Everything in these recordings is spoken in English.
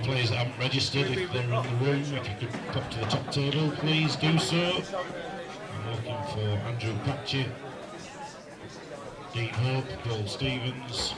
players that haven't registered, if they're in the room, if you could pop to the top table, please do so. I'm looking for Andrew Patchett, Dean Hope, Paul Stevens.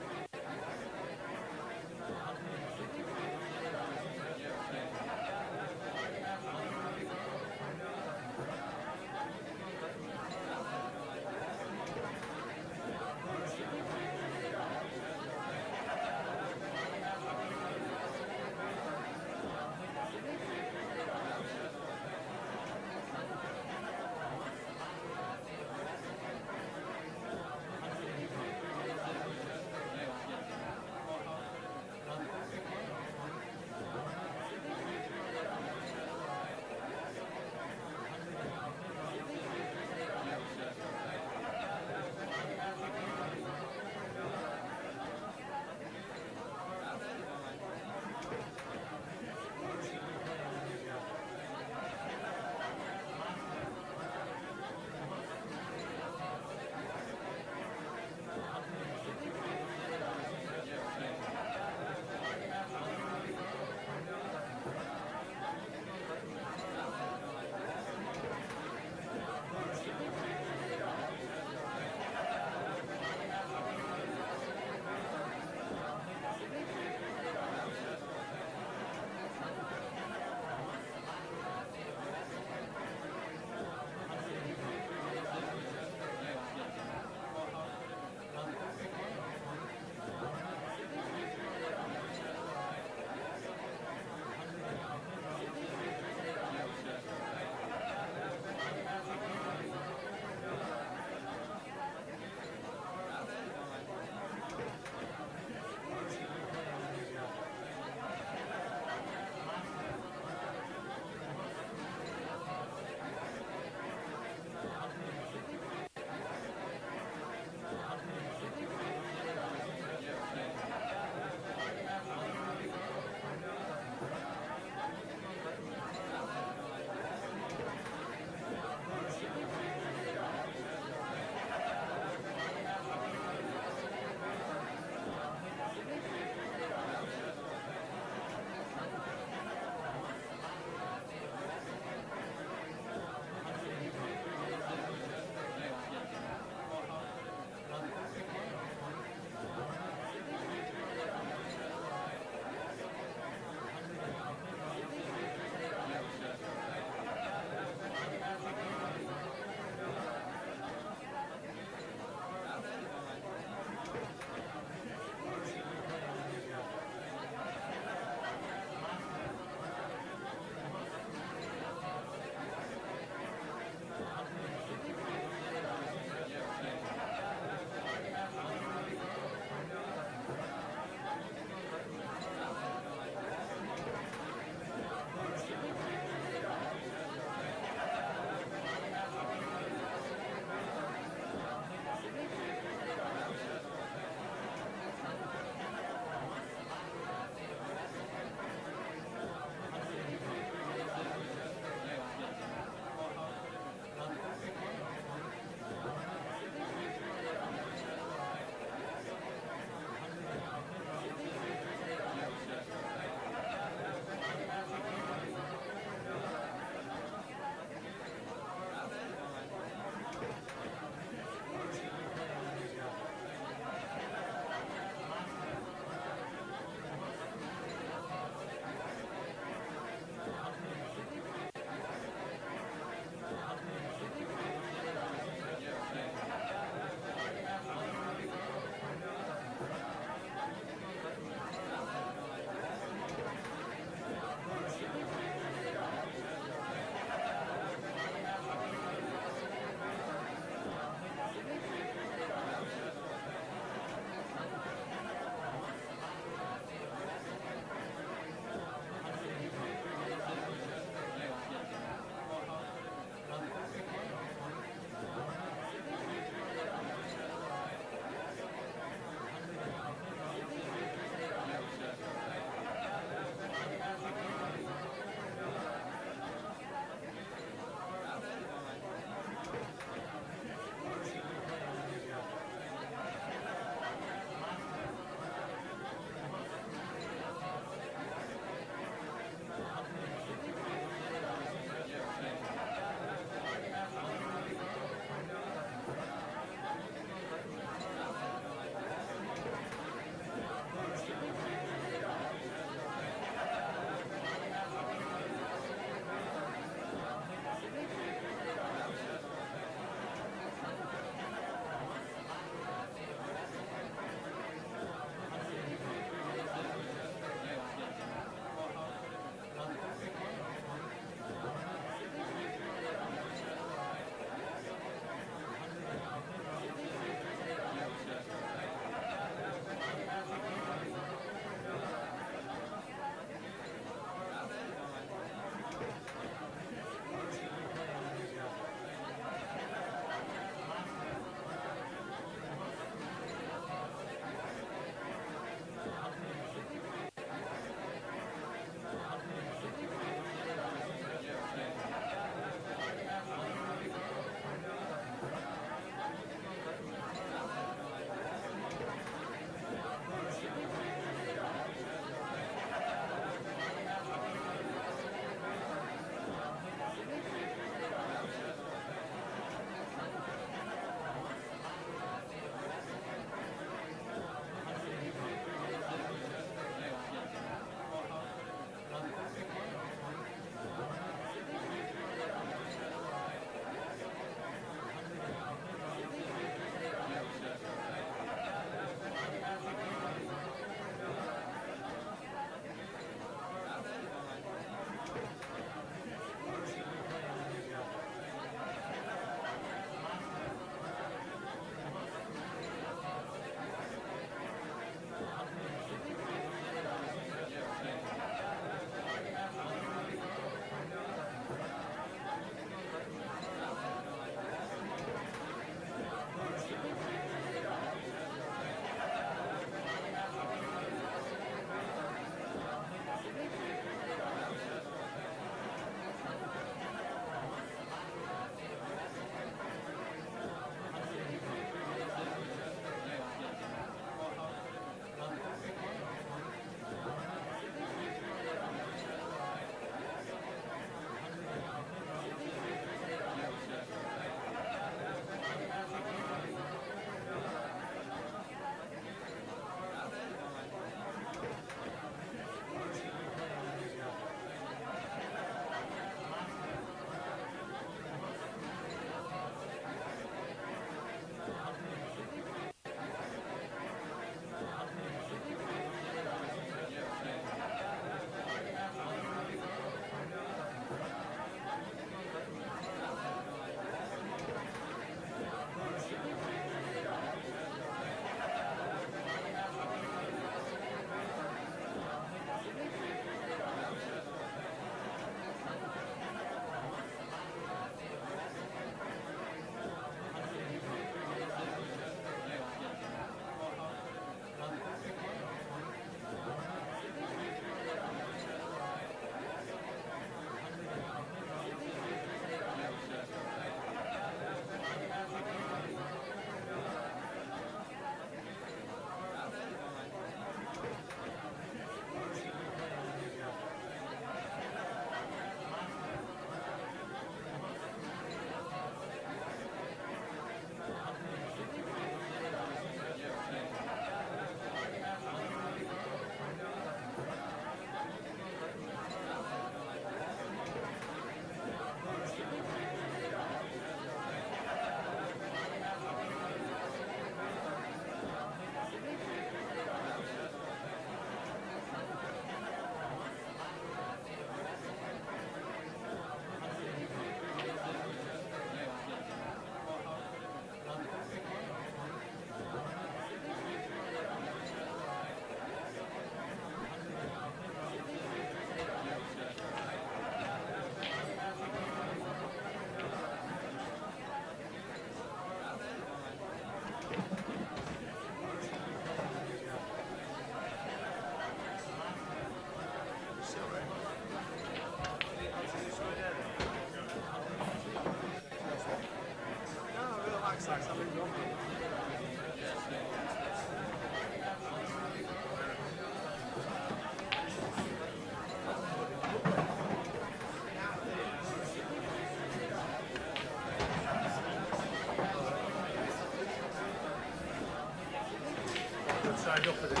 signed up for this.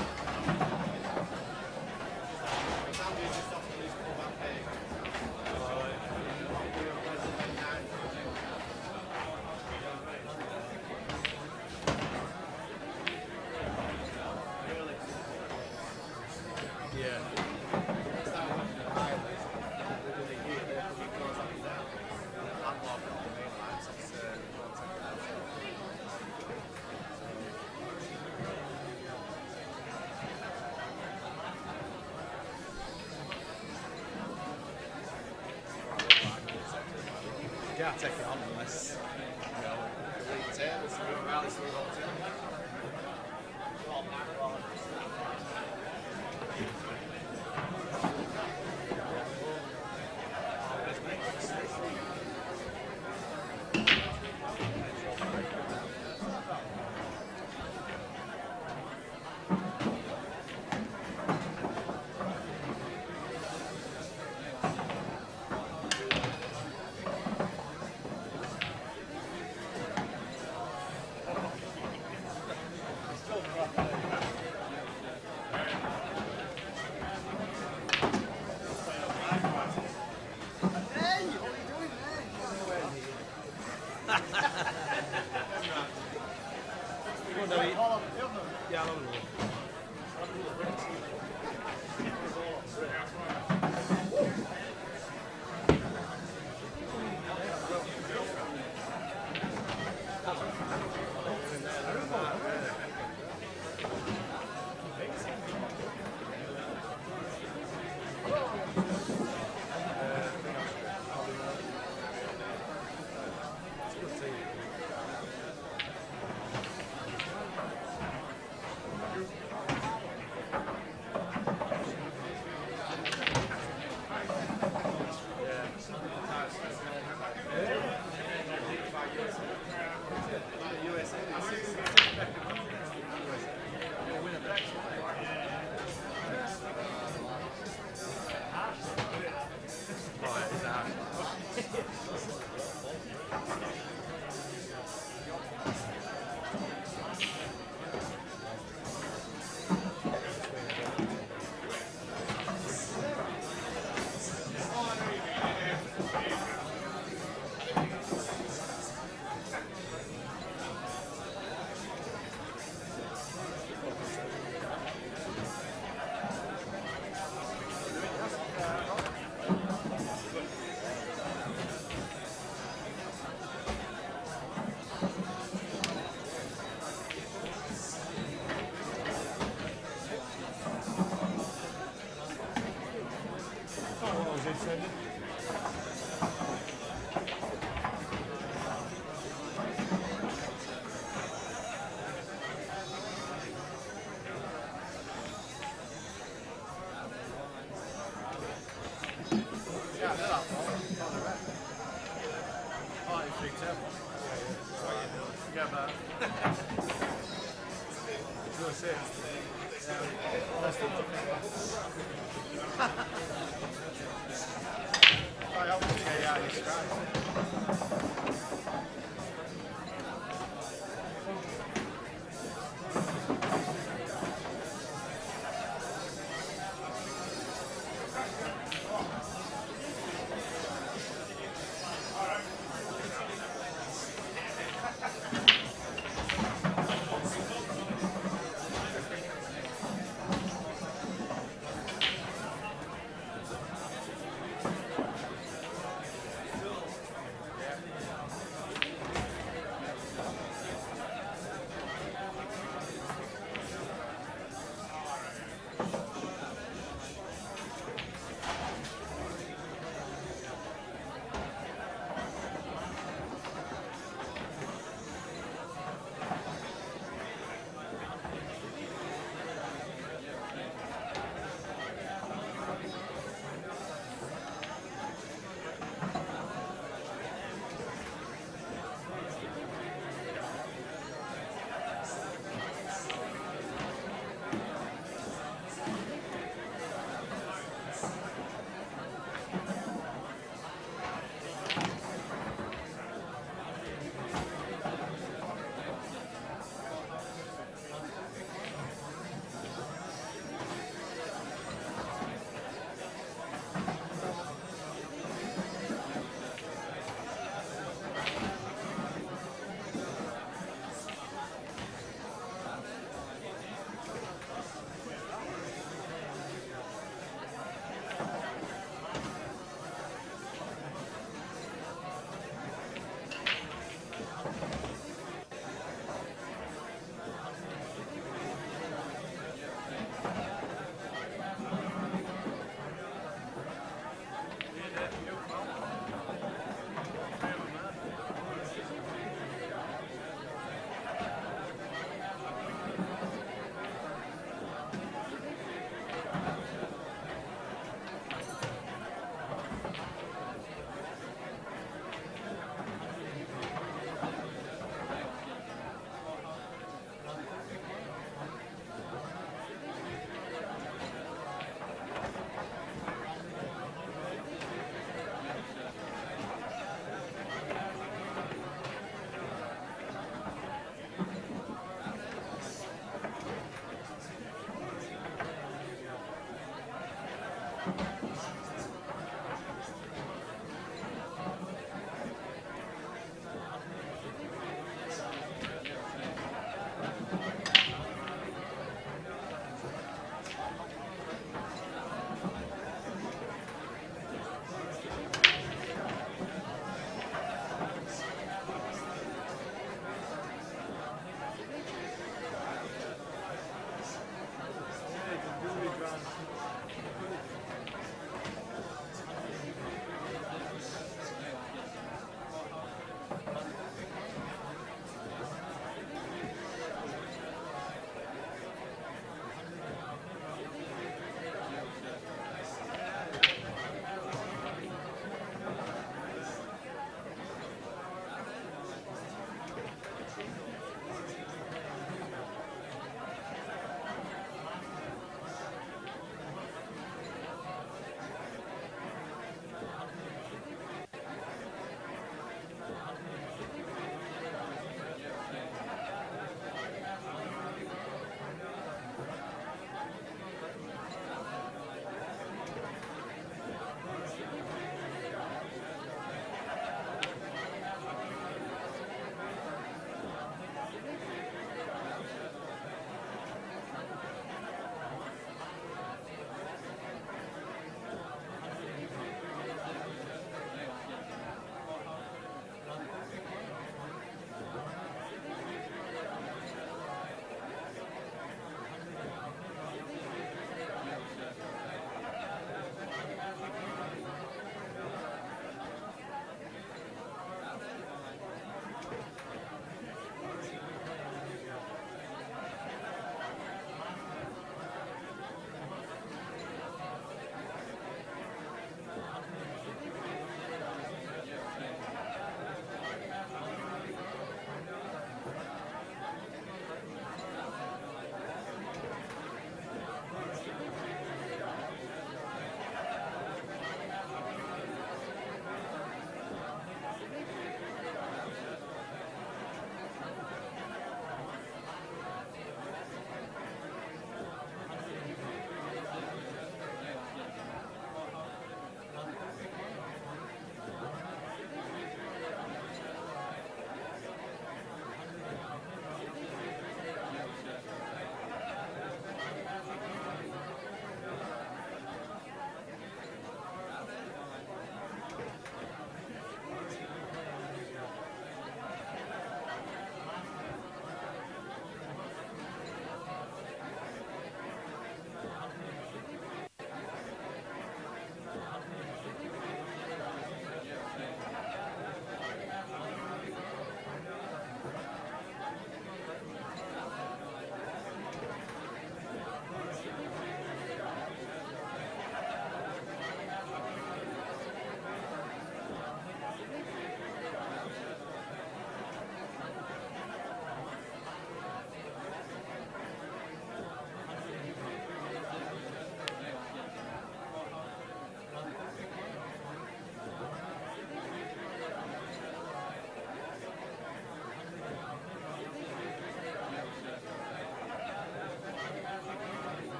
Can't take it on unless you know, leave it in. So we'll rally through all the Yeah, I'll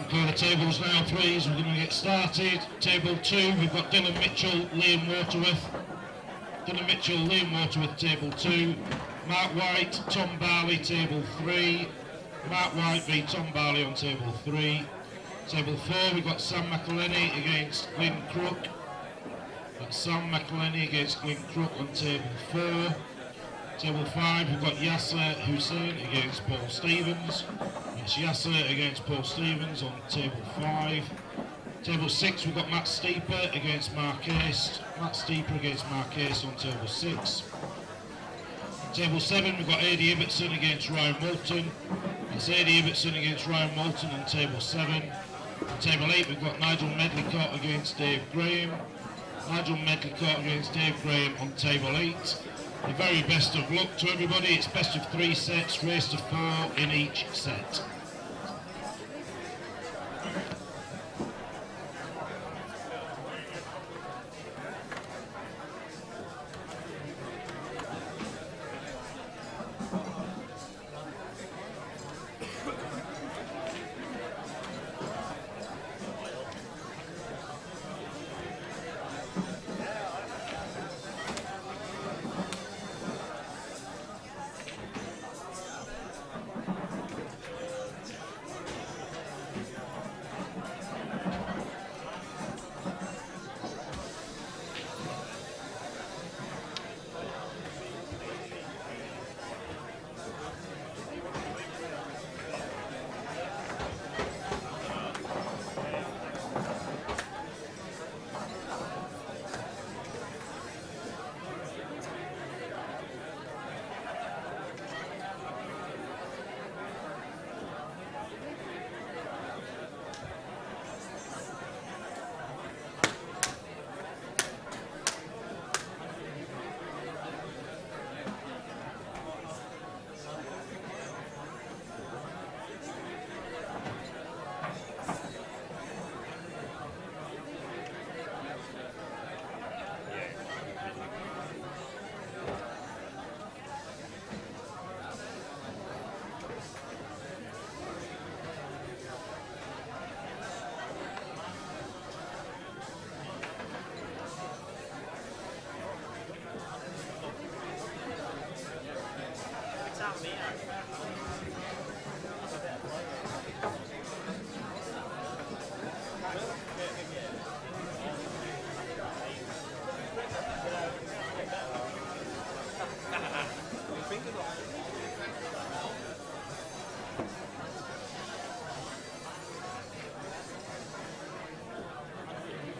Call the tables now, please. We're going to get started. Table 2, we've got Dylan Mitchell, Liam Waterworth. Dylan Mitchell, Liam Waterworth, table 2. Mark White, Tom Barley, table 3. Mark White v Tom Barley on table 3. Table 4, we've got Sam McElhenney against Glyn Crook. That's Sam McElhenney against Glyn Crook on table 4. Table 5, we've got Yasser Hussein against Paul Stevens. That's Yasser against Paul Stevens on table 5. Table 6, we've got Matt Steeper against Mark Aist. Matt Steeper against Mark Aist on table 6. Table 7, we've got Adi Ibbotson against Ryan Moulton. That's Adi Ibbotson against Ryan Moulton on table 7. On table 8, we've got Nigel Medlicott against Dave Graham. Nigel Medlicott against Dave Graham on table 8. The very best of luck to everybody. It's best of 3 sets, race to 4 in each set.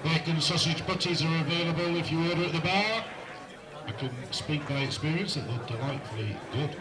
Bacon sausage butties are available if you order at the bar. I can speak by experience that they're delightfully good.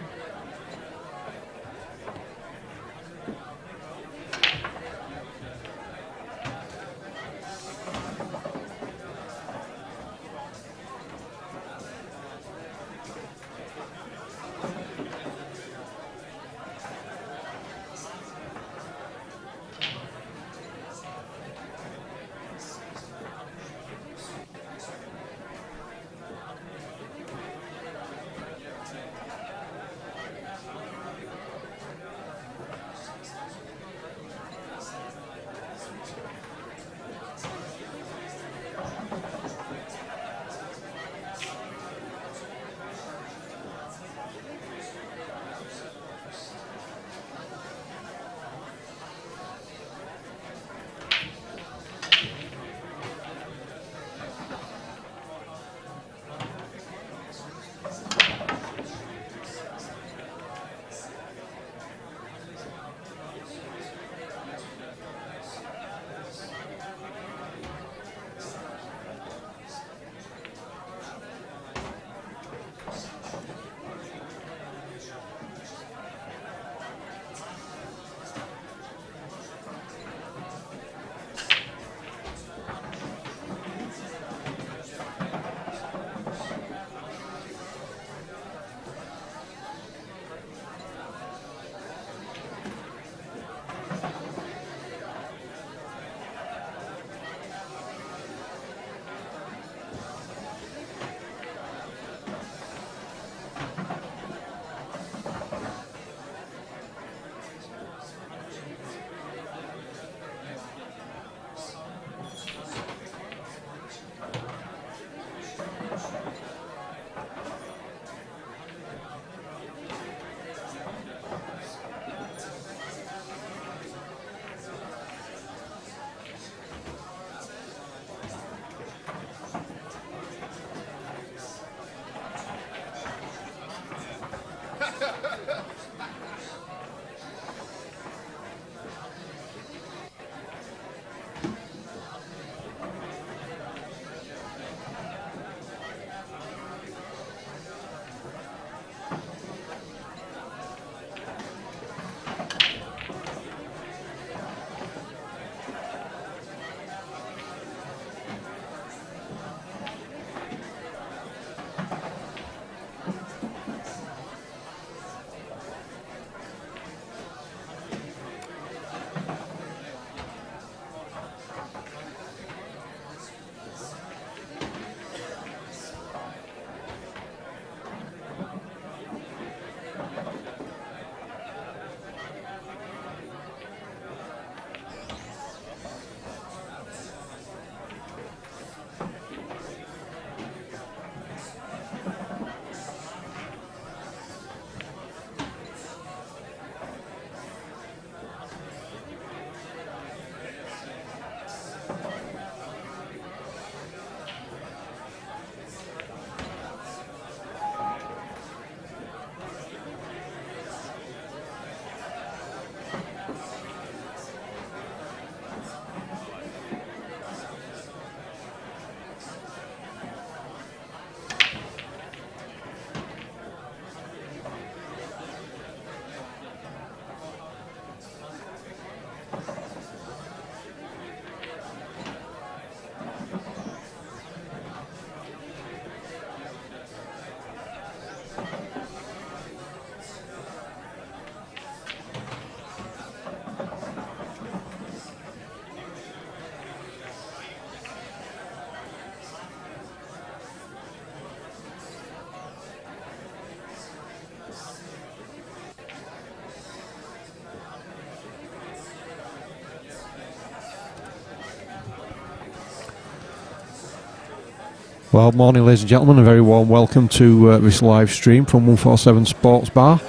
Well, morning, ladies and gentlemen. A very warm welcome to this live stream from 147 Sports Bar.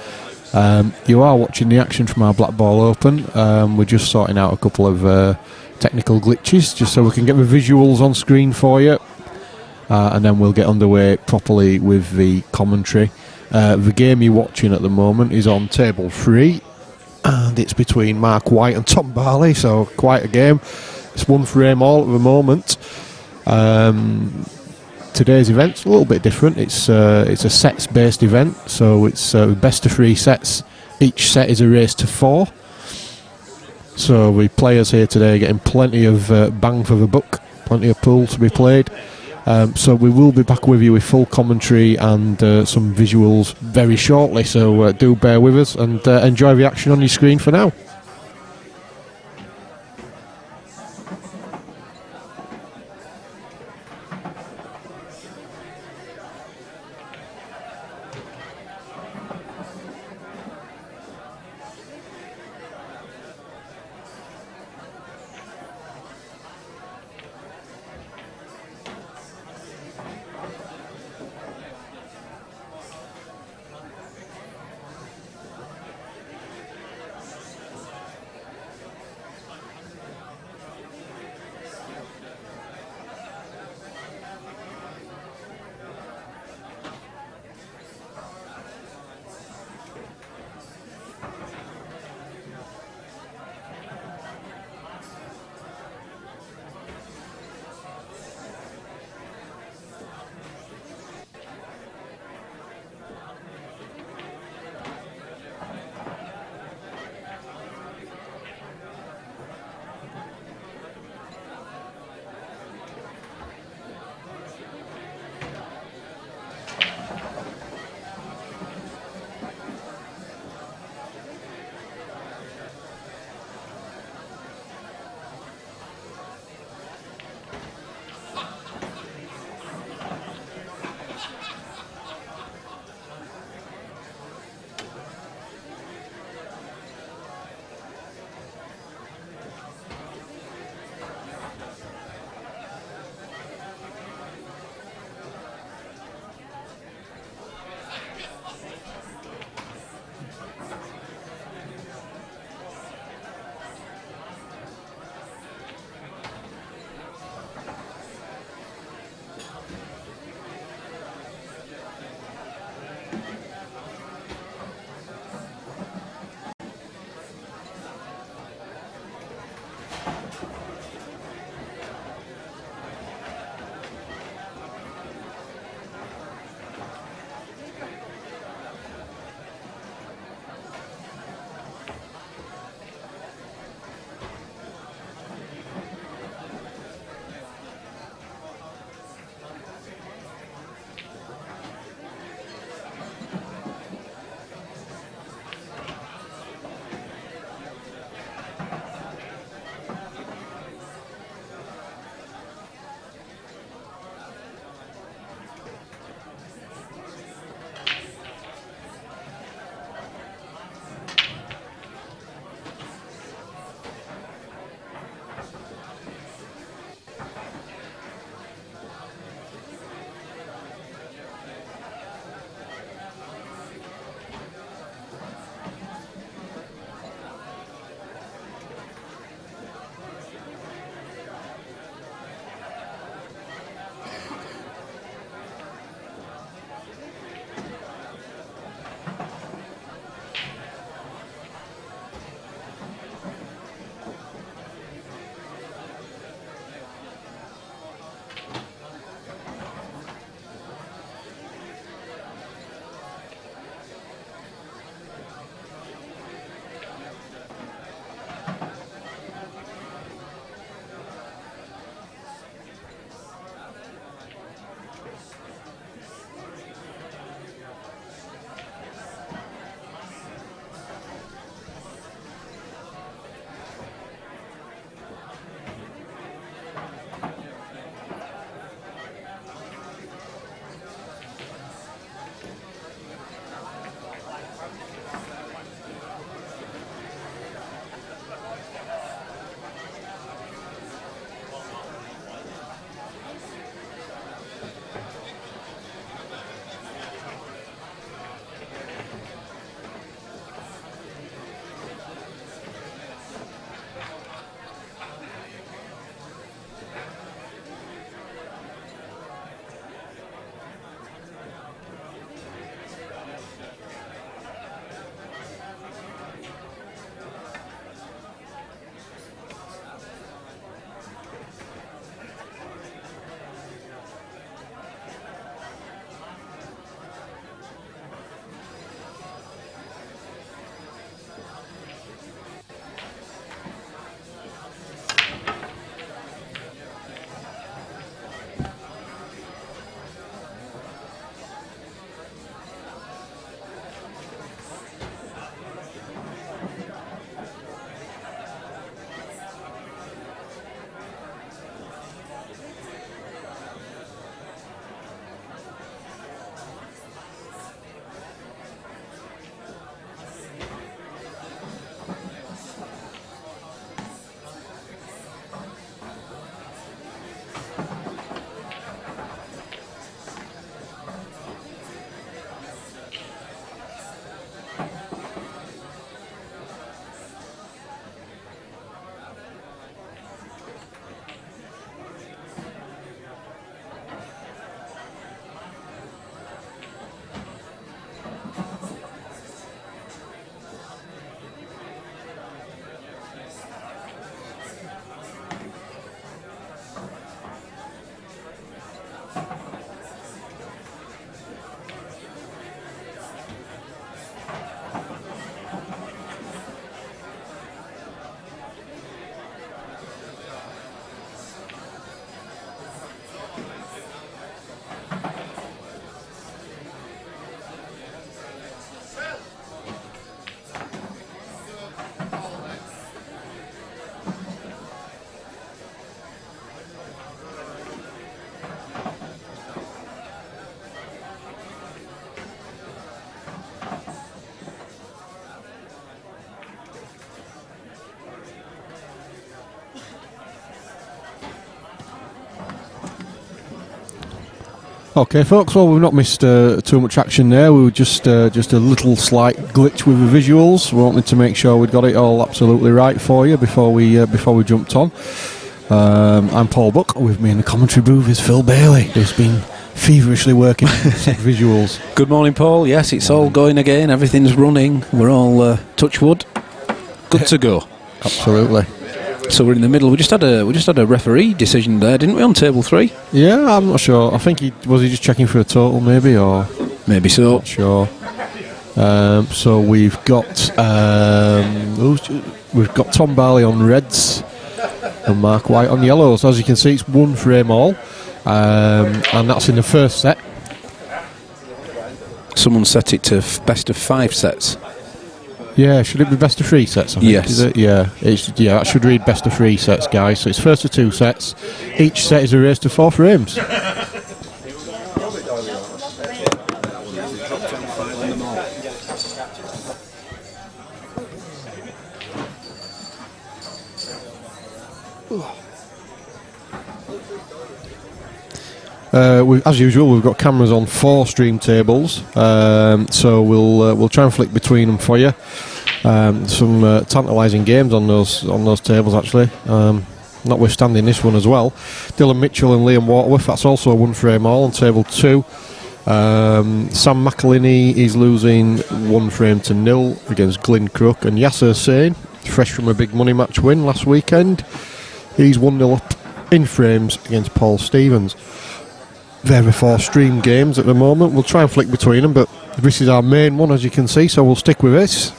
You are watching the action from our Blackball Open. We're just sorting out a couple of technical glitches just so we can get the visuals on screen for you. And then we'll get underway properly with the commentary. The game you're watching at the moment is on table 3, and it's between Mark White and Tom Barley, so quite a game. It's one frame all at the moment. Today's event's a little bit different. It's a sets-based event, so it's best of 3 sets. Each set is a race to 4. So the players here today are getting plenty of bang for the buck, plenty of pool to be played. So we will be back with you with full commentary and some visuals very shortly, so do bear with us and enjoy the action on your screen for now. Okay, folks. Well, we've not missed too much action there. We were just a little slight glitch with the visuals. We wanted to make sure we'd got it all absolutely right for you before we jumped on. I'm Paul Buck. With me in the commentary booth is Phil Bailey, who's been feverishly working on visuals. Good morning, Paul. Yes, it's all going again. Everything's running. We're all touch wood. Good to go. Absolutely. So we're in the middle. We just had a referee decision there, didn't we, on table 3? Yeah, I'm not sure. I think he just checking for a total, maybe, or maybe so. Not sure. So we've got Tom Barley on reds and Mark White on yellows. As you can see, it's one frame all, and that's in the first set. Someone set it to best of 5 sets. Yeah, should it be best of 3 sets? I think, yes. Is it? Yeah, that should read best of 3 sets, guys. So it's first of 2 sets. Each set is a race to 4 frames. As usual, we've got cameras on 4 stream tables, so we'll try and flick between them for you. Some tantalising games on those tables, actually. Notwithstanding this one as well. Dylan Mitchell and Liam Waterworth. That's also a 1 frame all on table 2. Sam McElhinney is losing 1 frame to 0 against Glyn Crook, and Yasser Sane, fresh from a big money match win last weekend, he's 1-0 up in frames against Paul Stevens. There are 4 stream games at the moment. We'll try and flick between them, but this is our main one, as you can see, so we'll stick with this.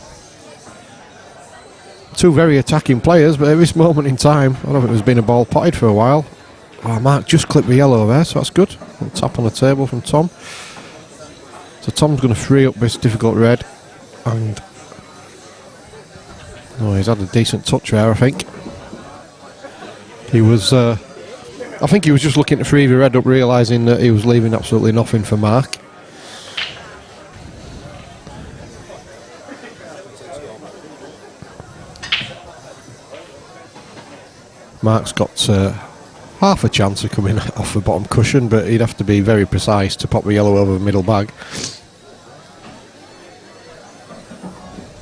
2 very attacking players, but at this moment in time, I don't think there's been a ball potted for a while. Oh, Mark just clipped the yellow there, so that's good. A tap on the table from Tom. So Tom's going to free up this difficult red, and he's had a decent touch there, I think. He was just looking to free the red up, realising that he was leaving absolutely nothing for Mark. Mark's got half a chance of coming off the bottom cushion, but he'd have to be very precise to pop the yellow over the middle bag.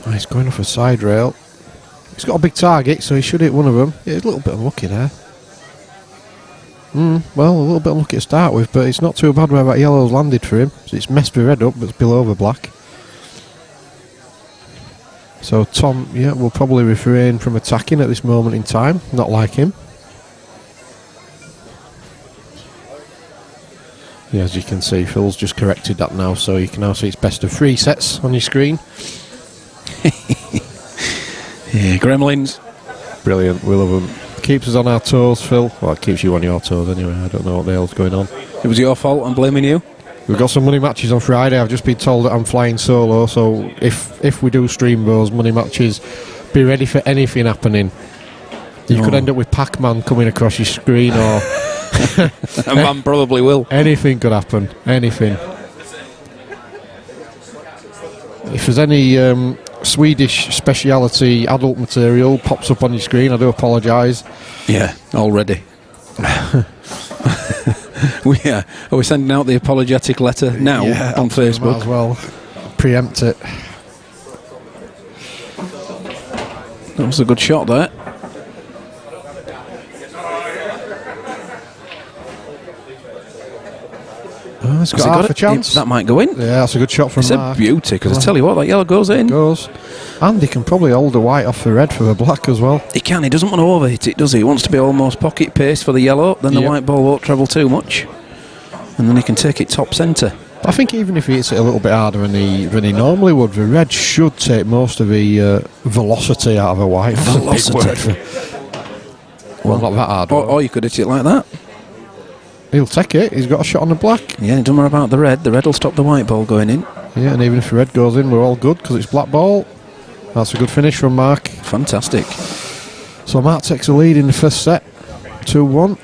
Oh, he's going off a side rail. He's got a big target, so he should hit one of them. Yeah, a little bit unlucky there. Well, a little bit unlucky to start with, but it's not too bad where that yellow's landed for him. So it's messed the red up, but it's below the black. So Tom, will probably refrain from attacking at this moment in time. Not like him. Yeah, as you can see, Phil's just corrected that now, so you can now see it's best of 3 sets on your screen. Yeah, gremlins. Brilliant, we love them. Keeps us on our toes, Phil. Well, it keeps you on your toes anyway. I don't know what the hell's going on. It was your fault, I'm blaming you. We've got some money matches on Friday. I've just been told that I'm flying solo, so if we do stream those money matches, be ready for anything happening. You could end up with Pac-Man coming across your screen, or A man probably will. Anything could happen. Anything. If there's any Swedish speciality adult material pops up on your screen, I do apologise. Yeah, already. Are we sending out the apologetic letter now on Facebook? Might as well preempt it. That was a good shot there. Oh, it's got half a chance. That might go in. Yeah, that's a good shot from Mark. It's a beauty, because I tell you what, that yellow goes in. Goes. And he can probably hold the white off the red for the black as well. He can. He doesn't want to overhit it, does he? He wants to be almost pocket pace for the yellow, then the white ball won't travel too much. and then he can take it top centre. I think even if he hits it a little bit harder than he normally would, the red should take most of the velocity out of a white. Velocity. Well, not that hard. Or you could hit it like that. He'll take it. He's got a shot on the black. Yeah, it doesn't matter about the red. The red will stop the white ball going in. Yeah, and even if the red goes in, we're all good because it's black ball. That's a good finish from Mark. Fantastic. So Mark takes the lead in the first set, 2-1.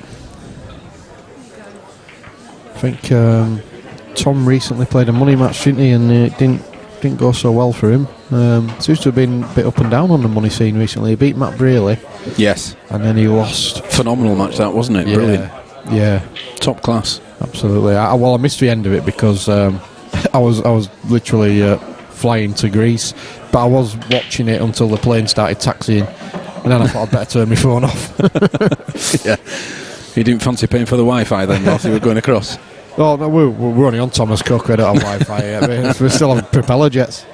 I think Tom recently played a money match, didn't he? And it didn't go so well for him. Seems to have been a bit up and down on the money scene recently. He beat Matt Braley. Yes. And then he lost. Phenomenal match that, wasn't it? Yeah, Brilliant. Yeah. Top class. Absolutely. I missed the end of it because I was literally flying to Greece, but I was watching it until the plane started taxiing, and then I thought I'd better turn my phone off. Yeah. You didn't fancy paying for the Wi-Fi then whilst you were going across? Oh no, we're only on Thomas Cook. We don't have Wi-Fi yet. We're still on propeller jets.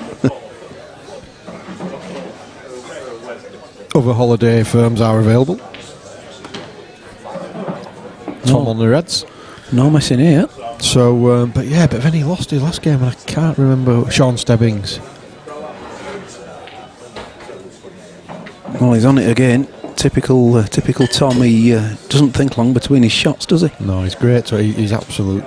Other holiday firms are available. Tom on the Reds. No messing here. So, but then he lost his last game, and I can't remember. Sean Stebbings. Well, he's on it again. Typical Tom. He doesn't think long between his shots, does he? No, he's great. So he's absolute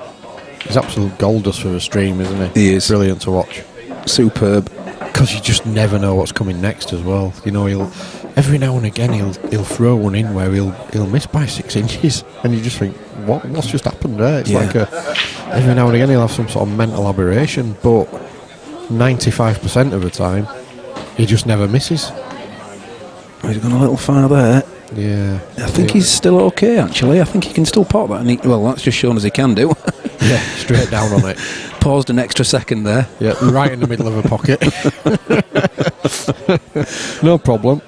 gold dust for a stream, isn't he? He is. Brilliant to watch. Superb. Because you just never know what's coming next as well. You know, he'll every now and again he'll throw one in where he'll miss by 6 inches, and you just think, what's just happened there? It's like every now and again he'll have some sort of mental aberration, but 95% of the time he just never misses. He's gone a little far there. Yeah, I think he's still okay, actually. I think he can still pot that. And that's just shown as he can do. Yeah, straight down on it. Paused an extra second there. Yeah, right in the middle of a pocket. No problem.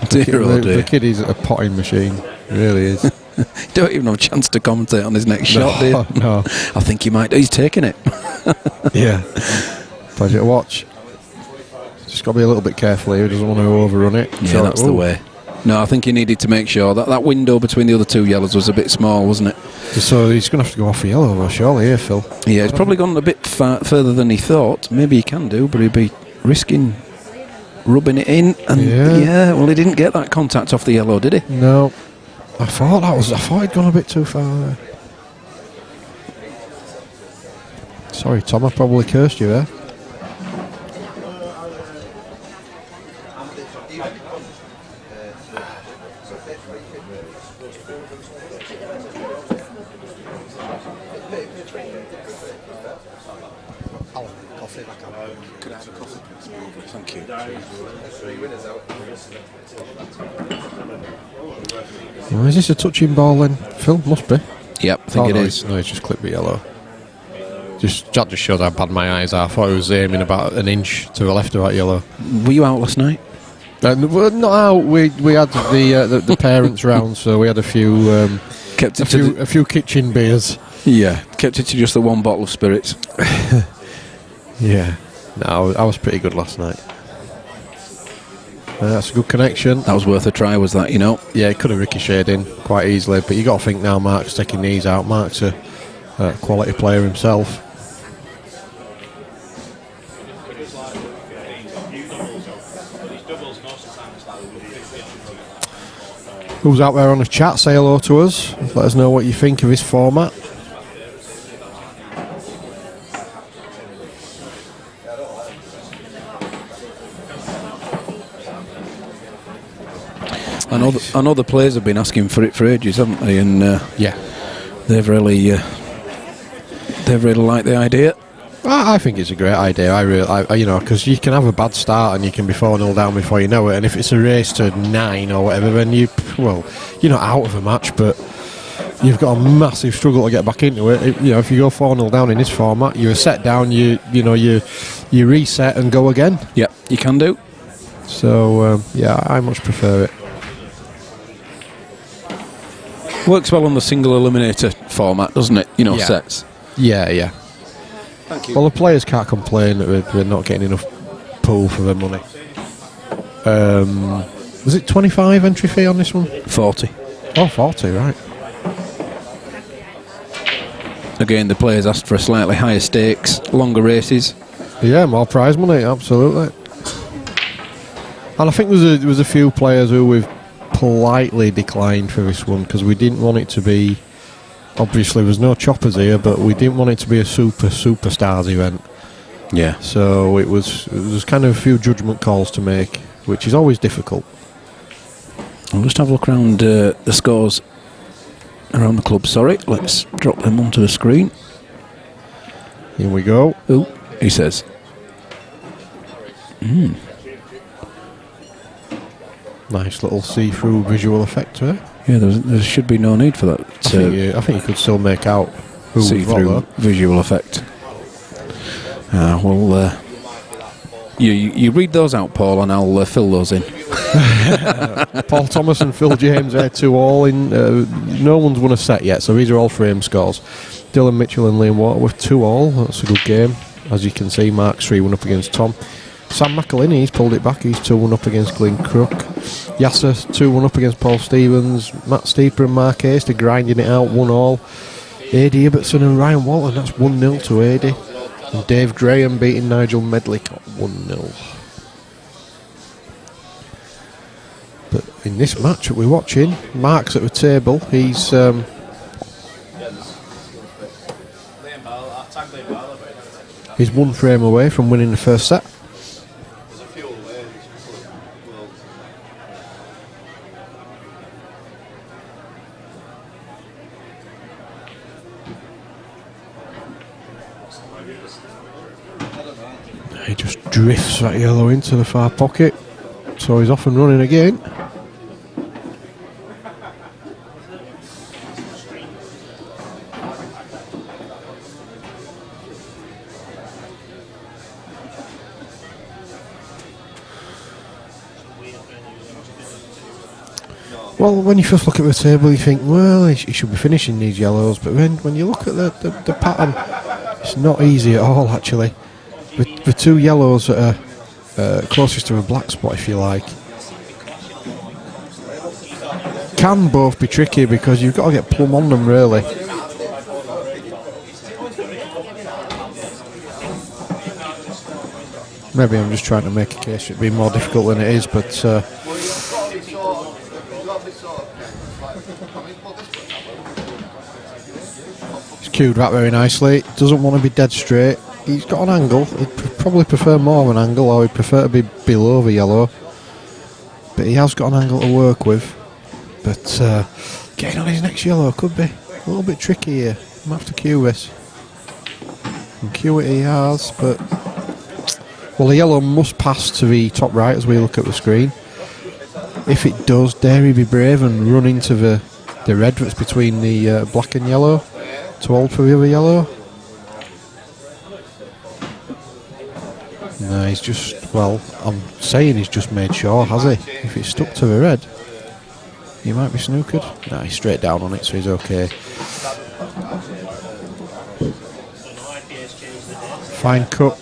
The kid is a potting machine. He really is. You don't even have a chance to commentate on his next shot, do you? No. I think he might. He's taking it. Yeah. Pleasure to watch. Just got to be a little bit careful here. He doesn't want to overrun it. Yeah, that's the way. No, I think he needed to make sure that window between the other two yellows was a bit small, wasn't it? So he's going to have to go off for yellow, though, surely, here, Phil. Yeah, he's probably gone a bit further than he thought. Maybe he can do, but he'd be risking rubbing it in. And well, he didn't get that contact off the yellow, did he? No. I thought he'd gone a bit too far there. Sorry, Tom, I probably cursed you there. Could I have a coffee, please? Thank you. Well, is this a touching ball then, Phil? Must be. Yep, I think it is. No, it's just clipped with yellow. That just shows how bad my eyes are. I thought he was aiming about an inch to the left of that yellow. Were you out last night? Well, not out. We had the parents round, so we had a few a few kitchen beers. Yeah, kept it to just the one bottle of spirits. Yeah, no, I was pretty good last night. That's a good connection. That was worth a try, was that? Yeah, it could have ricocheted in quite easily, but you got to think now. Mark's taking these out. Mark's a quality player himself. Who's out there on the chat? Say hello to us. Let us know what you think of this format. I know the players have been asking for it for ages, haven't they? And they've really liked the idea. I think it's a great idea. Because you can have a bad start and you can be 4-0 down before you know it. And if it's a race to 9 or whatever, then you're not out of a match, but you've got a massive struggle to get back into it. If you go 4-0 down in this format, you're set down. You reset and go again. Yep, you can do. So I much prefer it. Works well on the single eliminator format, doesn't it? Sets. Yeah. Thank you. Well, the players can't complain that we're not getting enough pool for their money. Was it 25 entry fee on this one? 40. Oh, 40, right. Again, the players asked for a slightly higher stakes, longer races. Yeah, more prize money, absolutely. And I think there was a few players who we've politely declined for this one because we didn't want it to be. Obviously, there's no choppers here, but we didn't want it to be a superstars event. Yeah. So it was kind of a few judgment calls to make, which is always difficult. I'll just have a look around the scores around the club. Sorry, let's drop them onto the screen. Here we go. Oh, he says. Nice little see-through visual effect there. Yeah, there should be no need for that. I think you could still make out who was see-through what, visual effect. You read those out, Paul, and I'll fill those in. Paul Thomas and Phil James there 2-all in. No one's won a set yet, so these are all frame scores. Dylan Mitchell and Liam Waterworth 2-all. That's a good game. As you can see, Mark's 3-1 up against Tom. Sam McElhinney, he's pulled it back. He's 2-1 up against Glyn Crook. Yasser 2-1 up against Paul Stevens. Matt Steeper and Mark Hasty grinding it out 1-all. Adi Ibbotson and Ryan Walton, that's 1-0 to Adi. And Dave Graham beating Nigel Medlick at 1-0. But in this match that we're watching, Mark's at the table. He's he's one frame away from winning the first set. He just drifts that yellow into the far pocket, so he's off and running again. Well, when you first look at the table, you think, well, he should be finishing these yellows, but when you look at the pattern, it's not easy at all, actually. The two yellows that are closest to a black spot, if you like, can both be tricky because you've got to get plumb on them, really. Maybe I'm just trying to make a case for it being more difficult than it is, but he's cued that very nicely. Doesn't want to be dead straight. He's got an angle. He'd probably prefer more of an angle, or he'd prefer to be below the yellow. But he has got an angle to work with. But getting on his next yellow could be a little bit tricky here. I might have to cue this. And cue it he has, but... Well, the yellow must pass to the top right as we look at the screen. If it does, dare he be brave and run into the red that's between the black and yellow to hold for the other yellow. No, he's just, well, I'm saying he's just made sure, has he? If it's stuck to the red, he might be snookered. No, he's straight down on it, so he's okay. Fine cut.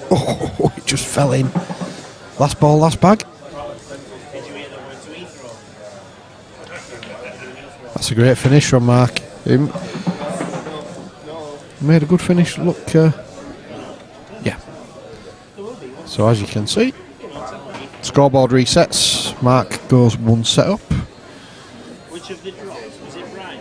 Oh, it just fell in. Last ball, last bag. That's a great finish from Mark. He made a good finish. Look, yeah. So as you can see, scoreboard resets. Mark goes one set up. Which of the drops? Was it right?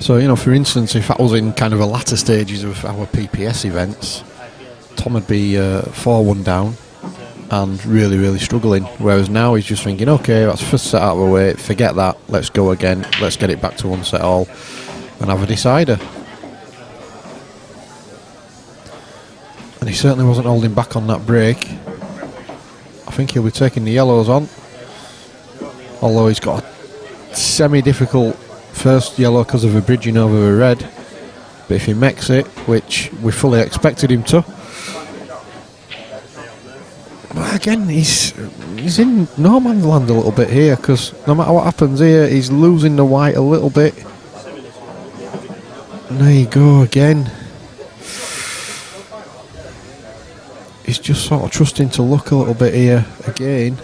So, you know, for instance, if that was in kind of the latter stages of our PPS events, Tom would be 4-1 down and really, really struggling. Whereas now he's just thinking, okay, that's first set out of the way, forget that, let's go again, let's get it back to one set all and have a decider. And he certainly wasn't holding back on that break. I think he'll be taking the yellows on, although he's got a semi-difficult first yellow because of the bridging over the red. But if he makes it, which we fully expected him to, but again, he's in no man's land a little bit here, because no matter what happens here, he's losing the white a little bit. And there you go again. he's just sort of trusting to luck a little bit here again.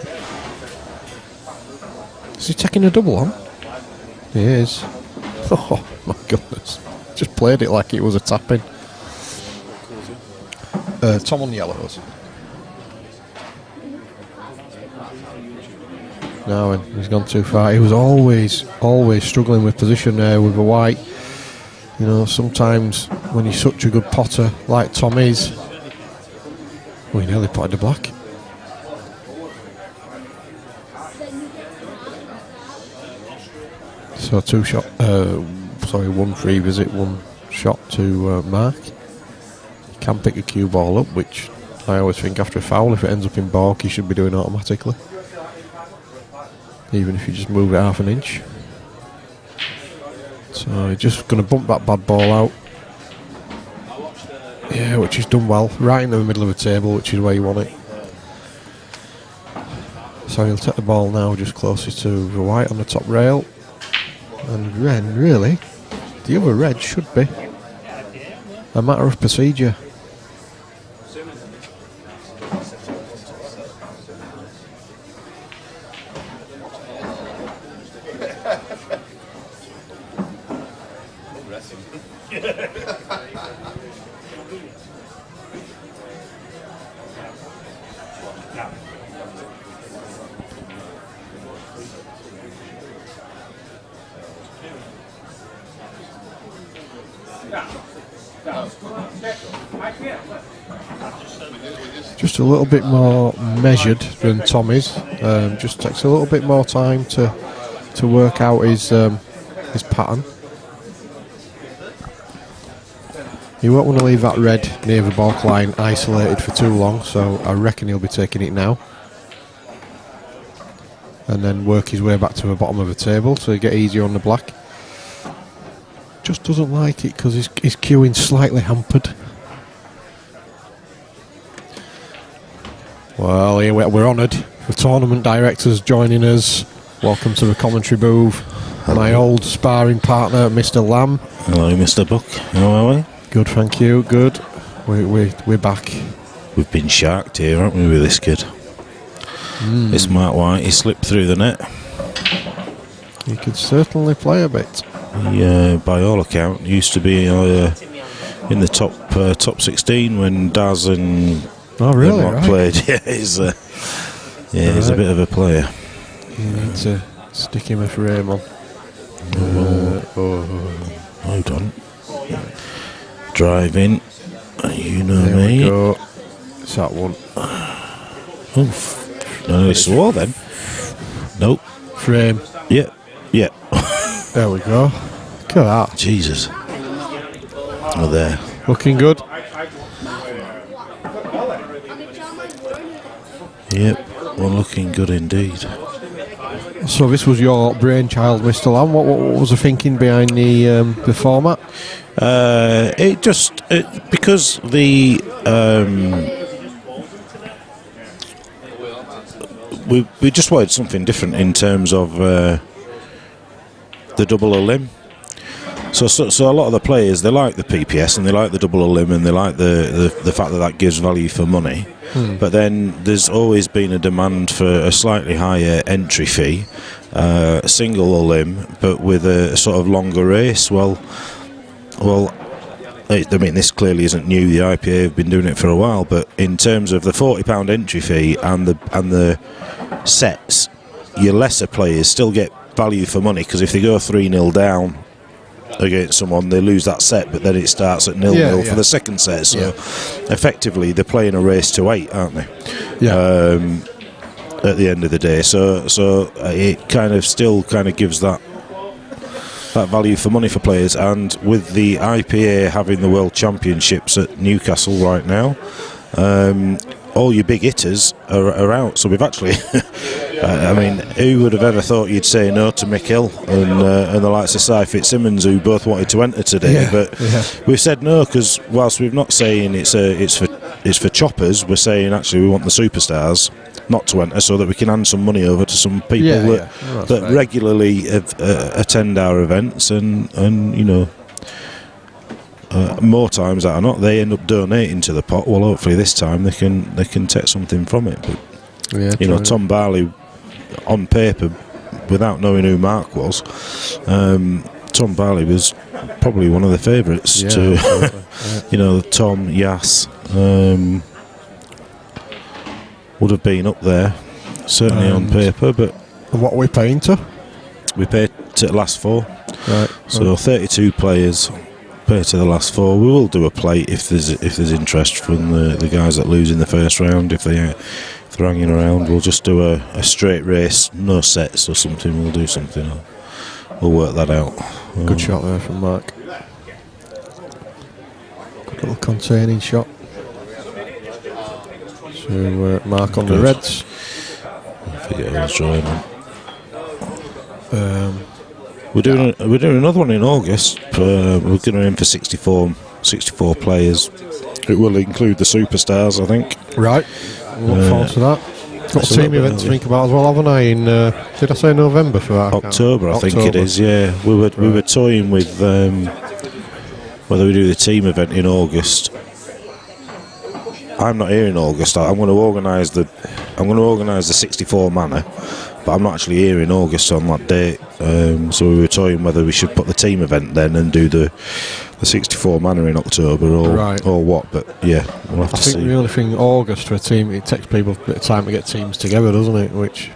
Is he taking a double on? He is. Oh my goodness. Just played it like it was a tap-in. Tom on yellows. No, and he's gone too far. He was always struggling with position there with a white. You know, sometimes when he's such a good potter like Tom is, we nearly potted a black. So one free visit, one shot to Mark. You can pick a cue ball up, which I always think after a foul, if it ends up in balk, you should be doing automatically. Even if you just move it half an inch. So you're just going to bump that bad ball out. Yeah, which he's done well. Right in the middle of the table, which is where you want it. So he'll take the ball now just closest to the white on the top rail. And then, really, the other red should be a matter of procedure. Just a little bit more measured than Tom is. Just takes a little bit more time to work out his pattern. You won't want to leave that red near the balk line isolated for too long, so I reckon he'll be taking it now. And then work his way back to the bottom of the table so he get easier on the black. Just doesn't like it because his cueing's slightly hampered. Well, here we're honoured. The tournament director's joining us. Welcome to the commentary booth. Hello. My old sparring partner, Mr. Lamb. Hello, Mr. Buck. How are we? Good, thank you. Good. We're back. We've been sharked here, haven't we, with this kid? This Mark White, he slipped through the net. He could certainly play a bit. He, by all account, used to be in the top 16 when Daz and right. played. Yeah, he's a bit of a player. You need to stick him a frame on. Hold on. Drive in. You know there me. We go. It's that one. No, he swore then. Nope. Frame. Yeah. There we go. Look at that. Jesus. Oh, there. Looking good. Yep. Well, looking good indeed. So this was your brainchild, Mr. Lamb. What was the thinking behind the format? Because we just wanted something different in terms of the double a limb. So a lot of the players, they like the PPS and they like the double a limb and they like the fact that gives value for money. But then there's always been a demand for a slightly higher entry fee, single a limb, but with a sort of longer race. Well, I mean, this clearly isn't new. The IPA have been doing it for a while, but in terms of the £40 entry fee and the sets, your lesser players still get value for money, because if they go 3-0 down against someone, they lose that set, but then it starts at 0-0 for the second set. So effectively they're playing a race to 8, aren't they? At the end of the day, so it kind of still gives that value for money for players. And with the IPA having the World Championships at Newcastle right now, all your big hitters are out. So we've actually I mean, who would have ever thought you'd say no to Mick Hill and the likes of Cy Fitzsimmons, who both wanted to enter today, but we've said no, because whilst we're not saying it's for choppers, we're saying actually we want the superstars not to enter, so that we can hand some money over to some people that regularly attend our events and you know, more times out of not, they end up donating to the pot. Well, hopefully this time they can take something from it. But you know, Tom Barley, on paper, without knowing who Mark was, Tom Barley was probably one of the favourites to, you know, Tom, Yass, would have been up there, certainly on paper. But what are we paying to? we paid to the last 4. Right. So 32 players pay to the last 4. We will do a plate if there's interest from the guys that lose in the first round. If they're hanging around, we'll just do a straight race, no sets or something. We'll do something. We'll work that out. Good shot there from Mark. Good little containing shot. So Mark on the reds. I forget who was drawing them. We're doing another one in August. We're going to aim for 64 players. It will include the superstars, I think. Right. We'll look forward to that. Got a team event to think about as well, haven't I? In did I say November for that? October, I think it is. Yeah, we were toying with whether we do the team event in August. I'm not here in August. I'm going to organise the 64 manor, but I'm not actually here in August on that date. So we were toying whether we should put the team event then and do the 64 manor in October or what. But yeah, we'll have to see. I think the only thing August for a team, it takes people a bit of time to get teams together, doesn't it? Which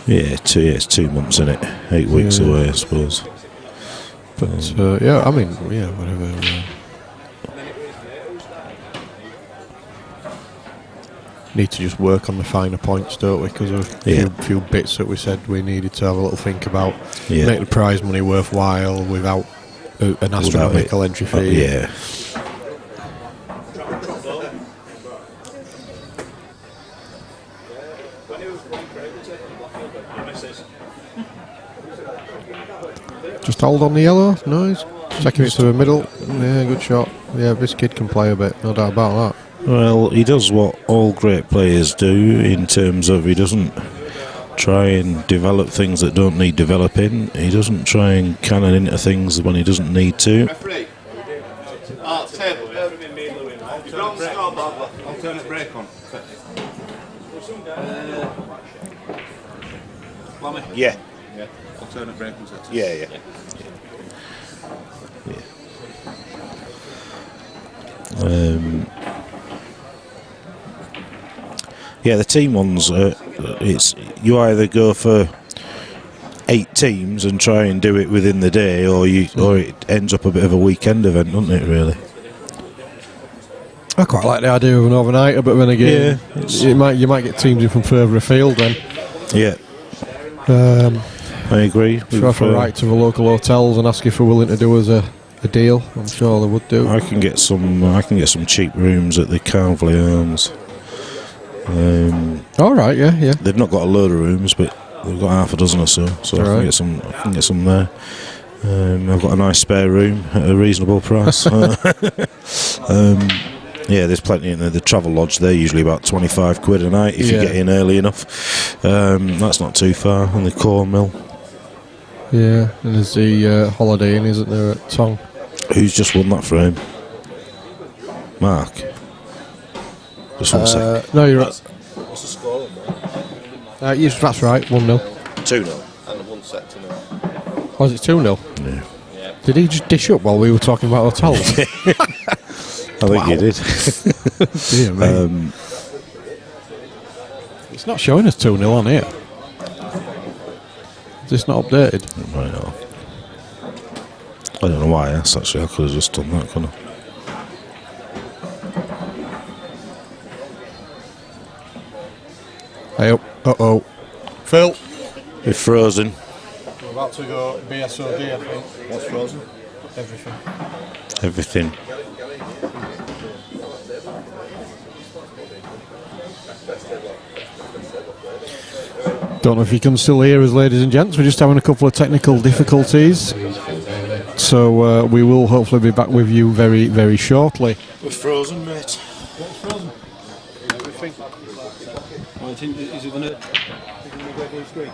it's 2 months, isn't it? 8 weeks away, I suppose. But yeah, I mean, yeah, whatever. Need to just work on the finer points, don't we? Because of a few bits that we said we needed to have a little think about. Make the prize money worthwhile without an astronomical entry fee. Just hold on the yellow. Nice. Taking it to the middle. Yeah, good shot. Yeah, this kid can play a bit. No doubt about that. Well, he does what all great players do in terms of he doesn't try and develop things that don't need developing. He doesn't try and cannon into things when he doesn't need to. Alternate break on. Yeah. Alternate break on. Yeah. The team ones, it's you either go for 8 teams and try and do it within the day, or it ends up a bit of a weekend event, doesn't it? Really. I quite like the idea of an overnighter, but then again, you might get teams in from further afield then. Yeah. I agree. Sure, if I write to the local hotels and ask if they're willing to do us a deal, I'm sure they would do. I can get some cheap rooms at the Carnley Arms. All right, yeah. They've not got a load of rooms, but we've got half a dozen or so. So I can get some there. I've got a nice spare room at a reasonable price. There's plenty in there. The travel lodge, they're usually about £25 a night if you get in early enough. That's not too far. And the corn mill. Yeah, and there's the Holiday Inn, isn't there, at Tong? Who's just won that for him? Mark. Just 1 sec. No, you're right. What's the score on that? Yes, that's right, 1-0. 2-0. And 1 set to 0. Was it 2-0? Yeah. Did he just dish up while we were talking about hotels? I think he did. Dear me. It's not showing us 2-0 on here. Is this not updated? Right now. I don't know why I asked, actually. I could have just done that, couldn't I? Hey up. Uh-oh. Phil. It's frozen. We're about to go BSOD, I think. What's frozen? Everything. Don't know if you can still hear us, ladies and gents. We're just having a couple of technical difficulties. So we will hopefully be back with you very, very shortly. We're frozen, mate. What's frozen? Everything. Well, is it going to go blue screen?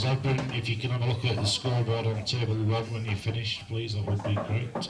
Viewers, open. If you can have a look at the scoreboard on table 1 when you're finished, please, that would be great.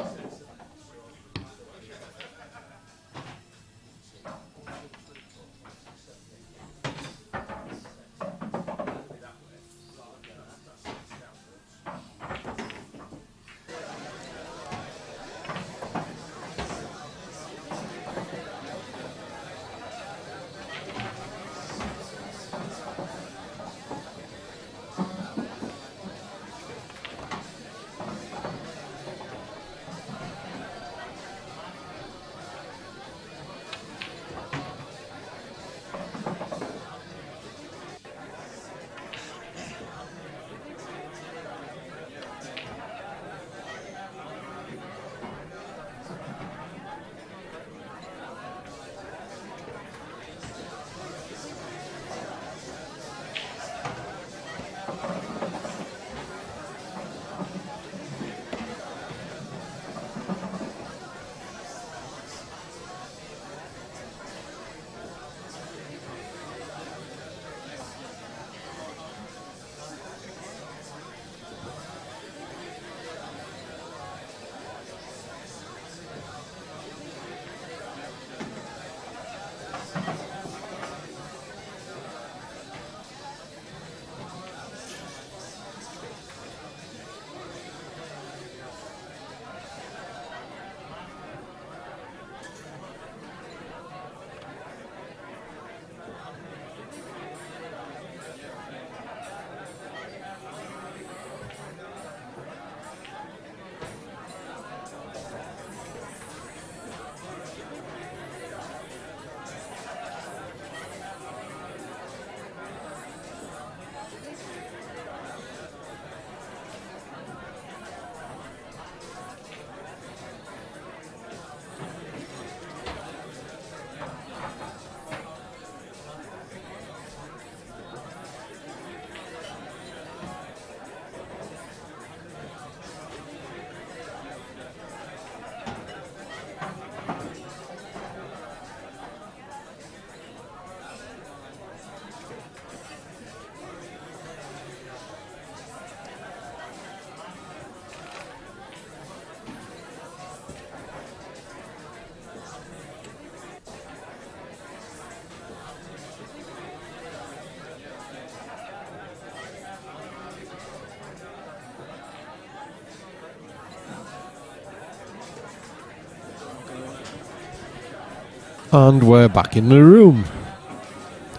And we're back in the room,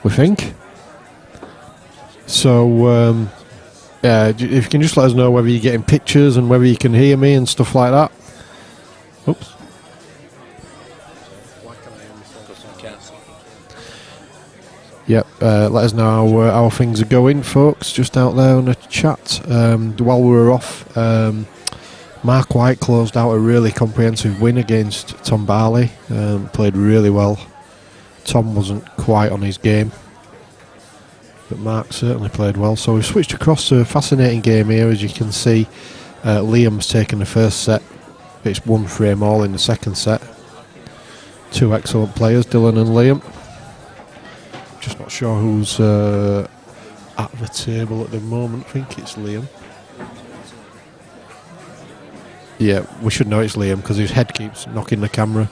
we think. So, if you can just let us know whether you're getting pictures and whether you can hear me and stuff like that. Oops. Yep, let us know how things are going, folks, just out there on the chat. While we were off, Mark White closed out a really comprehensive win against Tom Barley. Played really well. Tom wasn't quite on his game, but Mark certainly played well. So we've switched across to a fascinating game here. As you can see, Liam's taken the first set. It's one frame all in the second set. Two excellent players, Dylan and Liam. Just not sure who's at the table at the moment. I think it's Liam. Yeah, we should know it's Liam because his head keeps knocking the camera.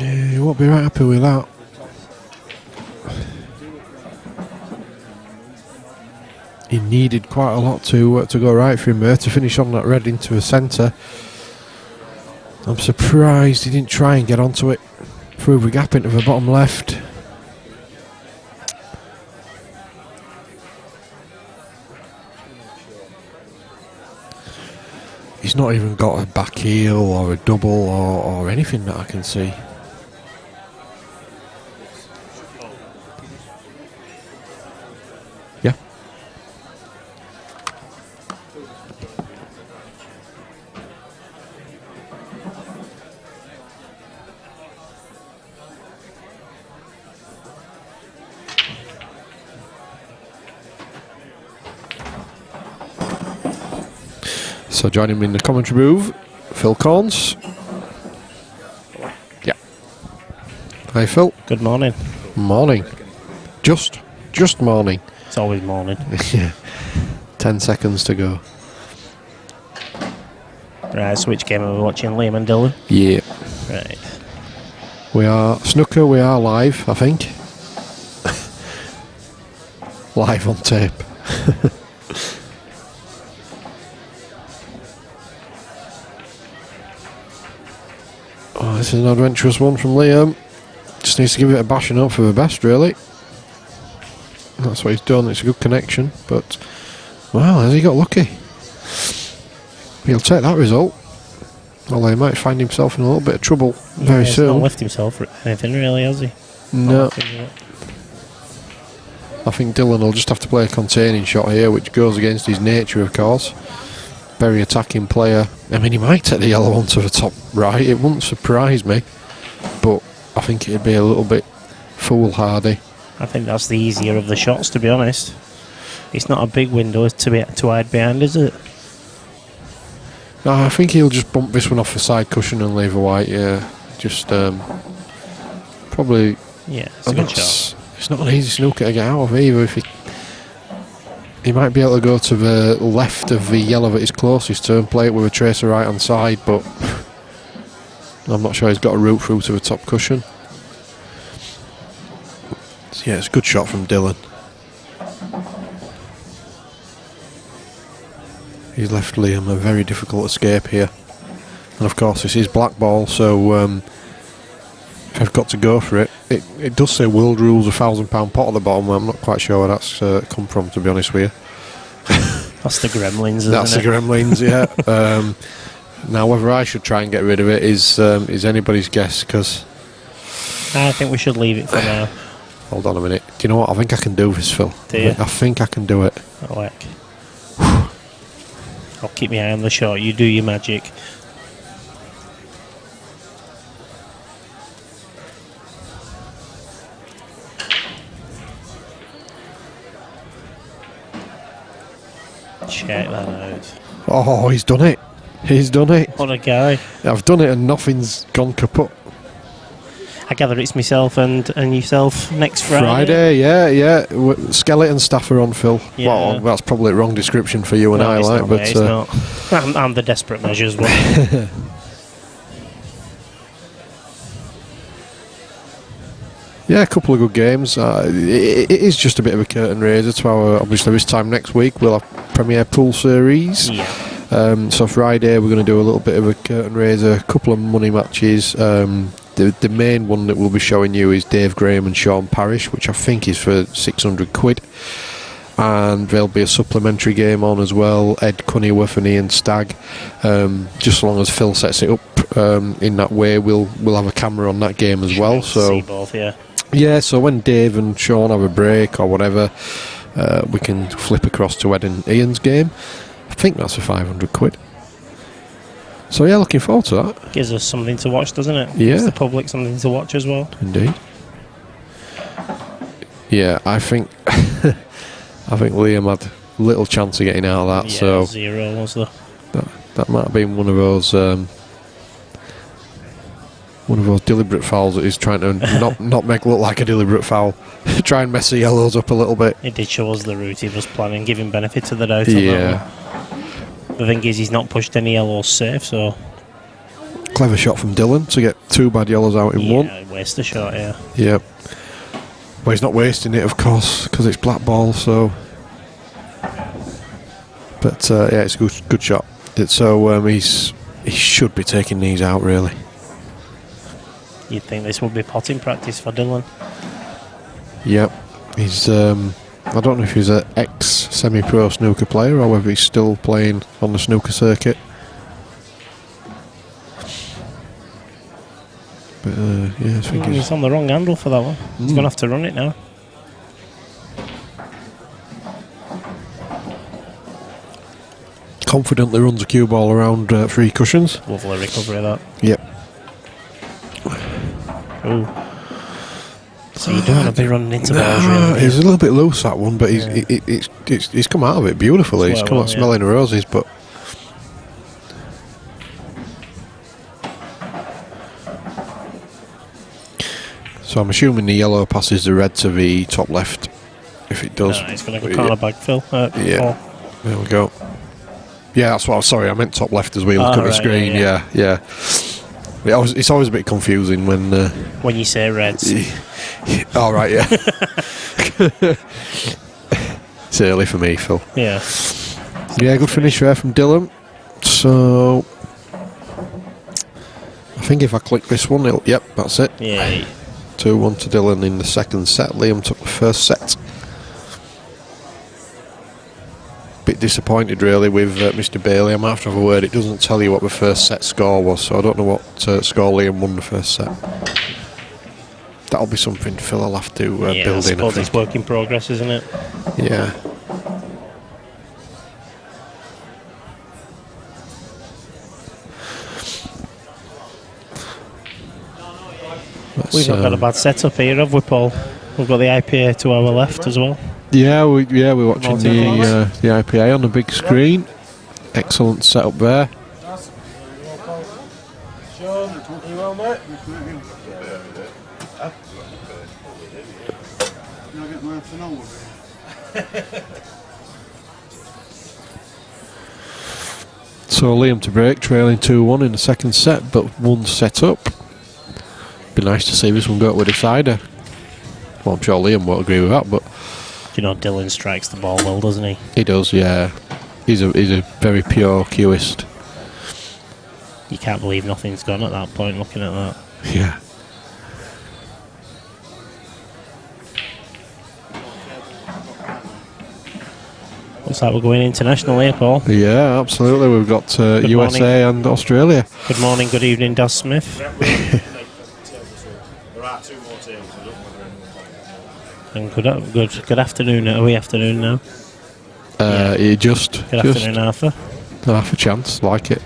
You won't be right happy with that. He needed quite a lot to go right for him there to finish on that red into a centre. I'm surprised he didn't try and get onto it through the gap into the bottom left. He's not even got a back heel or a double or anything that I can see. Yeah. So joining me in the commentary booth, Phil Corns. Yeah. Hi, Phil. Good morning. Morning. Just morning. It's always morning. Yeah. 10 seconds to go. Right, so which game are we watching? Liam and Dylan? Yeah. Right. We are snooker, we are live, I think. Live on tape. Oh, this is an adventurous one from Liam. Just needs to give it a bashing up for the best, really. That's what he's done. It's a good connection, but wow, has he got lucky? He'll take that result. Although he might find himself in a little bit of trouble very He's soon. not left himself for anything, really, has he? No. Not lifting it. I think Dylan will just have to play a containing shot here, which goes against his nature, of course. Very attacking player. I mean, he might take the yellow one to the top right. It wouldn't surprise me, but I think it'd be a little bit foolhardy. I think that's the easier of the shots, to be honest. It's not a big window to hide behind, is it? No, I think he'll just bump this one off the side cushion and leave a white. Yeah, just probably. Yeah, it's a good shot. It's not an easy snooker to get out of either. If he might be able to go to the left of the yellow that is closest to and play it with a tracer right hand side, but I'm not sure he's got a route through to the top cushion. So yeah, it's a good shot from Dylan. He's left Liam a very difficult escape here. And of course this is Blackball, so I've got to go for it. It does say world rules £1,000 pot at the bottom. I'm not quite sure where that's come from, to be honest with you. That's the Gremlins, isn't That's it? the Gremlins, yeah. Now whether I should try and get rid of it is anybody's guess, because... I think we should leave it for now. Hold on a minute. Do you know what? I think I can do this, Phil. Do you? I think I can do it. I like. I'll keep my eye on the shot. You do your magic. Check that out. Oh, he's done it. He's done it. What a guy. I've done it and nothing's gone kaput. I gather it's myself and yourself next Friday. Yeah. Skeleton staff are on, Phil. Yeah. Well, that's probably a wrong description for you and No, I, it's like, not, but mate, it's not. I'm the desperate measures one. yeah, a couple of good games. It is just a bit of a curtain raiser to our, obviously this time next week we'll have Premier Pool Series. Yeah. So Friday we're going to do a little bit of a curtain raiser, a couple of money matches. The main one that we'll be showing you is Dave Graham and Sean Parrish, which I think is for £600. And there'll be a supplementary game on as well, Ed Cunnyworth and Ian Stagg. Just as long as Phil sets it up in that way, we'll have a camera on that game as well. So see both, yeah. Yeah, so when Dave and Sean have a break or whatever, we can flip across to Ed and Ian's game. I think that's for £500. So yeah, looking forward to that. Gives us something to watch, doesn't it? Yeah. Gives the public something to watch as well. Indeed. Yeah, I think Liam had little chance of getting out of that. Yeah, so 0 was the. that might have been one of those deliberate fouls that he's trying to not make look like a deliberate foul. Try and mess the yellows up a little bit. It did show us the route he was planning, giving benefit to the doubt. On Yeah. that one. The thing is, he's not pushed any yellows safe, so. Clever shot from Dylan to get 2 bad yellows out in one. Yeah, waste the shot, yeah. Yep. Well, he's not wasting it, of course, because it's black ball. So, but yeah, it's a good shot. So he should be taking these out, really. You'd think this would be potting practice for Dylan. Yep. He's. I don't know if he's an ex-semi-pro snooker player or whether he's still playing on the snooker circuit. But yeah, I think He's on the wrong handle for that one. He's going to have to run it now. confidently runs a cue ball around 3 cushions. Lovely recovery of that. Yep. Ooh. So you don't want to be running into balls, really. He's a little bit loose, that one, but he's come out of it beautifully. He's come out smelling roses, but So I'm assuming the yellow passes the red to the top left. If it does. No, it's going to go corner back, Phil. Yeah. There we go. Yeah, that's what I was sorry. I meant top left as we look at the screen. Yeah. It's always a bit confusing when you say reds. All right, yeah. It's early for me, Phil. Yeah. Yeah, good finish there from Dylan. So I think if I click this one, yep, that's it. Yeah. 2-1 to Dylan in the second set. Liam took the first set. Bit disappointed really with Mr. Bailey. I might have to have a word. It doesn't tell you what the first set score was, so I don't know what score Liam won the first set. That'll be something Phil will have to build in. I suppose it's work in progress, isn't it? Yeah. We've not got a bad setup here, have we, Paul? We've got the IPA to our left as well. Yeah, we're watching the IPA on the big screen. Excellent setup there. So Liam to break, trailing 2-1 in the second set, but one set up. Be nice to see this one go to a decider. Well, I'm sure Liam won't agree with that, but you know, Dylan strikes the ball well, doesn't he? He does, yeah. He's a very pure cueist. You can't believe nothing's gone at that point, looking at that. Yeah. Looks like we're going international here, Paul. Yeah, absolutely. We've got USA and Australia. Good morning, good evening, Daz Smith. And good afternoon. Are we afternoon now? Good afternoon, Arthur. Half a chance, like it.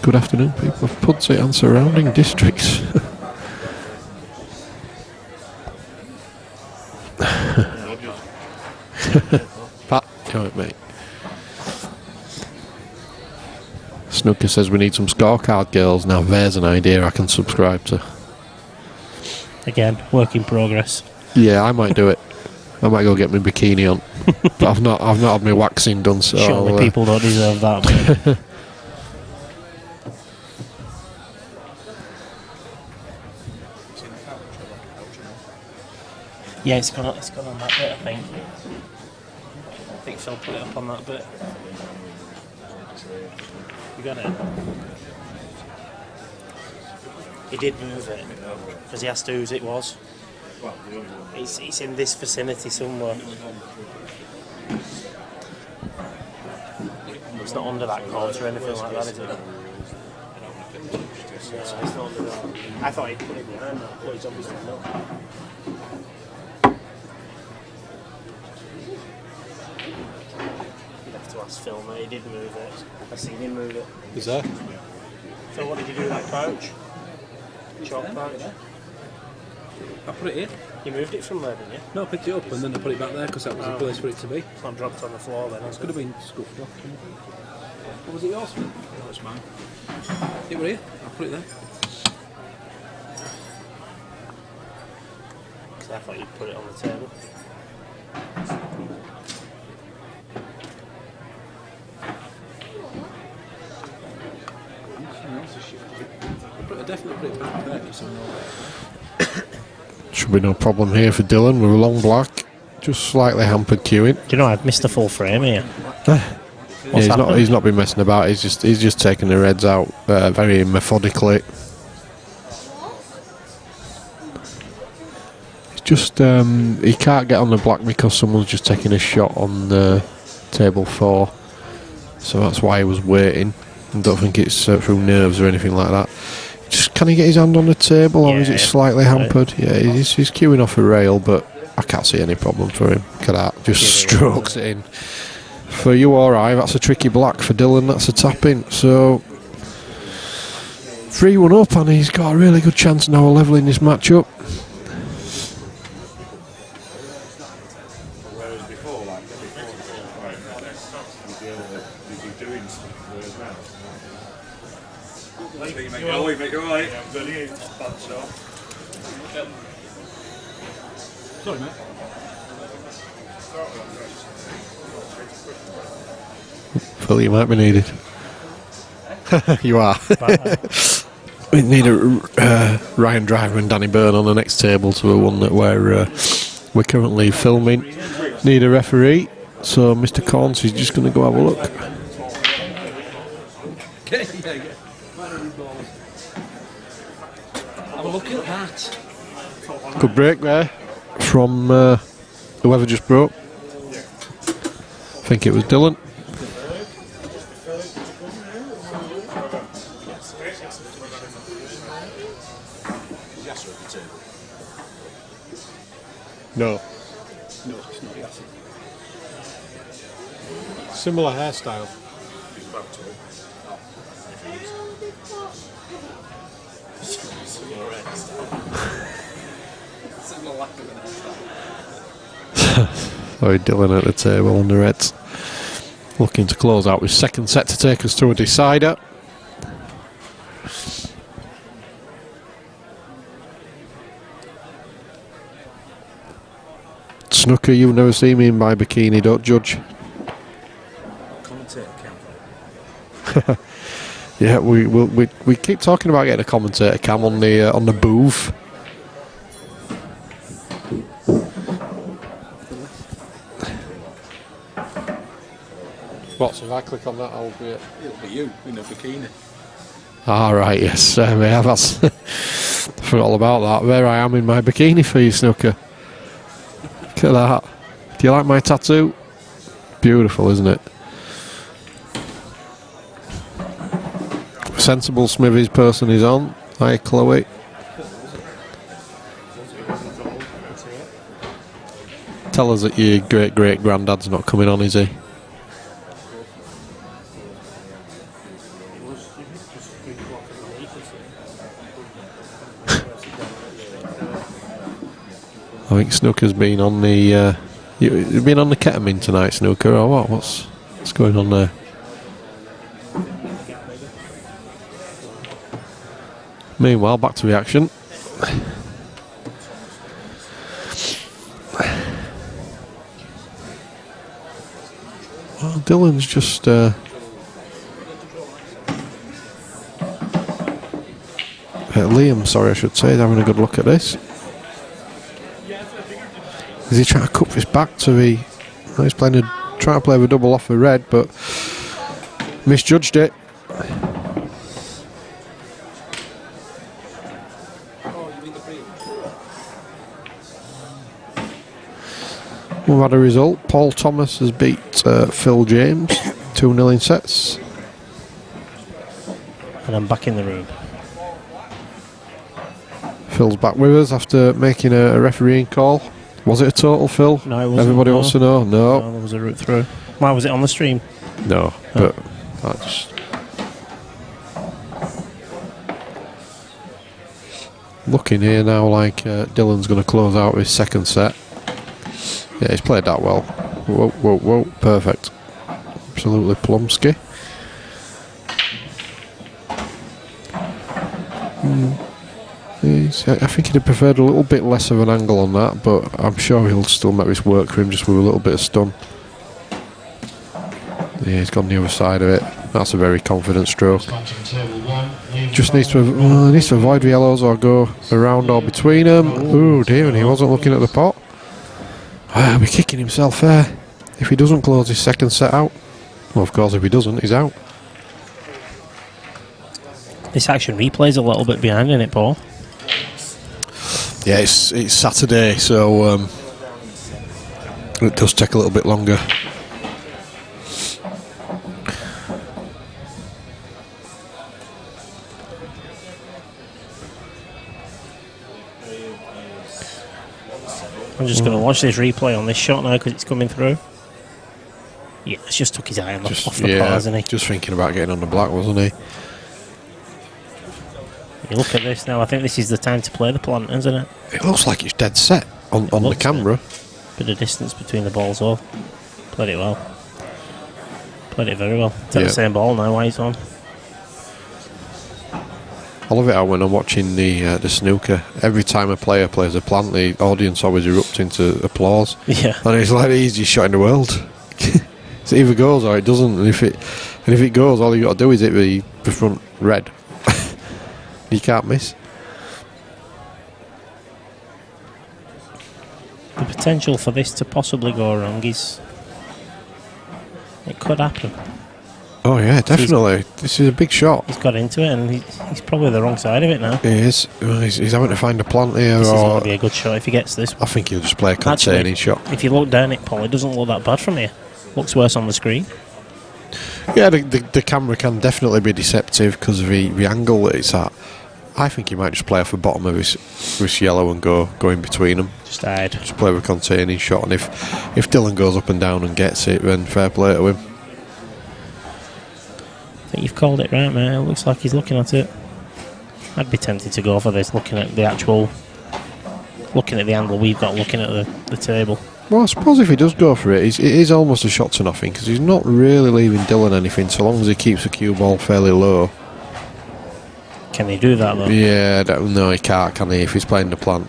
Good afternoon, people of Pudsey and surrounding districts. Pat, come it, mate. Snooker says we need some scorecard girls. Now there's an idea I can subscribe to. Again, work in progress. Yeah, I might do it. I might go get my bikini on. But I've not had my waxing done, so surely people don't deserve that, mate. Yeah, it's gone on that bit, I think. I think Phil put it up on that bit. You got it? He did move it, because he asked whose it was. It's in this vicinity somewhere. It's not under that court or anything like that, is it? No, it's not under that. I thought he'd put it behind that, but he's obviously not. You'd have to ask Phil, mate. He did move it. I've seen him move it. Is there? So what did you do with that pouch? Chalk pouch? I put it here. You moved it from there, didn't you? No, I picked it up and then I put it back there because that was the place for it to be. It's not dropped on the floor then, has it? Could have been scuffed off. Or was it yours? No, it's mine. It were here. I put it there. Because I thought you'd put it on the table. I definitely put it back there. Should be no problem here for Dylan with a long black. Just slightly hampered queuing. Do you know I've missed a full frame here? He's not been messing about. He's just taking the reds out very methodically. It's just he can't get on the black because someone's just taking a shot on table 4. So that's why he was waiting. I don't think it's through nerves or anything like that. Just can he get his hand on the table, or is it slightly hampered? Yeah, he's queuing off a rail, but I can't see any problem for him. Look at that, just strokes it in. For you or I, that's a tricky black. For Dylan, that's a tap in. So 3-1 up, and he's got a really good chance now of levelling this match up. Sorry, mate. Phil, you might be needed. You are. We need a Ryan Driver and Danny Byrne on the next table to the one that we're currently filming. Need a referee, so Mr. Corns is just going to go have a look. Have a look at that. Good break there from whoever just broke. I think it was Dylan. No. No, it's not Yasser. Similar hairstyle. Sorry, Dylan at the table on the Reds. Looking to close out with second set to take us to a decider. Snooker, you've never seen me in my bikini, don't judge. Commentator cam. Yeah, we keep talking about getting a commentator cam on the booth. What, so if I click on that, I'll be it. It'll be you in a bikini. Ah, right, yes. Yeah, that's forgot all about that. There I am in my bikini for you, Snooker. Look at that. Do you like my tattoo? Beautiful, isn't it? Sensible Smithies person is on. Hi, Chloe. Tell us that your great-great-granddad's not coming on, is he? I think Snooker's been on the you've been on the ketamine tonight, Snooker, or what? What's going on there? Meanwhile, back to the action. Well, Dylan's just Liam, sorry, I should say, is having a good look at this. Is he trying to cup this back to the... He's trying to play the double off the red, but misjudged it. We've had a result. Paul Thomas has beat Phil James 2-0 in sets. And I'm back in the room. Phil's back with us after making a refereeing call. Was it a total, Phil? No, it wasn't. Everybody wants to know. No. No, there was a route through. Why was it on the stream? No, but that's... Looking here now like Dylan's going to close out his second set. Yeah, he's played that well. Whoa, whoa, whoa. Perfect. Absolutely plumsky. I think he'd have preferred a little bit less of an angle on that, but I'm sure he'll still make this work for him just with a little bit of stun. Yeah, he's gone the other side of it. That's a very confident stroke. Just needs to avoid the yellows or go around or between them. Oh dear, and he wasn't looking at the pot. He'll be kicking himself there if he doesn't close his second set out. Well, of course, if he doesn't, he's out. This action replay's a little bit behind, isn't it, Paul? Yeah, it's Saturday, so it does take a little bit longer. I'm just going to watch this replay on this shot now because it's coming through. Yeah, it's just took his eye off the pot, hasn't he? Just thinking about getting on the black, wasn't he? You look at this now, I think this is the time to play the plant, isn't it? It looks like it's dead set on the camera. Bit of distance between the balls, all. Played it well. Played it very well. It's the same ball now, while he's on. I love it how when I'm watching the snooker, every time a player plays a plant, the audience always erupts into applause. Yeah. And it's like the easiest shot in the world. It either goes or it doesn't. And if it goes, all you got to do is hit the front red. You can't miss. The potential for this to possibly go wrong is... It could happen. Oh yeah, definitely. This is a big shot. He's got into it and he's probably the wrong side of it now. He is. He's having to find a plant here. This is or going to be a good shot if he gets this one. I think he'll just play a containing shot. If you look down it, Paul, it doesn't look that bad from here. Looks worse on the screen. Yeah, the camera can definitely be deceptive because of the angle that it's at. I think he might just play off the bottom of his yellow and go in between them. Just hide. Just play with a containing shot, and if Dylan goes up and down and gets it, then fair play to him. I think you've called it right, mate. It looks like he's looking at it. I'd be tempted to go for this, looking at the angle we've got, looking at the table. Well, I suppose if he does go for it, it is almost a shot to nothing because he's not really leaving Dylan anything so long as he keeps the cue ball fairly low. Can he do that though? Yeah, no, he can't, can he? If he's playing the plant,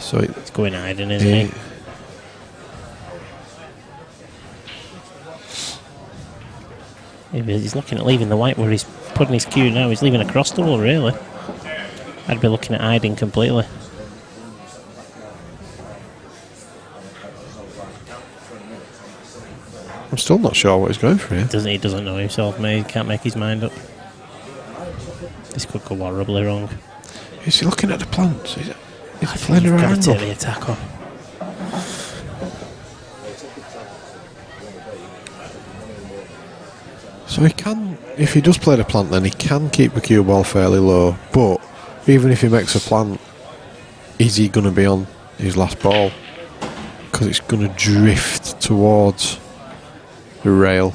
so it's going hiding, isn't he? He's looking at leaving the white where he's putting his cue now. He's leaving across the wall, really. I'd be looking at hiding completely. I'm still not sure what he's going for here. He doesn't know himself, mate. He can't make his mind up. This could go horribly wrong. Is he looking at the plants? He's I playing think the you've right got to angle. take the attack on. So he can, if he does play the plant, then he can keep the cue ball fairly low. But even if he makes a plant, is he going to be on his last ball? Because it's going to drift towards the rail.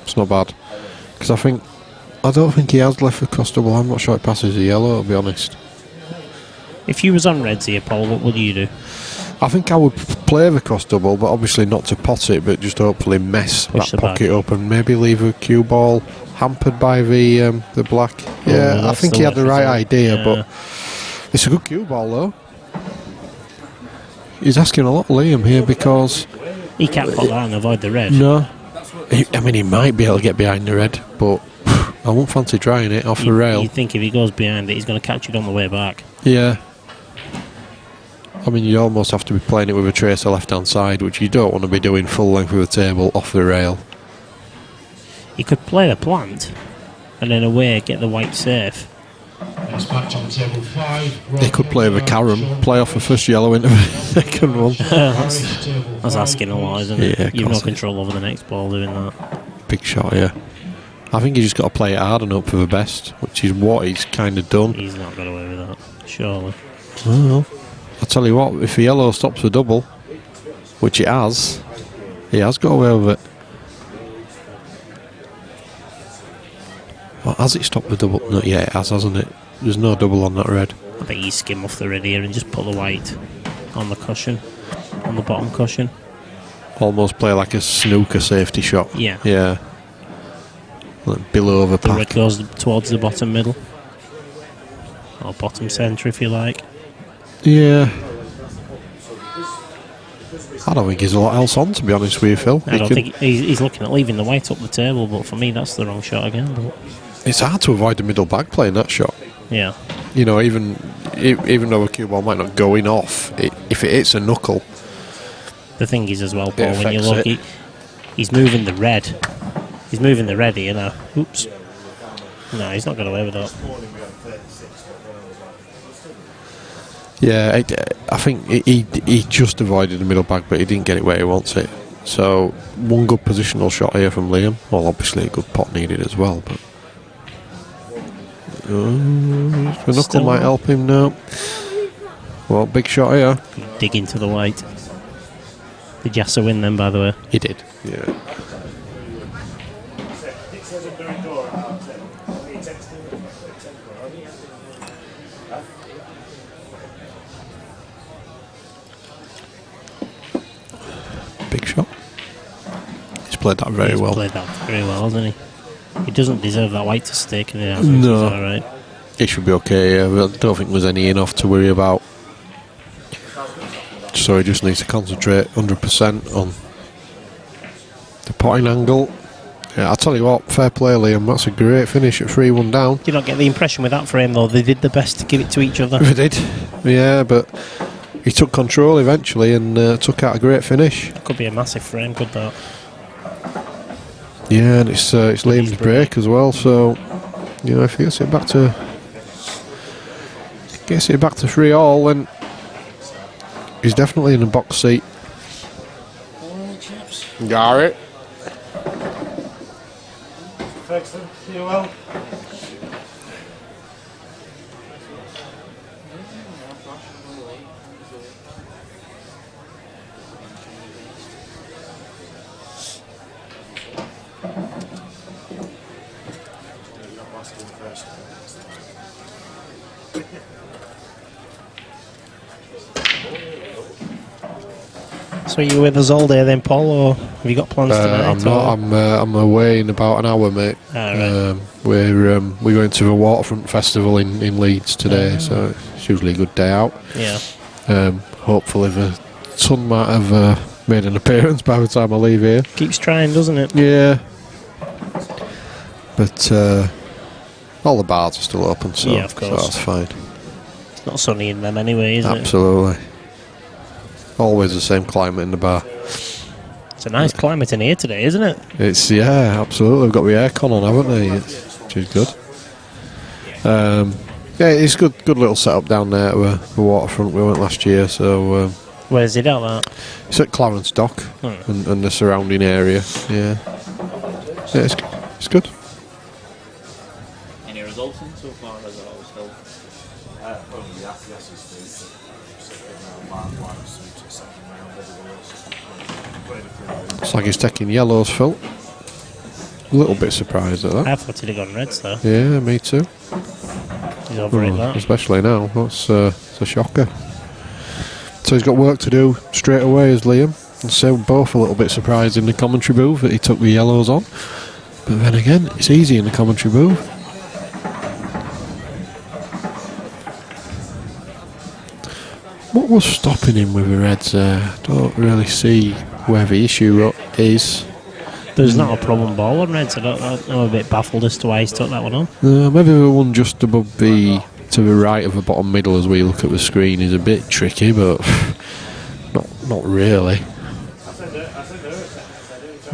It's not bad. Because I don't think he has left the cross double. I'm not sure it passes the yellow, to be honest. If you was on reds here, Paul, what would you do? I think I would play the cross double, but obviously not to pot it, but just hopefully mess Push that the pocket bag. open. Maybe leave a cue ball hampered by the black. Yeah, I that's think the he had the worst right result. idea, Yeah. but it's a good cue ball though. He's asking a lot of Liam here because He can't put that and avoid the red. no, he might be able to get behind the red, but I won't fancy trying it off the rail. You think if he goes behind it, he's going to catch it on the way back. Yeah. I mean, you almost have to be playing it with a tracer left-hand side, which you don't want to be doing full length of the table off the rail. He could play the plant and then away get the white safe. Next match on table 5. They could play the carom, play off the first yellow into the second one. That's asking a lot, isn't it? Yeah, You've no classic. control over the next ball doing that. Big shot, yeah. I think he's just got to play it hard and hope for the best, which is what he's kind of done. He's not got away with that, surely. Well, I'll tell you what, if the yellow stops the double, which it has, he has got away with it. Well, has it stopped the double? No, yeah, it has, hasn't it? There's no double on that red. I think you skim off the red here and just put the white on the cushion, on the bottom cushion. Almost play like a snooker safety shot. Yeah. Yeah. Like below the The pack. red goes towards the bottom middle. Or bottom centre, if you like. Yeah. I don't think there's a lot else on, to be honest with you, Phil. I don't think he's looking at leaving the white up the table, but for me that's the wrong shot again. But It's hard to avoid the middle bag playing that shot. yeah, You know, even though a cue ball might not go in off, if it hits a knuckle, the thing is as well, Paul, It when you affects look, it. he's moving the red. He's moving the red here now. Oops. No, he's not got away with that. yeah, I think he just avoided the middle bag, but he didn't get it where he wants it. So, one good positional shot here from Liam. Well, obviously a good pot needed as well, but the knuckle Still might not. help him now. Well, big shot here. Dig into the white. Did Yasser win then, by the way? He did. Yeah. played that very well. Played that very well, hasn't he? He doesn't deserve that white to stick, and he's No. all right. He should be okay. I don't think there's any enough to worry about. So he just needs to concentrate 100% on the potting angle. Yeah, I'll tell you what, fair play, Liam. That's a great finish at 3-1 down. Do you not get the impression with that frame, though? They did the best to give it to each other. They did, yeah, but he took control eventually and took out a great finish. Could be a massive frame, could that? Yeah, and it's Liam's break as well. So, you know, if he gets it back to 3-all, then he's definitely in a box seat. Got it. Excellent. You well? So you with us all day then, Paul, or have you got plans tonight? I'm not. I'm away in about an hour, mate. Right. We're going to the Waterfront Festival in Leeds today, so it's usually a good day out. Yeah. Hopefully the sun might have made an appearance by the time I leave here. Keeps trying, doesn't it? Yeah. But all the bars are still open, so, Yeah, of course. so that's fine. It's not sunny in them anyway, is it? Absolutely. Always the same climate in the bar. It's a nice climate in here today, isn't it? It's, yeah, absolutely. We've got the aircon on, haven't we? Which is good. Yeah, it's good little setup down there at the Waterfront. We went last year, so Where's it out at? it's at Clarence Dock and the surrounding area. Yeah, yeah, it's good. Any results in so far as I always held? Looks like he's taking yellows, Phil. A little bit surprised at that. I thought he'd have gone reds, though. Yeah, me too. He's over it, that. Especially now. That's it's a shocker. So he's got work to do straight away, as Liam. And so both a little bit surprised in the commentary booth that he took the yellows on. But then again, it's easy in the commentary booth. What was stopping him with the reds there? I don't really see where the issue is. There's not a problem ball on reds. I'm a bit baffled as to why he's took that one on. Maybe the one just above to the right of the bottom middle as we look at the screen is a bit tricky, but not really.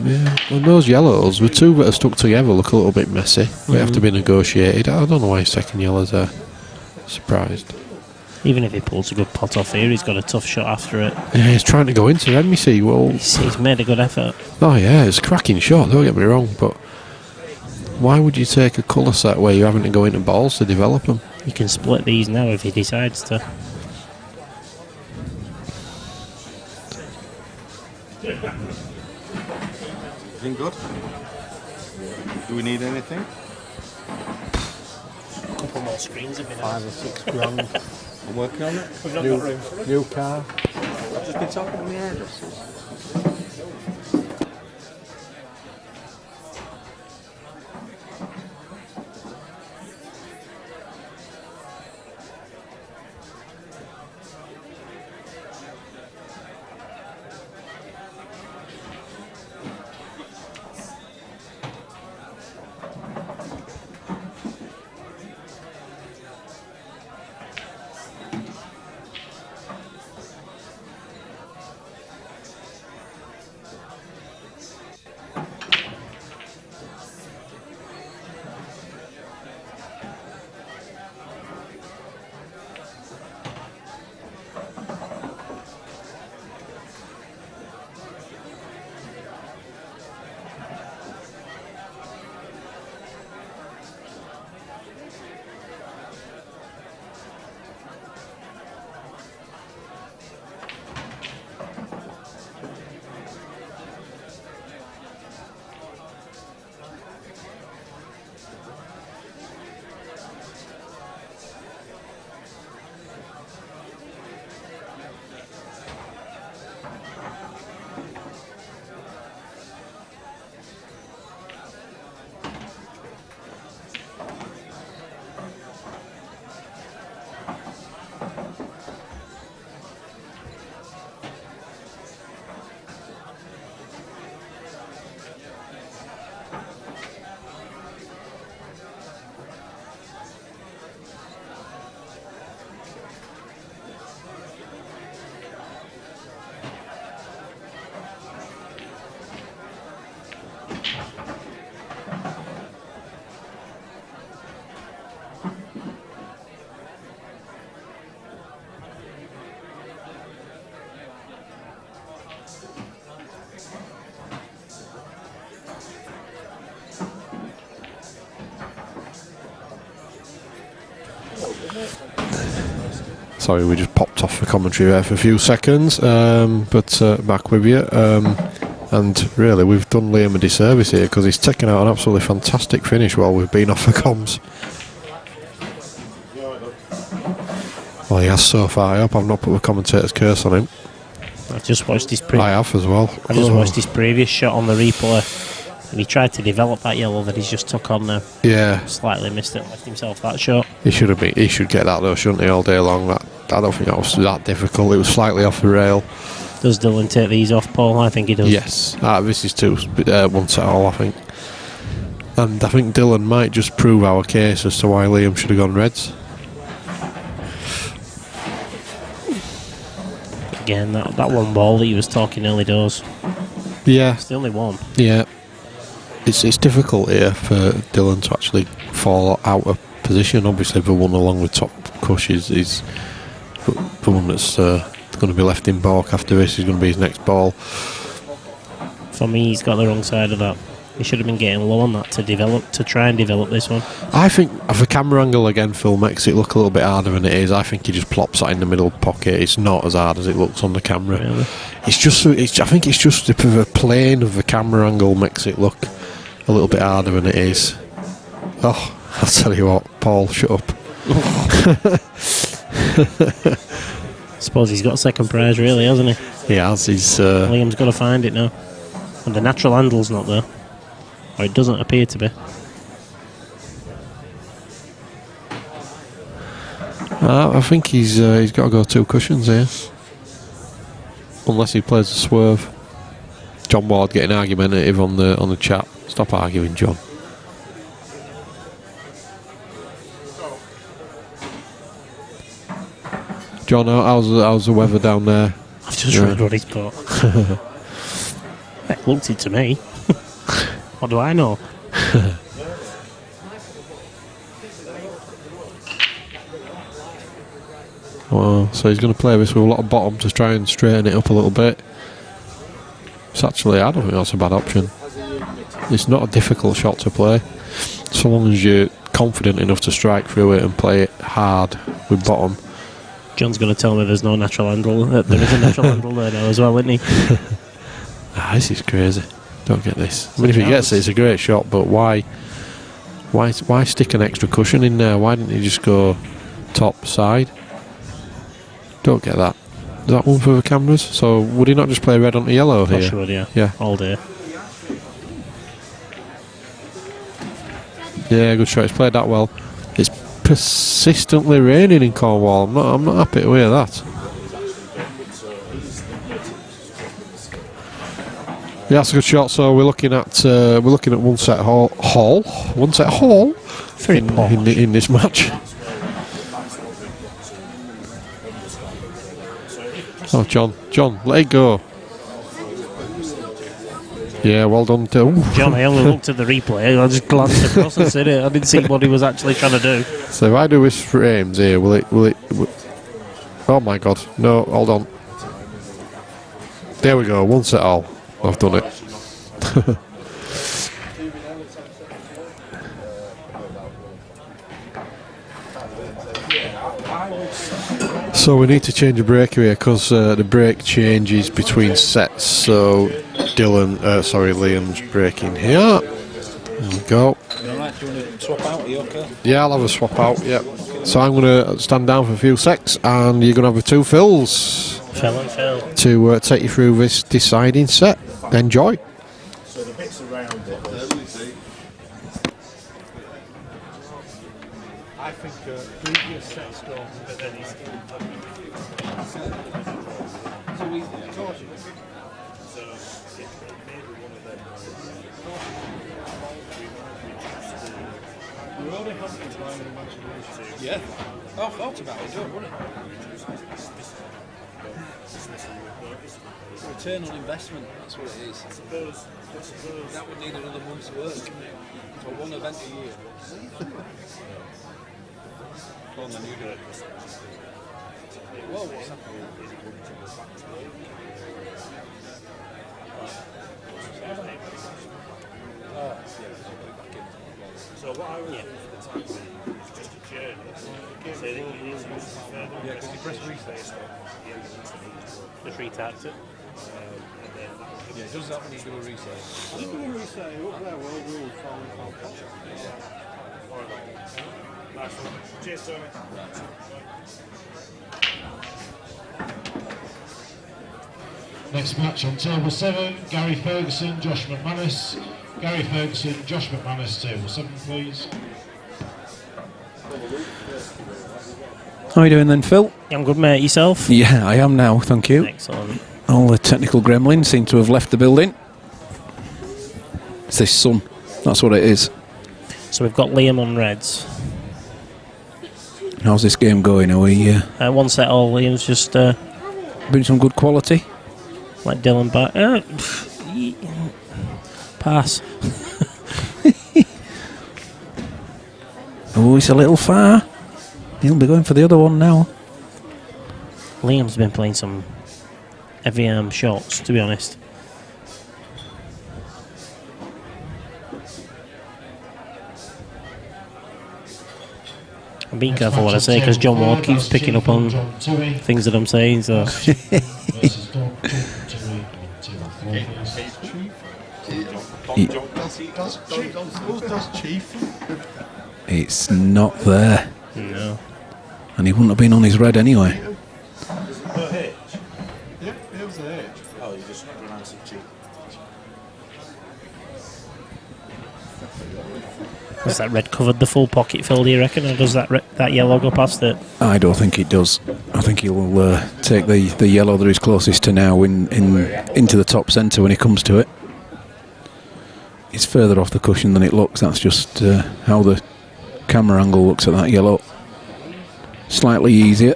Yeah, and those yellows, the two that are stuck together look a little bit messy. They have to be negotiated. I don't know why he's taking yellows there. Surprised. Even if he pulls a good pot off here, he's got a tough shot after it. Yeah, he's trying to go into them, you see. Well, He's made a good effort. oh yeah, it's a cracking shot, don't get me wrong, but why would you take a colour set where you're having to go into balls to develop them? You can split these now if he decides to. Everything good? Do we need anything? A couple more screens have been 5 or 6 grand. I'm working on it. We've not got room for it. New car. I've just been talking to my hairdressers. Sorry, we just popped off the commentary there for a few seconds, but back with you. And really, we've done Liam a disservice here because he's taken out an absolutely fantastic finish while we've been off the comms. Well, he has so far. I hope I've not put the commentator's curse on him. I just watched his I have as well. I just watched his previous shot on the replay, and he tried to develop that yellow that he's just took on now. Yeah, Slightly missed it, left himself that shot. he should have been. He should get that though, shouldn't he? All day long. I don't think that was that difficult. It was slightly off the rail. Does Dylan take these off, Paul? I think he does. Yes, this is one set all, I think. And I think Dylan might just prove our case as to why Liam should have gone reds. Again, that one ball that he was talking early doors. Yeah, It's the only one. yeah. It's difficult here for Dylan to actually fall out of position. Obviously, the one along with top Cush is the one that's going to be left in balk after this. Is going to be his next ball. For me, he's got the wrong side of that. He should have been getting low on that to try and develop this one. I think the camera angle again, Phil, makes it look a little bit harder than it is. I think he just plops that in the middle pocket. It's not as hard as it looks on the camera. Really? I think it's just the plane of the camera angle makes it look a little bit harder than it is. Oh, I'll tell you what, Paul, shut up. I suppose he's got second prize, really, hasn't he? He has. Liam's got to find it now. And the natural handle's not there. Or it doesn't appear to be. I think he's got to go 2 cushions here. Unless he plays a swerve. John Ward getting argumentative on the chat. Stop arguing, John. John, how's the weather down there? I've just read what he's put. It looked it to me. What do I know? Well, so he's going to play this with a lot of bottom to try and straighten it up a little bit. It's actually, I don't think that's a bad option. It's not a difficult shot to play, so long as you're confident enough to strike through it and play it hard with bottom. John's going to tell me there's no natural handle. There is a natural handle there now as well, isn't he? This is crazy. Don't get this. I mean, if he gets it, it's a great shot, but why stick an extra cushion in there? Why didn't he just go top side? Don't get that. Is that one for the cameras? So would he not just play red onto yellow here? Of course he would, Yeah. All day. Yeah, good shot. He's played that well. It's persistently raining in Cornwall. I'm not happy to hear that. Yeah, that's a good shot. So we're looking at one set hall Very posh. in this match. Oh, John, let it go. Yeah, well done, too. John, I only looked at the replay. I just glanced across and said it. I didn't see what he was actually trying to do. So if I do this frames here, will it? Oh my God! No, hold on. There we go. One set all. I've done it. So we need to change a break here because the break changes between sets. So Liam's breaking here. There we go. You alright? Do you want to swap out? Are you okay? Yeah, I'll have a swap out. Yep. So I'm going to stand down for a few secs, and you're going to have the 2 fills Fell and fell. to take you through this deciding set. Enjoy. So the bits around it. I think previous sets go, but then he's Yeah. Oh, I thought about it, don't worry. Return on investment, that's what it is. That would need another month's work for one event a year. Go on then, you do it. Whoa, what's happening? So what I would do for the time being is just to Yeah, because you press reset. Just retapped it. Yeah, it does that when you do a reset. I think we're going to reset it up there, well, we'll follow Nice one. Cheers, Tony. Next match on table 7, Gary Ferguson, Josh McManus. Gary Ferguson, Josh McManus, table 7, please. How are you doing then, Phil? I'm good, mate. Yourself? Yeah, I am now, thank you. Excellent. All the technical gremlins seem to have left the building. It's this sun, that's what it is. So we've got Liam on Reds. How's this game going? Are we One set all. Liam's just been some good quality? let Dylan back. Pass. Oh, it's a little far. He'll be going for the other one now. Liam's been playing some heavy arm shots, to be honest. I'm being careful what I say because John Ward keeps picking up on things that I'm saying. So It's not there. no. And he wouldn't have been on his red anyway. Yeah, it was the H. Oh, you just pronounced it cheap. Has that red covered the full pocket, Phil? Do you reckon, or does that yellow go past it? I don't think it does. I think he'll take the yellow that he's closest to now into the top centre when he comes to it. It's further off the cushion than it looks. That's just how the camera angle looks at that yellow. Slightly easier.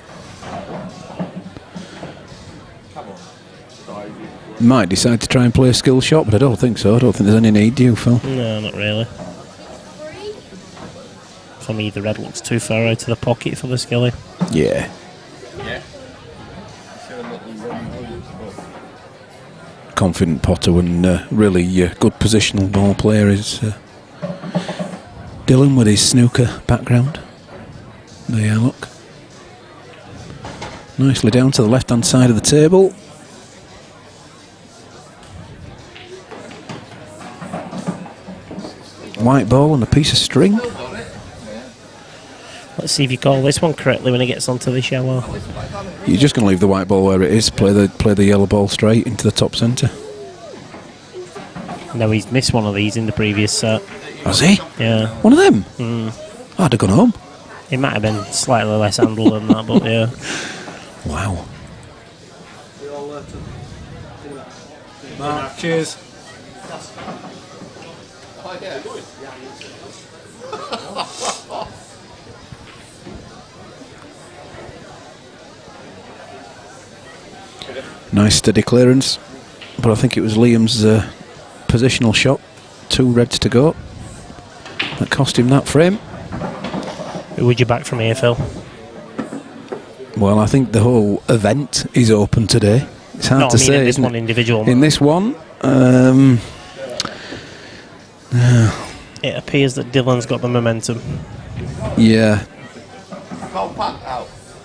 Might decide to try and play a skill shot, but I don't think so. I don't think there's any need, do you, Phil? No, not really. For me, the red looks too far out of the pocket for the skilly. Yeah. Confident potter and really good positional ball player is Dylan with his snooker background. There you look. Nicely down to the left hand side of the table. White ball and a piece of string. Let's see if you call this one correctly when it gets onto the shallow. You're just going to leave the white ball where it is. Play the yellow ball straight into the top centre. No, he's missed one of these in the previous set. Has he? Yeah. One of them? I'd have gone home. It might have been slightly less handle than that, but yeah. Wow. Cheers. Nice steady clearance, but I think it was Liam's positional shot. 2 reds to go. That cost him that frame. Who would you back from here, Phil? Well, I think the whole event is open today. It's hard to say. In this isn't one it? individual. In this one, It appears that Dylan's got the momentum. yeah.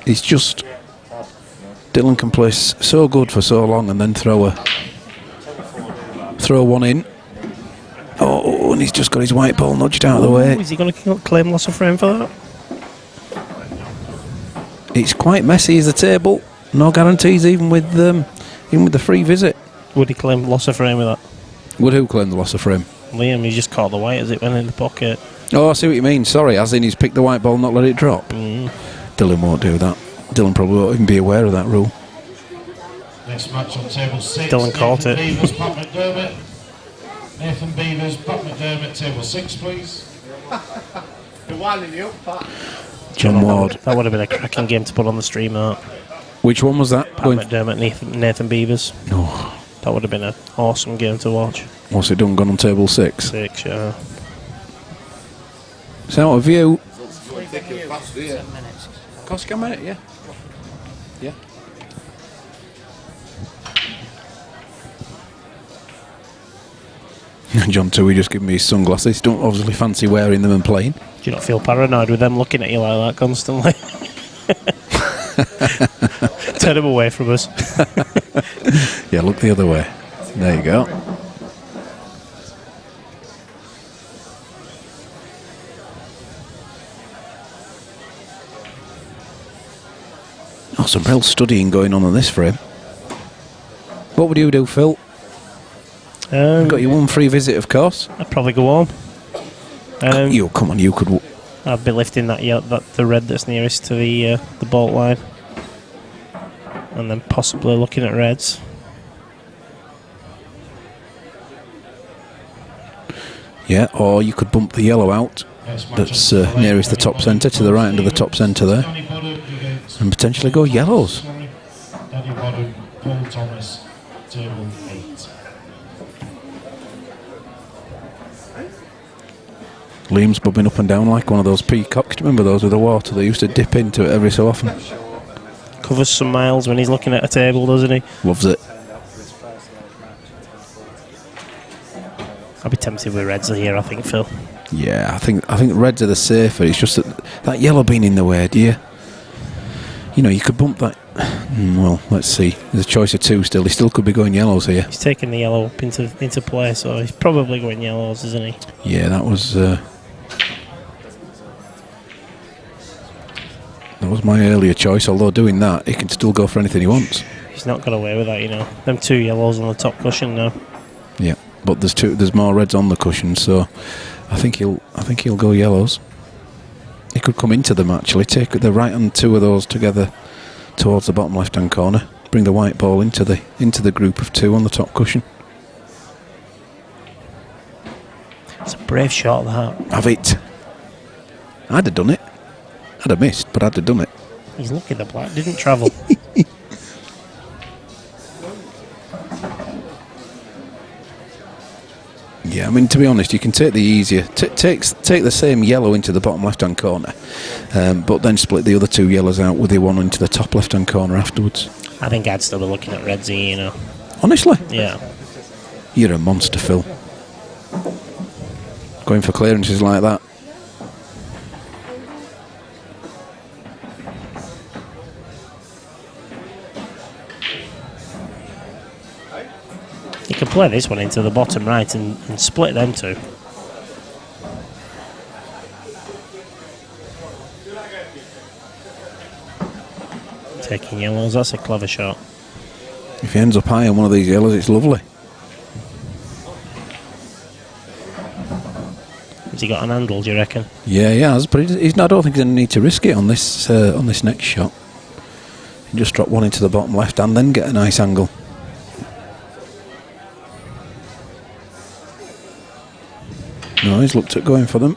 It's just Dylan can play so good for so long and then throw one in. Oh, and he's just got his white ball nudged out of the way. Is he going to claim loss of frame for that? It's quite messy as a table. No guarantees even with the free visit. Would he claim loss of frame with that? Would who claim the loss of frame? Liam, he just caught the white as it went in the pocket. Oh, I see what you mean. Sorry, as in he's picked the white ball, not let it drop. Dylan won't do that. Dylan probably won't even be aware of that rule. Next match on table 6. Dylan caught it. Beavers, Pat McDermott. Nathan Beavers, Pat McDermott, table 6, please. They're winding you up, Pat. John Ward. That would have been a cracking game to put on the stream, that. Which one was that? Pat McDermott, Nathan Beavers. Oh, That would have been an awesome game to watch. what's it done? Gone on table 6. 6, yeah. It's out of view. Cost a minute, yeah. Yeah. John Toohey just giving me his sunglasses. Don't obviously fancy wearing them and playing. Do you not feel paranoid with them looking at you like that constantly? Turn them away from us. Yeah, look the other way. There you go. Oh, some real studying going on this frame. What would you do, Phil? Got your one free visit, of course. I'd probably go home. Come on, you could. I'd be lifting the red that's nearest to the bolt line, and then possibly looking at reds. Yeah, or you could bump the yellow out. That's nearest the top centre, to the right end of the top centre there, and potentially go yellows. Danny Bodden, Paul Thomas, table 8. Liam's bobbing up and down like one of those peacocks. Do you remember those with the water? They used to dip into it every so often. Covers some miles when he's looking at a table, doesn't he? Loves it. I'd be tempted with reds here, I think, Phil. Yeah, I think reds are the safer. It's just that yellow being in the way, do you? You know, you could bump that. Well, let's see. There's a choice of two still. He still could be going yellows here. He's taking the yellow up into play, so he's probably going yellows, isn't he? Yeah, that was my earlier choice. Although doing that, he can still go for anything he wants. He's not got away with that, you know. Them 2 yellows on the top cushion now. Yeah, but there's more reds on the cushion, so I think he'll go yellows. He could come into them actually, take the right hand 2 of those together towards the bottom left hand corner, bring the white ball into the group of 2 on the top cushion. It's a brave shot, that. Have it. I'd have done it. I'd have missed, but I'd have done it. He's lucky the black didn't travel. Yeah, I mean, to be honest, you can take the easier... take the same yellow into the bottom left-hand corner, but then split the other 2 yellows out with the one into the top left-hand corner afterwards. I think I'd still be looking at reds here, you know. Honestly? Yeah. You're a monster, Phil. Going for clearances like that. You can play this one into the bottom right and split them 2. Taking yellows, that's a clever shot. If he ends up high on one of these yellows, it's lovely. Has he got an handle, do you reckon? Yeah, he has, but I don't think he's going to need to risk it on this next shot. He just drop one into the bottom left and then get a nice angle. No, he's looked at going for them.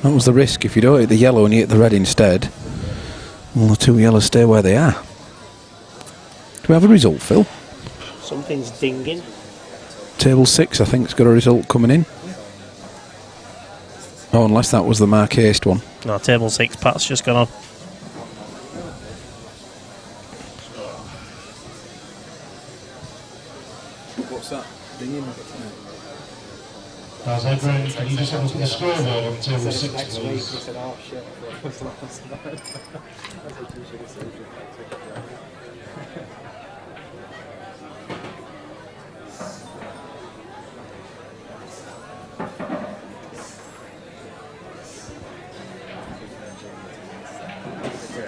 That was the risk. If you don't hit the yellow and you hit the red instead, well, the 2 yellows stay where they are. Do we have a result, Phil? Something's dinging. Table 6, I think, has got a result coming in. Oh, unless that was the Mark Haste one. No, table 6, Pat's just gone on. What's that? Dinging? How's everyone? Can you just have a look at the scoreboard on table 6, please?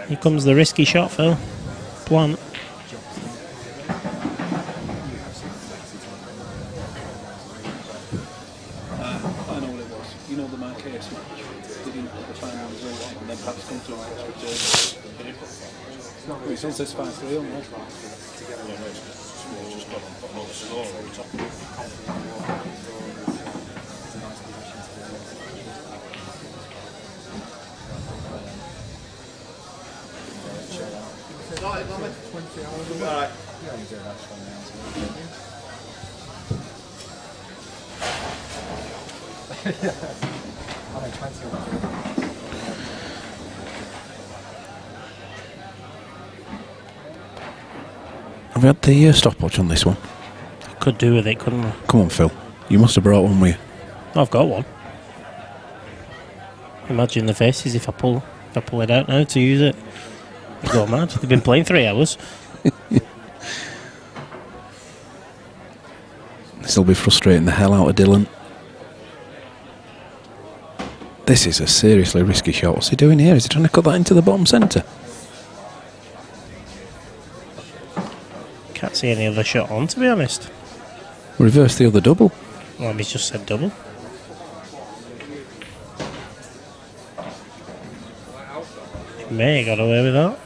Here comes the risky shot, Phil. Plant. I know what it was. You know the Mark Haste match? They didn't put the final result on, and then perhaps come to an extra turn. It says 5-3 on there. Alright. Have we had the stopwatch on this one? Could do with it, couldn't I? Come on, Phil. You must have brought one with you. I've got one. Imagine the faces if I pull it out now to use it. They go mad. They've been playing 3 hours. This will be frustrating the hell out of Dylan. This is a seriously risky shot. What's he doing here? Is he trying to cut that into the bottom centre? Can't see any other shot on, to be honest. Reverse the other double. Well, he's just said double. He may have got away with that.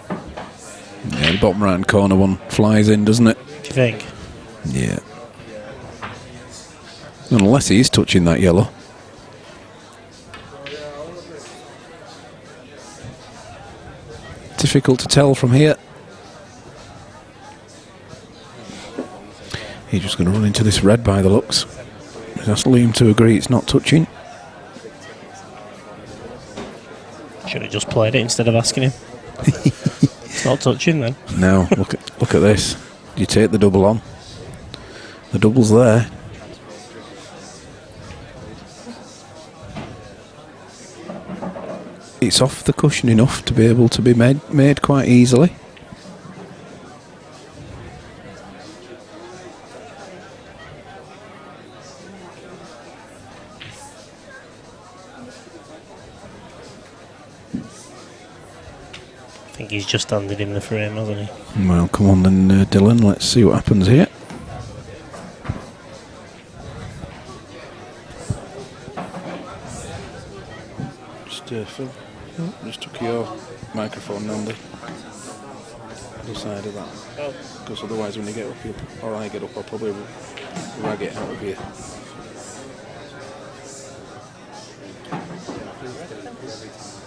Yeah, the bottom right hand corner one flies in, doesn't it? Do you think? Yeah. Unless he is touching that yellow. Difficult to tell from here. He's just going to run into this red by the looks. He's asked Liam to agree it's not touching. Should have just played it instead of asking him. It's not touching then. Now, look at this. You take the double on. The double's there. It's off the cushion enough to be able to be made quite easily. I think he's just handed him the frame, hasn't he? Well, come on then, Dylan. Let's see what happens here. Phil, just took your microphone round the other side of that. Because otherwise when you get up, or I get up, I'll probably rag it out of you.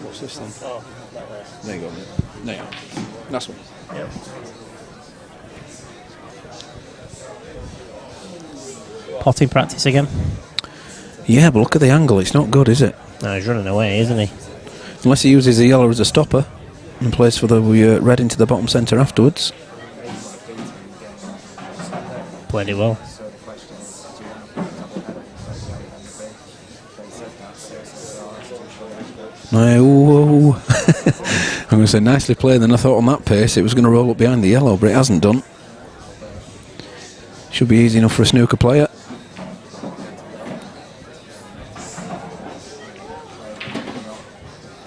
What's this then? Oh, that way. There you go, mate. There you are. That's one. Yep. Potting practice again? Yeah, but look at the angle. It's not good, is it? No, he's running away, isn't he? Unless he uses the yellow as a stopper and plays for the red into the bottom centre afterwards. Played it well. No. I'm going to say nicely played. Then I thought on that pace it was going to roll up behind the yellow, but it hasn't done. Should be easy enough for a snooker player.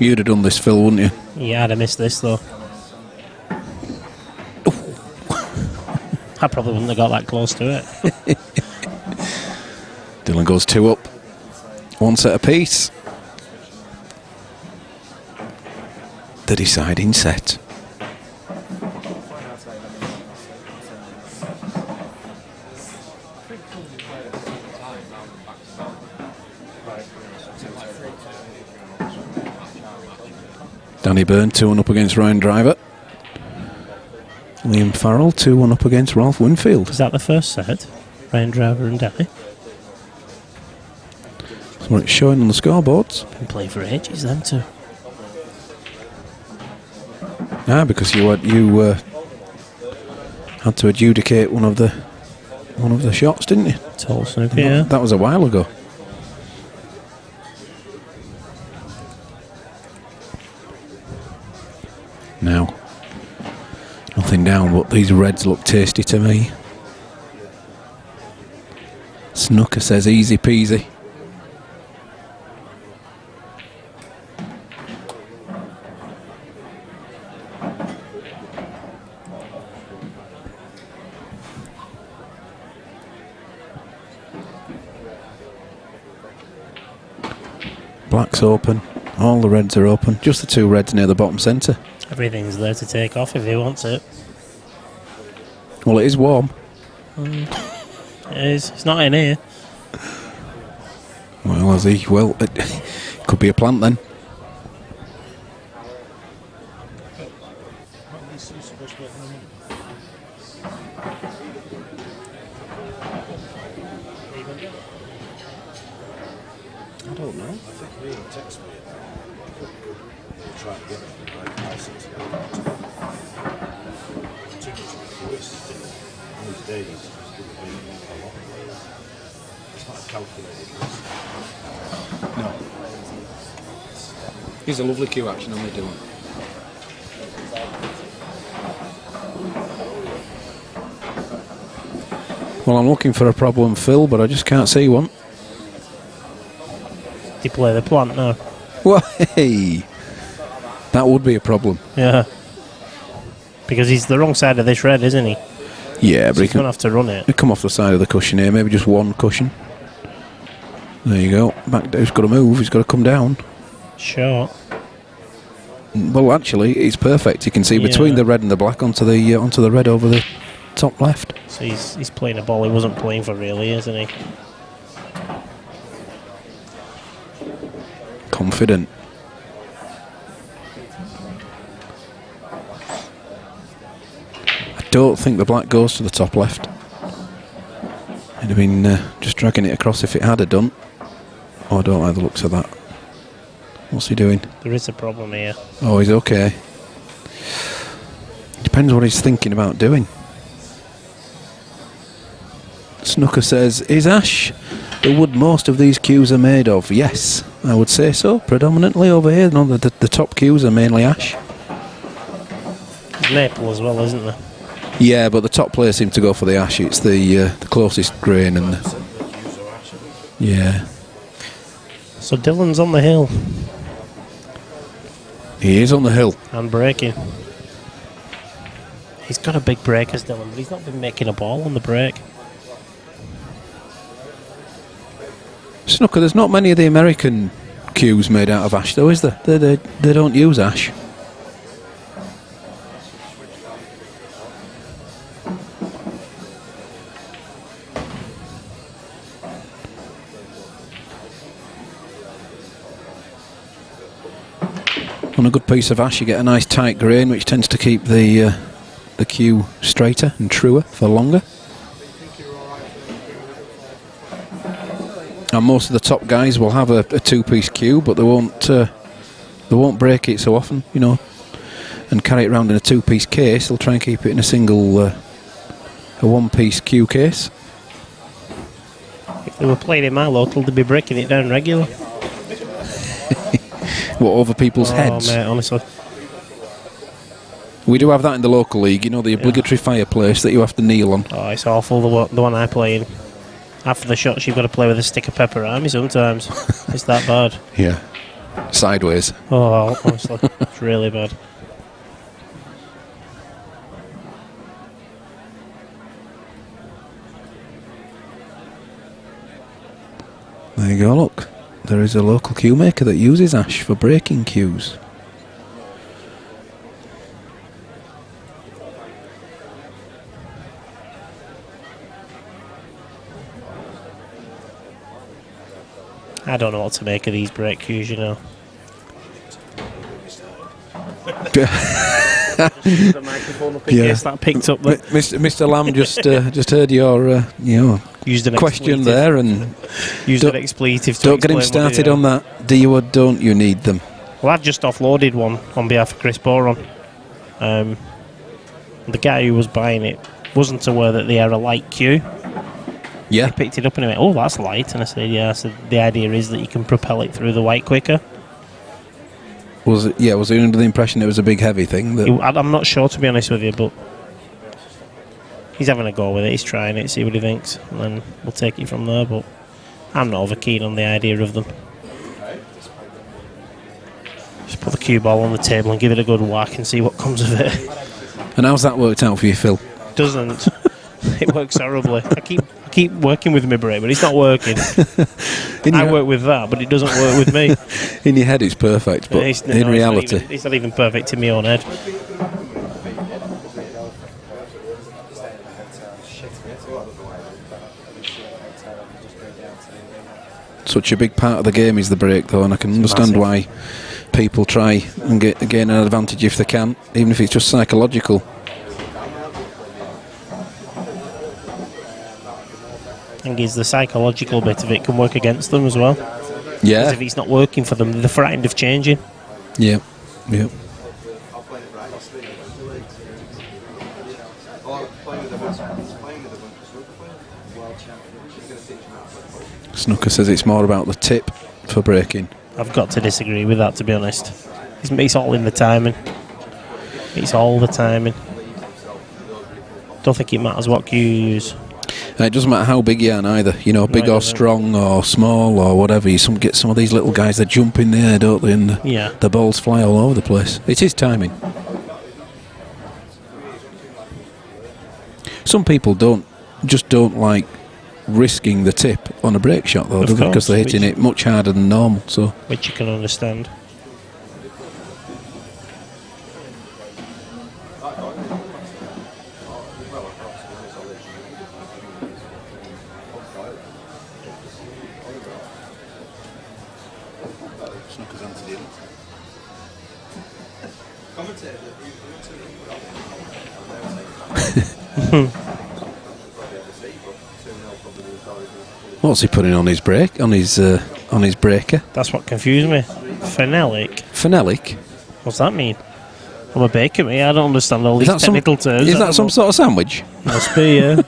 You'd have done this, Phil, wouldn't you? Yeah, I'd have missed this though. I probably wouldn't have got that close to it. Dylan goes 2 up. 1 set apiece. The deciding set. Danny Byrne 2-1 up against Ryan Driver. Liam Farrell 2-1 up against Ralph Winfield. Is that the first set? Ryan Driver and Danny? That's what it's showing on the scoreboards. Been playing for ages, them two. Ah, because you had to adjudicate one of the shots, didn't you? Total snooker, yeah. That was a while ago. Now, nothing down, but these reds look tasty to me. Snooker says easy peasy. Black's open, all the reds are open, just the 2 reds near the bottom centre. Everything's there to take off if he wants it. Well, it is warm. It is. It's not in here. Well, as he, well, it could be a plant then. I don't know. stages, it's going to be a lot. It's not a calculated risk. No. He's a lovely cue action on the doing. Well, I'm looking for a problem, Phil, but I just can't see one. They play the plant now. Well, hey, that would be a problem. Yeah. Because he's the wrong side of this red, isn't he? Yeah, but So he he's going to can have to run it. come off the side of the cushion here, maybe just one cushion. There you go. Back down. He's got to move. He's got to come down. Short. Well, actually, it's perfect. You can see between Yeah. the red and the black onto the red over the top left. So he's playing a ball he wasn't playing for really, isn't he? Confident. I don't think the black goes to the top left. It'd have been just dragging it across if it had a done. Oh, I don't like the looks of that. What's he doing? There is a problem here. Oh, he's okay. Depends what he's thinking about doing. Snooker says, is ash the wood most of these cues are made of? Yes, I would say so. Predominantly over here. No, the top cues are mainly ash. Maple as well, isn't there? Yeah, but the top players seem to go for the ash. It's the closest grain and yeah. So Dylan's on the hill He is on the hill. and breaking. He's got a big break as Dylan, but he's not been making a ball on the break. Snooker, there's not many of the American cues made out of ash, though, is there? They don't use ash. On a good piece of ash, you get a nice tight grain, which tends to keep the cue straighter and truer for longer. And most of the top guys will have a two-piece cue, but they won't break it so often, you know, and carry it around in a two-piece case. They'll try and keep it in a single, a one-piece cue case. If they were playing in my local, they'd be breaking it down regular. What, over people's heads? Oh, mate, honestly. We do have that in the local league, you know, the obligatory fireplace that you have to kneel on. Oh, it's awful, the one I play in. After the shots, you've got to play with a stick of pepper army sometimes. It's that bad. Yeah. Sideways. Oh, honestly, it's really bad. There you go, look. There is a local cue maker that uses ash for breaking cues. I don't know what to make of these break cues, you know. The microphone up in case that picked up there. Mr. Lamb just heard your Used an question expletive. there, and Used an expletive to don't get him explain what he started did. on that. Do you or don't you need them? Well, I've just offloaded one on behalf of Chris Boron. The guy who was buying it wasn't aware that they are a light cue. Yeah. He picked it up and he went, "Oh, that's light." And I said, "Yeah." I said, "The idea is that you can propel it through the white quicker." Was it? Yeah. Was he under the impression it was a big heavy thing? I'm not sure, to be honest with you, but he's having a go with it. He's trying it, see what he thinks, and then we'll take it from there. But I'm not over keen on the idea of them. Just put the cue ball on the table and give it a good whack and see what comes of it. And how's that worked out for you, Phil? Doesn't. It works horribly. I keep working with my break, but it's not working. I work with that, but it doesn't work with me. In your head it's perfect, but in reality... It's not even perfect in my own head. Such a big part of the game is the break, though, and I can understand why people try and gain an advantage if they can, even if it's just psychological. I think it's the psychological bit of it can work against them as well. Yeah. Because if it's not working for them, they're frightened of changing. Yeah. Yeah. Snooker says it's more about the tip for breaking. I've got to disagree with that, to be honest. It's all in the timing. It's all the timing. Don't think it matters what cue you use. It doesn't matter how big you are either. You know, big or strong or small or whatever. You get some of these little guys that jump in the air, don't they? And the balls fly all over the place. It is timing. Some people don't like risking the tip on a break shot though, do they? Because they're hitting it much harder than normal. So which you can understand. What's he putting on his break? On his breaker? That's what confused me. Phenolic. Phenolic? What's that mean? I'm a baker, me. I don't understand all these technical terms. Is that some sort of sandwich? Must be, yeah.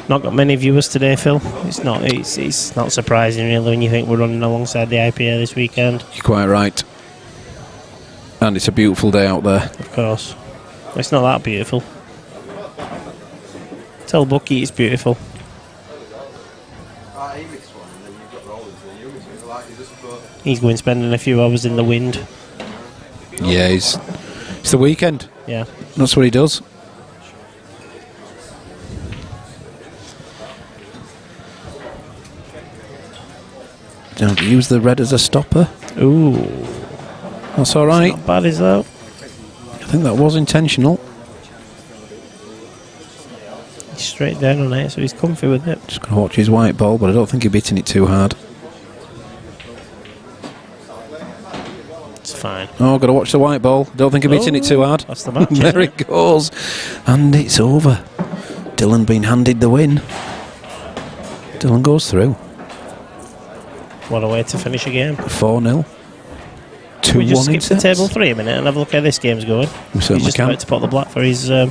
Not got many viewers today, Phil. It's not surprising really when you think we're running alongside the IPA this weekend. You're quite right. And it's a beautiful day out there. Of course. It's not that beautiful. Tell Bucky it's beautiful. He's going spending a few hours in the wind. Yeah, it's the weekend. Yeah. That's what he does. Don't use the red as a stopper. Ooh. That's all right. Not bad, is that? I think that was intentional. He's straight down on it, so he's comfy with it. Just going to watch his white ball, but I don't think he's hitting it too hard. It's fine. Oh, got to watch the white ball. Don't think he's hitting it too hard. That's the match. There it goes. And it's over. Dylan being handed the win. Dylan goes through. What a way to finish a game. 4-0. 2-1 we just skip in to sets. table 3 a minute and have a look how this game's going. We certainly He's just can. about to put the black for his for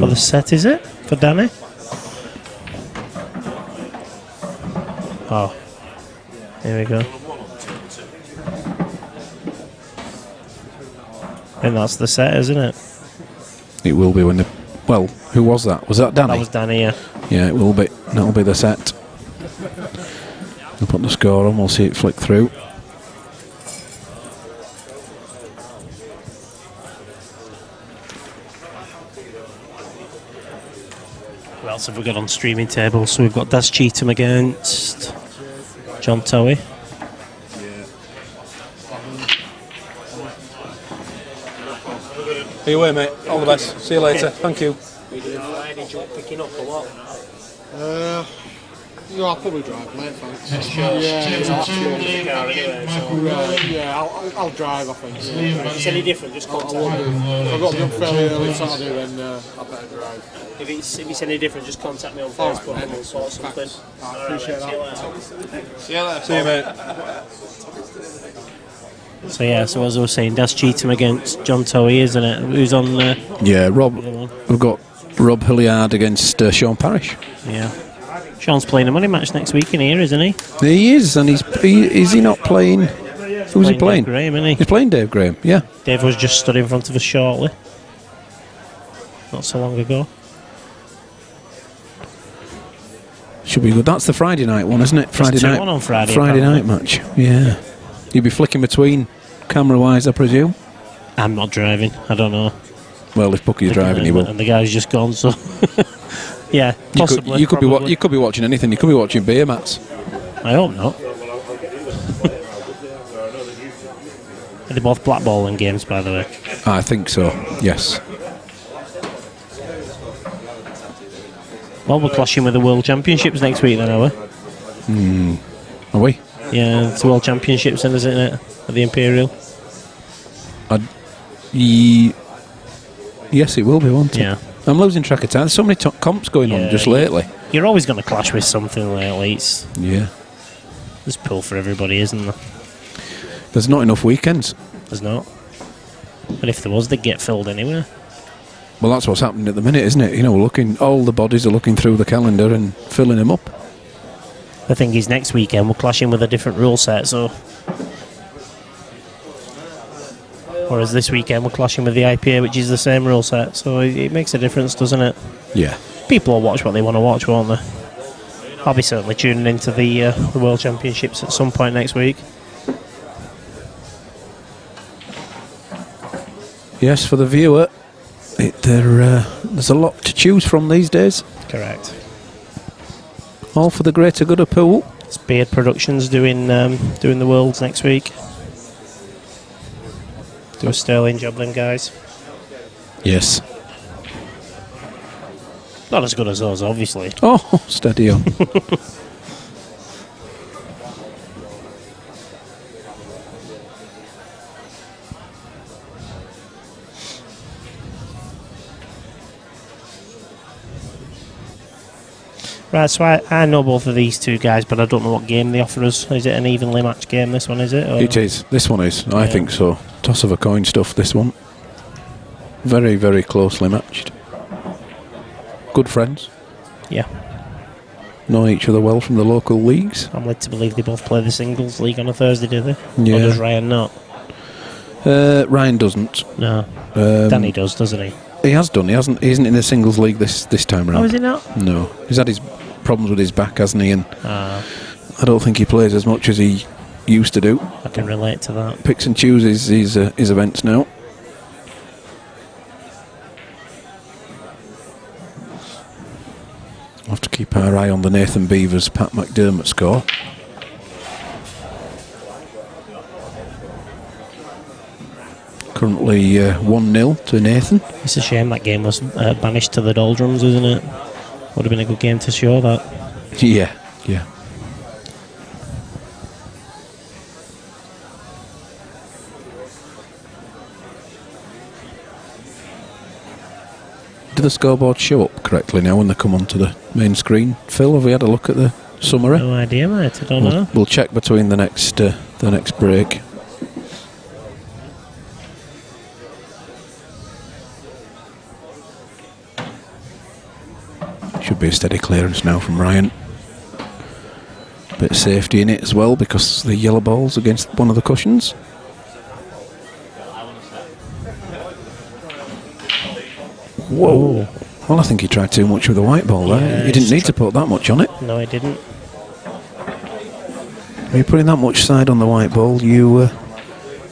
the set, is it? For Danny? Oh. Here we go. And that's the set, isn't it? It will be when the... Well, who was that? Was that Danny? That was Danny, yeah. Yeah, it will be. That'll be the set. We'll put the score on, we'll see it flick through. Who else have we got on streaming tables? So we've got Das Cheatham against John Towie. Are you away, mate? All the best. See you later. Thank you. Picking up or what? No, I'll probably drive, mate, thanks. I'll drive, I think. If it's any different, just contact me. If I've got to be up fairly early Saturday, then I better drive. If it's any different, just contact me on Facebook and we'll sort something. I appreciate that. See you later. See you, mate. So yeah, so as I was saying, Das Cheatham against John Towie, isn't it? Who's on Yeah, Rob. We've got Rob Hilliard against Sean Parrish. Yeah. Sean's playing a money match next week in here, isn't he? He is, and is he not playing? Who's he playing? Dave Graham, isn't he? He's playing Dave Graham, yeah. Dave was just stood in front of us shortly. Not so long ago. Should be good. That's the Friday night one, isn't it? Friday night. On Friday night match. Yeah. You'll be flicking between camera-wise, I presume. I'm not driving. I don't know. Well, if Bucky's driving, he will. And the guy's just gone. So yeah, possibly. You could be watching anything. You could be watching beer mats. I hope not. They're both blackballing games, by the way. I think so. Yes. Well, we're clashing with the World Championships next week, then, are we? Are we? Yeah, it's the World Championships, then, isn't it? At the Imperial. Yes, it will be, won't it? Yeah. I'm losing track of time. There's so many comps going on just lately. You're always going to clash with something lately. Yeah. There's pull for everybody, isn't there? There's not enough weekends. There's not. But if there was, they'd get filled anyway. Well, that's what's happening at the minute, isn't it? You know, all the bodies are looking through the calendar and filling them up. The thing is, next weekend we're clashing with a different rule set, so... Whereas this weekend we're clashing with the IPA, which is the same rule set, so it makes a difference, doesn't it? Yeah. People will watch what they want to watch, won't they? I'll be certainly tuning into the World Championships at some point next week. Yes, for the viewer, there's a lot to choose from these days. Correct. All for the greater good of pool. It's Beard Productions doing the Worlds next week. Do a sterling job, them guys. Yes. Not as good as us, obviously. Oh, steady on. Right, so I know both of these two guys, but I don't know what game they offer us. Is it an evenly matched game, this one, is it? Or? It is. This one is. I think so. Toss of a coin stuff, this one. Very, very closely matched. Good friends. Yeah. Know each other well from the local leagues. I'm led to believe they both play the singles league on a Thursday, do they? Yeah. Or does Ryan not? Ryan doesn't. No. Danny does, doesn't he? He has done. He isn't in the singles league this time round. Oh, is he not? No. He's had his problems with his back, hasn't he? And Ah. I don't think he plays as much as he used to do. I can relate to that. Picks and chooses his events now. We'll have to keep our eye on the Nathan Beavers Pat McDermott score. Currently 1-0 to Nathan. It's a shame that game was banished to the doldrums, isn't it? Would have been a good game to show that. Yeah, yeah. Do the scoreboards show up correctly now when they come onto the main screen? Phil, have we had a look at the summary? No idea, mate. I don't know. We'll check between the next break. Should be a steady clearance now from Ryan. Bit of safety in it as well because the yellow ball's against one of the cushions. Whoa. Well, I think he tried too much with the white ball there. Yeah, he didn't need to put that much on it. No, he didn't. When you're putting that much side on the white ball, you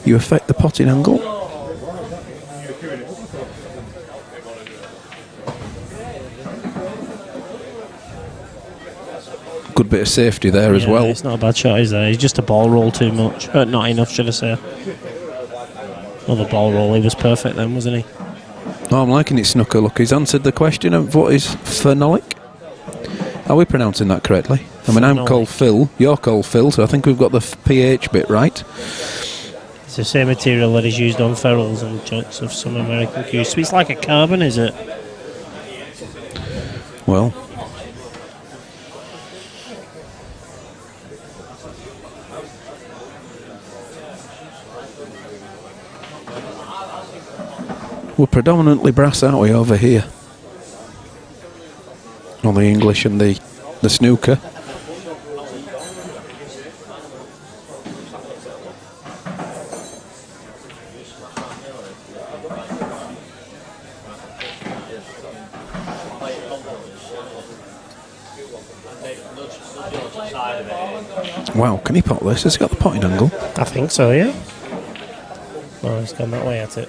affect the potting angle. Good bit of safety there as well. It's not a bad shot, is there? He's just a ball roll too much. Not enough, should I say. Well, the ball roll, he was perfect then, wasn't he? Oh, I'm liking it, Snooker. Look, he's answered the question of what is phenolic. Are we pronouncing that correctly? I mean, I'm called Phil, you're called Phil, so I think we've got the pH bit right. It's the same material that is used on ferrules and joints of some American cues. So it's like a carbon, is it? Well, we're predominantly brass, aren't we, over here? On the English and the snooker. Wow, can he pot this? Has he got the potting angle? I think so, yeah. Well, he's gone that way at it.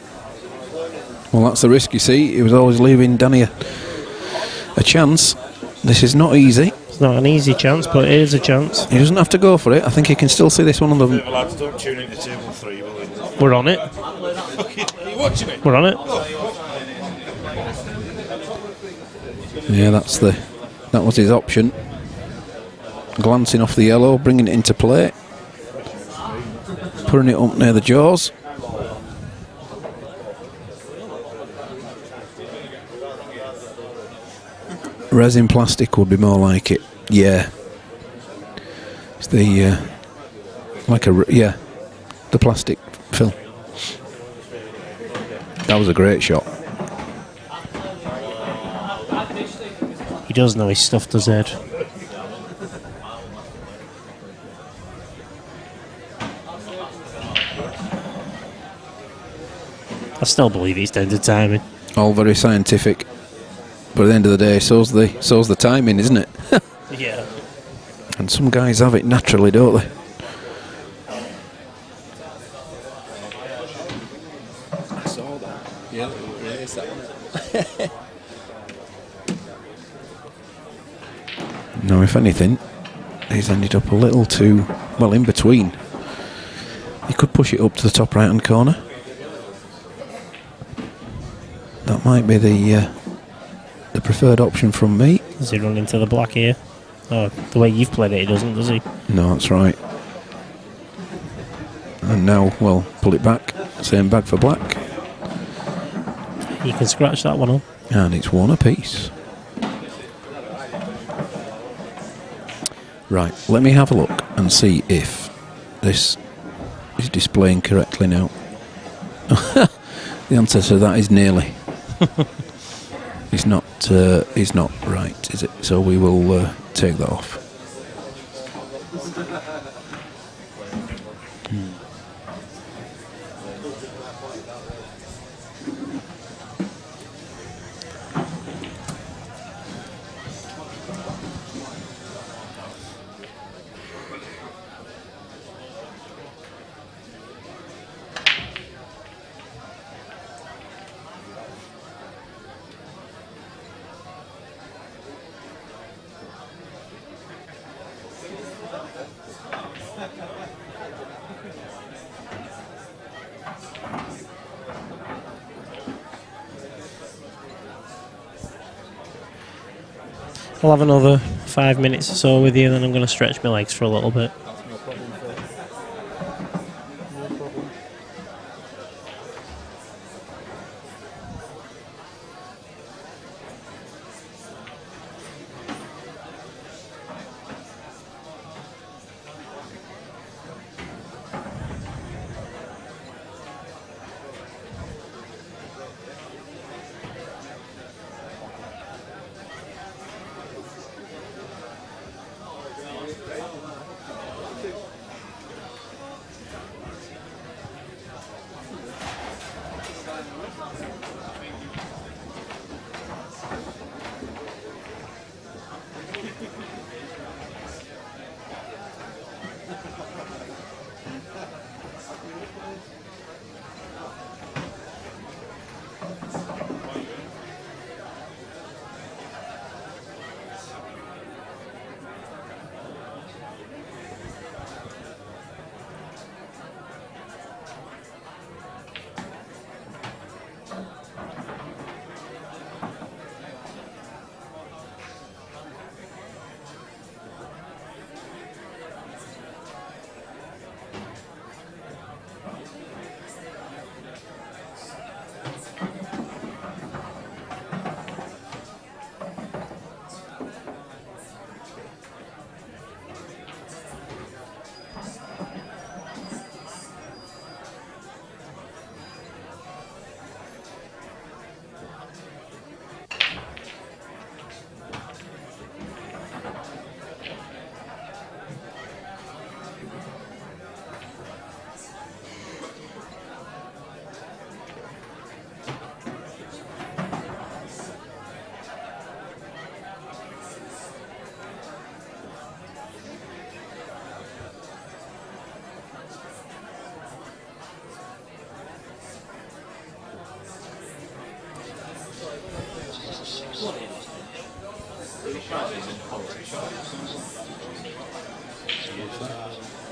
Well, that's the risk, you see. He was always leaving Danny a chance. This is not easy. It's not an easy chance, but it is a chance. He doesn't have to go for it. I think he can still see this one on the... Lads, don't tune into table 3, will you? We're on it. Are you watching it? We're on it. Yeah, that was his option. Glancing off the yellow, bringing it into play. Putting it up near the jaws. Resin plastic would be more like it. Yeah. It's the the plastic film. That was a great shot. He does know his stuff, does Ed? I still believe he's down to timing. All very scientific, but at the end of the day, so's the timing, isn't it? Yeah. And some guys have it naturally, don't they? I saw that. Yeah, it is that one. No, if anything, he's ended up a little too well in between. He could push it up to the top right-hand corner. That might be the preferred option from me. Does he run into the black here? Oh, the way you've played it, he doesn't, does he? No, that's right. And now, well, pull it back. Same bag for black. You can scratch that one up. And it's one apiece. Right, let me have a look and see if this is displaying correctly now. The answer to that is nearly. It's not right, is it? So we will take that off. I'll have another 5 minutes or so with you, then I'm going to stretch my legs for a little bit. That's no problem, Phil. No problem.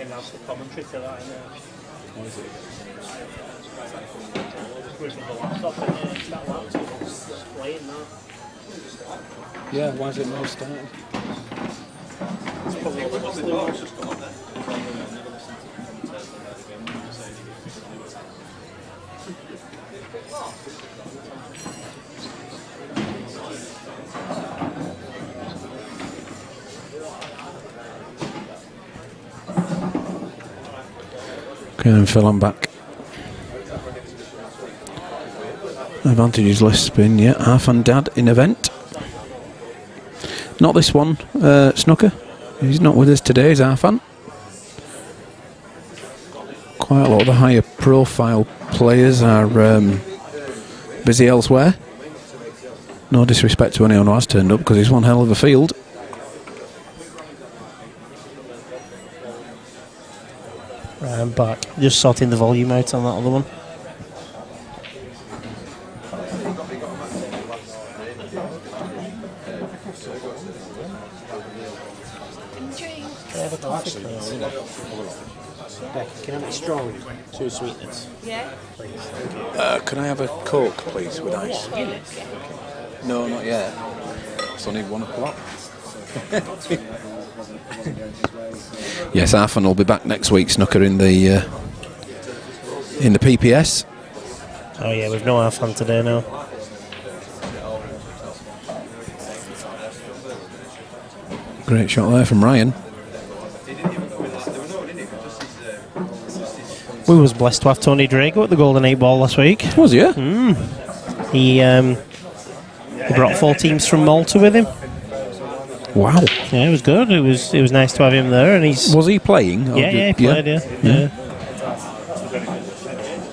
That's the commentary to that, isn't it? What is it? From the laptop, and that laptop was playing that. Yeah, why is it not starting? It's probably what's the Okay, then Phil, I'm back. Advantages list spin, yeah. Half and Dad in event. Not this one, Snooker. He's not with us today, he's Arfan. Quite a lot of the higher profile players are busy elsewhere. No disrespect to anyone who has turned up, because he's one hell of a field. Right, I'm back. Just sorting the volume out on that other one. Can I have it strong? 2 sweetness. Can I have a Coke, please, with ice? No, not yet. It's only 1 o'clock. Yes, Arfan will be back next week, Snooker, in the PPS. Oh yeah, we've no half on today now. Great shot there from Ryan. We was blessed to have Tony Drago at the Golden 8 Ball last week. Was he? Yeah? He brought 4 teams from Malta with him. Wow. Yeah, it was good. It was nice to have him there, and he's Was he playing? Or yeah, he played. Yeah.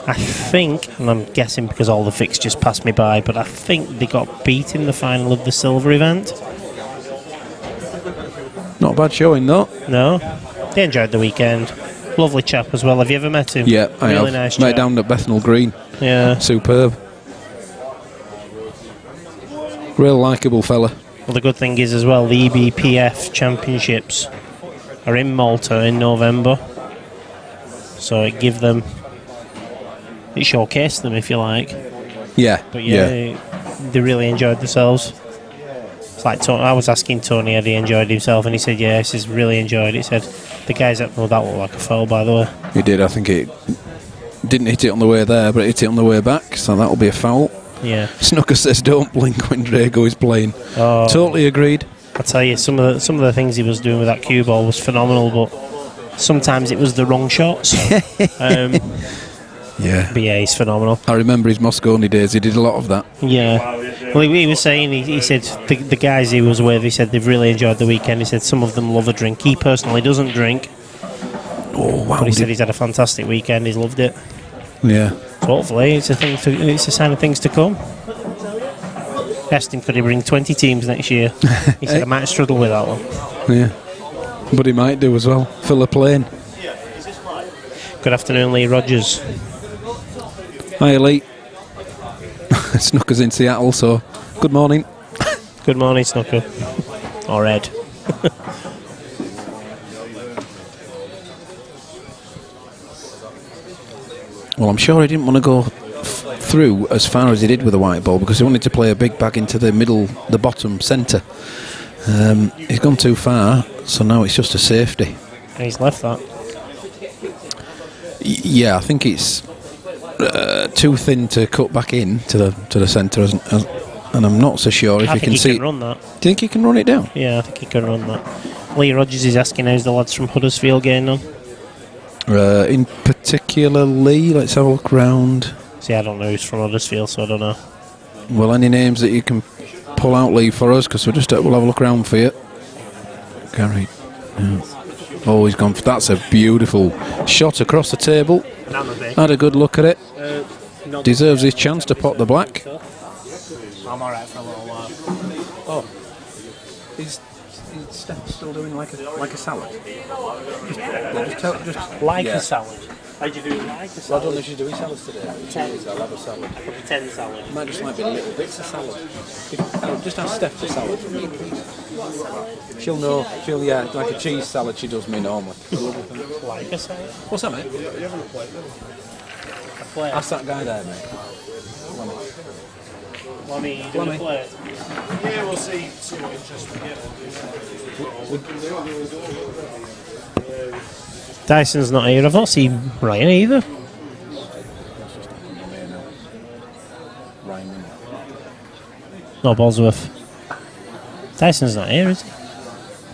I think, and I'm guessing because all the fixtures passed me by, but I think they got beat in the final of the silver event. Not a bad showing, though. No, they enjoyed the weekend. Lovely chap as well. Have you ever met him? Yeah, I really have. Nice Met chap. down at Bethnal Green. Yeah. Superb. Real likeable fella. Well, the good thing is as well, the EBPF championships are in Malta in November, so it showcased them, if you like. Yeah. But yeah, they really enjoyed themselves. It's like I was asking Tony had he enjoyed himself, and he said yes, he's really enjoyed it. He said the guys that that looked like a foul, by the way. He did. I think it didn't hit it on the way there, but it hit it on the way back, so that'll be a foul. Yeah. Snooker says don't blink when Drago is playing. Oh, Totally agreed. I tell you, some of the things he was doing with that cue ball was phenomenal, but sometimes it was the wrong shots. Yeah. But yeah, he's phenomenal. I remember his Moscone days. He did a lot of that. Yeah. Well, he was saying, he said the guys he was with, he said they've really enjoyed the weekend. He said some of them love a drink. He personally doesn't drink. Oh wow! But he said he's had a fantastic weekend. He's loved it. Yeah. So hopefully it's a sign of things to come. Asked him could he bring 20 teams next year. He said I might struggle with that one. Yeah. But he might do as well. Fill a plane. Good afternoon, Lee Rogers. Hi, Lee. Snooker's in Seattle, so good morning. Good morning, Snooker. Or Ed. Well, I'm sure he didn't want to go through as far as he did with the white ball because he wanted to play a big bag into the middle, the bottom centre. He's gone too far, so now it's just a safety. And he's left that. Yeah, I think it's too thin to cut back in to the centre, and I'm not so sure if I he think can see. Can run that. Do you think he can run it down? Yeah, I think he can run that. Lee Rogers is asking how's the lads from Huddersfield getting on. In particularly, let's have a look round. See, I don't know who's from Huddersfield, so I don't know. Well, any names that you can pull out, Lee, for us, because we'll have a look round for you. Gary. Yeah. Oh, he's gone. That's a beautiful shot across the table. Had a good look at it. Deserves his chance to pot the black. I'm alright for a little while. Oh. Is Steph still doing like a salad? Just Like yeah. a salad. How'd you do like a Well, I salad? don't know if she's doing salads today. I'll have a salad. A pretend salad. It might just be little bits of salad. Just ask Steph for salad for me, please. She'll know. Like a cheese salad she does me normally. Like a salad? What's that, mate? A plate. Ask that guy there, mate. Lummy, you doing a plate? Yeah, we'll see what interest we get. Dyson's not here. I've not seen Ryan either. No, Bosworth. Dyson's not here, is he?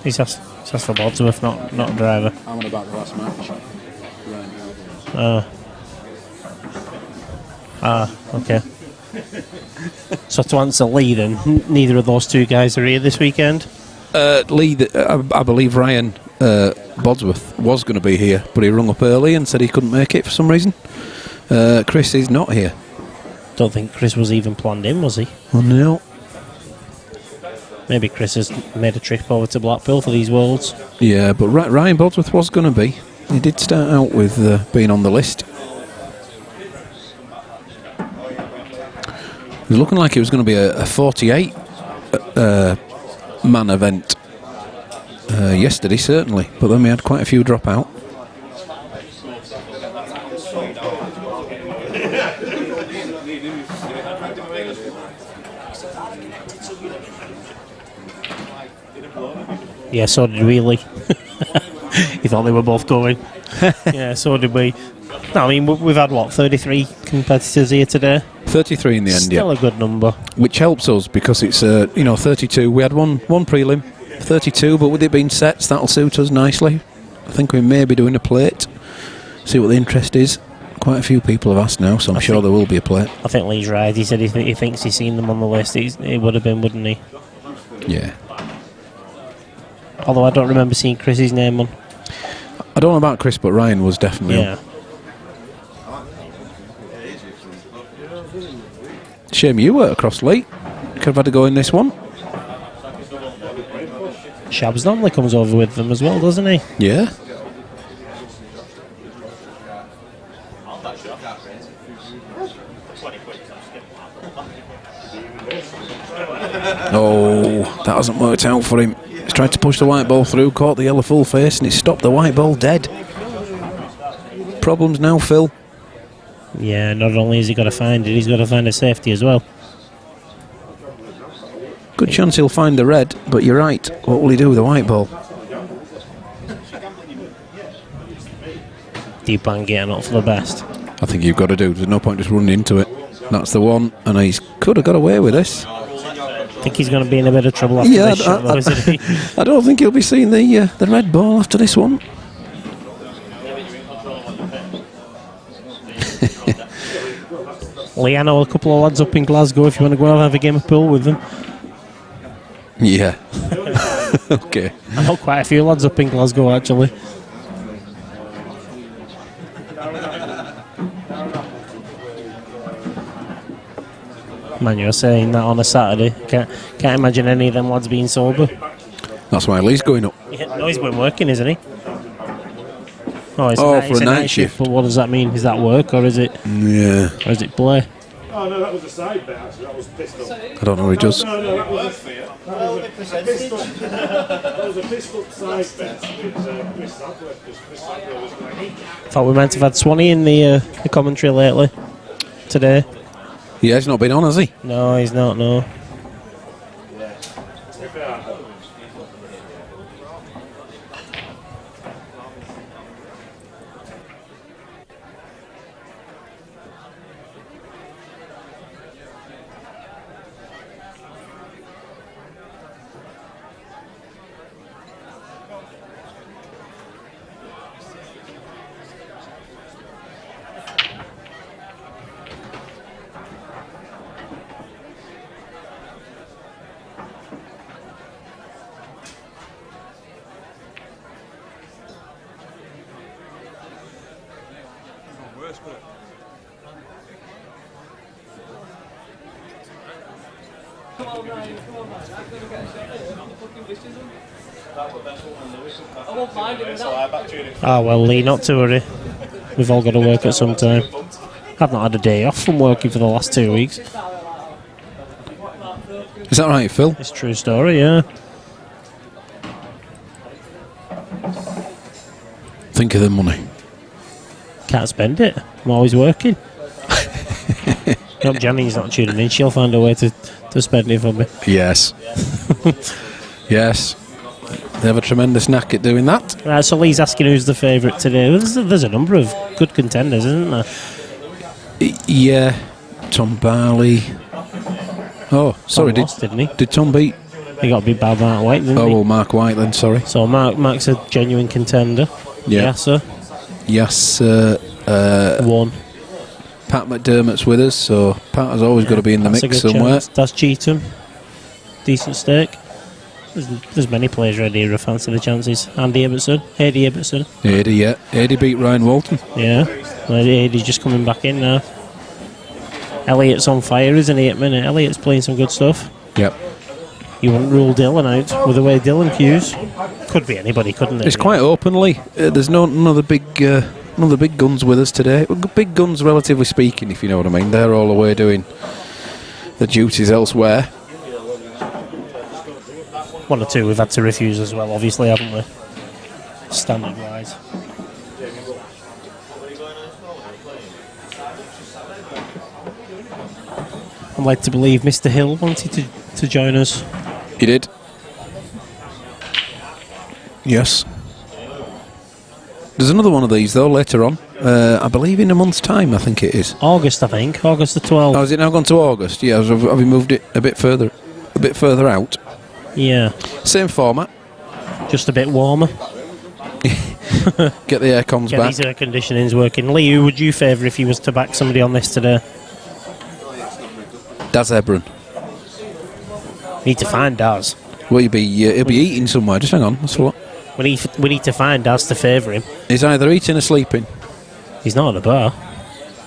He's asked for Bosworth, not driver. I'm on about the last match. Okay. So to answer Lee, then, neither of those two guys are here this weekend. Lee, I believe Ryan Bodsworth was going to be here, but he rung up early and said he couldn't make it for some reason. Chris is not here. Don't think Chris was even planned in, was he? Oh no. Maybe Chris has made a trip over to Blackpool for these Worlds. Yeah, but Ryan Bodsworth was going to be. He did start out with being on the list. It was looking like it was going to be a 48 man event yesterday, certainly, but then we had quite a few drop out. Yeah, so did we, Lee. You thought they were both going. Yeah, so did we. No, I mean, we've had, 33 competitors here today? 33 in the end, Still a good number. Which helps us because it's, 32. We had one prelim, 32, but with it being sets, that'll suit us nicely. I think we may be doing a plate, see what the interest is. Quite a few people have asked now, so I'm sure there will be a plate. I think Lee's right. He said he thinks he's seen them on the list. It would have been, wouldn't he? Yeah. Although I don't remember seeing Chris's name on. I don't know about Chris, but Ryan was definitely on. Shame you were across late. Could have had to go in this one. Shabs normally comes over with them as well, doesn't he? Yeah. Oh, that hasn't worked out for him. He's tried to push the white ball through, caught the yellow full face, and he stopped the white ball dead. Problems now, Phil. Yeah, not only has he got to find it, he's got to find a safety as well. Good chance he'll find the red, but you're right. What will he do with the white ball? Do you plan getting up for the best? I think you've got to do. There's no point just running into it. That's the one, and he could have got away with this. I think he's going to be in a bit of trouble after this shot, though, isn't he? I don't think he'll be seeing the red ball after this one. Lee, I know a couple of lads up in Glasgow if you want to go and have a game of pool with them. Yeah. Okay. I know quite a few lads up in Glasgow, actually. Man, you're saying that on a Saturday. Can't imagine any of them lads being sober. That's why Lee's going up. Yeah, no, he's been working, isn't he? Oh, for a night shift. But what does that mean? Is that work or is it? Yeah. Or is it play? Oh no, that was a side bet actually. That was pistol. I don't know what he does. No, that was a pistol side bet with Chris Sadler, because Chris Sadler was going. Thought we might have had Swanee in the commentary lately. Today. Yeah, he's not been on, has he? No, he's not. No. Ah, well, Lee, not to worry. We've all got to work at some time. I've not had a day off from working for the last 2 weeks. Is that right, Phil? It's a true story, yeah. Think of the money. Can't spend it. I'm always working. Hope Janny's not tuning in. She'll find a way to spend it for me. Yes. Yes. They have a tremendous knack at doing that. Right, so Lee's asking who's the favourite today. There's a number of good contenders, isn't there? Yeah. Tom Barley. Oh, sorry. Didn't he? Did Tom beat? He got beat by Mark White, didn't he? Oh, well, Mark White then, sorry. So Mark's a genuine contender. Yeah. Sir. Yes, One. Pat McDermott's with us, so Pat has always got to be in the That's a mix good somewhere. chance. That's Cheatham. Decent stake. There's many players around here who fancy the chances. Andy Ibbotson. Adi Ibbotson. Adi, yeah. Adi beat Ryan Walton. Yeah. Adi's just coming back in now. Elliott's on fire, isn't he, at minute? Elliott's playing some good stuff. Yep. You wouldn't rule Dylan out with the way Dylan cues. Could be anybody, couldn't it? It's quite openly. There's none of the big guns with us today. Big guns, relatively speaking, if you know what I mean. They're all away doing the duties elsewhere. One or two we've had to refuse as well, obviously, haven't we? Standard wise. I'd like to believe Mr. Hill wanted to join us. He did. Yes. There's another one of these though later on. I believe in a month's time. I think it is August. I think August the 12th. Oh, has it now gone to August? Yeah. Have we moved it a bit further out? Yeah. Same format. Just a bit warmer. Get the air cons Get back. these air conditionings working. Lee, who would you favour if you was to back somebody on this today? Daz Ebron. Need to find Daz. Well, he'll be eating somewhere. Just hang on. That's what. We need to find Daz to favour him. He's either eating or sleeping. He's not at a bar.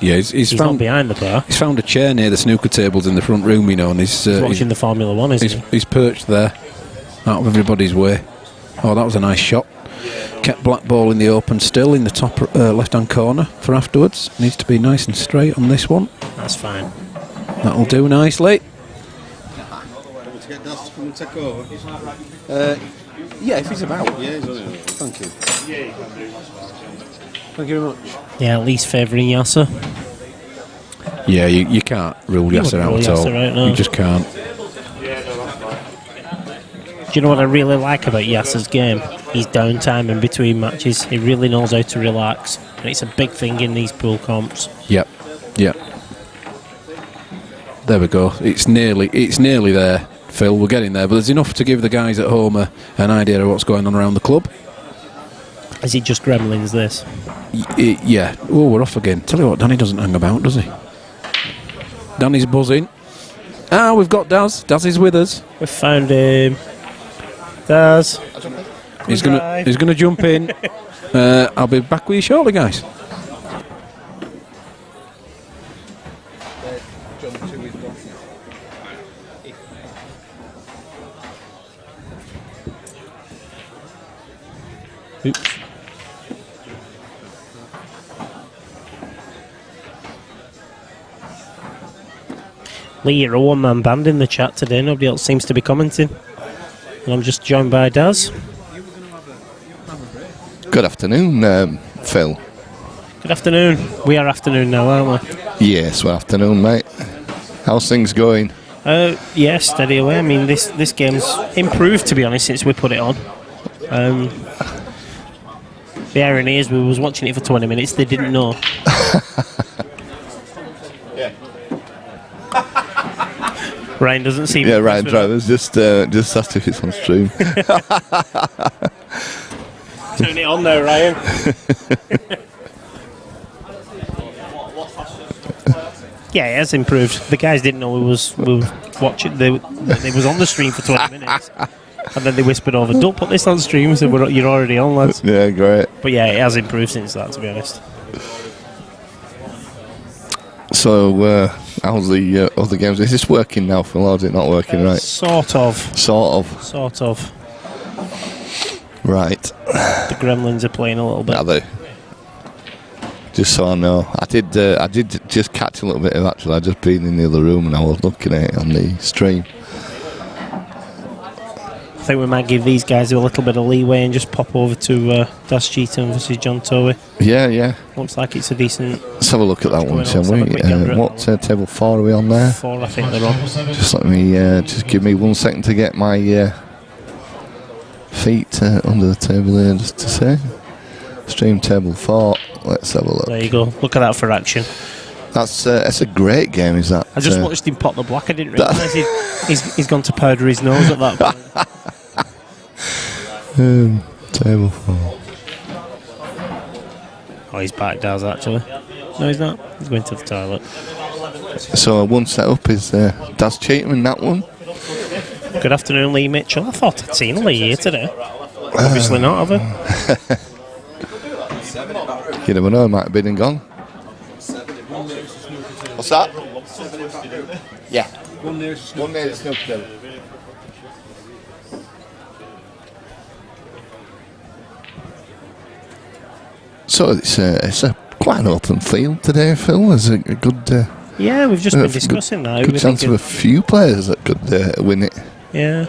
Yeah, he's not found behind the bar. He's found a chair near the snooker tables in the front room, you know, and He's watching the Formula One, isn't he? He's perched there, out of everybody's way. Oh, that was a nice shot. Kept Blackball in the open still in the top left-hand corner for afterwards. Needs to be nice and straight on this one. That's fine. That'll do nicely. To get Daz to come and take over. Yeah, if he's about. Yeah, he's on it. Thank you. Thank you very much. Yeah, at least favouring Yasser. Yeah, you can't rule You Yasser wouldn't out rule at all. Yasser out, no. You just can't. Do you know what I really like about Yasser's game? His downtime in between matches. He really knows how to relax. And it's a big thing in these pool comps. Yep. There we go. It's nearly there, Phil. We're getting there, but there's enough to give the guys at home an idea of what's going on around the club. Is it just gremlins, this? Yeah. Oh, we're off again. Tell you what, Danny doesn't hang about, does he? Danny's buzzing. We've got Daz. Daz is with us. We've found him. Daz. He's gonna jump in. I'll be back with you shortly, guys. Oops. Lee, you're a one-man band in the chat today. Nobody else seems to be commenting. And I'm just joined by Daz. Good afternoon, Phil. Good afternoon. We are afternoon now, aren't we? Yes, well, afternoon, mate. How's things going? Yeah, steady away. I mean, this game's improved, to be honest, since we put it on. The irony is we was watching it for 20 minutes. They didn't know. Ryan doesn't seem... Yeah, Ryan Travers just asked if it's on stream. Turn it on there, Ryan. Yeah, it has improved. The guys didn't know we was watching. They was on the stream for 20 minutes. And then they whispered over, don't put this on stream. So you're already on, lads. Yeah, great. But yeah, it has improved since that, to be honest. So, how's the other games? Is this working now, Phil, or is it not working right? Sort of. Right. The Gremlins are playing a little bit. Are they? Just so I know. I did just catch a little bit of actually. I'd just been in the other room and I was looking at it on the stream. I think we might give these guys a little bit of leeway and just pop over to Das Cheatham versus John Towie. Yeah. Looks like it's a decent... Let's have a look at that one, shall we? What table 4 are we on there? 4, I think they're on. Just let me, just give me 1 second to get my feet under the table here, just to say. Stream table 4. Let's have a look. There you go. Look at that for action. That's a great game, is that? I just watched him pop the black. I didn't realise he's gone to powder his nose at that point. Table 4. Oh, he's back, Daz, actually. No, he's not. He's going to the toilet. So one set up is Daz Cheatham in that one. Good afternoon, Lee Mitchell. I thought I'd seen Lee here today. Obviously not, have I? You never know, might have been and gone. What's that? Yeah. One near the snooker. So it's a quite an open field today, Phil. There's a good. Yeah, we've just been discussing that. Good chance of a few players that could win it. Yeah.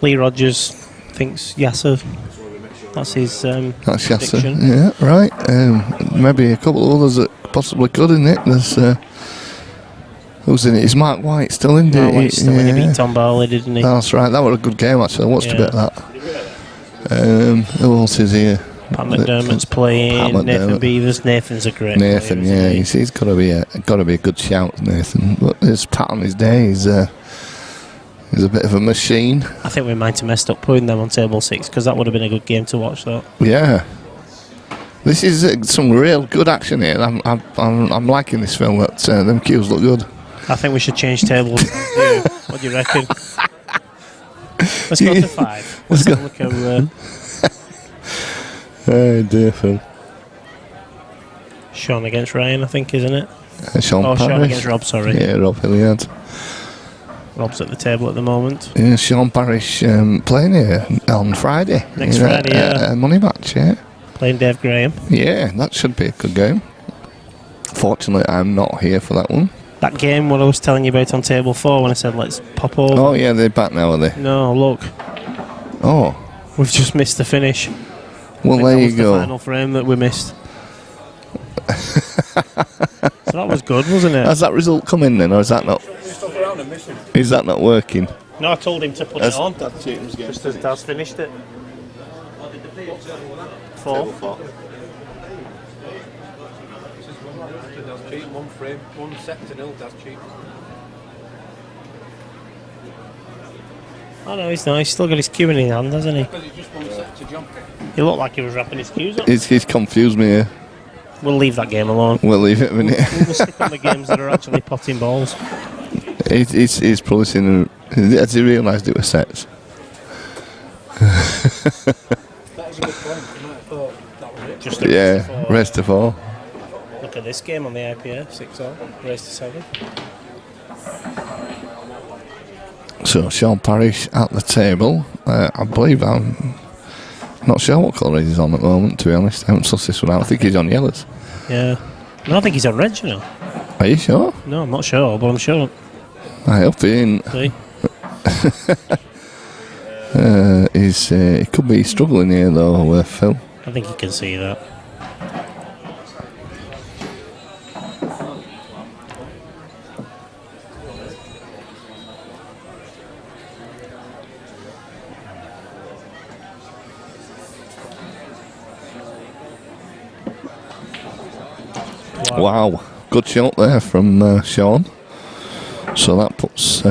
Lee Rogers thinks Yasser. That's his That's prediction. Yasser. Yeah, right. Maybe a couple of others that possibly could in it. There's who's in it? Is Mark White still in Mark it? White's still in. He beat Tom Barley, didn't he? That's right. That was a good game actually. I watched a bit of that. Who else is here? Pat McDermott's playing. Nathan Beavers. Nathan's a great Nathan, player, yeah, he's got to be a good shout, Nathan. But his Pat on his day, he's a bit of a machine. I think we might have messed up putting them on table 6 because that would have been a good game to watch. That. Yeah, this is some real good action here. I'm liking this film. That them cues look good. I think we should change tables. What do you reckon? Let's go to 5. Let's have a look at. Oh dear, Phil. Sean against Ryan, I think, isn't it? Sean Parrish. Sean against Rob, sorry. Yeah, Rob Hilliard. Rob's at the table at the moment. Yeah, Sean Parrish playing here on Friday. Next Friday, yeah. A money match, yeah. Playing Dave Graham. Yeah, that should be a good game. Fortunately, I'm not here for that one. That game, what I was telling you about on table 4 when I said let's pop over. Oh, yeah, they're back now, are they? No, look. Oh. We've just missed the finish. Well, there you go. The final frame that we missed. So that was good, wasn't it? Has that result come in then, or is that not? Is that not working? No, I told him to put it on. Just as Daz finished it. 4. One frame, 1 set to 0. Daz Cheatham. Oh no, he's not. He's still got his cue in his hand, hasn't he? Because it's just 1 set to jump. He looked like he was wrapping his cues up. He's confused me here. We'll leave that game alone. We'll leave it a minute. We'll stick on the games that are actually potting balls. He's probably seen. Has he realised it was sets? That was a good point. You might have thought that was it. Just Yeah, rest of all. Look at this game on the IPA, 6-0, race to 7. So Sean Parrish at the table. I believe I'm not sure what colour he's on at the moment, to be honest. I haven't sussed this one out. I think he's on yellows. Yeah. No, I think he's on red, you know. Are you sure? No, I'm not sure, but I'm sure. I hope he ain't. See? He could be struggling here though, Phil. I think you can see that. Wow, good shot there from Sean. So that puts.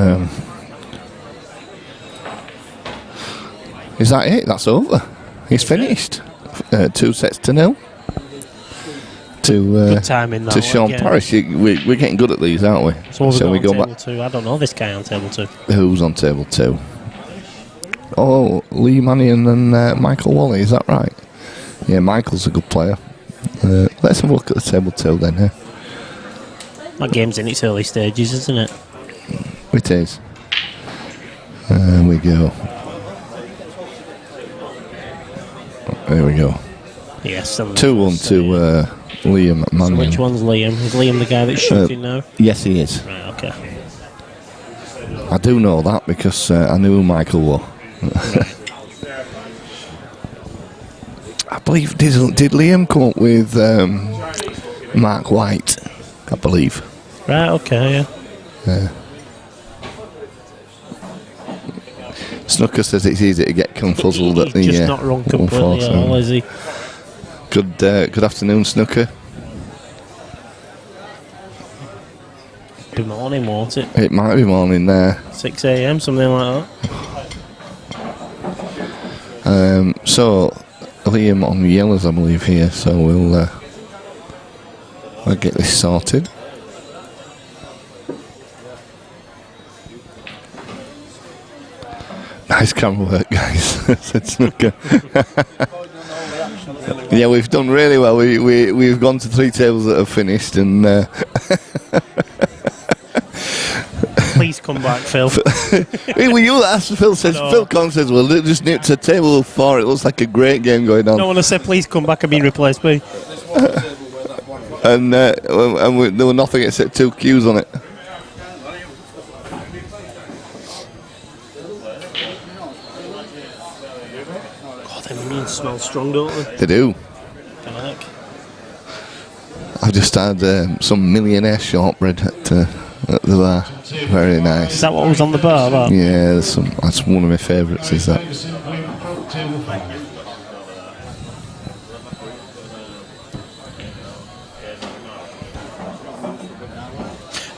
Is that it? That's over. He's finished. 2 sets to 0. Good timing, that to one, Sean yeah. Parrish. We're getting good at these, aren't we? So Shall we go table back? 2? I don't know this guy on table 2. Who's on table 2? Oh, Lee Mannion and Michael Wally. Is that right? Yeah, Michael's a good player. Let's have a look at the table 2 then. Huh? That game's in its early stages, isn't it? It is. There we go. There we go. Yes. 2-1 to Liam Mannion. So which one's Liam? Is Liam the guy that's shooting now? Yes, he is. Right, okay. I do know that because I knew who Michael was. I believe, did Liam come up with Mark White? I believe. Right, okay, yeah. Snooker says it's easy to get confuzzled at the. He's just not wrong completely at all, is he? Good afternoon, Snooker. Good morning, won't it? It might be morning there. 6 a.m, something like that. So, Liam on yellows, I believe, here, so we'll get this sorted. Nice camera work, guys. Said Snooker. Yeah, we've done really well. We've gone to 3 tables that have finished, and Please come back, Phil. well, you asked. Phil says. Phil Collins says, "Well, just nipped to table 4. It looks like a great game going on." No one has said, "Please come back and be replaced by." And there were nothing except 2 cues on it. God, them onions smell strong, don't they? They do. I like. I've just had some millionaire shortbread at the bar. Very nice. Is that what was on the bar? That? Yeah, that's one of my favourites. Is that?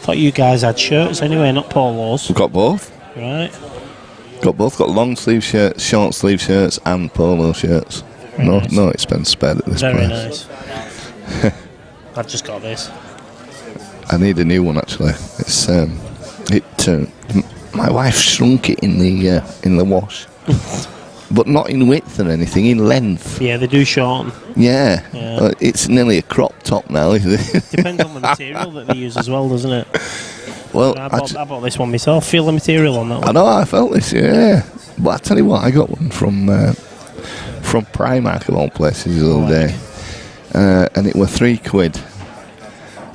Thought you guys had shirts anyway, not polos. We've got both. Right. Got both. Got long sleeve shirts, short sleeve shirts, and polo shirts. No expense spared at this Very place. nice. I've just got this. I need a new one actually. It's my wife shrunk it in the wash, but not in width or anything, in length. Yeah, they do shorten. Yeah. Yeah. It's nearly a crop top now, isn't it? Depends on the material that they use as well, doesn't it? Well, I bought this one myself. Feel the material on that one. I know, I felt this, yeah. But I tell you what, I got one from Primark of all places the other day, and it were £3.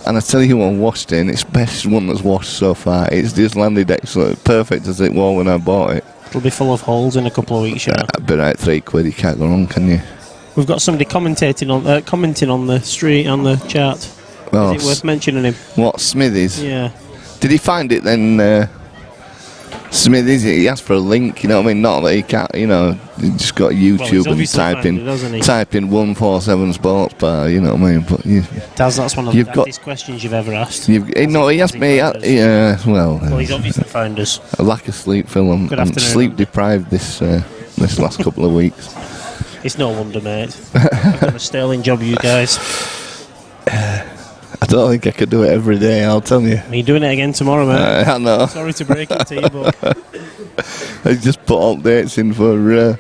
And I tell you what, I washed it, and it's the best one that's washed so far. It's just landed excellent, perfect as it was when I bought it. It'll be full of holes in a couple of weeks, you know. But right, £3, you can't go wrong, can you? We've got somebody commenting on the street on the chart. Oh, Is it worth mentioning him? What, Smithies? Yeah. Did he find it then? Smithies, he asked for a link, you know what I mean? Not that he can't, you know, he just got YouTube and type in 147 Sports Bar, you know what I mean? But that's one of the hardest questions you've ever asked. No, he asked me, yeah, well, he's obviously found us. A lack of sleep, Phil. I'm sleep deprived this last couple of weeks. It's no wonder, mate. I've done a sterling job, you guys. I don't think I could do it every day, I'll tell you. You're doing it again tomorrow, mate. I know. Sorry to break it to you, but I just put updates in for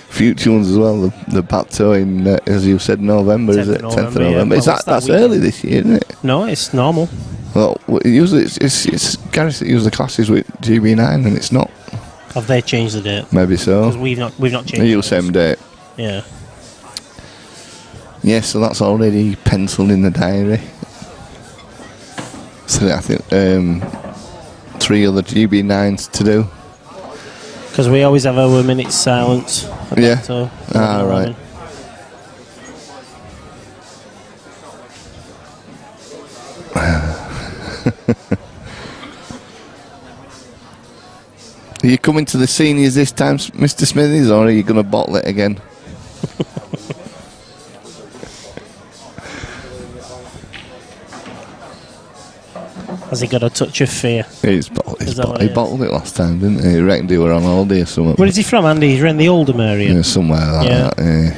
future ones as well. The Bato in, as you said, November, is it? 10th of November. Yeah. That's early this year, isn't it? No, it's normal. Well, usually it's Gareth that uses the classes with GB9, and it's not. Have they changed the date? Maybe so. Because we've not changed. Are you the same date? Yeah. Yeah, so that's already penciled in the diary. So I think 3 other GB9s to do. Because we always have our minutes silence. Yeah. Right. Are you coming to the seniors this time, Mr. Smithies, or are you going to bottle it again? Has he got a touch of fear? He bottled it last time, didn't he? He reckoned he were on holiday or something. Where is he from, Andy? He's around the Oldham area. Yeah, somewhere like that.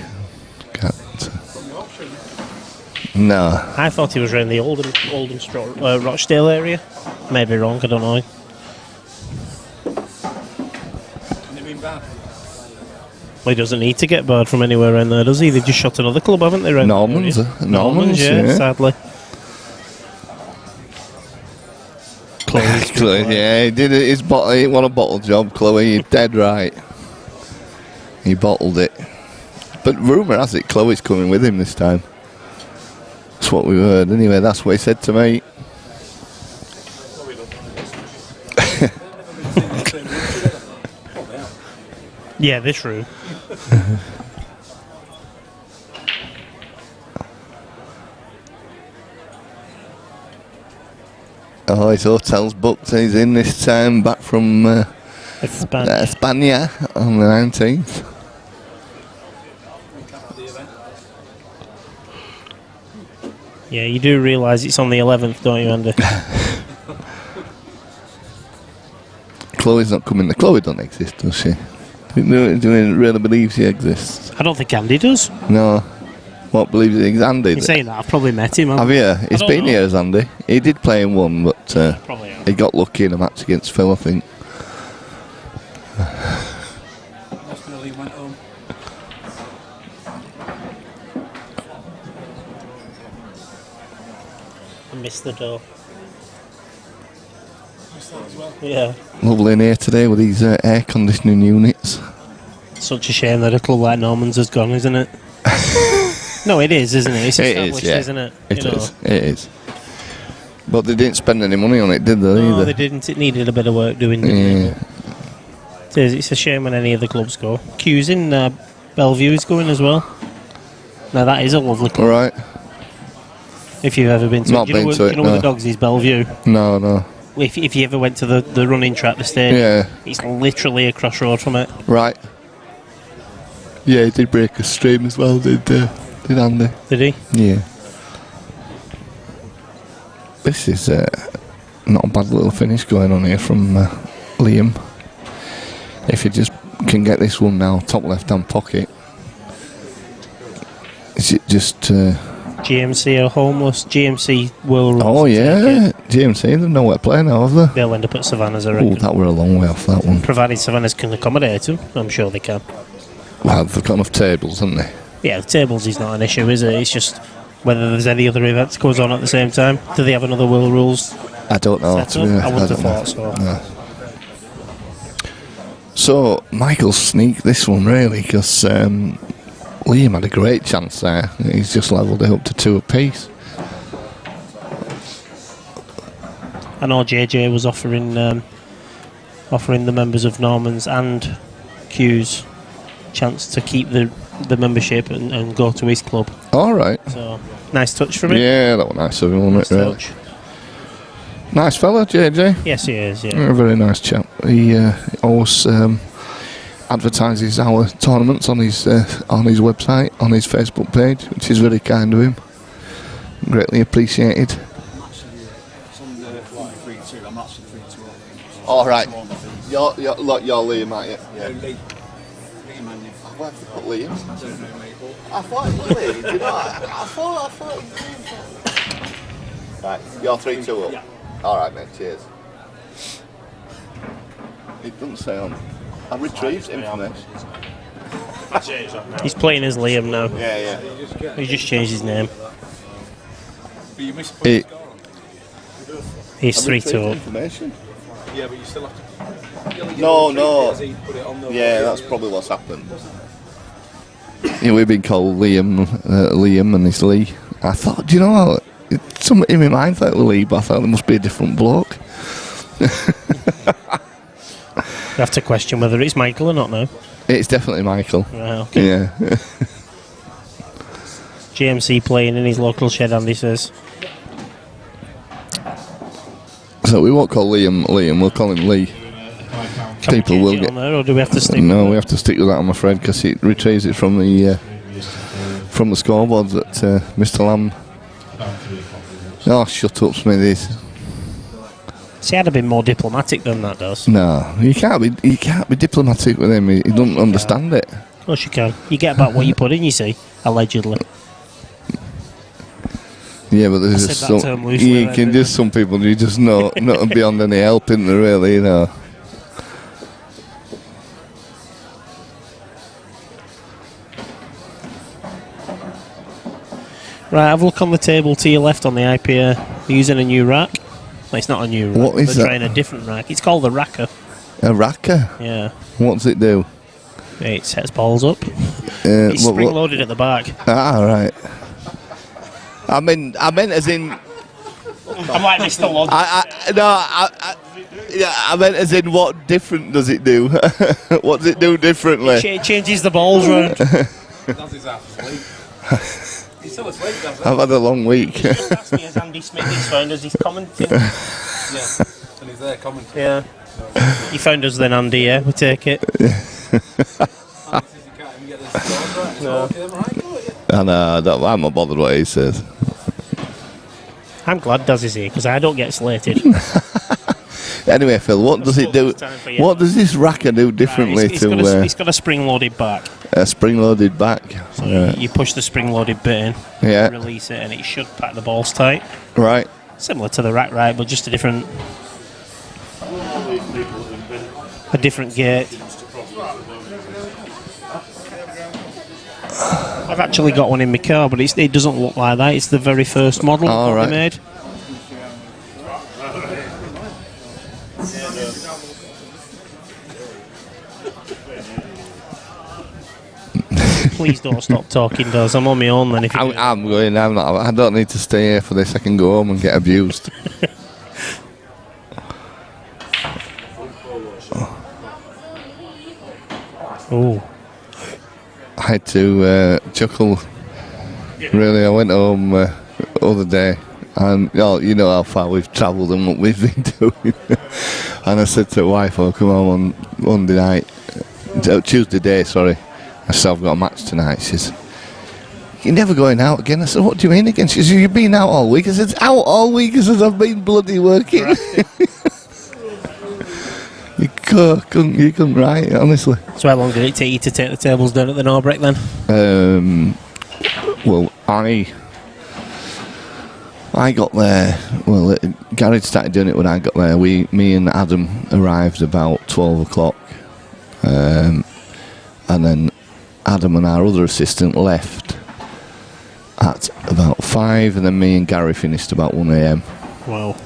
No. I thought he was around the Oldham Rochdale area. Maybe wrong, I don't know. Well, he doesn't need to get barred from anywhere around there, does he? They've just shot another club, haven't they? Normans, yeah, sadly. Chloe, yeah, he did it. He won a bottle job, Chloe. You're dead right. He bottled it. But rumour has it Chloe's coming with him this time. That's what we heard. Anyway, that's what he said to me. Yeah, this room. Oh, his hotel's booked. He's in this time, back from España on the 19th. Yeah, you do realise it's on the 11th, don't you, Andy? Chloe's not coming. Chloe don't exist, does she? Do you really believe he exists? I don't think Andy does. No. What, believes he exists? Andy? You're saying that, I've probably met him. Have you? He's been here as Andy. He did play in one, but Probably have. he got lucky in a match against Phil, I think. That's when Lee went home. I missed the door. Yeah. Lovely in here today with these air conditioning units. Such a shame that a club like Norman's has gone, isn't it? No, it is, isn't it? It's It established, is, yeah. isn't it? It is. But they didn't spend any money on it, did they? No, either? they didn't. It needed a bit of work doing. Didn't it? It's a shame when any of the clubs go. Q's in Bellevue is going as well. Now that is a lovely club. Right. If you've ever been to Not it. been to it, you know where no. the Dogs is, Bellevue? No. If you ever went to the running track, the stadium, Yeah. it's literally a crossroad from it. Right. Yeah, he did break a stream as well, did Andy? Did he? Yeah. This is not a bad little finish going on here from Liam. If you just can get this one now, top left-hand pocket. Is it just... GMC are homeless. GMC will run. oh, yeah. GMC, they've nowhere to play now, have they? They'll end up at Savannah's, I Oh, reckon. that were a long way off, that one. Provided Savannah's can accommodate them, I'm sure they can. Well, they've got enough tables, haven't they? Yeah, the tables is not an issue, is it? It's just whether there's any other events goes on at the same time. Do they have another World Rules? I don't know. Set To be up? honest, I wouldn't have don't know. thought so. No. So, Michael sneaked this one, really, because Liam had a great chance there. He's just levelled it up to 2 apiece. I know JJ was offering the members of Norman's and Q's chance to keep the membership and go to his club. All right. So, nice touch from him. Yeah, that was nice of him, wasn't Nice it, really? touch. Nice fella, JJ. Yes, he is, yeah. A very nice chap. He always advertises our tournaments on his website, on his Facebook page, which is very kind of him. Greatly appreciated. I'm actually 3-2. All right. You're Liam, aren't you? Yeah. Lee. Where have they put Liam? I don't know, mate. I thought it was Lee. Did I thought it was... Right, you're 3-2 up. All right, mate. Cheers. It doesn't say on. I retrieved information. He's playing as Liam now. Yeah. He just changed his name. But you missed It, He's I retrieved 3-2 up. information. Yeah, but you still have to. No. Put it on the Yeah, that's probably what's happened. Yeah, we've been called Liam, and it's Lee. I thought, do you know how? Some in my mind thought it was Lee, but I thought there must be a different bloke. You have to question whether it's Michael or not now. It's definitely Michael. Right, okay. Yeah. GMC playing in his local shed, Andy says. So we won't call Liam, we'll call him Lee. Can People we will change it get. on there, or do we have to stick No, with we have to stick with that, I'm afraid, because it retrieves it from the scoreboards that Mr. Lamb. Oh, shut up, Smithies. See, I'd have been more diplomatic than that does. No, you can't be diplomatic with him. He doesn't understand it. Of course you can. You get back what you put in, you see, allegedly. Yeah, but there's I just said that some. term loosely You there, can didn't just some people you just not beyond any help, isn't there? Really, you know. Right, have a look on the table to your left on the IPA. They're using a new rack. Well, it's not a new rack. What is They're that? trying a different rack. It's called the Racker. A racker. Yeah. What does it do? It sets balls up. It's what- spring loaded at the back. Ah, right. I meant as in. I'm like Mr. Lodge. I meant as in what different does it do? What does it do differently? It changes the balls round. That's his half asleep. He's still asleep, does it? I've had a long week. Just ask me as Andy Smith is found us. He's commenting. Yeah. And he's there commenting. Yeah. You found us then, Andy, yeah? We take it. And he says he can't even get the scores right. He's walking them right, don't you? I'm not bothered what he says. I'm glad Daz is here because I don't get slated. Anyway, Phil, what does it do? What does this racker do differently to it's got a spring-loaded back. a spring-loaded back? So you push the spring-loaded bit in, Yeah. release it, and it should pack the balls tight. Right. Similar to the rack right, but just a different gate. I've actually got one in my car, but it doesn't look like that. It's the very first model that right. they made. Please don't stop talking, Doz. I'm on my own then. If you I'm going. I'm not. I don't need to stay here for this. I can go home and get abused. Oh. I had to chuckle. Really, I went home the other day, and you know how far we've travelled and what we've been doing. And I said to the wife, "I'll come home on Monday night, Tuesday day, sorry. I said, I've got a match tonight." She says, "You're never going out again?" I said, "What do you mean again?" She says, "You've been out all week." I said, "Out all week?" I said, "I've been bloody working." You couldn't write it, honestly. So how long did it take you to take the tables down at the Norbreck then? Well, I got there. Well, Gary started doing it when I got there. Me and Adam arrived about 12 o'clock, and then Adam and our other assistant left at about 5, and then me and Gary finished about 1 a.m. Wow.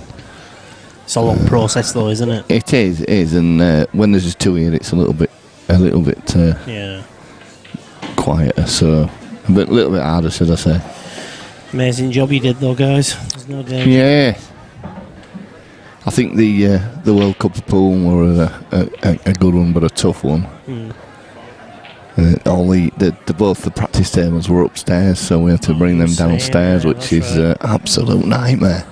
It's a long process though, isn't it? It is, and when there's just two here, it's a little bit Yeah. quieter, so a little bit harder, should I say? Amazing job you did though, guys. There's no doubt. Yeah. I think the World Cup of Pool were a good one, but a tough one. All both the practice tables were upstairs, so we had to bring them downstairs, which is an absolute nightmare.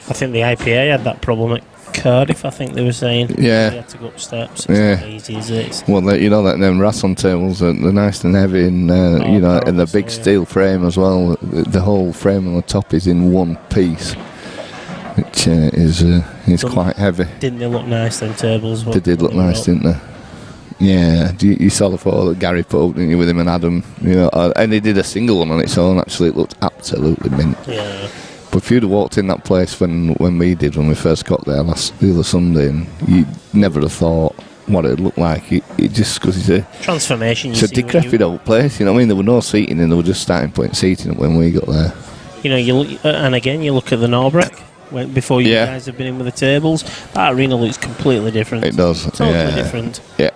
I think the IPA had that problem at Cardiff. I think they were saying they had to go up steps. It's not easy, is it? Well, them Rasson tables they're nice and heavy, and and the big steel frame as well. The whole frame on the top is in one piece, which is quite heavy. Didn't they look nice, them tables? They did look nice, didn't they? Yeah, you saw the photo that Gary put up, didn't you, with him and Adam? And he did a single one on its own. Actually, it looked absolutely mint. Yeah. But if you'd have walked in that place when we first got there the other Sunday, and you never have thought what it'd look like. It just because it's a transformation. It's a decrepit old place. You know what I mean? There were no seating, and they were just starting putting seating up when we got there. You look, and again, you look at the Norbreck before you guys have been in with the tables. That arena looks completely different. It does. Totally different. Yeah.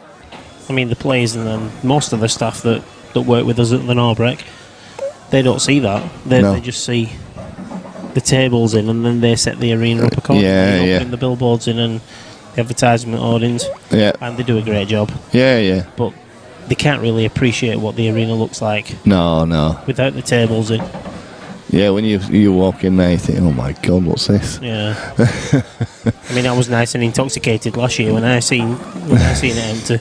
I mean, the players and then most of the staff that work with us at the Norbreck, they don't see that. They just see the tables in, and then they set the arena up accordingly. Putting the billboards in and the advertisement hoardings. Yeah. And they do a great job. Yeah. But they can't really appreciate what the arena looks like. No. Without the tables in. Yeah, when you walk in there, you think, oh my God, what's this? Yeah. I mean, I was nice and intoxicated last year when I seen it empty.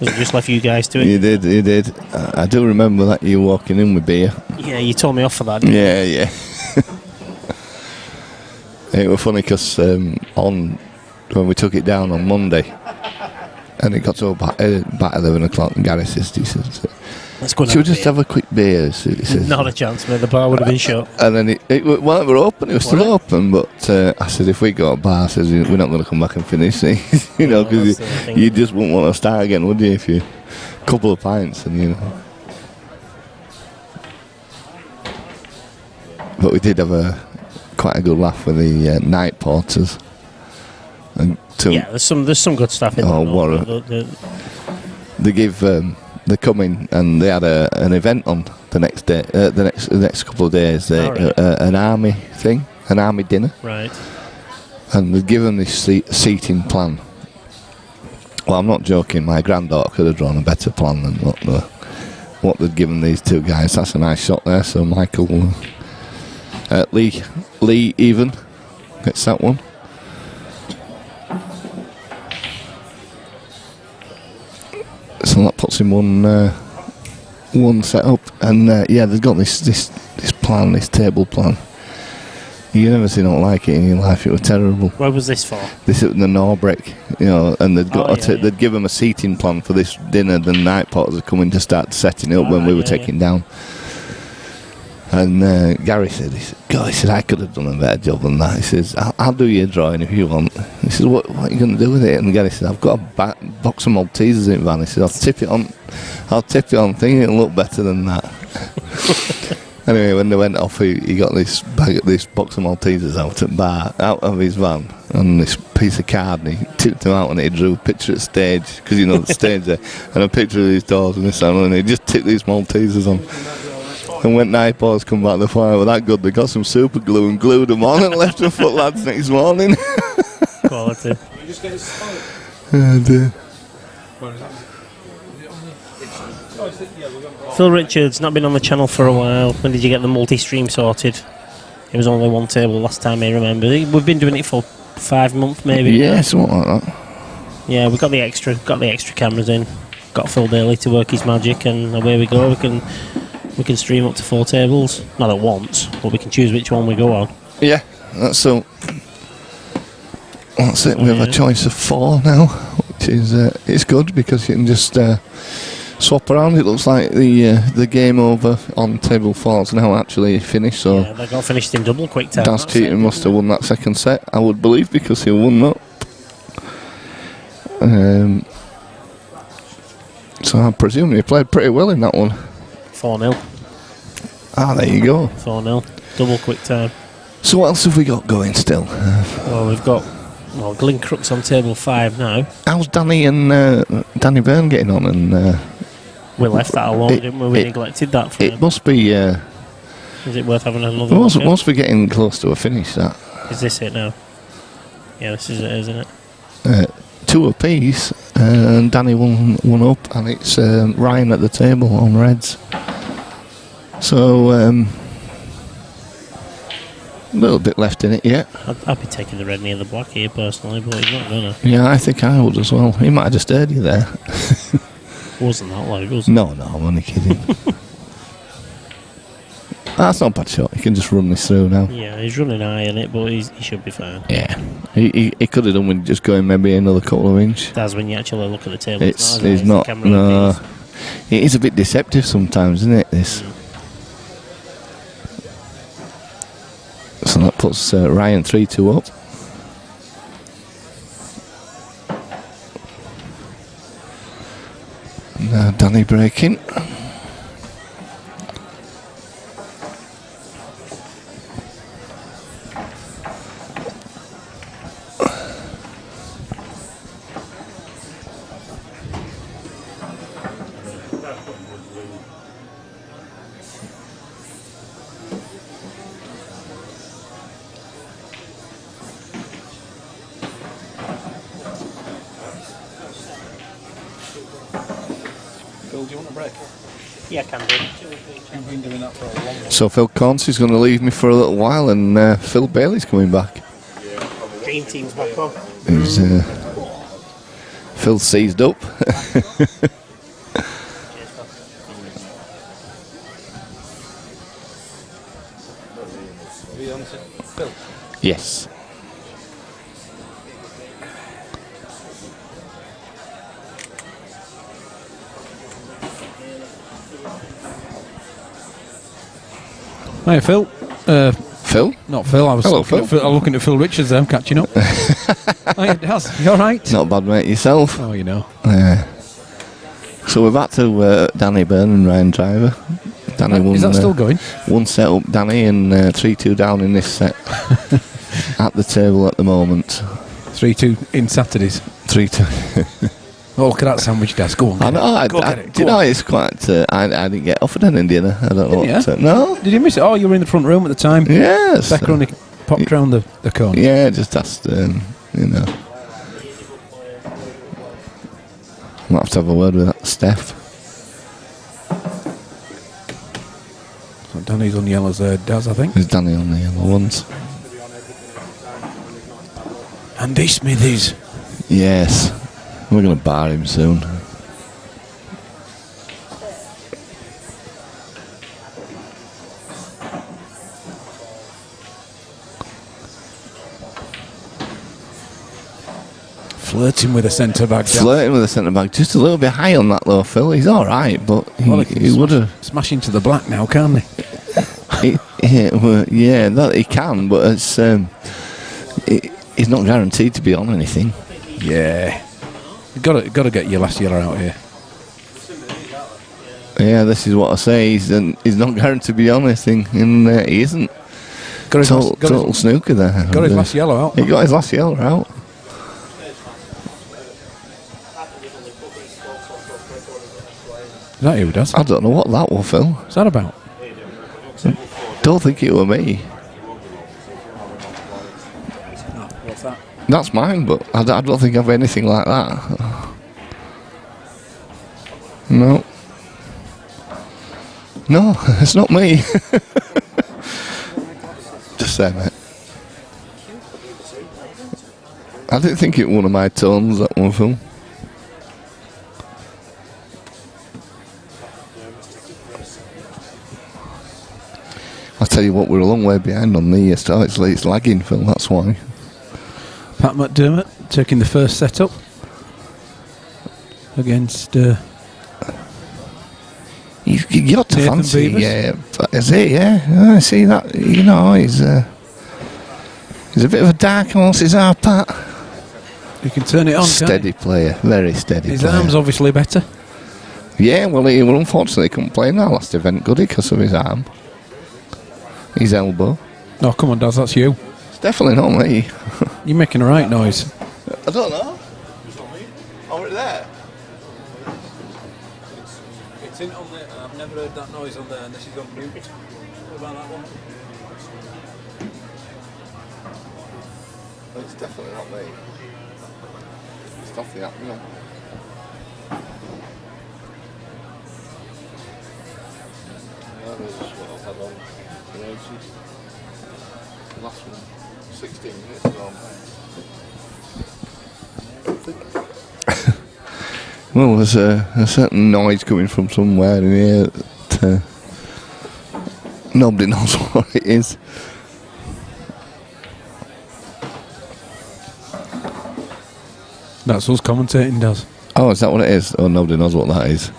Was it just left you guys to it? You did. I do remember that, you walking in with beer. Yeah, you told me off for that, didn't you? Yeah. It was funny because when we took it down on Monday, and it got to about 11 o'clock, and Gary says, should we just have a quick beer? He says, not a chance, mate. The bar would have been shut. And then it were open. It was still open, but I said, if we got a bar, I said, we're not going to come back and finish these, because you just wouldn't want to start again, would you? If you a couple of pints, and But we did have quite a good laugh with the night porters. And there's some good stuff in there. They come in and they had an event on the next day, the next couple of days. An army thing, an army dinner. Right. And they'd given this seating plan. Well, I'm not joking. My granddaughter could have drawn a better plan than what they'd given these two guys. That's a nice shot there. So Michael, Lee even gets that one. So that puts him one set up, and they've got this plan, this table plan, You never seen nothing like it in your life. It was terrible. Where was this for? This is the Norbrick, you know, and yeah. they'd give them a seating plan for this dinner. The night porters would come in to start setting it up when we were taking down. And Gary said, he said, I could have done a better job than that. He says, I'll do your drawing if you want. He says, what are you going to do with it? And Gary said, I've got a box of Maltesers in van. He said, I'll tip it on thing. It'll look better than that. Anyway, when they went off, he got this box of Maltesers out of his van, and this piece of card, and he tipped them out, and he drew a picture at stage, because you know the stage there, and a picture of his doors and this and he just tipped these Maltesers on. And when night boys come back, the fire were that good, they got some super glue and glued them on and left them foot lads next morning. Quality. And, Phil Richards, not been on the channel for a while. When did you get the multi-stream sorted? It was only one table last time I remember. We've been doing it for 5 months maybe. Yeah, something like that. Yeah, we got the extra cameras in. Got Phil Daly to work his magic, and away we go. We can stream up to 4 tables, not at once, but we can choose which one we go on. Yeah, that's it. We have a choice of 4 now, which is it's good because you can just swap around. It looks like the game over on table 4 is now actually finished. So yeah, they got finished in double quick time. Das Keaton must have won that second set, I would believe, because he won that. So I presume he played pretty well in that one. 4-0. There you go. 4-0. Double quick time. So what else have we got going still? Well, we've got Glyn Crooks on table 5 now. How's Danny and Danny Byrne getting on? And we left that alone, didn't we? We neglected that for it. Must be. Is it worth having another? Must be getting close to a finish. That is this it now? Yeah, this is it, isn't it? 2 apiece, and Danny one up, and it's Ryan at the table on reds. So a little bit left in it yet. I'd be taking the red near the black here personally, but he's not gonna. Yeah, I think I would as well. He might have just heard you there. Wasn't that loud, was it? No, I'm only kidding. That's not a bad shot. He can just run this through now. Yeah, he's running high in it, but he should be fine. Yeah, he could have done with just going maybe another couple of inches. That's when you actually look at the table. It's not. No, it is a bit deceptive sometimes, isn't it? This. So that puts Ryan 3-2 up. Now Danny breaking. Phil, do you want a break? Yeah, I can do. You've been doing that for a long time. So Phil Cornsey's going to leave me for a little while, and Phil Bailey's coming back. Dream team's back on. He's, Phil seized up. Phil? Yes. Hi, Phil. Phil? Not Phil. I was Hello, looking, Phil. I'm looking at Phil Richards there. I'm catching up. Hi, Daz. You all right? Not bad, mate. Yourself? Oh, you know. So we're back to Danny Byrne and Ryan Driver. Danny won. Is that still going? One set up, Danny, and 3-2 down in this set. At the table at the moment. 3-2 in Saturdays. 3-2. Oh, look at that sandwich, Daz. Go on. I know. Go get it. Do you know it's quite? I didn't get offered any dinner. I don't know. Didn't you? No. Did you miss it? Oh, you were in the front room at the time. Yes. Becca only popped round the corner. Yeah, just asked. You know. Might have to have a word with that Steph. So Danny's on yellows there, Daz, I think. There's Danny on the yellow ones. Andy Smithies. Yes. We're going to bar him soon. Flirting with a centre back. Flirting with a centre back. Just a little bit high on that though, Phil. He's all right, but he would have smash into the black now, can't he? Yeah, that he can, but it's he's not guaranteed to be on anything. Yeah, you got to get your last yellow out here. Yeah, this is what I say. He's not guaranteed to be on anything, and he isn't. Total snooker there. Got his last yellow out. He got his last yellow out. Is that who does? I don't know what that was, Phil. What's that about? Don't think it were me. What's that? That's mine, but I don't think I've anything like that. No, it's not me. Just say, mate. I didn't think it was one of my tones, that one, Phil. I'll tell you what, we're a long way behind on the start. It's lagging, Phil, that's why. Pat McDermott taking the first set up against... You got to Nathan fancy, Beavers? yeah. Is it, yeah? I see that, he's a bit of a dark horse, is our Pat. You can turn it on, Steady player, very steady His player. arm's obviously better. Yeah, well, he unfortunately couldn't play in that last event, could he, because of his arm. His elbow. Oh, come on, Daz, that's you. It's definitely not me. You're making a right noise. I don't know. Over there. It's in on there. I've never heard that noise on there, and this is on mute. What about that one? It's definitely not me. It's definitely happening. That is what I've had on for ages. The last one, 16 minutes ago. Well, there's a certain noise coming from somewhere in here that nobody knows what it is. That's us commentating, Daz. Oh, is that what it is? Oh, nobody knows what that is.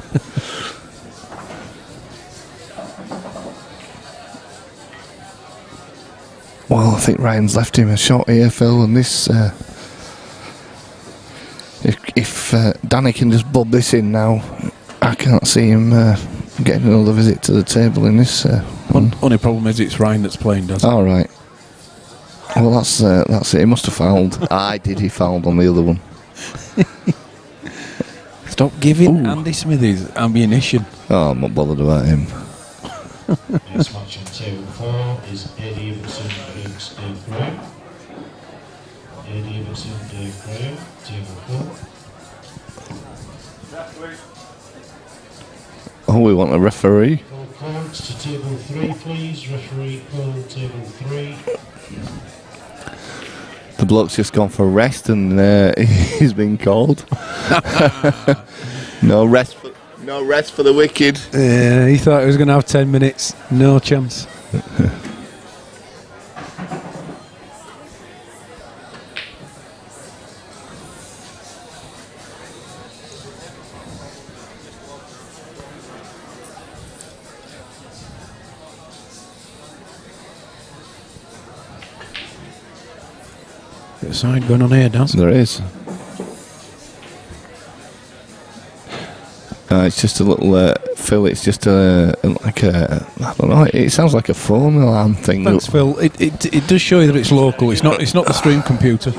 Well, I think Ryan's left him a shot here, Phil, and this... If Danny can just bob this in now, I can't see him getting another visit to the table in this one. Only problem is it's Ryan that's playing, Daz. All right. Well, that's it. He must have fouled. He fouled on the other one. Stop giving Andy Smithies ammunition. Oh, I'm not bothered about him. Next match on table 4 is Eddie Everson against Dave Graham. Eddie Everson, Dave Graham, table 4. Oh, we want a referee. Full counts to table 3, please. Referee call table 3. The bloke's just gone for rest and he's been called. No rest for the wicked. He thought he was going to have 10 minutes. No chance. Bit of side going on here, Daz. There is. It's just a little Phil. It's just like a, I don't know. It sounds like a phone alarm thing. Thanks, Phil. It does show you that it's local. It's not the stream computer.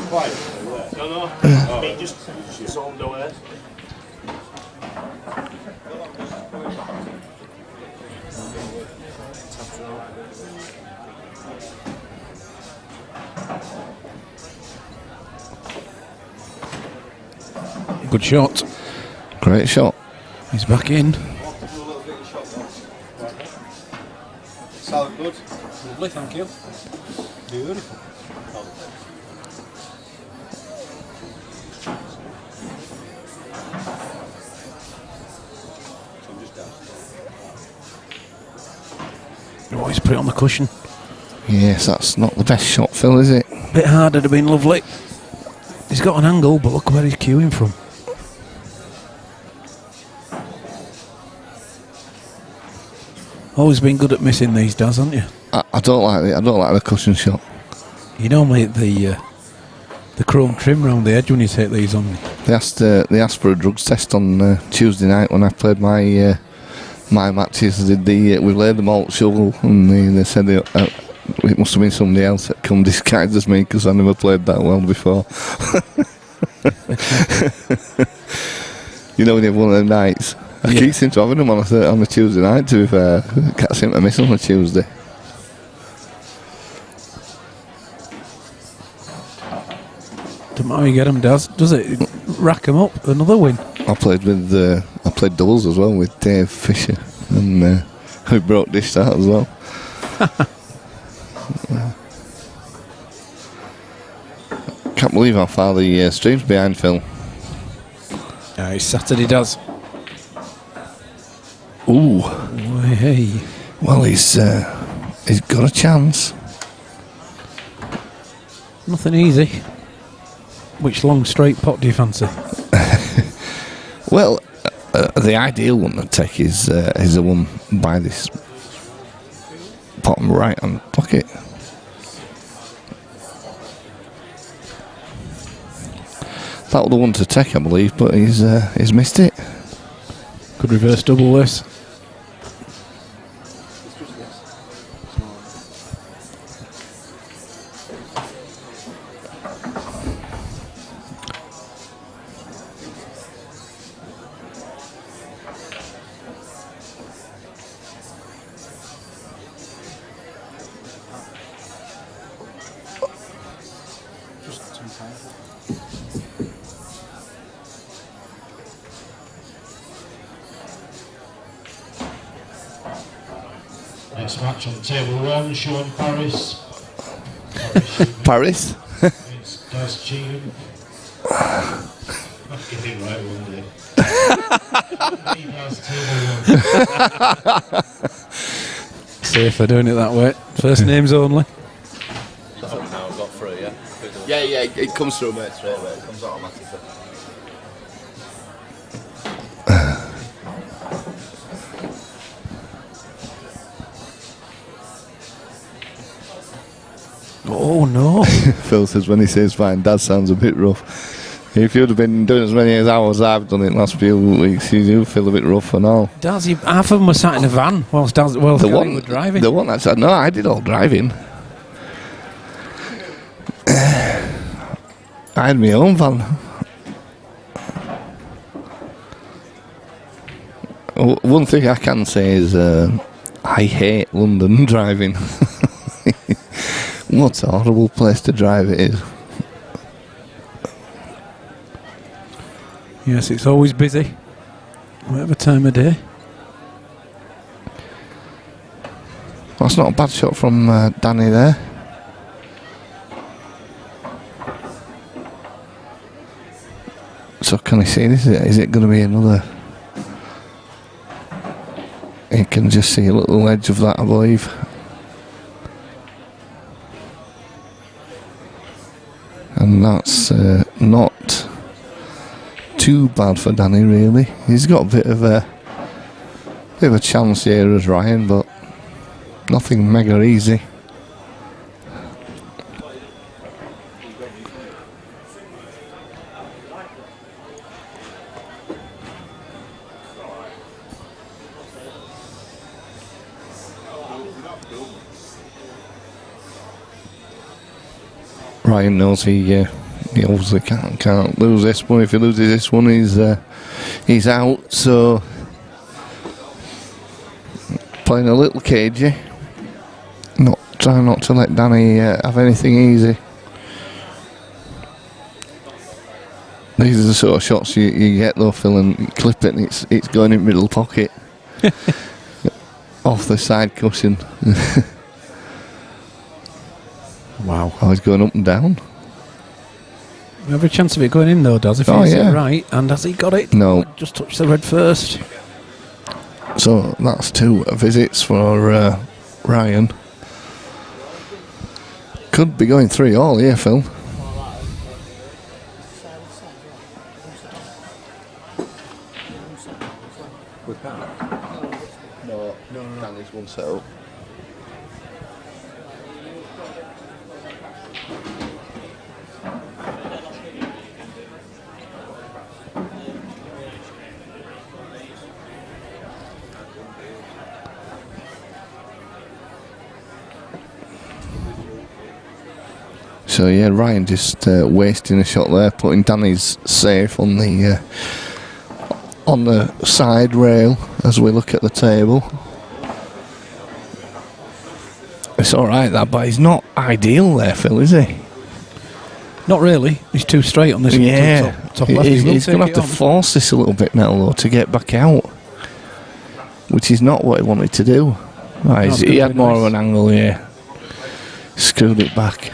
No. I mean, just it's on the way. Good shot. Great shot. He's back in. Solid good. Lovely, thank you. Beautiful. Oh, he's put it on the cushion. Yes, that's not the best shot, Phil, is it? Bit harder to have been lovely. He's got an angle, but look where he's queuing from. Always been good at missing these, Daz, haven't you? I don't like it. I don't like the cushion shot. You normally hit the chrome trim round the edge when you take these on. They asked for a drugs test on Tuesday night when I played my matches. We laid them all at shovel, and they said it must have been somebody else that come disguised as me because I never played that well before. You know when you have one of them nights. I keep seem to having them on a Tuesday night, to be fair. Can't seem to miss on a Tuesday. Don't matter how you get them, Daz, does it? Rack them up, another win. I played doubles as well with Dave Fisher, and we broke this start as well. Can't believe how far the stream's behind, Phil. It's Saturday, Daz. Ooh. Hey. Well, he's got a chance. Nothing easy. Which long straight pot do you fancy? Well, the ideal one to take is the one by this bottom right hand pocket. That was the one to take, I believe, but he's missed it. Could reverse double this. Next match on table 1, Sean Paris. Paris? Against Daz Cheatham. I'll get it right one day. He does table 1. Safer doing it that way. First names only. Got through, yeah? Yeah, it comes through, mate, straight away. It comes automatically. Oh no. Phil says when he says fine, Dad sounds a bit rough. If you'd have been doing as many hours I've done it last few weeks, you do feel a bit rough and all. Daz, half of them were sat in a van whilst Gary were driving. The one that said, no, I did all driving. I had my own van. One thing I can say is I hate London driving. What a horrible place to drive it is. Yes, it's always busy. Whatever time of day. That's not a bad shot from Danny there. So can I see this? Is it going to be another? You can just see a little edge of that, I believe. And that's not too bad for Danny, really. He's got a bit of a chance here as Ryan, but nothing mega easy. Ryan knows he obviously can't lose this one. If he loses this one, he's out. So playing a little cagey, trying not to let Danny have anything easy. These are the sort of shots you get though, Phil, and you clip it, and it's going in middle pocket, off the side cushion. Wow. Oh, he's going up and down. We have a chance of it going in though, Daz, if he's it right. And has he got it? No. Just touch the red first. So that's 2 visits for Ryan. Could be going 3 all here, Phil. We can't. No, Danny's one set up. So yeah, Ryan just wasting a shot there, putting Danny's safe on the side rail as we look at the table. It's all right that, but he's not ideal there, Phil, is he? Not really. He's too straight on this. Yeah, top left. he's going to have to force this a little bit now, though, to get back out, which is not what he wanted to do. Right, he had more of an angle here. Screwed it back.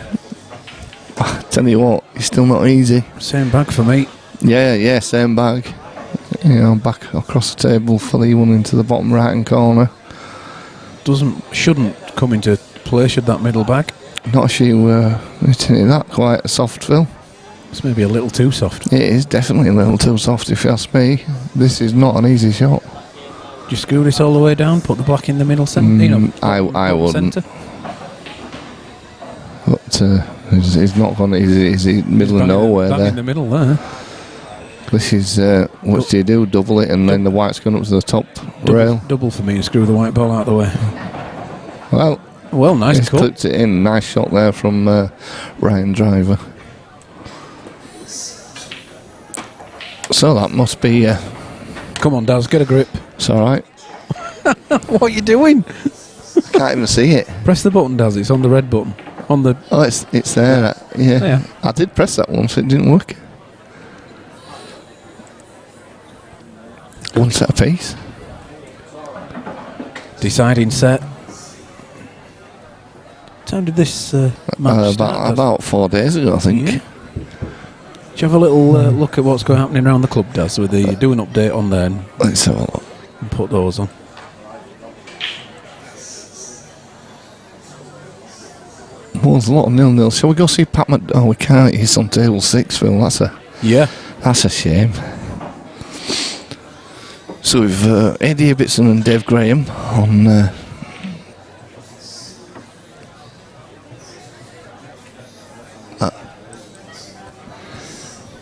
Tell you what, it's still not easy. Same bag for me. Yeah, same bag. You know, back across the table for the one into the bottom right hand corner. Shouldn't come into play, should that middle bag? Not sure hitting it that quite soft, Phil. It's maybe a little too soft. It is definitely a little too soft, if you ask me. This is not an easy shot. Just screw this all the way down, put the black in the middle centre. I wouldn't. But he's not gone. He's middle of nowhere there. In the middle there. This is what do you do? Double it, and then the white's gone up to the top rail. Double for me and screw the white ball out of the way. Well, nice he's cut. clipped it in. Nice shot there from Ryan Driver. So that must be. Come on, Daz, get a grip. It's all right. What are you doing? Can't even see it. Press the button, Daz. It's on the red button. On the. Oh, it's there. Yeah. I did press that once. It didn't work. One set apiece. Deciding set. What time did this match start? About 4 days ago, I think. Yeah. Do you have a little look at what's happening around the club, Daz? Do an update on there Let's have a look. And put those on. Well, there's a lot of 0-0. Shall we go see Pat Oh, we can't. He's on table 6, Phil. That's a shame. So we've Eddie Ibbotson and Dave Graham on.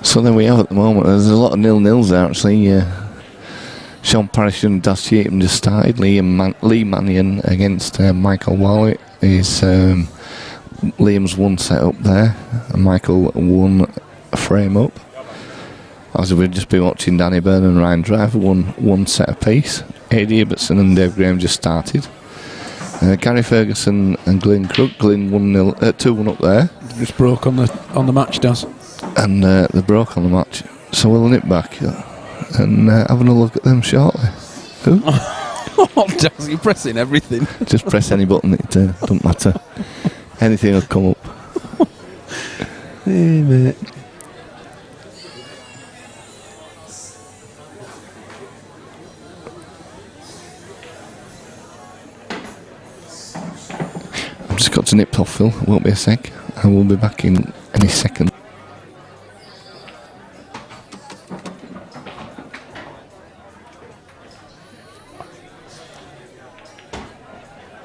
So then we have at the moment. There's a lot of 0-0s there actually. Sean Parrish and Das Cheatham just started. Lee Mannion against Michael Warwick is. Liam's one set up there, and Michael one frame up. As we've just been watching Danny Byrne and Ryan Driver one set apiece. Eddie Ibbotson and Dave Graham just started. Gary Ferguson and Glyn Crook. Glyn 2-1 up there. Just broke on the match, Daz. And they broke on the match. So we'll nip back and having a look at them shortly. Who? Oh, Daz, you're pressing everything. Just press any button. It doesn't matter. Anything will come up. Hey, mate. I've just got to nip off, Phil. Won't be a sec. I will be back in any second.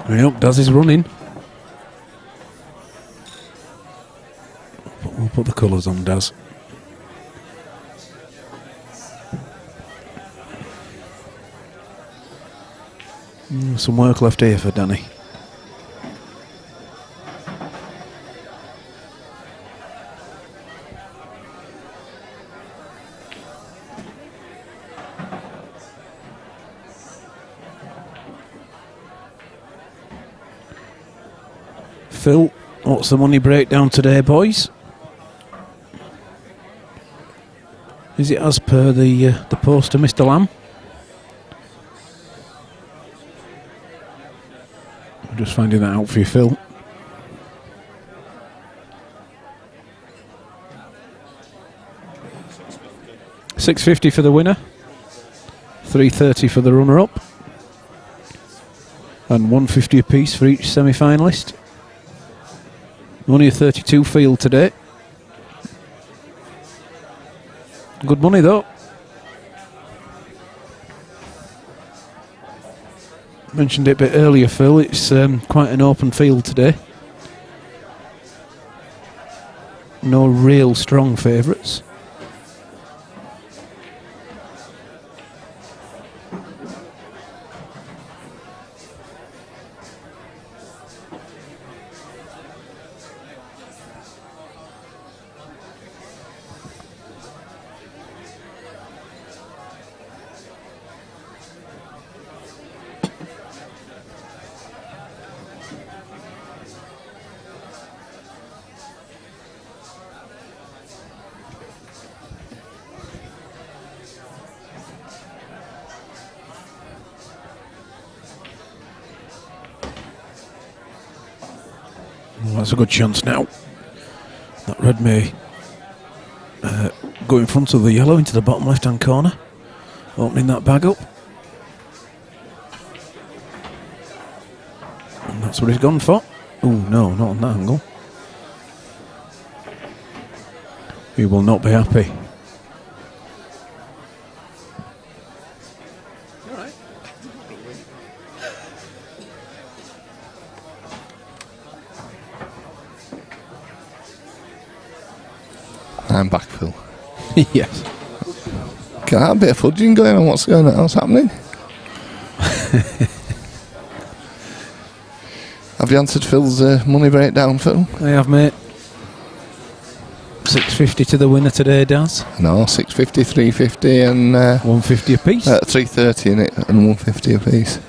Yep, Daz is running. We'll put the colours on, Daz. Some work left here for Danny. Phil, what's the money breakdown today, boys? Is it as per the poster, Mr. Lamb? I'm just finding that out for you, Phil. $650 for the winner, $330 for the runner-up, and $150 apiece for each semi-finalist. Only a 32 field today. Good money though. mentioned it a bit earlier, Phil. It's quite an open field today. No real strong favourites. Well, that's a good chance now. That red may go in front of the yellow into the bottom left-hand corner, opening that bag up. And that's what he's gone for. Oh no, not on that angle. He will not be happy. I'm back, Phil. Yes. Can I have a bit of fudging going on? What's going on? What's happening? Have you answered Phil's money breakdown, Phil? I have, mate. 650 to the winner today, Daz. No, 650, 350 and 150 a piece. 330 in it and 150 a piece.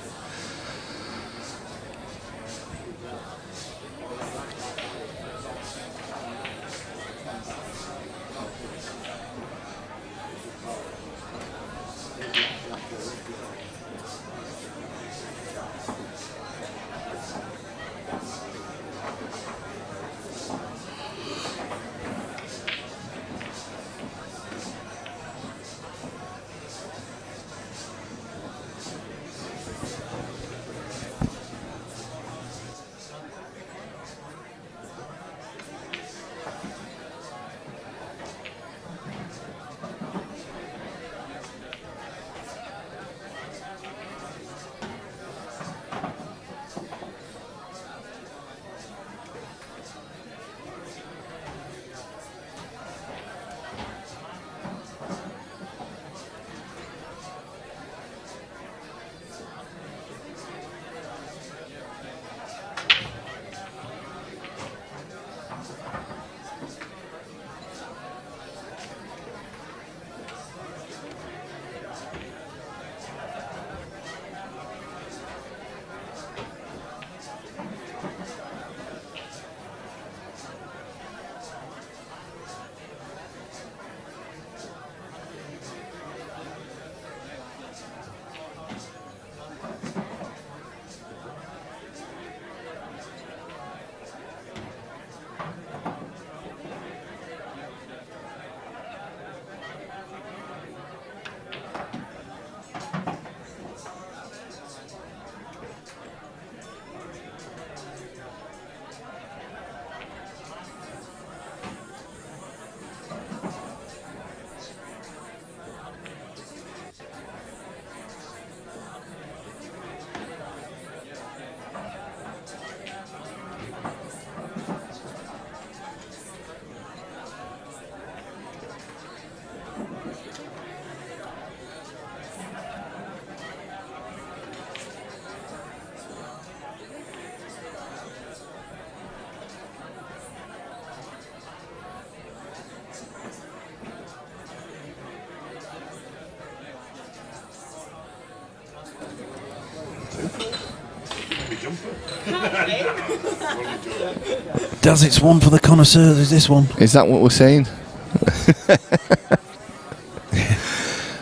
Does it's one for the connoisseurs, is this one? Is that what we're saying?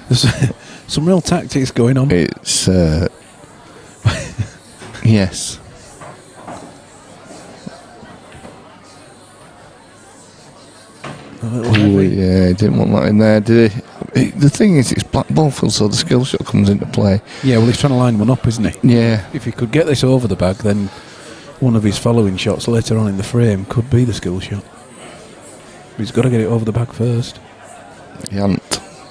There's some real tactics going on. It's yes. Oh, yeah, didn't want that in there, did he? The thing is, it's Blackball, so the skill shot comes into play. Yeah, well, he's trying to line one up, isn't he? Yeah. If he could get this over the bag, then one of his following shots later on in the frame could be the skill shot. But he's got to get it over the bag first. He hasn't.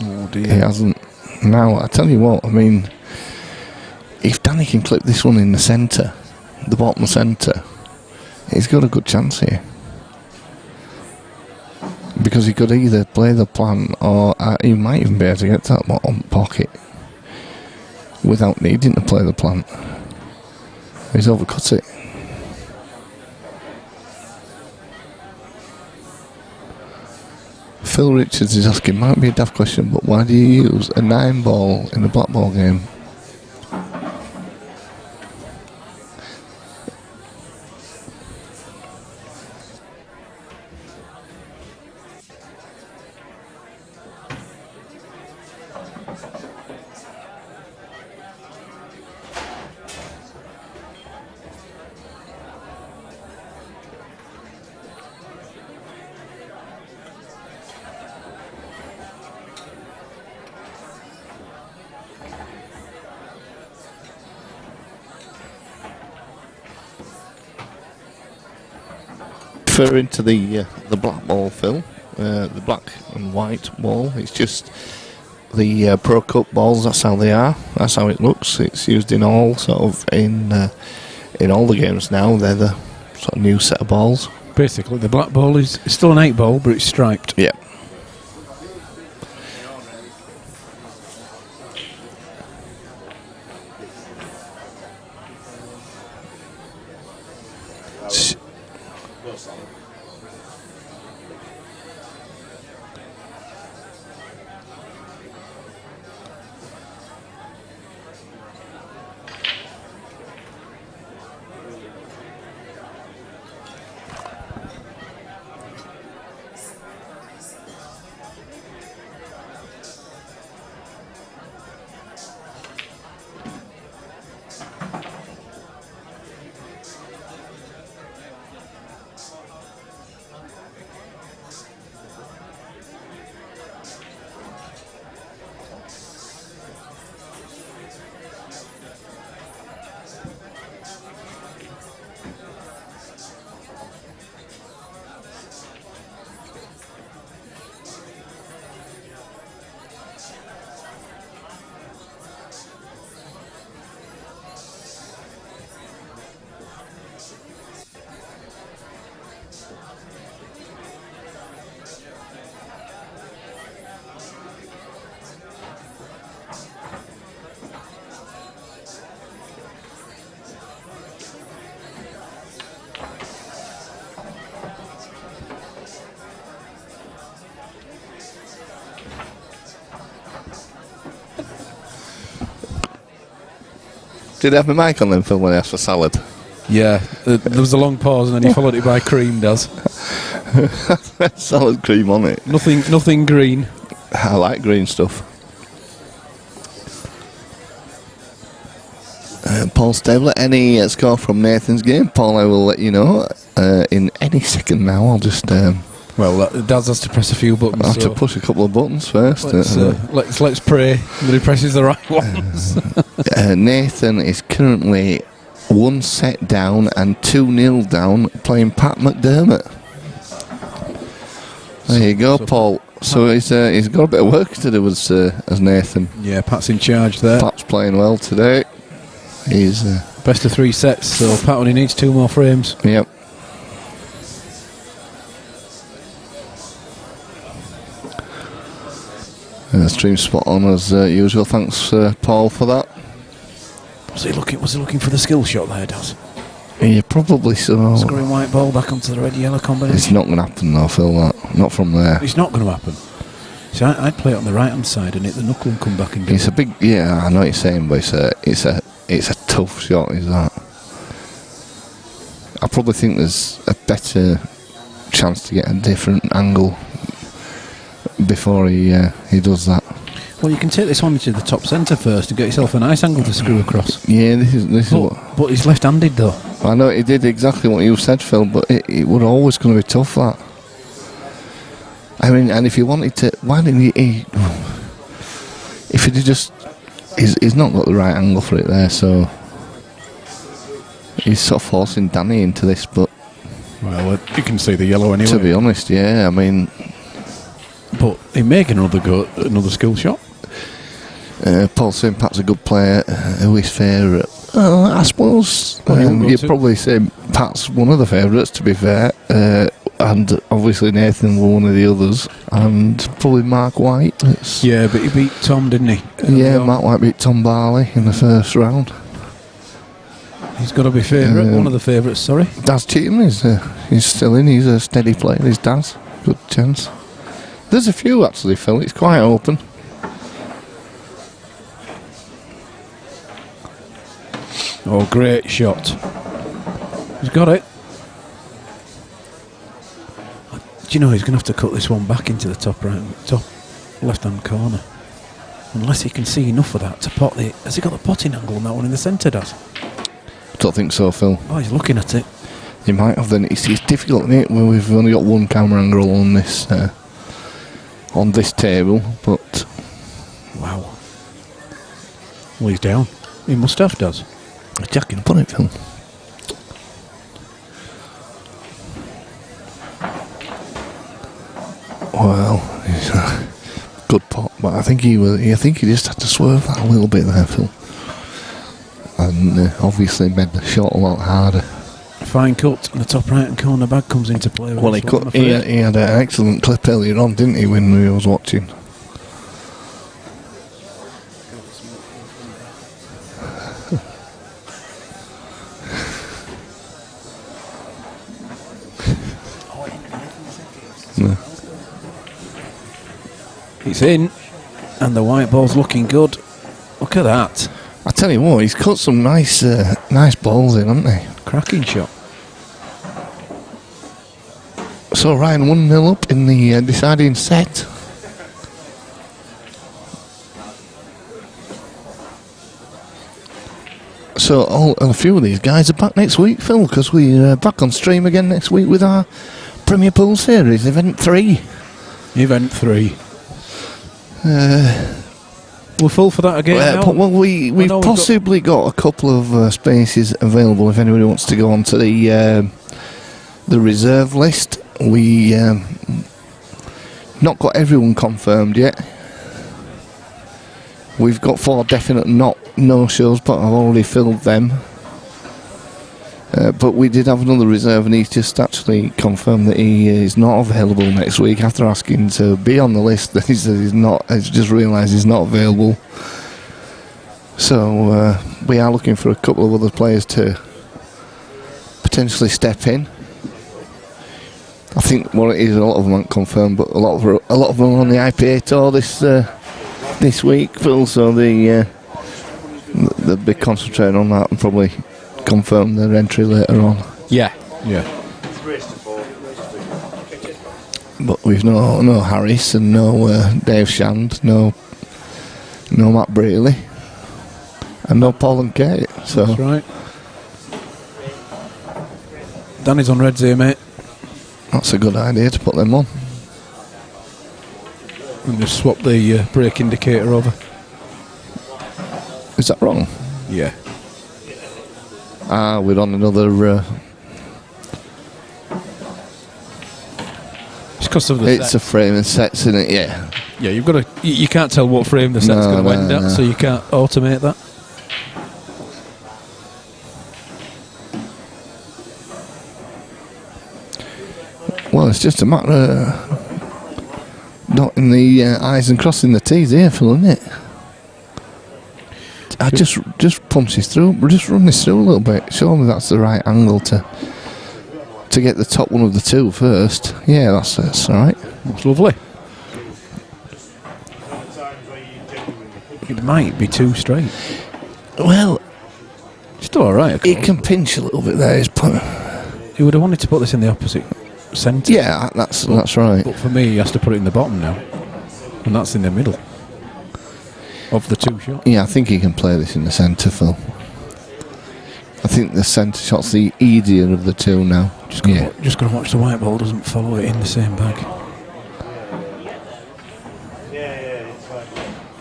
Oh dear. He hasn't. Now, I tell you what, I mean, if Danny can clip this one in the centre, the bottom centre, he's got a good chance here. Because he could either play the plan or he might even be able to get to that bottom pocket without needing to play the plant. He's overcut it. Phil Richards is asking, might be a daft question, but why do you use a 9-ball in the blackball game? Referring to the black ball, Phil, the black and white ball, it's just the Pro Cup balls. That's how they are. That's how it looks. It's used in all all the games now. They're the sort of new set of balls. Basically, the black ball is still an 8 ball, but it's striped. Yeah. Did I have my mic on then, Phil, when I asked for salad? Yeah, there was a long pause and then he followed it by cream, Daz. Salad cream on it. Nothing green. I like green stuff. Paul Stabler, any score from Nathan's game? Paul, I will let you know in any second now. I'll just... Daz has to press a few buttons. I have to push a couple of buttons first. Let's pray that he presses the right ones. Nathan is currently 1 set down and 2-0 down, playing Pat McDermott. There you go, Paul. So he's got a bit of work to do as Nathan. Yeah, Pat's in charge there. Pat's playing well today. He's best of 3 sets, so Pat only needs 2 more frames. Yep. Stream spot on as usual. Thanks, Paul, for that. Was he looking for the skill shot there, Daz? Yeah, probably so. Scoring white ball back onto the red-yellow combination. It's not going to happen though, Phil. That not from there. It's not going to happen. See, I'd play it on the right-hand side and hit the knuckle and come back and do It's a big. Yeah, I know what you're saying, but it's a tough shot. Is that? I probably think there's a better chance to get a different angle before he does that. Well, you can take this one to the top centre first and get yourself a nice angle to screw across. Yeah, this is what. But he's left-handed though. I know he did exactly what you said, Phil, but it was always going to be tough, that. I mean, and if you wanted to, why didn't he if he'd just, he's not got the right angle for it there, so he's sort of forcing Danny into this, but well, you can see the yellow anyway. To be honest, yeah, I mean, but he making another skill shot. Paul St. Pat's a good player. Who is favourite? I suppose you'd probably say Pat's one of the favourites, to be fair. And obviously Nathan were one of the others. And probably Mark White. Yeah, but he beat Tom, didn't he? Yeah, Mark White beat Tom Barley in the first round. He's got to be favourite, one of the favourites, sorry. Daz Cheatham he's still in. He's a steady player, he's Daz. Good chance. There's a few actually, Phil. It's quite open. Oh, great shot. He's got it. Do you know he's going to have to cut this one back into the top left-hand corner. Unless he can see enough of that to pot the... Has he got the potting angle on that one in the centre, Daz? Don't think so, Phil. Oh, he's looking at it. He might have. Then it's difficult, isn't it, when we've only got one camera angle on this table. But wow. Well, he's down. He must have, Daz. Jack can put it, Phil. Well, he's a good pot, but I think he just had to swerve that a little bit there, Phil. And obviously made the shot a lot harder. Fine cut, and the top right hand corner bag comes into play. Well, he had an excellent clip earlier on, didn't he, when we was watching? No. It's in, and the white ball's looking good. Look at that. I tell you what, he's cut some nice balls in, hasn't he? Cracking shot. So Ryan 1-0 up in the deciding set. So a few of these guys are back next week, Phil, because we're back on stream again next week with our Premier Pool Series, Event 3. Event 3. We're full for that again now? Well, we've possibly got a couple of spaces available if anybody wants to go on to the reserve list. We not got everyone confirmed yet. We've got 4 definite no-shows, but I've already filled them. But we did have another reserve, and he's just actually confirmed that he is not available next week. After asking to be on the list, that he said he's not. He's just realised he's not available. So we are looking for a couple of other players to potentially step in. I think what it is, a lot of them aren't confirmed, but a lot of them are on the IPA tour this week, Phil. So they'll be concentrating on that and probably confirm their entry later on. Yeah. But we've no Harris and no Dave Shand, no Matt Braley, and no Paul and Kate. So that's right. Danny's on reds here, mate. That's a good idea to put them on. And just swap the brake indicator over. Is that wrong? Yeah. We're on another. It's because of the It's set. a frame and sets, isn't it? Yeah. Yeah, you've got to. You can't tell what frame the set's going to end at, so you can't automate that. Well, it's just a matter of dotting the I's and crossing the T's here, Phil, isn't it? I just punch this through, just run this through a little bit. Show me that's the right angle to get the top one of the two first. Yeah, that's all right. That's lovely. It might be too straight. Well, still all right. It can pinch a little bit there. He would have wanted to put this in the opposite centre. Yeah, that's right. But for me, he has to put it in the bottom now, and that's in the middle of the two shots. Yeah, I think he can play this in the centre, Phil. I think the centre shot's the easier of the two now. Just got to watch the white ball doesn't follow it in the same bag.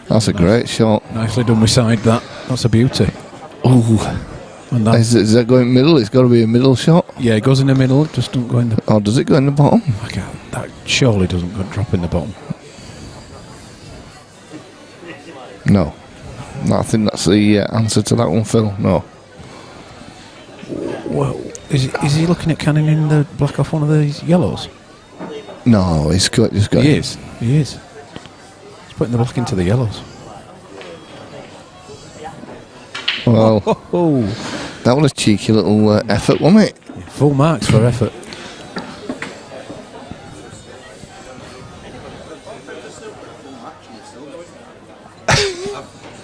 That's a great shot. Nicely done beside that. That's a beauty. Ooh. And that is that going middle? It's got to be a middle shot. Yeah, it goes in the middle. Just don't go in the. Or does it go in the bottom? That surely doesn't drop in the bottom. No. I think that's the answer to that one, Phil. No. Well, is he looking at canning in the black off one of these yellows? No, he's just got. He is. He's putting the black into the yellows. Well, Oh, that was a cheeky little effort, wasn't it? full marks for effort.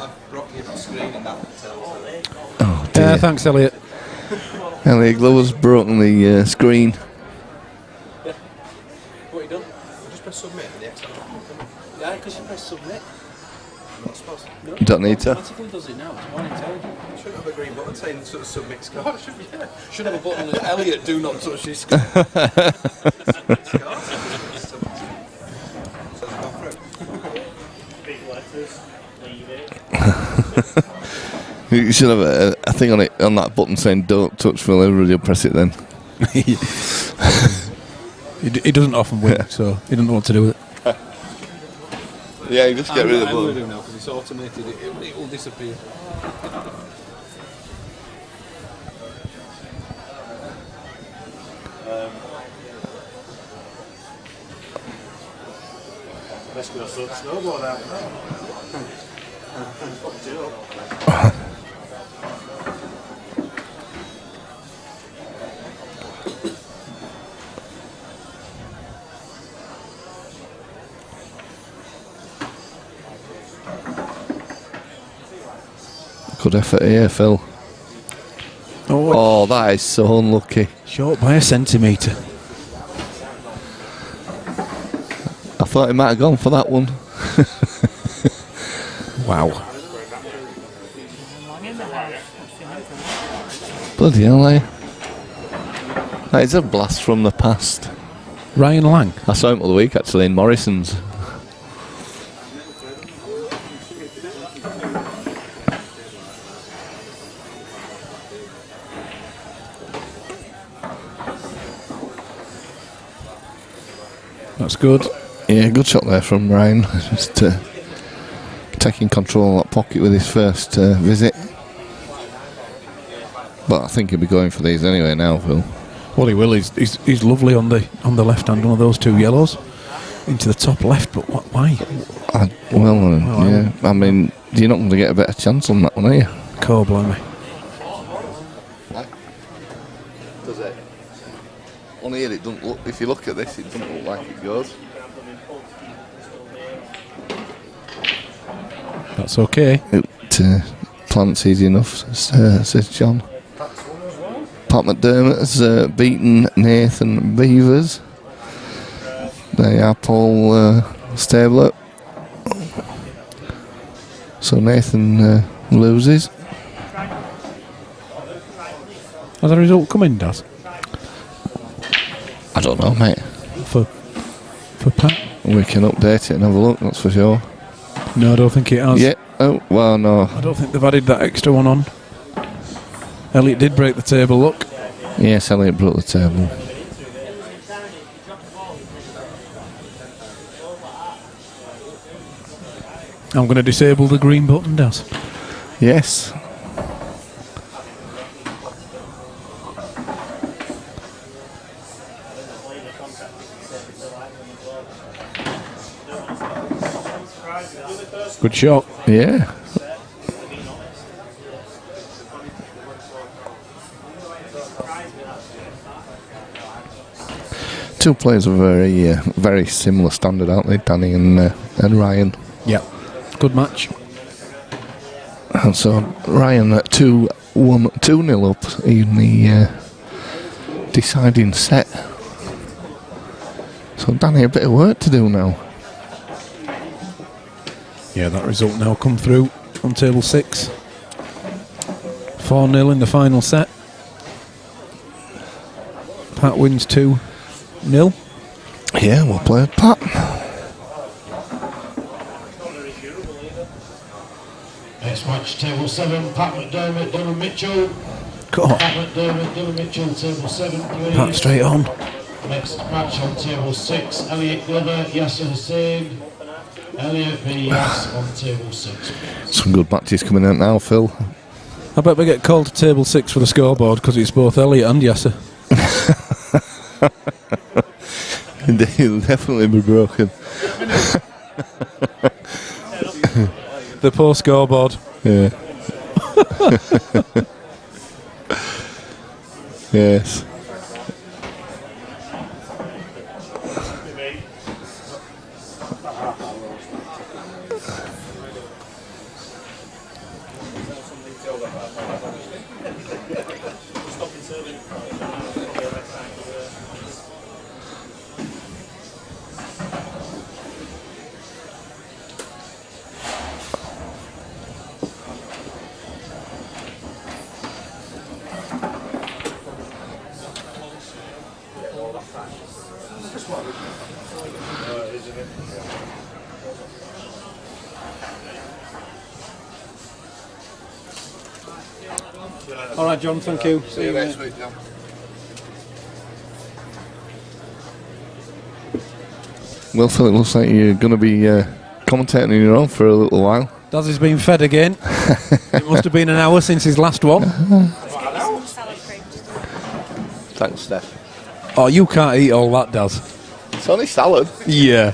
I've brought you the screen and that tells. Oh dear. Thanks, Elliot. Elliot Glover's broken the screen. What you done? Just press submit and the X. Yeah, because you press submit. Not supposed to. No, Don't need to. automatically does it now. It's more intelligent. Shouldn't have a green button saying sort of submit score. Should have a button that Elliot, do not touch this screen. Big letters. Leave it. You should have a thing on it on that button saying "Don't touch Phil." Everybody will press it then. He doesn't often win, so he doesn't know what to do with it. Yeah, you just get rid of the I'm going to button. do now because it's automated. It will disappear. Best go sort snowboard out now. Fucked it up. Good effort here, Phil. Oh, that is so unlucky. Short by a centimetre. I thought he might have gone for that one. Wow. Bloody hell, eh? That is a blast from the past. Ryan Lang. I saw him the other week actually in Morrison's. That's good. Yeah, good shot there from Ryan. Just taking control of that pocket with his first visit. But I think he'll be going for these anyway now, Phil. Well, he will. He's lovely on the left hand, one of those two yellows into the top left. But why? Yeah. I mean, you're not going to get a better chance on that one, are you? Core blimey. Does it? On here, it doesn't look. If you look at this, it doesn't look like it goes. That's okay. It plants easy enough, says John. Pat McDermott has beaten Nathan Beavers. They are Paul Stabler. So Nathan loses. Has the result come in, Daz? I don't know, mate. For Pat? We can update it and have a look, that's for sure. No, I don't think it has. Yeah. Oh, well, no. I don't think they've added that extra one on. Elliot did break the table, look. Yes, Elliot broke the table. I'm going to disable the green button, Daz. Yes. Good shot. Yeah. Two players are very similar standard, aren't they, Danny and Ryan? Yeah. Good match. And so Ryan at 2-0 up in the deciding set. So Danny, a bit of work to do now. Yeah, that result now come through on table 6. 4-0 in the final set. Pat wins 2-0. Yeah, well played, Pat. Next match, table 7, Pat McDermott, Dylan Mitchell. Come on. Pat McDermott, Dylan Mitchell, table 7, please. Pat straight on. Next match on table 6, Elliot Glover, Yasser Hussain. Elliot v Yass on table 6. Some good matches coming out now, Phil. I bet we get called to table 6 for the scoreboard because it's both Elliot and Yasser. He'll definitely be broken. The poor scoreboard. Yeah. Yes. All right, John. Thank you. See you next week, John. Well, Phil, it looks like you're going to be commentating on your own for a little while. Daz has been fed again. It must have been an hour since his last one. Thanks, Steph. Oh, you can't eat all that, Daz. It's only salad. Yeah.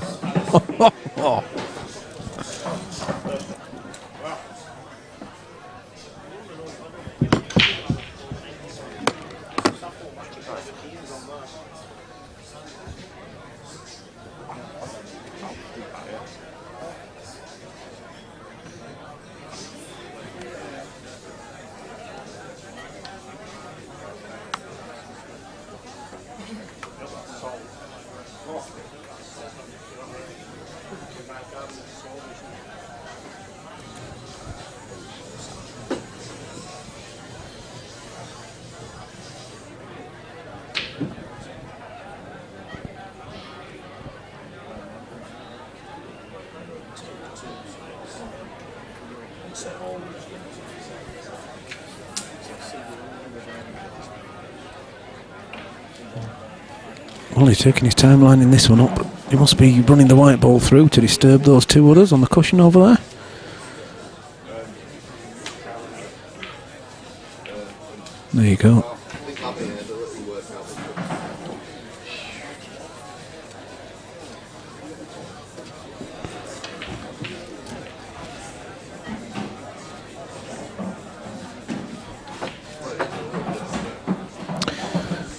Well, he's taking his time lining this one up. He must be running the white ball through to disturb those two others on the cushion over there. There you go.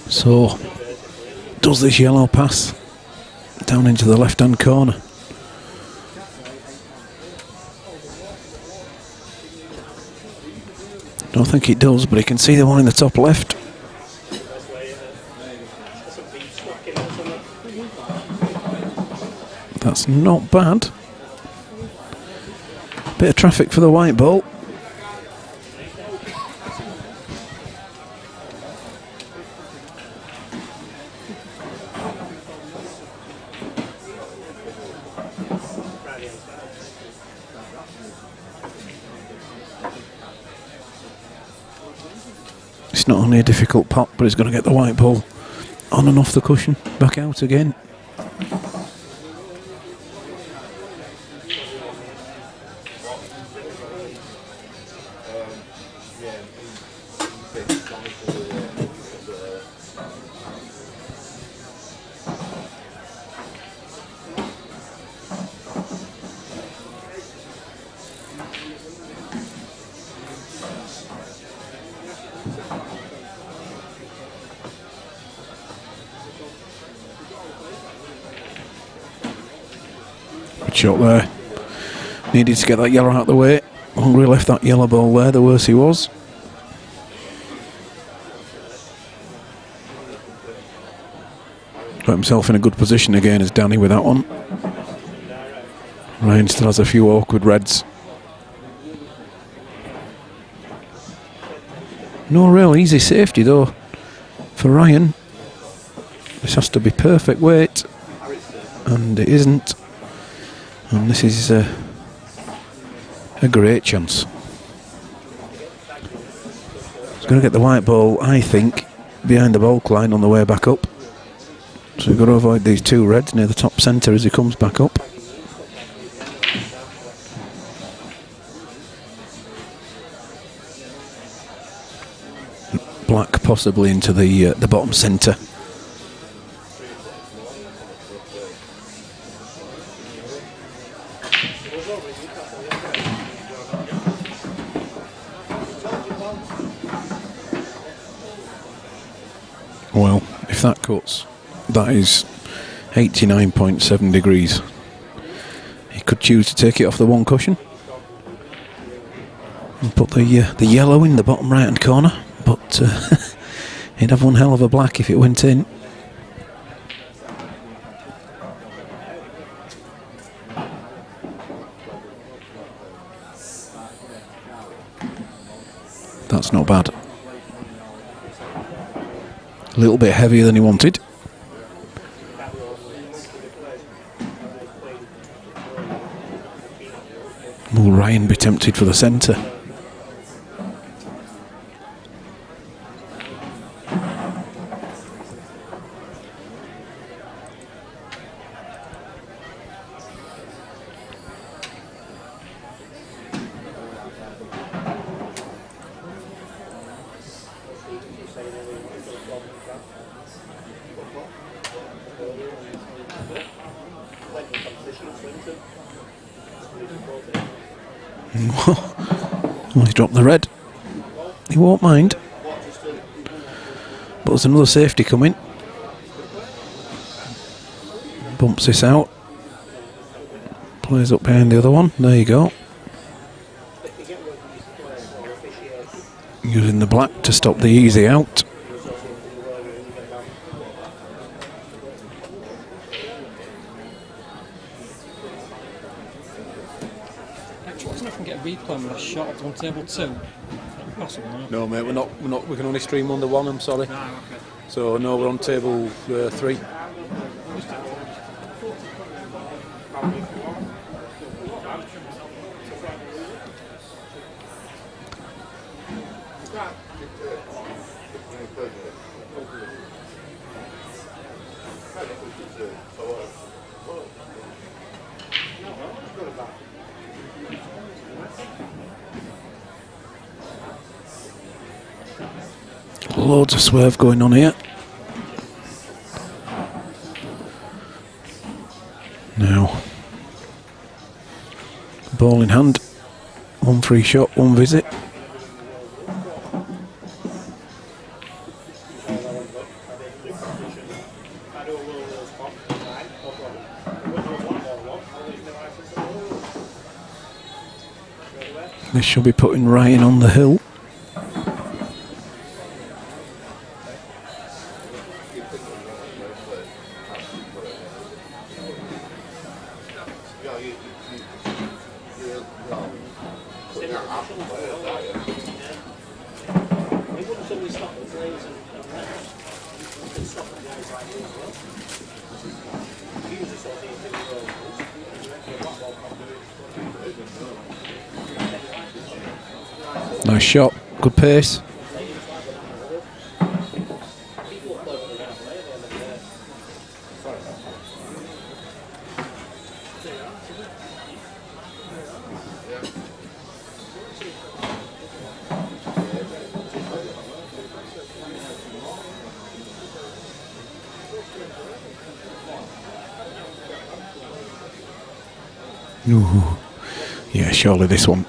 So, does this yellow pass down into the left-hand corner? Don't think it does, but he can see the one in the top left. That's not bad. Bit of traffic for the white ball. It's not only a difficult pot, but he's going to get the white ball on and off the cushion, back out again. Good shot there. Needed to get that yellow out of the way. The longer he left that yellow ball there, the worse he was. Got himself in a good position again as Danny with that one. Ryan still has a few awkward reds. No real easy safety though for Ryan. This has to be perfect weight, and it isn't. And this is a great chance. He's going to get the white ball, I think, behind the bulk line on the way back up. So we've got to avoid these two reds near the top centre as he comes back up. black possibly into the bottom centre. Well, if that cuts, that is 89.7 degrees. He could choose to take it off the one cushion and put the yellow in the bottom right hand corner, but he'd have one hell of a black if it went in. That's not bad. A little bit heavier than he wanted. Will Ryan be tempted for the centre? Well, he's dropped the red. He won't mind. But there's another safety coming. Bumps this out. Plays up behind the other one. There you go. Using the black to stop the easy out. Shot on table 2. Possible, no, mate, we're not. We can only stream under 1. I'm sorry. Ah, okay. So no, we're on table 3. Loads of swerve going on here. Now, ball in hand, 1 free shot, 1 visit. This should be putting Ryan on the hill. Nice shot, good pace. Ooh. Yeah, surely this one.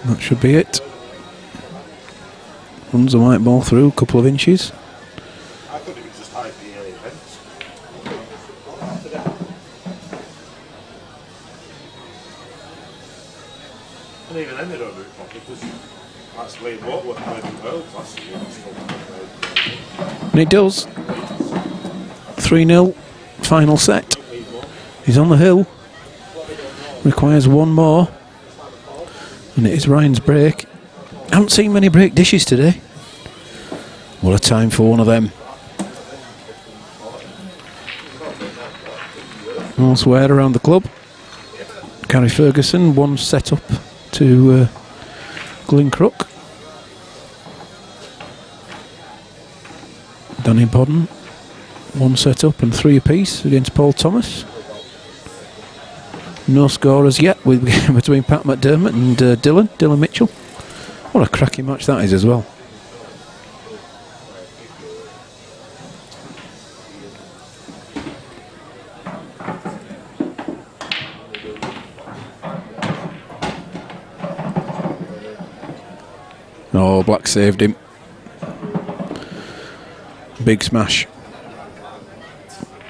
That should be it. Runs the white ball through a couple of inches. I thought it was just IPA events. And even then they don't do it properly because that's Wayne Watworth played in world class. And it does. 3-0, final set. He's on the hill. Requires 1 more. And it is Ryan's break. I haven't seen many break dishes today. What a time for one of them. Elsewhere around the club, Gary Ferguson, 1 set up to Glencrook. Danny Bodden, 1 set up and 3 apiece against Paul Thomas. No scorers yet between Pat McDermott and Dylan Mitchell. What a cracking match that is as well. Oh, Black saved him. Big smash.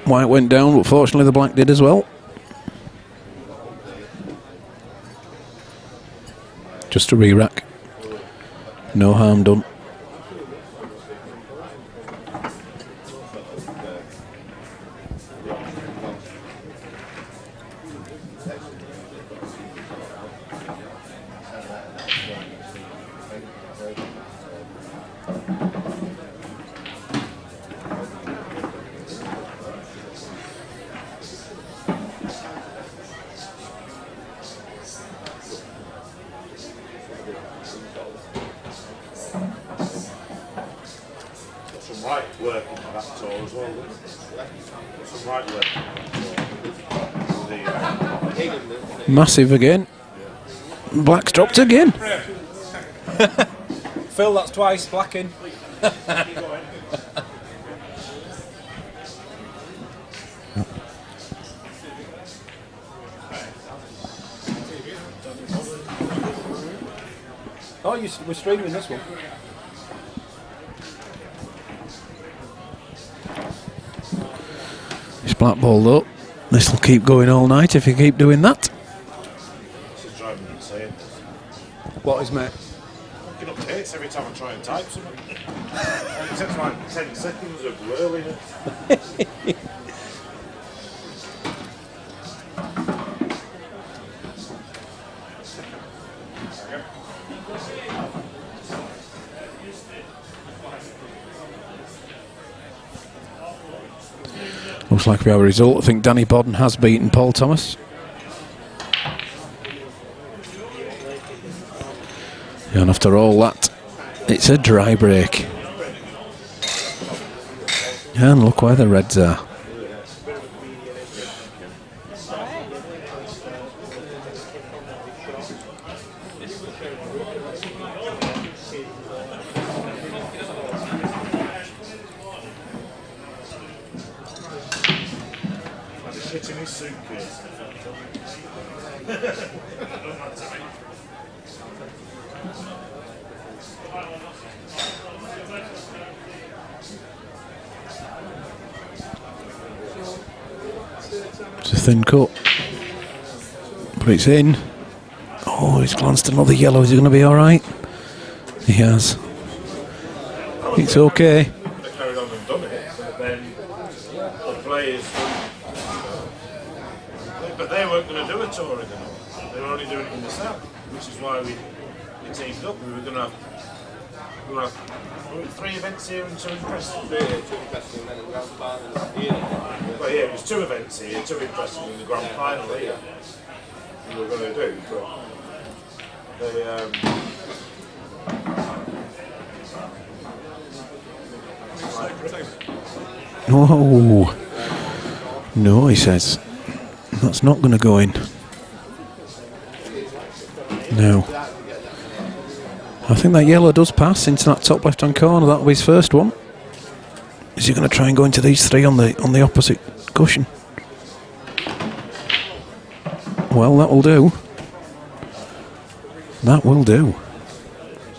White went down, but fortunately the Black did as well. Just a re-rack. No harm done. Some right work in that tour as well. Some right work in that tour. Massive again. Black's dropped again. Phil, that's twice. Black in. Oh, we're streaming this one. It's Blackball though. This will keep going all night if you keep doing that. This is driving me insane. What is, mate? Fucking updates every time I try and type something. It takes like 10 seconds of whirling. Looks like we have a result. I think Danny Bodden has beaten Paul Thomas. And after all that, it's a dry break. And look where the Reds are. Shit in his suitcase. It's a thin cut. But it's in. Oh, he's glanced another yellow. Is he going to be alright? He has. It's okay. They carried on and done it, but then the players. But they weren't going to do a tour in the north. They were only doing it in the south, which is why we teamed up. We were going to have 3 events here and 2 in Preston. Well, yeah, it was 2 events here, 2 in Preston and the grand final here. We were going to do, but they. No. No, he says. That's not going to go in. No. I think that yellow does pass into that top left-hand corner. That'll be his first one. Is he going to try and go into these 3 on the opposite cushion? Well, that will do. That will do.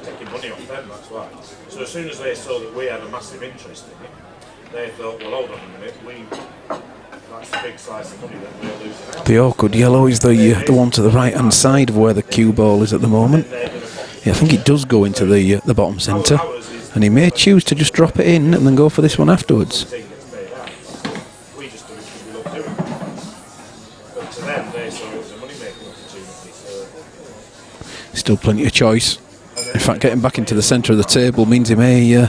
Taking money off them, that's why. So as soon as they saw that we had a massive interest in it, they thought, well, hold on a minute, that's a big slice of money that we're losing out. The awkward yellow is the one to the right-hand side of where the cue ball is at the moment. Yeah, I think it does go into the bottom centre, and he may choose to just drop it in and then go for this one afterwards. We just do it because we love doing it. But to them, they saw it was a money-making opportunity. So Still plenty of choice. In fact, getting back into the centre of the table means he may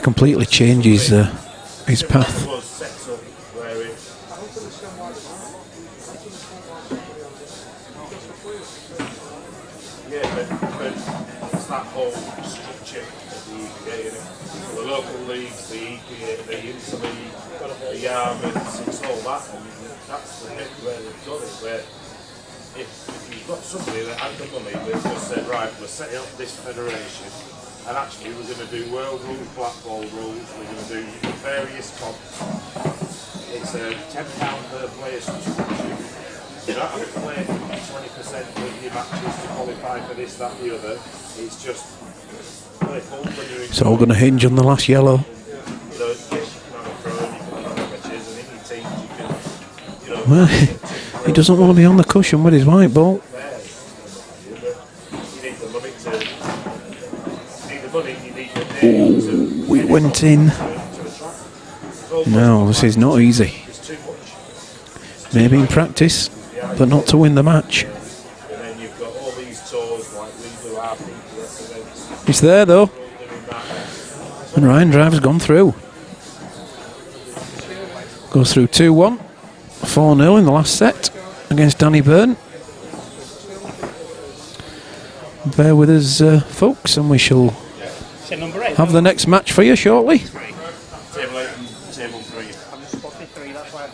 completely change his path. was set up where it. Yeah, but it's that whole structure of the EPA, isn't it? The local leagues, the EPA, the interleague, the Yarmouths, it's all that. And that's the bit where they've done it, where if you've got somebody that had the money that just said, right, we're setting up this federation, and actually we're going to do world rules, blackball rules, we're going to do various comps. It's a £10 per player subscription. You don't have to play 20% of your matches to qualify for this, that, the other. It's just play full when you're in. It's all going to hinge on the last yellow. So yes, you can have a pro and you can have amateurs, and in your teams you can, Well, he doesn't want to be on the cushion with his white ball. You need the money to. You need the money. You need the name to. It went in. No, this is not easy. It's too much. Maybe in practice, but not to win the match. And then you've got all these tours like we do our PPS events. It's there though. Doing that. And Ryan Driver's gone through. Goes through 2-1. 4-0 in the last set against Danny Byrne. Bear with us, folks, and we shall have the next match for you shortly. Table 8 and table 3. I'm just spotted 3, that's why.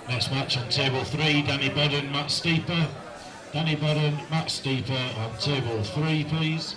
Next match on table 3, Danny Bodden, Matt Steeper. Danny Bodden, Matt Steeper on table 3, please.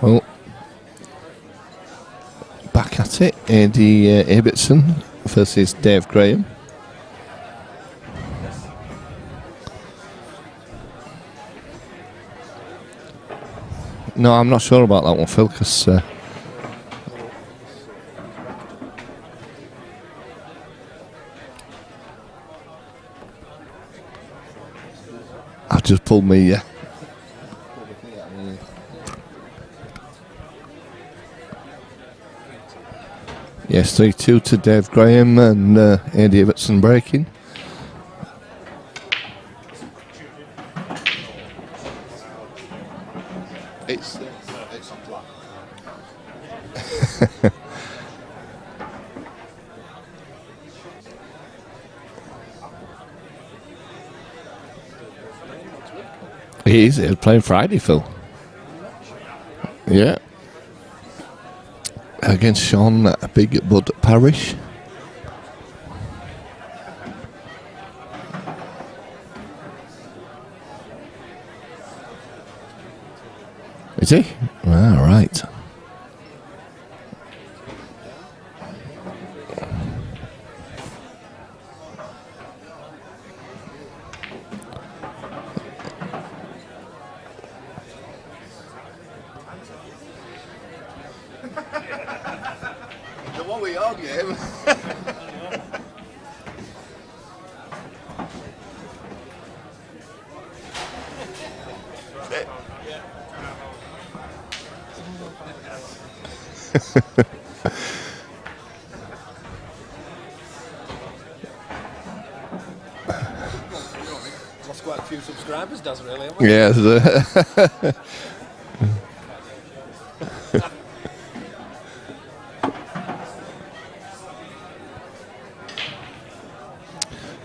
Well, back at it. Eddie Ibbotson versus Dave Graham. No, I'm not sure about that one, Phil, because I've just pulled me. Yes, 3-2 to Dave Graham and Eddie Ibbotson breaking. It's black. He's playing Friday, Phil. Yeah. Against Sean Big Bud Parrish. Is he? All right. What were your game? Lost quite a few subscribers, doesn't really, haven't we? Yes.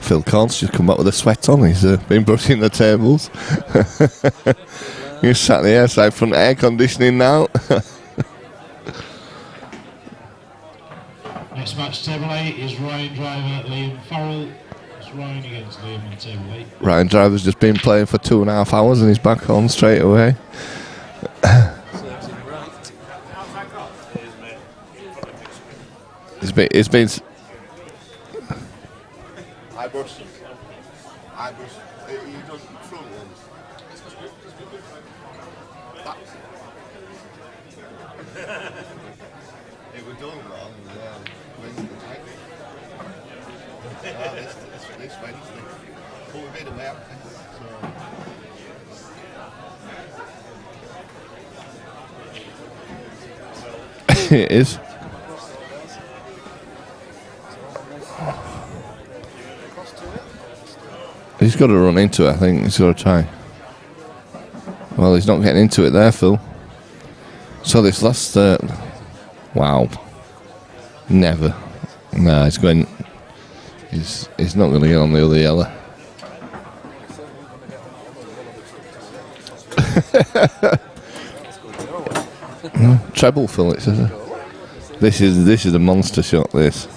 Phil Corn's just come back with a sweat on. He's been brushing the tables. He's sat the outside front air conditioning now. Next match, table 8 is Ryan Driver, Liam Farrell. It's Ryan against Liam on table 8. Ryan Driver's just been playing for 2.5 hours and he's back on straight away. It's been. I brush. He does front ones. It was done wrong. Wednesday night. This Wednesday. But we made a way out. It is. He's got to run into it, I think. He's got to try. Well, he's not getting into it there, Phil. So this last... wow. Never. Nah, he's going... He's not going to get on the other yellow. Treble, Phil, it says. This is a monster shot, this.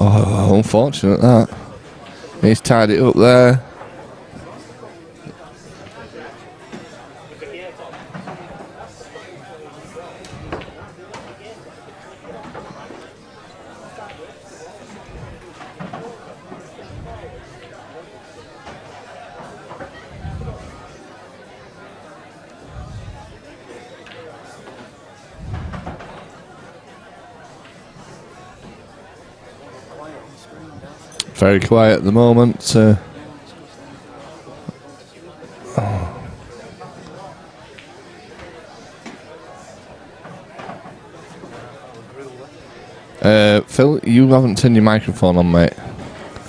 Oh, unfortunate that. He's tied it up there. Very quiet at the moment. Phil, you haven't turned your microphone on, mate.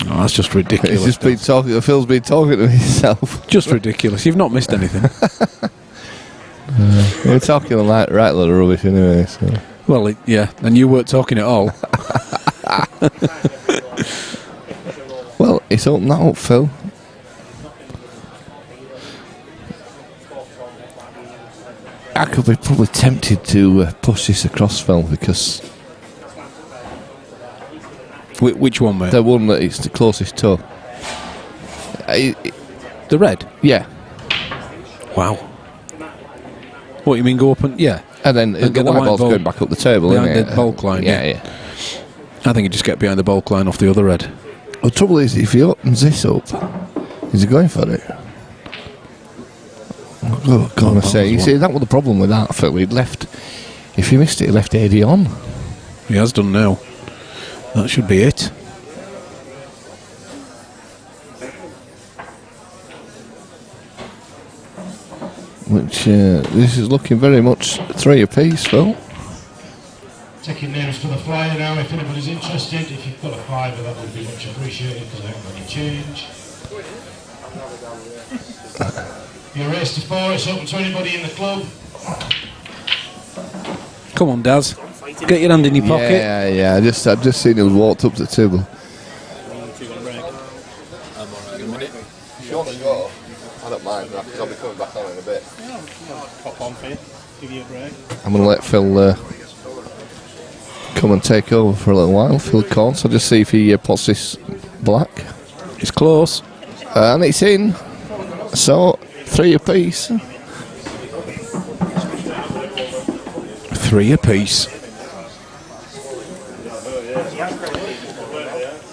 Oh, that's just ridiculous. He's just been talking. Phil's been talking to himself. Just ridiculous. You've not missed anything. We're talking a right lot of rubbish anyway. So. Well, yeah, and you weren't talking at all. Well, it's opened that up, Phil. I could be probably tempted to push this across, Phil, because... Which one, mate? The one that is the closest to. The red? Yeah. Wow. What you mean, go up and yeah? And then And the get the white white ball's ball going back up the table, behind isn't the it? bulk line, Yeah, yeah. I think you just get behind the bulk line off the other end. The trouble is, if he opens this up, is he going for it? Oh, God, I say. You see, that was the problem with that, Phil. He'd left. If he missed it, he left AD on. He has done now. That should be it. Which this is looking very much 3 apiece, Phil. Taking names for the flyer now, if anybody's interested. If you've got a fiver, that would be much appreciated because I haven't got any change. You're race to 4, it's open to anybody in the club. Come on, Daz. Get your hand in your pocket. Yeah. I've just seen him walked up to the table. If you want to go, I don't mind because I'll be coming back on in a bit. Pop on for you. Give you a break. I'm going to let Phil come and take over for a little while. Phil Corns. I'll just see if he pots this black. It's close. And it's in. So, 3 apiece. 3 apiece.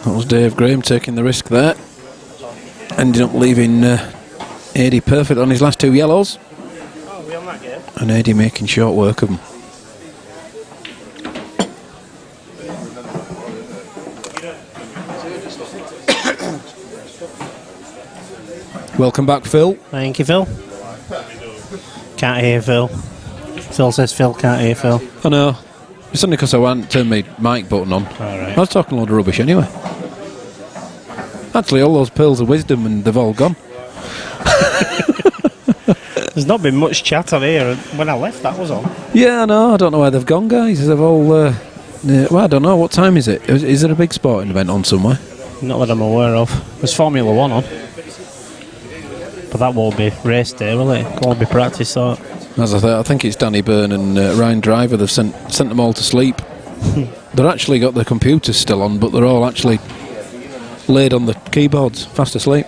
That was Dave Graham taking the risk there. Ended up leaving Adi perfect on his last 2 yellows. Oh, we on that game? And Adi making short work of them. Welcome back, Phil. Thank you, Phil. Can't hear Phil. Phil says Phil can't hear Phil. I know. It's only because I hadn't turned my mic button on. Alright. I was talking a load of rubbish anyway. Actually, all those pearls of wisdom and they've all gone. There's not been much chat on here. When I left, that was on. Yeah, I know. I don't know where they've gone, guys. They've all... well, I don't know. What time is it? Is there a big sporting event on somewhere? Not that I'm aware of. There's Formula 1 on. But that won't be race day, will it? It won't be practice, so... As I thought, I think it's Danny Byrne and Ryan Driver. They've sent them all to sleep. They've actually got the computers still on, but they're all actually laid on the keyboards, fast asleep.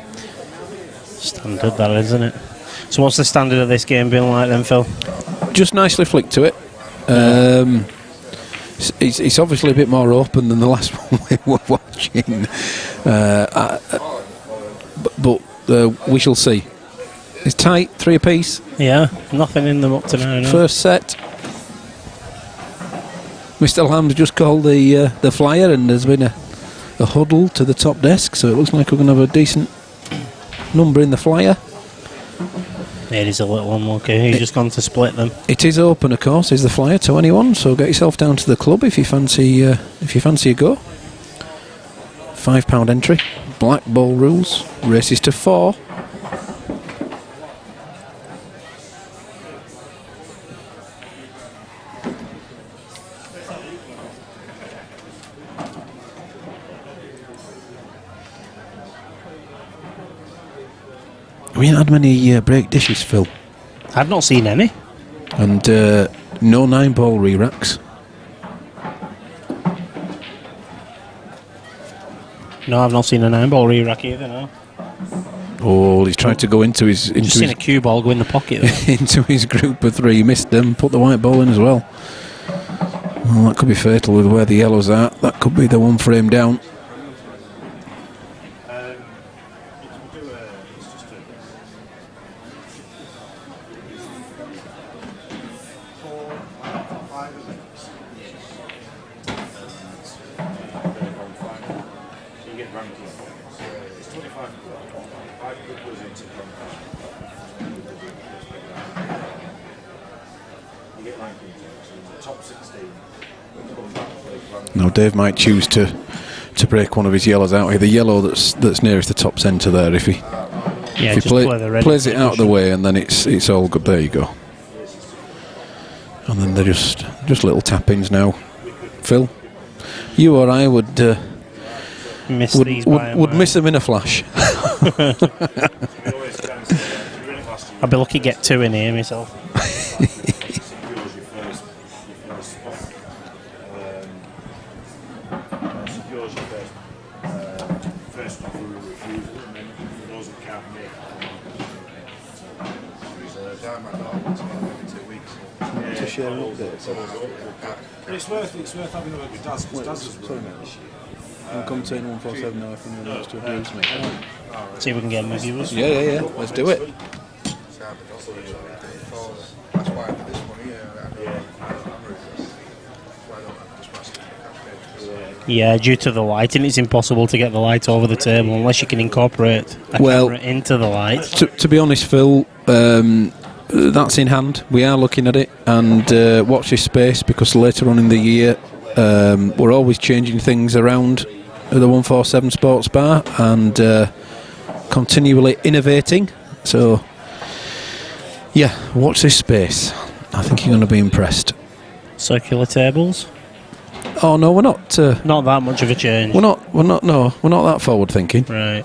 Standard, that is, isn't it? So what's the standard of this game been like then, Phil? Just nicely flicked to it. It's obviously a bit more open than the last one we were watching. But we shall see. It's tight, 3 apiece. Yeah, nothing in them up to now. No. First set. Mr. Lamb's just called the flyer, and there's been a huddle to the top desk, so it looks like we're going to have a decent number in the flyer. It is a little unlucky. He's just gone to split them. It is open, of course. Is the flyer to anyone? So get yourself down to the club if you fancy a go. £5 entry. Blackball rules. Races to 4. We ain't had many break dishes, Phil. I've not seen any. And no 9-ball re-racks. No, I've not seen a 9-ball re-rack either, no. Oh, he's tried to go into his... Just seen a cue ball go in the pocket. into his group of 3, missed them, put the white ball in as well. Well, that could be fatal with where the yellows are. That could be the one frame down. Now Dave might choose to break one of his yellows out here. The yellow that's nearest the top centre there. If he plays it out of the way, and then it's all good. There you go. And then they're just little tap-ins now. Phil, you or I would miss them in a flash. I'd be lucky to get 2 in here myself. To share updates. But it's worth having a look with Daz. Daz is Sorry, mate. I'll come to 147 now if anyone wants to abuse me. See if we can get more viewers. Yeah. Let's do it. Yeah, due to the lighting, it's impossible to get the light over the table unless you can incorporate a camera into the light. To be honest, Phil, that's in hand. We are looking at it, and watch this space, because later on in the year we're always changing things around the 147 Sports Bar and continually innovating. So, yeah, watch this space. I think you're going to be impressed. Circular tables? Oh no, we're not. Not that much of a change. We're not. No, we're not that forward thinking. Right.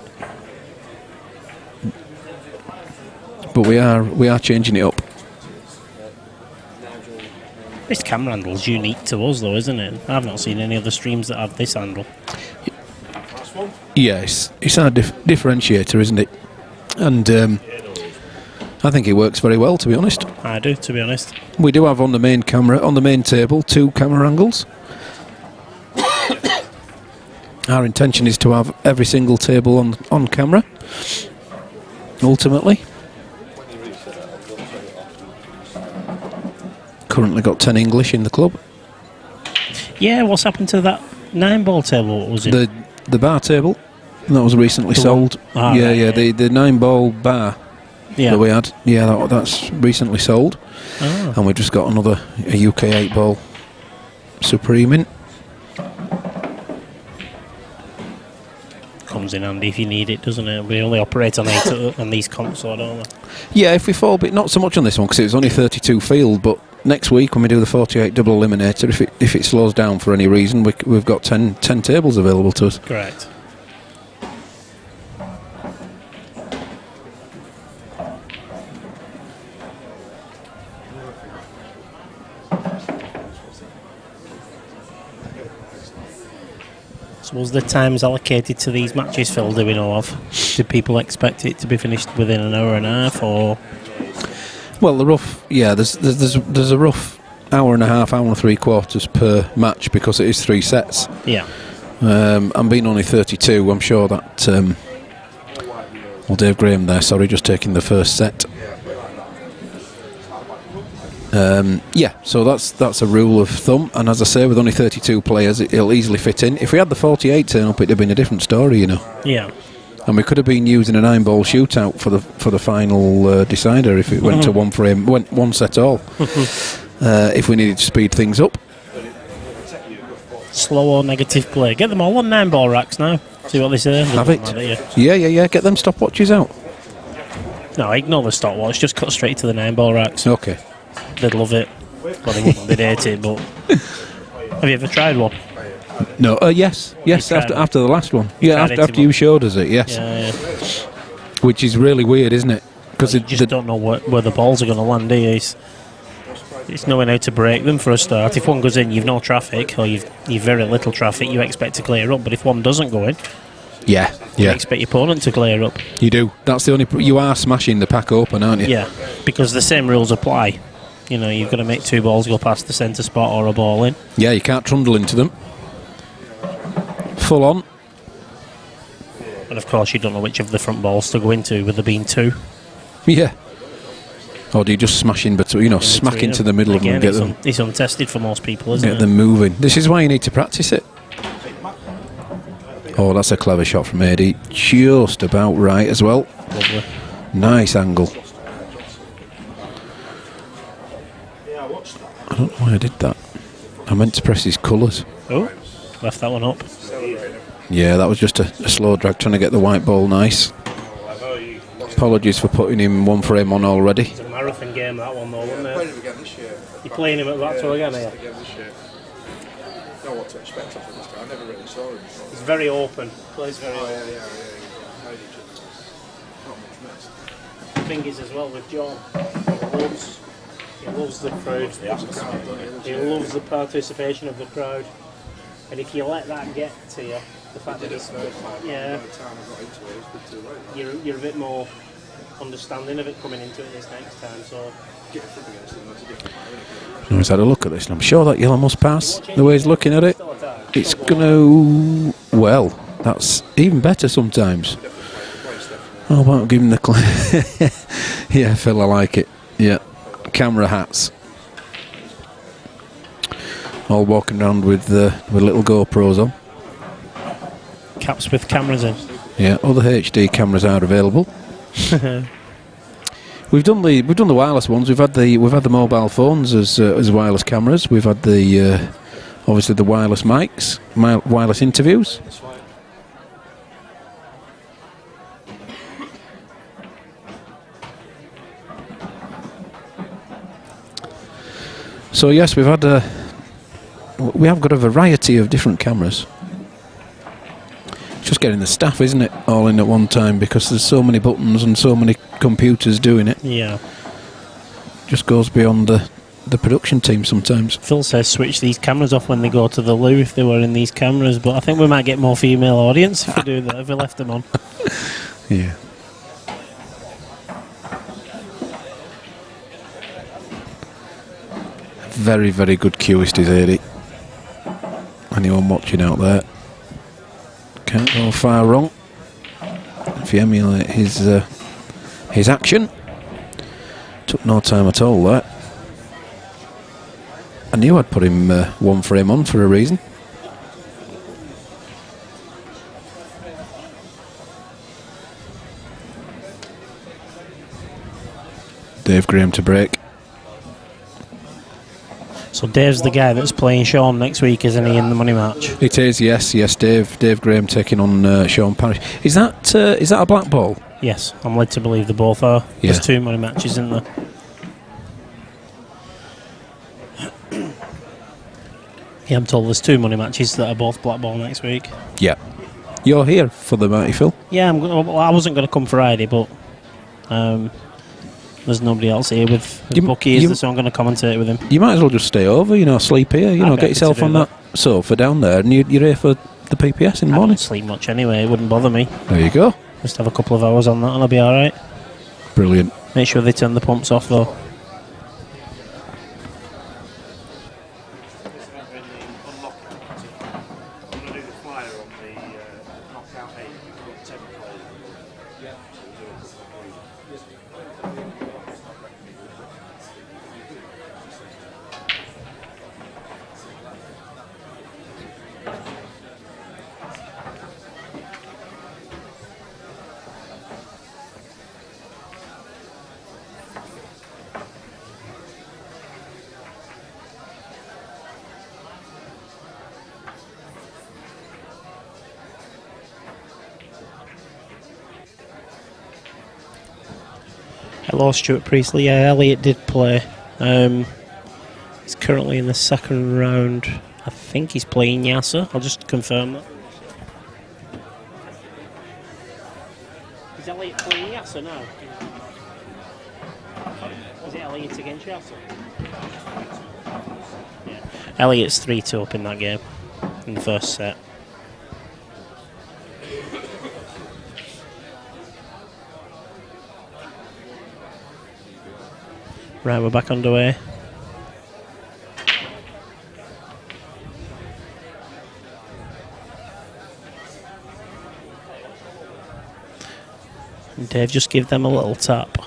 But we are changing it up. This camera handle's unique to us, though, isn't it? I've not seen any other streams that have this handle. Yeah, it's our differentiator, isn't it? And I think it works very well, to be honest. I do, to be honest. We do have on the main table 2 camera angles. Our intention is to have every single table on camera, ultimately. Currently got 10 English in the club. Yeah, what's happened to that 9-ball table? What was it? The bar table that was recently sold. The 9-ball bar that we had. Yeah, that's recently sold. Oh. And we've just got a UK 8-ball Supreme in. Comes in handy if you need it, doesn't it? We only operate on 8 on these console, don't we? Yeah, if we fall, but not so much on this one because it was only 32 field. But next week when we do the 48 double eliminator, if it slows down for any reason, we've got 10 tables available to us. Correct. So was the times allocated to these matches, Phil, do we know of? Did people expect it to be finished within an hour and a half, or...? Well, there's a rough hour and a half, hour and 3/4 per match because it is 3 sets. Yeah. And being only 32, I'm sure that... Dave Graham there, sorry, just taking the first set. So that's a rule of thumb, and as I say, with only 32 players, it'll easily fit in. If we had the 48 turn up, it'd have been a different story, you know. Yeah. And we could have been using a 9-ball shootout for the final decider if it went to one frame, one set all. If we needed to speed things up. Slow or negative play. Get them all on 9-ball racks now. See what they say. Have it. Yeah. Get them stopwatches out. No, ignore the stopwatch. Just cut straight to the 9-ball racks. Okay. They'd love it. Well, they wouldn't. They'd hate it, but... Have you ever tried one? No. Yes. After the last one. Yeah. After you showed us it. Yes. Yeah. Which is really weird, isn't it? Because you just don't know where the balls are going to land, do you? It's knowing how to break them for a start. If one goes in, you've no traffic, or you've very little traffic, you expect to clear up. But if one doesn't go in, you expect your opponent to clear up. You do. That's the only... You are smashing the pack open, aren't you? Yeah, because the same rules apply. You know, you've got to make 2 balls go past the centre spot or a ball in. Yeah, you can't trundle into them. Full on. And of course, you don't know which of the front balls to go into, with there being 2. Yeah. Or do you just smash in between, smack into the middle of them and get them... It's untested for most people, isn't it? Get them moving. This is why you need to practice it. Oh, that's a clever shot from AD. Just about right as well. Lovely. Nice angle. I don't know why I did that. I meant to press his colours. Oh, left that one up. Yeah, that was just a slow drag trying to get the white ball nice. Apologies for putting him 1 frame on already. It's a marathon game, that one, though, wasn't it? You're playing him at that tour again, are you? Know what to expect of him this time. I never really saw him before. He's very open. Plays very open. Not much missed. The thing is, as well, with John, he loves the crowd. He loves the participation of the crowd. And if you let that get to you, the fact that it's... Yeah. You're a bit more understanding of it coming into it this next time. So He's had a look at this, and I'm sure that yellow must pass. The way he's looking at it, it's going to. Well, that's even better sometimes. Oh, I won't give him the yeah, Phil, I like it. Yeah, camera hats. All walking around with little GoPros on. caps with cameras in. Yeah, other HD cameras are available. We've done the wireless ones. We've had the mobile phones as wireless cameras. We've had the obviously the wireless mics, wireless interviews. So yes, we have got a variety of different cameras. It's just getting the staff, isn't it, all in at one time, because there's so many buttons and so many computers doing it. Yeah. Just goes beyond the production team sometimes. Phil says switch these cameras off when they go to the loo if they were in these cameras, but I think we might get more female audience if we do that, if we left them on. Yeah. Very, very good cueist is Eddie. Anyone watching out there? Can't go far wrong if you emulate his action. Took no time at all there. I knew I'd put him one frame on for a reason. Dave Graham to break. So Dave's the guy that's playing Sean next week, isn't he, in the money match? It is, yes. Dave Graham taking on Sean Parrish. Is that a black ball? Yes, I'm led to believe they both are. Yeah. There's two money matches, isn't there? Yeah, I'm told there's two money matches that are both black ball next week. Yeah. You're here for them, aren't you, Phil? Yeah, I wasn't going to come Friday, but there's nobody else here with Bucky, is there, so I'm going to commentate with him. You might as well just stay over, sleep here, get yourself on that sofa down there, and you're here for the PPS in the morning. I don't sleep much anyway, it wouldn't bother me. There you go. Just have a couple of hours on that and I'll be alright. Brilliant. Make sure they turn the pumps off though. Hello, Stuart Priestley. Yeah, Elliot did play. He's currently in the second round. I think he's playing Yasser. I'll just confirm that. Is Elliot playing Yasser now? Is it Elliot against Yasser? Yeah. Elliot's 3-2 up in that game in the first set. Right, we're back underway. And Dave, just give them a little tap.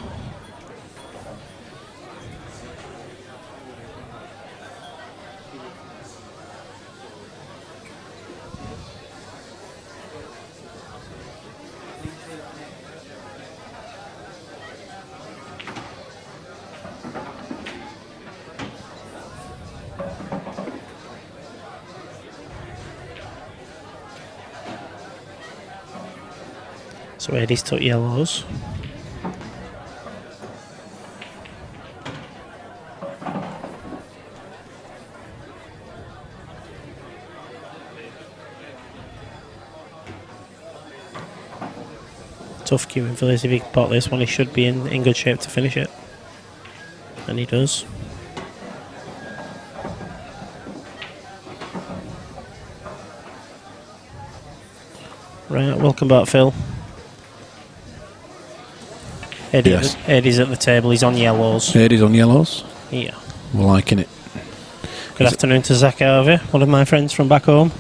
So Eddie's took yellows. Tough queuing for this. If he can pot this one, he should be in good shape to finish it. And he does. Right, welcome back, Phil. Yes. Eddie's at the table. He's on yellows. Eddie's on yellows. Yeah. We're liking it. Good afternoon to Zach over, one of my friends from back home.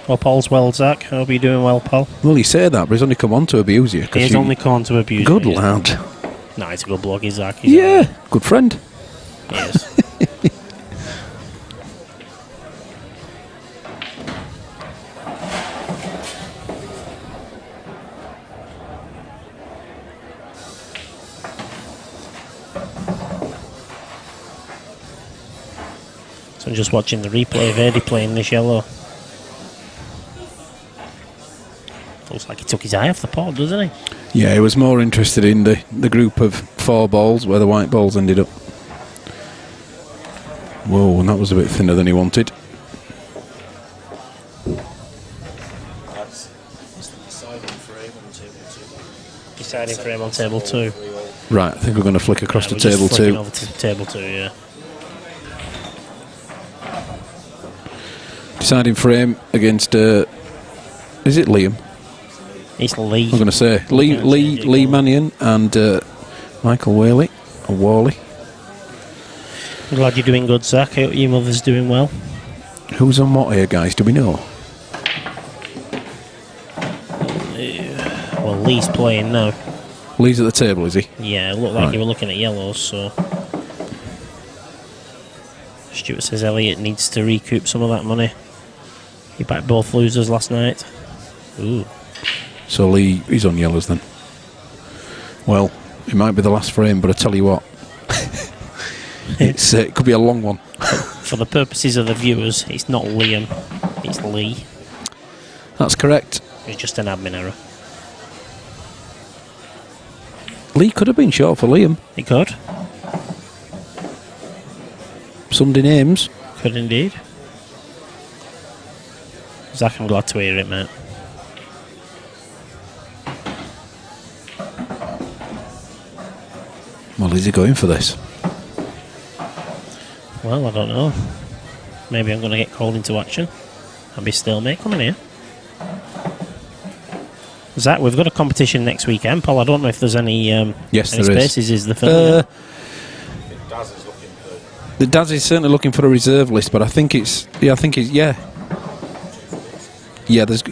Hope all's well, Zach. Hope you're doing well, pal. Well, you say that, but he's only come on to abuse you. He's only come on to abuse Good me. lad. No, he's a good bloke, he's Zach. He's Yeah, good friend. Yes. So I'm just watching the replay of Eddie playing this yellow. Looks like he took his eye off the pot, doesn't he? Yeah, he was more interested in the group of 4 balls where the white balls ended up. Whoa, and that was a bit thinner than he wanted. That's the deciding frame on table 2. Deciding frame on table 2. Right, I think we're going to flick across to We're just table flicking 2. over to table 2, yeah. Deciding frame against, is it Liam? It's Lee. I'm going to say Lee Mannion and Michael Whaley, or Wally. I'm glad you're doing good, Zach. I hope your mother's doing well. Who's on what here, guys? Do we know? Well, Lee's playing now. Lee's at the table, is he? Yeah, it looked like Right. you were looking at yellows, so... Stuart says Elliot needs to recoup some of that money. He backed both losers last night. Ooh. So Lee, he's on yellows then. Well, it might be the last frame, but I tell you what, it could be a long one. For the purposes of the viewers, it's not Liam, it's Lee. That's correct. It's just an admin error. Lee could have been short for Liam. He could. Sunday names. Could indeed. Zach, I'm glad to hear it, mate. Well, is he going for this? Well, I don't know. Maybe I'm going to get called into action. I'll be stalemate coming here. Zach, we've got a competition next weekend, Paul. I don't know if there's any Yes, any there is. spaces. Is the film? Daz is looking for. The Daz is certainly looking for a reserve list, but I think it's yeah. There's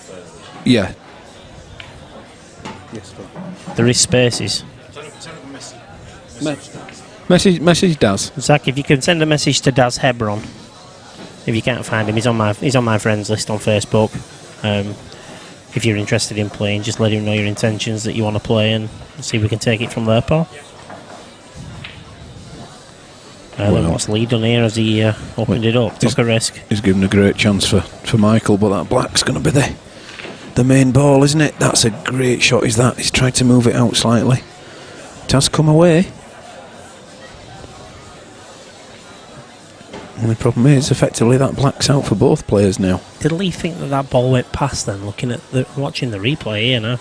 yeah. There is spaces. Message Daz. Zach, if you can send a message to Daz Hebron, if you can't find him, he's on my friends list on Facebook. If you're interested in playing, just let him know your intentions that you want to play, and see if we can take it from there, Paul. What's Lee done here as he opened it up? Took a risk. He's given a great chance for Michael, but that black's going to be the main ball, isn't it? That's a great shot. Is that? He's tried to move it out slightly. It has come away. Only problem is, effectively, that black's out for both players now. Did Lee think that ball went past then? Watching the replay here now.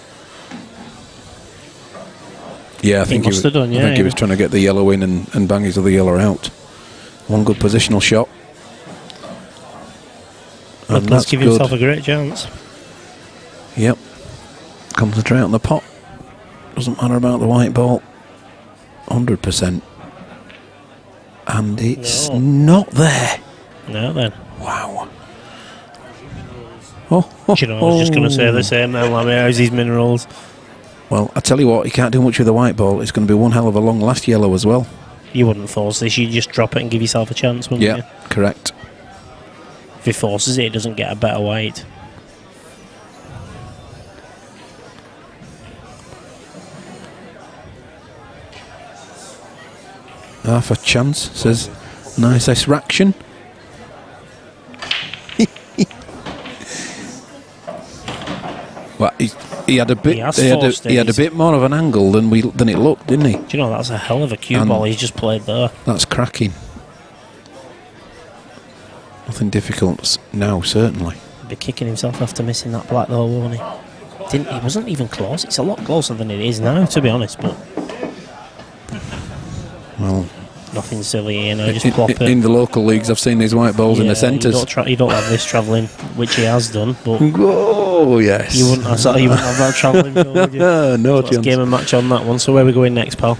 Yeah, I think must have done. I think he was trying to get the yellow in and bang his other yellow out. One good positional shot. And Let's that's give good. himself a great chance. Yep. Concentrate on the pot. Doesn't matter about the white ball. 100%. And it's not there. No, then. Wow. Do you know, I was just going to say the same now. How's his minerals? Well, I tell you what, he can't do much with the white ball. It's going to be one hell of a long last yellow as well. You wouldn't force this. You'd just drop it and give yourself a chance, wouldn't you? Yeah, correct. If he forces it, he doesn't get a better white. Half a chance, says nice S-raction. Well, he had a bit. He had a bit more of an angle than it looked, didn't he? Do you know that's a hell of a cue ball he's just played there? That's cracking. Nothing difficult now, certainly. He'd be kicking himself after missing that black though, won't he? It wasn't even close. It's a lot closer than it is now, to be honest. But well, Nothing silly, you know, just plop it. In the local leagues, I've seen these white balls in the centres. You don't have this travelling, which he has done, but oh yes, you wouldn't have that travelling, would you? No So chance. game and match on that one. So where are we going next, pal?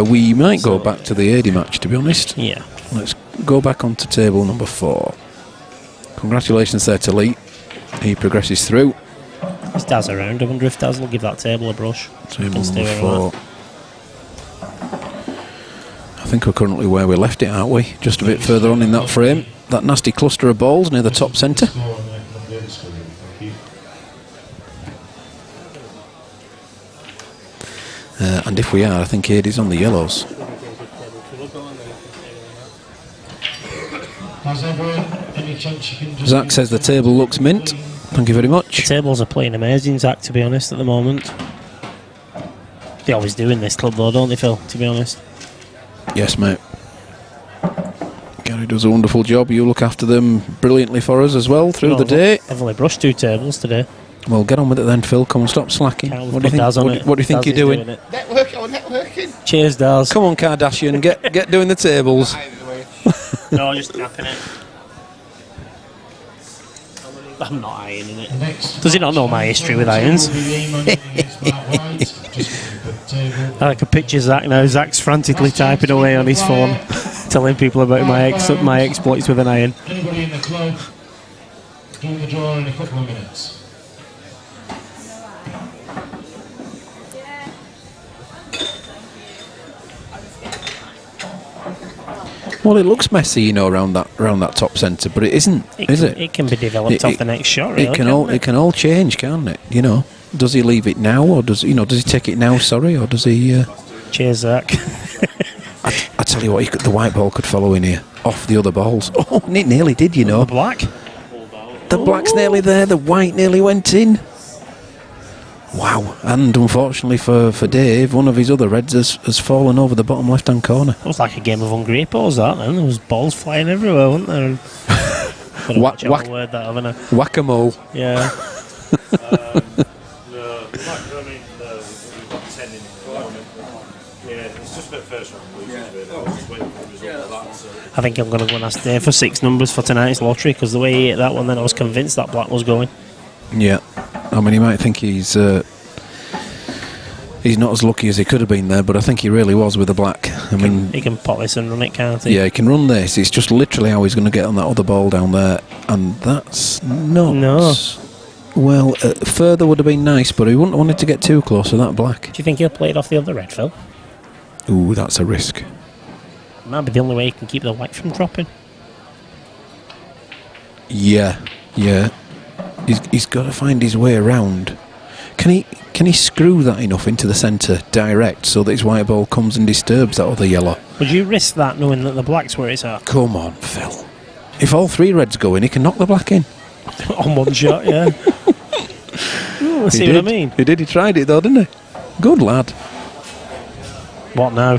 We might go back to the AD match, to be honest. Yeah. Let's go back onto table number 4. Congratulations there to Lee. He progresses through. Is Daz around? I wonder if Daz will give that table a brush. Table number 4. I think we're currently where we left it, aren't we? Just a bit further on in that frame. That nasty cluster of balls near the top centre. And if we are, I think Aid's on the yellows. Has everyone any chance you can just... Zach says the table looks mint. Thank you very much. The tables are playing amazing, Zach, to be honest, at the moment. They always do in this club, though, don't they, Phil, to be honest? Yes, mate. Gary does a wonderful job. You look after them brilliantly for us as well through the day. I've only brushed 2 tables today. Well, get on with it then, Phil. Come on, stop slacking. What do you think? What do you think you're doing? Networking. Cheers, Daz. Come on, Kardashian, get doing the tables. No, just tapping it. I'm not ironing it. Does he not know my history with irons? I like a picture of Zach now. Zach's frantically typing away on his phone, telling people about my exploits with an iron. Anybody in the club doing the draw in a couple of minutes? Well, it looks messy, you know, around that top centre, but it isn't, is it? It can be developed off the next shot. Really, it can all change, can't it? You know, does he leave it now, or does he take it now? Sorry, or does he? Cheers, Zach. I tell you what, the white ball could follow in here off the other balls. Oh, and it nearly did, you know. The black. The black's nearly there. The white nearly went in. Wow. And unfortunately for Dave, one of his other reds has fallen over the bottom left-hand corner. It was like a game of Hungry Hippos, that, then. There was balls flying everywhere, weren't there? Whack-a-mole. Yeah. No, we've got 10 in the moment. Yeah, it's just the first round losers, really. I was just waiting for the result of that. So. I think I'm going to go and ask Dave for 6 numbers for tonight's lottery, because the way he hit that one, then I was convinced that black was going. Yeah. I mean, he might think he's not as lucky as he could have been there, but I think he really was with the black. I mean, he can pop this and run it, can't he? Yeah, he can run this. It's just literally how he's going to get on that other ball down there, and that's not. No. Well, further would have been nice, but he wouldn't want it to get too close to that black. Do you think he'll play it off the other red, Phil? Ooh, that's a risk. It might be the only way he can keep the white from dropping. Yeah. He's got to find his way around. Can he screw that enough into the centre direct so that his white ball comes and disturbs that other yellow? Would you risk that knowing that the black's where it's at? Come on, Phil. If all 3 reds go in, he can knock the black in. On one shot, yeah. See what I mean? He did. He tried it though, didn't he? Good lad. What now?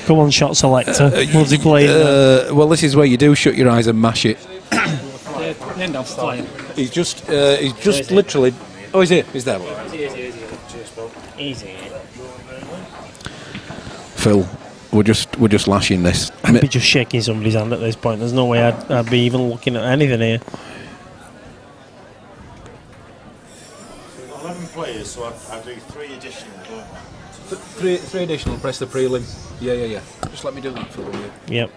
Come on, shot selector. What's he playing? Well, this is where you do shut your eyes and mash it. He's just literally. Oh, is he? He's there. Easy. Phil, we're just lashing this. I'd be just shaking somebody's hand at this point. There's no way I'd be even looking at anything here. 11 players, so I do 3 additional. Three additional. Press the prelim. Yeah. Just let me do that for you. Yep.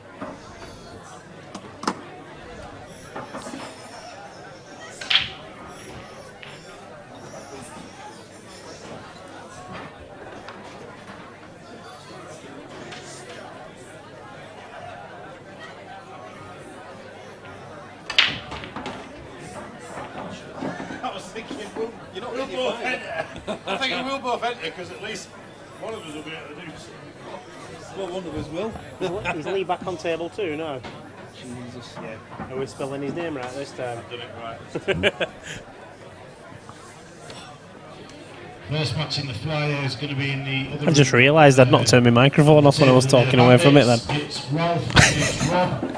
I think we will both enter because at least one of us will be able to do something. Well, one of us will. Is Lee back on table 2 now? Jesus. Yeah. Are we spelling his name right this time? I've done it right. First match in the flyer is going to be in the other I just realised I'd not turned my microphone off when I was talking away from it then. It's Ralph and it's Rob.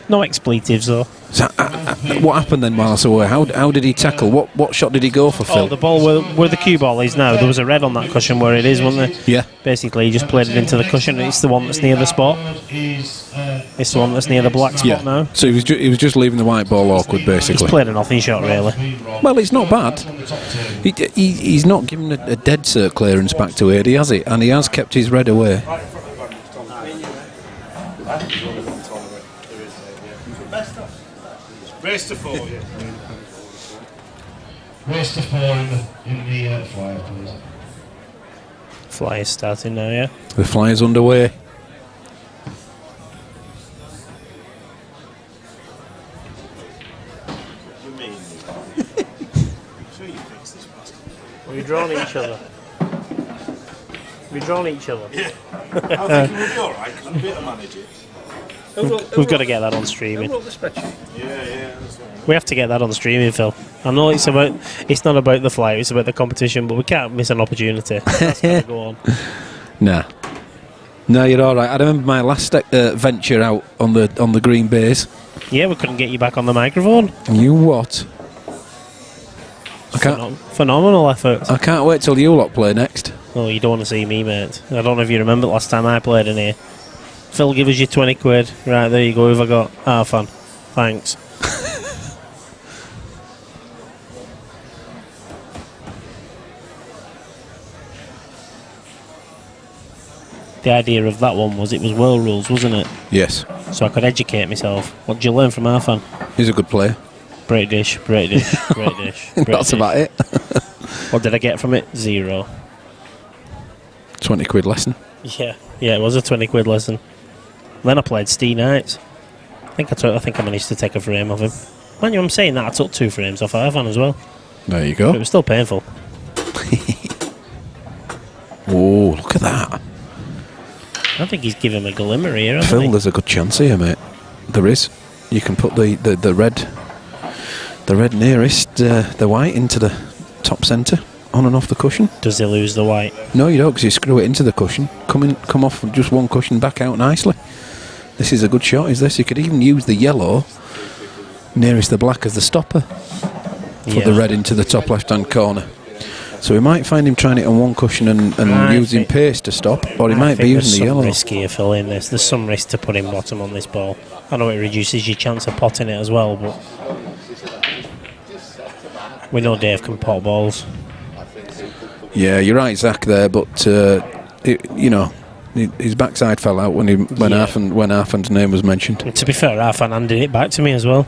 No expletives though. So, what happened then while I was away? How did he tackle? What shot did he go for, Oh, Phil? the ball where the cue ball is now. There was a red on that cushion where it is, wasn't there? Yeah. Basically, he just played it into the cushion. And it's the one that's near the spot. It's the one that's near the black spot now. So he was just leaving the white ball awkward, basically. He's played a nothing shot, really. Well, it's not bad. He's not given a dead cert clearance back to AD, has he? And he has kept his red away. Race to 4, yeah. Race to 4 in the flyer, please. Flyer's starting now, yeah. The flyer's underway. We're drawing each other. We're drawing each other. Yeah. I think we'll be alright, because I'm here to manage it. We've got to get that on streaming. Yeah, that's right. We have to get that on streaming, Phil. I know it's not about the flyer, it's about the competition, but we can't miss an opportunity. That's got to go on. Nah. No, you're all right. I remember my last venture out on the green base. Yeah, we couldn't get you back on the microphone. You what? I can't. Phenomenal effort. I can't wait till you lot play next. Oh, you don't want to see me, mate. I don't know if you remember the last time I played in here. Phil, give us your 20 quid. Right, there you go. Who've I got? Ah, fun. Thanks. The idea of that one was it was world rules, wasn't it? Yes. So I could educate myself. What did you learn from our fan? He's a good player. British. That's about it. What did I get from it? 0. 20 quid lesson. Yeah, it was a 20 quid lesson. Then I played Steve Knights. I think I managed to take a frame of him. Mind you, I'm saying that I took 2 frames off Irvan as well. There you go. But it was still painful. Oh, look at that. I think he's given him a glimmer here, hasn't Phil, he? there's a good chance here, mate. There is. You can put the red nearest the white into the top centre, on and off the cushion. Does he lose the white? No, you don't, because you screw it into the cushion. Come off just one cushion, back out nicely. This is a good shot, is this? You could even use the yellow nearest the black as the stopper for the red into the top left-hand corner. So we might find him trying it on one cushion and using pace to stop, or he might be using the yellow. There's some risk here, Phil, in this. There's some risk to putting bottom on this ball. I know it reduces your chance of potting it as well, but we know Dave can pot balls. Yeah, you're right, Zach, there, but his backside fell out when Arfan's name was mentioned. And to be fair, Arfan handed it back to me as well.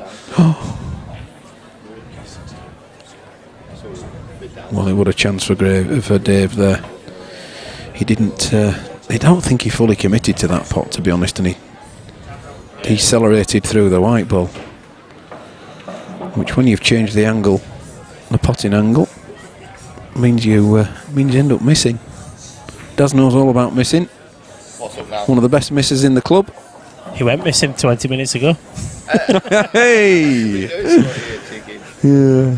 Well, it would a chance for Dave there. He didn't. I don't think he fully committed to that pot, to be honest, and he accelerated through the white ball, which, when you've changed the angle, the potting angle, means you end up missing. Daz knows all about missing. One of the best misses in the club. He went missing 20 minutes ago. Hey! Yeah.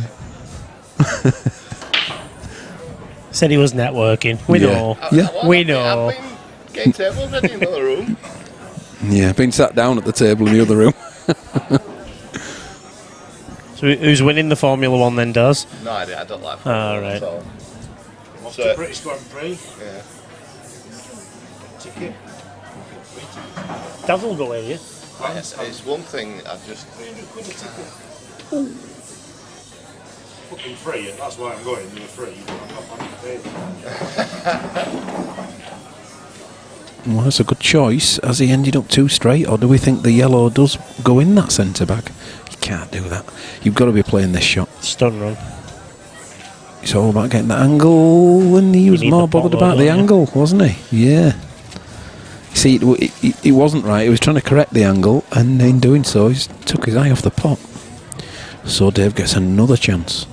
Said he was networking. We know. Yeah. We know. Game tables in the other room. Yeah, been sat down at the table in the other room. So who's winning the Formula 1 then, Daz? No idea, I don't like All right. Off to British Grand Prix. Yeah. Ticket. Daz will go with you. It's one thing I just... Fucking free, and that's why I'm going. You're free, but I'm not planning to pay. Well, that's a good choice. Has he ended up too straight, or do we think the yellow does go in that centre back? You can't do that. You've got to be playing this shot. Stun run. It's all about getting the angle, and he was more bothered about the angle, wasn't he? Yeah. See, he wasn't right. He was trying to correct the angle, and in doing so, he took his eye off the pot. So Dave gets another chance.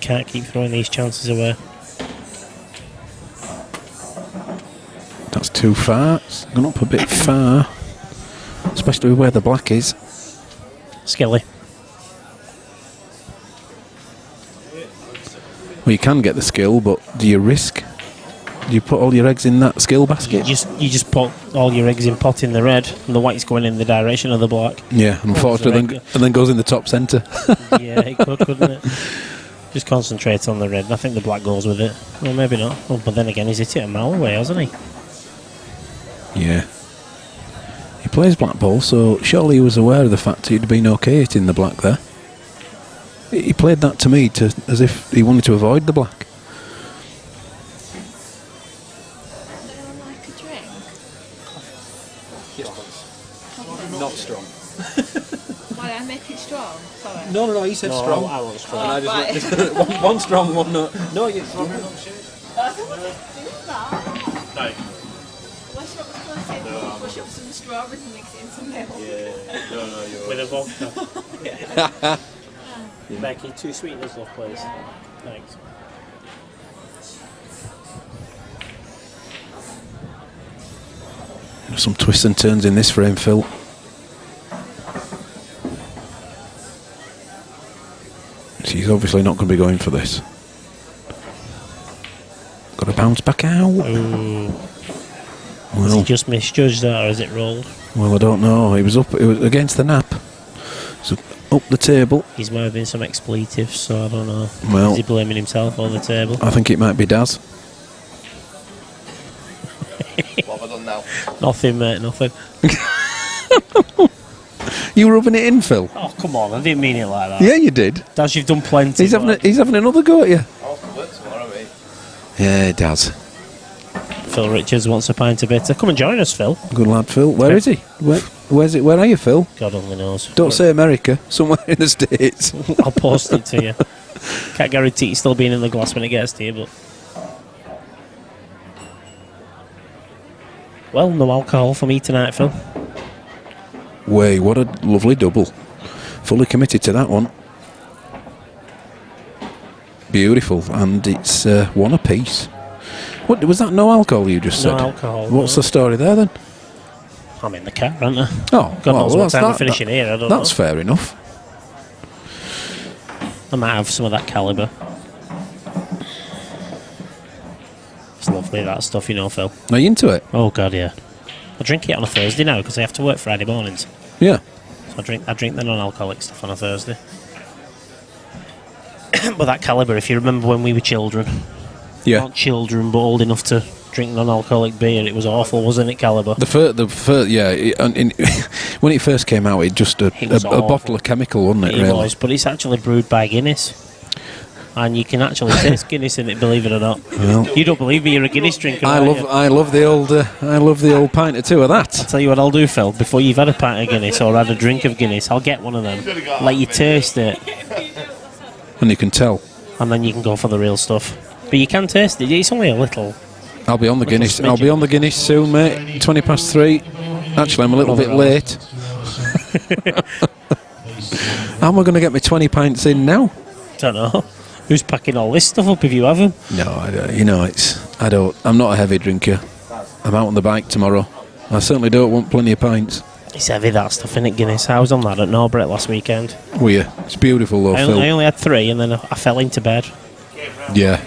Can't keep throwing these chances away. That's too far. It's gone up a bit far, especially where the black is. Skilly. Well, you can get the skill, but do you risk? You put all your eggs in that skill basket. You just put all your eggs in pot in the red, and the white's going in the direction of the black. Yeah, unfortunately, and then goes in the top centre. Yeah, it could, couldn't it? Just concentrate on the red, and I think the black goes with it. Well, maybe not. Oh, but then again, he's hit it a mile away, hasn't he? Yeah. He plays black ball, so surely he was aware of the fact he'd been okay hitting the black there. He played that to me as if he wanted to avoid the black. Yes, please. Not strong. Why did I make it strong? Sorry. No, he said strong. I want strong. And I just went, one strong, one not. No, you. I don't want to do that. No. Unless you want me to say push up some strawberries and mix it in some milk. Yeah. No, you're With a vodka. Becky, 2 sweeteners, love, please. Thanks. Some twists and turns in this frame, Phil. She's obviously not going to be going for this. Got to bounce back out. Ooh. Has he just misjudged that, or has it rolled? Well, I don't know. It was against the nap. So up the table. He's might have been some expletives, so I don't know. Well, is he blaming himself or the table? I think it might be Daz. What have I done now? Nothing, mate, nothing. You rubbing it in, Phil? Oh, come on, I didn't mean it like that. Yeah, you did. Daz, you've done plenty. He's having another go at you. I'll have to work tomorrow, mate. Yeah, Daz. Phil Richards wants a pint of bitter. Come and join us, Phil. Good lad, Phil. Where is he? Where's it? Where are you, Phil? God only knows. Don't say America. Somewhere in the States. I'll post it to you. Can't guarantee it's still being in the glass when it gets to you, but... Well, no alcohol for me tonight, Phil. Way, what a lovely double. Fully committed to that one. Beautiful, and it's one apiece. What was that? No alcohol you just said? No alcohol. What's the story there then? I'm in the car, aren't I? Oh, God knows what time we're that- finishing here. I don't That's know. fair enough. I might have some of that calibre. It's lovely, that stuff, you know, Phil. Are you into it? Oh God, yeah. I drink it on a Thursday now because I have to work Friday mornings. Yeah. So I drink the non-alcoholic stuff on a Thursday. But that calibre, if you remember when we were children, Yeah. not children, but old enough to drink non-alcoholic beer, it was awful, wasn't it, calibre? The first, yeah. When it first came out, it just a was awful. bottle of chemical, wasn't it? It Really? was, but it's actually brewed by Guinness. And you can actually taste Guinness in it, believe it or not. Well, You don't believe me, you're a Guinness drinker. I aren't love you? the old pint or two of that. Tell you what I'll do, Phil. Before you've had a pint of Guinness or had a drink of Guinness, I'll get one of them. Let you taste it, And you can tell. and then you can go for the real stuff. But you can taste it. It's only a little. I'll be on the Little Guinness. smidgen. I'll be on the Guinness soon, mate. 3:20. Actually, I'm a little bit late. How am I going to get my 20 pints in now? Don't know. Who's packing all this stuff up if you have them? No, I don't, I'm not a heavy drinker. I'm out on the bike tomorrow. I certainly don't want plenty of pints. It's heavy, that stuff, innit, Guinness? I was on that at Norbert last weekend. Were you? It's beautiful though, I Phil. only had 3 and then I fell into bed. Yeah.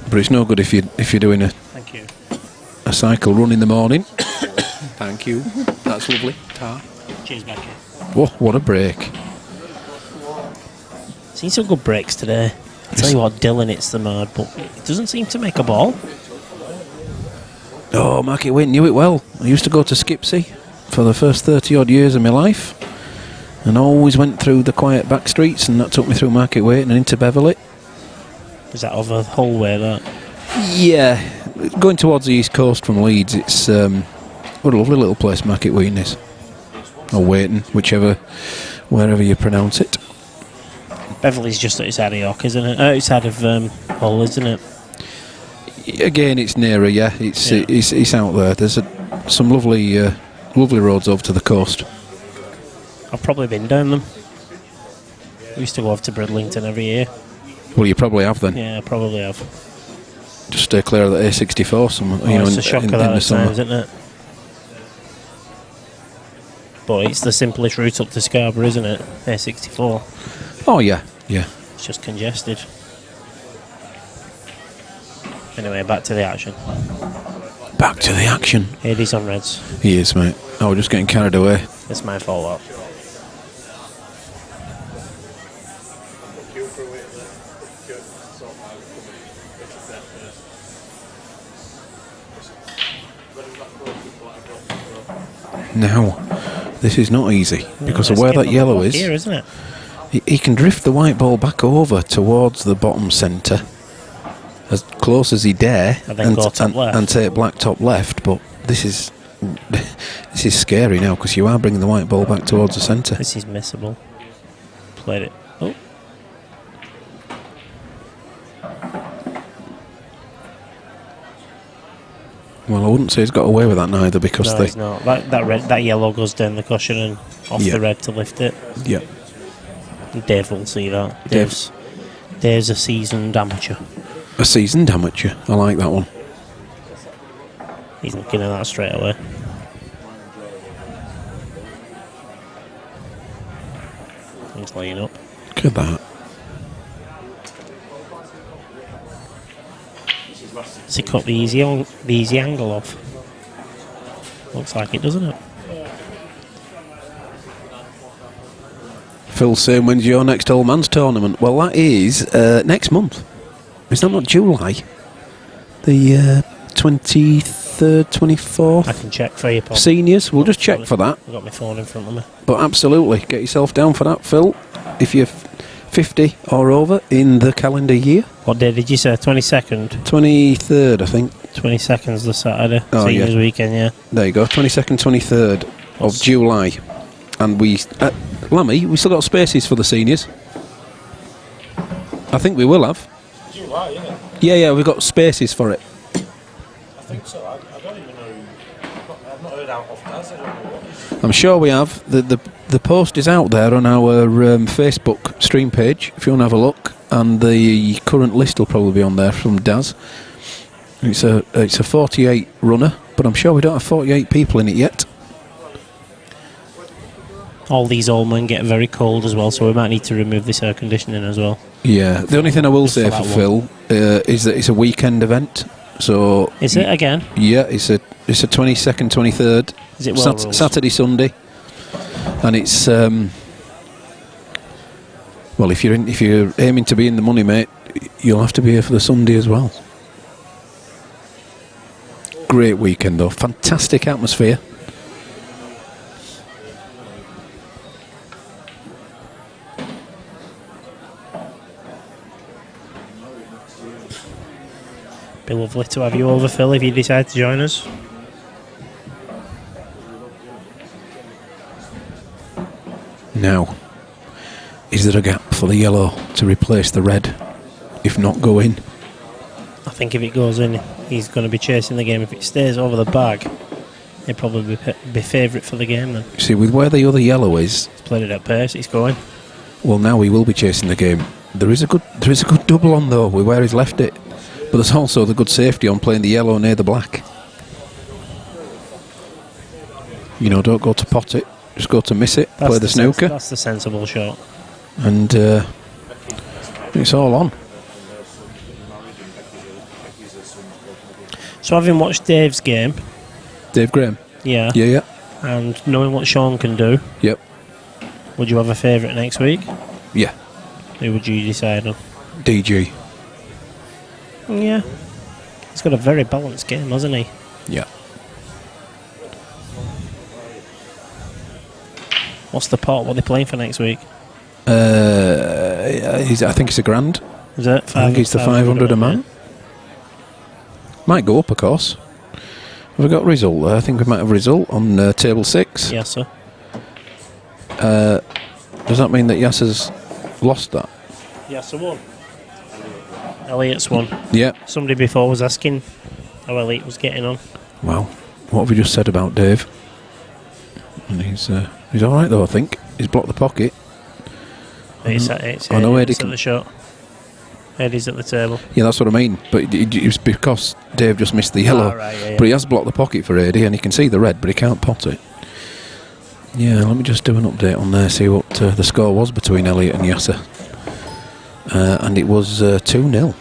But it's no good if you're doing Thank you. a cycle run in the morning. Thank you. That's lovely. Cheers, Becky. Whoa, what a break. Seen some good breaks today. I tell you what, Dylan hits the mad, but it doesn't seem to make a ball. Oh, Market Waite knew it well. I used to go to Skipsey for the first 30 odd years of my life, and always went through the quiet back streets, and that took me through Market Waite and into Beverley. Is that over the whole way, that? Yeah, going towards the east coast from Leeds, it's what a lovely little place Market Waite is, or Waiting, wherever you pronounce it. Beverley's just outside of York, isn't it? Outside of Hull, isn't it? Again, it's nearer. Yeah, it's out there. There's some lovely roads over to the coast. I've probably been down them. We used to go over to Bridlington every year. Well, you probably have then. Yeah, I probably have. Just stay clear of the A64. It's a shocker in that the at summer. times, isn't it? But it's the simplest route up to Scarborough, isn't it? A64. Oh yeah, yeah. It's just congested. Anyway, back to the action. Back to the action. Eddie's on reds. He is, mate. I was just getting carried away. It's my fault. Now, this is not easy because of Let's where get that on yellow the is. here, isn't it? He can drift the white ball back over towards the bottom centre as close as he dare And then go top left. and take black top left, but this is this is scary now because you are bringing the white ball back towards the centre. This is missable. Played it. Oh. Well, I wouldn't say he's got away with that neither because No, it's not. That yellow goes down the cushion and off Yeah. the red to lift it. Yeah. Dave will see that. Dave's- Dave's a seasoned amateur. A seasoned amateur. I like that one. He's looking at that straight away. He's laying up. Look at that. Has he cut the easy angle off? Looks like it, doesn't it? Phil saying, when's your next old man's tournament? Well, that is next month. Is that not July? The 23rd, 24th? I can check for you, Paul. Seniors, we'll just check for that. I've got my phone in front of me. But absolutely, get yourself down for that, Phil. If you're 50 or over in the calendar year. What day did you say? 22nd? 23rd, I think. 22nd's the Saturday. Oh, Seniors yeah. weekend, yeah. There you go, 22nd, 23rd of July. And we, Lammy, we still got spaces for the seniors. I think we will have. July, isn't it? Yeah, we've got spaces for it. I think so. I don't even know. I've not heard out of Daz. I don't know what it is. I'm sure we have. The post is out there on our Facebook stream page, if you want to have a look. And the current list will probably be on there from Daz. It's a 48 runner, but I'm sure we don't have 48 people in it yet. All these old men get very cold as well, so we might need to remove this air conditioning as well. Yeah, the only thing I will say for for that Phil is that it's a weekend event. So Is it again? Yeah, it's a 22nd, 23rd. Is it well ruled? Saturday, Sunday, and it's well, if you're aiming to be in the money, mate, you'll have to be here for the Sunday as well. Great weekend though, fantastic atmosphere. Be lovely to have you over, Phil, if you decide to join us. Now, is there a gap for the yellow to replace the red? If not, go in. I think if it goes in, he's going to be chasing the game. If it stays over the bag, he'll probably be favourite for the game then. See, with where the other yellow is, He's played it at pace, he's going. well, now he will be chasing the game. There is a good double on though, with where he's left it. But there's also the good safety on playing the yellow near the black. You know, don't go to pot it, just go to miss it, play the snooker, That's the sensible shot. and it's all on. So having watched Dave's game, Dave Graham. yeah, Yeah. and knowing what Sean can do, Yep. would you have a favourite next week? Yeah. Who would you decide on? DG. Yeah. He's got a very balanced game, hasn't he? Yeah. What's the pot? What are they playing for next week? I think it's a grand. Is it? I think it's the 500 a man. Might go up, of course. Have we got a result there? I think we might have a result on table 6. Yes, sir. Does that mean that Yasser's lost that? Yes, I won. Elliot's won. Yeah. Somebody before was asking how Elliot was getting on. Well, what have we just said about Dave? And he's all right though. I think he's blocked the pocket. It's I know Eddie at the shot. Eddie's at the table. Yeah, that's what I mean. But it was because Dave just missed the yellow. Ah, right, yeah. But he has blocked the pocket for Eddie, and he can see the red, but he can't pot it. Yeah, let me just do an update on there, see what the score was between Elliot and Yasser. And it was 2-0.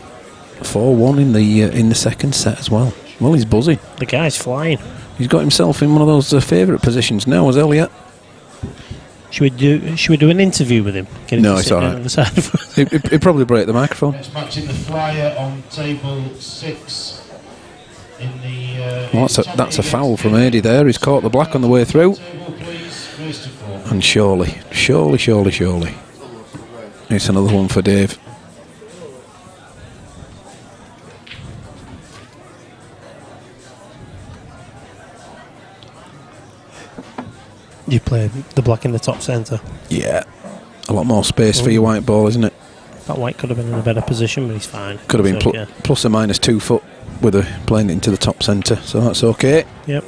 4-1 in the second set as well. Well, he's buzzing. The guy's flying. He's got himself in one of those favourite positions now, as Elliot. Should we do an interview with him? Get him No, to it's sit all down right. on the side. He'd probably break the microphone. Next match in the flyer on table 6. In the, Well, that's a foul from Adi there. He's caught the black on the way through. And surely. It's another one for Dave. You play the black in the top centre. Yeah. A lot more space for your white ball, isn't it? That white could have been in a better position, but he's fine. Could have been It's okay. plus or minus 2 foot with playing it into the top centre, so that's okay. Yep.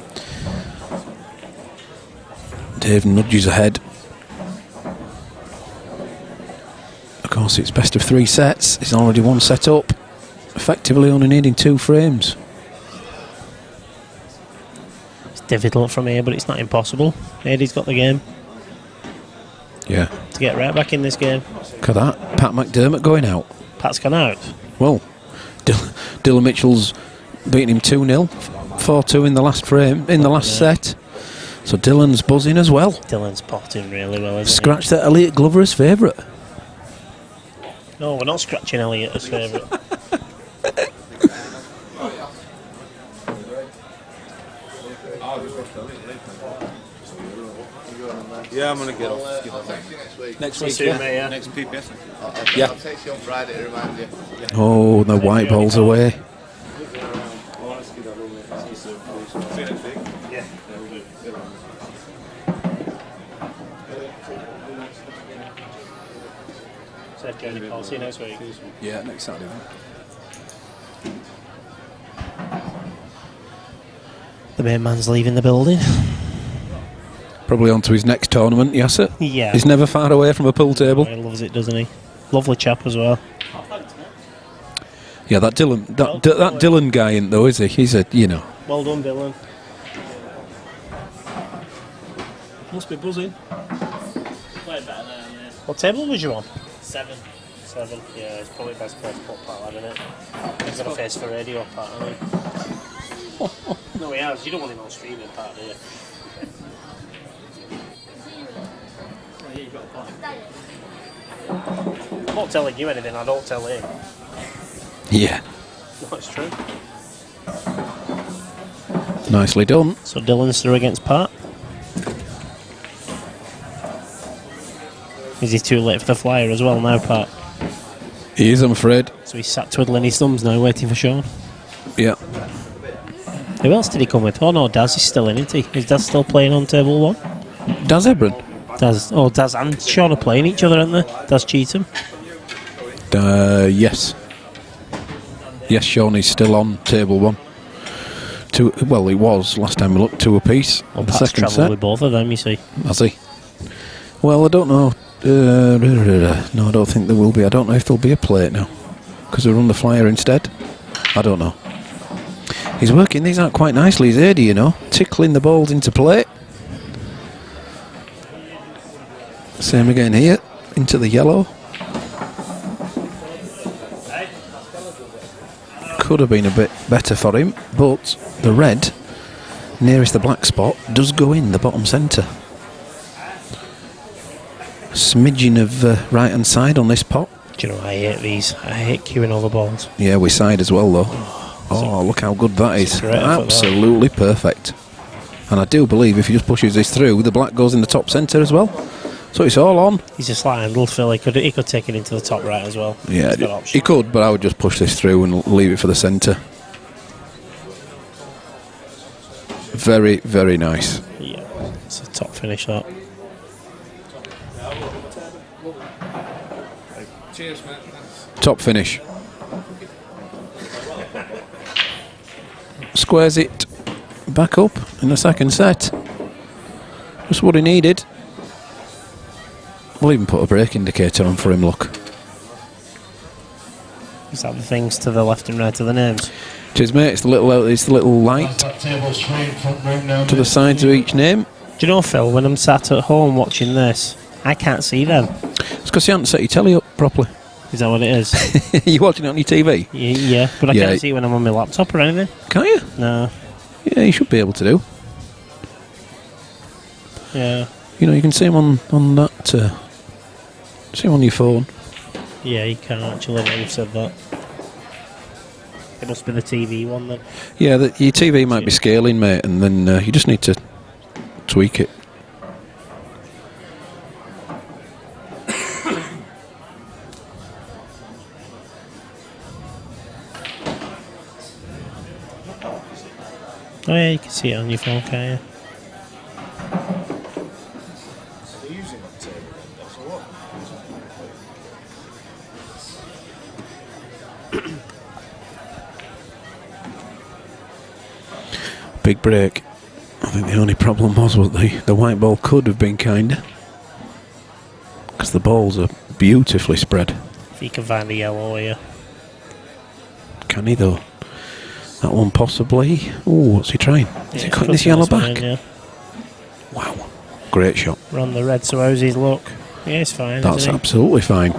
Dave nudges ahead. Of course, it's best of 3 sets. He's already 1 set up. Effectively only needing 2 frames. It's difficult from here, but it's not impossible. Eddie's got the game. Yeah. To get right back in this game. Look at that. Pat McDermott going out. Pat's gone out. Well, Dylan Mitchell's beating him 2-0. 4-2 in the last frame, in the last set. So Dylan's buzzing as well. Dylan's potting really well, isn't Scratch that Elliot Glover as favourite. he? No, we're not scratching Elliot as favourite. Yeah, I'm going to get off. Next week, Soon, mate, yeah. Next PPS. Yeah. I'll text you on Friday to remind you. Oh, the white ball's away. See you next week. Yeah. Safe journey, Paul. See you next week. Yeah, next Saturday. The main man's leaving the building. Probably on to his next tournament, yes it? Yeah. He's never far away from a pool table. He loves it, doesn't he? Lovely chap as well. Yeah, that Dylan guy ain't though, is he? He's a, you know. Well done, Dylan. Must be buzzing. What table was you on? 7. Yeah, it's probably best place to put Pat, isn't it? He's got a face for radio, Pat, hasn't he? No, he has. You don't want him on streaming, Pat, do you? I'm not telling you anything, I don't tell him. Yeah. No, it's true. Nicely done. So Dylan's through against Pat. Is he too late for the flyer as well now, Pat? He is, I'm afraid. So he's sat twiddling his thumbs now, waiting for Sean. Yeah. Who else did he come with? Oh no, Daz is still in, isn't he? Is Daz still playing on table 1? Daz Ebron. Daz and Sean are playing each other, aren't they? Daz Cheatham. Yes. Yes, Sean is still on table 1. Well, he was last time we looked 2 apiece. Well, The Pat's second travelled set. with both of them, you see. Has he? Well, I don't know. No, I don't think there will be. I don't know if there'll be a plate now. Because we run the flyer instead. I don't know. He's working these out quite nicely, he's Adi, you know. Tickling the balls into plate. Same again here. Into the yellow. Could have been a bit better for him. But the red, nearest the black spot, does go in the bottom centre. Smidgen of right hand side on this pot. Do you know, I hate these. I hate queuing over balls. Yeah, we side as well though. Oh, look how good that is. Great effort, Absolutely perfect. And I do believe if he just pushes this through, the black goes in the top centre as well. So it's all on. He's a slight handle, Phil. He could take it into the top right as well. Yeah, He's got options. he could, but I would just push this through and leave it for the centre. Very, very nice. Yeah, it's a top finish that. Cheers, mate. Thanks. Top finish. Squares it back up in the second set. Just what he needed. We'll even put a brake indicator on for him, look. Is that the things to the left and right of the names? Cheers, mate. It's the little light to the sides of each name. Do you know, Phil, when I'm sat at home watching this, I can't see them. It's because you haven't set your telly up properly. Is that what it is? Are you watching it on your TV? Yeah, but I Yeah. can't see it when I'm on my laptop or anything. Can't you? No. Yeah, you should be able to do. Yeah. You know, you can see them on that. See them on your phone. Yeah, you can actually. Now you've said that. It must be the TV one then. Yeah, your TV might be scaling, mate, and then you just need to tweak it. Oh yeah, you can see it on your phone, can't you? Big break. I think the only problem was the white ball could have been kinder. Because the balls are beautifully spread. If you can find the yellow here. Can he though? That one possibly. Oh, what's he trying? Is he cutting this cutting yellow this one back? in, yeah. Wow. Great shot. We're on the red, so how's his look? Yeah, it's fine. That's isn't he? absolutely fine.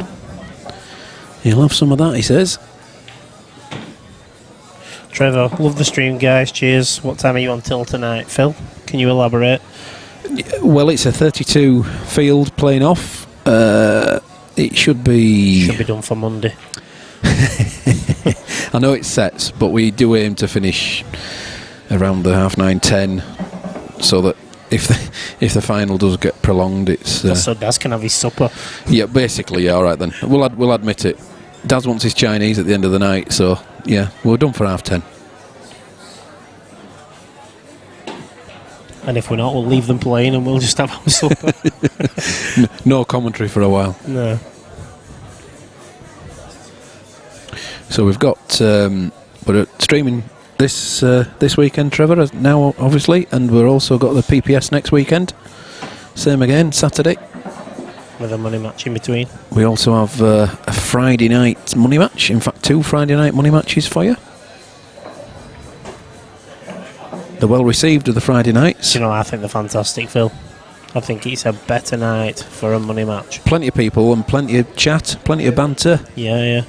He'll have some of that, he says. Trevor, love the stream, guys. Cheers. What time are you on till tonight, Phil? Can you elaborate? Well, it's a 32 field playing off. It should be... Should be done for Monday. I know it's sets, but we do aim to finish around the 9:30, 10, so that if the final does get prolonged, it's... So Daz can have his supper. Yeah, basically, yeah, all right then. We'll admit it. Daz wants his Chinese at the end of the night, so yeah, we're done for 10:30. And if we're not, we'll leave them playing and we'll just have our supper. No commentary for a while. No. So we've got we're streaming this weekend, Trevor, now obviously, and we've also got the PPS next weekend. Same again, Saturday. With a money match in between. We also have a Friday night money match. In fact, 2 Friday night money matches for you. They're well received of the Friday nights. You know, I think they're fantastic, Phil. I think it's a better night for a money match. Plenty of people and plenty of chat, plenty of banter. Yeah.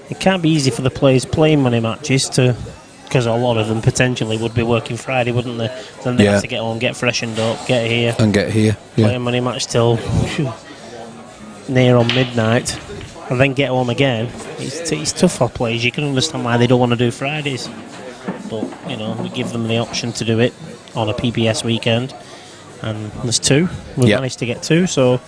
It can't be easy for the players playing money matches to, because a lot of them potentially would be working Friday, wouldn't they? Then they have to get home, get freshened up, get here. And get here, Play a money match till near on midnight, and then get home again. It's tough for players. You can understand why they don't want to do Fridays. But, you know, we give them the option to do it on a PPS weekend. And there's 2. We've managed to get 2, so...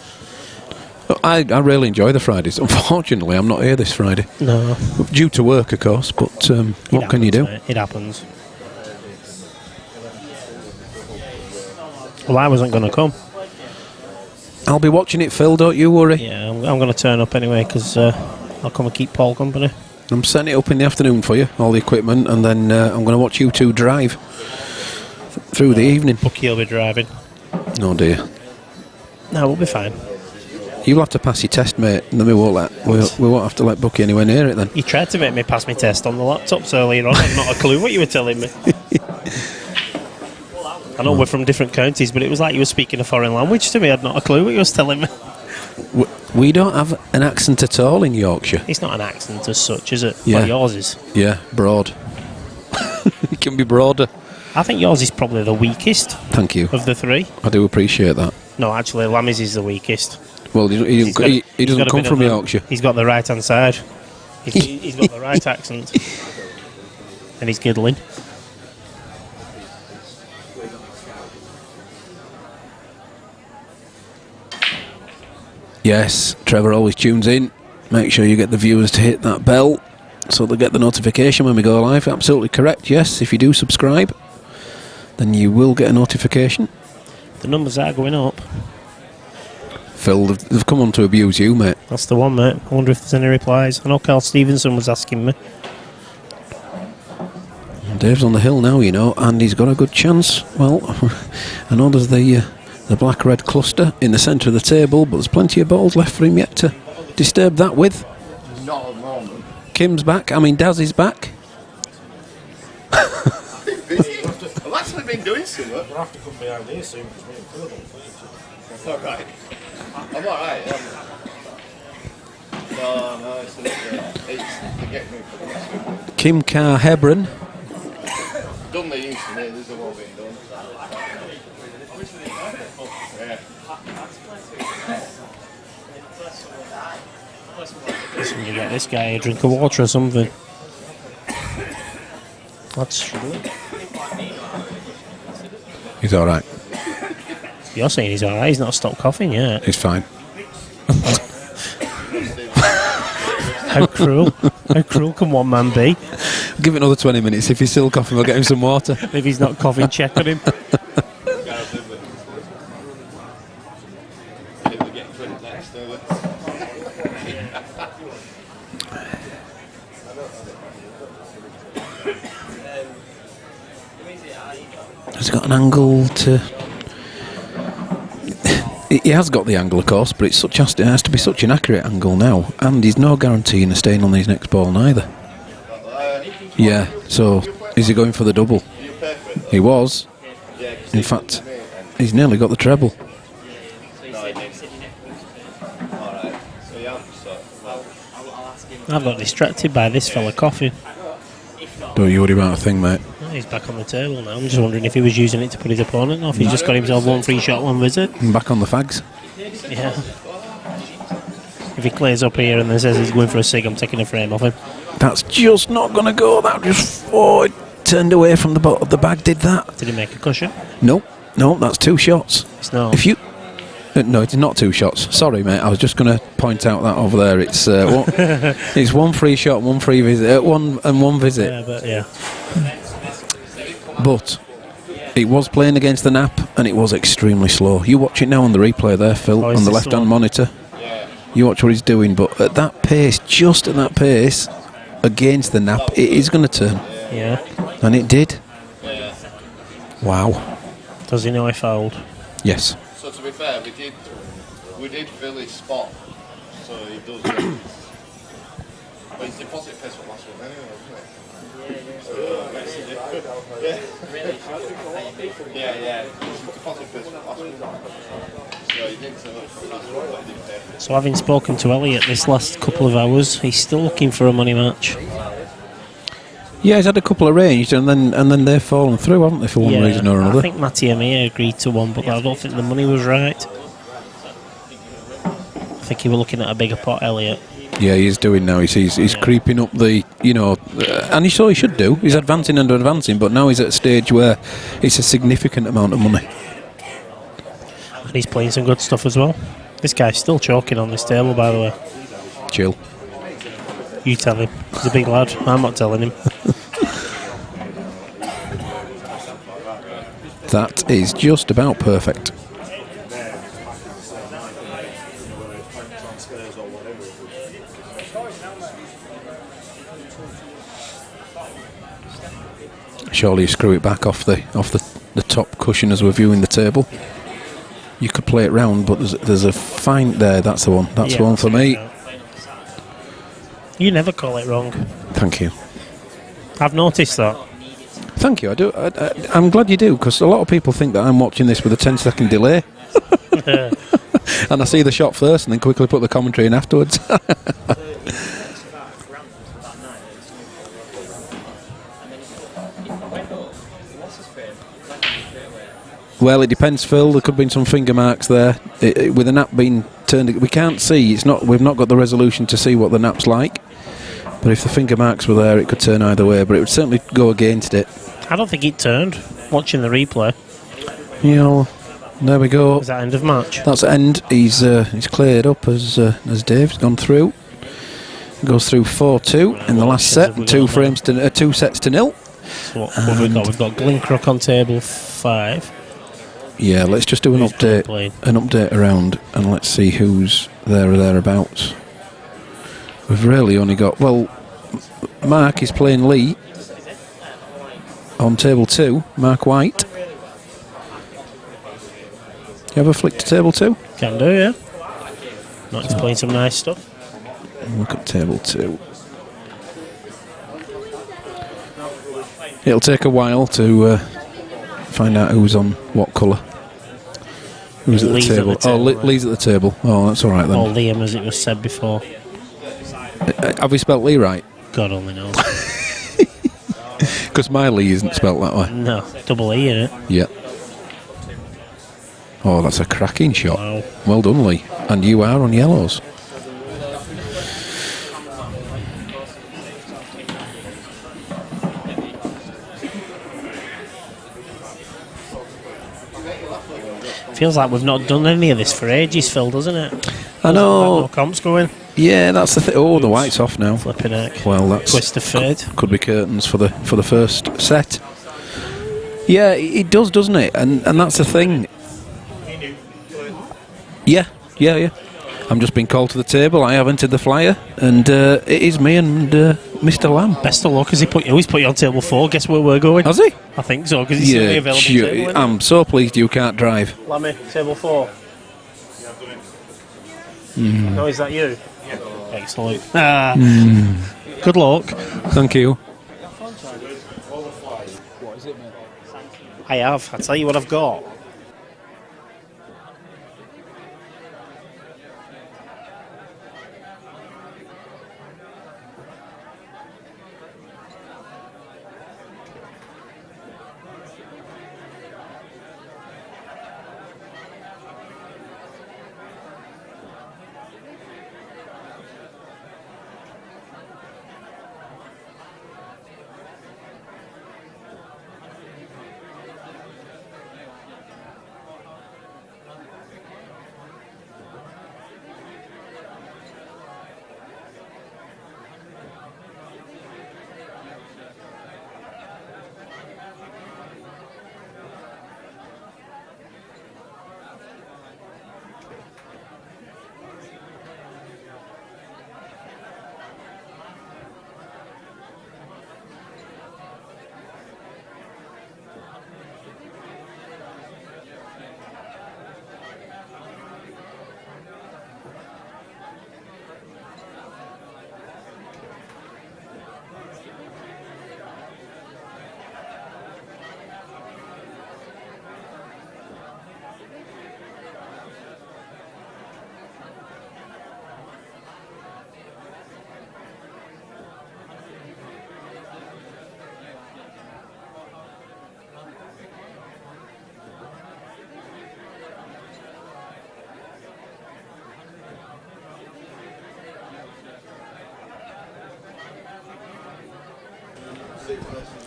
I really enjoy the Fridays. Unfortunately, I'm not here this Friday. No. Due to work, of course, but what can you do? Mate. It happens. Well, I wasn't going to come. I'll be watching it, Phil, don't you worry. Yeah, I'm going to turn up anyway, because I'll come and keep Paul company. I'm setting it up in the afternoon for you, all the equipment, and then I'm going to watch you 2 drive through the evening. Bucky will be driving. Oh dear. No, we'll be fine. You'll have to pass your test, mate, and then we won't have to let Bucky anywhere near it then. You tried to make me pass my test on the laptops earlier on. I've not a clue what you were telling me. I know we're from different counties, but it was like you were speaking a foreign language to me. I'd not a clue what you was telling me. We don't have an accent at all in Yorkshire. It's not an accent as such, is it? Yeah. Well, yours is. Yeah, broad. It can be broader. I think yours is probably the weakest. Thank you. Of the 3. I do appreciate that. No, actually, Lammy's is the weakest. Well, he doesn't come from Yorkshire. He's got the right hand side. He's got the right accent. And he's giggling. Yes, Trevor always tunes in. Make sure you get the viewers to hit that bell so they'll get the notification when we go live. Absolutely correct, yes. If you do subscribe, then you will get a notification. The numbers are going up. Phil, they've come on to abuse you, mate. That's the one, mate. I wonder if there's any replies. I know Carl Stevenson was asking me. Dave's on the hill now, you know, and he's got a good chance. Well, I know there's the black-red cluster in the centre of the table, but there's plenty of balls left for him yet to disturb that with. Not at the moment. Kim's back. I mean, Daz is back. I've been busy. I've actually been doing some work. We'll have to come behind here soon because we're in further. All right. I'm alright, yeah. No, it's they get me for the next week. Kim Carr Hebron. Done the use in it, there's a lot being done. Yeah. Listen, you get this guy a drink of water or something. That's true. He's all right. You're saying he's alright, he's not stopped coughing yet. He's fine. How cruel. How cruel can one man be? Give it another 20 minutes. If he's still coughing, we'll get him some water. If he's not coughing, check on him. Has he got an angle to... He has got the angle, of course, but it has to be such an accurate angle now, and he's no guarantee in staying on his next ball neither. Yeah, so is he going for the double? He was. In fact, he's nearly got the treble. I've got distracted by this fella coughing. Don't you worry about a thing, mate. Oh, he's back on the table now. I'm just wondering if he was using it to put his opponent off. He's just got himself one free shot, one visit. I'm back on the fags. Yeah. If he clears up here and then says he's going for a cig, I'm taking a frame off him. That's just not going to go. That just... Oh, it turned away from the bottom of the bag, did that. Did he make a cushion? No, that's 2 shots. It's not. If you... no, it's not 2 shots. Sorry, mate. I was just going to point out that over there. It's it's 1 free shot, 1 free visit, 1 visit. Yeah, but yeah. But it was playing against the nap, and it was extremely slow. You watch it now on the replay there, Phil, on the left-hand monitor. You watch what he's doing, but at that pace, just at that pace, against the nap, it is going to turn. Yeah. And it did. Wow. Does he know he fouled? Yes. So to be fair, we did fill his spot, so he does. But his deposit pays for last one anyway, isn't it? Yeah. His deposit pays for last one. So he did so much for last one, but he didn't pay. So having spoken to Elliot this last couple of hours, he's still looking for a money match. Yeah, he's had a couple arranged, and then they've fallen through, haven't they, for one reason or another? I think Matty Amir agreed to one, but I don't think the money was right. I think he was looking at a bigger pot, Elliot. Yeah, he's doing now. He's creeping up the, and so he should do. He's advancing and advancing, but now he's at a stage where it's a significant amount of money. And he's playing some good stuff as well. This guy's still choking on this table, by the way. Chill. You tell him. He's a big lad. I'm not telling him. That is just about perfect. Surely you screw it back off the top cushion as we're viewing the table. You could play it round, but there's a fine there. That's the one. That's the one for me. You never call it wrong. Thank you. I've noticed that. Thank you. I do. I'm glad you do, because a lot of people think that I'm watching this with a 10-second delay. And I see the shot first and then quickly put the commentary in afterwards. Well, it depends, Phil. There could have been some finger marks there. With the nap being turned, we can't see. We've not got the resolution to see what the nap's like. But if the finger marks were there, it could turn either way. But it would certainly go against it. I don't think it turned. Watching the replay. There we go. Is that end of match? That's end. He's cleared up as Dave's gone through. Goes through 4-2 in the last set. 2 sets to 0. So what have we got? We've got Glencrook on table 5. Yeah, let's just do an update around, and let's see who's there or thereabouts. We've really only got... Well, Mark is playing Lee on table 2. Mark White. You have a flick to table 2? Can do, yeah. Mark's playing some nice stuff. Look at table 2. It'll take a while to find out who's on what colour. Who's at the Lee's table? Lee's at the table. Oh, that's all right then. Or Liam, as it was said before. Have we spelt Lee right? God only knows. Because my Lee isn't spelt that way. No, double E in it. Yeah. Oh, that's a cracking shot. Wow. Well done, Lee. And you are on yellows. Feels like we've not done any of this for ages, Phil, doesn't it? I know. No comps going. Yeah, that's the thing. Oh, the white's off now. Flipping heck. Well, that's Twist of fate. could be curtains for the first set. Yeah, it does, doesn't it? And that's the thing. Yeah. I'm just being called to the table. I have entered the flyer, and it is me and Mr. Lamb. Best of luck. He's put you on table 4. Guess where we're going? Has he? I think so, because he's certainly available sure. table, isn't I'm so pleased you can't drive. Lammy, table 4. No, is that you? Yeah. Excellent. Good luck. Thank you. What is it, mate? I have. I'll tell you what I've got.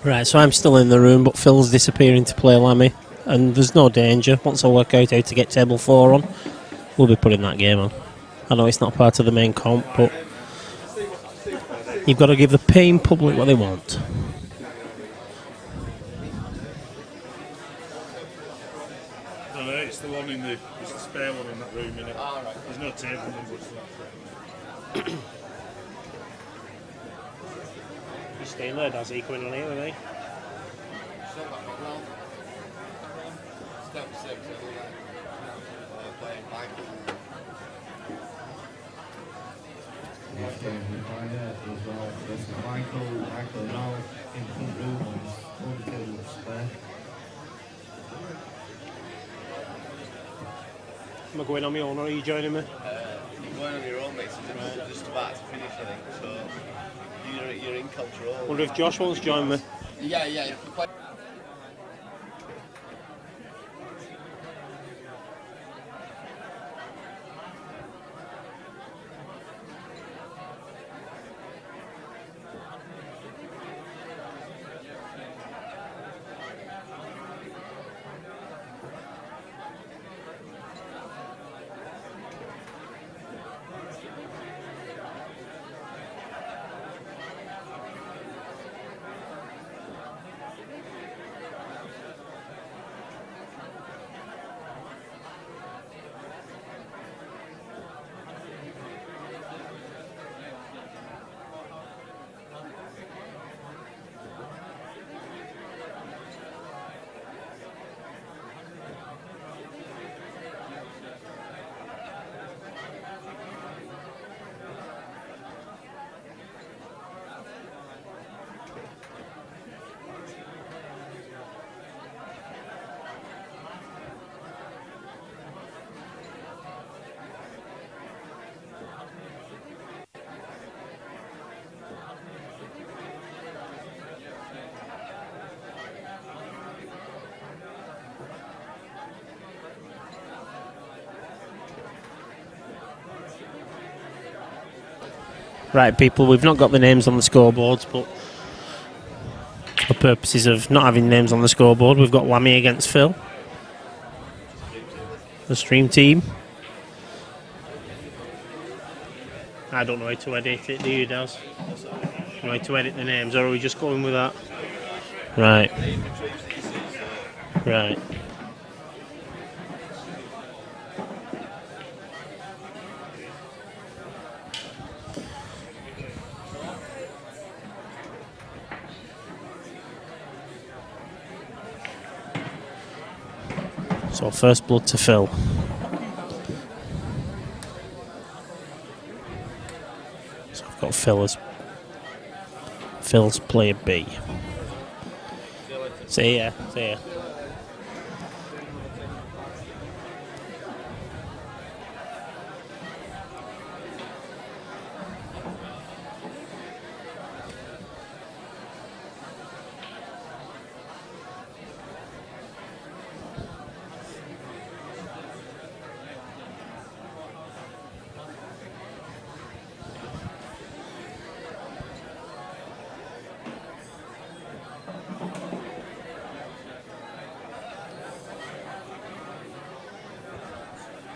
Right, so I'm still in the room, but Phil's disappearing to play Lammy, and there's no danger. Once I work out how to get table 4 on, we'll be putting that game on. I know it's not part of the main comp, but you've got to give the paying public what they want. No, it's the one it's the spare one in that room, innit? There's no table numbers for that. You staying there, Dazzy? Coming on here with me? Step 6, playing Michael. Next game we find out as well. This is Michael now in front room on the table spare. Am I going on my own, or are you joining me? You're going on your own, mate. So just about to finish, I think. So you're in control. I wonder if Josh wants to join me. Yeah. You can play. Right, people, we've not got the names on the scoreboards, but for purposes of not having names on the scoreboard, we've got Lammy against Phil. The stream team. I don't know how to edit it, do you, Daz? You know how to edit the names, or are we just going with that? Right. Right. So first blood to Phil. So I've got Phil's player B. See ya.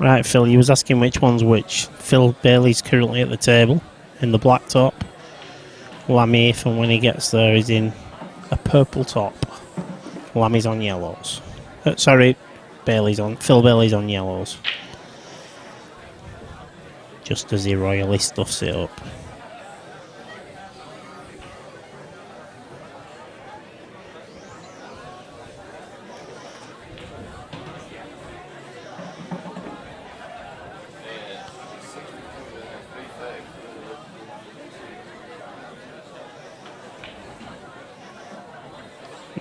Right, Phil, you was asking which one's which. Phil Bailey's currently at the table in the black top. Lammy, if and when he gets there, is in a purple top. Lammy's on yellows. Phil Bailey's on yellows. Just as he royally stuffs it up.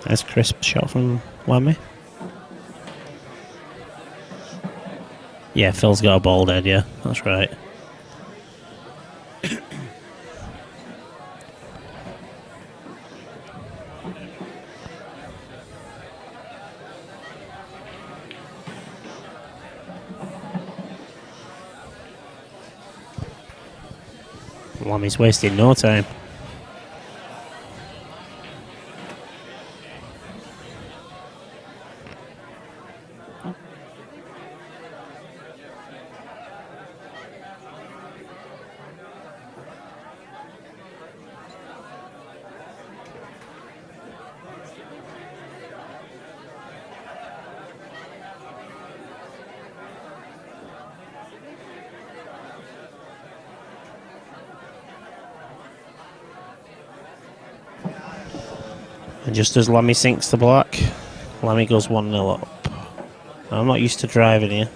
Nice crisp shot from Lammy. Yeah, Phil's got a bald head, yeah, that's right. Lammy's wasting no time. And just as Lammy sinks the black, Lammy goes 1-0 up. Now, I'm not used to driving here.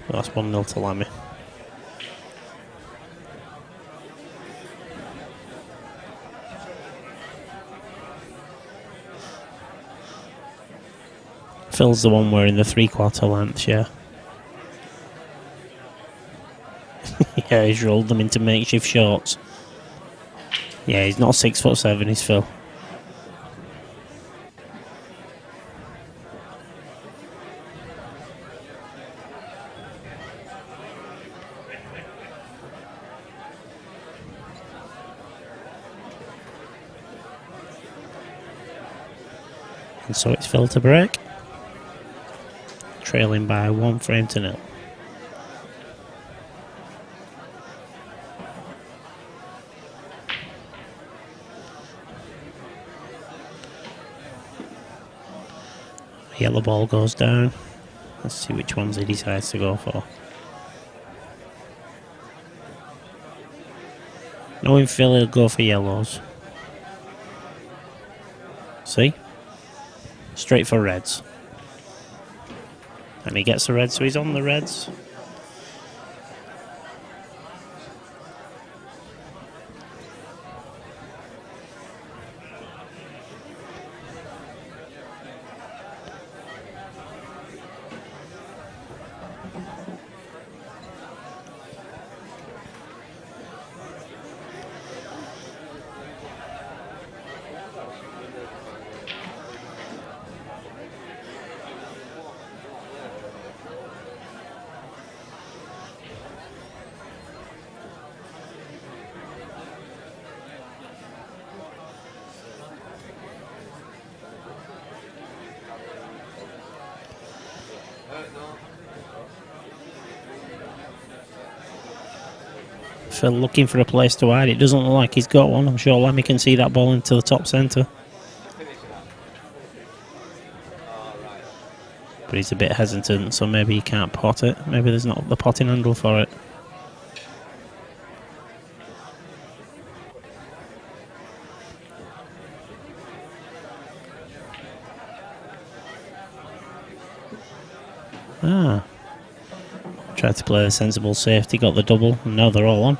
That's 1-0 to Lammy. Phil's the one wearing the 3/4 lengths, yeah. Yeah, he's rolled them into makeshift shorts. Yeah, he's not 6'7", he's Phil. And so it's Phil to break. Trailing by 1 frame to 0. Yellow ball goes down. Let's see which ones he decides to go for. Knowing Phil, he'll go for yellows. See? Straight for reds. And he gets the reds, so he's on the reds. Phil looking for a place to hide. It doesn't look like he's got one. I'm sure Lammy can see that ball into the top centre. But he's a bit hesitant, so maybe he can't pot it. Maybe there's not the potting handle for it. Tried to play the sensible safety, got the double, and now they're all on.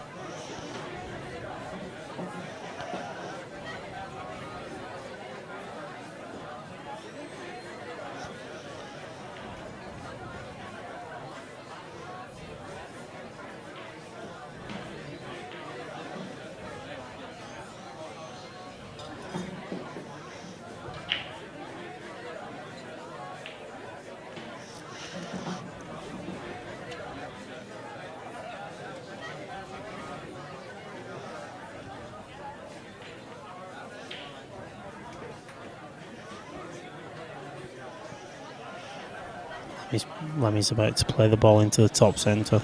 Lammy's about to play the ball into the top centre.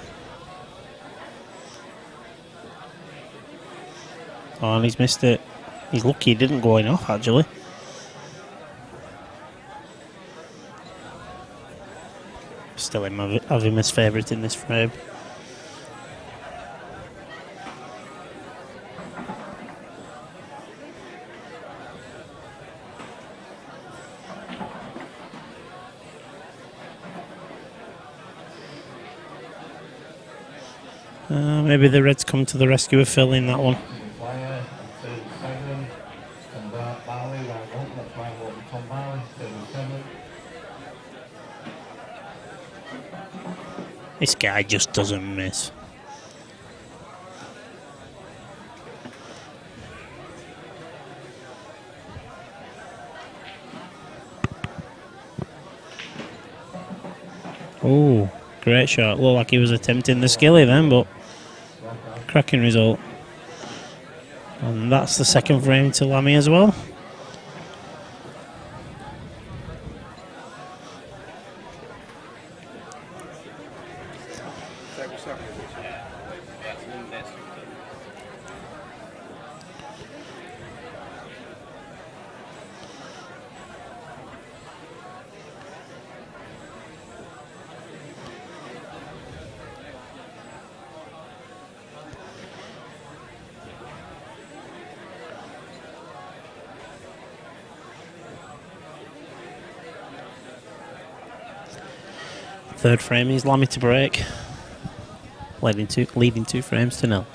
Oh, and he's missed it. He's lucky he didn't go in off, actually. Still have him as favourite in this frame. Maybe the Reds come to the rescue of Phil in that one. Player to 7 and Barley right up. That's right, what Tom Barley to 7. This guy just doesn't miss. Oh, great shot. Looked like he was attempting the skilly then, but cracking result. And that's the second frame to Lammy as well. Third frame is Lammy to break, leading 2 frames to 0.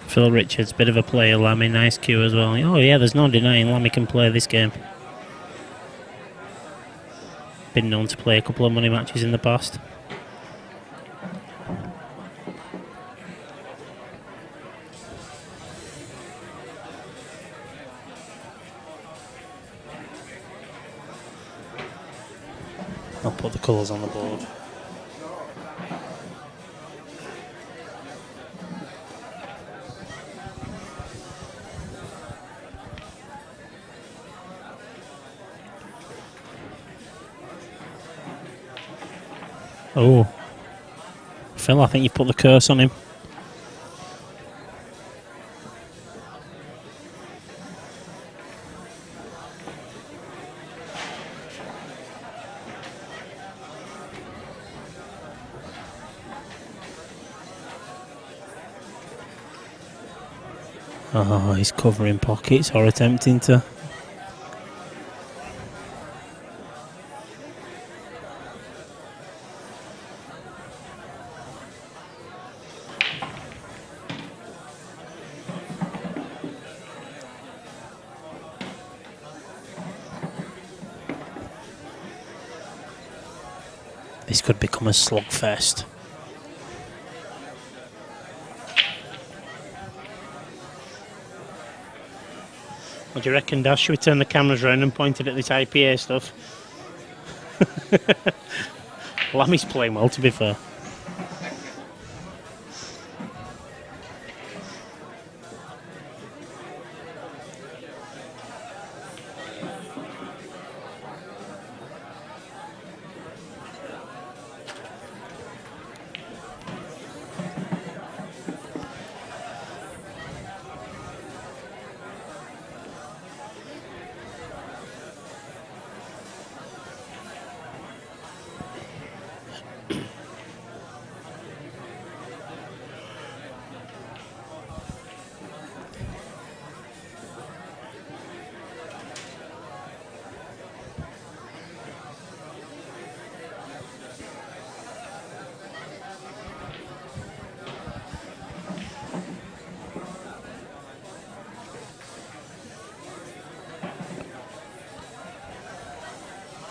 Phil Richards, bit of a player, Lammy, nice cue as well. Oh yeah, there's no denying Lammy can play this game. Been known to play a couple of money matches in the past. I'll put the colours on the board. Oh, Phil, I think you put the curse on him. Oh, he's covering pockets or attempting to. This could become a slugfest. What do you reckon, Dash? Should we turn the cameras around and point it at this IPA stuff? Lammy's playing well, to be fair.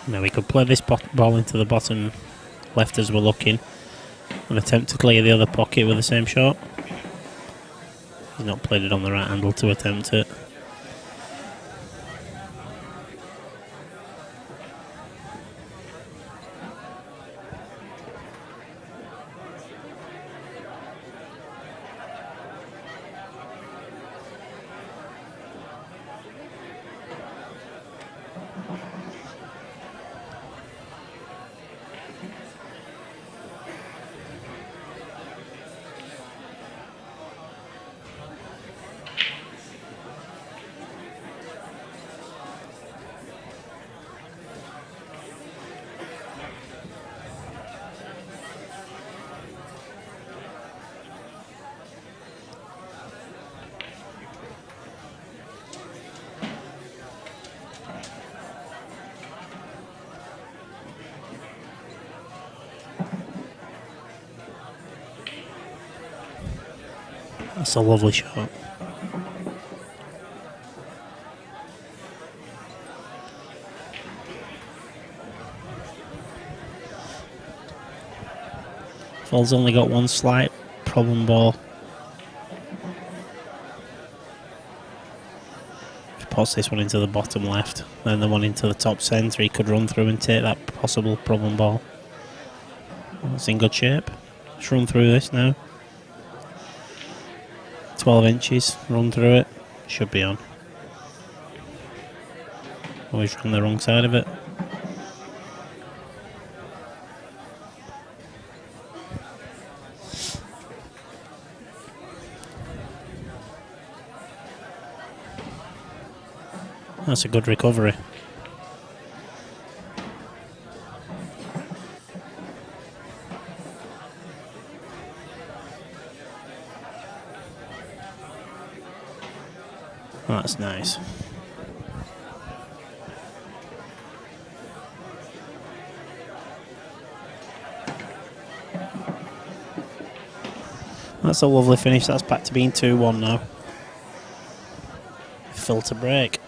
Now we could play this ball into the bottom left as we're looking and attempt to clear the other pocket with the same shot. He's not played it on the right handle to attempt it. That's a lovely shot. Fall's only got one slight problem ball. If he pots this one into the bottom left, then the one into the top centre, he could run through and take that possible problem ball. It's in good shape. Let's run through this now. 12 inches, run through it, should be on. Always run the wrong side of it. That's a good recovery. That's nice. That's a lovely finish. That's back to being 2-1 now. Filter break.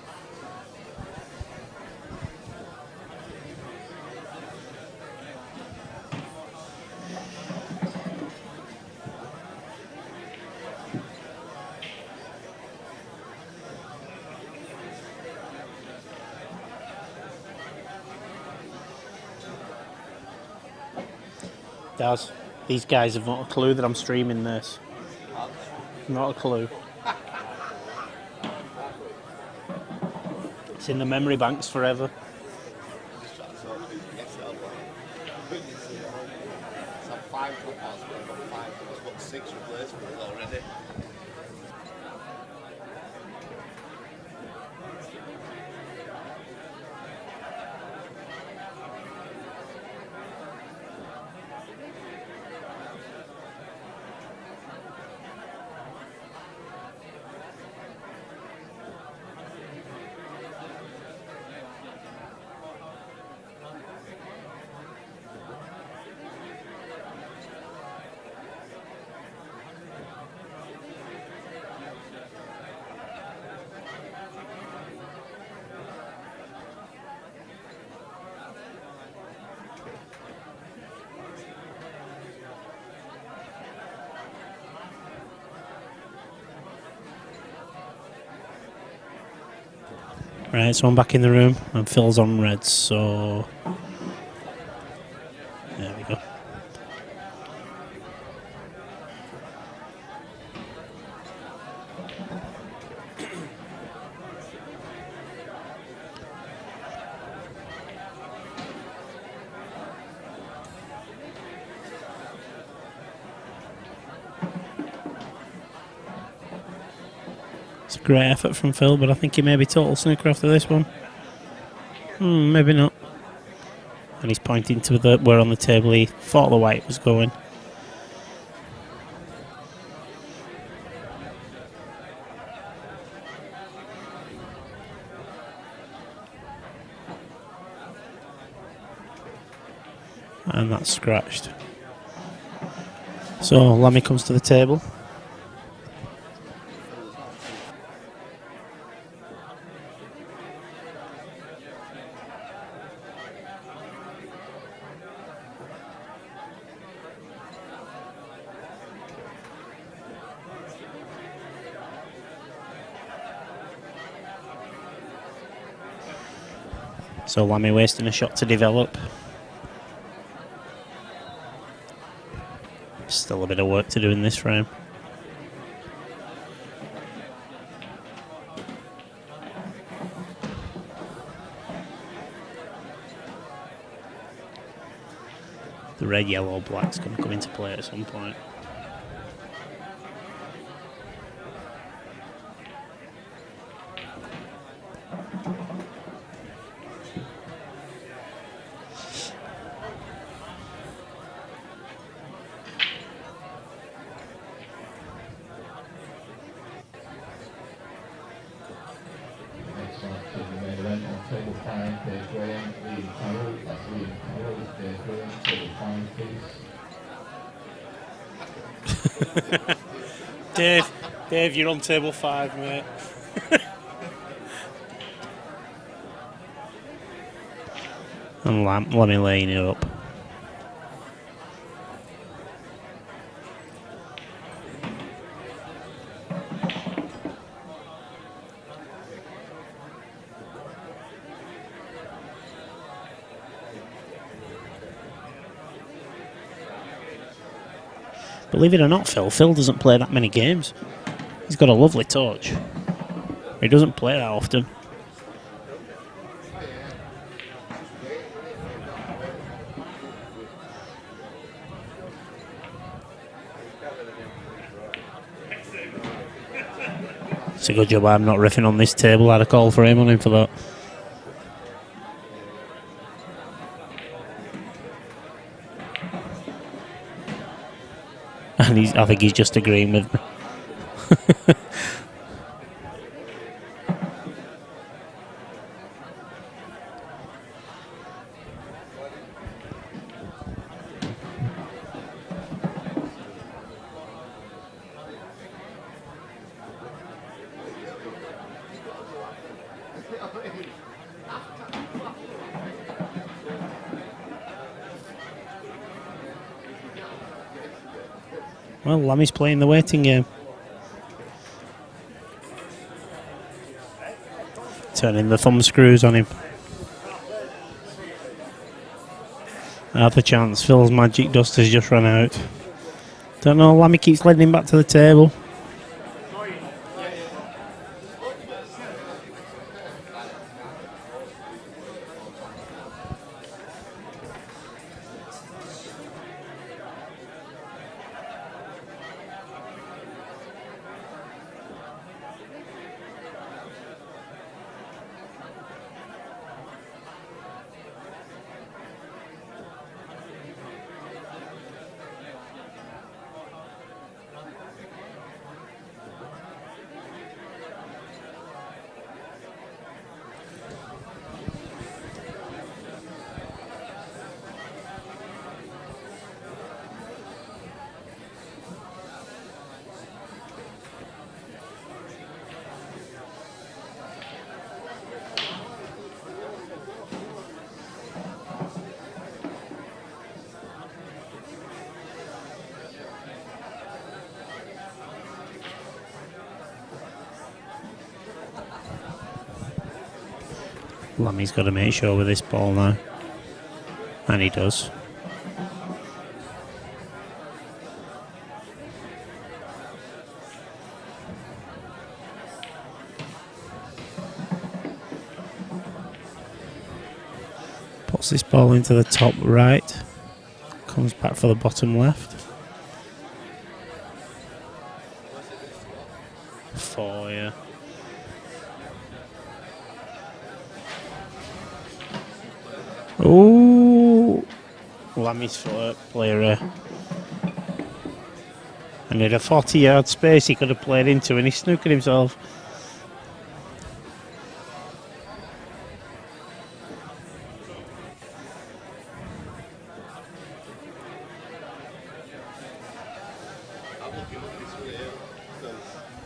Daz, these guys have not a clue that I'm streaming this. Not a clue. It's in the memory banks forever. Right, so I'm back in the room and Phil's on reds, so there we go. It's a great effort from Phil, but I think he may be total snooker after this one. Maybe not. And he's pointing to where on the table he thought the white was going. And that's scratched. So Lammy comes to the table. So Lammy wasting a shot to develop. Still a bit of work to do in this frame. The red, yellow, black's going to come into play at some point. Dave, you're on table 5, mate. And Lammy laying it up. Believe it or not, Phil doesn't play that many games. He's got a lovely touch. He doesn't play that often. It's a good job I'm not riffing on this table. I had a call for him on him for that. And I think he's just agreeing with me. Well, Lammy's playing the waiting game. Turning the thumb screws on him. Half a chance. Phil's magic dust has just run out. Don't know, Lammy keeps leading him back to the table. Lammy's got to make sure with this ball now. And he does. Puts this ball into the top right. Comes back for the bottom left. 4, yeah. Ooh! Lammy's foot player. And he had a 40-yard space he could have played into, and he snookered himself.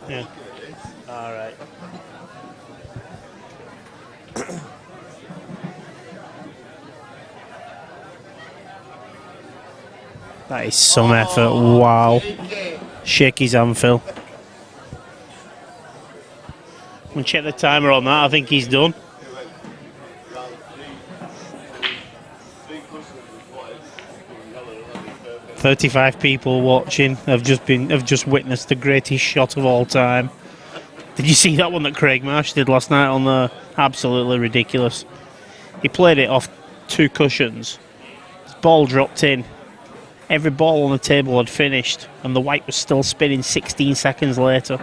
Yeah. All right. That is some effort. Wow. Shake his hand, Phil. We'll check the timer on that. I think he's done. "35 people watching have just witnessed the greatest shot of all time." Did you see that one that Craig Marsh did last night on the? Absolutely ridiculous. He played it off 2 cushions. His ball dropped in. Every ball on the table had finished, and the white was still spinning 16 seconds later.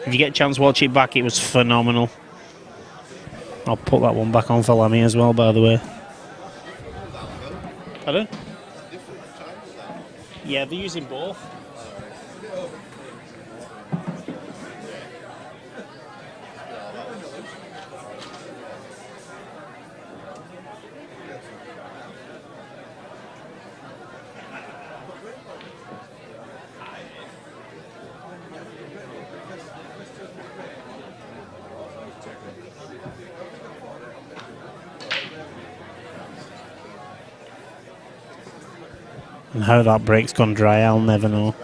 If you get a chance to watch it back, it was phenomenal. I'll put that one back on for Lammy as well, by the way. Pardon? Yeah, they're using both. And how that break's gone dry, I'll never know.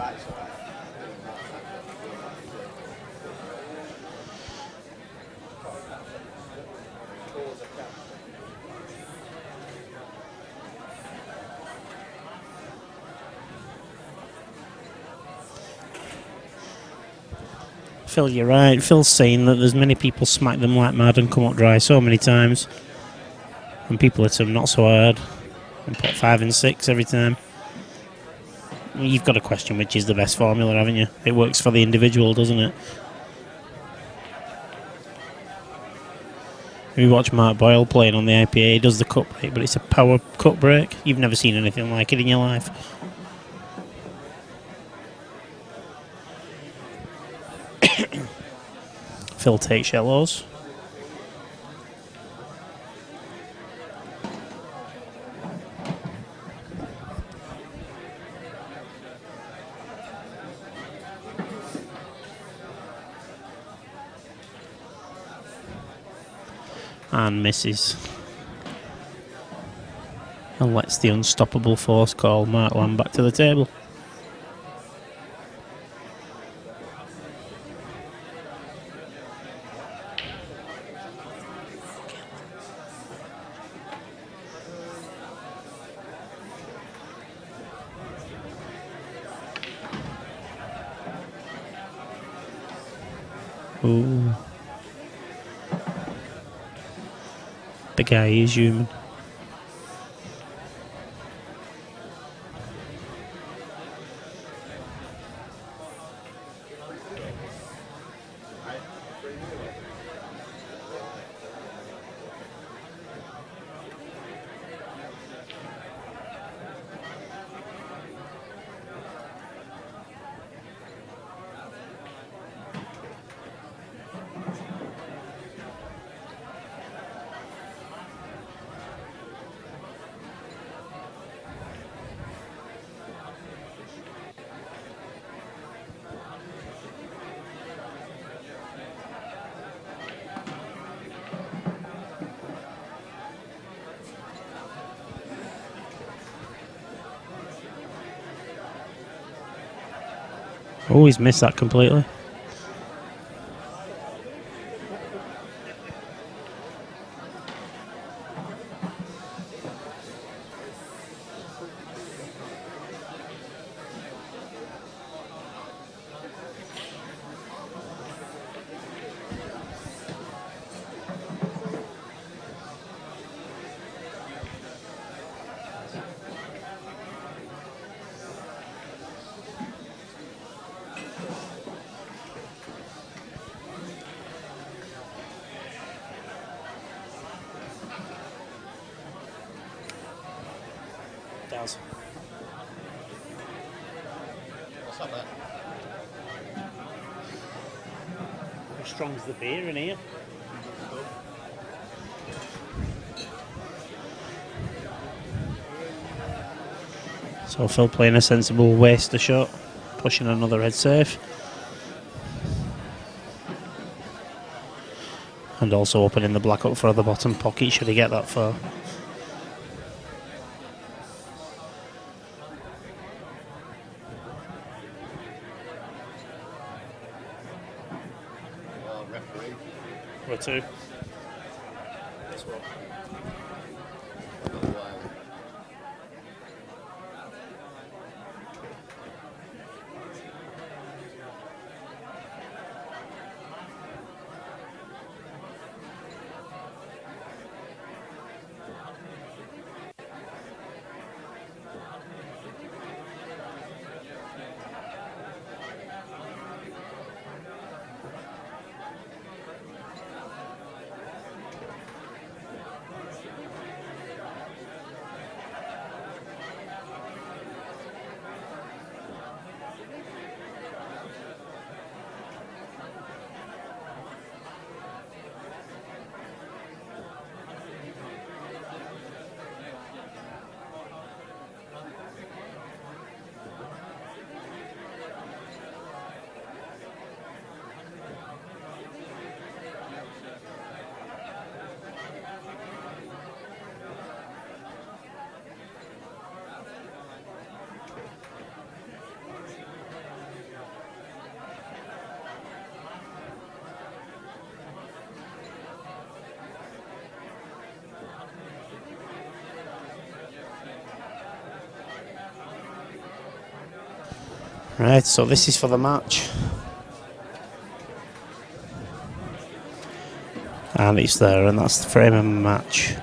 Phil, you're right. Phil's saying that there's many people smack them like mad and come up dry so many times. And people hit them not so hard. And put 5 and 6 every time. You've got to question which is the best formula, haven't you? It works for the individual, doesn't it? We watch Mark Boyle playing on the IPA. He does the cut break, but it's a power cut break. You've never seen anything like it in your life. Phil takes yellows. And misses. And lets the unstoppable force call Mark Lamb back to the table. Ooh. The guy is human. Oh, he's missed that completely. How strong's the beer in here? So Phil playing a sensible waster shot, pushing another head safe. And also opening the black up for the bottom pocket should he get that far. Referee. Or two. Right, so this is for the match. And it's there, and that's the frame of the match.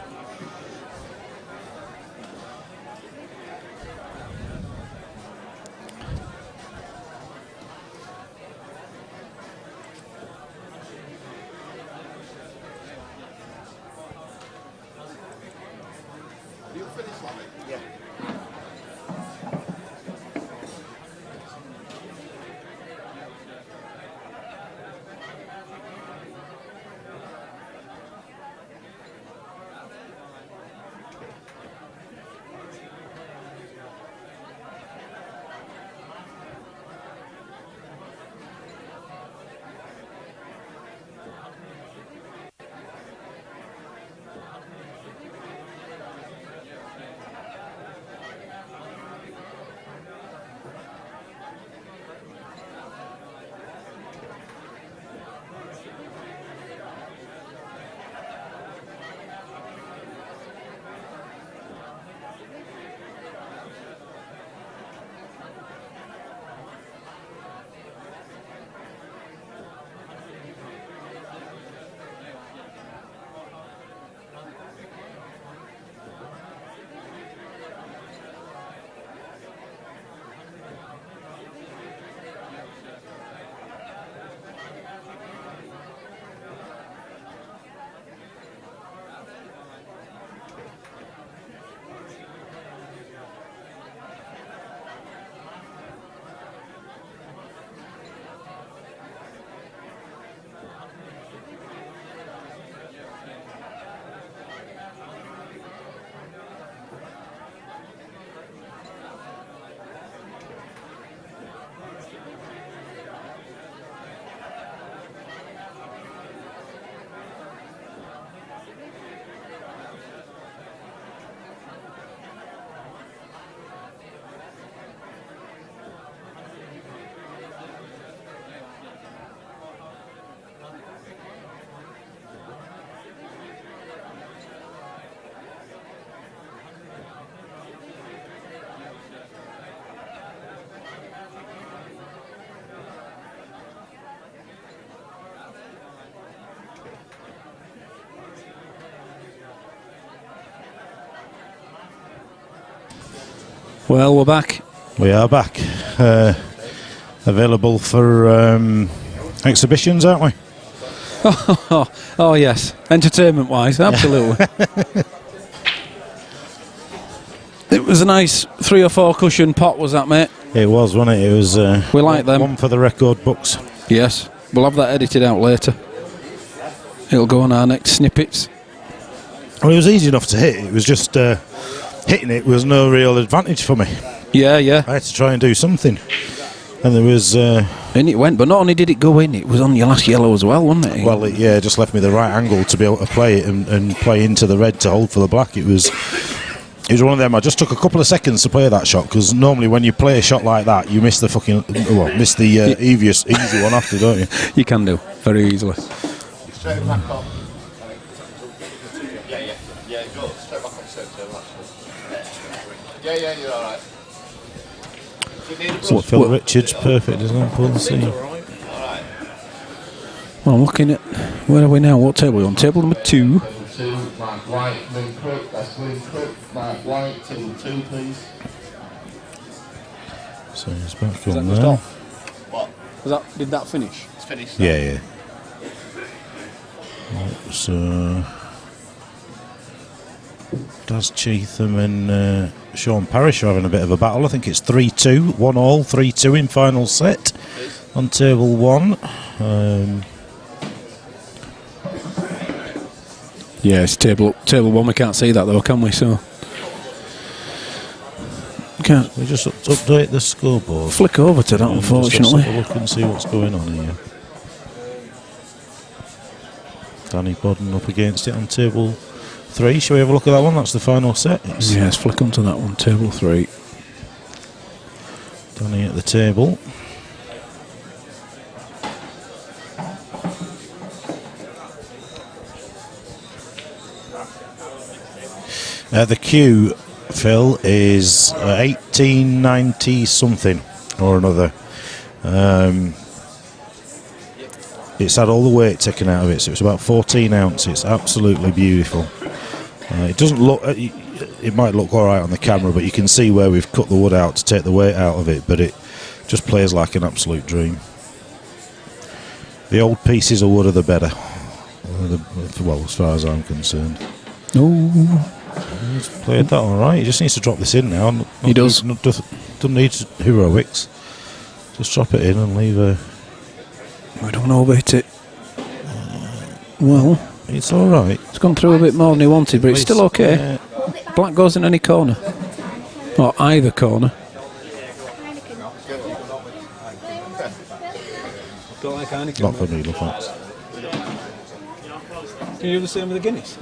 Well, we're back. We are back. Available for exhibitions, aren't we? Oh yes, entertainment-wise, absolutely. It was a nice 3 or 4 cushion pot, was that, mate? It was, wasn't it? It was. We like them. One for the record books. Yes, we'll have that edited out later. It'll go on our next snippets. Well, it was easy enough to hit. It was just hitting it was no real advantage for me. Yeah, yeah. I had to try and do something, and there was. And it went, but not only did it go in, it was on your last yellow as well, wasn't it? Well, it just left me the right angle to be able to play it and play into the red to hold for the black. It was one of them. I just took a couple of seconds to play that shot, because normally when you play a shot like that, you miss the easy one after, don't you? You can do very easily. Straight back up. Yeah, go straight back up straight to Yeah, you're alright. So Phil Richards, perfect, isn't it? Pull the seam. Well, I'm looking at, where are we now? What table are we on? Table number 2. Mark White, Green Crook, that's Green Crook, Mark White, table 2, please. So he's back Is that on just there. off? What? Did that finish? It's finished. Yeah. So Daz Cheatham and Sean Parrish are having a bit of a battle. I think it's 3-2, 1-all, 3-2 in final set on table 1. Yeah, it's table 1. We can't see that though, can we? So can't we just update the scoreboard? Flick over to that, unfortunately. Just have a look and see what's going on here. Danny Bodden up against it on table 3. Shall we have a look at that one? That's the final set. Yes, flick onto that one, table 3. Danny at the table. The cue, Phil, is 1890 something or another. It's had all the weight taken out of it, so it's about 14 ounce. It's absolutely beautiful. It doesn't look. It might look all right on the camera, but you can see where we've cut the wood out to take the weight out of it. But it just plays like an absolute dream. The old pieces of wood are the better. Well, as far as I'm concerned. Oh. He's played that all right. He just needs to drop this in now. He does. Doesn't need heroics. Just drop it in and leave a. We don't overhit it. Well, it's all right. It's gone through a bit more than he wanted, but it's still okay. Black goes in any corner, or either corner. Don't like Heineken. Not for needle facts. Can you do the same with the Guinness?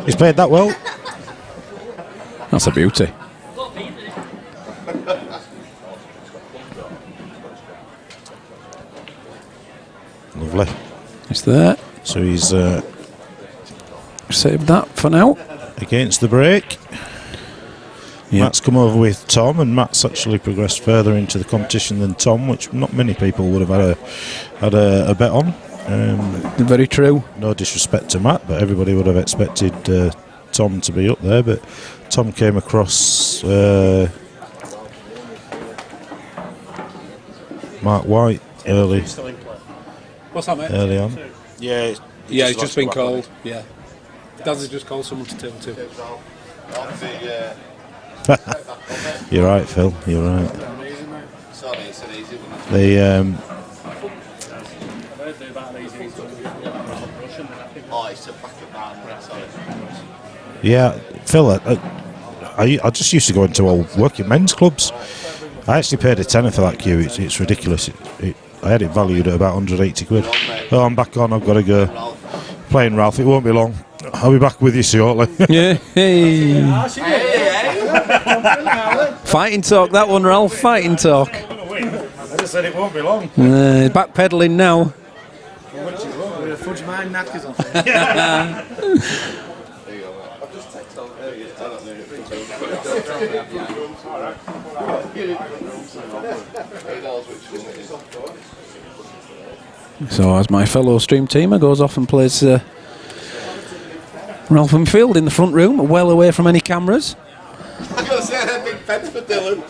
He's played that well. That's a beauty. Lovely. It's there. So he's saved that for now. Against the break. Yep. Matt's come over with Tom, and Matt's actually progressed further into the competition than Tom, which not many people would have had a bet on. Very true. No disrespect to Matt, but everybody would have expected Tom to be up there. But Tom came across Mark White early. What's that, mate? Early on. Yeah, he's just been called. Yeah, Daz has just called someone to table 2. You're right, Phil. You're right. Yeah, Phil. I just used to go into old working men's clubs. I actually paid a tenner for that cue. It's ridiculous. I had it valued at about 180 quid. Oh, I'm back on. I've got to go. Playing Ralph. It won't be long. I'll be back with you shortly. Yeah. Hey. Fighting talk, that one, Ralph. Fighting talk. I just said it won't be long. Backpedaling now. Fudge my knackers off. So as my fellow stream teamer goes off and plays Ralph and Field in the front room, well away from any cameras. I'm going to say a big fence for Dylan.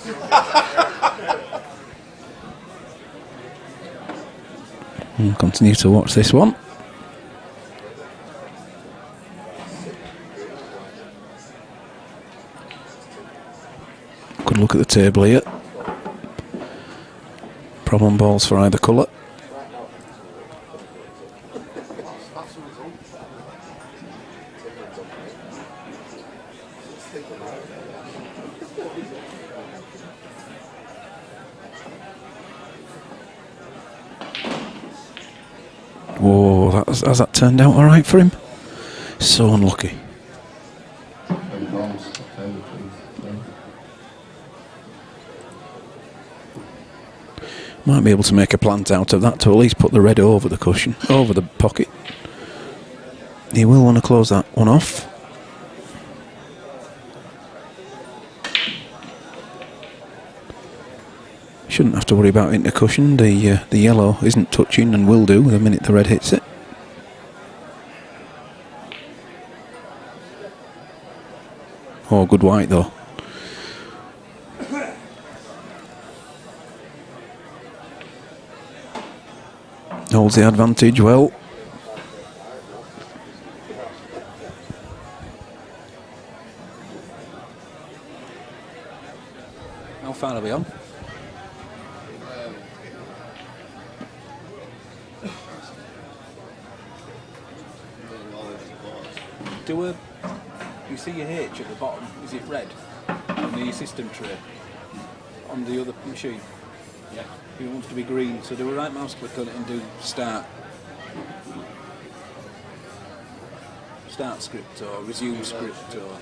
We'll continue to watch this one. look at the table here. Problem balls for either colour. Whoa, has that turned out alright for him? So unlucky. Might be able to make a plant out of that to at least put the red over the cushion, over the pocket. He will want to close that one off. Shouldn't have to worry about hitting the cushion. The yellow isn't touching and will do the minute the red hits it. Oh, good white though. Holds the advantage well. How far are we on? You see your H at the bottom, is it red? On the system tray? On the other machine? Yeah. It wants to be green, so do a right mouse click on it and do start. Start script or resume script or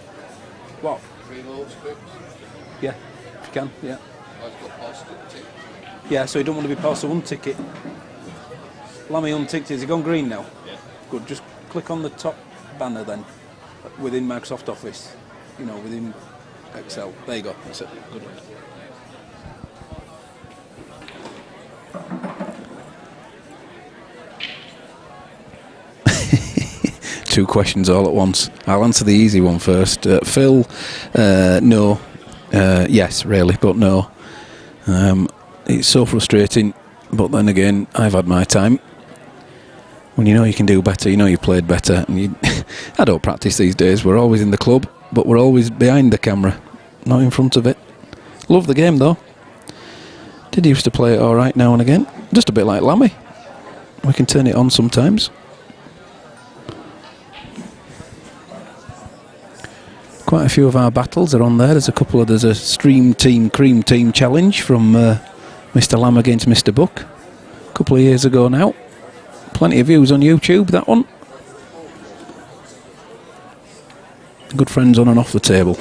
what? Reload script. Yeah, if you can, yeah. I've got paused it tick. Yeah, so you don't want to be paused, so untick it. Lammy unticked it, has it gone green now? Yeah. Good, Just click on the top banner then, within Microsoft Office, you know, within Excel. There you go, that's it, good one. Two questions all at once. I'll answer the easy one first. Phil, no. Yes, really, but no. It's so frustrating, but then again, I've had my time. When you know you can do better, you know you played better. And I don't practice these days. We're always in the club, but we're always behind the camera, not in front of it. Love the game though. Did used to play it all right now and again. Just a bit like Lammy. We can turn it on sometimes. Quite a few of our battles are on there. There's a Stream Team Cream Team challenge from Mr. Lamb against Mr. Buck. A couple of years ago now. Plenty of views on YouTube, that one. Good friends on and off the table.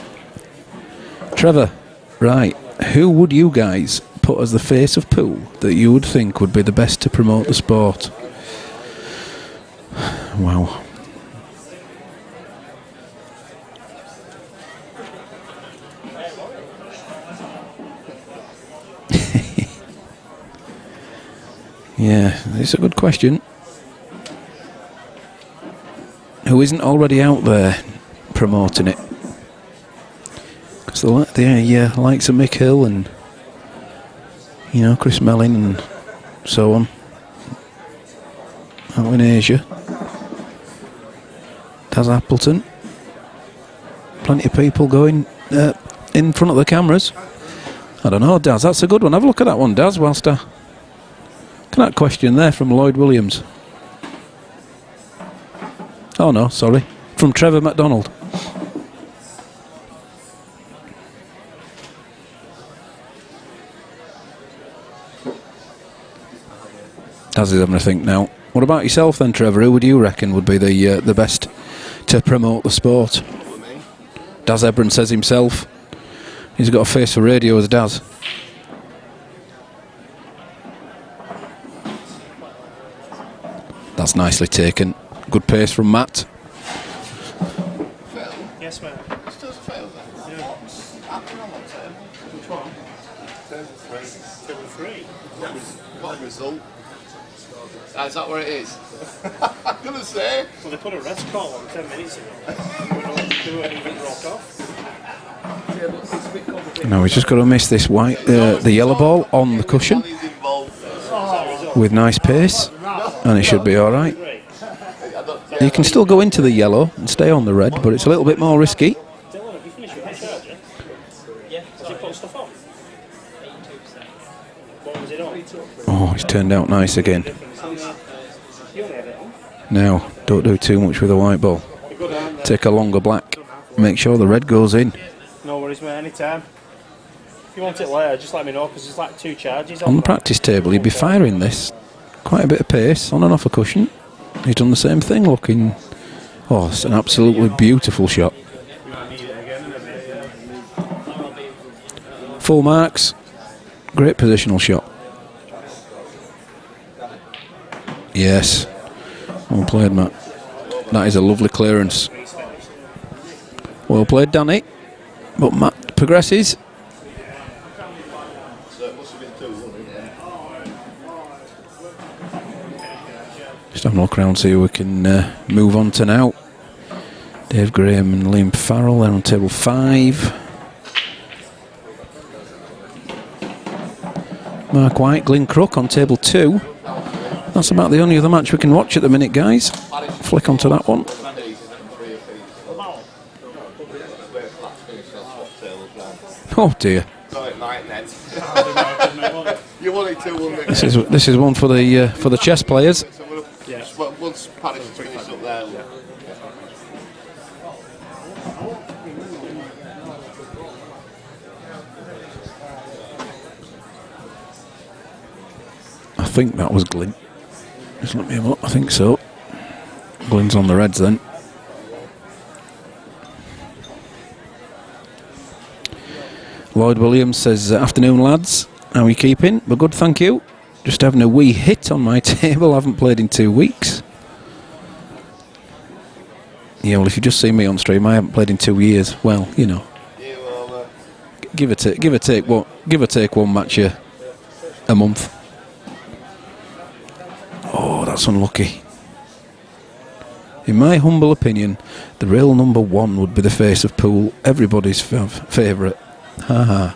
Trevor, right, who would you guys put as the face of pool that you would think would be the best to promote the sport? Wow. Yeah, it's a good question. Who isn't already out there promoting it? Because the likes of Mick Hill and, you know, Chris Mellin and so on. Out in Asia. Daz Appleton. Plenty of people going in front of the cameras. I don't know, Daz, that's a good one. Have a look at that one, Daz, whilst I... Look at that question there from Lloyd Williams. Oh no, sorry. From Trevor MacDonald. Daz is having a think now. What about yourself then, Trevor? Who would you reckon would be the best to promote the sport? Daz Ebron says himself. He's got a face for radio as Daz. That's nicely taken. Good pace from Matt. Yes, ma'am. Still fail then? Yeah. Which one? Table 3. What result? Is that where it is? I'm going to say. Well, they put a rest call on 10 minutes ago. They weren't even rocked off. No, he's just got to miss this white, the yellow ball on the cushion with nice pace, and it should be all right. You can still go into the yellow and stay on the red, but it's a little bit more risky. Dylan, have you finished with the charger? Yeah. Did you put stuff on? Oh, it's turned out nice again. Now, don't do too much with the white ball. Take a longer black. Make sure the red goes in. No worries, mate, anytime. If you want it later, just let me know, because there's like 2 charges On the practice table, he'd be firing this. Quite a bit of pace, on and off a cushion. He's done the same thing, looking... Oh, it's an absolutely beautiful shot. Full marks. Great positional shot. Yes. Well played, Matt. That is a lovely clearance. Well played, Danny. But Matt progresses. Just having a look around, see who we can move on to now. Dave Graham and Liam Farrell, they're on table 5. Mark White, Glyn Crook on table 2. That's about the only other match we can watch at the minute, guys. Flick onto that one. Oh dear. This is one for the chess players. Once Paris is finished up there. I think that was Glyn. Just let me have a look. I think so. Glyn's on the reds then. Lloyd Williams says, afternoon lads, how are you keeping? We're good, thank you. Just having a wee hit on my table. I haven't played in 2 weeks. Yeah, well, if you just see me on stream, I haven't played in 2 years. Well, you know, give or take one match a month. Oh, that's unlucky. In my humble opinion, the real number 1 would be the face of pool, everybody's favourite. Haha.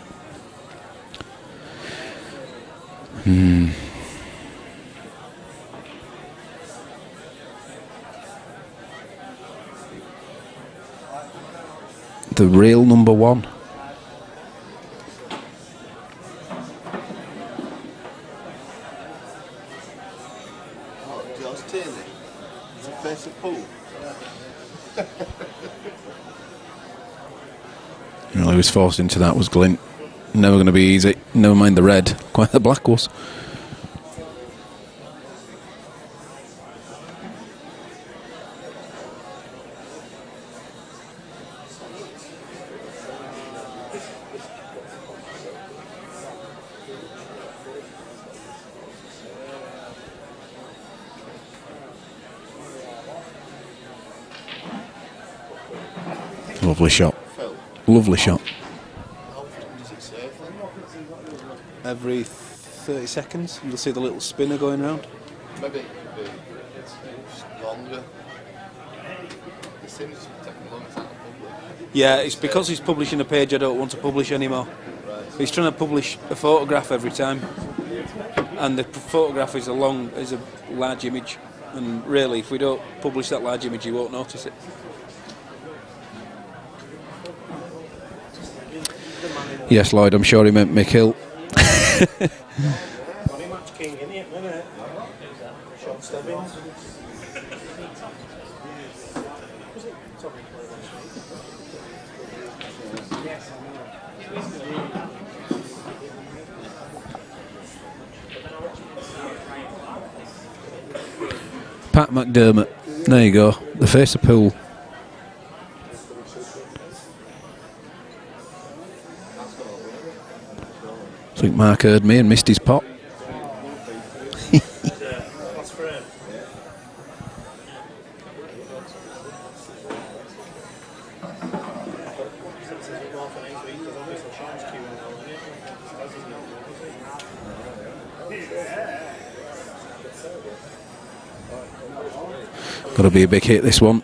The real number 1. Josh Tierney. It's a face of pool. Who was forced into that was Glyn. Never going to be easy. Never mind the red. Quite the black was. Lovely shot. Lovely shot. Every 30 seconds, you'll see the little spinner going round. Maybe longer. It seems to be taking longer time to publish. Yeah, it's because he's publishing a page I don't want to publish anymore. He's trying to publish a photograph every time, and the photograph is a large image, and really, if we don't publish that large image, you won't notice it. Yes, Lloyd, I'm sure he meant Mick Hill. Pat McDermott. There you go. The face of pool. I think Mark heard me and missed his pot. Got to be a big hit, this one.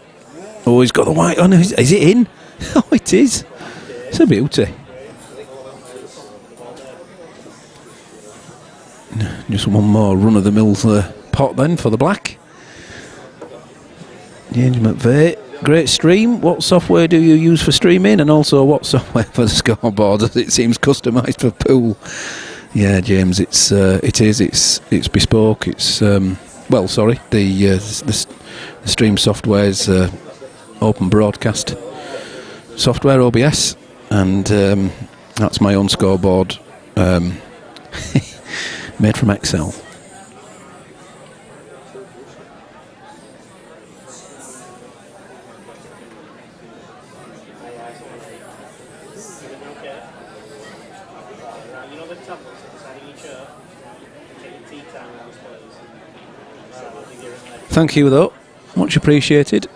Oh, he's got the white on. Is it in? Oh, it is. It's a beauty. Just one more run-of-the-mill pot then for the black. James McVeigh. great stream. What software do you use for streaming, and also what software for the scoreboard? It seems customised for pool. Yeah, James, it's bespoke. It's the stream software's Open Broadcast software, OBS, and that's my own scoreboard made from Excel. Thank you, though. Much appreciated.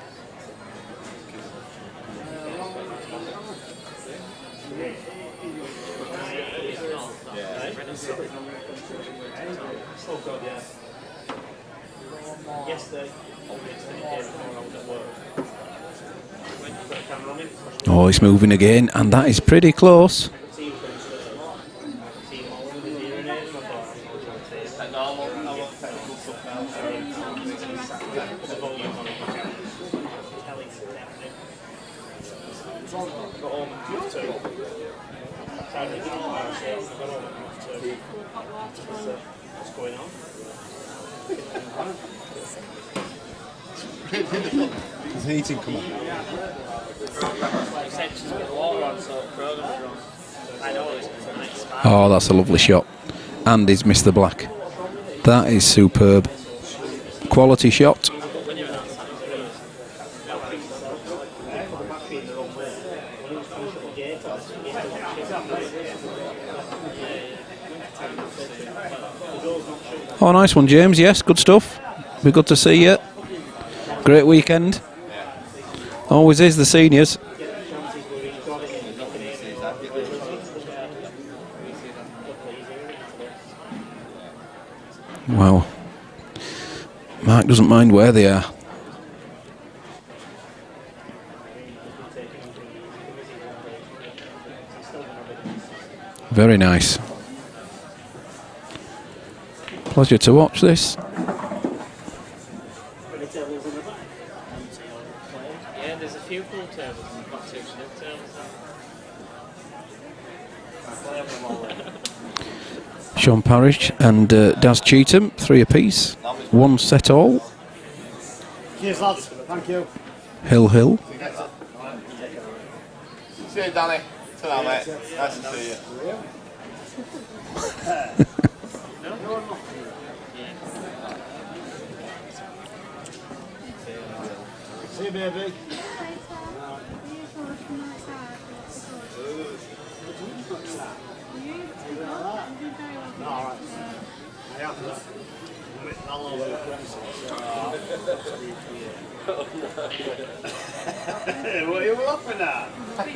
Oh, it's moving again, and that is pretty close. There's heating coming. Oh, that's a lovely shot. And he's missed the black. That is superb. Quality shot. Oh, nice one, James. Yes, good stuff. Be good to see you. Great weekend. Always is, the seniors. Wow. Mark doesn't mind where they are. Very nice. Pleasure to watch this. Yeah, there's a few pool tables and we've got 2 snooker tables. Sean Parrish and Daz Cheetham, 3 apiece. 1 set all. Cheers, lads. Thank you. Hill. See you, Danny. Ta-ra, mate. Nice to see you. See you, baby. Alright. I have that. I'll over the What are you laughing at?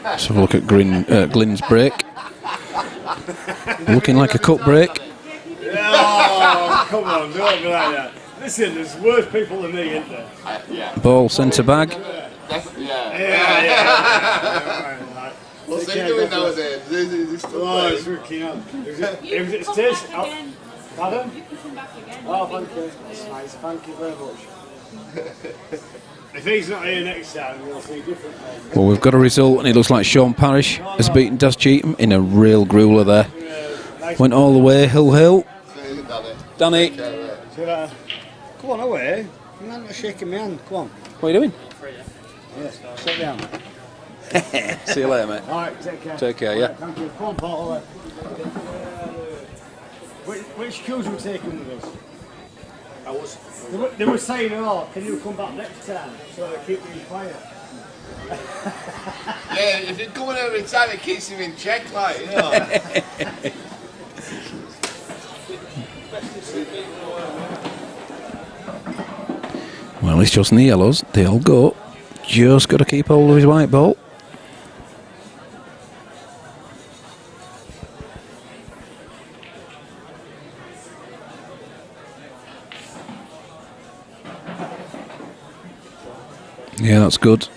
Let's have a look at Glyn's break. Looking like a cut break. Oh, come on, don't be like that. Listen, there's worse people than me, isn't there? Yeah. Ball centre bag. Yeah. What's he doing nowadays? Is he still Oh, playing? it's working out. If it stays... Pardon? You can come back again. Oh, thank you. That's nice. Thank you very much. If he's not here next time, we'll see differently. Well, we've got a result, and it looks like Sean Parrish has beaten Daz Cheetham in a real grueler there. Went all the way, Hill. Danny. Come on away. You're not shaking my hand. Come on. What are you doing? Yeah, sit down. See you later, mate. Alright, take care. Take care, yeah. Right, thank you. Come on, Paul. Away. Which cues were taken with us? They were saying, oh, can you come back next time? So they keep me quiet. Yeah, if you're coming every time, it keeps him in check, like, you know. Well, it's just in the yellows. They all go. Just got to keep hold of his white ball. Yeah, that's good.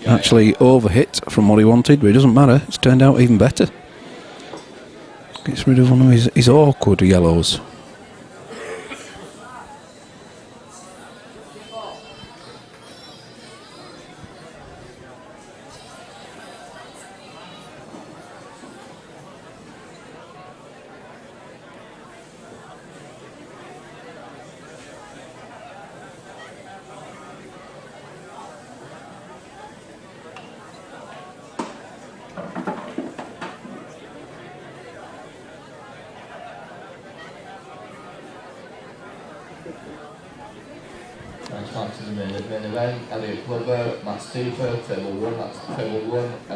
Actually overhit from what he wanted, but it doesn't matter. It's turned out even better. Gets rid of one of his awkward yellows.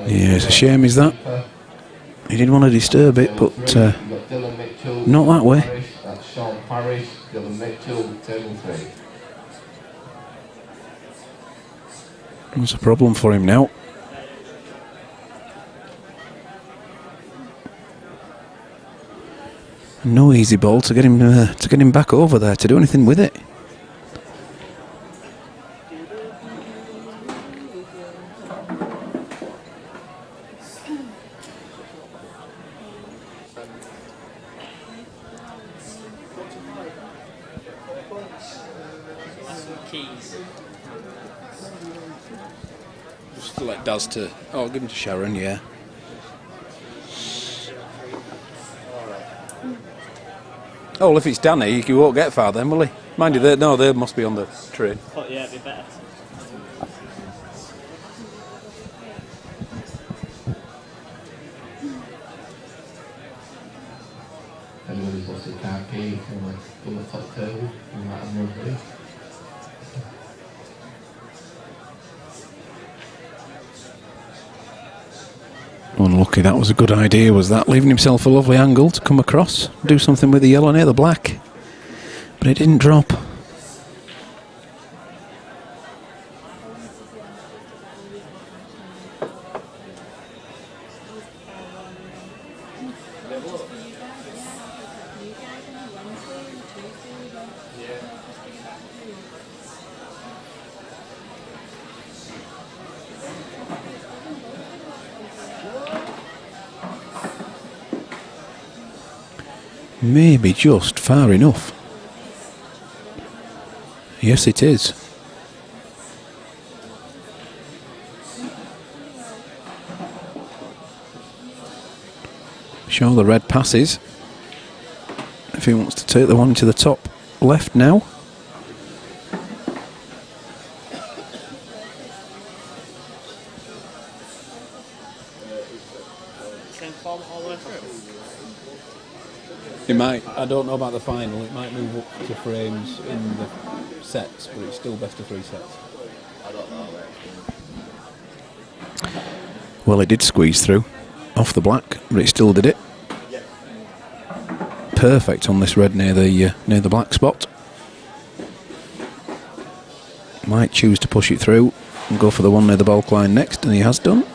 Yeah, it's a shame, is that? He didn't want to disturb it, but not that way. It's a problem for him now. No easy ball to get him back over there to do anything with it. Just let Daz to. Oh, give him to Sharon, yeah. Oh, well, if it's Danny, he won't get far then, will he? Mind you, they must be on the train. Oh, yeah, it'd be better. Anybody's lost a car key from the top table, you might have nobody. Unlucky, that was a good idea, was that? Leaving himself a lovely angle to come across, do something with the yellow near the black. But it didn't drop. Maybe just far enough. Yes, it is. Show the red passes. If he wants to take the one to the top left now. Same form all the way through. It might. I don't know about the final. It might move up to frames in the sets, but it's still best of 3 sets. I don't know. Well, it did squeeze through off the black, but it still did it. Perfect on this red near the black spot. Might choose to push it through and go for the one near the bulk line next, and he has done.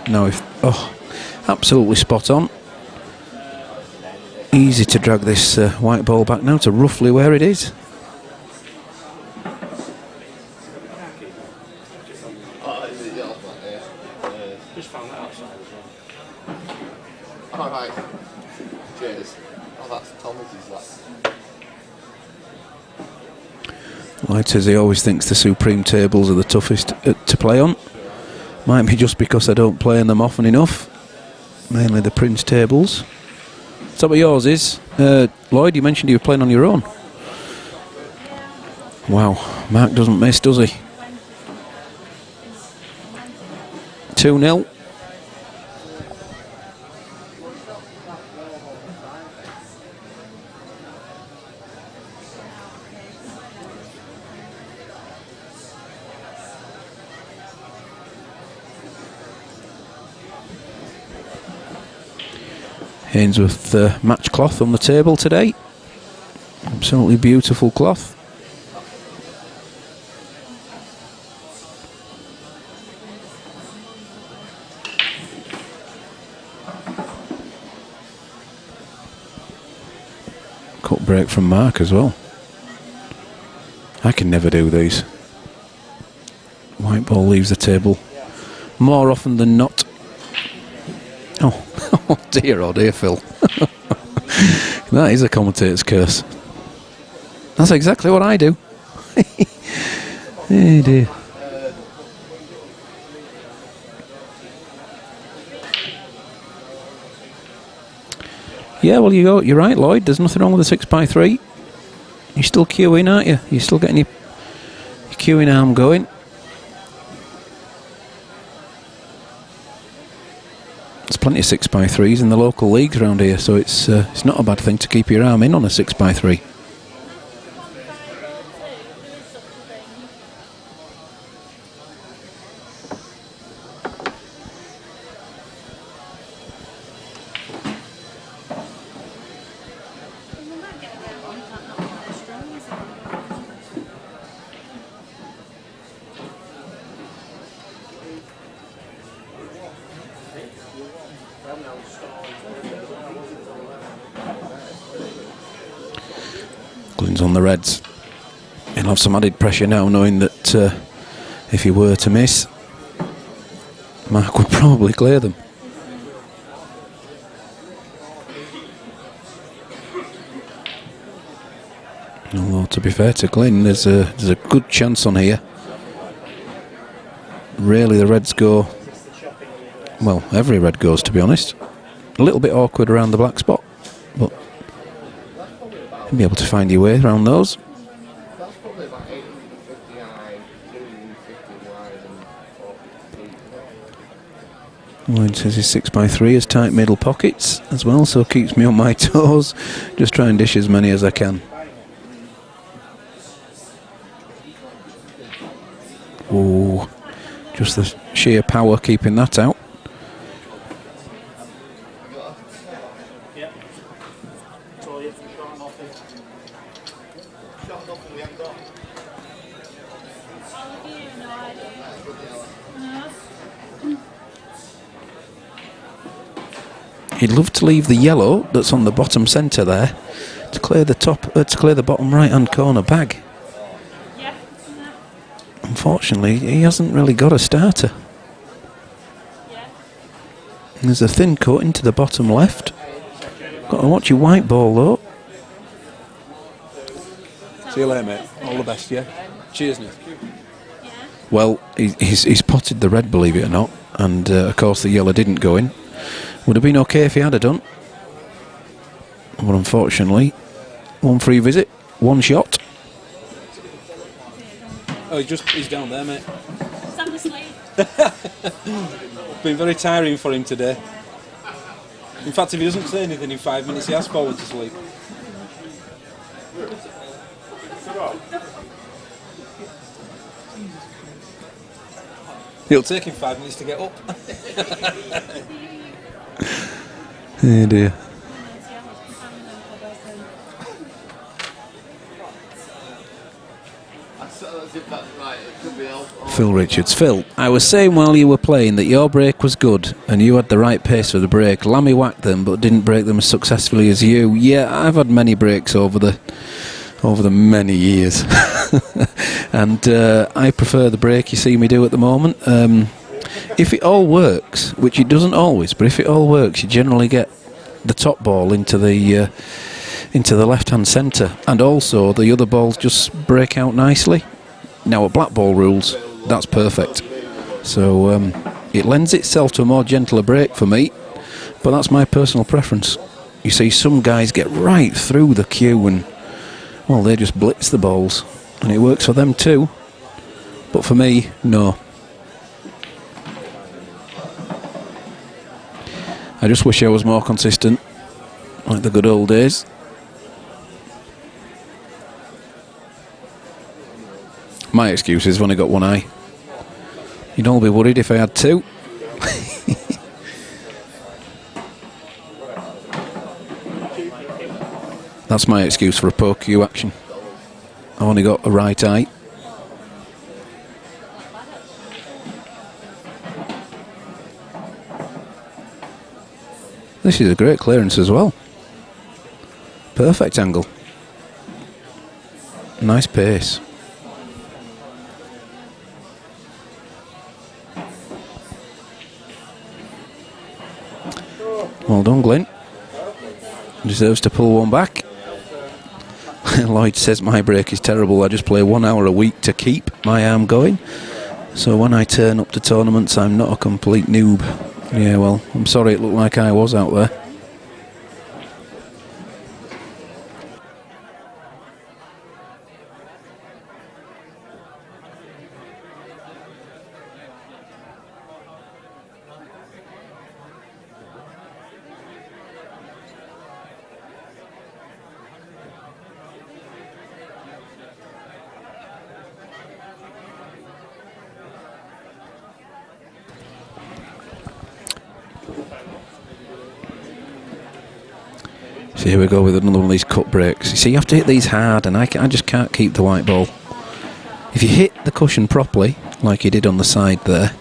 Now, absolutely spot on. Easy to drag this white ball back now to roughly where it is. Just found that outside as well. Alright. Cheers. Oh, that's Thomas's, that. Lloyd says he always thinks the Supreme tables are the toughest to play on. Might be just because I don't play on them often enough. Mainly the Prince tables. Is that what yours is? Lloyd, you mentioned you were playing on your own. Wow, Mark doesn't miss, does he? 2-0. Hainsworth match cloth on the table today. Absolutely beautiful cloth. Cut break from Mark as well. I can never do these. White ball leaves the table more often than not. Oh dear, Phil. That is a commentator's curse. That's exactly what I do. Oh dear. Yeah, well, you're right, Lloyd. There's nothing wrong with the 6x3. You're still queuing, aren't you? You're still getting your queuing arm going. There's plenty of 6x3s in the local leagues around here, so it's not a bad thing to keep your arm in on a 6x3. on the Reds. He'll have some added pressure now, knowing that if he were to miss, Mark would probably clear them. Although, to be fair to Glyn, there's a good chance on here. Really, the Reds go, well, every Red goes, to be honest. A little bit awkward around the black spot, but you'll be able to find your way around those. That's probably about 80, 50 high, 50 wide and 40 deep. Lloyd says his 6x3 has tight middle pockets as well, so keeps me on my toes. Just try and dish as many as I can. Oh, just the sheer power keeping that out. He'd love to leave the yellow that's on the bottom centre there to clear the to clear the bottom right hand corner bag. Unfortunately, he hasn't really got a starter. And there's a thin cut into the bottom left. Got to watch your white ball though. See you later, mate. All the best, yeah? Cheers, Nick. Well, he's potted the red, believe it or not, and of course the yellow didn't go in. Would have been okay if he had done. But unfortunately, one free visit, one shot. Oh, he's down there, mate. Sound asleep. Been very tiring for him today. In fact, if he doesn't say anything in 5 minutes, he has fallen to sleep. It'll take him 5 minutes to get up. Oh dear. Phil Richards. Phil, I was saying while you were playing that your break was good and you had the right pace for the break. Lammy whacked them but didn't break them as successfully as you. Yeah, I've had many breaks over the many years. And I prefer the break you see me do at the moment. If it all works, which it doesn't always, but if it all works, you generally get the top ball into the left-hand centre, and also the other balls just break out nicely. Now, at black ball rules, that's perfect. So it lends itself to a more gentler break for me, but that's my personal preference. You see, some guys get right through the queue and, well, they just blitz the balls, and it works for them too. But for me, no. I just wish I was more consistent, like the good old days. My excuse is I've only got one eye. You'd all be worried if I had two. That's my excuse for a poor cue action. I've only got a right eye. This is a great clearance as well. Perfect angle. Nice pace. Well done, Glyn. Deserves to pull one back. Lloyd says my break is terrible. I just play 1 hour a week to keep my arm going. So when I turn up to tournaments, I'm not a complete noob. Yeah, well, I'm sorry it looked like I was out there. So here we go with another one of these cut breaks. You see, you have to hit these hard, and I just can't keep the white ball. If you hit the cushion properly, like you did on the side there,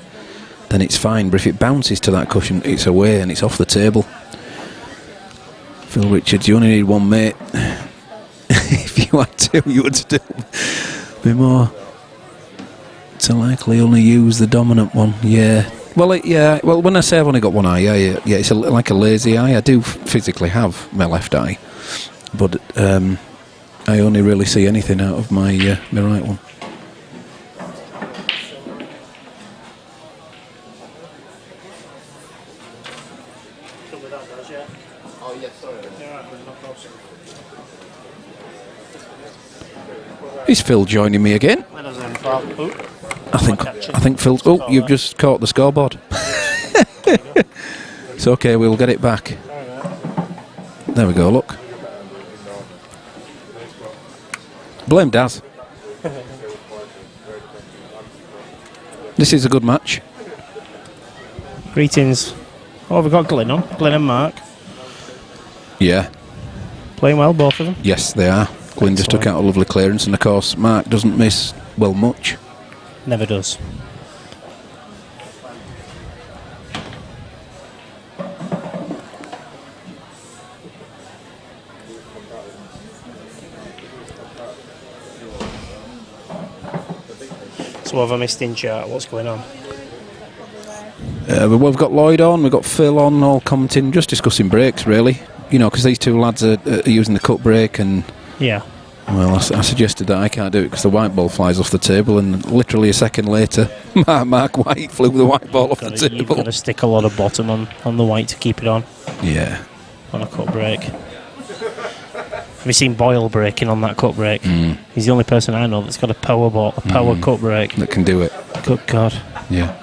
then it's fine. But if it bounces to that cushion, it's away and it's off the table. Phil Richards, you only need one mate. If you you had two, you would still be more to likely only use the dominant one. Yeah. Well, Well, when I say I've only got one eye, yeah, it's like a lazy eye. I do physically have my left eye, but I only really see anything out of my right one. Oh, yes, sorry. Is Phil joining me again? I think Phil's. Oh, you've just caught the scoreboard. It's okay. We'll get it back. There we go. Look. Blame Daz. This is a good match. Greetings. Oh, we've got Glyn on. Glyn and Mark. Yeah. Playing well, both of them. Yes, they are. Glyn just took out a lovely clearance, and of course, Mark doesn't miss, well, much. Never does. So what have I missed in chat? What's going on? We've got Lloyd on, we've got Phil on, all commenting, just discussing breaks, really. You know, because these two lads are using the cut break, and yeah. Well, I suggested that I can't do it because the white ball flies off the table, and literally a second later, Mark White flew the white ball off the table. You've got to stick a lot of bottom on the white to keep it on. Yeah. On a cut break. Have you seen Boyle breaking on that cut break? He's the only person I know that's got a power ball, a power cut break. That can do it. Good God. Yeah.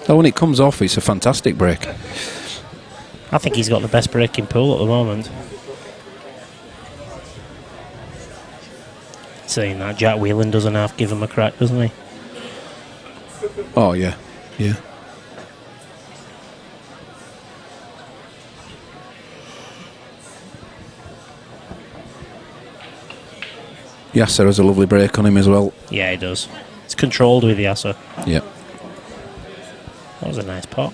Oh, when it comes off, it's a fantastic break. I think he's got the best breaking pool at the moment. Saying that, Jack Whelan doesn't half give him a crack, doesn't he? Oh, yeah. Yeah. Yasser has a lovely break on him as well. Yeah, he does. It's controlled with Yasser. Yeah. That was a nice pot.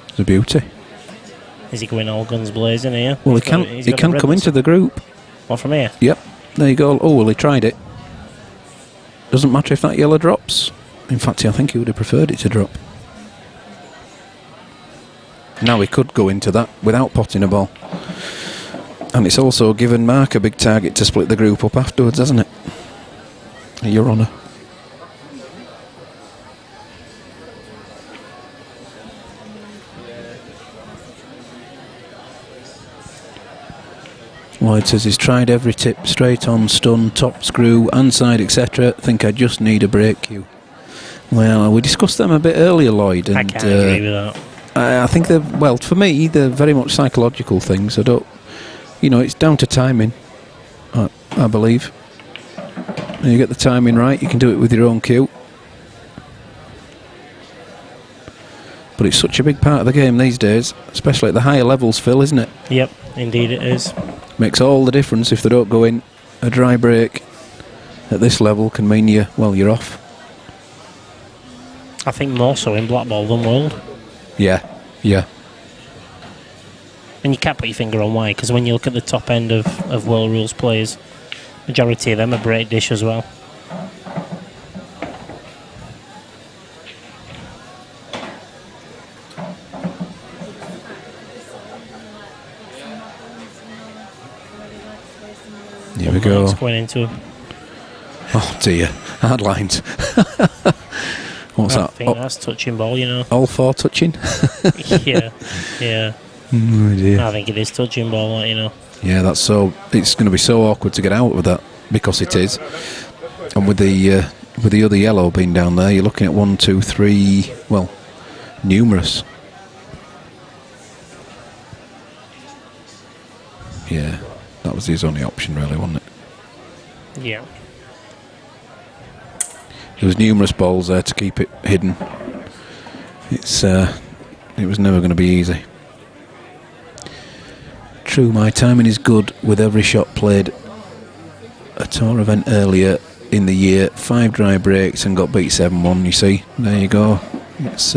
It's a beauty. Is he going all guns blazing here? Well, he can come into the group. What, from here? Yep. There you go. Oh, well, he tried it. Doesn't matter if that yellow drops. In fact, I think he would have preferred it to drop. Now he could go into that without potting a ball. And it's also given Mark a big target to split the group up afterwards, hasn't it? Your Honour. Lloyd says he's tried every tip, straight on, stun, top screw, and side, etc. Think I just need a break cue. Well, we discussed them a bit earlier, Lloyd. And, I can't agree with that. I think they're, well, for me, they're very much psychological things. I don't, you know, it's down to timing, I believe. When you get the timing right, you can do it with your own cue. But it's such a big part of the game these days, especially at the higher levels, Phil, isn't it? Yep, indeed it is. Makes all the difference if they don't go in. A dry break at this level can mean you're off. I think more so in Blackball than World. Yeah, yeah. And you can't put your finger on why, because when you look at the top end of World Rules players, majority of them are break dish as well. Here we go. It's going into. Oh dear, hard lines. What's that? I think that's touching ball, you know. All four touching? Yeah, yeah. Oh dear. I think it is touching ball, you know. Yeah, that's so. It's going to be so awkward to get out of that because it is. And with the other yellow being down there, you're looking at 1, 2, 3. Well, numerous. Yeah, that was his only option, really, wasn't it? Yeah. There was numerous balls there to keep it hidden. It was never going to be easy. True, my timing is good with every shot played. A tour event earlier in the year, 5 dry breaks and got beat 7-1. You see, there you go. It's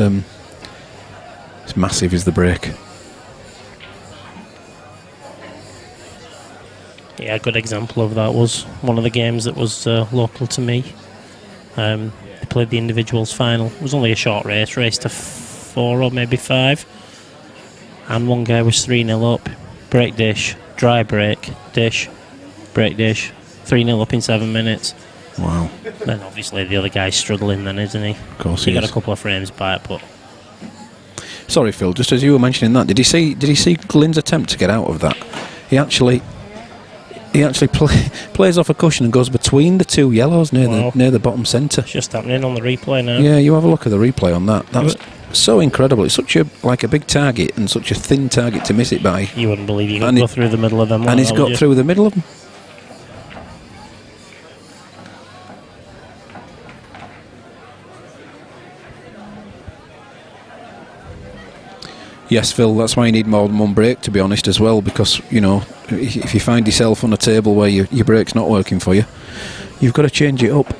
massive, is the break. Yeah, a good example of that was one of the games that was local to me. They played the individuals final. It was only a short race to 4 or maybe 5. And one guy was 3-0 up, break dish, dry break, dish, break dish, 3-0 up in 7 minutes. Wow. Then obviously the other guy's struggling then, isn't he? Of course he he got is. a couple of frames back, but... Sorry, Phil, just as you were mentioning that, did you see Glyn's attempt to get out of that? He actually plays off a cushion and goes between the 2 yellows near the bottom centre. It's just happening on the replay now. Yeah, you have a look at the replay on that. That's so incredible. It's such a big target and such a thin target to miss it by. You wouldn't believe you could go through the middle of them. And he's got through the middle of them. Yes, Phil, that's why you need more than one break, to be honest, as well, because, if you find yourself on a table where your break's not working for you, you've got to change it up.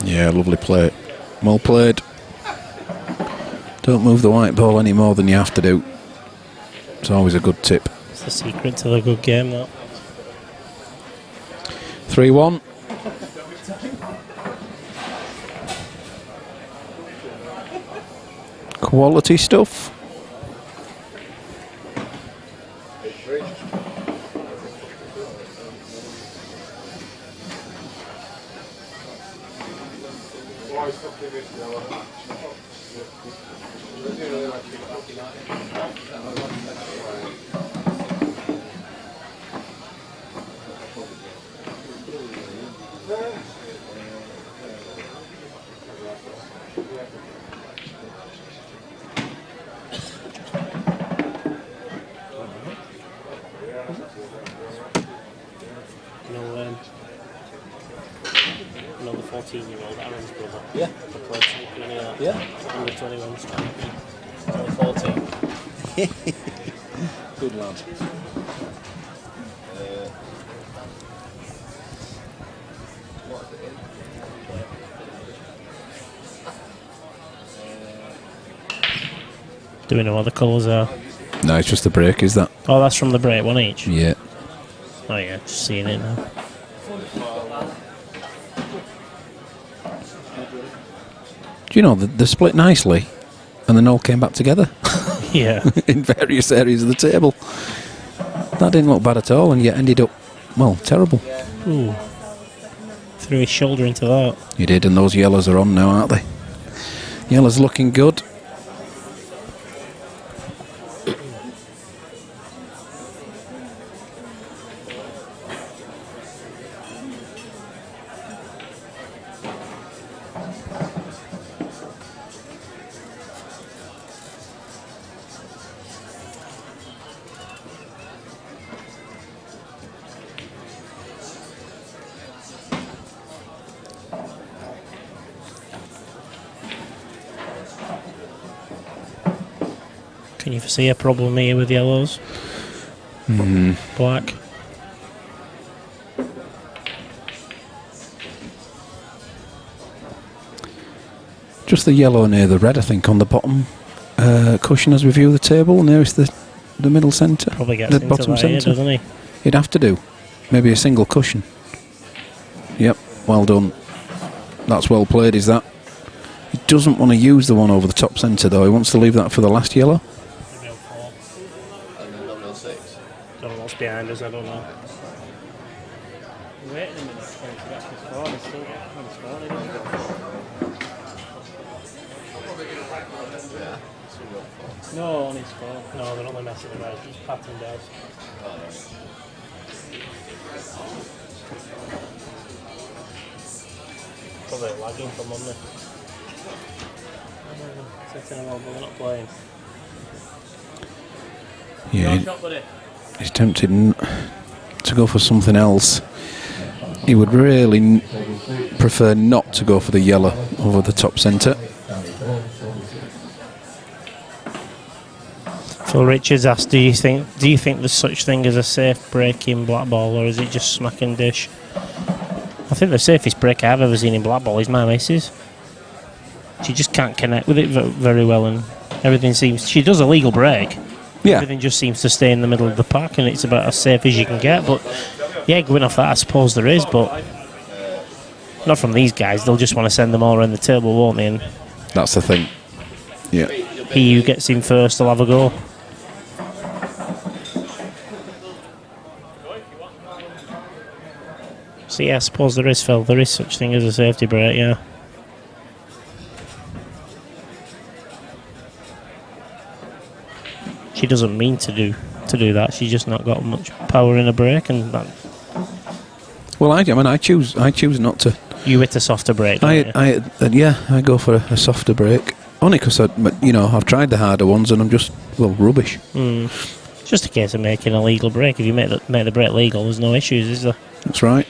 Yeah, lovely play. Well played. Don't move the white ball any more than you have to do. It's always a good tip. It's the secret to the good game, that. 3-1. Quality stuff. The 14-year-old Aaron's brother. Yeah. The played something in here. Yeah. Under 21 striking. Only 14. Good lad. Do we know what the colours are? No, it's just the break, is that? Oh, that's from the break, one each? Yeah. Oh yeah, just seeing it now. Do you know, they split nicely and then all came back together? Yeah. In various areas of the table. That didn't look bad at all and yet ended up, well, terrible. Ooh. Threw his shoulder into that. He did, and those yellows are on now, aren't they? Yellows looking good. Can you foresee a problem here with yellows? Black. Just the yellow near the red, I think, on the bottom cushion as we view the table, nearest the middle centre. Probably gets the into bottom that here, centre. doesn't he? He'd have to do. Maybe a single cushion. Yep, well done. That's well played, is that? He doesn't want to use the one over the top centre, though. He wants to leave that for the last yellow. Don't know what's behind us, I don't know. Waiting a minute for him to get to score, he's still getting the score, isn't he? No, on his phone. No, they're only messing about. He's patting down. bit lagging from Monday. Sitting around, but we're not playing. Yeah, he's tempted to go for something else. He would really prefer not to go for the yellow over the top centre. Phil Richards asked, do you think there's such thing as a safe break in Blackball, or is it just smack and dish? I think the safest break I've ever seen in Blackball is my missus. She just can't connect with it very well, and everything seems... She does a legal break. Yeah. Everything just seems to stay in the middle of the park, and it's about as safe as you can get. But yeah, going off that, I suppose there is, but not from these guys. They'll just want to send them all around the table, won't they? And that's the thing. Yeah. He who gets in first will have a go. So yeah, I suppose there is, Phil. There is such thing as a safety break, yeah. She doesn't mean to do that. She's just not got much power in a break, and that. Well, I choose not to. You hit a softer break. I go for a softer break. Only because I've tried the harder ones and I'm just rubbish. It's just a case of making a legal break. If you make the break legal, there's no issues, is there? That's right.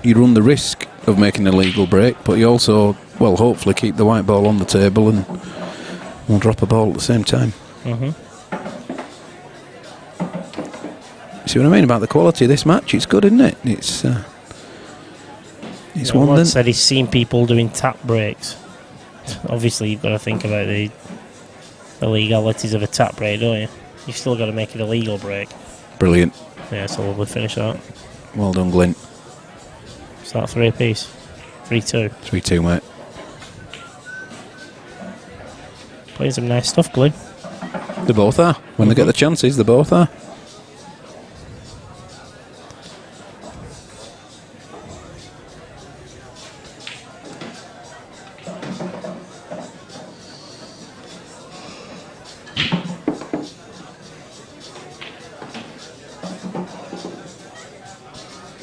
You run the risk of making a legal break, but you also, hopefully keep the white ball on the table and we'll drop a ball at the same time. See what I mean about the quality of this match? It's good, isn't it? It's one. One said he's seen people doing tap breaks. Obviously, you've got to think about the legalities of a tap break, don't you? You've still got to make it a legal break. Brilliant. Yeah, so we'll finish that. Well done, Glyn. Is that 3-piece? 3-2. 3-2, mate. Playing some nice stuff, Glyn. They both are. When they get the chances, they both are.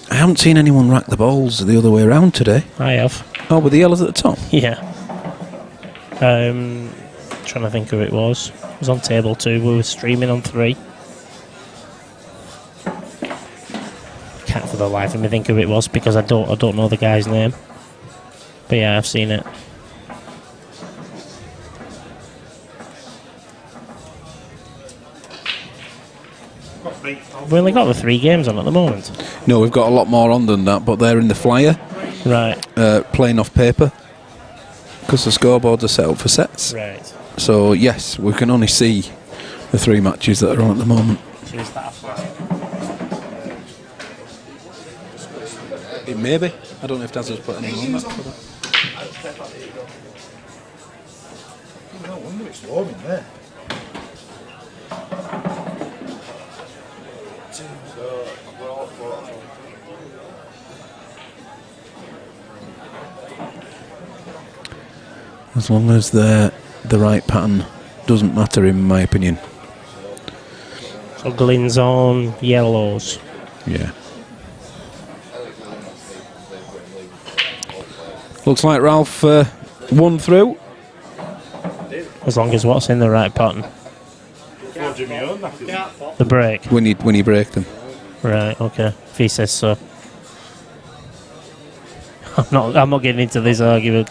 I haven't seen anyone rack the balls the other way around today. I have. Oh, with the yellows at the top? Yeah. Trying to think who it was. It was on table 2. We were streaming on 3. Can't for the life of me think who it was because I don't know the guy's name. But yeah, I've seen it. We've only got the 3 games on at the moment. No, we've got a lot more on than that, but they're in the flyer. Right. Playing off paper. Because the scoreboards are set up for sets. Right. So, yes, we can only see the 3 matches that are on at the moment. So is that a flag? It may be. I don't know if Daz has put anything on that for that. No wonder it's warm in there. As long as the right pattern doesn't matter, in my opinion. So Glyn's on yellows. Yeah. Looks like Ralph won through. As long as what's in the right pattern. The break. When you break them. Right, okay. If he says so. I'm not getting into this argument.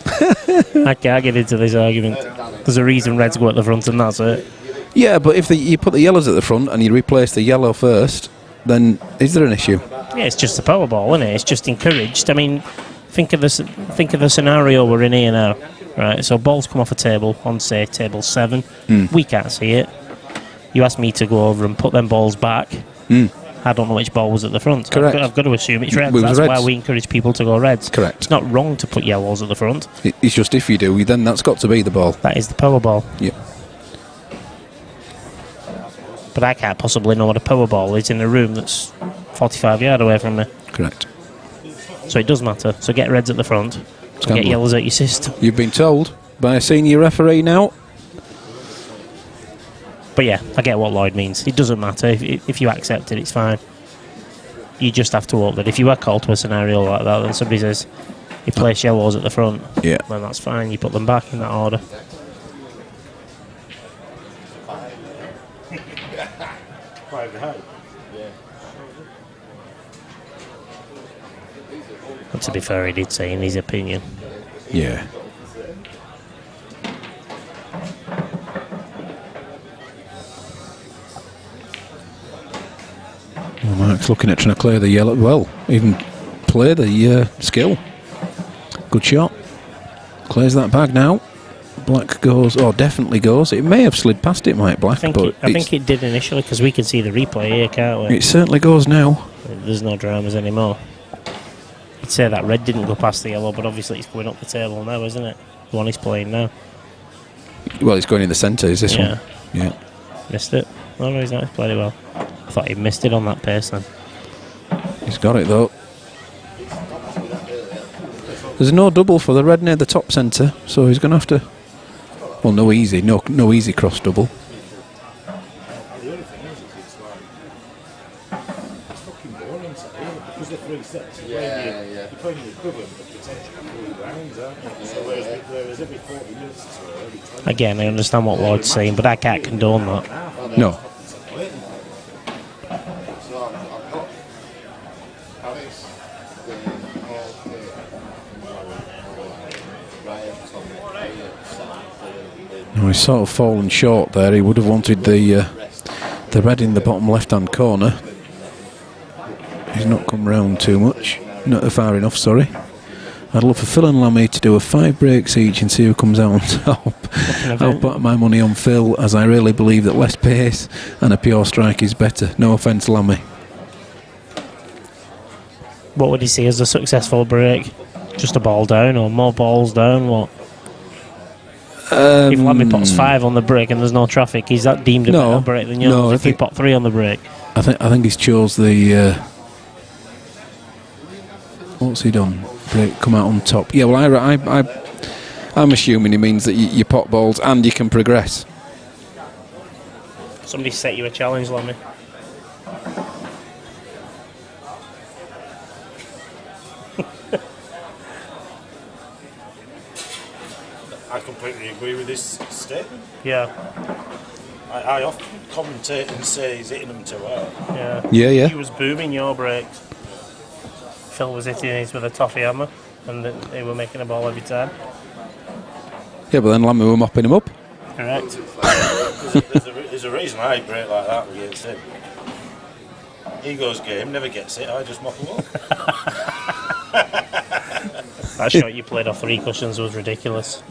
I can't get into this argument. There's a reason Reds go at the front and that's it. Yeah, but if you put the yellows at the front and you replace the yellow first, then is there an issue? Yeah, it's just a power ball, isn't it? It's just encouraged. I mean, think of the scenario we're in here now. Right, so balls come off a table on, say, table 7. We can't see it. You ask me to go over and put them balls back. I don't know which ball was at the front. Correct. I've got to assume it's Reds. That's why we encourage people to go Reds. Correct. It's not wrong to put yellows at the front. It's just if you do, then that's got to be the ball. That is the power ball. Yeah. But I can't possibly know what a power ball is in a room that's 45 yards away from me. Correct. So it does matter. So get Reds at the front. And get yellows at your system. You've been told by a senior referee now. But yeah, I get what Lloyd means. It doesn't matter. If you accept it, it's fine. You just have to hope that if you are called to a scenario like that, then somebody says, You place yellows at the front. Yeah. Then that's fine. You put them back in that order. But to be fair, he did say in his opinion. Yeah. Well, Mark's looking at trying to clear the yellow. Well, even play the skill. Good shot. Clears that bag now. Black goes, or definitely goes. It may have slid past it, Mike Black, I but think it did initially because we can see the replay here, can't we? it certainly goes now. There's no dramas anymore. I'd say that red didn't go past the yellow, but obviously it's going up the table now, isn't it? The one he's playing now. Well, it's going in the centre, is this one? Yeah. Missed it. Oh, no, he's not. He's played it well. I thought he missed it on that pace then. He's got it though. There's no double for the red near the top centre, so he's going to have to. Well, no easy cross double. The only thing is it's like it's fucking boring, because they're 3 sets. You're playing the equivalent of potentially 3 rounds, aren't you? So whereas every 40 minutes or so, every 20 Again, I understand what Lloyd's saying, but I can't condone that. No. No, he's sort of fallen short there. He would have wanted the red in the bottom left-hand corner. He's not come round too much. Not far enough, sorry. I'd love for Phil and Lammy to do a 5 breaks each and see who comes out on top. I'll put my money on Phil, as I really believe that less pace and a pure strike is better. No offence, Lammy. What would he see as a successful break? Just a ball down or more balls down? What? If Lammy puts 5 on the break and there's no traffic, is that deemed a better break than yours? No, if he put 3 on the break, I think he's chose the. What's he done? Break, come out on top. Yeah, well, I'm assuming he means that you pot balls and you can progress. somebody set you a challenge, Lammy. I completely agree with this statement. Yeah. I often commentate and say he's hitting them too hard. Yeah. He was booming your breaks. Phil was hitting his with a toffee hammer, and they were making a ball every time. Yeah, but then Lammy were mopping him up. Correct. There's a reason I break like that against him. He goes game, never gets it, I just mop him up. That shot you played off 3 cushions was ridiculous.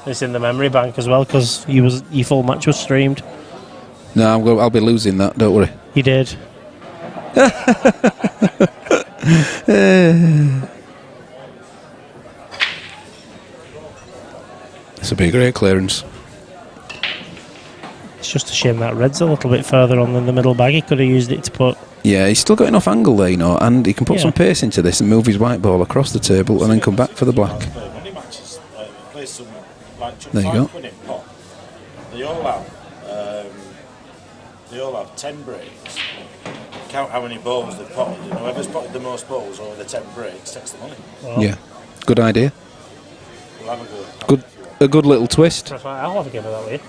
It's in the memory bank as well because your full match was streamed. No, I'll be losing that. Don't worry. You did. This will be a great clearance. It's just a shame that red's a little bit further on than the middle bag. He could have used it to put. Yeah, he's still got enough angle there, you know, and he can put some pace into this and move his white ball across the table and then come back for the black. There you go. They all have 10 breaks. Count how many balls they've potted, and whoever's potted the most balls over the 10 breaks takes the money. Well, yeah, good idea. We'll have a go. A good little twist. I'll have a give it that way.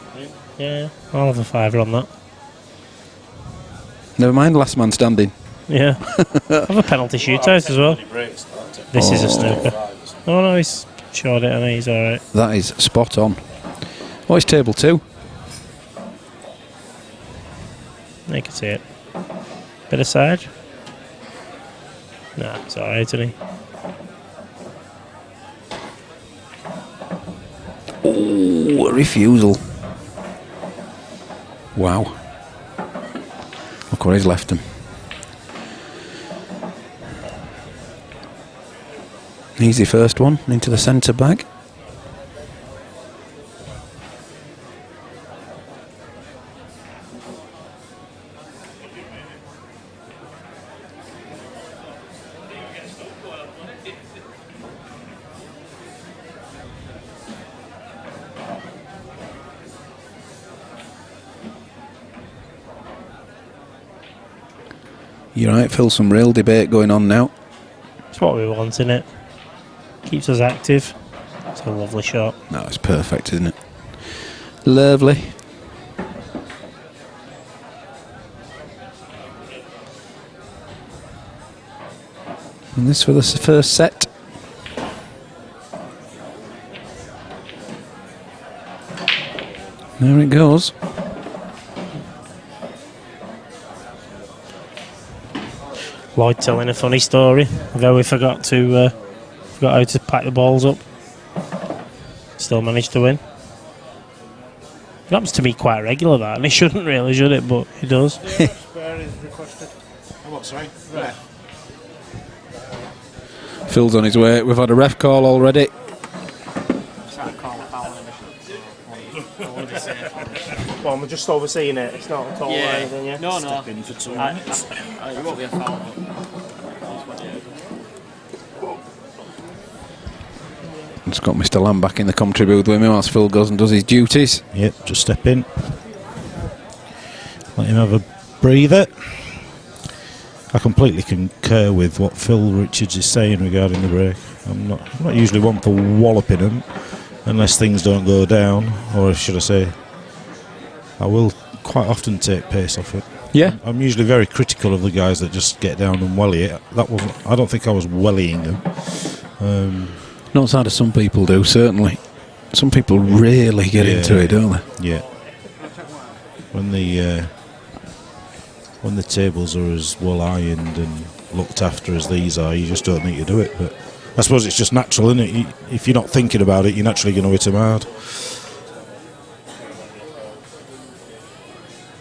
Yeah, I'll have a 5 on that. Never mind, last man standing. Yeah. Have a penalty shootout as well. This is a snooker. Oh no, he's short it, and he's alright. That is spot on. Oh, it's table 2. You can see it. Bit of side. Nah, it's alright, isn't he? Oh, a refusal. Wow. Look where he's left him. Easy first one into the centre bag. You're right, Phil, some real debate going on now. It's what we want, isn't it? Keeps us active. It's a lovely shot. No, it's perfect, isn't it? Lovely. And this for the first set. There it goes. Lloyd telling a funny story of how we forgot how to pack the balls up. Still managed to win. It happens to me quite regular, that, and it shouldn't really, should it? But it does. Phil's on his way. We've had a ref call already. Well, I'm just overseeing it. It's not at all anything, yeah? No. Step in for 2 minutes. It won't be a foul. Just got Mr. Lamb back in the commentary booth with me whilst Phil goes and does his duties. Yep, just step in. Let him have a breather. I completely concur with what Phil Richards is saying regarding the break. I'm not usually one for walloping them unless things don't go down, or should I say, I will quite often take pace off it. Yeah. I'm usually very critical of the guys that just get down and welly it. I don't think I was wellying them. Not as hard as some people do, certainly. Some people really get into it, don't they? Yeah. When the tables are as well ironed and looked after as these are, you just don't need to do it. But I suppose it's just natural, isn't it? If you're not thinking about it, you're naturally going to hit them hard.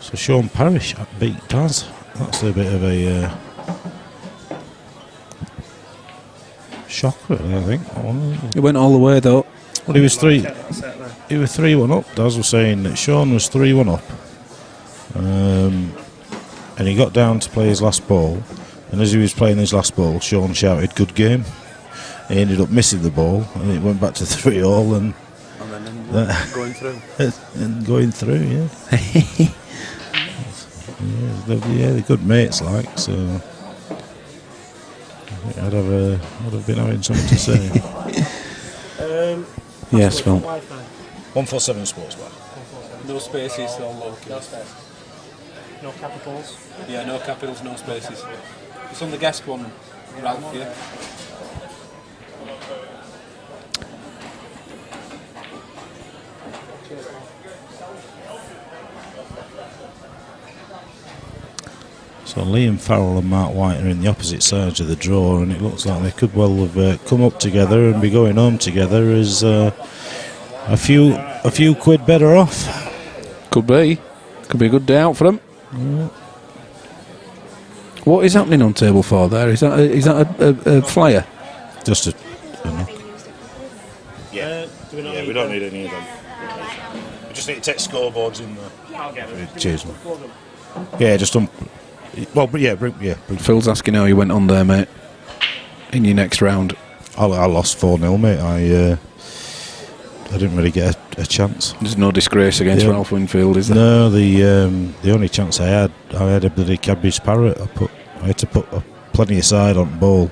So Sean Parrish beat Paz. That's a bit of a shock, really, I think. He went all the way, though. Well, he was 3-1 up. Daz was saying that Sean was 3-1 up. And he got down to play his last ball. And as he was playing his last ball, Sean shouted, "Good game." He ended up missing the ball, and it went back to 3-all. And then going through. And going through, yeah. They're good mates, like, so I'd have been having something to say. Yes, Phil. 147 Sports Bar. No spaces, all lowercase. No spaces. No capitals. Yeah, no capitals, no spaces. It's on the guest one, Ralph, yeah. So Liam Farrell and Mark White are in the opposite sides of the draw, and it looks like they could well have come up together and be going home together as a few quid better off. Could be a good day out for them. Yeah. What is happening on table 4 there? Is that a flyer? Just a knock. We don't need any of them. We just need to take scoreboards in there. I'll get them. Cheers, man. Yeah, just well, but bring. Phil's asking how you went on there, mate. In your next round, I lost 4-0, mate. I didn't really get a chance. There's no disgrace against Ralph Winfield, is there? No, the only chance I had a bloody Cadbury's parrot. I had to put plenty aside on the ball,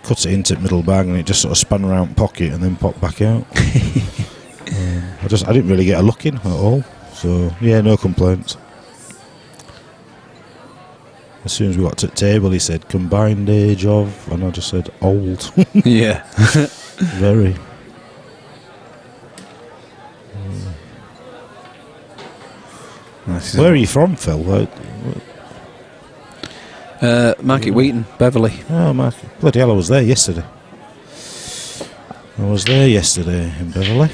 cut it into the middle bag, and it just sort of span around the pocket and then popped back out. I didn't really get a look in at all. So yeah, no complaints. As soon as we got to the table, he said combined age of, and I just said old. Yeah, very. Where are you from, Phil? Market Wheaton, Beverley. Oh, Market. Bloody hell, I was there yesterday. In Beverley.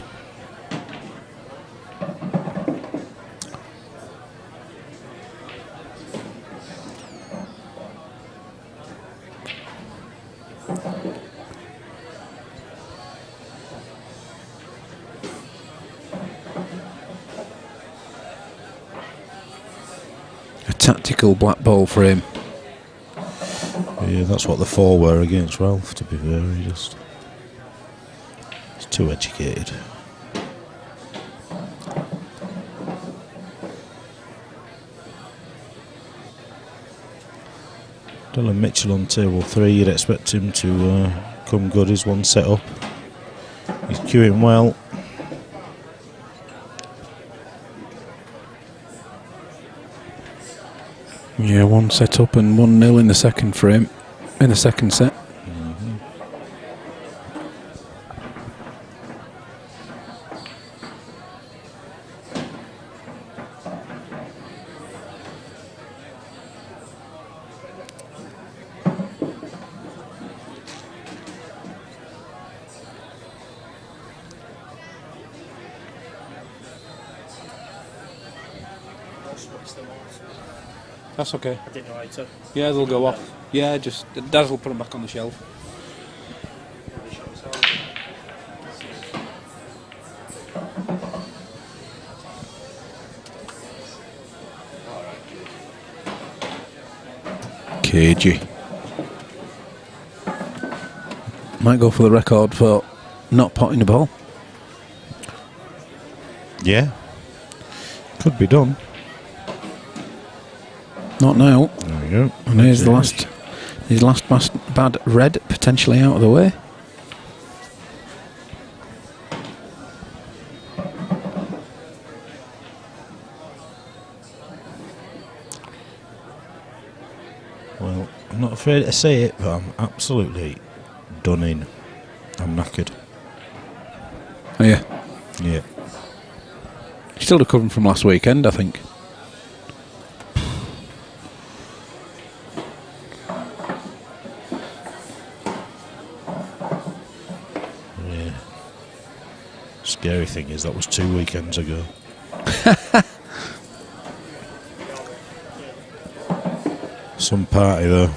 Tactical black ball for him. Yeah, that's what the 4 were against Ralph, to be fair. He's too educated. Dylan Mitchell on table 3, you'd expect him to come good. He's one set up. He's queuing well. Yeah, 1 set up and 1-0 in the second frame, in the second set. That's okay. I didn't know how to. Yeah, they'll go off. Yeah, just Daz will put them back on the shelf. Cagey. Might go for the record for not potting the ball. Yeah. Could be done. Not now. There we go. And here's the last, his last bad red potentially out of the way. Well, I'm not afraid to say it, but I'm absolutely done in. I'm knackered. Oh yeah. Yeah. Still recovering from last weekend, I think. Yeah. Scary thing is that was 2 weekends ago. Some party though.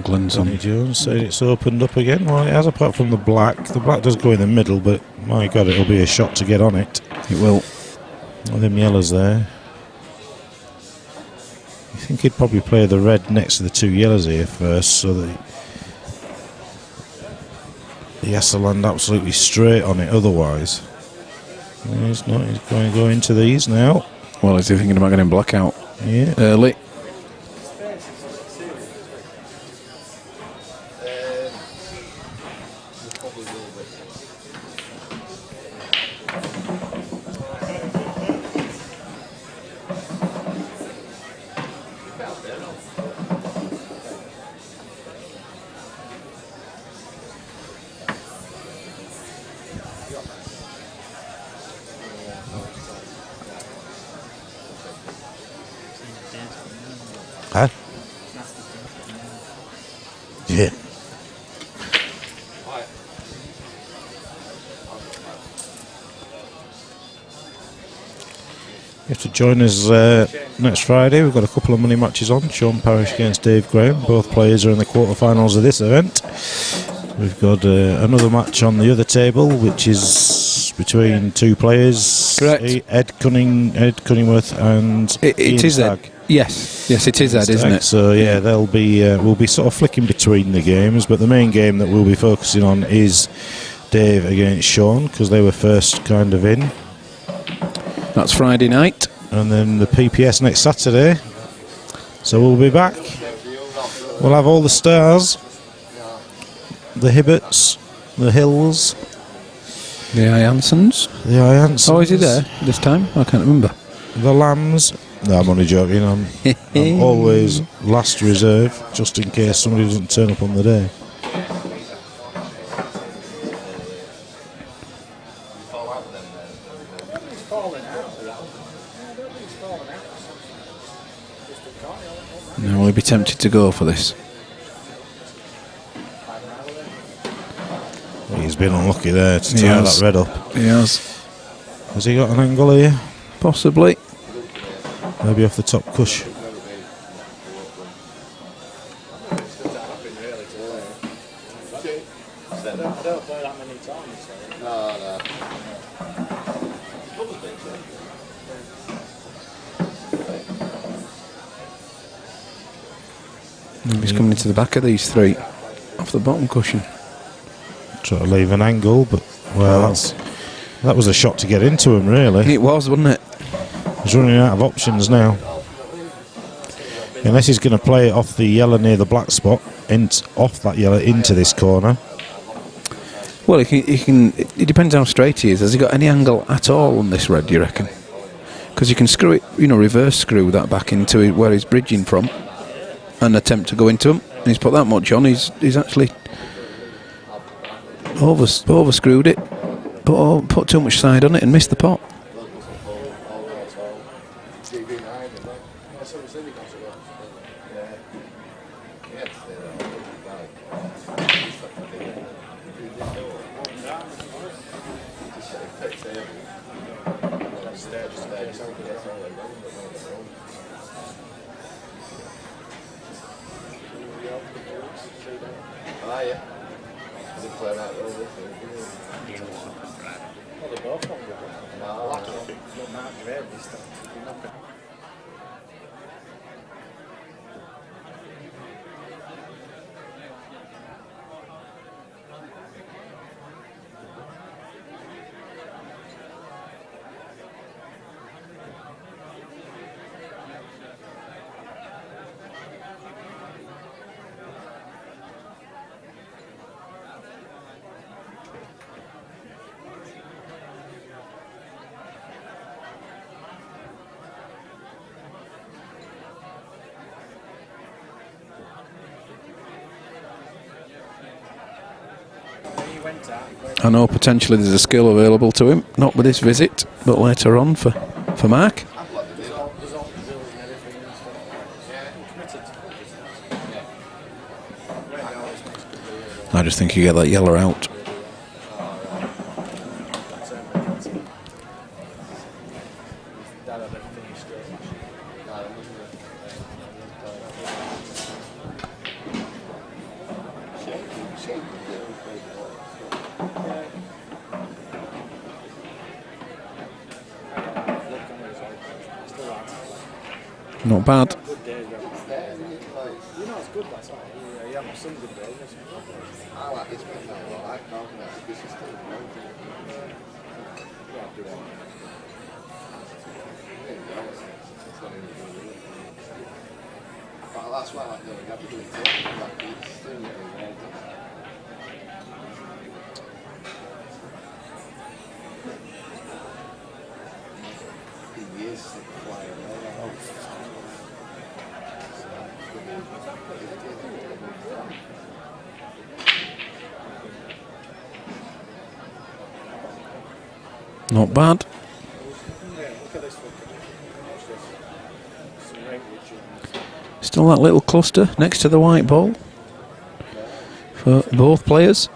Glenn's on. Johnny Jones said it's opened up again. Well, it has, apart from the black. The black does go in the middle, but my God, it'll be a shot to get on it. It will. All them yellows there. I think he'd probably play the red next to the 2 yellows here first, so that he has to land absolutely straight on it otherwise. No, he's not. He's going to go into these now. Well, is he thinking about getting blackout early? Huh? Yeah. You have to join us next Friday. We've got a couple of money matches on. Sean Parrish against Dave Graham. Both players are in the quarterfinals of this event. We've got another match on the other table, which is between 2 players. Correct. Ed Cunningworth and It Ian is Stagg. Ed. Yes, it is Ed, isn't it? So yeah, they'll be we'll be sort of flicking between the games, but the main game that we'll be focusing on is Dave against Sean, because they were first kind of in. That's Friday night. And then the PPS next Saturday. So we'll be back. We'll have all the stars, the Hibberts, the Hills, The Iansons. the Iansons. Oh, is he there this time? I can't remember. The Lambs. No, I'm only joking. I'm always last reserve, just in case somebody doesn't turn up on the day. Now, will he be tempted to go for this? He's been unlucky there to tie that red up. He has. Has he got an angle here? Possibly. Maybe off the top cush. He's coming into the back of these 3 off the bottom cushion. Try to leave an angle, but well, That was a shot to get into him, really. It was, wasn't it? He's running out of options now. Unless he's going to play it off the yellow near the black spot, off that yellow into this corner. Well, he can. It depends how straight he is. Has he got any angle at all on this red, do you reckon? Because you can screw it, reverse screw that back into where he's bridging from and attempt to go into him. And he's put that much on, he's actually over screwed it, put too much side on it and missed the pot. I know potentially there's a skill available to him, not with this visit, but later on for Mark. I just think you get that yellow out. Not bad. Not bad. Still that little cluster next to the white ball for both players.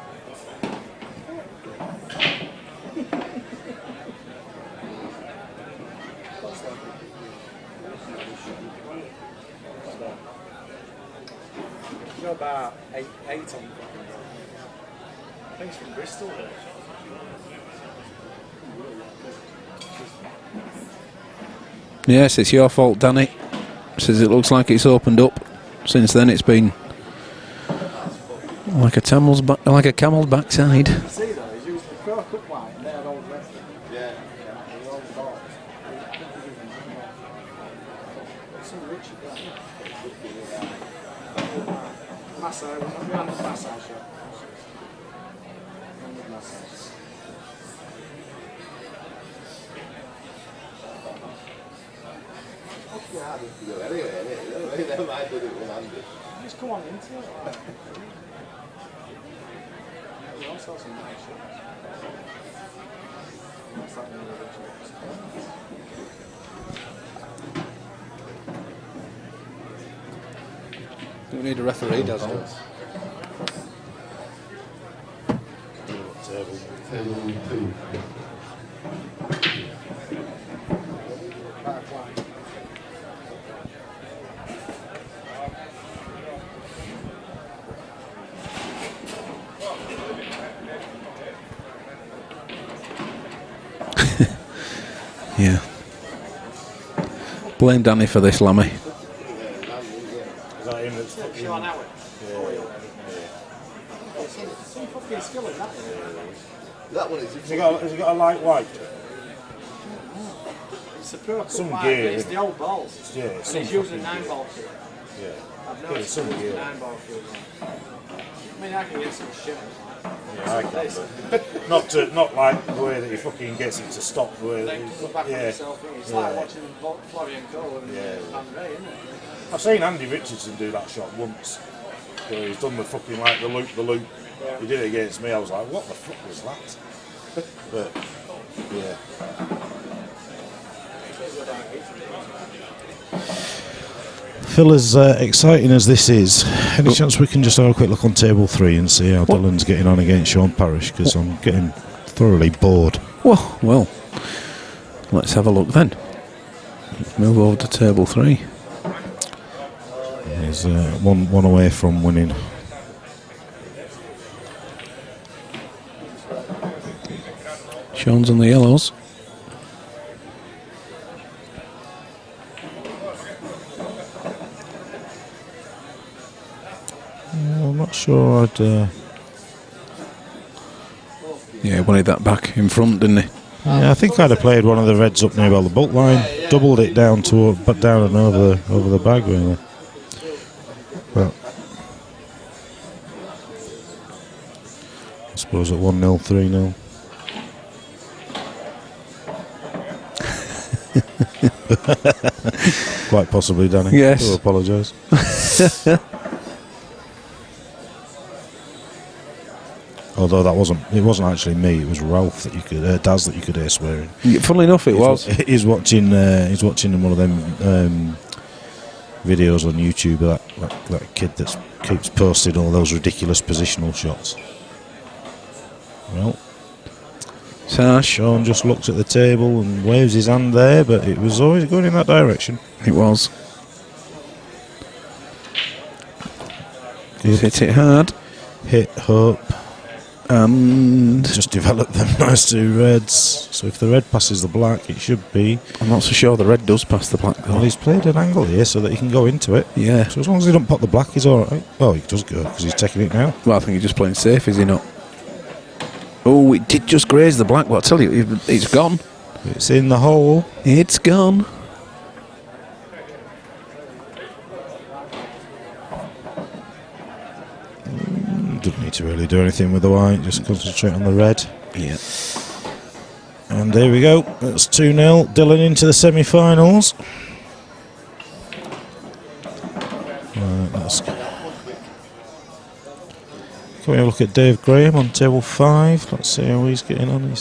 About eight on the I think it's from Bristol. Yes, it's your fault, Danny. Says it looks like it's opened up. Since then, it's been like a camel's backside. See though, he's used the Pro Cup white and they're all red. Yeah. They're all dark. Some Richard, massage, I'm behind the massage shop. Just come on into it. We also have some nice shots. What's that in the original? We need a referee, doesn't it? Table 2. Yeah. Blame Danny for this, Lammy. Is that him that's fucking... Sean Howard. Some fucking skill in that. That one is. Has he got a light white? It's a Pro Cup Some white, gear. but it's the old balls. Yeah, it's And some he's using fucking 9-ball kit. Yeah. I've Yeah, noticed some he's using gear. 9-ball kit. I mean, I can get some shit. Yeah, I can, but not like the way that he fucking gets it to stop. The way that Then he, come back on yeah, yourself. It's like watching Florian Cole and Van Ray, isn't it? I've seen Andy Richardson do that shot once. So he's done the fucking like the loop. Yeah. He did it against me. I was like, what the fuck was that? But yeah. Phil, as exciting as this is, any chance we can just have a quick look on table 3 and see how Dylan's getting on against Sean Parrish? Because I'm getting thoroughly bored. Well, let's have a look then. Let's move over to table 3. He's one away from winning. Sean's on the yellows. I'm not sure I'd... Yeah, wanted that back in front, didn't he? Yeah, I think I'd have played one of the reds up near the bolt line, doubled it down but down and over the bag really. But I suppose at 1-0, 3-0. Quite possibly, Danny. Yes. I do apologise. Although it wasn't actually me. It was Ralph that you could, Daz that you could hear swearing. Yeah, funnily enough, it was. He's watching one of them videos on YouTube of that kid that keeps posting all those ridiculous positional shots. Well, Sean just looks at the table and waves his hand there, but it was always going in that direction. It was. He's hit it hard. Hit, hope. And just develop them nice two reds. So if the red passes the black, it should be. I'm not so sure the red does pass the black though. Well, he's played an angle here so that he can go into it. Yeah. So as long as he don't pop the black, he's all right. Oh, he does go because he's taking it now. Well, I think he's just playing safe, is he not? Oh, it did just graze the black, but I tell you, it's gone. It's in the hole. It's gone. Doesn't need to really do anything with the white, just concentrate on the red. Yeah. And there we go. That's 2-0. Dylan into the semi-finals. Right, let's can we have a look at Dave Graham on table 5? Let's see how he's getting on.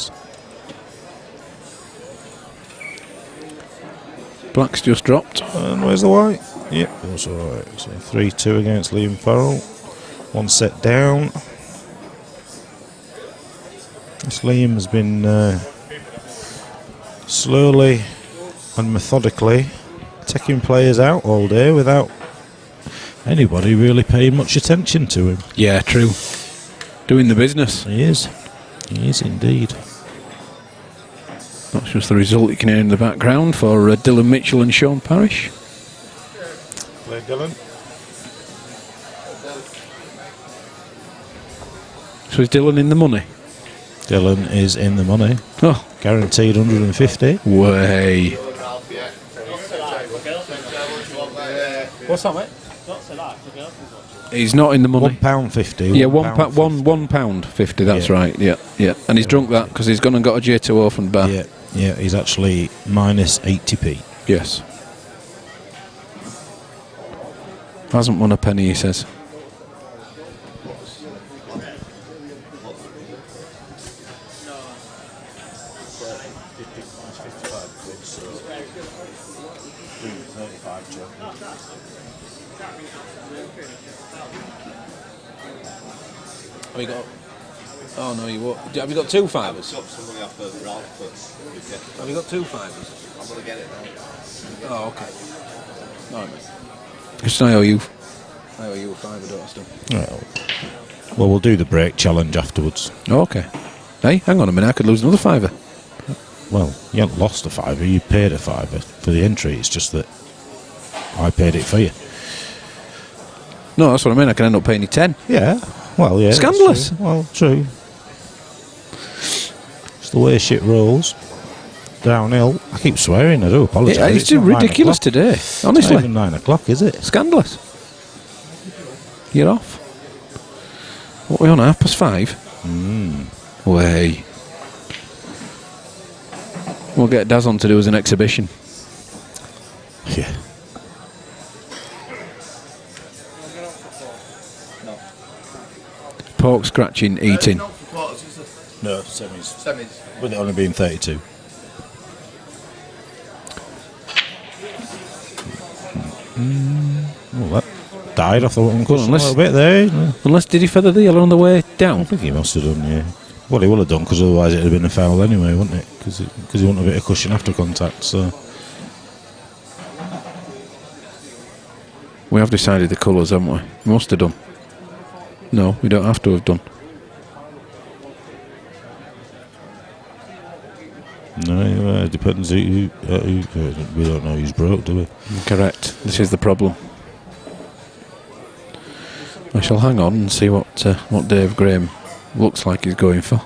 Black's just dropped. And where's the white? Yep, that's alright. So 3-2 against Liam Farrell. One set down. This Liam has been slowly and methodically taking players out all day without anybody really paying much attention to him. Yeah, true. Doing the business. He is. He is indeed. That's just the result you can hear in the background for Dylan Mitchell and Sean Parrish. Play Dylan. So is Dylan in the money? Dylan is in the money. Oh. Guaranteed 150. Way. What's that, mate? He's not in the money. £1.50. Yeah, £1.50. That's right. Yeah, yeah. And he's drunk that because he's gone and got a J2 from bar. Yeah, yeah. He's actually minus 80p. Yes. Hasn't won a penny, he says. Have you got? Oh no, you what? Have you got 2 fivers? Have you got 2 fivers? I'm gonna get it now. Oh, okay. All right, mate. Just I owe you a fiver, don't I still? Well, we'll do the break challenge afterwards. Oh, okay. Hey, hang on a minute. I could lose another fiver. Well, you haven't lost a fiver. You paid a fiver for the entry. It's just that I paid it for you. No, that's what I mean. I can end up paying you 10. Yeah. Well, yeah. Scandalous. True. Well, true. It's the way shit rolls. Downhill. I keep swearing, I do apologise. It's just not 9 ridiculous o'clock. today. It's Honestly. not even 9 o'clock, is it? Scandalous. You're off. What are we on, 5:30? Way. We'll get Daz on to do as an exhibition. Yeah. Pork scratching, eating. Not for quarters, is it? No, semis. Semis. With it only being 32. Well, that died off the one cushion a little bit there. Unless, did he feather the yellow on the way down? I think he must have done, yeah. Well, he would have done, because otherwise it would have been a foul anyway, wouldn't it? Because he wouldn't have hit a cushion after contact, so... We have decided the colours, haven't we? We must have done. No, we don't have to have done. No, it depends who we don't know who's broke, do we? Correct. This is the problem. I shall hang on and see what Dave Graham looks like he's going for.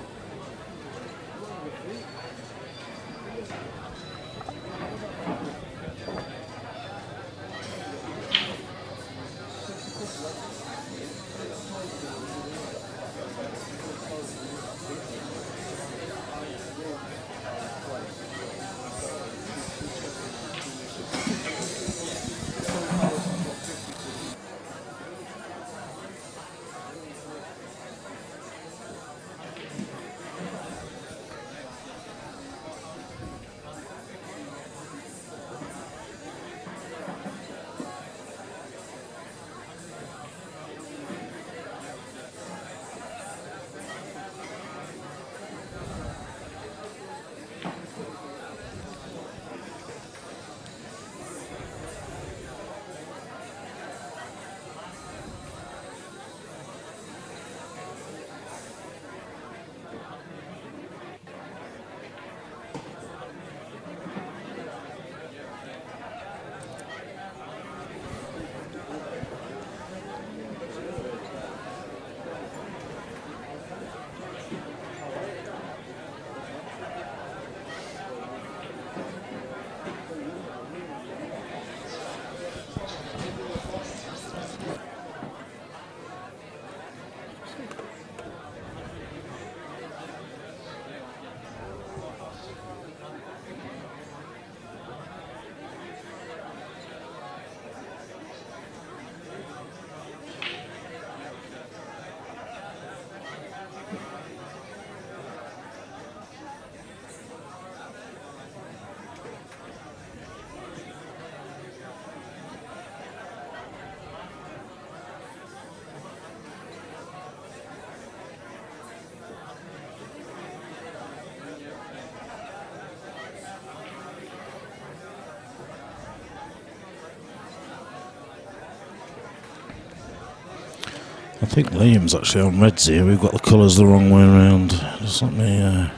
I think Liam's actually on reds here. We've got the colours the wrong way around. Just let me...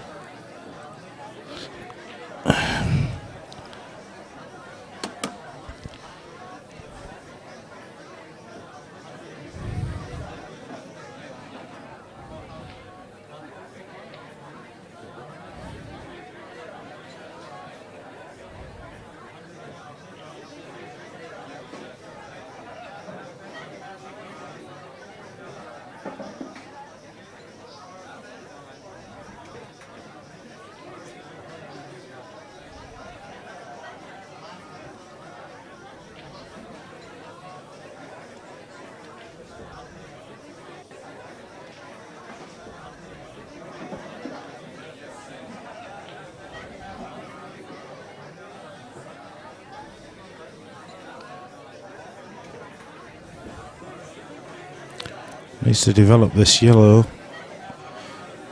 Needs to develop this yellow.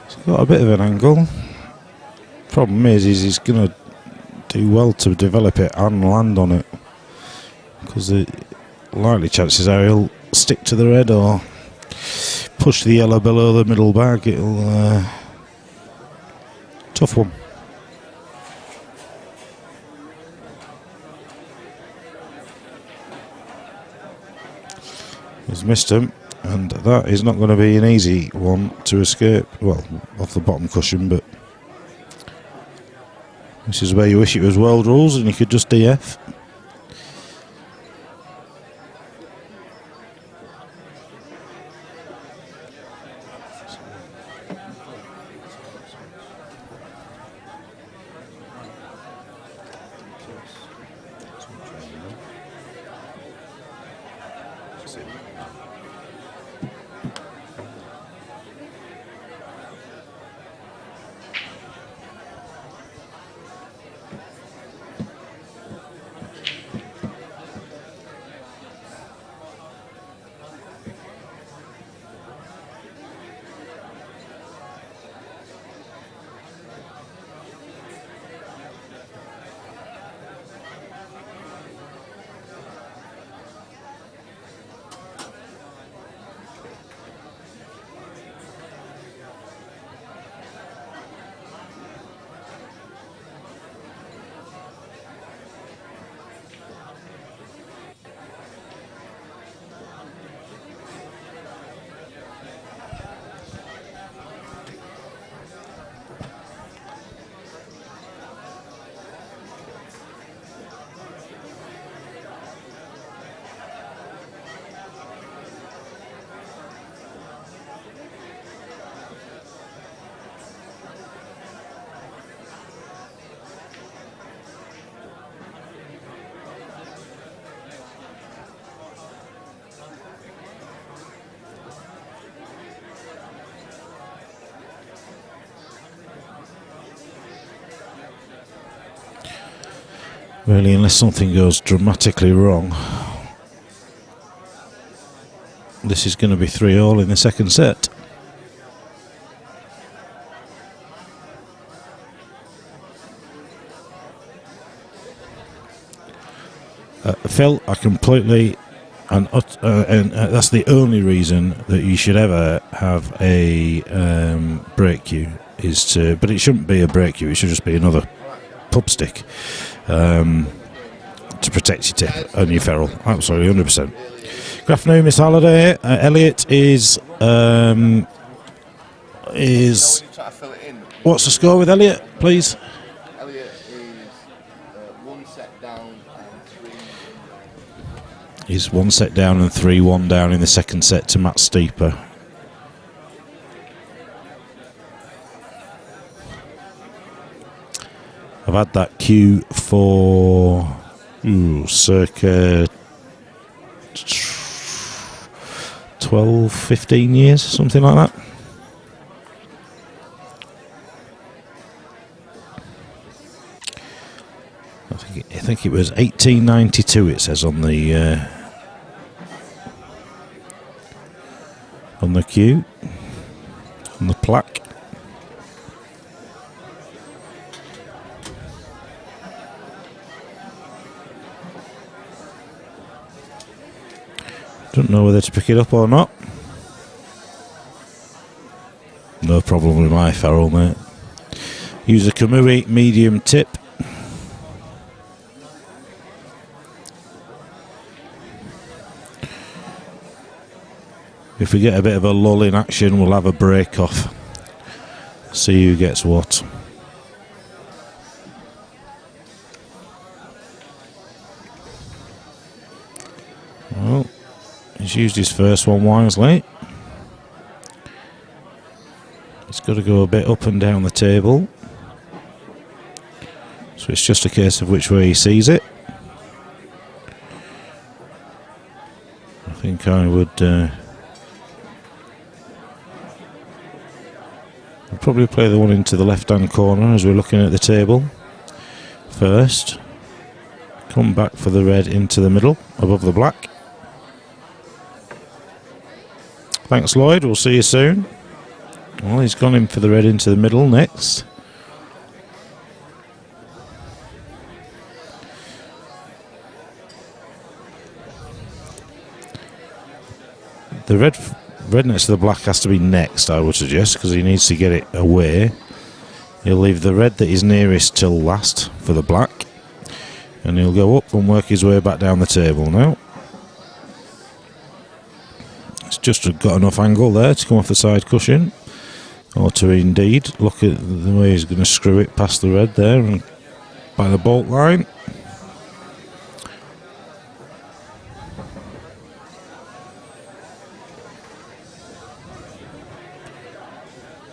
It's got a bit of an angle. Problem is he's going to do well to develop it and land on it, because the likely chances are he'll stick to the red or push the yellow below the middle bag. It'll tough one. He's missed him. And that is not going to be an easy one to escape. Well, off the bottom cushion, but This is where you wish it was world rules and you could just DF. Really, unless something goes dramatically wrong, this is going to be 3-all in the second set. Phil, I completely, and that's the only reason that you should ever have a break cue, is to, but it shouldn't be a break cue, it should just be another pub stick. To protect your tip and your ferrule. Absolutely, 100%. Good afternoon, Miss Halliday. Elliot is what's the score with Elliot, please? Elliot is 1 set down and 3. He's 1 set down and 3-1 down in the second set to Matt Steeper. I've had that cue for circa 12, 15 years, something like that. I think it was 1892. It says on the cue, on the plaque. Don't know whether to pick it up or not. No problem with my Farrell, mate. Use a Kamui medium tip. If we get a bit of a lull in action, we'll have a break off. See who gets what. Well, he's used his first one wisely. He's got to go a bit up and down the table. So it's just a case of which way he sees it. I think I would I'd probably play the one into the left-hand corner as we're looking at the table first. Come back for the red into the middle, above the black. Thanks, Lloyd. We'll see you soon. Well, he's gone in for the red into the middle next. The red next to the black has to be next, I would suggest, because he needs to get it away. He'll leave the red that is nearest till last for the black, and he'll go up and work his way back down the table now. It's just got enough angle there to come off the side cushion, or to indeed look at the way he's going to screw it past the red there and by the bolt line.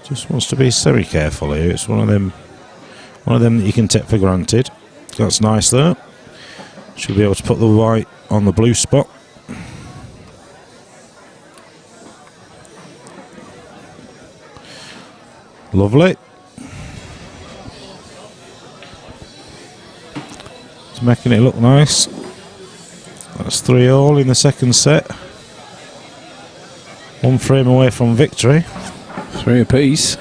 Just wants to be very careful here. It's one of them that you can take for granted. That's nice though. Should be able to put the white on the blue spot. Lovely. It's making it look nice. That's 3-all in the second set. One frame away from victory. 3 apiece.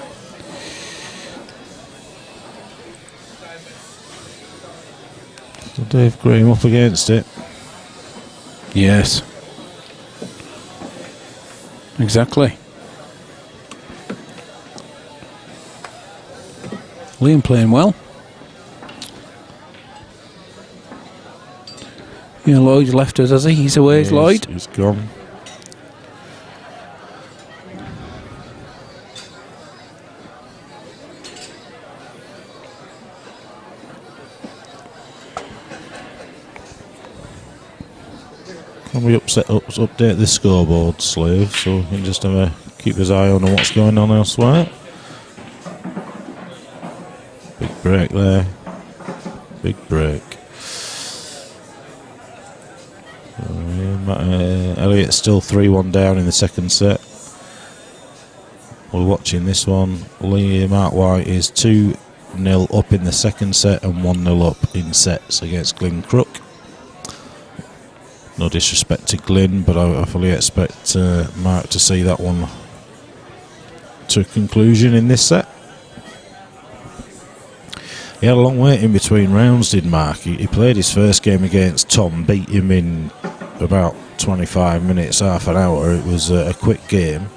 So Dave Graham up against it. Yes. Exactly. Liam playing well. Yeah, Lloyd's left us, has he? He's away, Yes, Lloyd. He's gone. Can we update the scoreboard, Slave, so we can just have a keep his eye on what's going on elsewhere? Big break there. Big break. Elliott's still 3-1 down in the second set. We're watching this one. Liam White is 2-0 up in the second set and 1-0 up in sets against Glyn Crook. No disrespect to Glyn, but I fully expect Mark to see that one to a conclusion in this set. He had a long wait in between rounds, did Mark. He played his first game against Tom, beat him in about 25 minutes, half an hour. It was a quick game.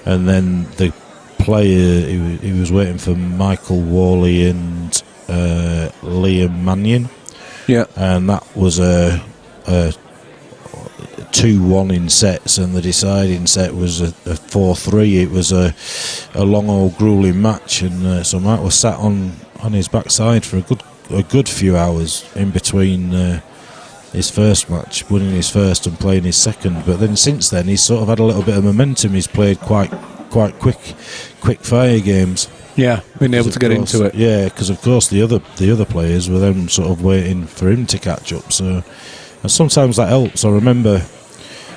And then the player, he was waiting for Michael Worley and Liam Mannion. Yeah. And that was a 2-1 in sets, and the deciding set was a 4-3. It was a long old grueling match, and so Mark was sat on his backside for a good few hours in between his first match, winning his first and playing his second. But then since then he's sort of had a little bit of momentum. He's played quite quick fire games. Yeah, been able to get into it. Yeah, because of course the other players were then sort of waiting for him to catch up. So and sometimes that helps. I remember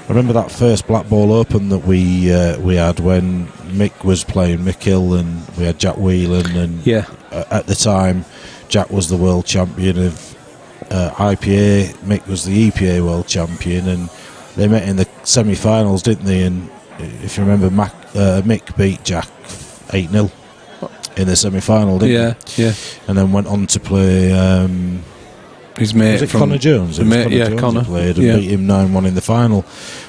that first Blackball Open that we had when Mick was playing Mick Hill, and we had Jack Whelan, and at the time Jack was the world champion of IPA, Mick was the EPA world champion, and they met in the semi-finals, didn't they? And if you remember, Mick beat Jack 8-0 in the semi-final, didn't he? Yeah. And then went on to play his mate, was it Connor Jones? Connor played and beat him 9-1 in the final.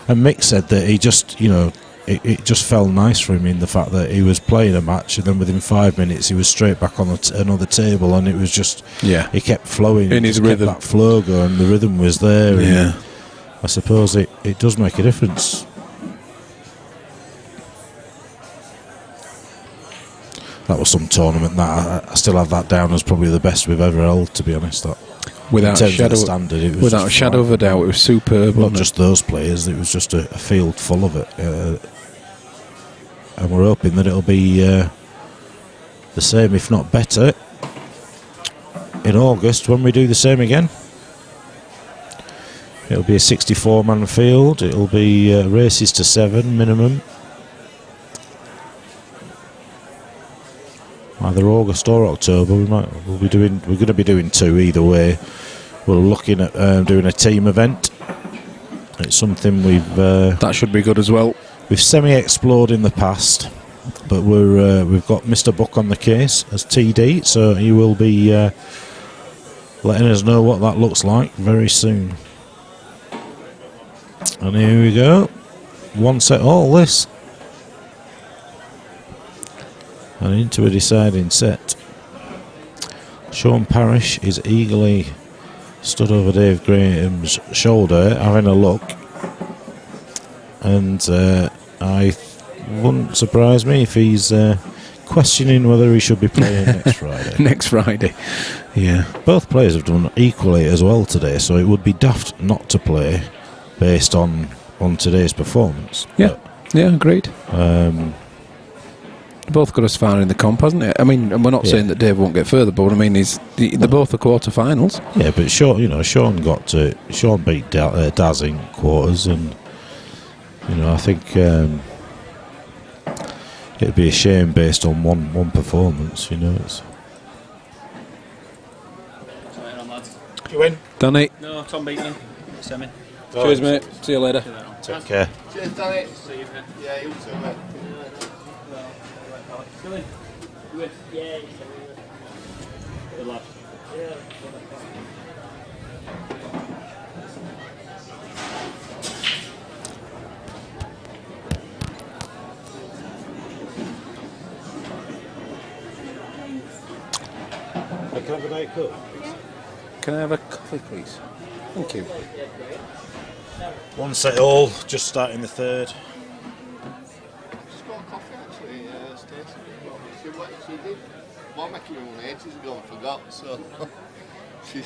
And Mick said that he just, it just fell nice for him in the fact that he was playing a match, and then within 5 minutes he was straight back on another table, and it was just he kept flowing in his rhythm. Kept that flow going. The rhythm was there. Yeah, and I suppose it does make a difference. That was some tournament that I still have that down as probably the best we've ever held, to be honest. That without a shadow, standard, it was a shadow of a doubt, it was superb. Not just those players; it was just a field full of it, and we're hoping that it'll be the same, if not better, in August when we do the same again. It'll be a 64-man field. It'll be races to 7 minimum. Either August or October. We're going to be doing 2 either way. We're looking at doing a team event. It's something that should be good as well. We've semi-explored in the past, but we've got Mr. Buck on the case as TD, so he will be letting us know what that looks like very soon. And here we go. 1 set all this. And into a deciding set. Sean Parrish is eagerly stood over Dave Graham's shoulder, having a look. And I wouldn't surprise me if he's questioning whether he should be playing next Friday. Next Friday. Yeah. Both players have done equally as well today, so it would be daft not to play based on today's performance. Yeah. Yeah, agreed. Both got us far in the comp, hasn't it? I mean, and we're not saying that Dave won't get further, but I mean, they're both the quarter-finals. Yeah, but Sean beat Daz in quarters, and I think it'd be a shame based on one performance. It's You win? Danny. No, Tom beat me. Semi. Cheers, mate. See you later. Take care. Cheers, Danny. Yeah, you too, mate. Can I have a Diet Coke? Can I have a coffee, please? Thank you. One set all, just starting the third. Just got a coffee, actually, Stacey. She did. Well, making her own ages ago and forgot, so... Can I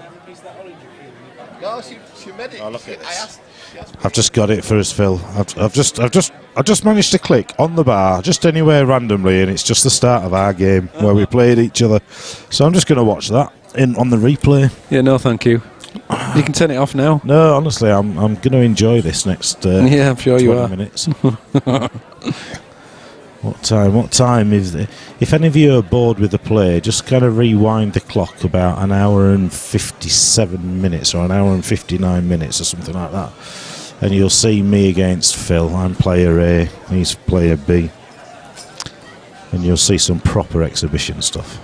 have a piece of that orange cream? No, she made it. Oh, look at this. I asked I've just got it for us, Phil. I've just managed to click on the bar, just anywhere randomly, and it's just the start of our game where we played each other. So I'm just going to watch that on the replay. Yeah, no, thank you. You can turn it off now. No, honestly, I'm going to enjoy this next. Yeah, I'm sure you 20 are. Minutes. What time is it? If any of you are bored with the play, just kind of rewind the clock about an hour and 57 minutes or an hour and 59 minutes or something like that, and you'll see me against Phil. I'm player A, he's player B, and you'll see some proper exhibition stuff.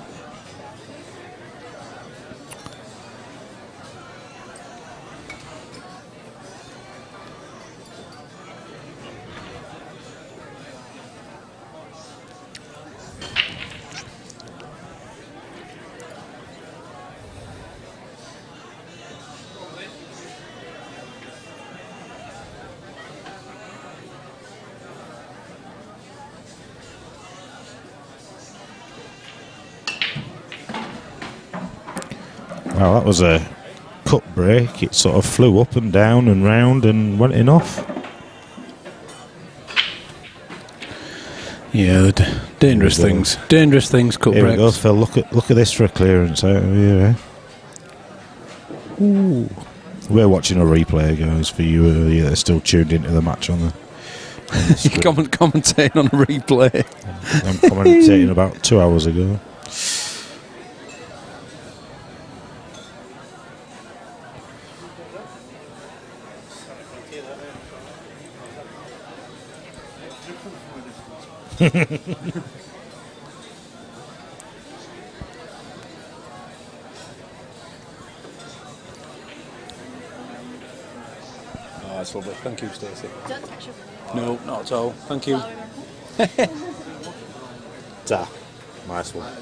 Well, that was a cut break. It sort of flew up and down and round and went in off. Yeah, the dangerous things. Dangerous things, cut Here breaks. we go, Phil. Look at this for a clearance out of here. Ooh. We're watching a replay, guys, for you that are still tuned into the match on the screen. Commentating on a replay. I'm commentating about 2 hours ago. Oh, that's lovely. Thank you, Stacey. Don't touch your No, not at all. Thank you. Ta. Nice one.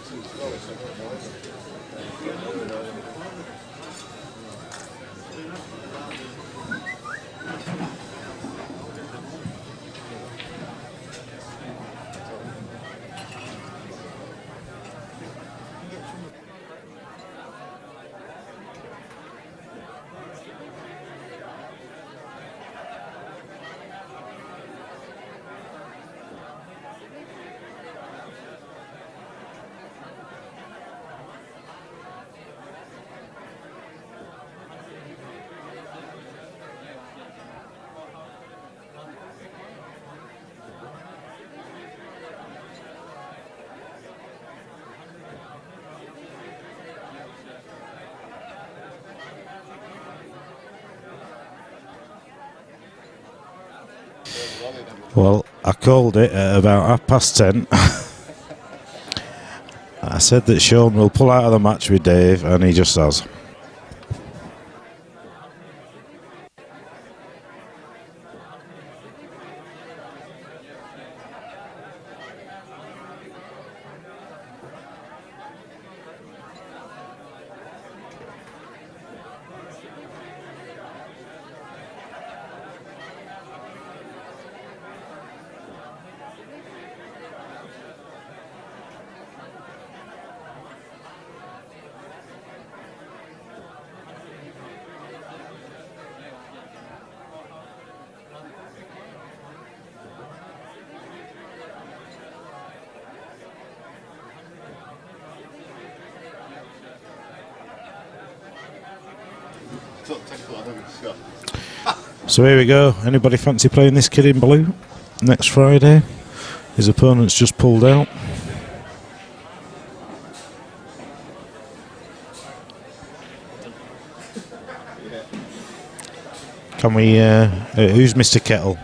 Well, I called it at about 10:30. I said that Sean will pull out of the match with Dave, and he just has. So here we go. Anybody fancy playing this kid in blue next Friday? His opponent's just pulled out. Can we? Who's Mr. Kettle?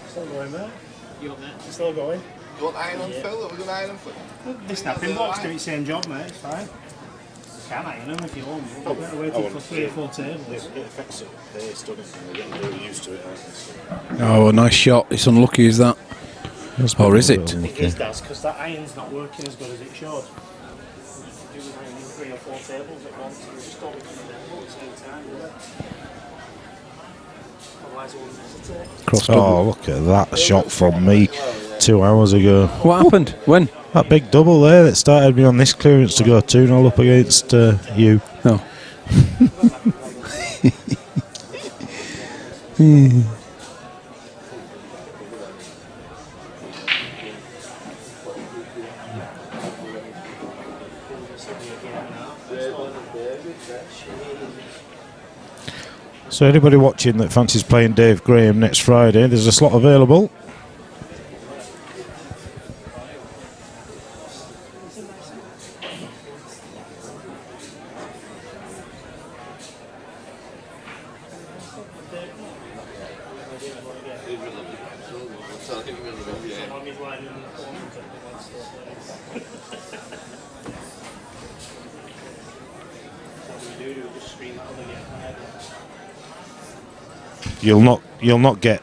Still going, mate. You up, mate? Still going. You want iron on Phil? Are we going to iron on Phil? The snapping blocks do the same job, mate. It's fine. You can iron them if you want. You've got to wait for 3 or 4 tables. It affects it. They're stunning. They're getting really used to it, aren't they? Oh, a nice shot. It's unlucky, is that? Or is it? It is, Daz, because that iron's not working as good as it should. You do iron 3 or 4 tables at once, and you just don't become available at the same time, do it? Otherwise, it wouldn't hesitate. Oh, look at that shot from me 2 hours ago. What happened? When? That big double there that started me on this clearance to go 2-0 up against you. Oh. So anybody watching that fancies playing Dave Graham next Friday, there's a slot available. You'll not get.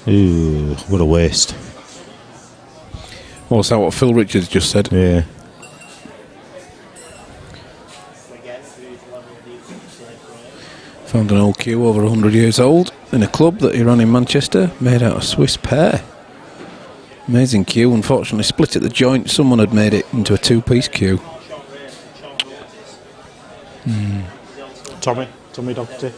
Ooh, what a waste. What's that, what Phil Richards just said? Yeah. Found an old cue over 100 years old in a club that he ran in Manchester, made out of Swiss pear. Amazing cue, unfortunately split at the joint. Someone had made it into a 2-piece cue. Tommy Doherty.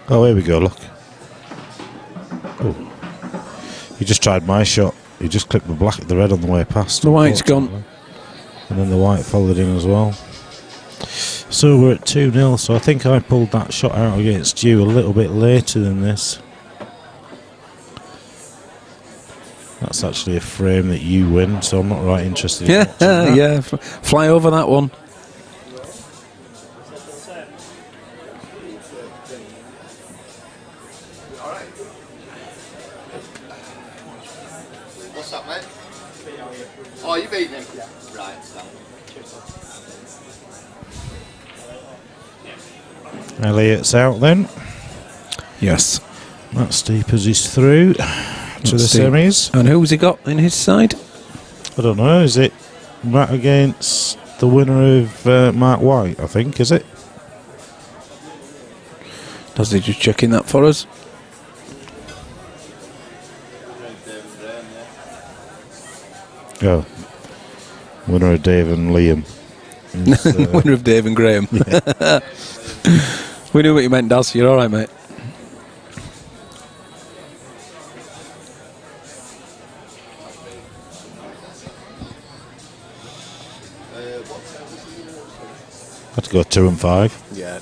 Oh, here we go, look. Oh. He just tried my shot. He just clipped the red on the way past. The white's gone. And then the white followed in as well. So we're at 2-0, so I think I pulled that shot out against you a little bit later than this. That's actually a frame that you win, so I'm not right interested in watching that. Yeah, fly over that one. What's that, mate? Oh, you beating him? Yeah. Right, so. Elliot's out then. Yes. Matt Steepers is through to the semis. And who's he got in his side? I don't know, is it Matt against the winner of Mark White, I think, is it? Does he just check in that for us? Oh. Winner of Dave and Liam. Winner of Dave and Graham. Yeah. We knew what you meant, Daz. You're alright, mate. Had to go 2 and 5. Yeah.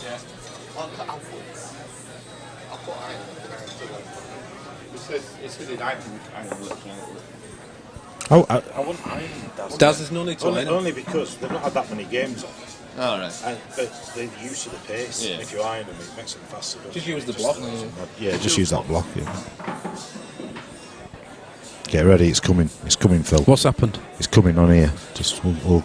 Oh, I wouldn't mind Daz. Daz is no need to only because they've not had that many games on. All right. But they're used to the pace. Yeah. If you iron them, it makes them faster. Just use the block. Yeah, just use that block. Yeah. Get ready, it's coming. It's coming, Phil. What's happened? It's coming on here. Just we'll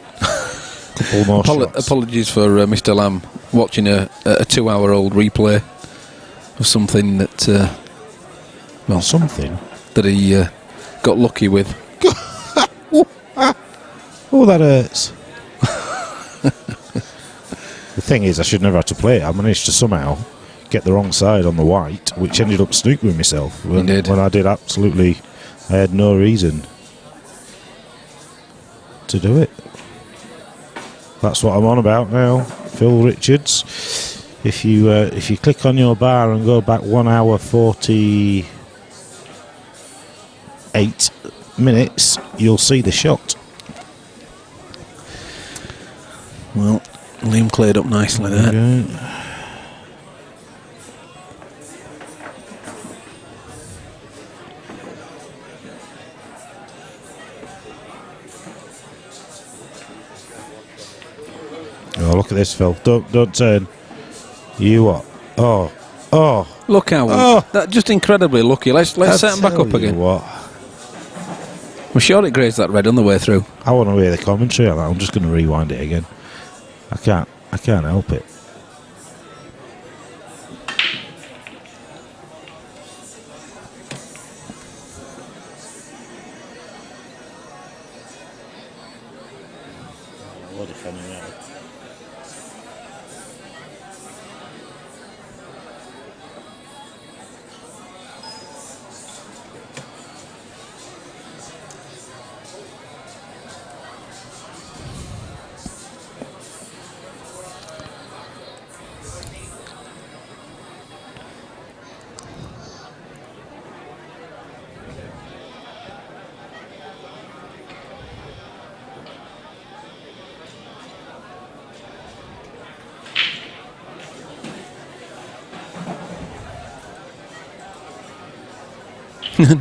couple more shots. Apologies for Mr. Lamb watching a 2-hour-old replay of something that something that he got lucky with. Oh, that hurts. The thing is, I should never have to play it. I managed to somehow get the wrong side on the white, which ended up snookering myself. When I did absolutely, I had no reason to do it. That's what I'm on about now, Phil Richards. If you click on your bar and go back 1 hour 48 minutes, you'll see the shot. Well, Liam cleared up nicely there. Oh, look at this, Phil. Don't turn. You what? Oh. Look how that just incredibly lucky. Let's set him back up again. What? We're sure it grazed that red on the way through. I want to hear the commentary on that. I'm just going to rewind it again. I can't help it. What a funny now.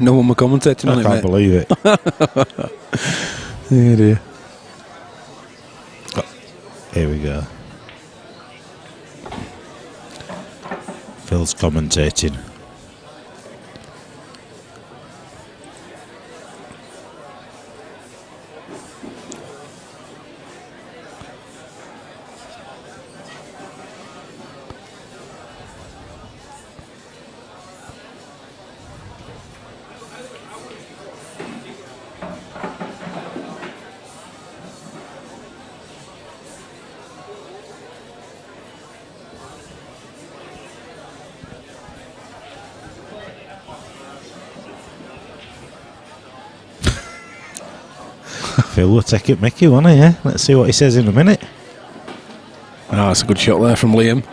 No one were commentating on it, I can't believe it. Oh dear. Here we go. Phil's commentating. Phil will take it Mickey, won't he? Yeah? Let's see what he says in a minute. Oh, that's a good shot there from Liam.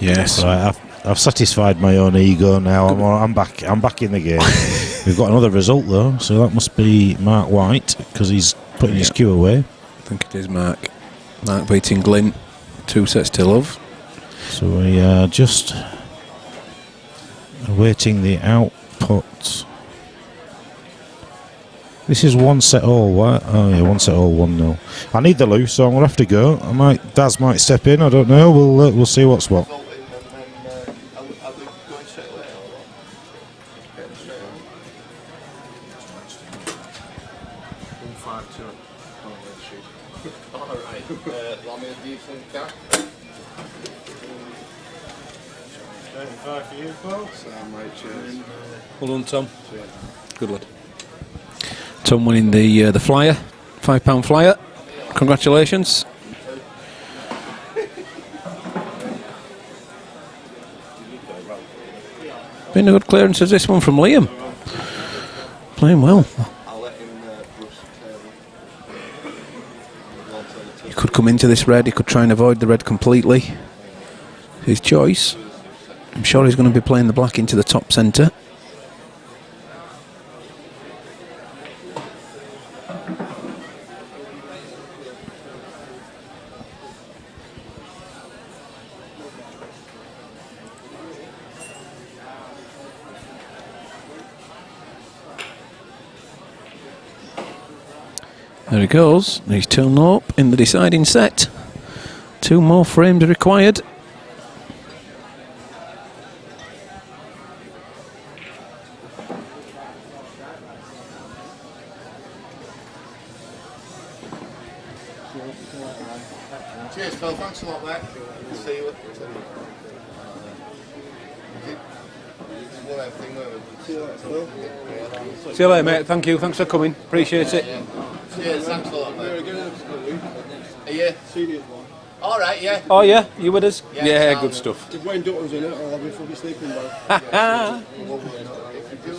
Yes. Right, I've satisfied my own ego now. I'm back in the game. We've got another result though, so that must be Mark White because he's putting his cue away. I think it is Mark. Mark beating Glyn 2-0. So we are just awaiting the output. This is 1-all. Oh yeah, 1-all, 1-0. I need the loose, so I'm gonna have to go. Daz might step in. I don't know. We'll see what's what. 35 for you, Paul. Well done, Tom. Good lad. Tom winning the flyer, £5 flyer. Congratulations. Been a good clearance as this one from Liam. Playing well. He could come into this red, he could try and avoid the red completely. His choice. I'm sure he's going to be playing the black into the top centre. There he goes. He's 2-0 up in the deciding set. 2 more frames required. Cheers, Phil. Thanks a lot, mate. See you. See you later, mate. Thank you. Thanks for coming. Appreciate it. Cheers. Thanks a lot, mate. Are you? All right, yeah. Oh, yeah? You with us? Yeah, Yeah, sound good it. stuff. If Wayne Dutton's in it, I'll have a fucking sleeping bag. If you do,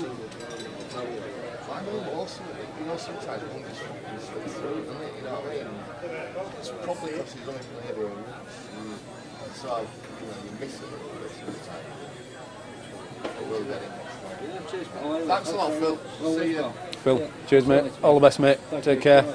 sometimes one just fucking slips through, doesn't it? You know what I mean? It's probably because he's running from the header. So, you miss it a little bit sometimes. But we'll get it next time. Thanks a lot, Phil. See you. Phil, cheers, mate. All the best, mate. Take care.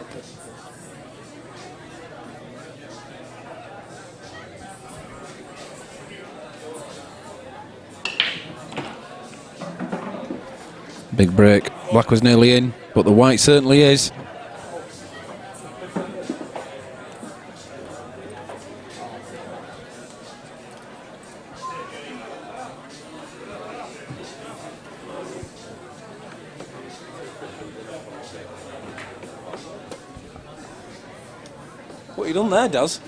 Big break. Black was nearly in, but the white certainly is. What you done there, Daz?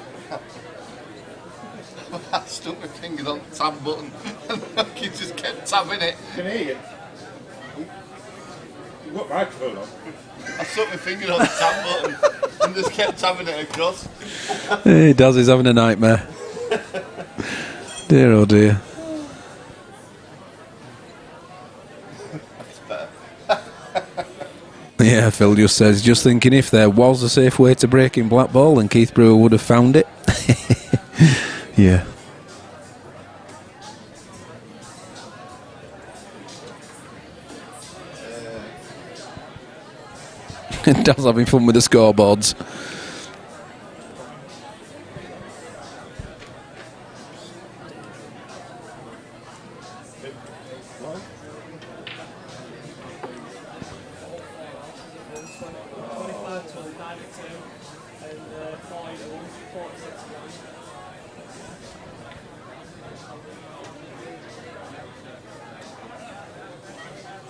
I stuck my fingers on the tab button and he just kept tabbing it. Can I hear you? You've got microphone on. I stuck my finger on the tab button and just kept tabbing it across. He does, he's having a nightmare. Dear oh dear. That's better. Yeah, Phil just says, just thinking if there was a safe way to break in Blackball, then Keith Brewer would have found it. Yeah. Dad's having fun with the scoreboards.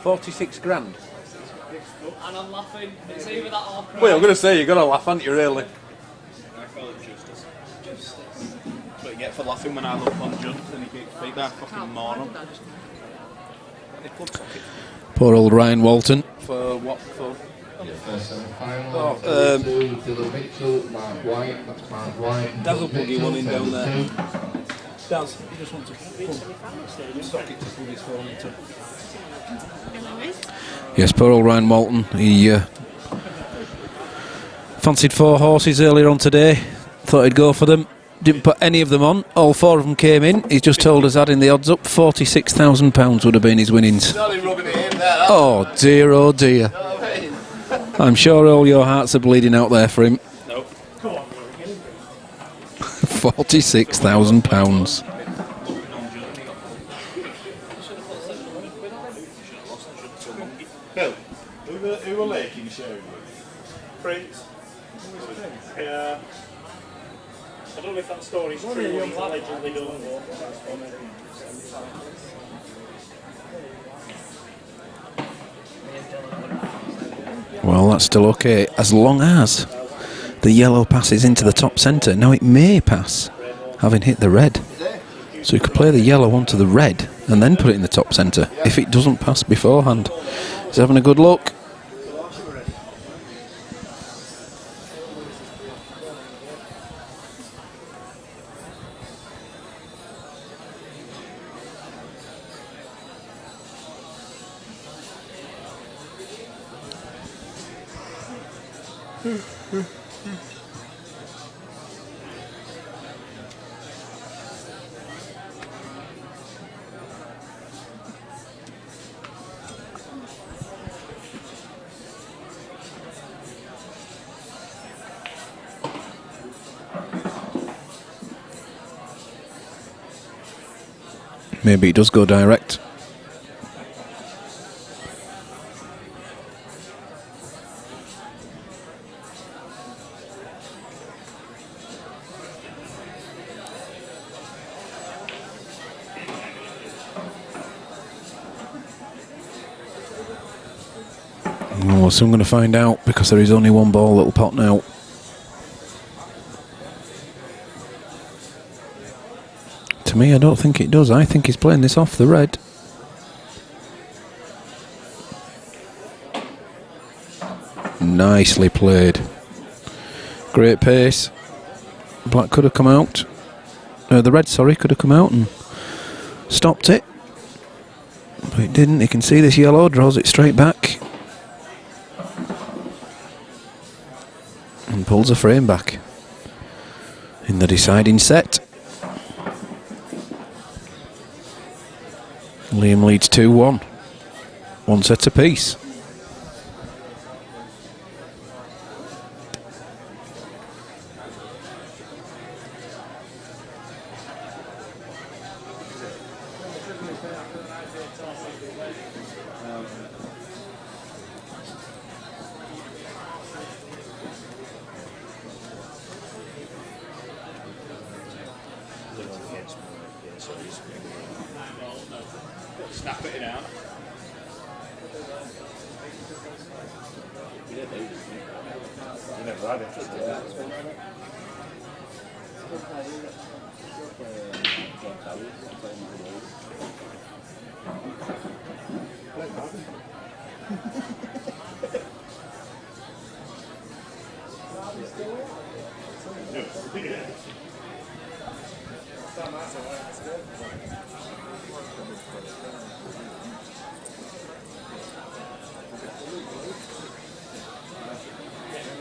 £46,000. And I'm laughing. It's either that or crying. Well, I'm going to say, you've got to laugh, haven't you, really? I call it justice. Justice. That's what you get for laughing when I look on Judd and he keeps beat that fucking moron. Poor old Ryan Walton. For what? For? First semi-final. Oh, Dylan Mitchell, Mark White. That's Mark White. Daz will plug you one in down there. Daz, you just want to stock it to plug his phone into. Yes, poor old Ryan Walton. He fancied 4 horses earlier on today. Thought he'd go for them. Didn't put any of them on. All 4 of them came in. He's just told us adding the odds up. £46,000 would have been his winnings. Oh dear, oh dear. I'm sure all your hearts are bleeding out there for him. Nope. Come on. £46,000. Bill, who were Laking showing you? Prince. Yeah. I don't know if that story's true, but he's allegedly done one. Well, that's still okay, as long as the yellow passes into the top centre. Now it may pass, having hit the red. So you could play the yellow onto the red and then put it in the top centre if it doesn't pass beforehand. He's having a good look. Maybe he does go direct. Oh, so I'm going to find out because there is only one ball, little pot now. To me, I don't think it does. I think he's playing this off the red. Nicely played. Great pace. Black could have come out. The red, sorry, could have come out and stopped it. But it didn't. You can see this yellow draws it straight back. And pulls a frame back. In the deciding set. Liam leads 2-1. One set apiece. Snap it out. You never had it.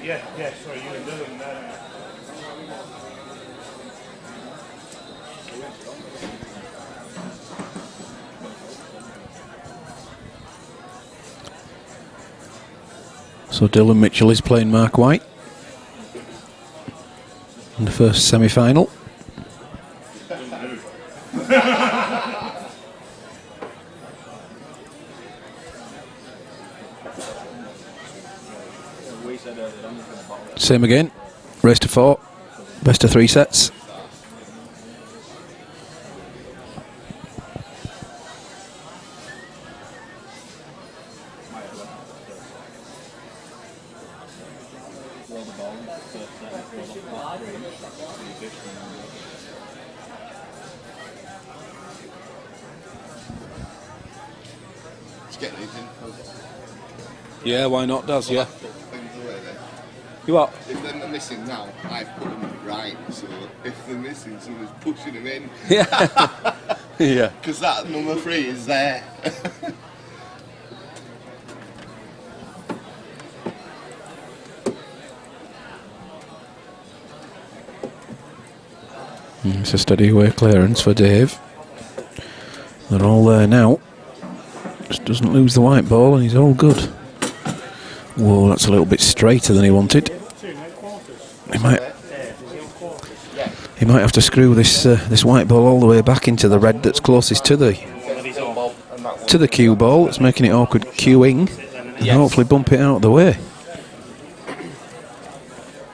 Yeah, sorry, you were doing that. So Dylan Mitchell is playing Mark White in the first semi-final. Same again, race to 4, best of 3 sets. Yeah, why not, Daz, yeah. You what? If they're missing now, I've put them right, so if they're missing, someone's pushing them in. Yeah. Yeah. Because that number 3 is there. It's a steady away clearance for Dave. They're all there now. Just doesn't lose the white ball and he's all good. Whoa, that's a little bit straighter than he wanted. He might have to screw this this white ball all the way back into the red that's closest to the cue ball. It's making it awkward queuing, and hopefully bump it out of the way.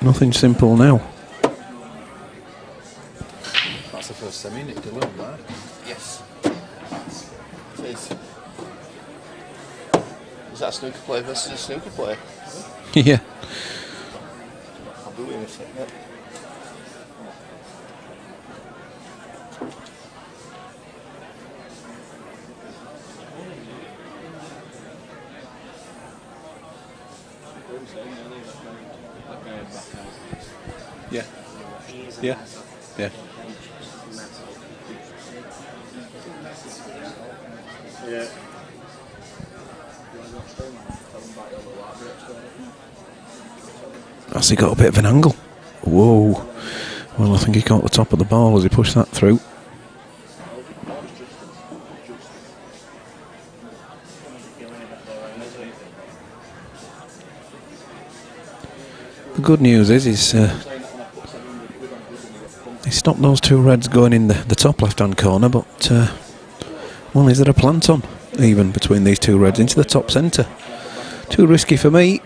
Nothing simple now. That's the first semi, Nick Dillon, right? Yes. It is. Is that a snooker play versus a snooker play? Yeah. I'll do it in a second. Yeah. Yeah. Yeah. Yeah. Has he got a bit of an angle? Whoa. Well, I think he caught the top of the ball as he pushed that through. The good news is he stopped those two reds going in the top left-hand corner, but well, is there a plant on even between these two reds into the top centre? Too risky for me.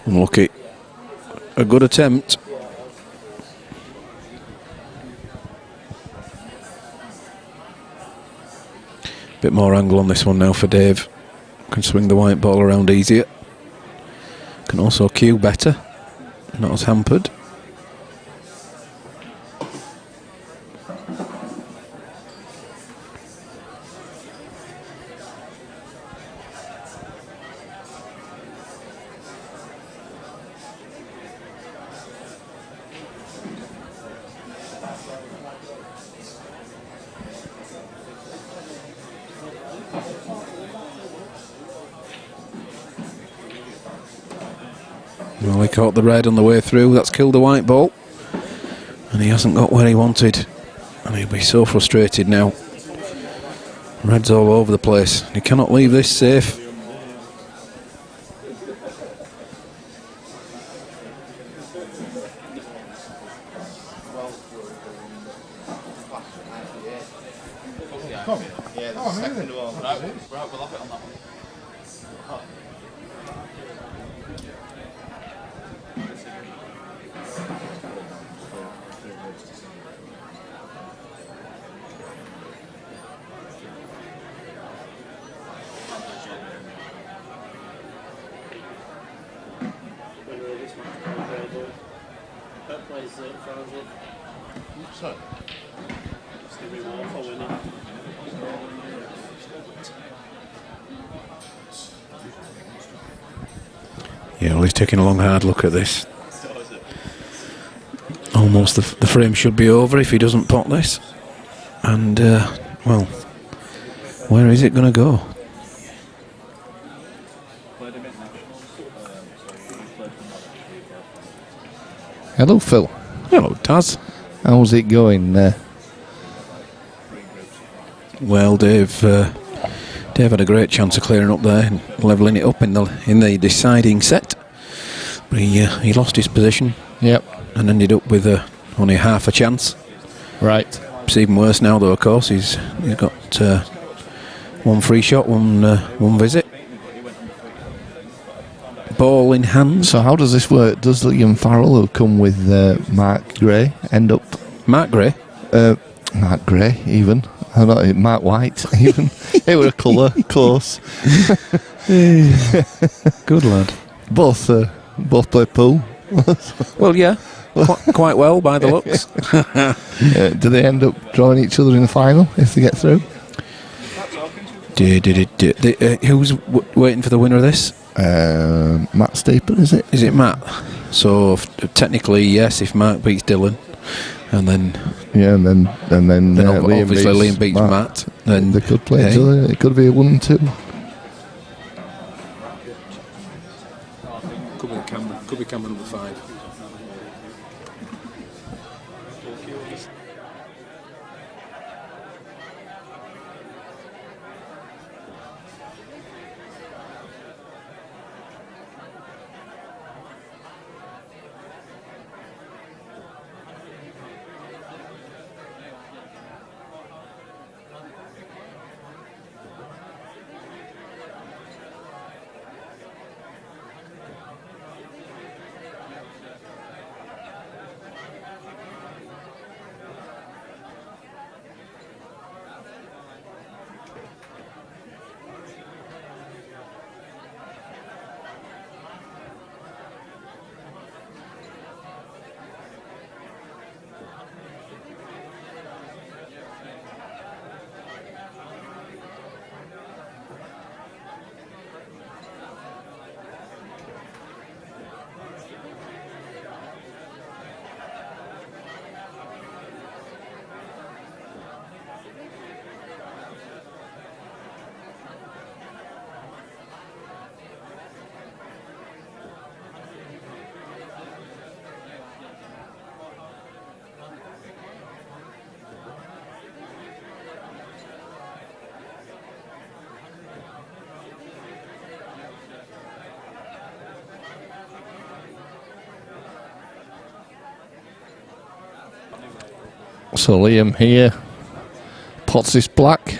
Unlucky. A good attempt. Bit more angle on this one now for Dave. Can swing the white ball around easier. Can also cue better. Not as hampered. Well, he caught the red on the way through. That's killed the white ball. And he hasn't got where he wanted. And he'll be so frustrated now. Red's all over the place. He cannot leave this safe. Yeah, the second one. Right, we'll have it on that one. That plays Farrell. Sorry. It's going to be more for winning. Yeah, well, he's taking a long hard look at this. Almost the frame should be over if he doesn't pot this. And, well, where is it going to go? Hello, Phil. Hello, Taz. How's it going there? Well, Dave had a great chance of clearing up there and levelling it up in the deciding set. But he lost his position. Yep. And ended up with only half a chance. Right. It's even worse now, though. Of course, he's got one free shot, one visit. Ball in hand. So how does this work? Does Liam Farrell, who come with Mark Gray, end up... Mark Gray? Mark Gray, even. I don't know, Mark White, even. It were a colour, close. Good lad. Both play pool. Well, yeah. Quite well, by the looks. Do they end up drawing each other in the final, if they get through? Who's waiting for the winner of this? Matt Steeper, is it? Is it Matt? So technically, yes, if Mark beats Dylan, and then Liam obviously Liam beats Matt, then they could play each other. It could be a 1-2. Could be camera number 5. So Liam here pots this black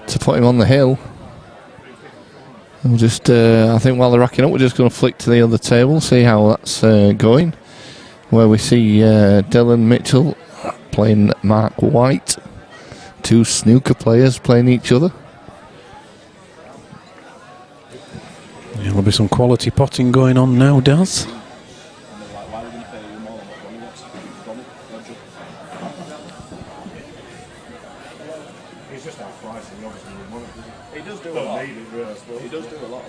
to put him on the hill. We'll just, I think while they're racking up, we're just going to flick to the other table, see how that's going. Where we see Dylan Mitchell playing Mark White. Two snooker players playing each other. Yeah, there'll be some quality potting going on now, Daz. He's just out pricing, obviously, with money. He does do a lot. He does do a lot,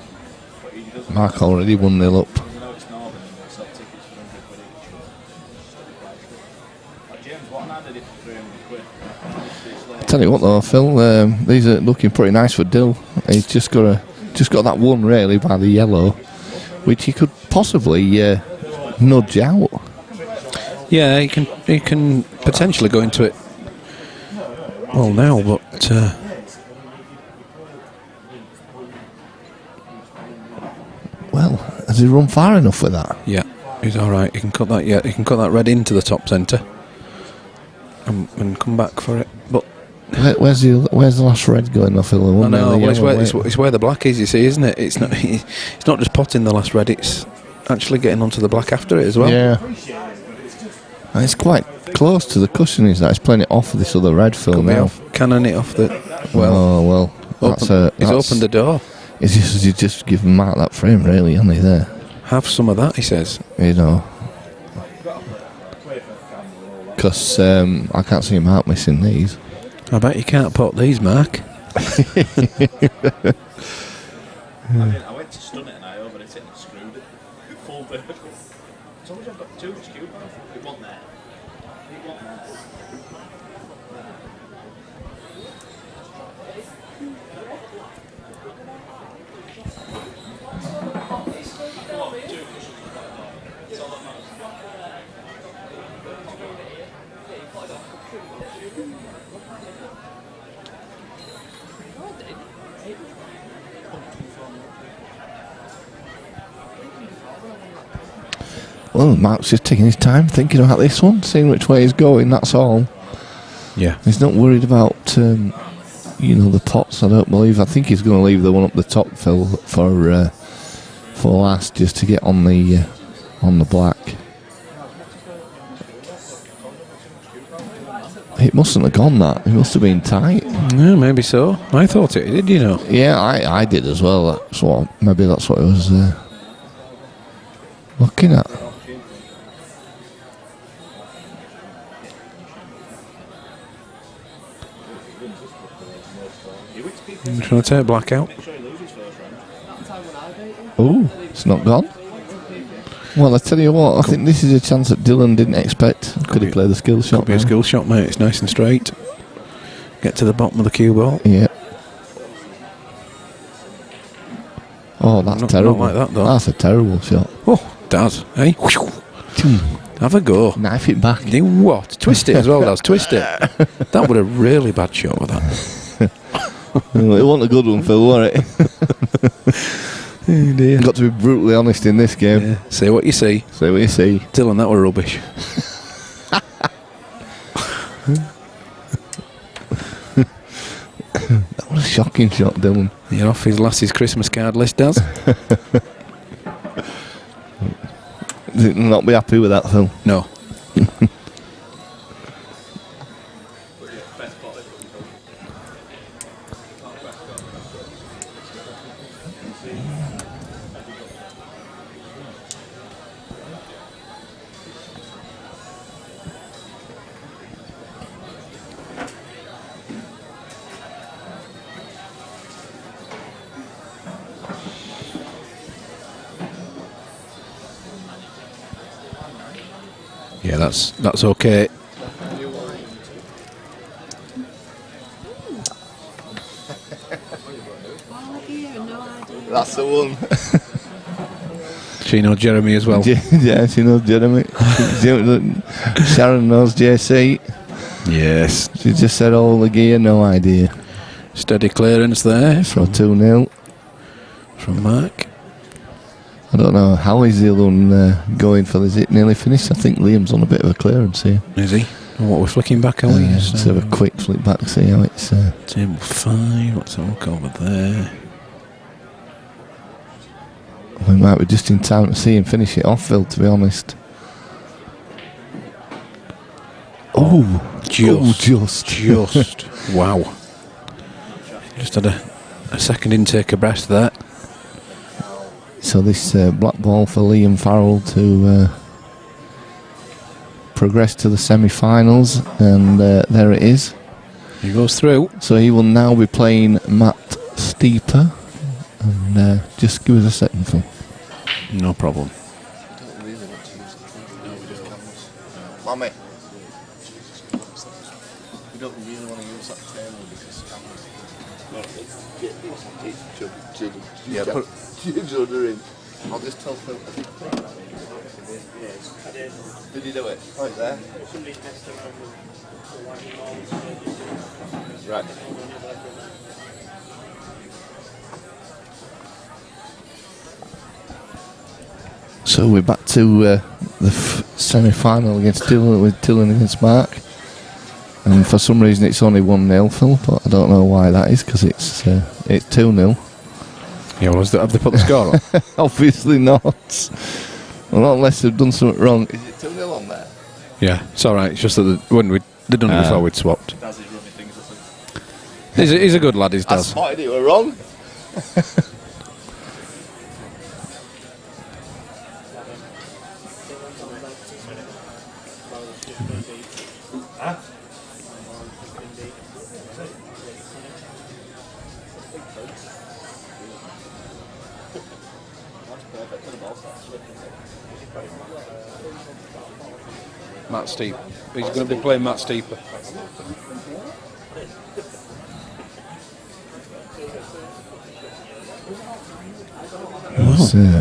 but he doesn't. Mark already 1-0 up. You know it's Northern and they'll sell tickets for 100 quid each. Like James Watton, I did it for 300 quid. Tell you what though, Phil, these are looking pretty nice for Dill. He's just got that one really by the yellow, which he could possibly nudge out. Yeah, he can potentially go into it well now, but well, has he run far enough with that? yeah, he's all right. He can cut that. Yeah, he can cut that red into the top centre and come back for it. But where's the last red going off? I know, well, it's where the black is. You see, isn't it? It's not just potting the last red. It's actually getting onto the black after it as well. Yeah, and it's quite close to the cushion. Is that? He's playing it off this other red film now. Cannon it off the. Well, oh well. He's opened the door. He's just given Mark that frame, really, hasn't he? There. Have some of that, he says. You know. Because I can't see Mark missing these. I bet you can't pot these, Mark. I went to stun it and I overhit it and screwed it. Full vertical. I told you I've got too much cube off. It wasn't there. It wasn't there. Well, Mark's just taking his time, thinking about this one, seeing which way he's going. That's all. Yeah, he's not worried about the pots. I don't believe. I think he's going to leave the one up the top, Phil, for last, just to get on the black. It mustn't have gone that. It must have been tight. Yeah, maybe so. I thought it did, you know. Yeah, I did as well. Maybe that's what I was looking at. I'm trying to take black out. Oh, it's not gone. Well, I tell you what, I think this is a chance that Dylan didn't expect. Could he play the skill shot? Could be a skill shot, mate. It's nice and straight. Get to the bottom of the cue ball. Yeah. Oh, that's terrible. Not like that, though. That's a terrible shot. Oh, Daz, eh? Have a go. Knife it back. Do what? Twist it as well, Daz. Twist it. That would a really bad shot with that. It wasn't a good one, Phil, was it? Oh dear. Got to be brutally honest in this game. Yeah. Say what you see. Say what you see. Dylan, that were rubbish. That was a shocking shot, Dylan. You're off his lass's Christmas card list, Daz. Did not be happy with that, Phil? No. Yeah, that's okay. That's the one. She knows Jeremy as well. Yeah, she knows Jeremy. Sharon knows JC. Yes. She just said all the gear, no idea. Steady clearance there for 2-0 from Mark. I don't know, how is the other one going, Phil? Is it nearly finished? I think Liam's on a bit of a clearance here. Is he? And what we're flicking back, are we? Let's have a quick flick back to see how it's... Table 5, let's have a look over there. We might be just in time to see him finish it off, Phil, to be honest. Just. Wow. Just had a second intake of breath there. So this black ball for Liam Farrell to progress to the semi-finals, and there it is. He goes through. So he will now be playing Matt Steeper. And just give us a second, Phil. No problem. Mommy. We don't really want to use that table because cameras. Yeah, put Jib's under him. I'll just tell Phil. Did he do it? Right there. Right. So we're back to the semi-final against Dylan, with Dylan against Mark. And for some reason it's only 1-0, Phil, but I don't know why that is, because it's 2-0. Yeah, well, have they put the score on? Obviously not. Well, not unless they've done something wrong. Is it 2-0 on there? Yeah, it's alright. It's just that when they'd done it before we'd swapped. He's a good lad, he's I Daz. spotted it were wrong. Matt Steep. He's going to be playing Matt Steeper.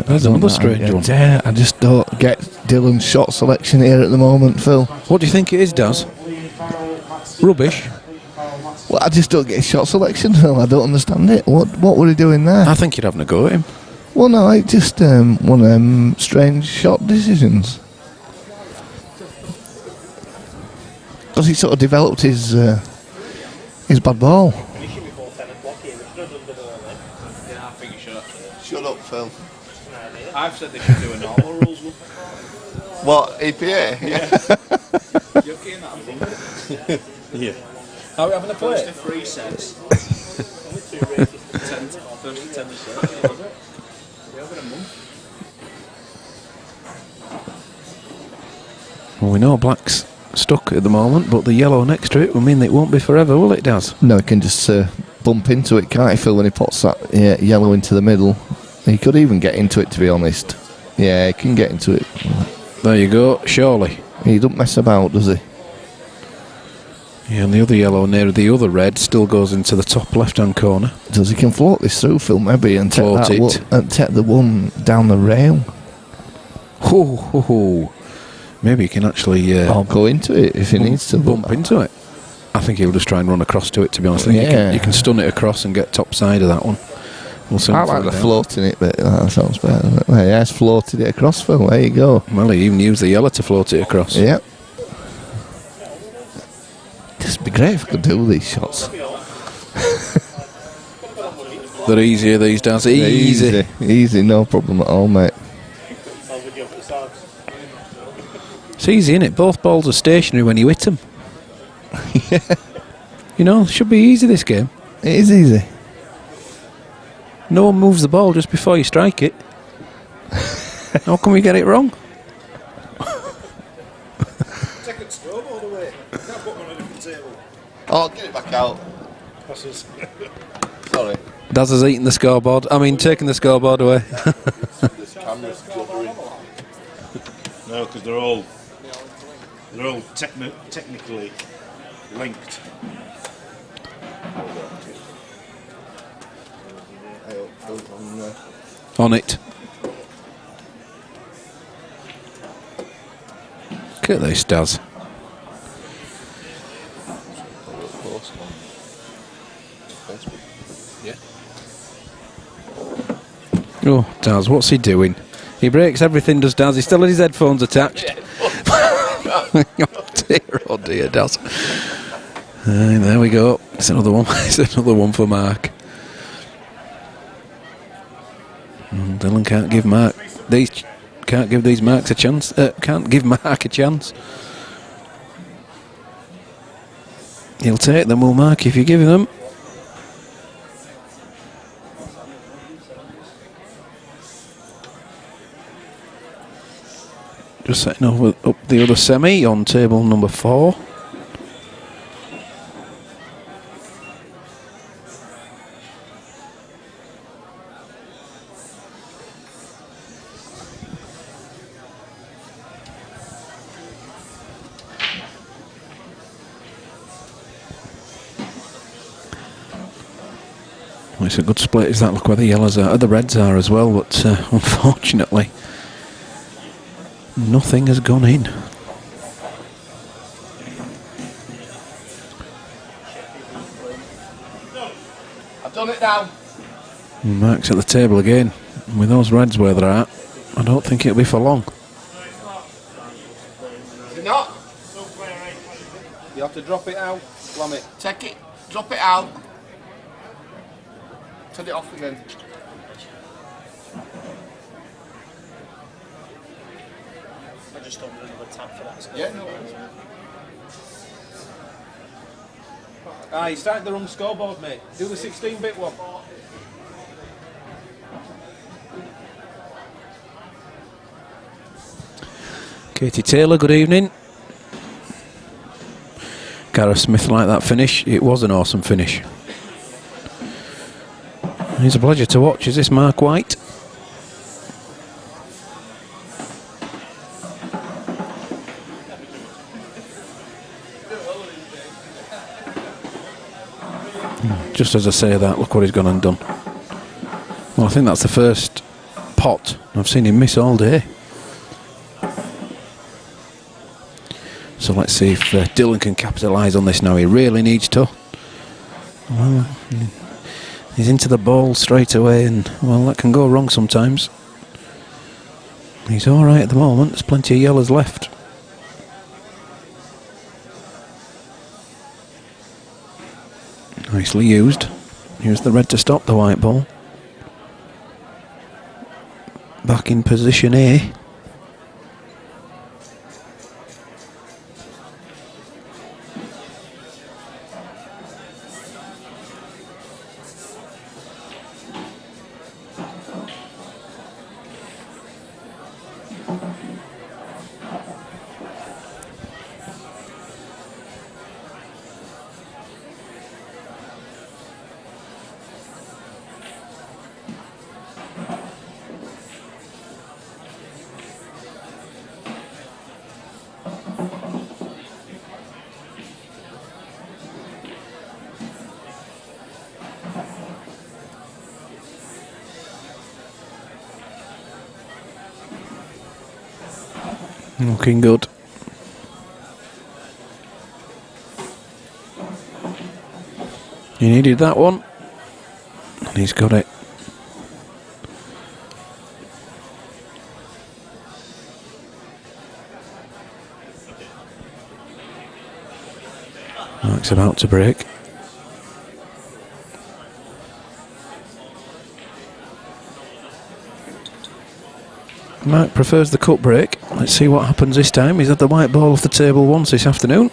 There's another strange one. I just don't get Dylan's shot selection here at the moment, Phil. What do you think it is, Daz? Rubbish. Well, I just don't get his shot selection, Phil. I don't understand it. What were he doing there? I think you're having a go at him. Well, no, it's just one of them strange shot decisions. Because he sort of developed his bad ball. Shut up, Phil. I've said they should do a normal rules one. What, EPA? Yeah. You're keen that I'm wrong. Yeah. Are we having a play? First to 3 sets. First to 10 sets. We're having a month. Well, we know black's stuck at the moment, but the yellow next to it will mean that it won't be forever, will it, Daz? No, he can just bump into it, can't he, Phil, when he puts that yellow into the middle. He could even get into it, to be honest. Yeah, he can get into it. There you go, surely. He doesn't mess about, does he? Yeah, and the other yellow near the other red still goes into the top left-hand corner. Does he can float this through, Phil, maybe, and take Float that it. and take the one down the rail? Maybe he can actually... I'll go into it if he needs to. Bump into it. I think he'll just try and run across to it, to be honest. I think Yeah. you can stun it across and get top side of that one. We'll soon I like find the out. floating it bit. That sounds better. Well, he has floated it across, Phil. There you go. Well, he even used the yellow to float it across. Yep. Just be great if I could do these shots. They're easier these days. Easy, no problem at all, mate. It's easy, isn't it? Both balls are stationary when you hit them. Yeah. You know, it should be easy, this game. It is easy. No one moves the ball just before you strike it. How can we get it wrong? Take it scoreboard away. Can't put one on a different table. Oh, get it back out. Sorry. Daz has eaten the scoreboard. I mean, taking the scoreboard away. This camera's juddering. No, because they're all technically linked. On it. Look at this, Daz. Oh, Daz, what's he doing? He breaks everything, does Daz? He still has his headphones attached. dear, oh dear, Daz. There we go. It's another one. It's another one for Mark. Dylan can't give Mark these Marks a chance. Can't give Mark a chance. He'll take them, will Mark, if you give them. Just setting up the other semi on table number 4. Well, it's a good split, is that? Look where the yellows are, the reds are as well, but unfortunately nothing has gone in. I've done it now. Mark's at the table again. And with those reds where they're at, I don't think it'll be for long. Is it not? You have to drop it out, slam it. Take it, drop it out. Turn it off again. I just ordered another tab for that. Yeah, no worries. You started the wrong scoreboard, mate. Do the 16-bit one. Katie Taylor, good evening. Gareth Smith liked that finish. It was an awesome finish. It's a pleasure to watch. Is this Mark White? Just as I say that, look what he's gone and done. Well, I think that's the first pot I've seen him miss all day. So let's see if Dylan can capitalise on this now. He really needs to. Well, he's into the ball straight away, and well, that can go wrong sometimes. He's all right at the moment. There's plenty of yellows left. Nicely used. Use the red to stop the white ball. Back in position A. Looking good. He needed that one, and he's got it. Mark's about to break. Mark prefers the cut break. Let's see what happens this time. He's had the white ball off the table once this afternoon.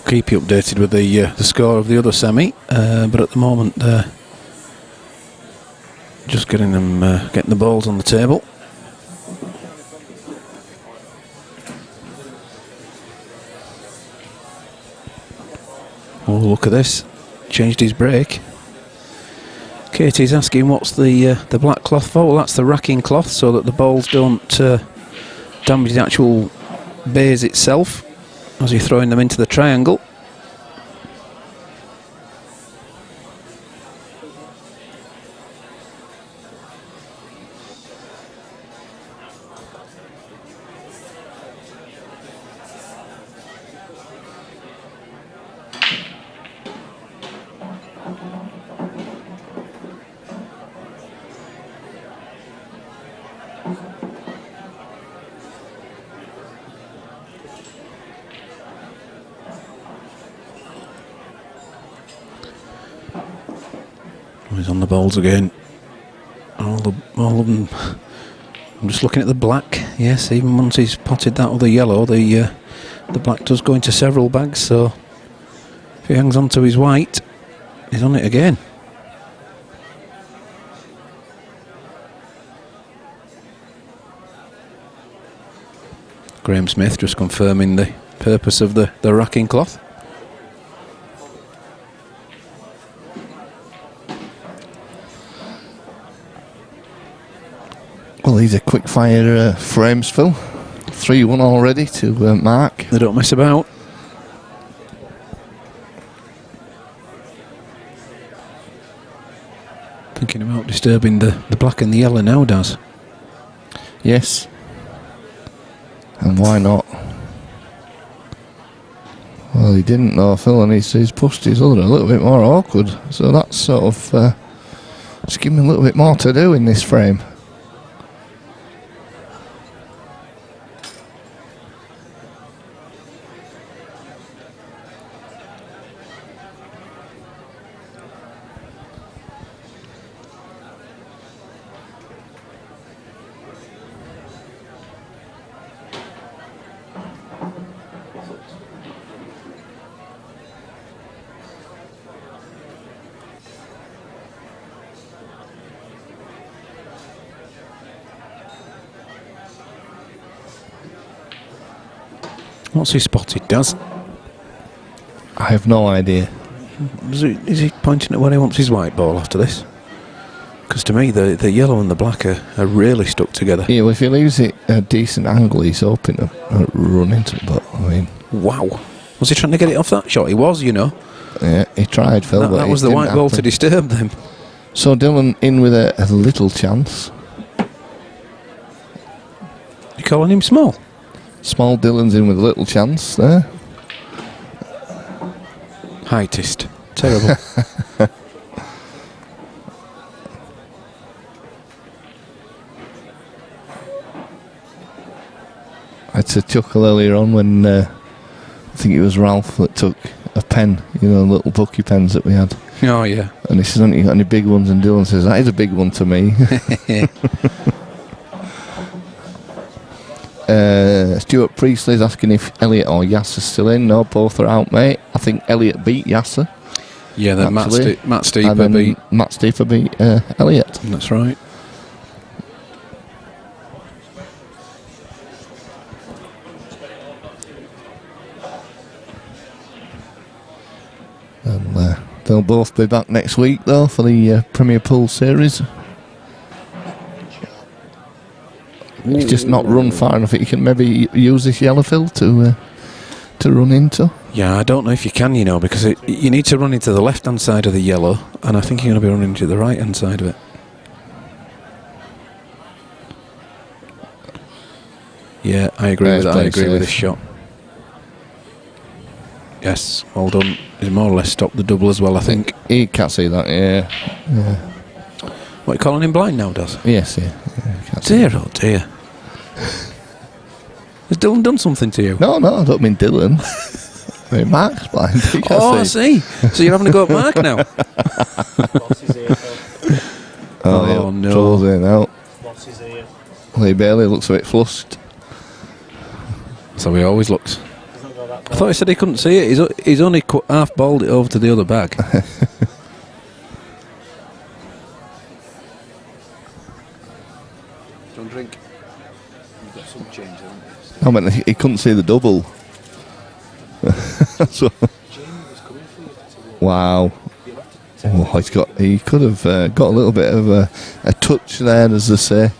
keep you updated with the score of the other semi, but at the moment just getting the balls on the table. Oh, look at this! Changed his break. Katie's asking what's the black cloth for. Well, that's the racking cloth, so that the balls don't damage the actual base itself as you're throwing them into the triangle. He's on the balls again. All of them. I'm just looking at the black. Yes, even once he's potted that other yellow, the black does go into several bags. So if he hangs on to his white, he's on it again. Graham Smith just confirming the purpose of the racking cloth. Well, these are quick fire frames, Phil. 3-1 already to Mark. They don't mess about. Thinking about disturbing the black and the yellow now, Daz. Yes. And why not? Well, he didn't know, Phil, and he's pushed his other a little bit more awkward. So that's sort of just giving him a little bit more to do in this frame. What's he spotted, Daz? I have no idea. Is he pointing at where he wants his white ball after this? Because to me, the yellow and the black are really stuck together. Yeah, well, if he leaves it a decent angle, he's hoping to run into it, but I mean... Wow. Was he trying to get it off that shot? He was, you know. Yeah, he tried, Phil, but that was the white ball to disturb them. So Dylan in with a little chance. You calling him small? Small Dylan's in with a little chance there. Heightist. Terrible. I had to chuckle earlier on when I think it was Ralph that took a pen, you know, little bookie pens that we had. Oh, yeah. And he says, haven't you got any big ones? And Dylan says, that is a big one to me. Stuart Priestley's asking if Elliot or Yasser's still in. No, both are out, mate. I think Elliot beat Yasser. Yeah, then Matt Steeper beat Elliot. That's right. And they'll both be back next week, though, for the Premier Pool Series. He's just not run far enough. You can maybe use this yellow fill to run into. Yeah, I don't know if you can, you know, because you need to run into the left-hand side of the yellow, and I think you're going to be running into the right-hand side of it. Yeah, I agree with that. I agree with this shot. Yes, well done. He's more or less stopped the double as well, I think. He can't see that, yeah. What, you calling him blind now, Daz? Yes, yeah. Dear, oh dear. Has Dylan done something to you? No, I don't mean Dylan. I mean Mark's blind. I see. So you're having to go at Mark now? Oh no. Troll's in out. What's his ear? Lee Bailey looks a bit flushed. So he always looks. He's not got I thought he said he couldn't see it. He's only half balled it over to the other bag. Do you want a drink? You've got some change, haven't you? I mean, he couldn't see the double. So, wow. Oh, he could have got a little bit of a touch there, as they say.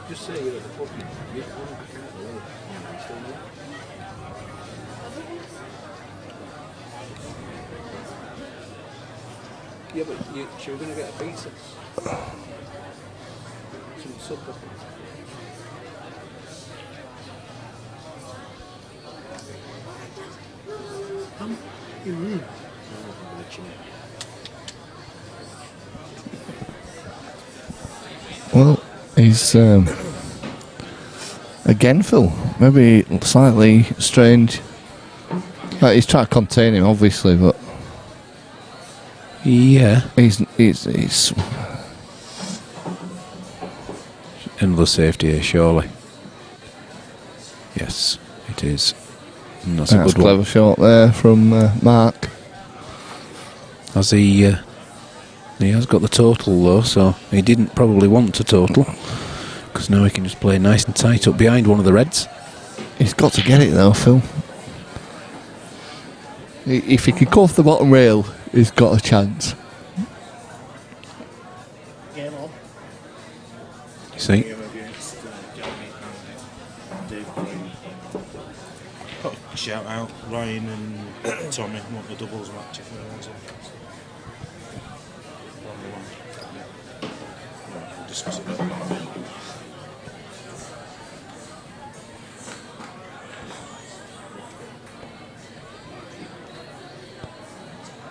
Just say you're at the pub. Yeah, I can't believe it. You still know? Yeah, but she was going to get a pizza. Some supper. Well, he's again, Phil. Maybe slightly strange. He's trying to contain him, obviously, but yeah, he's another safety here, surely. Yes, it is. And that's a good clever one. shot there from Mark. As he has got the total though, so he didn't probably want to total, because now he can just play nice and tight up behind one of the reds. He's got to get it though, Phil. If he can go off the bottom rail, he's got a chance. You see? Shout out Ryan and Tommy want the doubles match if anyone's interested. We'll discuss it later.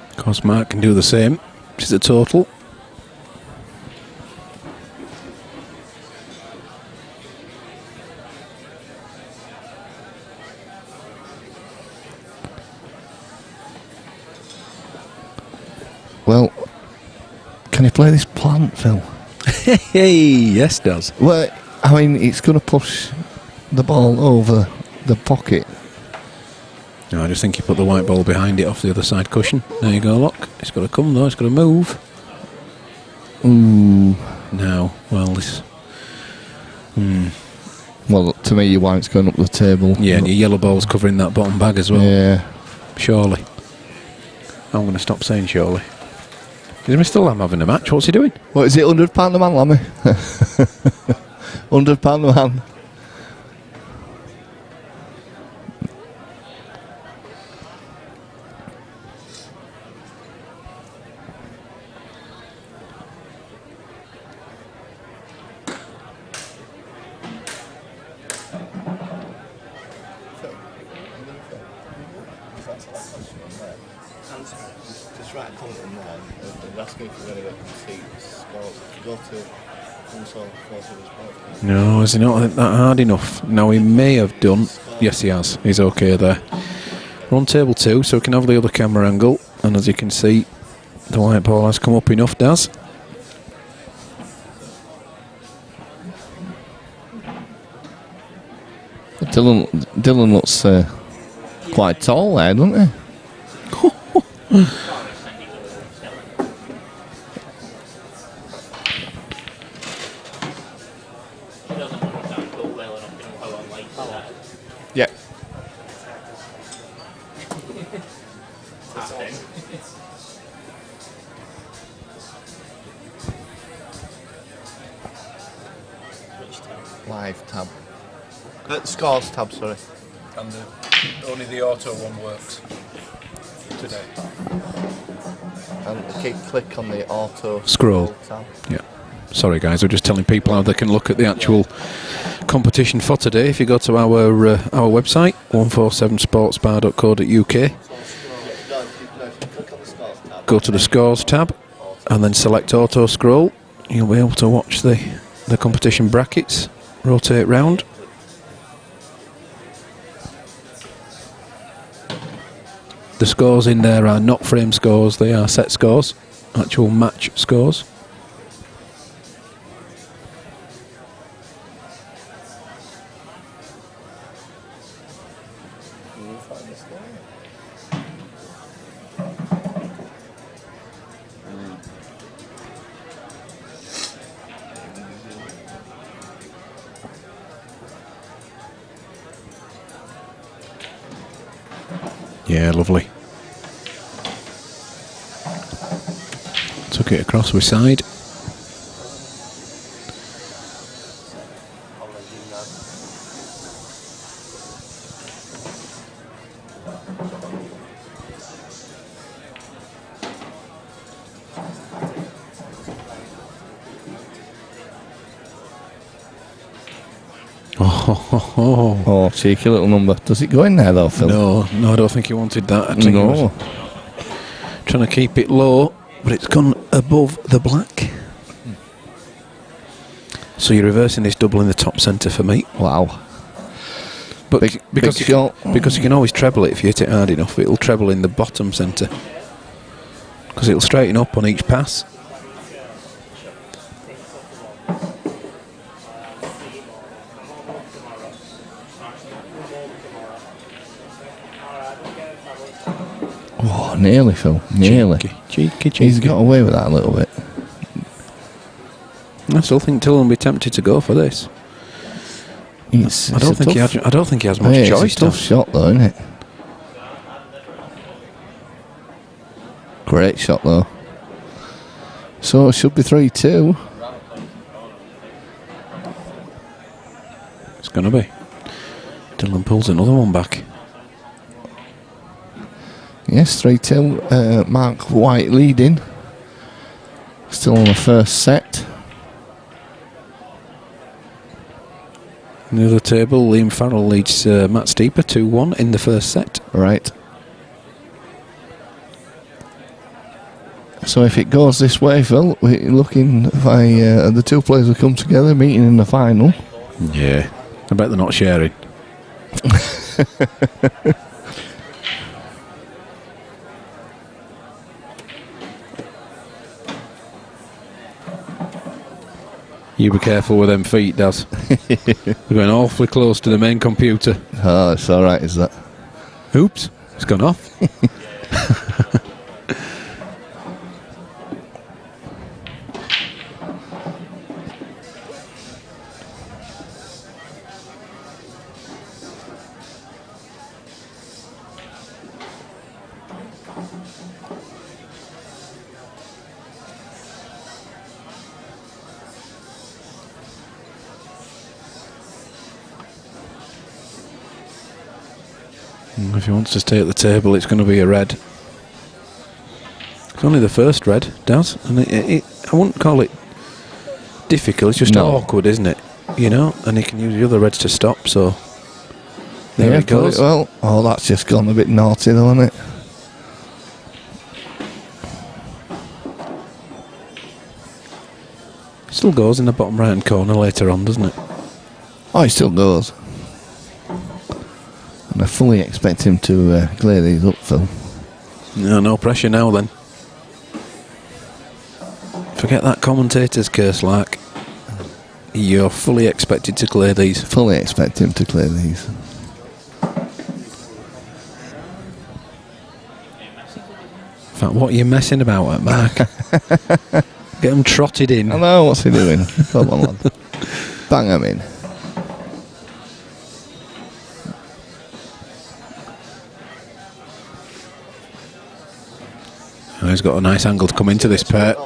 Of course, Mark can do the same, which is a total. Well, can he play this plant, Phil? Hey, yes, does. Well, I mean, it's going to push the ball over the pocket. No, I just think he put the white ball behind it off the other side cushion. There you go, look. It's got to come though, it's got to move. Ooh. Now, well, this... Well, to me, your white's going up the table. Yeah, and your yellow ball's covering that bottom bag as well. Yeah. Surely. I'm going to stop saying surely. Is Mr. Lamb having a match? What's he doing? What is it, £100 a man, Lammy? £100 a man. Just write a comment in there and asking if we're going to get seats. Go to No, is he not that hard enough? No, he may have done. Yes, he has. He's okay there. We're on table 2, so we can have the other camera angle. And as you can see, the white ball has come up enough, Daz. Dylan looks quite tall there, doesn't he? Yeah. Live tab. Scores tab, sorry. And only the auto one works today. And click on the auto Scroll. tab. Yeah. Sorry guys, we're just telling people how they can look at the actual competition for today. If you go to our website, 147sportsbar.co.uk, go to the scores tab and then select auto scroll. You'll be able to watch the competition brackets rotate round. The scores in there are not frame scores, they are set scores, actual match scores. Yeah, lovely. Took it across with side. Oh, cheeky little number. Does it go in there though, Phil? No, I don't think he wanted that. I think he was trying to keep it low, but it's gone above the black. So you're reversing this double in the top centre for me. Wow. But big shot. Because you can always treble it if you hit it hard enough. It'll treble in the bottom centre. Because it'll straighten up on each pass. Oh, nearly, Phil. Nearly. Cheeky. He's got away with that a little bit. I still think Tillman will be tempted to go for this. I don't think he has much choice. It's a tough shot though, isn't it? Great shot though. So it should be 3-2. It's going to be. Dylan pulls another one back. Yes, 3-2. Mark White leading. Still on the first set. In the other table, Liam Farrell leads Matt Steeper 2-1 in the first set. Right. So if it goes this way, Phil, we're looking for the two players will come together, meeting in the final. Yeah. I bet they're not sharing. You be careful with them feet, Daz. We're going awfully close to the main computer. Oh, it's alright, is that? Oops, it's gone off. If he wants to stay at the table, it's going to be a red. It's only the first red, Daz, and I wouldn't call it difficult. It's just awkward, isn't it? You know, and he can use the other reds to stop. So there he goes. Well, that's just gone a bit naughty, though, isn't it? Still goes in the bottom right hand corner later on, doesn't it? Oh, it still goes. And I fully expect him to clear these up, Phil. No pressure now then. Forget that commentator's curse, like. You're fully expected to clear these. Fully expect him to clear these. In fact, what are you messing about at, Mark? Get him trotted in. I know, what's he doing? Come on, lad. Bang him in. Oh, he's got a nice angle to come into this pair.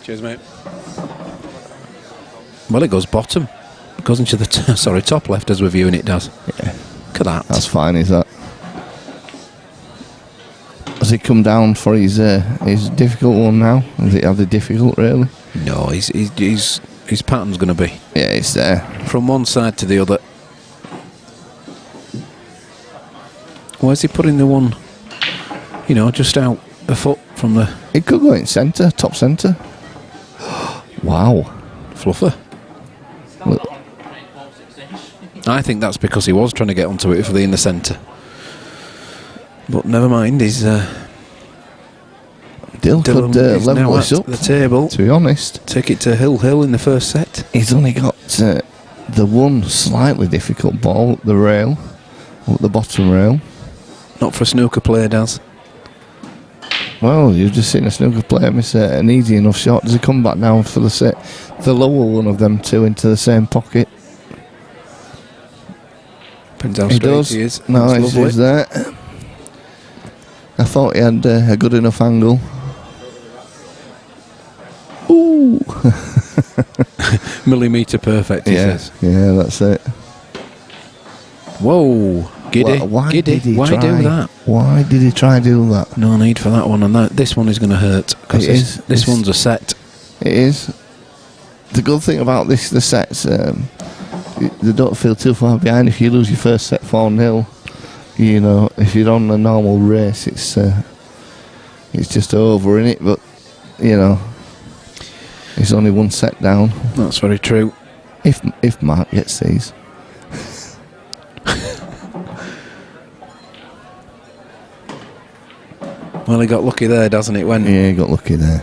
Cheers, mate. Well, it goes bottom. It goes into the top left as we're viewing it, does. Yeah. Look at that. That's fine, is that? Has he come down for his difficult one now? Does it have the difficult, really? No, his pattern's going to be. Yeah, it's there. From one side to the other. Where's he putting the one, just out a foot from the... It could go in centre, top centre. Wow. Fluffer. Look. I think that's because he was trying to get onto it for the inner centre. But never mind, he's Dill could is level now this at up. the table. To be honest, Take it to Hill in the first set. he's only got the one slightly difficult ball up the rail, up the bottom rail. Not for a snooker player, Daz. Well, you've just seen a snooker player miss an easy enough shot. Does he come back down for the set? The lower one of them two into the same pocket. Depends how He straight does. he is. No, That's he's there. I thought he had a good enough angle. Ooh. Millimetre perfect, he says. Yeah, that's it. Whoa, giddy. Why giddy. did he Why try? do that? Why did he try to do that? No need for that one, and this one is going to hurt because It is. this one's a set. It is. The good thing about the sets, they don't feel too far behind. If you lose your first set 4-0, you know, if you're on a normal race, it's just over, innit? But you know, it's only one set down. That's very true. If Mark gets these. Well, he got lucky there, doesn't it? When he got lucky there.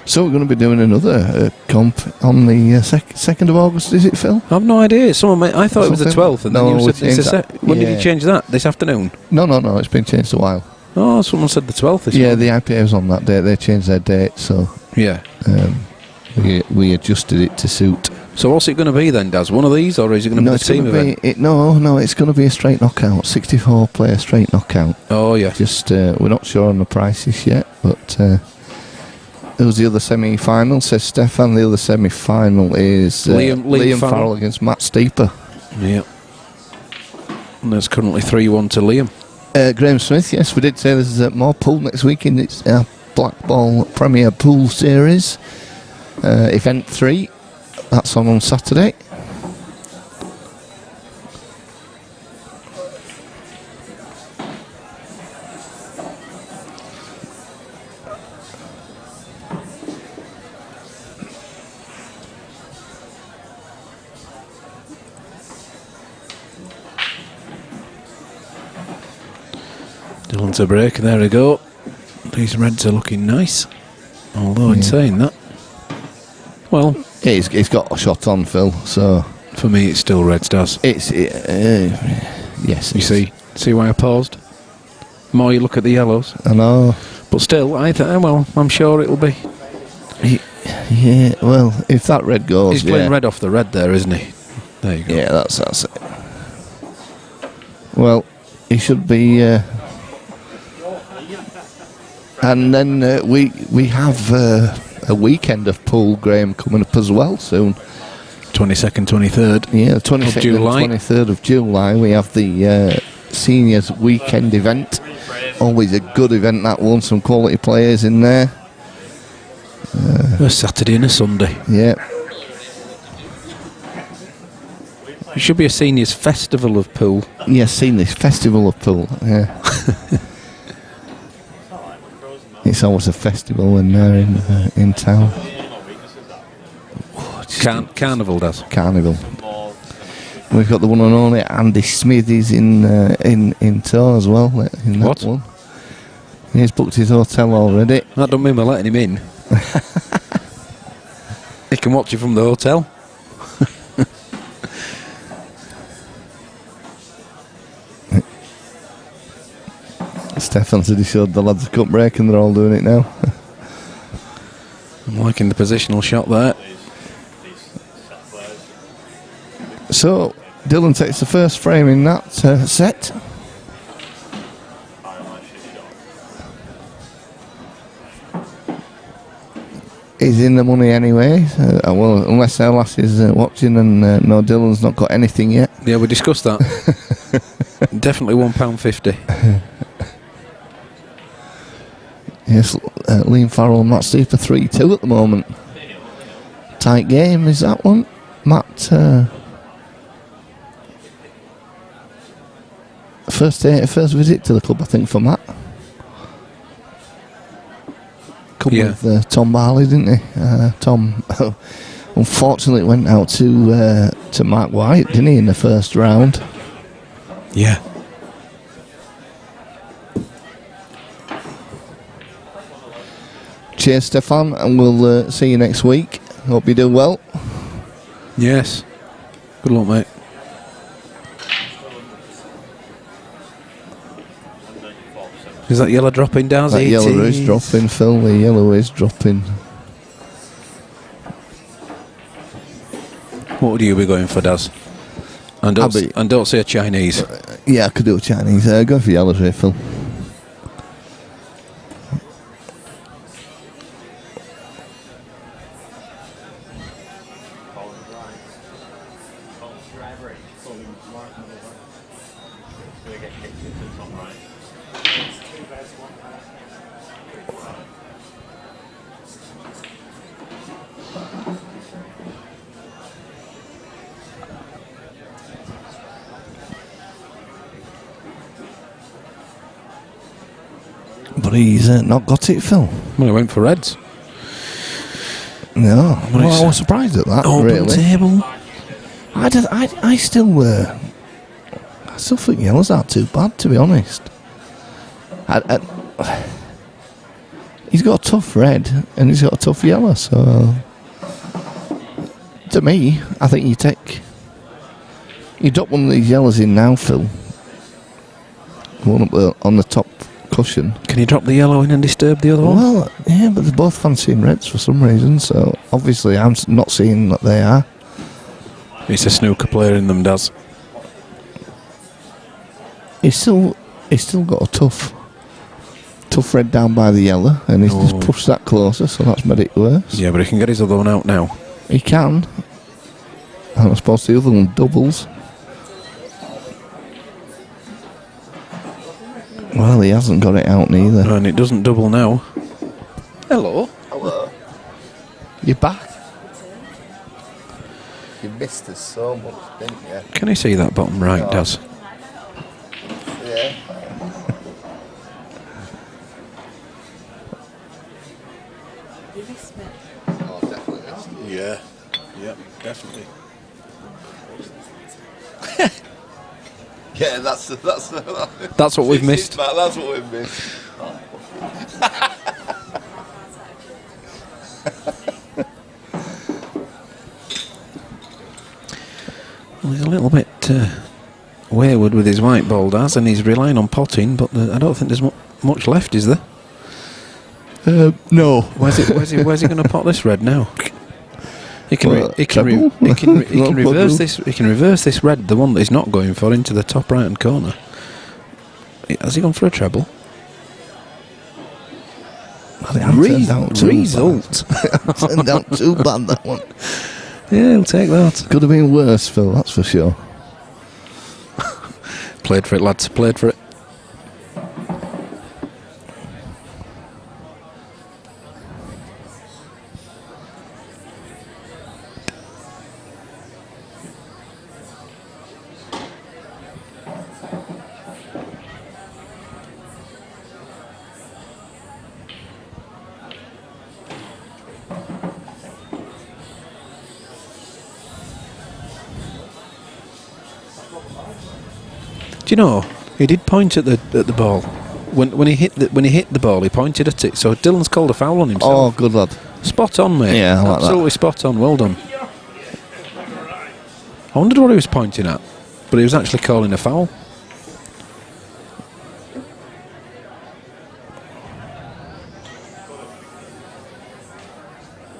So we're going to be doing another comp on the 2nd of August, is it, Phil? I've no idea. I thought it was the 12th, and then you said it's when did you change that? This afternoon? No, it's been changed a while. Oh, someone said the 12th. Yeah, the IPA was on that date. They changed their date, so yeah, we adjusted it to suit. So what's it going to be then, Daz? One of these, or is it going to be the team event? No, it's going to be a straight knockout, 64-player straight knockout. Oh yeah. Just we're not sure on the prices yet, but who's the other semi-final? Says Stefan. The other semi-final is Liam Farrell against Matt Steeper. Yeah. And there's currently 3-1 to Liam. Graham Smith, yes, we did say there's more pool next week in its Blackball Premier Pool Series. Event 3, that's on Saturday. Dylan's a break, there we go. These reds are looking nice. Although in saying that, well, he's got a shot on, Phil. So for me, it's still reds, Daz. Yes. You see why I paused? The more you look at the yellows, I know. But still, I'm sure it'll be. Yeah. Well, if that red goes, he's playing red off the red there, isn't he? There you go. Yeah, that's it. Well, he should be. And then we have a weekend of pool, Graham, coming up as well soon. 22nd, 23rd. Yeah, the 22nd and 23rd of July. We have the seniors weekend event. Always a good event, that one. Some quality players in there. A Saturday and a Sunday. Yeah. It should be a seniors festival of pool. Yes, seniors festival of pool. Yeah. It's always a festival when they're in town. Carnival does. Carnival. We've got the one and only Andy Smithies in tow as well. In that one. He's booked his hotel already. That don't mean we're letting him in. He can watch you from the hotel. Stefan said he showed the lads a cup break and they're all doing it now. I'm liking the positional shot there. So, Dylan takes the first frame in that set. He's in the money anyway. Well, unless our lass is watching and no, Dylan's not got anything yet. Yeah, we discussed that. Definitely £1.50. Yes, Liam Farrell and Matt Steeper 3-2 at the moment. Tight game, is that one? Matt, first visit to the club, I think, for Matt. Come with Tom Barley, didn't he? Tom, unfortunately, went out to Mark White, didn't he, in the first round? Yeah. Cheers, Stefan, and we'll see you next week. Hope you do well. Yes. Good luck, mate. Is that yellow dropping down? That yellow is dropping, Phil. The yellow is dropping. What would you be going for, Daz? And don't say a Chinese. Yeah, I could do a Chinese. Go for yellows here, Phil. But he's not got it, Phil. Well, he went for reds. No, well, I was surprised at that. Open really. table. I still think yellows aren't too bad, to be honest. He's got a tough red and he's got a tough yellow, so to me, I think you drop one of these yellows in now, Phil. One up on the top cushion. Can you drop the yellow in and disturb the other one? Well, yeah, but they're both fancying reds for some reason, so obviously I'm not seeing that they are. It's a snooker player in them, Daz. He's still got a tough red down by the yellow, and he's just pushed that closer, so that's made it worse. Yeah, but he can get his other one out now. He can. And I suppose the other one doubles. Well, he hasn't got it out neither. And it doesn't double now. Hello. Hello. You're back. You missed us so much, didn't you? Can you see that bottom right, Daz? Yeah. Oh, definitely missed you. Yeah. Yep, definitely. Yeah, that's what we've missed. That's what we've missed. Well, he's a little bit wayward with his white ball, Daz, and he's relying on potting, but I don't think there's much left, is there? No. Where's he going to pot this red now? He can reverse this. He can reverse this red, the one that he's not going for, into the top right hand corner. Has he gone for a treble? Result. Turned out too bad, that one. Yeah, he'll take that. Could have been worse, Phil, that's for sure. Played for it, lads. Played for it. Do you know, he did point at the ball. When he hit the ball, he pointed at it. So Dylan's called a foul on himself. Oh, good lad. Spot on, mate. Yeah, I like absolutely that. Spot on. Well done. I wondered what he was pointing at, but he was actually calling a foul.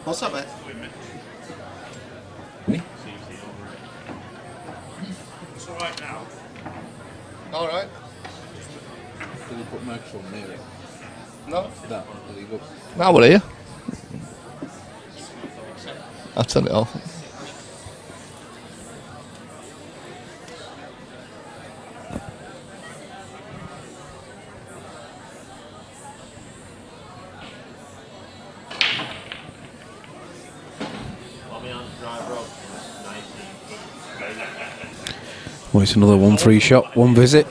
What's that, mate? It's alright now. All right. Did you put microphone near it? No. That. There you go. Now we're here. I'll turn it off. Well, it's another one free shot, one visit.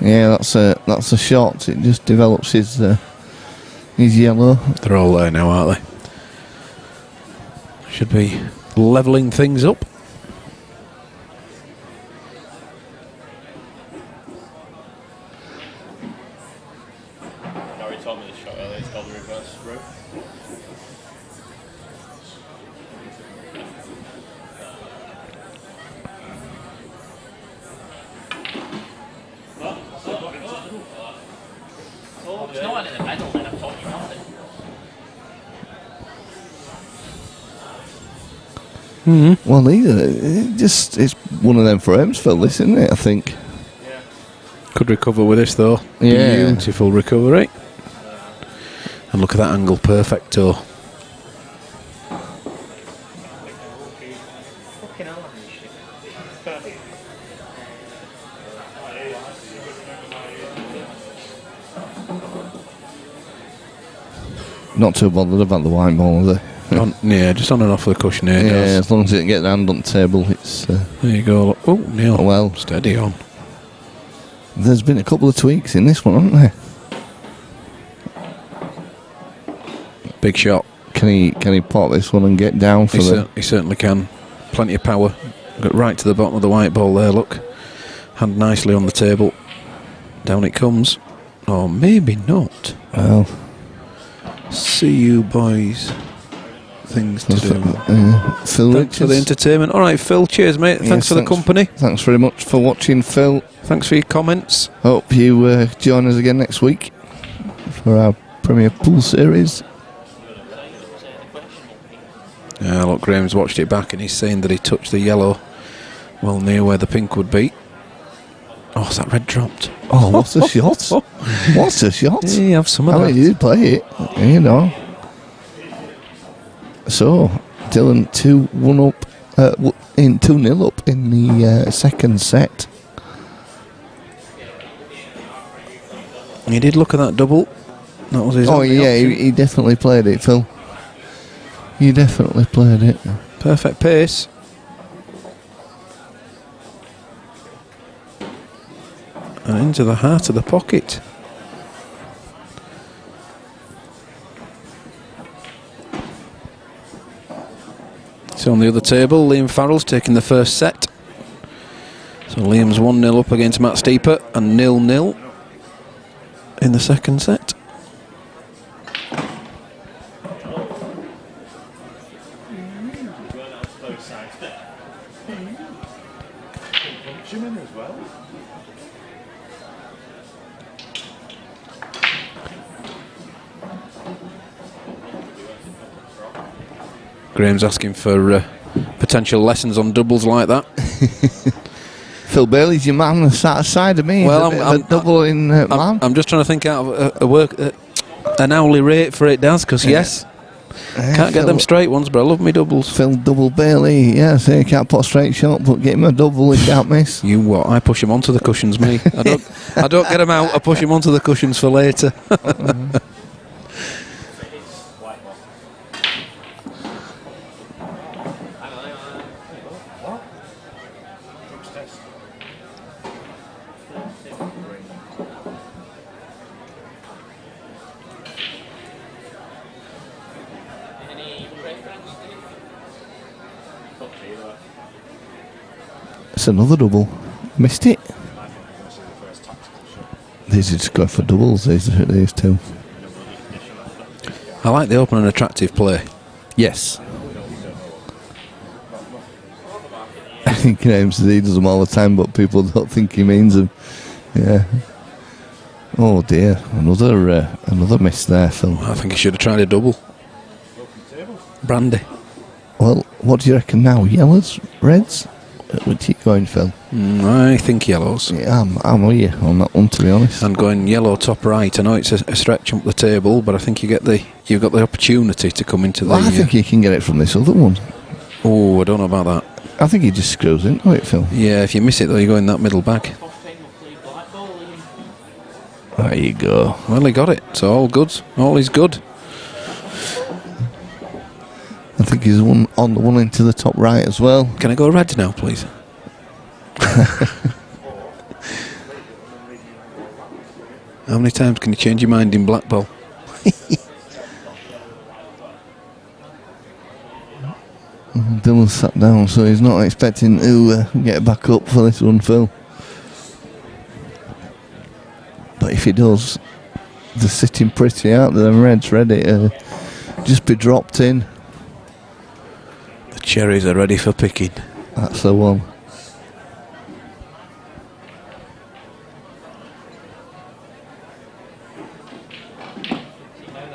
Yeah, that's a shot. It just develops his He's yellow. They're all there now, aren't they? Should be levelling things up. Gary told me this shot earlier, it's called the reverse route. Oh, there's no one in the middle, and I've taught you nothing. Well, it's one of them frames, Phil, this, isn't it? I think. Could recover with this though. Yeah. Beautiful recovery. And look at that angle, perfecto. Fucking hell, I'm shit. Perfect. Not too bothered about the white ball, are they? Yeah, just on and off the cushion here. Yeah, Does. as long as it can get the hand on the table, it's. There you go. Oh, Neil. Well, steady on. There's been a couple of tweaks in this one, haven't there? Big shot. Can he pop this one and get down for He certainly can. Plenty of power. Got right to the bottom of the white ball there. Look, hand nicely on the table. Down it comes. Or maybe not. Well, see you boys. Things to do. Phil Thanks Richards. for the entertainment. All right, Phil. Cheers, mate. Thanks for the company. Thanks very much for watching, Phil. Thanks for your comments. Hope you join us again next week for our Premier Pool Series. Yeah, look, Graham's watched it back and he's saying that he touched the yellow well near where the pink would be. Oh, is that red dropped? Oh, what a shot! What a shot! Yeah, have some of I that. mean, you did play it, you know. So, Dylan 2-1 up, 2-0 up in the second set. He did look at that double. That was his. Oh only yeah, option. he definitely played it, Phil. He definitely played it. Perfect pace. And into the heart of the pocket. So on the other table, Liam Farrell's taking the first set. So Liam's 1-0 up against Matt Steeper and 0-0 in the second set. Graham's asking for potential lessons on doubles like that. Phil Bailey's your man, sat aside of me. Well, I'm double in man. I'm just trying to think out of a work an hourly rate for it, Daz, because yes, can't get them straight ones, but I love me doubles. Phil Double Bailey, yeah, so you can't put a straight shot, but get him a double, he can't miss. You what? I push him onto the cushions, me. I don't get them out. I push him onto the cushions for later. It's another double. Missed it. These are just going for doubles, these two. I like the open and attractive play. Yes. I think Graham says he does them all the time, but people don't think he means them. Yeah. Oh dear, another miss there, Phil. I think he should have tried a double. Brandy. Well, what do you reckon now? Yellows, reds? Which you going, Phil? I think yellows. Yeah, I'm with you on that one, to be honest. And going yellow top right. I know it's a stretch up the table, but I think you've got the opportunity to come into Well, the. I think you can get it from this other one. Oh, I don't know about that. I think he just screws into it, Phil. Yeah, if you miss it though, you go in that middle bag. There you go. Well, he got it. So all good. All is good. I think he's on the one into the top right as well. Can I go red now, please? How many times can you change your mind in Blackball? Dylan sat down, so he's not expecting to get back up for this one, Phil. But if he does, they're sitting pretty out there, and Red's ready to just be dropped in. The cherries are ready for picking. That's the one.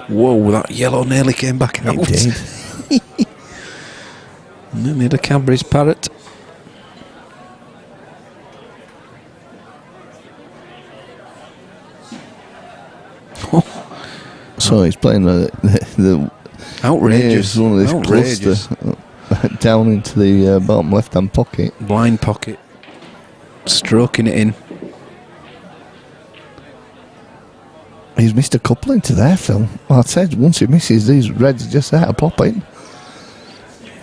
Whoa, that yellow nearly came back out. It did. Nearly had a Cadbury's parrot. So he's playing the outrageous. One of this Outrageous. cluster down into the bottom left-hand pocket. Blind pocket. Stroking it in. He's missed a couple into there, Phil. Well, I said once he misses, these Reds are just there to pop in.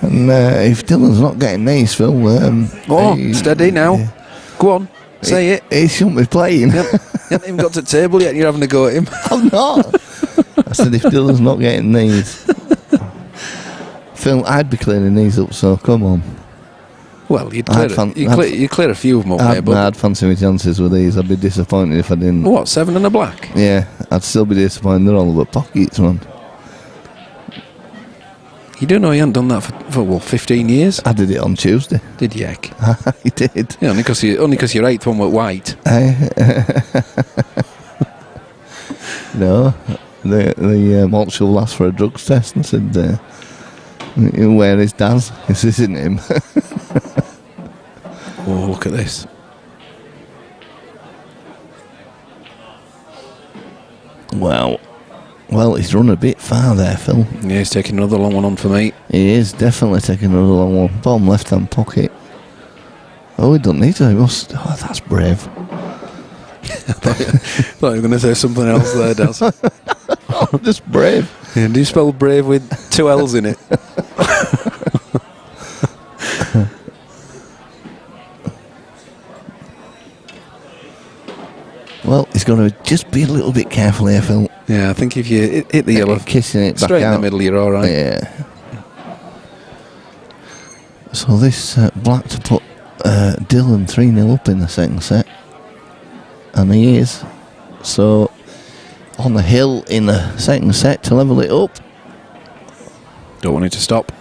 And if Dylan's not getting these, Phil... steady now. Yeah. Go on, say it. He shouldn't be playing. You haven't even got to the table yet and you're having a go at him. I'm not. I said if Dylan's not getting these... Phil, I'd be clearing these up, so come on. Well, you'd clear a few of them up there, but... I'd fancy my chances with these. I'd be disappointed if I didn't. What, 7 and a black? Yeah, I'd still be disappointed. They're all about pockets, man. You do know you hadn't done that for 15 years? I did it on Tuesday. Did you, Heck? I did. Yeah, only because your 8th one were white. No, the Marshall asked for a drugs test and said, where is Daz? This isn't him. Oh, look at this. Wow. Well, he's run a bit far there, Phil. Yeah, he's taking another long one on for me. He is definitely taking another long one. Bottom left-hand pocket. Oh, he doesn't need to. He must. Oh, that's brave. Thought you were going to say something else there, Daz. Oh, just brave. Yeah, do you spell brave with 2 L's in it? Well, he's going to just be a little bit careful here, Phil. Yeah, I think if you hit the yellow, kissing it straight back out in the middle, you're all right. Yeah. So this black to put Dylan 3-0 up in the second set, and he is. So on the hill in the second set to level it up. Don't want it to stop.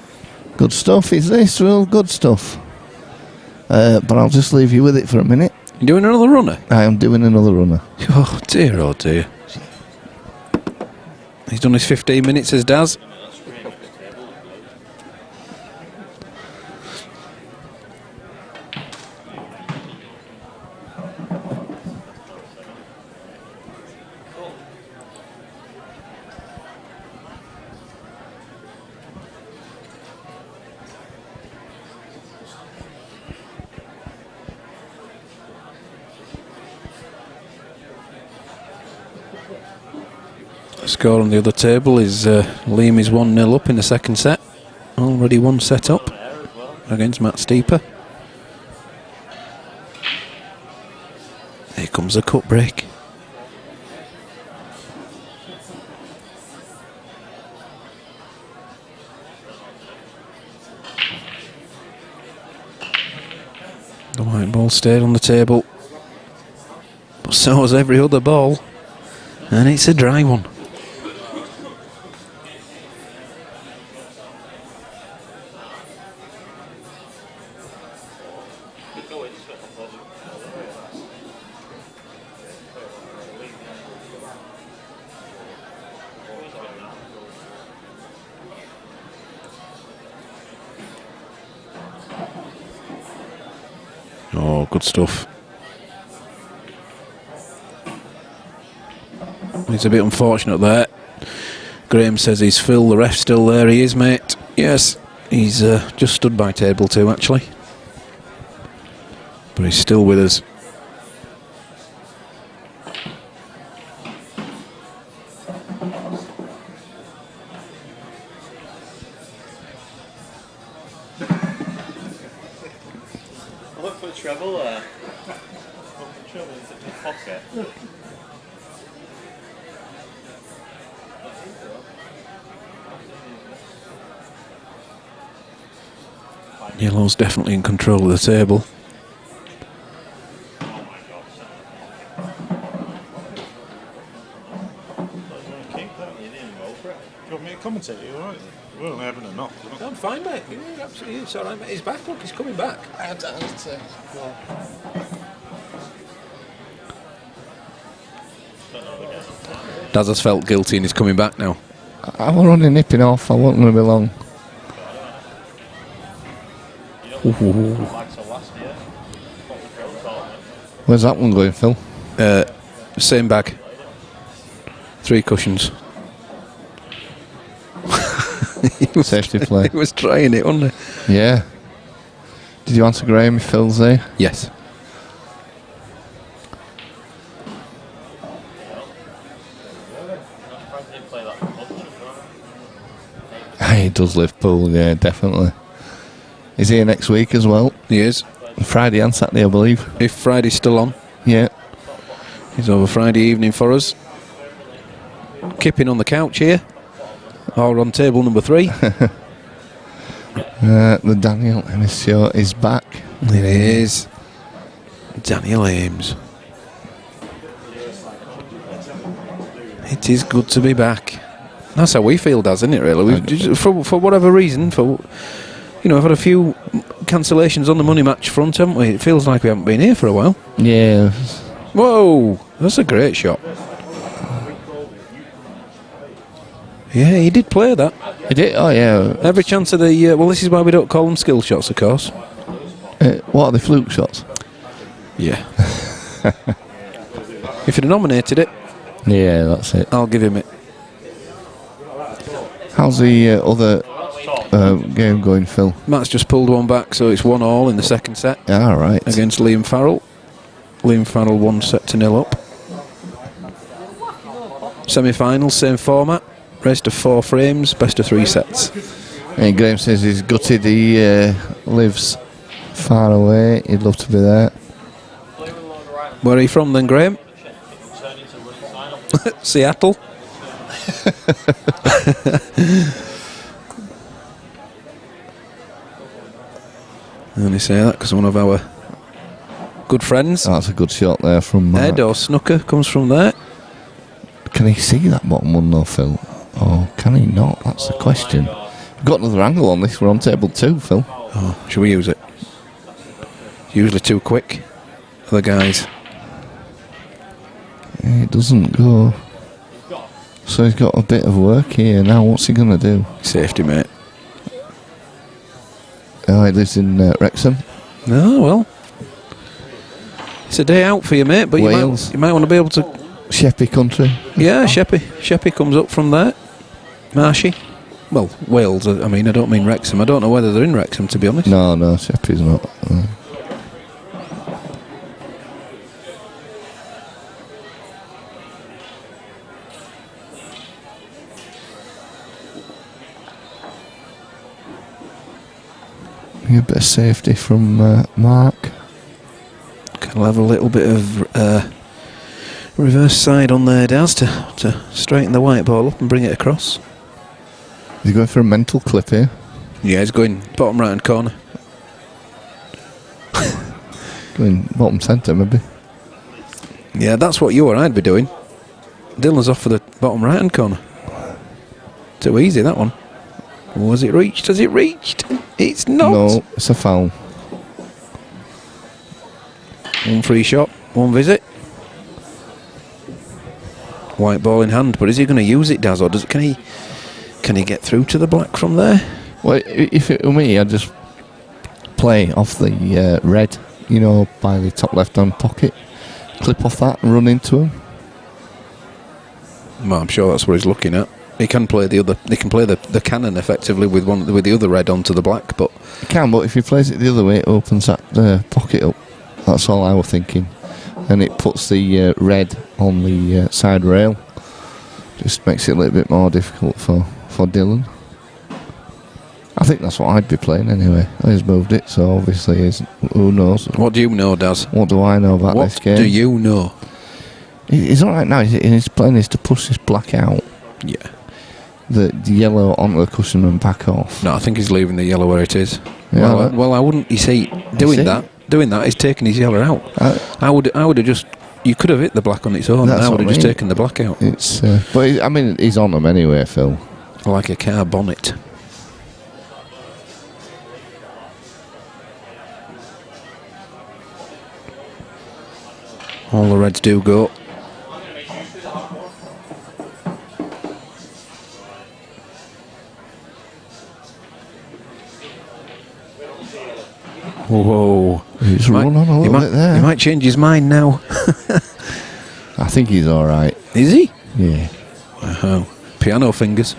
Good stuff is this, Will. Good stuff. But I'll just leave you with it for a minute. You doing another runner? I am doing another runner. Oh dear, oh dear. He's done his 15 minutes as Daz. Score on the other table is Liam is 1-0 up in the second set. Already one set up against Matt Steeper. Here comes a cut break. The white ball stayed on the table, but so has every other ball, and it's a dry one. Oh, good stuff. It's a bit unfortunate there. Graham says he's Phil, the ref's still there. He is, mate. Yes, he's just stood by table 2 actually. But he's still with us. Treble there. Treble into the pocket. Yellow's definitely in control of the table. You want me to commentate? You alright? We're only having a knock. I'm fine, mate. Yeah, absolutely. It's alright, mate. He's back. Look, he's coming back. I had to go. Daz has felt guilty and he's coming back now. I was only nipping off. I wasn't going to be long. Ooh. Where's that one going, Phil? Same bag. 3 cushions. Safety play. He was trying it, wasn't he? Yeah. Did you answer Graham if Phil's there? Yes. He does live pool, yeah, definitely. He's here next week as well. He is. Friday and Saturday, I believe. If Friday's still on. Yeah. He's over Friday evening for us. Kipping on the couch here. Or on table number 3. The Daniel Ennis show is back. It is. Daniel Ames. It is good to be back. That's how we feel, Daz, isn't it, really? We've just, for whatever reason, we've had a few cancellations on the money match front, haven't we? It feels like we haven't been here for a while. Yeah. Whoa, that's a great shot. Yeah, he did play that. He did? Oh, yeah. Every chance of the... well, this is why we don't call them skill shots, of course. What are the fluke shots? Yeah. If he'd have nominated it... Yeah, that's it. I'll give him it. How's the other game going, Phil? Matt's just pulled one back, so it's 1-1 in the second set. Yeah, all right. Against Liam Farrell. Liam Farrell 1-0 up. Semi-final, same format. Race to 4 frames, best of 3 sets. And Graham says he's gutted. He lives far away. He'd love to be there. Where are you from then, Graham? Seattle. I only say that because one of our good friends. That's a good shot there from Mark. Ed or Snooker comes from there. Can he see that bottom one though, Phil? Or can he not? That's the question. We've got another angle on this. We're on table 2, Phil. Oh, shall we use it? Usually too quick for the guys. Yeah, it doesn't go. So he's got a bit of work here now. What's he going to do? Safety, mate. Oh, he lives in Wrexham. No, well, it's a day out for you, mate. But Wales. you might want to be able to. Sheppey country. Yeah, Sheppey. Sheppey comes up from there. Marshy. Well, Wales. I mean, I don't mean Wrexham. I don't know whether they're in Wrexham, to be honest. No, Sheppey's not. A bit of safety from Mark. Can have a little bit of reverse side on there, Daz, to straighten the white ball up and bring it across. He's going for a mental clip here. Yeah, he's going bottom right hand corner. Going bottom centre, maybe. Yeah, that's what you or I'd be doing. Dylan's off for the bottom right hand corner. Too easy, that one. Was it reached? Has it reached? It's not. No, it's a foul. 1 free shot, 1 visit. White ball in hand, but is he going to use it, Daz, or can he get through to the black from there? Well, if it were me, I'd just play off the red, by the top left-hand pocket, clip off that and run into him. Well, I'm sure that's what he's looking at. He can play the other. He can play the cannon effectively with the other red onto the black, but he can. But if he plays it the other way, it opens that pocket up. That's all I was thinking, and it puts the red on the side rail. Just makes it a little bit more difficult for Dylan. I think that's what I'd be playing anyway. He's moved it, so obviously who knows? What do you know, Daz? What do I know about this game? What do you know? He's all right now. His plan is to push this black out. Yeah. the yellow onto the cushion and back off. No, I think he's leaving the yellow where it is. Yeah, Well, I wouldn't. You see, doing that is taking his yellow out. I would have just. You could have hit the black on its own. And I would have just taken the black out. It's, but I mean, he's on them anyway, Phil. Like a car bonnet. All the reds do go. Whoa. He's run on a little bit there. He might change his mind now. I think he's alright. Is he? Yeah. Wow. Piano fingers.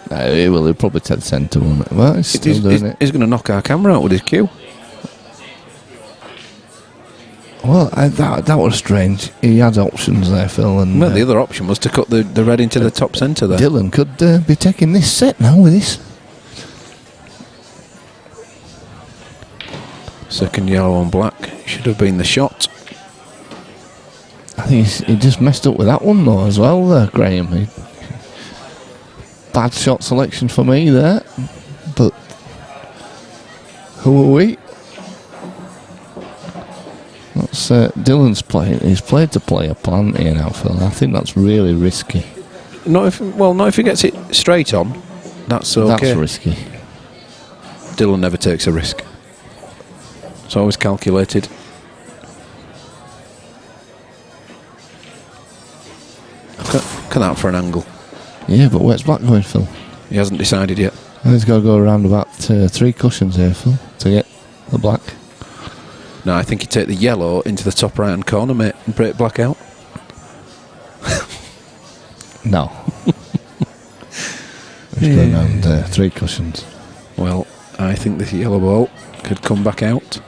He'll probably take the centre one. Well, he's still doing it. He's going to knock our camera out with his cue. Well, that was strange. He had options there, Phil. And well, the other option was to cut the red into the top centre there. Dylan could be taking this set now with this. Second yellow on black. Should have been the shot. I think he just messed up with that one though as well, Graham. Bad shot selection for me there. But who are we? That's Dylan's playing. He's played to play a plan here now, Phil. I think that's really risky. Not if he gets it straight on. That's okay. That's risky. Dylan never takes a risk. It's always calculated. Look at that for an angle. Yeah, but where's black going, Phil? He hasn't decided yet. And he's got to go around about 3 cushions here, Phil, to get the black. No, I think you take the yellow into the top right hand corner, mate, and break black out. No. He's going around 3 cushions. Well, I think this yellow ball could come back out.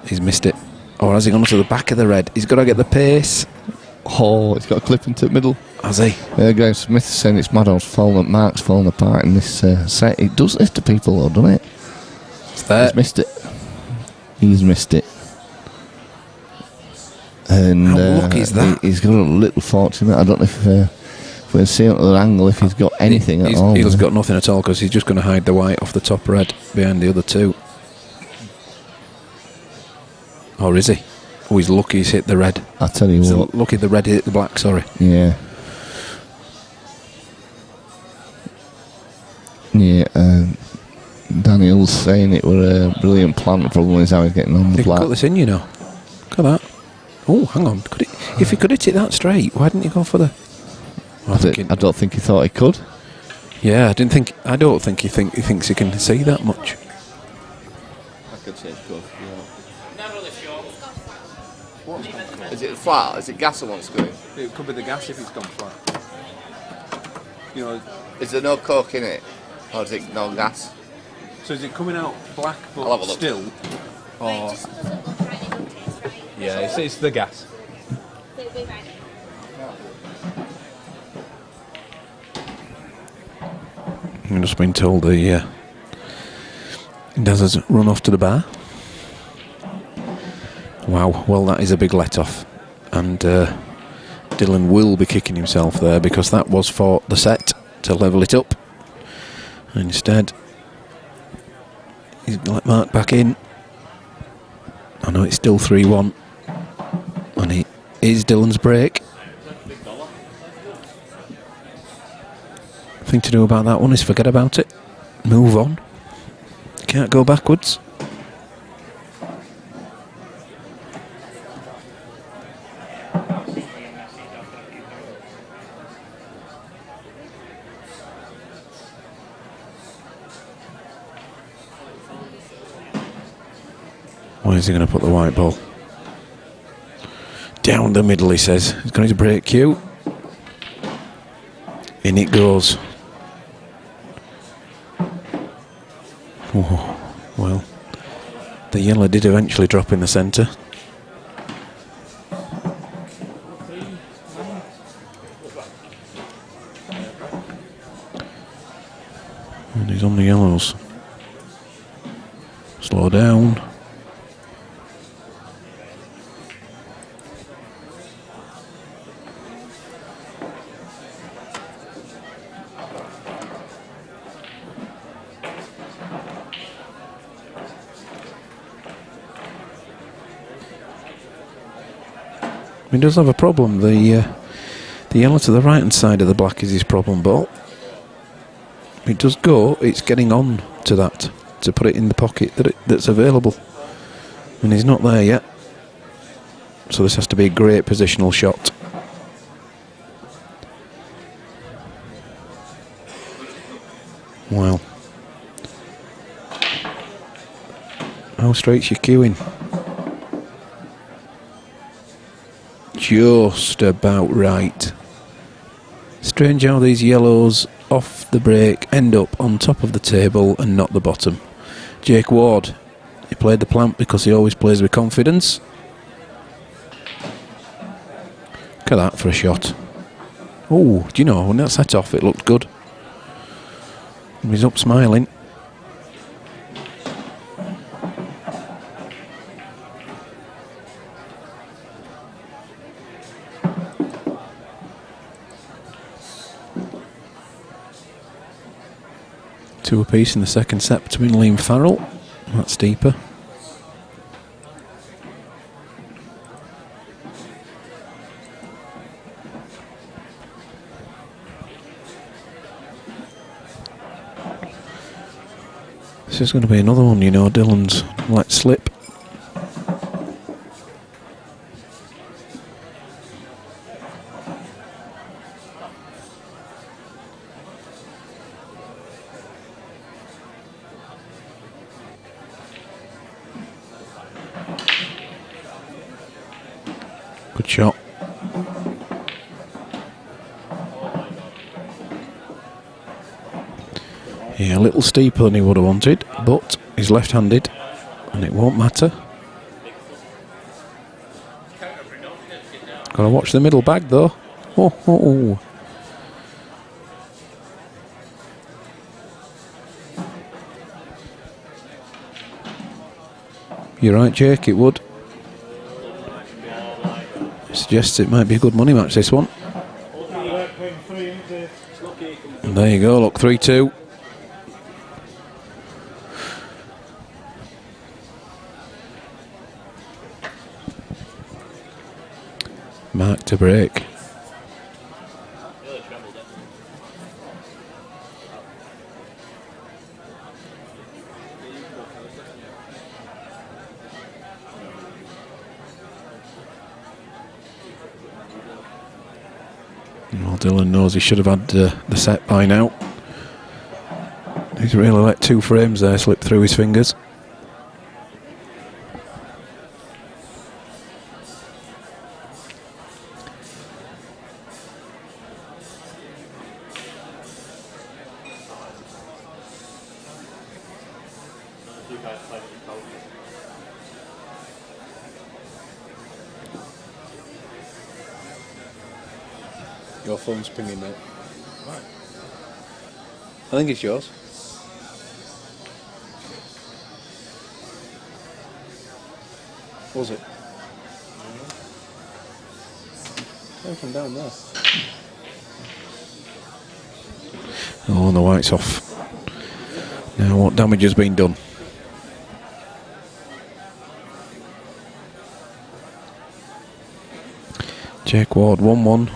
He's missed it. Or has he gone to the back of the red? He's got to get the pace. Oh, he's got a clip into the middle. Has he? Graham Smith is saying it's mad how Mark's falling apart in this set. It does this to people though, doesn't it? It's there. He's missed it. He's missed it. And how lucky is that? He's got a little fortunate. I don't know if we'll see at the angle if he's got anything at all. He's got nothing at all because he's just going to hide the white off the top red behind the other 2. Or is he? Oh, he's lucky he's hit the red. I tell you what. Lucky the red hit the black, sorry. Yeah. Yeah, Daniel's saying it was a brilliant plan. The problem is how he's getting on the black. You can cut this in, you know. Look at that. Oh, hang on. If he could hit it that straight, why didn't he go for the... I don't think he thought he could. Yeah, I don't think he thinks he can see that much. I could say it's good. Is it flat? Is it gas or what's going? It could be the gas if it's gone flat. You know, is there no coke in it, or is it no gas? So is it coming out black I'll have a but look. still, or yeah, it's the gas. I've just been told the Daz has run off to the bar. Wow, well that is a big let-off. And Dylan will be kicking himself there because that was for the set to level it up. And instead, he's let Mark back in. I know it's still 3-1. And it is Dylan's break. Thing to do about that one is forget about it. Move on. Can't go backwards. Where is he going to put the white ball? Down the middle, he says. He's going to break cue. In it goes. Oh, well, the yellow did eventually drop in the centre. And he's on the yellows. Slow down. He does have a problem. The yellow to the right hand side of the black is his problem ball. It does go, it's getting on to that, to put it in the pocket that's available. And he's not there yet. So this has to be a great positional shot. Wow. How straight's your queuing? Just about right. Strange how these yellows off the break end up on top of the table and not the bottom. Jake Ward, he played the plant because he always plays with confidence. Look at that for a shot. Oh, do you know, when that set off it looked good. He's up smiling. Two apiece in the second set between Lee and Farrell. That's deeper. This is going to be another one, you know, Dylan's let slip. Good shot. Yeah, a little steeper than he would have wanted, but he's left-handed and it won't matter. Gotta watch the middle bag though. Oh, oh, oh. You're right, Jake, it would. Suggests it might be a good money match, this one. And there you go, look, 3-2. Mark to break. Well, Dylan knows he should have had the set by now. He's really let two frames there slip through his fingers. Your phone's pinging, mate. Right. I think it's yours. Was it? Came from down there. Oh, and the white's off. Now what damage has been done? Jake Ward 1-1.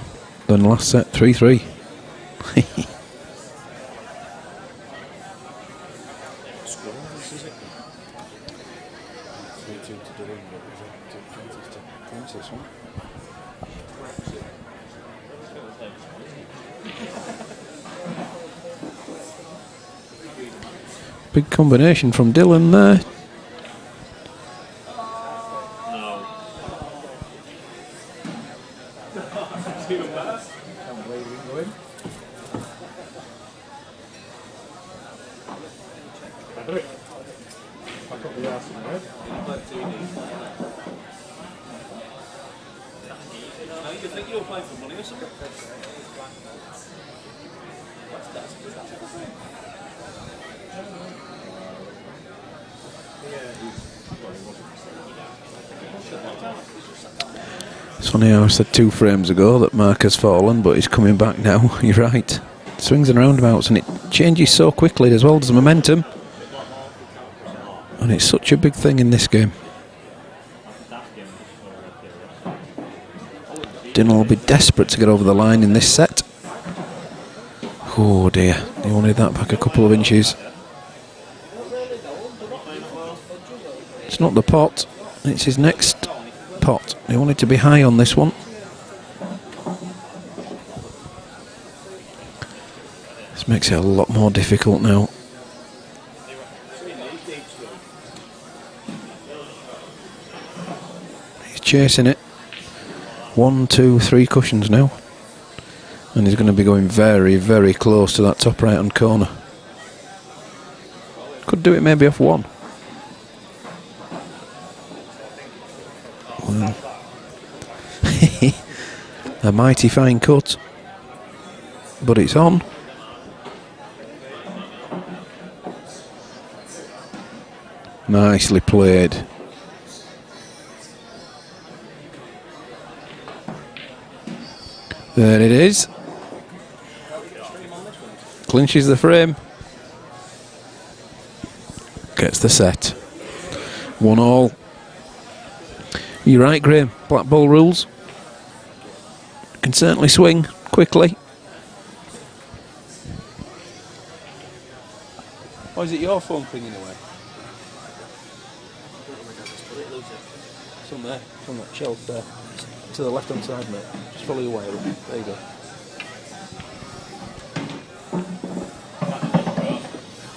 Then last set 3-3. Big combination from Dylan there. It's funny how I said 2 frames ago that Mark has fallen, but he's coming back now. You're right. Swings and roundabouts, and it changes so quickly as well as the momentum. And it's such a big thing in this game. Dinner will be desperate to get over the line in this set. Oh dear, he wanted that back a couple of inches. It's not the pot, it's his next pot. He wanted to be high on this one. This makes it a lot more difficult now. He's chasing it. 1, 2, 3 cushions now. And he's going to be going very, very close to that top right hand corner. Could do it maybe off 1. Well, a mighty fine cut, but it's on. Nicely played. There it is. Clinches the frame. Gets the set. 1-1. You're right, Graham. Black ball rules. Can certainly swing quickly. Or is it your phone pinging away? It's on there. It's on that shelf there. To the left hand side, mate. Just follow your wire up. There you go.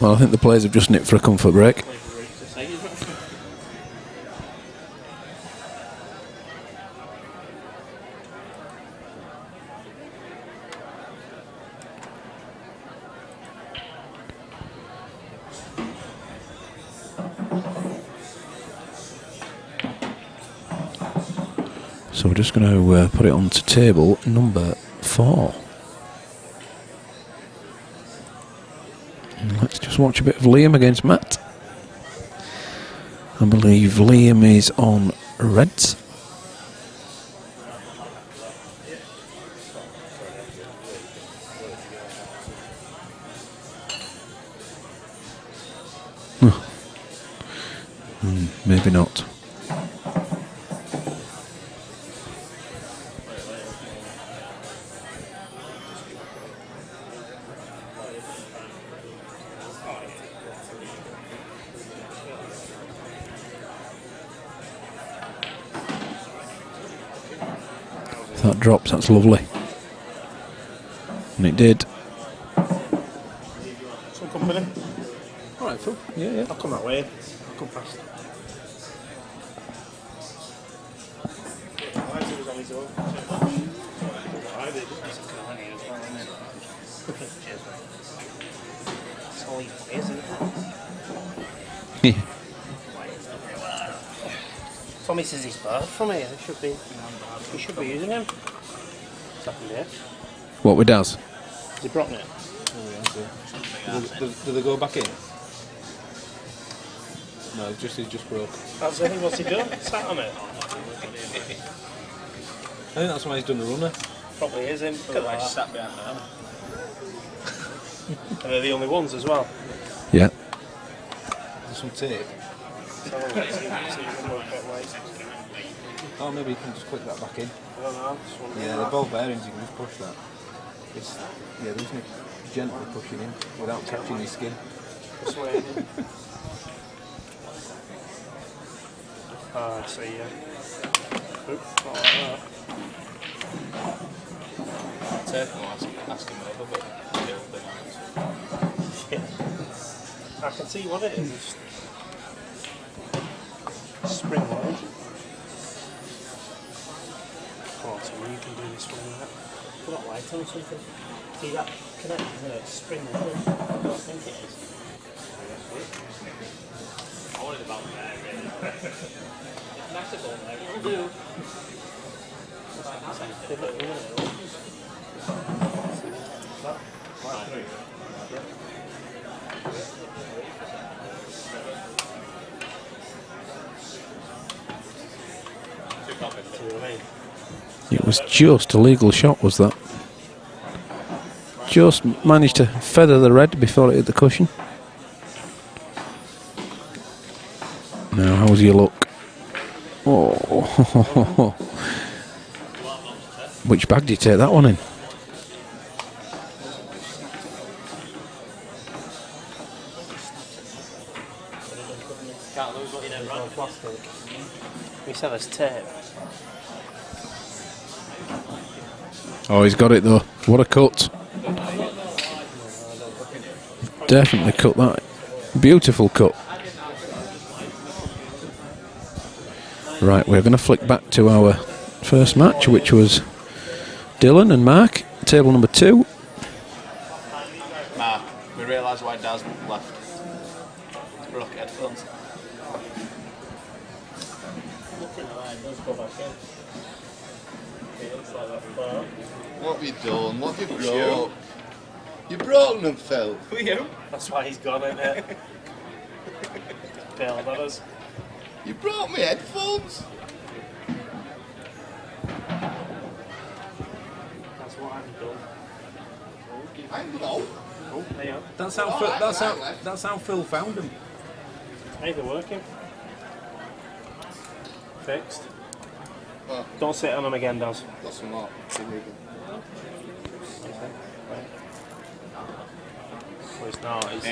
Well, I think the players have just nipped for a comfort break. So we're just going to put it onto table number 4. And let's just watch a bit of Liam against Matt. I believe Liam is on reds. Maybe not. If that drops, that's lovely. And it did. Some company. Alright, Phil. Yeah. I'll come that way. I'll come past. Isaac was on his own. I did. Cheers, mate. That's all he plays, isn't it? Tommy says he's bad from here. He should be using him. Second day. What we does? Is he broken it? Do they go back in? No, he just broke. That's the thing. What's he done? Sat on it. I think that's why he's done the runner. Probably is him. Look at that. Sat behind there. And they're the only ones as well. Yeah. There's some tape. Oh, maybe you can just click that back in. I don't know. Yeah, they're both bearings, you can just push that. There's no gently pushing in without touching your skin. This way in. I see, yeah. Oop, not like that. Tape will ask him over, but he'll be honest. Yeah. I can see what it is. It's spring load. Oh, Tom, you can do this one like that. Put that light on or something. See that connector there? It's spring load. I don't think it is. I wanted about there, really. It's massive on there. It'll do. It was just a legal shot, was that? Just managed to feather the red before it hit the cushion. Now, how's your luck? Oh, Which bag do you take that one in? Can't lose what you did right. Plastic. We said there's tape. Oh, he's got it though. What a cut. Definitely cut that. Beautiful cut. Right, we're going to flick back to our first match, which was Dylan and Mark, table number 2. Mark, we realise why Daz left. He's broke headphones. What have you done? What have you broke? You broke them, Phil. Who are you? That's why he's gone in it. Bailed on us. You broke me headphones. That's what I've done. Hang on. Oh, there you go. That's how Phil found them. Hey, they're working. Fixed. Oh. Don't sit on them again, Daz. Got some more. Well, it's not. It's...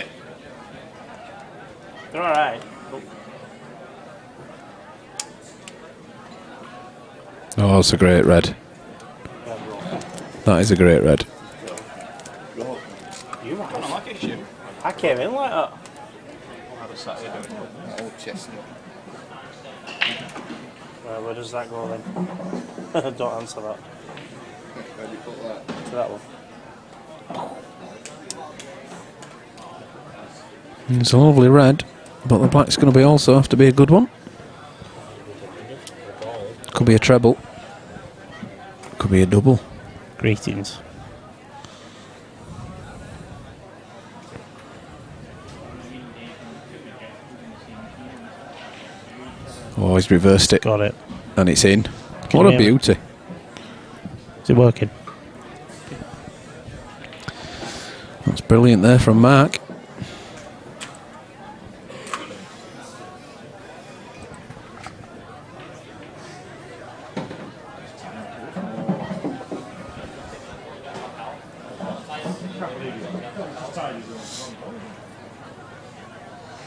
They're alright. Oh, it's a great red. That is a great red. You I don't like it, you. I came in like that. I was sat here doing it. Old chestnut. Right, where does that go then? Don't answer that. Where do you put that? To that one. It's a lovely red, but the black's going to be also have to be a good one. Could be a treble. Could be a double. Greetings. Oh, he's reversed it. Got it. And it's in. Can What you a hear me? beauty. Is it working? That's brilliant there from Mark.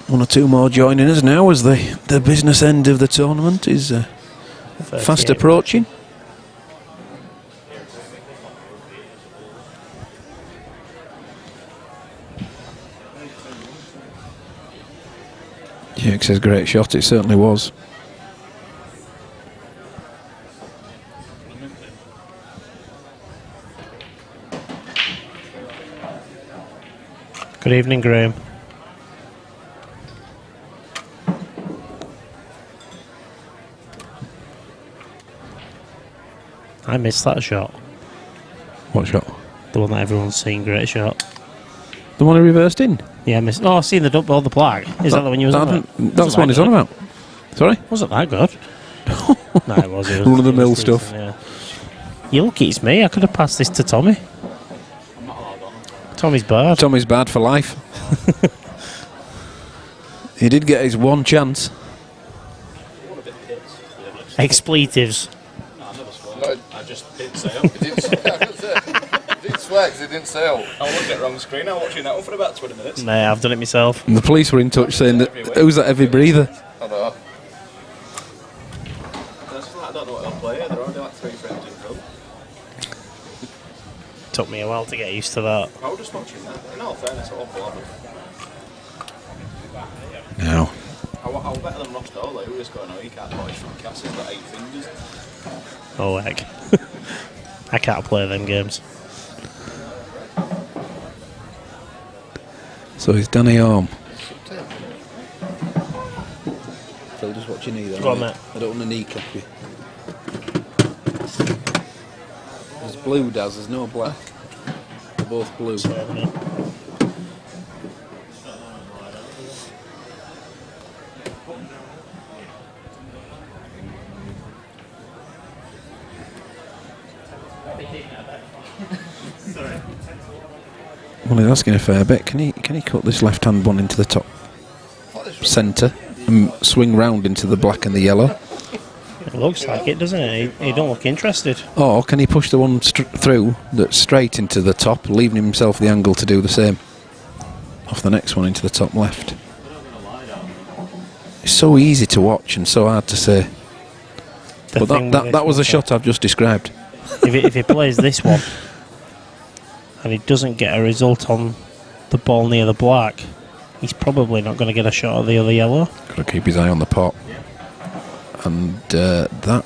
One or two more joining us now as the business end of the tournament is fast approaching. Jake says great shot, it certainly was. Good evening, Graham. I missed that shot. What shot? The one that everyone's seen, great shot. The one he reversed in? Yeah, I missed. Oh, I've seen the double, the black. Is that the one you was on about? That's the one he's on about. Sorry? Wasn't that good? No, it was. Run of the mill stuff. Yeah. You lucky it's me. I could have passed this to Tommy. Tommy's bad. Tommy's bad for life. He did get his one chance. Expletives. No, I never swore. I just didn't say it. Didn't swear because he didn't say out. I was looking at the wrong screen. I was watching that one for about 20 minutes. Nah, I've done it myself. And the police were in touch saying that who's that heavy breather? I know. I don't know what they'll play. They're only like 3 frames in film. Took me a while to get used to that. I was just watching that. In all fairness, I won't bother. No. I'll bet them Ross Dole, who is going on, he can't put his front cast, he's got 8 fingers. Oh, heck. I can't play them games. So it's Danny Arm. Phil, just watching either. Go on, mate. I don't want to kneecap you. There's blue, Daz, there's no black. They're both blue. Well, he's asking a fair bit. Can he cut this left-hand one into the top centre and swing round into the black and the yellow? It looks like it, doesn't it? He don't look interested. Or can he push the one through that's straight into the top, leaving himself the angle to do the same off the next one into the top left? It's so easy to watch and so hard to say. But that was the shot I've just described. If he plays this one and he doesn't get a result on the ball near the black, he's probably not going to get a shot at the other yellow. Got to keep his eye on the pot. And that...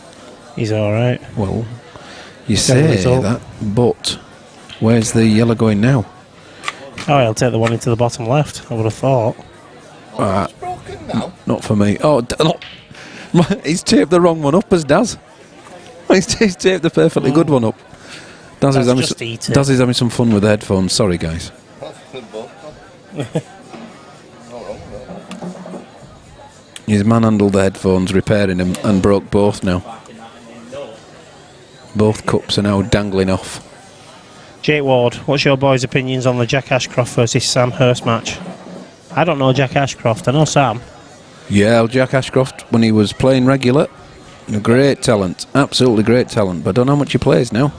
He's alright. Well, you say that, but where's the yellow going now? Oh, he'll take the one into the bottom left, I would have thought. It's broken now. Not for me. Oh, he's taped the wrong one up as Daz. He's taped the perfectly good one up. Daz is having some fun with the headphones. Sorry, guys. He's manhandled the headphones, repairing them, and broke both now. Both cups are now dangling off. Jake Ward, what's your boys' opinions on the Jack Ashcroft versus Sam Hurst match? I don't know Jack Ashcroft, I know Sam. Yeah, well, Jack Ashcroft, when he was playing regular, a great talent, absolutely great talent, but I don't know how much he plays now.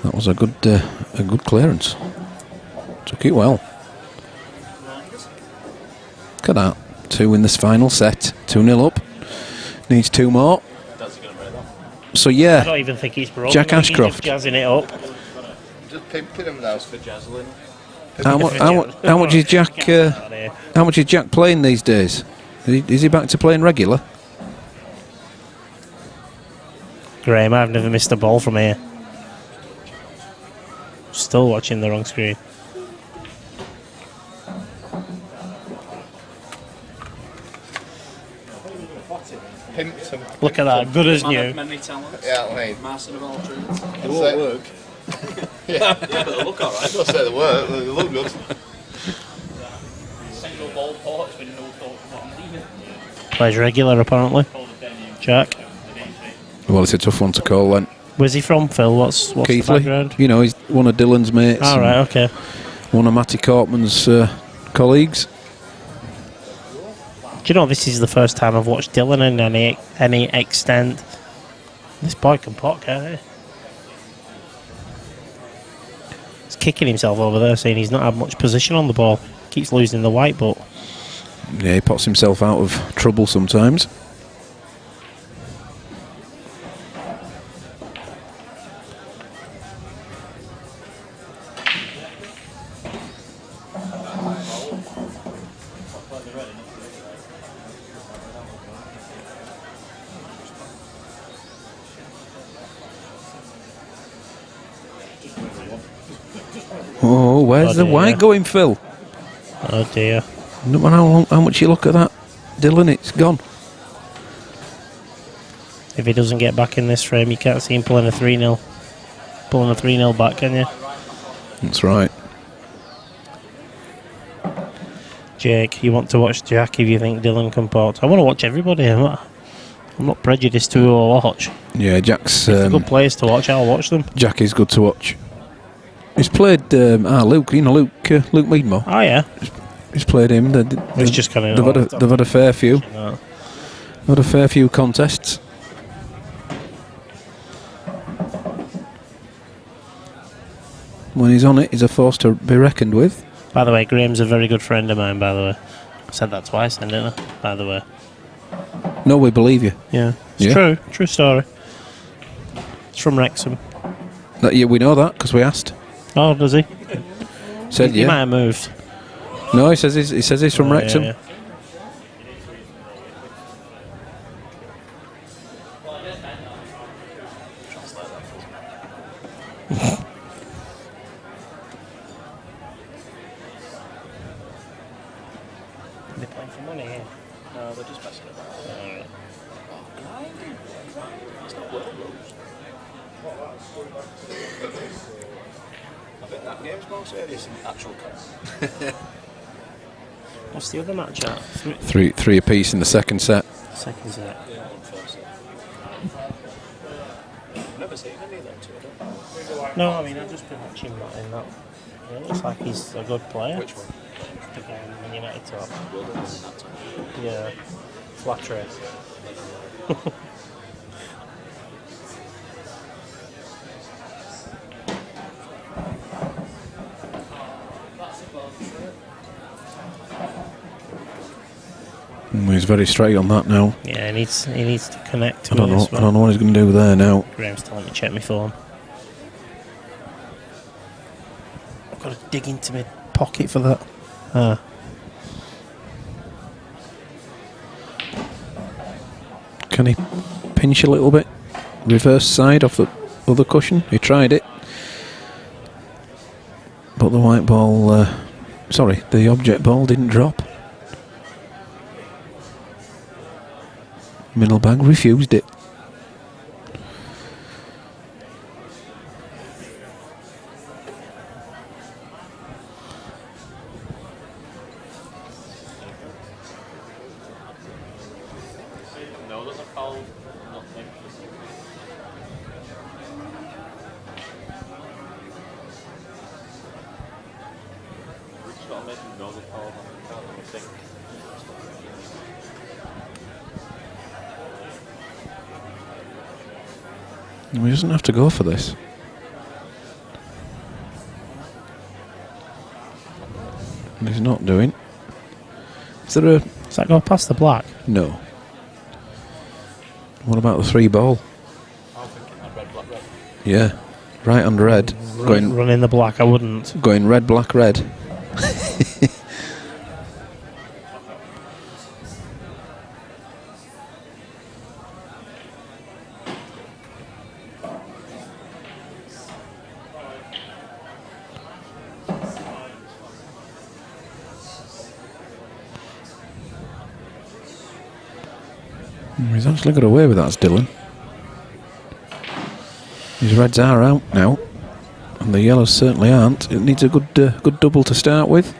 That was a good clearance. Took it well. Look at that. 2 in this final set. 2-0 up. Needs 2 more. So yeah, I don't even think he's broken. Jack Ashcroft. He's just jazzing it up. Just pimping him now. For jazzling. How much is Jack? How much is Jack playing these days? Is he back to playing regular? Graham, I've never missed a ball from here. Still watching the wrong screen. Look at that, good as new. Many talents. Yeah, I mean, Master of all trades. They won't work. yeah, but they look alright. I'm not saying they work, they look good. Single ball ports with no thought. Plays regular, apparently. Jack. Well, it's a tough one to call then. Where's he from, Phil? What's the background? You know, he's one of Dylan's mates. All right, okay. One of Matty Cortman's colleagues. Do you know this is the first time I've watched Dylan in any extent? This boy can pot, can't he? He's kicking himself over there, saying he's not had much position on the ball. Keeps losing the white, but yeah, he pots himself out of trouble sometimes. Oh, where's the white going, Phil? Oh dear. No matter how much you look at that, Dylan, it's gone. If he doesn't get back in this frame, you can't see him pulling a 3-0. Pulling a 3-0 back, can you? That's right. Jake, you want to watch Jack if you think Dylan can pot. I want to watch everybody. I'm not prejudiced to who I'll watch. Yeah, Jack's... If they're good players to watch, I'll watch them. Jack is good to watch. He's played Luke, Luke Meadmore. Oh yeah, he's played him. He's just kind of. They've had a fair few. Had a fair few contests. When he's on it, he's a force to be reckoned with. By the way, Graham's a very good friend of mine. By the way, I said that twice, didn't I? By the way. No, we believe you. Yeah, it's true. True story. It's from Wrexham. Yeah, we know that because we asked. Oh, does he? Said he might have moved. No, he says he's from Wrexham. Yeah. They're playing for money here. No, they're just messing about. It's not world rules. I think that game's more serious than actual cuts. What's the other match at? Three apiece in the second set. Second set. Yeah, first set. I've never seen any of them two. No, I mean, I've just been watching that in that. It looks like he's a good player. Which one? The guy in the United top. Well, in that time. Yeah. Flattery. He's very straight on that now. Yeah, he needs to connect. I don't know what he's going to do there now. Graham's telling me to check my phone. I've got to dig into my pocket for that. Can he pinch a little bit? Reverse side off the other cushion. He tried it. But the white ball, the object ball didn't drop. Middle bag refused it. No, there's a foul. Nothing. We've just got to make him know the foul. Can't have a think. He doesn't have to go for this. And he's not doing. Is there a... Does that go past the black? No. What about the 3 ball? I'm thinking that red, black, red. Yeah. Right on red. Run in the black, I wouldn't. Going red, black, red. He's actually got away with that, Dylan. His reds are out now, and the yellows certainly aren't. It needs a good double to start with.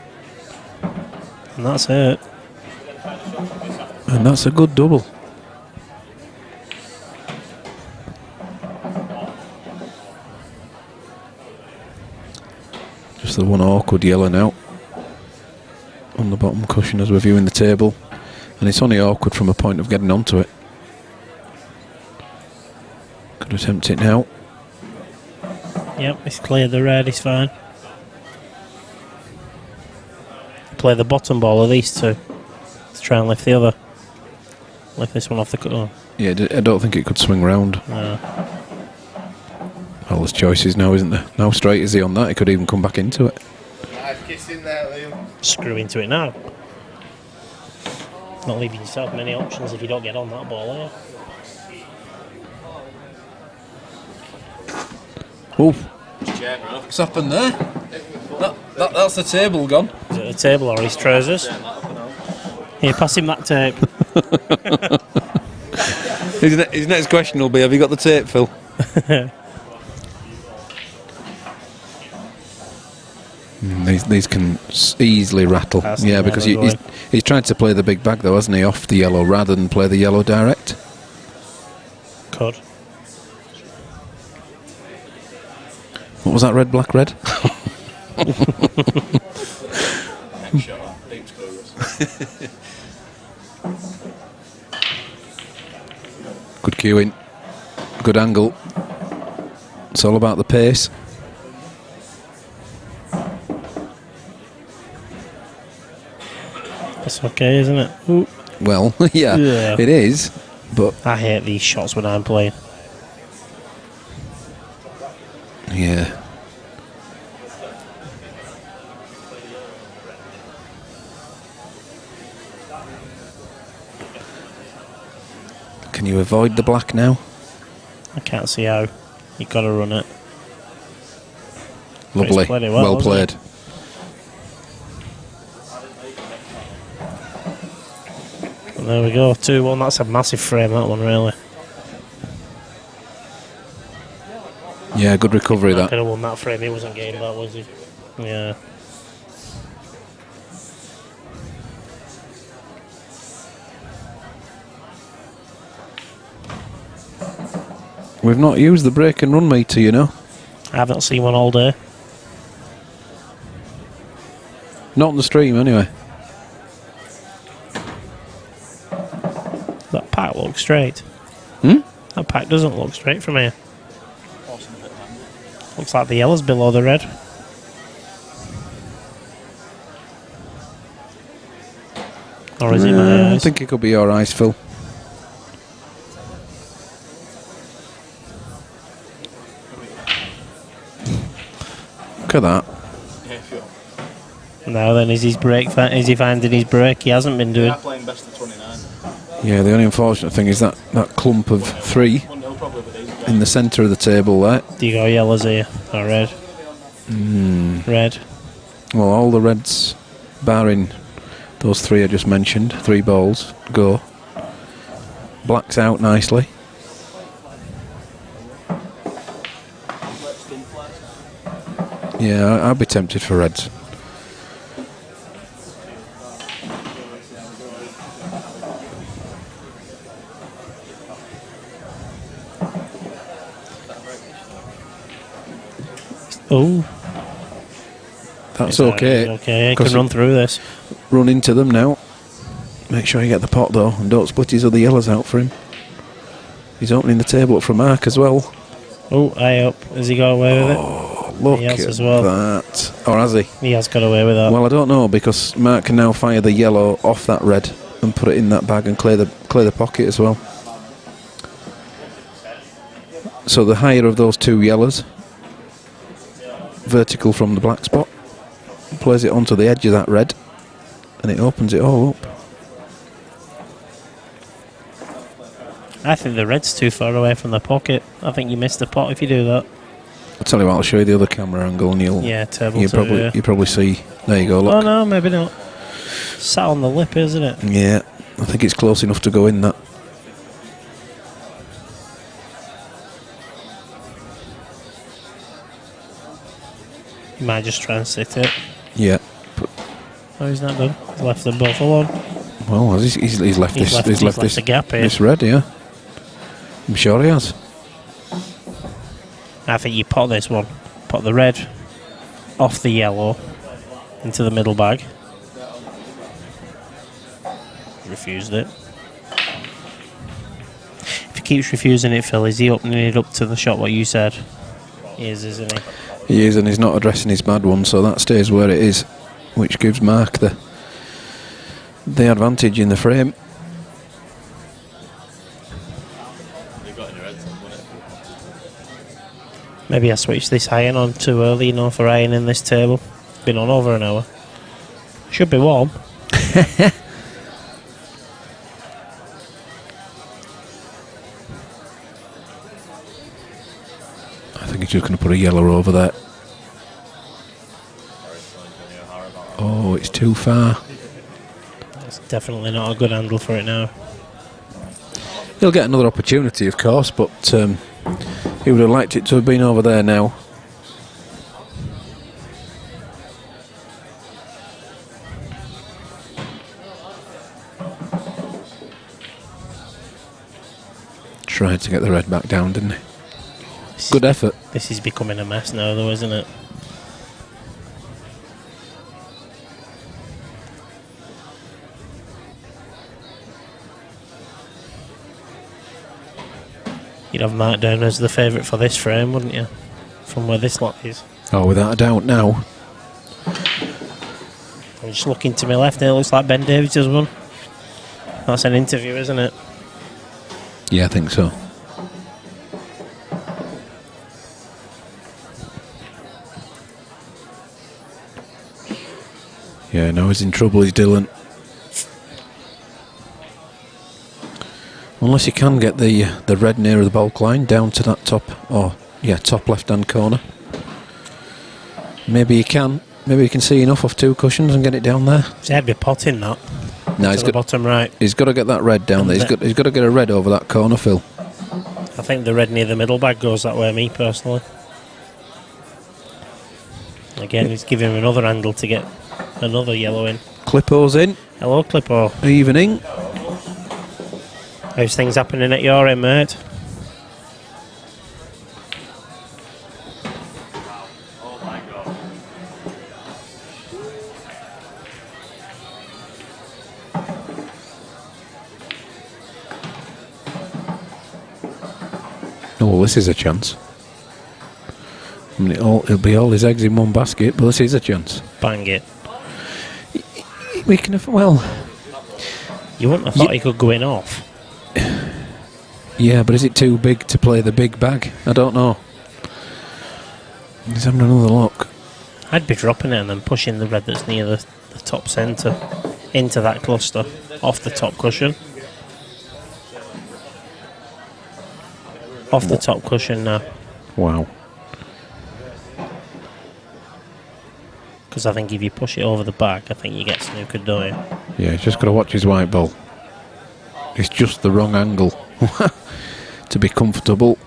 And that's it. And that's a good double. Just the one awkward yellow now on the bottom cushion as we're viewing the table. And it's only awkward from a point of getting onto it. Could attempt it now. Yep, it's clear the red, he's fine. Play the bottom ball of these two to try and lift the other. Lift this one off the cut. Yeah, I don't think it could swing round. No. Well, there's choices now, isn't there? How straight is he on that? He could even come back into it. Nice kiss in there, Liam. Screw into it now. Not leaving yourself many options if you don't get on that ball, are you? Oh, What's happened there? That's the table gone. Is it the table or his trousers? Here, pass him that tape. His next question will be, have you got the tape, Phil? These can easily rattle. Yeah, because he's tried to play the big bag though, hasn't he, off the yellow rather than play the yellow direct. Could. What was that, red, black, red? Good cueing. Good angle. It's all about the pace. It's okay, isn't it? Ooh. Well, yeah, it is, but... I hate these shots when I'm playing. Yeah. Can you avoid the black now? I can't see how. You've got to run it. Lovely. Well played. And there we go, 2-1. That's a massive frame, that one, really. Yeah, good recovery, that. Could have won that frame. He wasn't getting that, was he? Yeah. We've not used the break and run meter, you know. I haven't seen one all day. Not on the stream, anyway. pack looks straight. That pack doesn't look straight from here. Looks like the yellow's below the red. Or is it my I eyes? think it could be your eyes, Phil. Look at that. Now then, is he finding his break? He hasn't been doing. Playing best of 29. Yeah, the only unfortunate thing is that clump of 3 in the centre of the table there. Do you go yellows here or red? Red. Well, all the reds, barring those 3 I just mentioned, 3 balls, go. Black's out nicely. Yeah, I'd be tempted for reds. Oh. That's okay. Okay, I 'Cause can run through this. Run into them now. Make sure you get the pot though, and don't split his other yellows out for him. He's opening the table up for Mark as well. Oh, eye up. Has he got away with it? Look He has at as well. that. Or has he? He has got away with that. Well, I don't know, because Mark can now fire the yellow off that red and put it in that bag and clear the pocket as well. So the higher of those 2 yellows, vertical from the black spot, plays it onto the edge of that red, and it opens it all up. I think the red's too far away from the pocket. I think you missed the pot if you do that. I'll tell you what, I'll show you the other camera angle, and you'll table you two, yeah. probably see. There you go. Look. Oh no, maybe not. Sat on the lip, isn't it? Yeah, I think it's close enough to go in that. You might just try and sit it. Yeah. Oh, he's not done. He's left them both alone. Well, he's left this. He's left this. the gap here. This red, yeah. I'm sure he has. I think you pot this one. Pot the red off the yellow into the middle bag. Refused it. If he keeps refusing it, Phil, is he opening it up to the shot what you said? He is, isn't he? He is, and he's not addressing his bad one, so that stays where it is, which gives Mark the advantage in the frame. Maybe I switched this iron on too early, for ironing this table. Been on over an hour. Should be warm. I think he's just going to put a yellow over there. Oh, it's too far. It's definitely not a good handle for it now. He'll get another opportunity, of course, but he would have liked it to have been over there now. Tried to get the red back down, didn't he? Good effort. This is becoming a mess now, though, isn't it? You'd have Mark down as the favourite for this frame, wouldn't you? From where this lot is. Oh, without a doubt now. I'm just looking to my left and it looks like Ben Davies has won. That's an interview, isn't it? Yeah, I think so. Yeah, no, he's in trouble, he's Dylan. Unless you can get the red nearer the bulk line down to that top, top left-hand corner. Maybe you can. Maybe you can see enough off 2 cushions and get it down there. See, I'd be potting that. No, to the bottom right. He's got to get that red down there. He's got to get a red over that corner, Phil. I think the red near the middle bag goes that way, me personally. Again, he's giving him another handle to get another yellow in. Clippo's in. Hello, Clippo. Evening. How's things happening at your end, mate? Oh, well, this is a chance. I mean, it'll be all his eggs in one basket, but this is a chance. Bang it. We can have, well... You wouldn't have thought he could go in off. Yeah, but is it too big to play the big bag? I don't know. He's having another look. I'd be dropping it and then pushing the red that's near the top centre into that cluster, off the top cushion. Off the top cushion now. Wow. Because I think if you push it over the back, I think you get snookered, don't you? Yeah, he's just got to watch his white ball. It's just the wrong angle to be comfortable.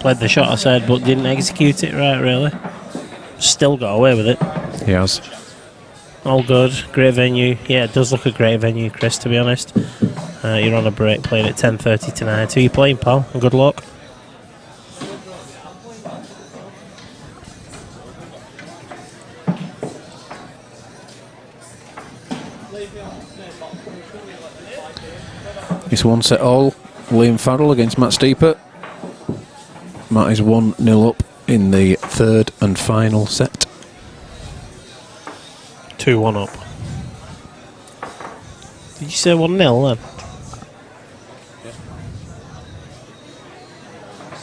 Played the shot, I said, but didn't execute it right, really. Still got away with it. He has. All good. Great venue. Yeah, it does look a great venue, Chris, to be honest. You're on a break, playing at 10:30 tonight. Who are you playing, pal? And good luck. It's 1-all. Liam Farrell against Matt Steeper. Matt is 1-0 up in the third and final set. 2-1 up. Did you say 1-0 then?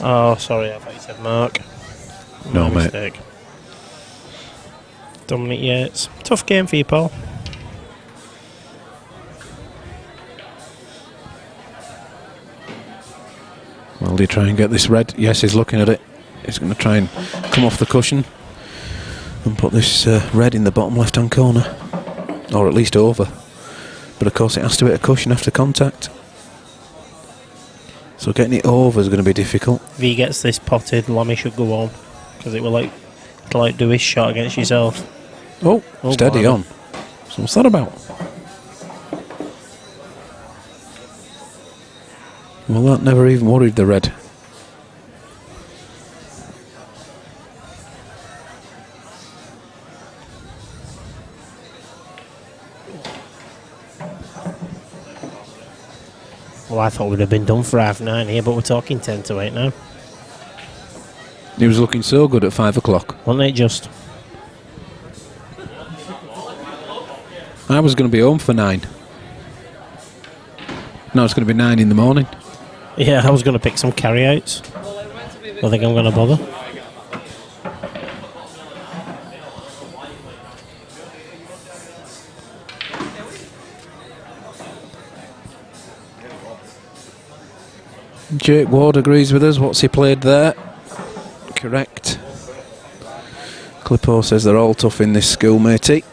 Oh, sorry, I thought you said Mark. No, My mate. mistake. Dominic Yates. Tough game for you, Paul. Will he try and get this red? Yes, he's looking at it. He's going to try and come off the cushion and put this red in the bottom left-hand corner. Or at least over. But of course it has to hit a cushion after contact. So getting it over is going to be difficult. If he gets this potted, Lammy should go on. Because it will like do his shot against yourself. Oh, steady blimey. on. So what's that about? Well, that never even worried the red. Well, I thought we'd have been done for 9:30 here, but we're talking 10 to 8 now. He was looking so good at 5 o'clock. Wasn't it just? I was going to be home for 9. Now it's going to be 9 in the morning. Yeah, I was going to pick some carryouts. I think I'm going to bother. Jake Ward agrees with us. What's he played there? Correct. Clippo says they're all tough in this school, matey.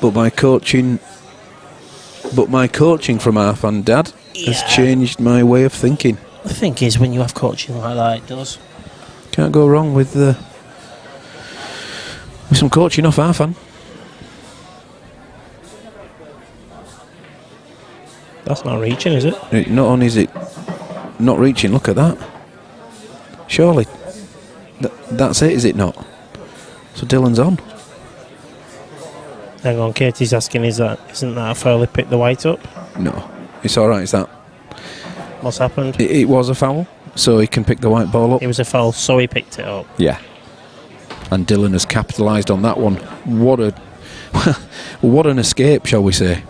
But my coaching from half and dad has changed my way of thinking. The thing is, when you have coaching like that, it does. Can't go wrong with some coaching off half hand. That's not reaching, is it? Not only is it not reaching, look at that. Surely that's it, is it not? So Dylan's on. Hang on, Katie's asking, isn't that a foul? He picked the white up? No, it's all right. It's that. What's happened? It was a foul, so he can pick the white ball up. It was a foul, so he picked it up. Yeah. And Dylan has capitalised on that one. What an escape, shall we say?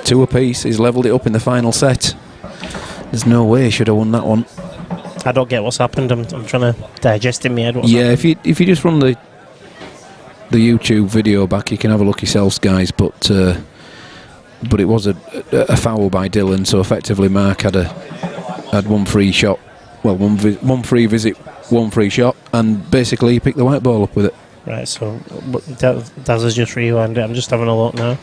2 apiece. He's levelled it up in the final set. There's no way he should have won that one. I don't get what's happened. I'm trying to digest in my head what's Yeah, happened. if you just run the YouTube video back, you can have a look yourselves, guys. But it was a foul by Dylan, so effectively Mark had one free shot. Well, one free visit, one free shot, and basically he picked the white ball up with it. Right, so Daz has just rewound it. I'm just having a look now.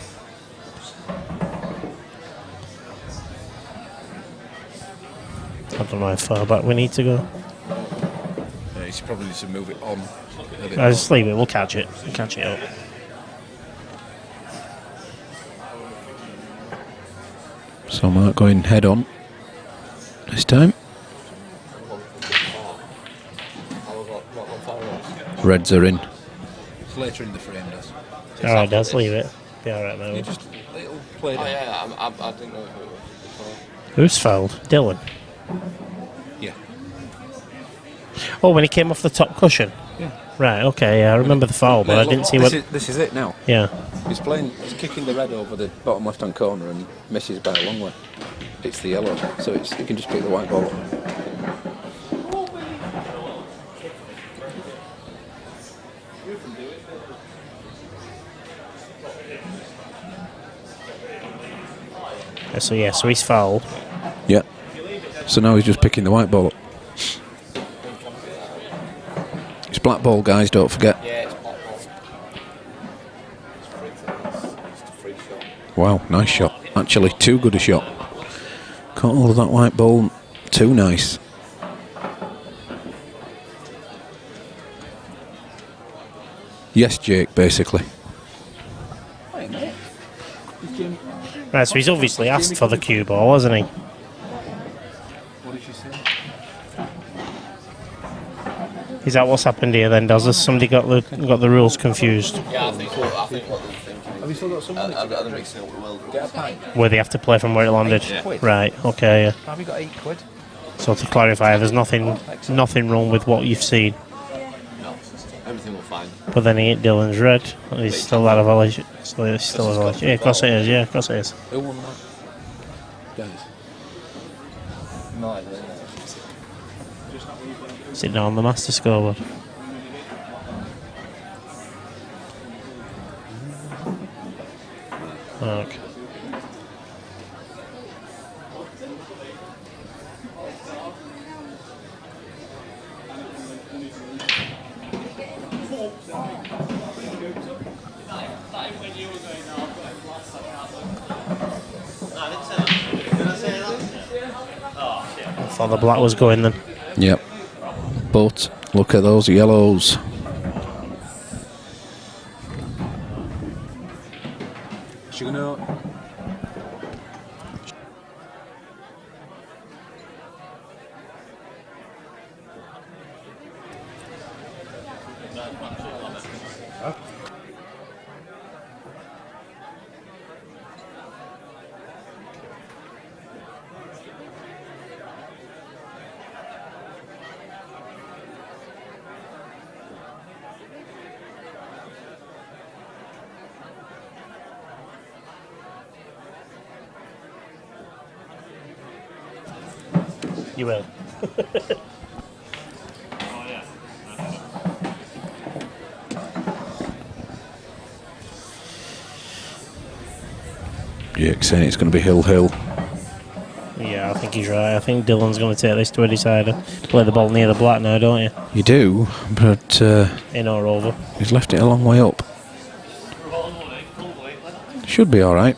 I don't know how far back we need to go. Yeah, you probably need to move it on. I'll just leave it. We'll catch it. We'll catch it up. So Mark going head on this time. Reds are in. It's later in the frame, Daz. Alright, Daz, leave it. Be alright now. Just little played Oh him. yeah, I didn't know who it was before. Who's fouled? Dylan. Yeah. Oh, when he came off the top cushion. Yeah. Right. Okay. Yeah, I remember the foul, but Mate, I look, didn't see this what. This is it now. Yeah. He's kicking the red over the bottom left-hand corner and misses by a long way. It's the yellow, so he can just pick the white ball up. So he's fouled. Yeah. So now he's just picking the white ball up. It's black ball, guys, don't forget. Yeah, it's black ball. It's a free shot. Wow, nice shot. Actually, too good a shot. Caught hold of that white ball. Too nice. Yes, Jake, basically. Right. So he's obviously asked for the cue ball, hasn't he? What did she say? Is that what's happened here then? Has somebody got the rules confused? Yeah, I think what they're thinking. Have you still got some money? Are they mixing it with Will? Get a pint. Where they have to play from where it landed. £8. Right. Okay. Yeah. Have you got £8? So to clarify, there's nothing wrong with what you've seen. No, everything will fine. But then he hit Dylan's red. He's still out of violation. So he's still a violation. Yeah, of course it is. Yeah, of course it is. Who won that? Guys. No idea. Sitting down on the master scoreboard. Okay. I thought the black was going then. Yep. But look at those yellows. Sugar note. You will. Jake's saying it's going to be hill. Yeah, I think he's right. I think Dylan's going to take this to a decider. Play the ball near the black now, don't you? You do, but In or over. he's left it a long way up. Should be alright.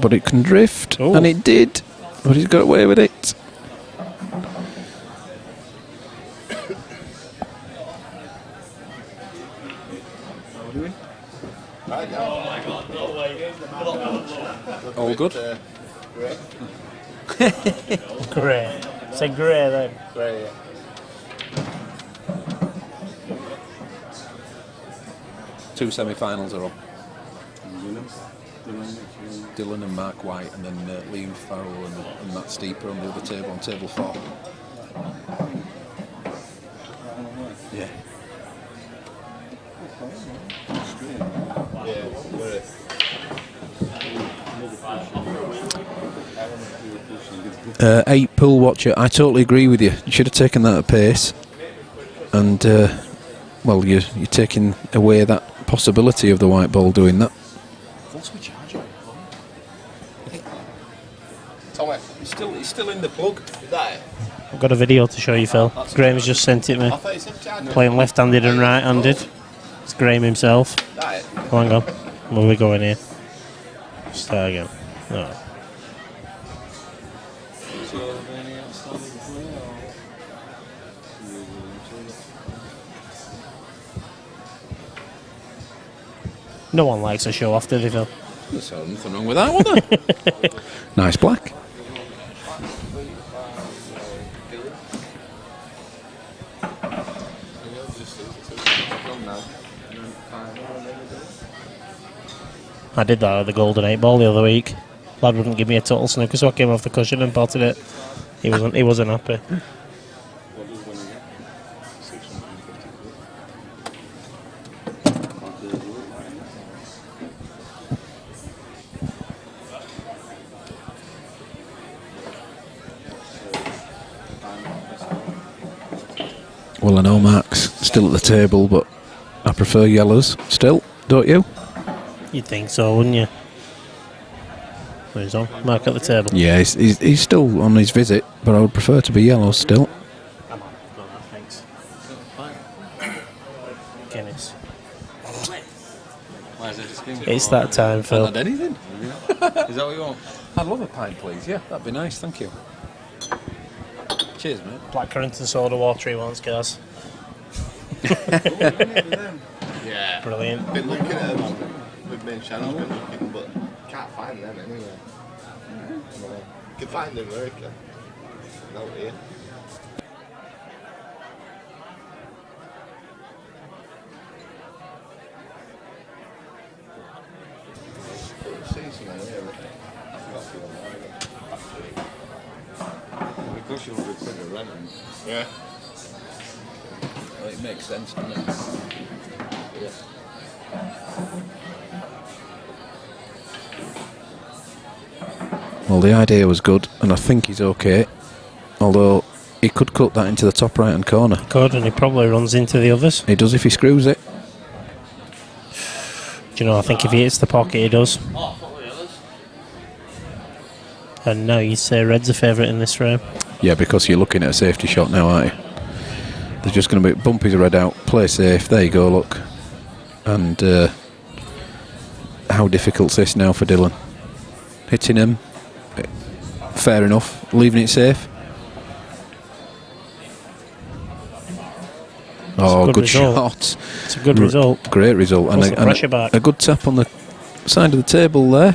But it can drift, Ooh. and it did. But he's got away with it. All good? Great. Grey. Say grey then. Great, yeah. Two semi-finals are on. Dylan and Mark White, and then Liam Farrell and Matt Steeper on the other table, on table 4. Yeah. Eight pool watcher. I totally agree with you. You should have taken that at pace, and well, you're taking away that possibility of the white ball doing that. Tommy, It's still in the plug. is that it? I've got a video to show you, Phil. Graham's just sent it me. I thought you said charger. Playing left-handed and right-handed. It's Graham himself. That it? Oh, hang on. Where are we going here? Start again. No. No one likes a show off, do they, Phil? There's nothing wrong with that, was there? Nice black. I did that at the Golden 8 Ball the other week. Lad wouldn't give me a total snooker, so I came off the cushion and potted it. He wasn't happy. Well, I know Mark's still at the table, but I prefer yellows still, don't you? You'd think so, wouldn't you? Where's on? Mark at the table. Yeah, he's still on his visit, but I would prefer to be yellows still. Come on, no, thanks. Guinness. Why is it just Guinness? It's that time, Phil. Not anything. Is that what you want? I'd love a pint, please. Yeah, that'd be nice. Thank you. Cheers, mate. Blackcurrant and soda water he wants, guys. Yeah. Brilliant. Been looking at them. With me and Shannon's been looking, but can't find them anywhere. You can find them in America. Not here. Because you're £100 a rent. Yeah. Well, it makes sense, doesn't it? Yeah. Well, the idea was good, and I think he's okay. Although he could cut that into the top right-hand corner. Could, and he probably runs into the others. He does if he screws it. Do you know, I think if he hits the pocket, he does. And now you say red's a favourite in this frame. Yeah, because you're looking at a safety shot now, aren't you? They're just going to be bump his red out, play safe. There you go, look. And how difficult's this now for Dylan? Hitting him, fair enough. Leaving it safe. Oh, good shot. It's a good result. Great result. Plus the pressure back. A good tap on the side of the table there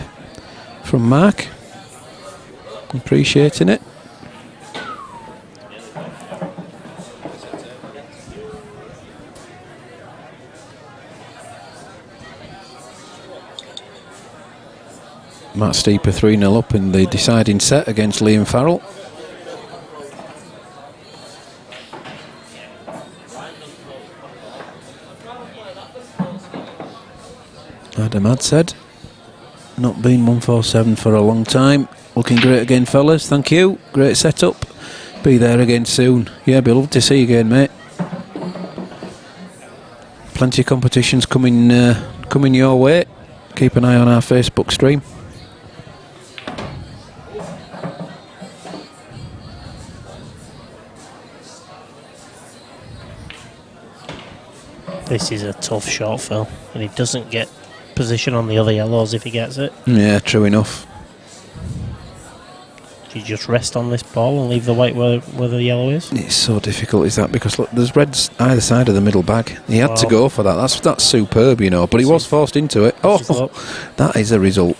from Mark. Appreciating it. Matt Steeper 3-0 up in the deciding set against Liam Farrell. Adam had said, not been 147 for a long time. Looking great again, fellas. Thank you. Great setup. Be there again soon. Yeah, be lovely to see you again, mate. Plenty of competitions coming your way. Keep an eye on our Facebook stream. This is a tough shot, Phil, and he doesn't get position on the other yellows if he gets it. Yeah, true enough. Do you just rest on this ball and leave the white where the yellow is? It's so difficult, is that? Because look, there's reds either side of the middle bag. He had to go for that. That's superb, you know. But he was forced into it. Oh, that is a result.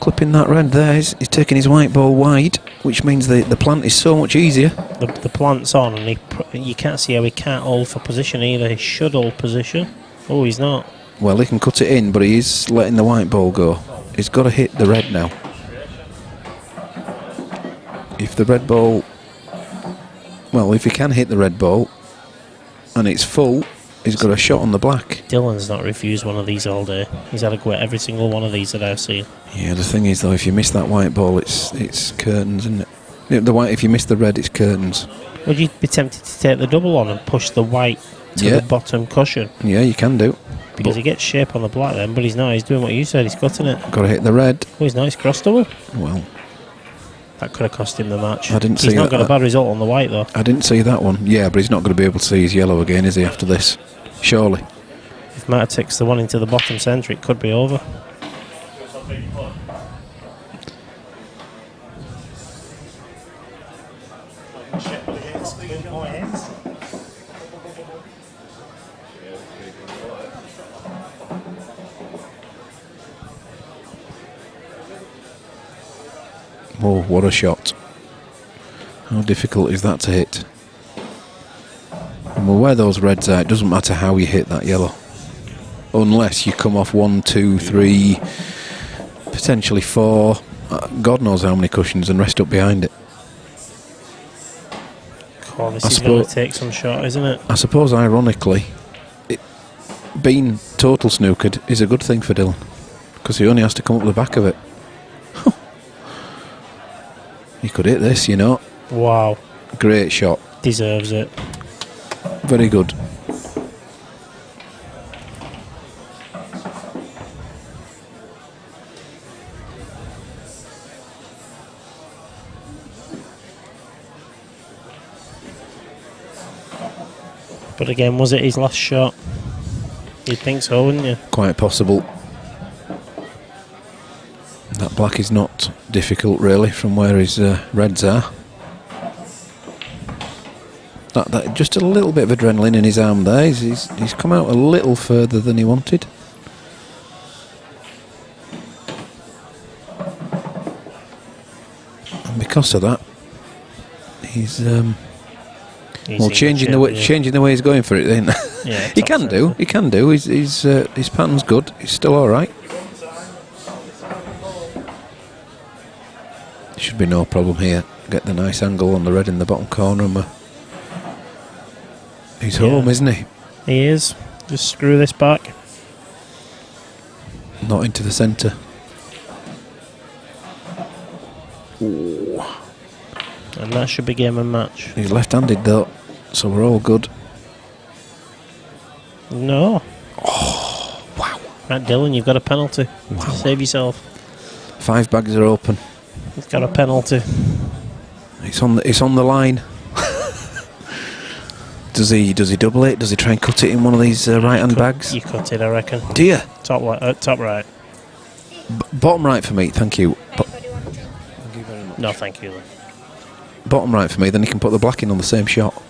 Clipping that red there. He's taking his white ball wide, which means the plant is so much easier. The plant's on, and you can't see how he can't hold for position either. He should hold position. Oh, he's not. Well, he can cut it in, but he is letting the white ball go. He's got to hit the red now. If the red ball... Well, if he can hit the red ball and it's full, he's got a shot on the black. Dylan's not refused one of these all day. He's had a go at every single one of these that I've seen. Yeah, the thing is, though, if you miss that white ball, it's curtains, isn't it? If you miss the red, it's curtains. Would you be tempted to take the double on and push the white to the bottom cushion? Yeah, you can do. Because he gets shape on the black then, but he's not. He's doing what you said. He's cutting it. Got to hit the red. Oh, he's not. He's cross double. Well, that could have cost him the match. I didn't see He's not that. got a bad result on the white, though. I didn't see that one. Yeah, but he's not going to be able to see his yellow again, is he, after this? Surely. If Matt takes the one into the bottom centre, it could be over. Oh, what a shot. How difficult is that to hit? And well, where those reds are, it doesn't matter how you hit that yellow. unless you come off 1, 2, 3, potentially 4, God knows how many cushions, and rest up behind it. Oh, this is going to take some shot, isn't it? I suppose, ironically, being total snookered is a good thing for Dylan, because he only has to come up the back of it. He could hit this, you know. Wow. Great shot. Deserves it. Very good. But again, was it his last shot? You'd think so, wouldn't you? Quite possible. That black is not difficult, really, from where his reds are. That just a little bit of adrenaline in his arm there. He's come out a little further than he wanted. And because of that, he's well, changing the way he's going for it. Then Yeah, he can do. His pattern's good. He's still all right. Should be no problem here. Get the nice angle on the red in the bottom corner, and he's home, isn't he? He is. Just screw this back. Not into the centre. Ooh. And that should be game and match. He's left-handed though, so we're all good. No. Oh, wow. Right, Dylan, you've got a penalty. Wow. Save yourself. 5 bags are open. He's got a penalty. It's on the line. Does he double it? Does he try and cut it in one of these right-hand bags? You cut it, I reckon. Do you? Top right. Bottom right for me, thank you. No, thank you. Bottom right for me, then he can put the black in on the same shot.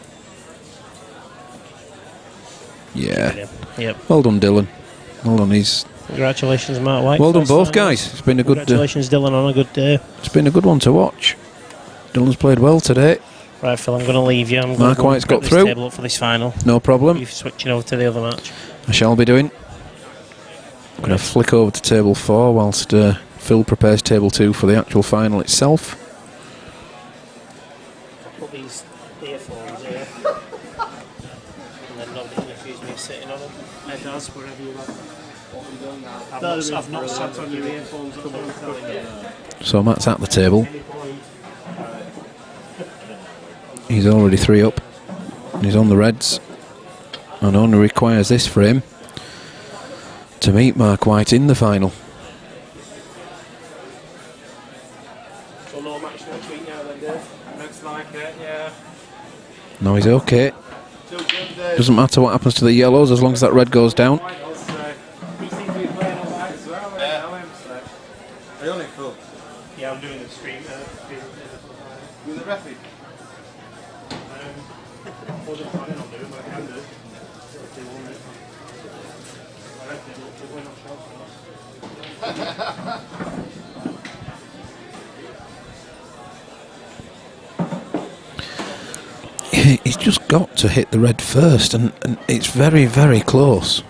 Yeah. Yep. Well done, Dylan. Well done. Congratulations, Mark White. Well done, both guys. It's been a good. Congratulations, Dylan, on a good day. It's been a good one to watch. Dylan's played well today. Right, Phil, I'm going to leave you. I'm Mark White's got through. Table up for this final. No problem. You're switching over to the other match. I shall be doing. I'm going to flick over to table 4 whilst Phil prepares table 2 for the actual final itself. I'll put these earphones here. And then nobody can accuse me of sitting on them. It does, wherever you like. I've not sat on your earphones at all. So Matt's at the table. He's already 3 up. He's on the reds. And only requires this for him to meet Mark White in the final. So no match next week now then, Dave? Looks like it, yeah. No, he's okay. Doesn't matter what happens to the yellows as long as that red goes down. Are you on it, Phil? Yeah, I'm doing the stream. With the referee? Wasn't planning on doing, but I can do. If they want it. I reckon they'll win off He's just got to hit the red first, and it's very, very close.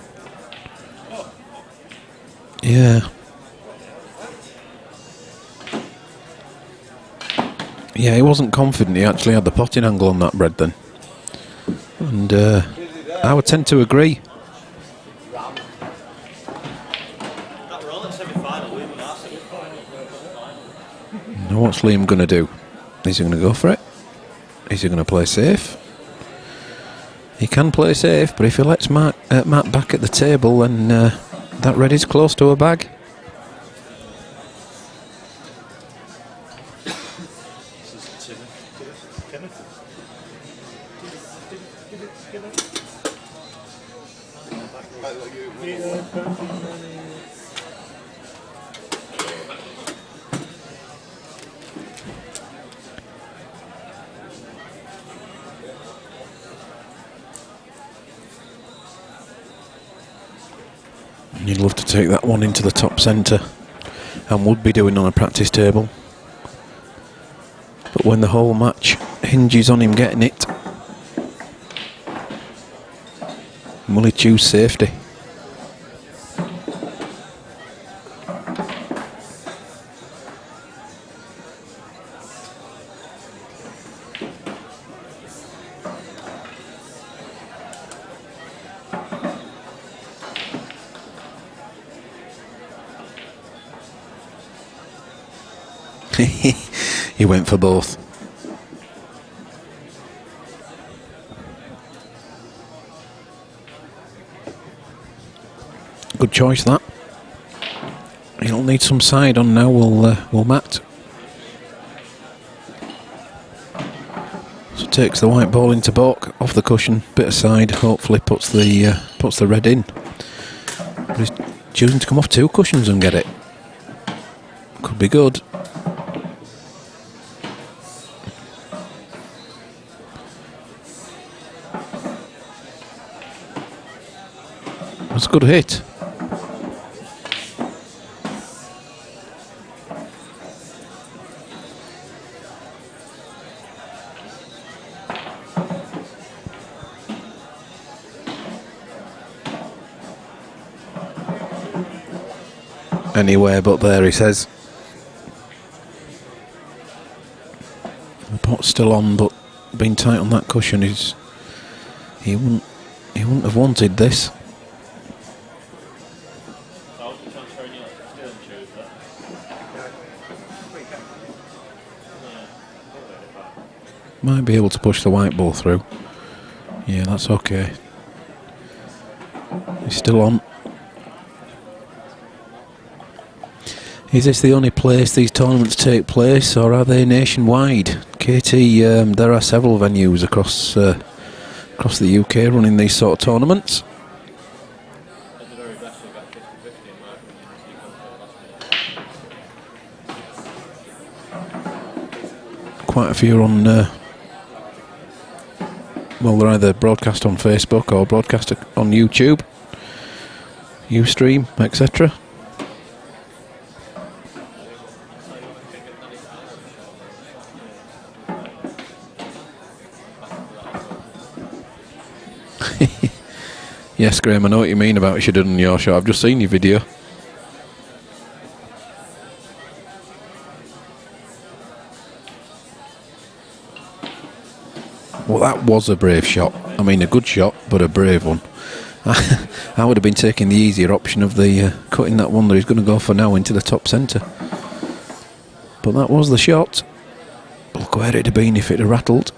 Yeah. Yeah, he wasn't confident he actually had the potting angle on that red then. And I would tend to agree. That we're all at semi-final, we won our semi-final. Now what's Liam going to do? Is he going to go for it? Is he going to play safe? He can play safe, but if he lets Matt back at the table, then that red is close to a bag. You'd love to take that one into the top centre, and would be doing on a practice table. But when the whole match hinges on him getting it, will he choose safety? He went for both. Good choice, that. He'll need some side on now, will Matt. So takes the white ball into baulk, off the cushion, bit of side, hopefully puts the red in. But he's choosing to come off 2 cushions and get it. Could be good. That's a good hit. Anywhere but there, he says. The pot's still on, but being tight on that cushion is. He wouldn't have wanted this. Might be able to push the white ball through. Yeah, that's okay. He's still on. Is this the only place these tournaments take place, or are they nationwide? Katie, there are several venues across the UK running these sort of tournaments. Quite a few on. Well, they're either broadcast on Facebook or broadcast on YouTube, Ustream, etc. Yes, Graham, I know what you mean about you should have done your shot. I've just seen your video. Well, that was a brave shot. I mean, a good shot, but a brave one. I would have been taking the easier option of the cutting that one that he's going to go for now into the top centre. But that was the shot. Look where it'd have been if it had rattled.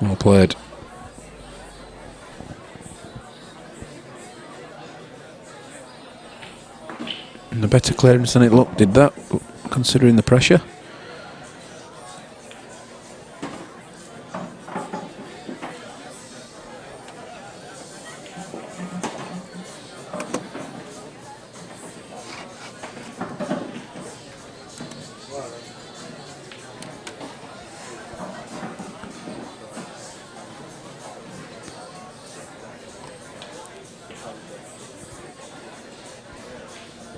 Well played. And a better clearance than it looked, did that, considering the pressure.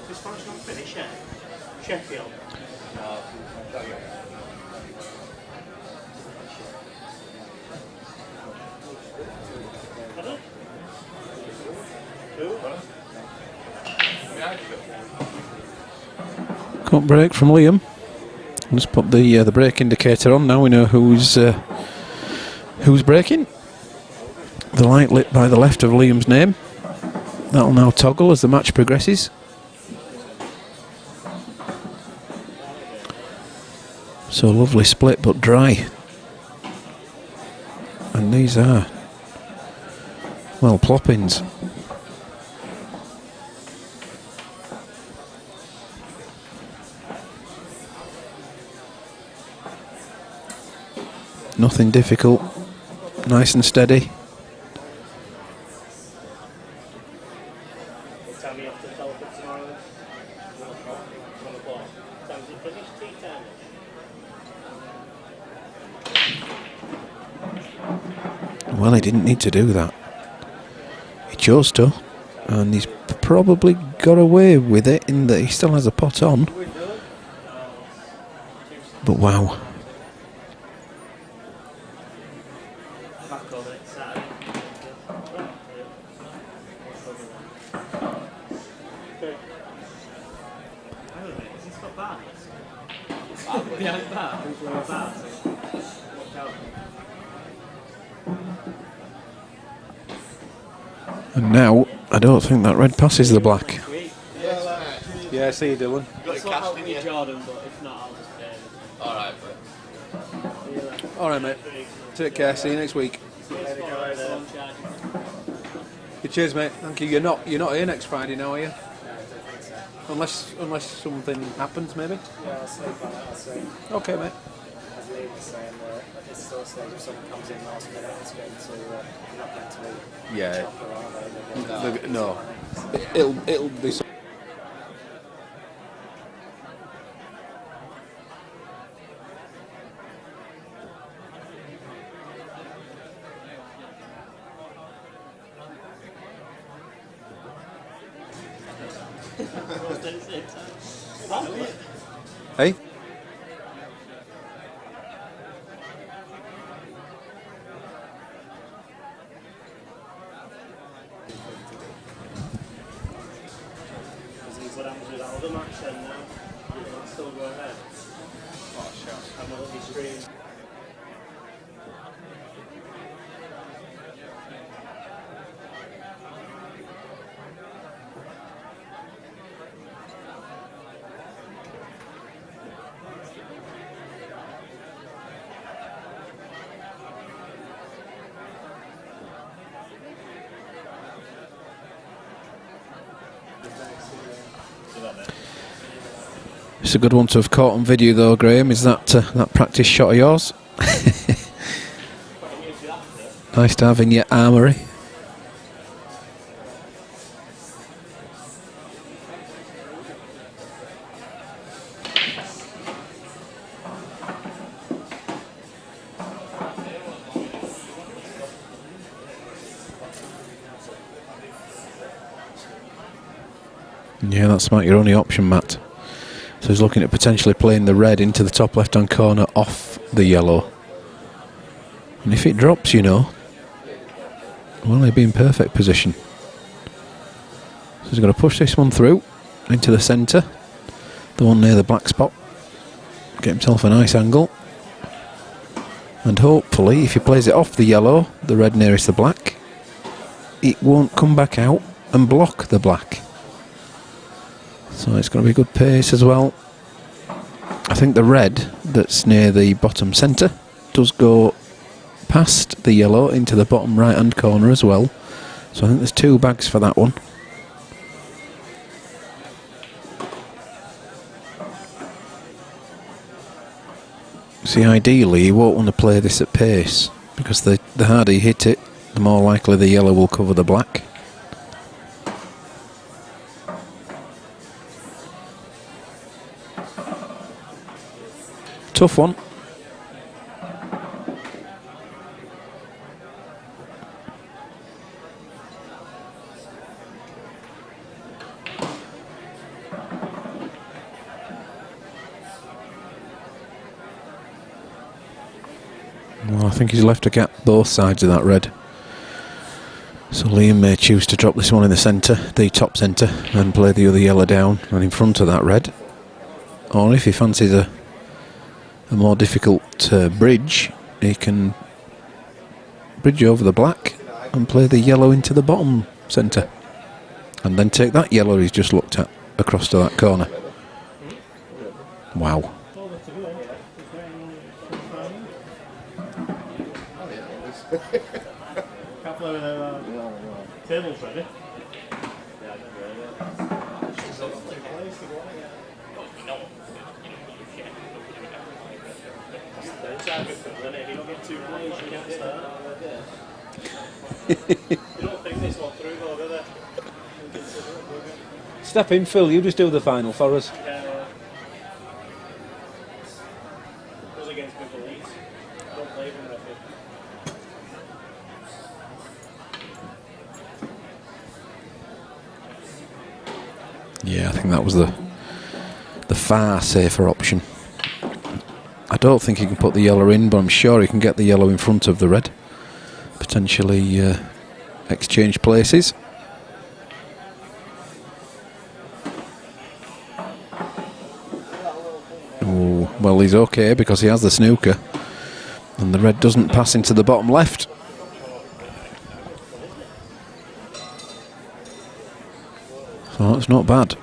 This match not finished yet? Sheffield. Cut break from Liam. Just put the brake indicator on. Now we know who's braking. The light lit by the left of Liam's name. That'll now toggle as the match progresses. So lovely split but dry. And these are, well, ploppings. Nothing difficult, nice and steady. What time are you off to Telford tomorrow? 1 o'clock. Time's it finished? Tea time? Well, he didn't need to do that. He chose to, and he's probably got away with it in that he still has a pot on. But wow. Behind that, into the bat. Watch out. And now, I don't think that red passes the black. Yeah, see you, Dylan. It's not help me, Jordan, but if not, I'll just pay him. Alright, All right, mate. Take care. See you next week. Cheers, mate. Thank you. You're not here next Friday now, are you? Unless something happens, maybe. Yeah, I'll sleep on it. I'll see. Okay, mate. As Lee was saying, at this sort of stage, if someone comes in last minute, it's going to not going to be Yeah. chopper, are they? No. It'll be. Hey? What happens with that other match then now? You can still go ahead. Oh, sure. Have a lovely screen. It's a good one to have caught on video though, Graham. Is that that practice shot of yours? Nice to have in your armoury. Yeah, that's about your only option, Matt. So he's looking at potentially playing the red into the top left-hand corner off the yellow. And if it drops, you know, well, he'll be in perfect position. So he's going to push this one through into the centre, the one near the black spot. Get himself a nice angle. And hopefully, if he plays it off the yellow, the red nearest the black, it won't come back out and block the black. So it's going to be good pace as well. I think the red that's near the bottom centre does go past the yellow into the bottom right hand corner as well. So I think there's 2 bags for that one. See, ideally you won't want to play this at pace, because the harder you hit it, the more likely the yellow will cover the black. Tough one. Well, I think he's left a gap both sides of that red. So Liam may choose to drop this one in the centre, the top centre, and play the other yellow down and in front of that red. Or if he fancies a more difficult bridge, he can bridge over the black and play the yellow into the bottom centre, and then take that yellow he's just looked at across to that corner. Wow. Couple of tables ready. If you don't get 2 plays, you can't start. You don't think this one through though, do they? Step in, Phil. You just do the final for us. Yeah. Goes against good beliefs. Don't play them, referee. Yeah, I think that was the far safer option. I don't think he can put the yellow in, but I'm sure he can get the yellow in front of the red. Potentially exchange places. Oh, well Well, he's okay because he has the snooker. And the red doesn't pass into the bottom left. So it's not bad.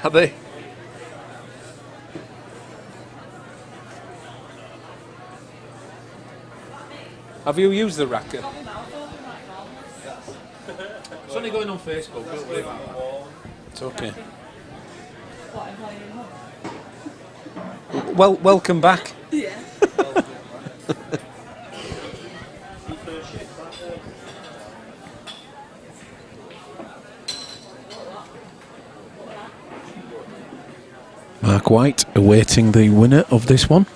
Are they? Have you used the racket? It's only going on Facebook, don't worry about that. It's okay. Well, welcome back. Yeah. Mark White awaiting the winner of this one.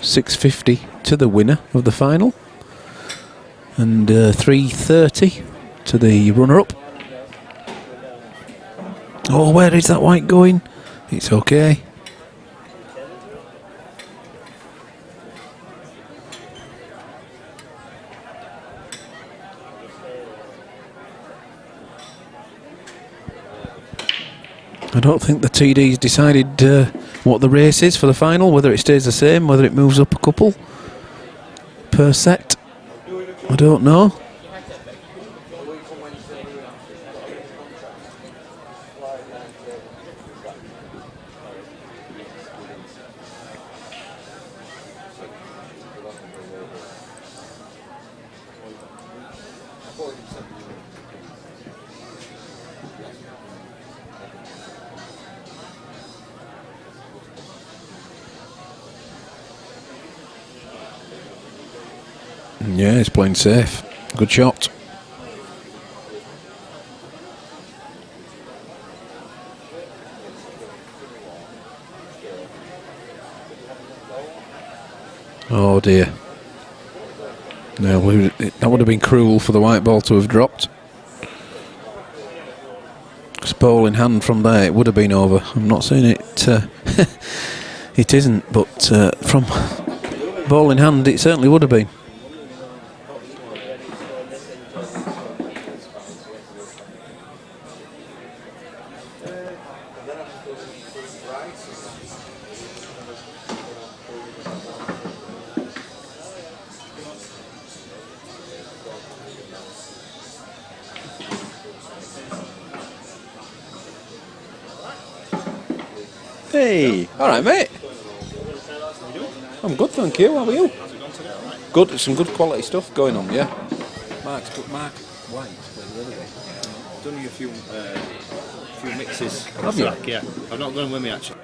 650 to the winner of the final. And 330 to the runner-up. Oh, where is that white going? It's okay. I don't think the TD's decided what the race is for the final, whether it stays the same, whether it moves up a couple per set. I don't know. Yeah, he's playing safe. Good shot. Oh dear. No, that would have been cruel for the white ball to have dropped. Because ball in hand from there, it would have been over. I'm not saying it. It isn't, but from ball in hand, it certainly would have been. Hey, all right, mate. I'm good, thank you. How are you? Good, some good quality stuff going on, yeah. Mark White's playing the other day. Done you a few mixes. Have you? Yeah, I've not gone with me actually.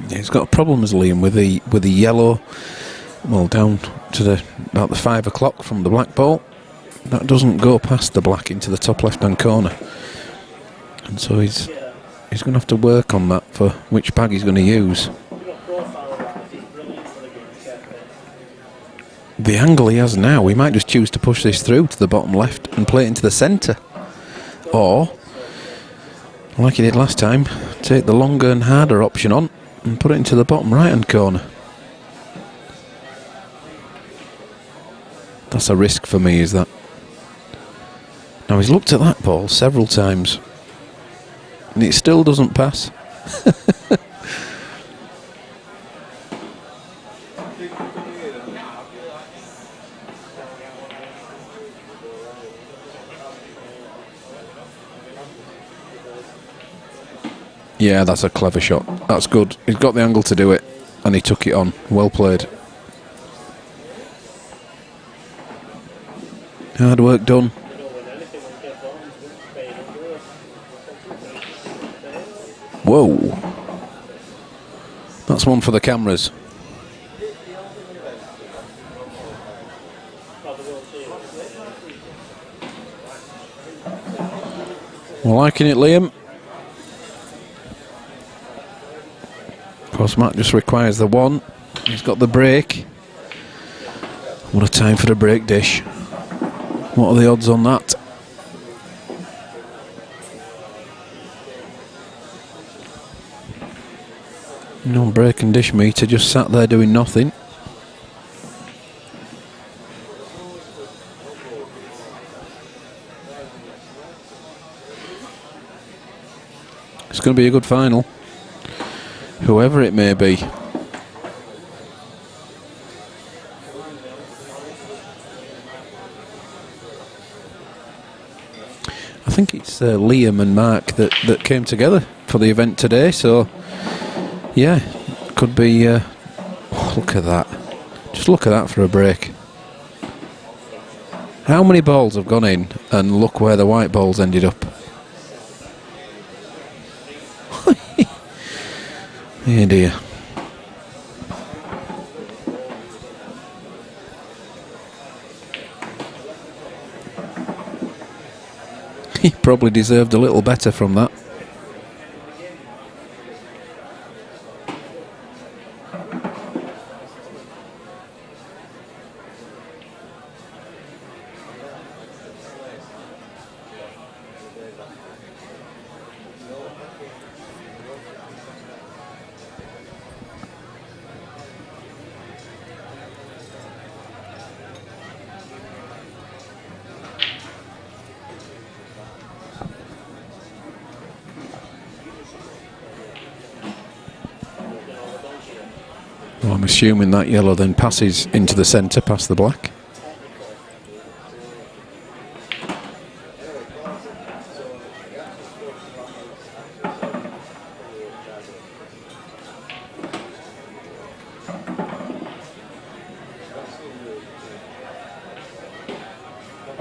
He's got problems, Liam, with the yellow. Well, down to about the 5 o'clock from the black ball. That doesn't go past the black into the top left-hand corner, and so he's going to have to work on that for which bag he's going to use. The angle he has now, he might just choose to push this through to the bottom left and play it into the centre, or Like he did last time, take the longer and harder option on and put it into the bottom right hand corner. That's a risk for me, is that. Now he's looked at that ball several times and it still doesn't pass. Yeah, that's a clever shot. That's good. He's got the angle to do it and he took it on. Well played. Hard work done. Whoa. That's one for the cameras. We're liking it, Liam. Of course, Matt just requires the one. He's got the break. What a time for the break dish. What are the odds on that? No break and dish meter, just sat there doing nothing. It's going to be a good final, whoever it may be. I think it's Liam and Mark that came together for the event today, so yeah, could be. Oh, look at that! Just look at that for a break. How many balls have gone in, and look where the white balls ended up. Oh dear. He probably deserved a little better from that. Well, I'm assuming that yellow then passes into the centre past the black.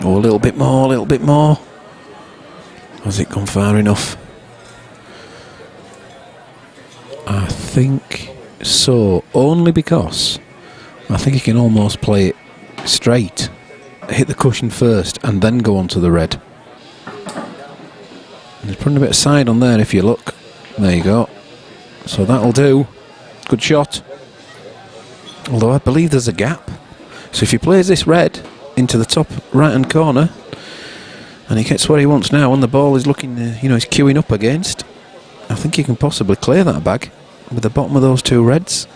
Oh, a little bit more, a little bit more. Has it gone far enough? I think so, only because I think he can almost play it straight, hit the cushion first and then go on to the red. And he's putting a bit of side on there if you look. There you go. So that'll do. Good shot. Although I believe there's a gap. So if he plays this red into the top right hand corner and he gets what he wants now and the ball is looking, you know, he's queuing up against, I think he can possibly clear that bag with the bottom of those two reds.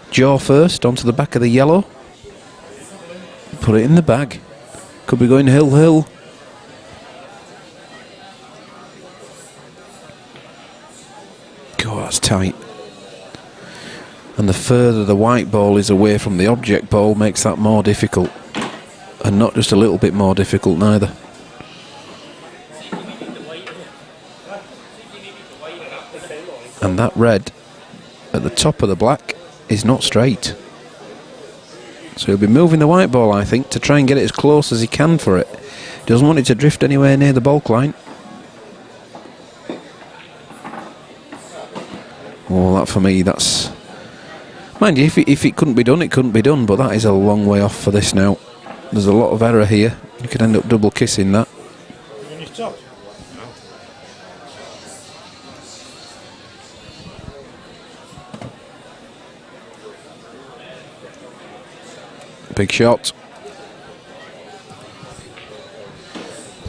Jaw first onto the back of the yellow. Put it in the bag. Could be going hill. God, that's tight. And the further the white ball is away from the object ball makes that more difficult. And not just a little bit more difficult neither. And that red at the top of the black is not straight. So he'll be moving the white ball, I think, to try and get it as close as he can for it. Doesn't want it to drift anywhere near the bulk line. Oh, that for me, that's... Mind you, if it couldn't be done, it couldn't be done, but that is a long way off for this now. There's a lot of error here. You could end up double kissing that. Big shot.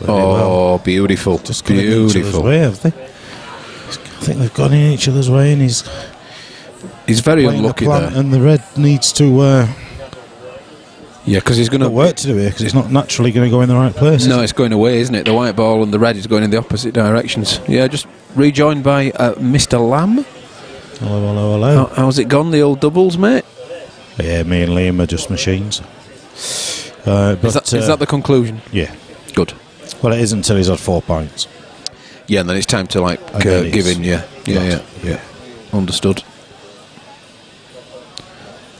Oh, beautiful. Just going to get each other's way, have they? think they've gone in each other's way, and he's very playing unlucky the plant, there. and the red needs to. Yeah, because he's going to work to do here, because it's not naturally going to go in the right place. No, it's going away, isn't it? The white ball and the red is going in the opposite directions. Yeah, just rejoined by Mr. Lamb. Hello. How's it gone, the old doubles, mate? Yeah, me and Liam are just machines. Is that the conclusion? Yeah. Good. Well, it is until he's had 4 pints. Yeah, and then it's time to give in. Yeah. Understood.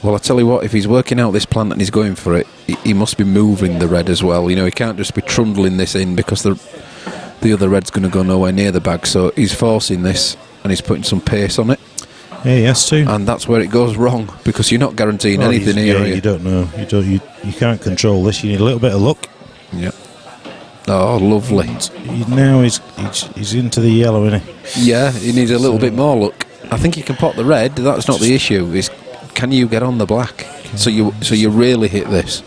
Well, I tell you what, if he's working out this plan and he's going for it, he must be moving the red as well. You know, he can't just be trundling this in, because the other red's going to go nowhere near the bag. So he's forcing this and he's putting some pace on it. Yeah, he has to. And that's where it goes wrong, because you're not guaranteeing anything here. Yeah, you don't know. You can't control this. You need a little bit of luck. Yeah. Oh, lovely. Now he's into the yellow, isn't he? Yeah, he needs a little bit more luck. I think he can pot the red. That's not the issue. Is can you get on the black? So you really hit this.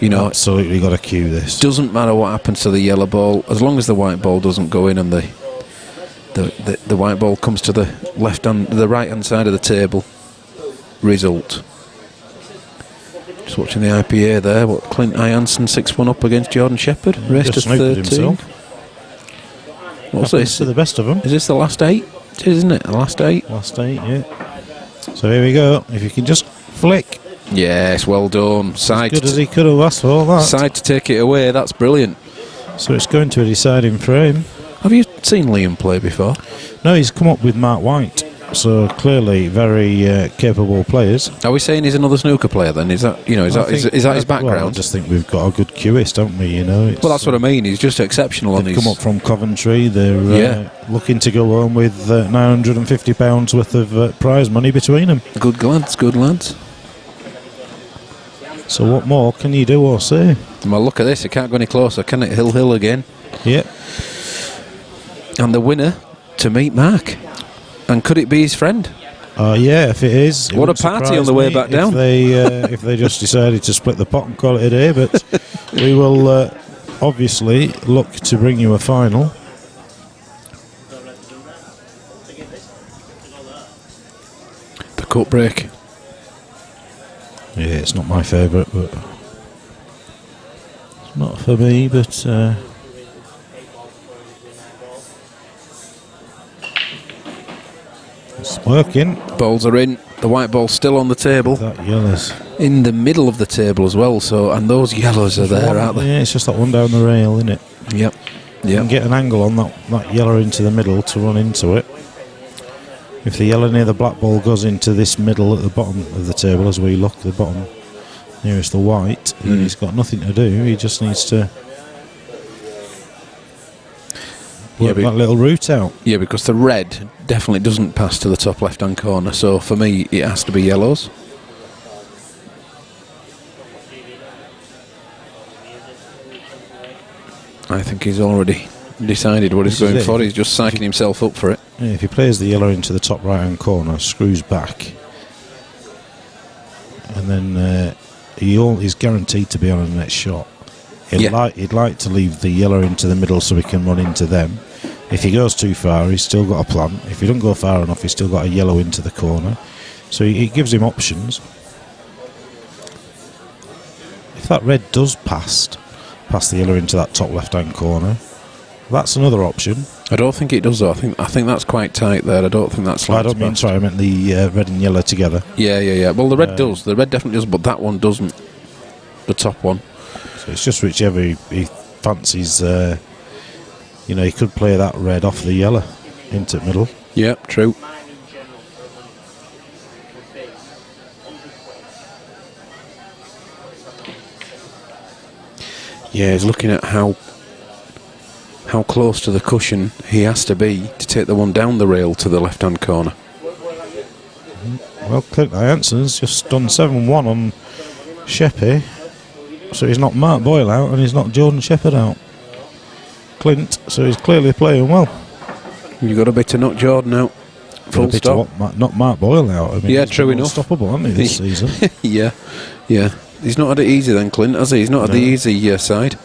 You know, absolutely got to cue this. Doesn't matter what happens to the yellow ball, as long as the white ball doesn't go in and the white ball comes to the right hand side of the table. Result. Just watching the IPA there. What, Clint Ianson 6-1 up against Jordan Shepherd. Race to 13. What's this? To the best of them. Is this the last 8? It is, isn't it? The last 8. Last 8, yeah. So here we go. If you can just flick. Yes, well done. Side. As good as he could have asked for that. Side to take it away. That's brilliant. So it's going to a deciding frame. Have you seen Liam play before? No, he's come up with Mark White. So clearly very capable players. Are we saying he's another snooker player then? Is that is that his background? Well, I just think we've got a good QS, don't we? You know. Well, that's what I mean. He's just exceptional. They've come up from Coventry. They're looking to go home with £950 worth of prize money between them. Good lads. So what more can you do or say? Well, look at this. It can't go any closer, can it? Hill again. Yep. And the winner to meet Mark. And could it be his friend? Yeah, if it is. What a party on the way back down. If they just decided to split the pot and call it a day, but we will obviously look to bring you a final. The cut break. Yeah, it's not my favourite, but it's not for me, but it's working. Balls are in. The white ball's still on the table. That yellow's in the middle of the table as well. So, and those yellows are there, aren't they? Yeah, it's just that one down the rail, isn't it? Yep. You can get an angle on that yellow into the middle to run into it. If the yellow near the black ball goes into this middle at the bottom of the table, as we look at the bottom nearest the white, then he's got nothing to do. He just needs to work that little route out. Yeah, because the red definitely doesn't pass to the top left-hand corner. So for me, it has to be yellows. I think he's already decided what he's going for. He's just psyching himself up for it. Yeah, if he plays the yellow into the top right-hand corner, screws back, and then he's guaranteed to be on the next shot. He'd like to leave the yellow into the middle so he can run into them. If he goes too far, he's still got a plan. If he doesn't go far enough, he's still got a yellow into the corner. So it gives him options. If that red does pass the yellow into that top left-hand corner, that's another option. I don't think it does though. I think that's quite tight there. I don't think that's. I don't mean. Sorry, I meant the red and yellow together. Yeah. Well, the red does. The red definitely does, but that one doesn't. The top one. So it's just whichever he fancies. He could play that red off the yellow into the middle. Yeah, true. Yeah, he's looking at how close to the cushion he has to be to take the one down the rail to the left-hand corner. Well, Clint Ianson's just done 7-1 on Sheppy, so he's knocked Mark Boyle out and he's knocked Jordan Shepherd out. Clint, so he's clearly playing well. You've got to be to knock Jordan out. Full stop. Knock Mark Boyle out. I mean, yeah, true enough. Unstoppable, hasn't he, this season? Yeah. He's not had it easy then, Clint, has he? He's not had the easy side.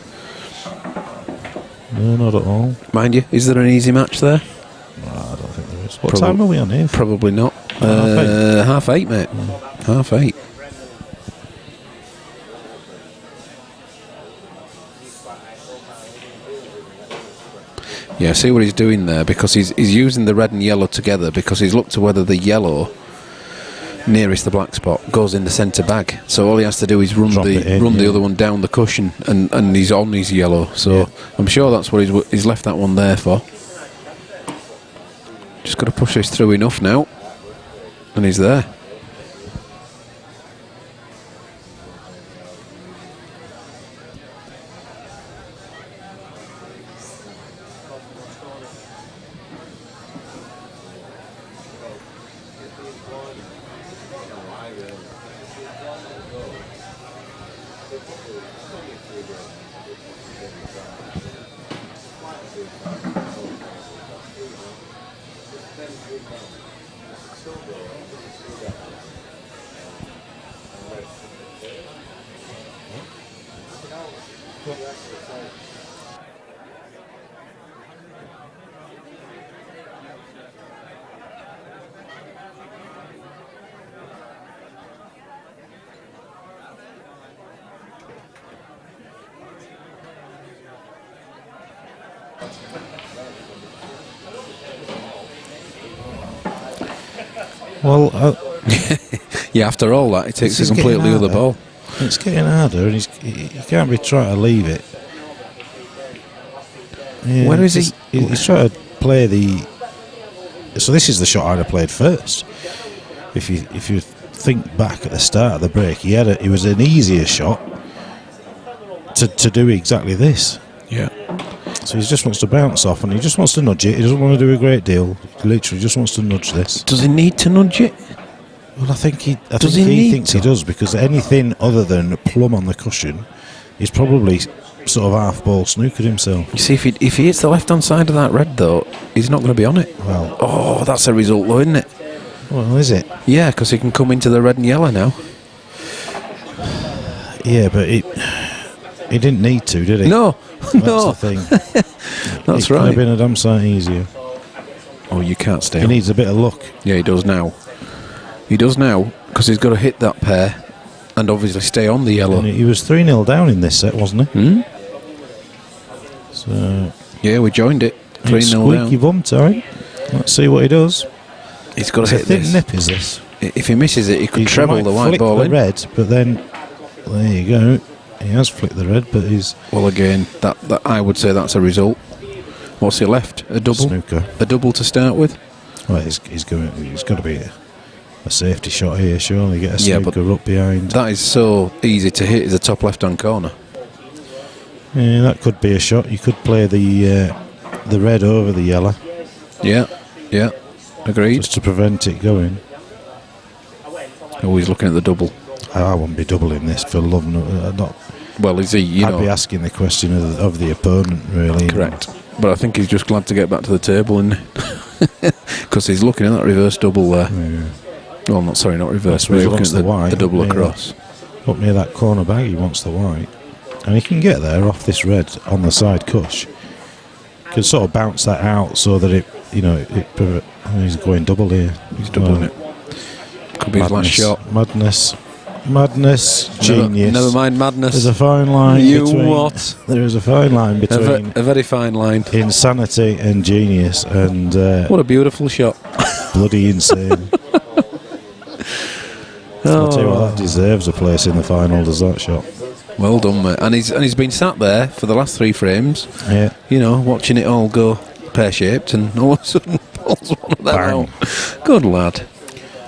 No, not at all. Mind you, is there an easy match there? No, I don't What time are we on here? Probably not. Half 8? 8:30, mate. 8:30. Yeah, see what he's doing there, because he's using the red and yellow together, because he's looked to whether the yellow nearest the black spot goes in the centre bag. So all he has to do is run the other one down the cushion, and he's on his yellow. So I'm sure that's what he's left that one there for. Just got to push this through enough now, and he's there. Well, yeah, after all that, he takes a completely other ball. It's getting harder, and he can't be trying to leave it. Yeah, Where is he? He's trying to play the... So this is the shot I'd have played first. If you think back at the start of the break, it was an easier shot to do exactly this. Yeah. So he just wants to bounce off, and he just wants to nudge it. He doesn't want to do a great deal. He literally just wants to nudge this. Does he need to nudge it? Well, I think he thinks he does, because anything other than plumb on the cushion, he's probably sort of half-ball snookered himself. You see, if he hits the left-hand side of that red, though, he's not going to be on it. Well, oh, that's a result, though, isn't it? Well, is it? Yeah, because he can come into the red and yellow now. Yeah, but he didn't need to, did he? No, no. That's the thing. That's it could right. have been a damn sight easier. Oh, you can't stay He on. needs a bit of luck. Yeah, he does now. He does now, because he's got to hit that pair and obviously stay on the yellow. And he was 3-0 down in this set, wasn't he? So yeah, we joined it. 3-0 down. Squeaky bum time. Let's see what he does. He's got to hit thin this. nip, is this? If he misses it, he could treble might the white flick ball the in. red, but then there you go. He has flicked the red, but he's... Well, again, that I would say that's a result. What's he left? A double? Snooker. A double to start with? Well, he's got to be a safety shot here, surely. Get a snooker up behind. That is so easy to hit, is the top left-hand corner. Yeah, that could be a shot. You could play the red over the yellow. Yeah, yeah, agreed. Just to prevent it going. Oh, he's looking at the double. I wouldn't be doubling this for love. Not. Well, is he? I'd be asking the question of the opponent, really. Correct. But I think he's just glad to get back to the table, isn't he? Because he's looking at that reverse double there. Yeah. Well, not reverse. He He's looking wants at the white. the double Up near across. Up near that corner bag, he wants the white. And he can get there off this red on the side cush. Can sort of bounce that out so that he's going double here. He's doubling it. Could be his last shot. Madness, genius. Never mind madness. There's a fine line between... what? There is a fine line between... A very fine line. Insanity and genius, and... what a beautiful shot. Bloody insane. I'll tell you what, that deserves a place in the final, does that shot. Well done, mate. And he's been sat there for the last 3 frames. Yeah. You know, watching it all go pear-shaped, and all of a sudden pulls one of them out. Good lad.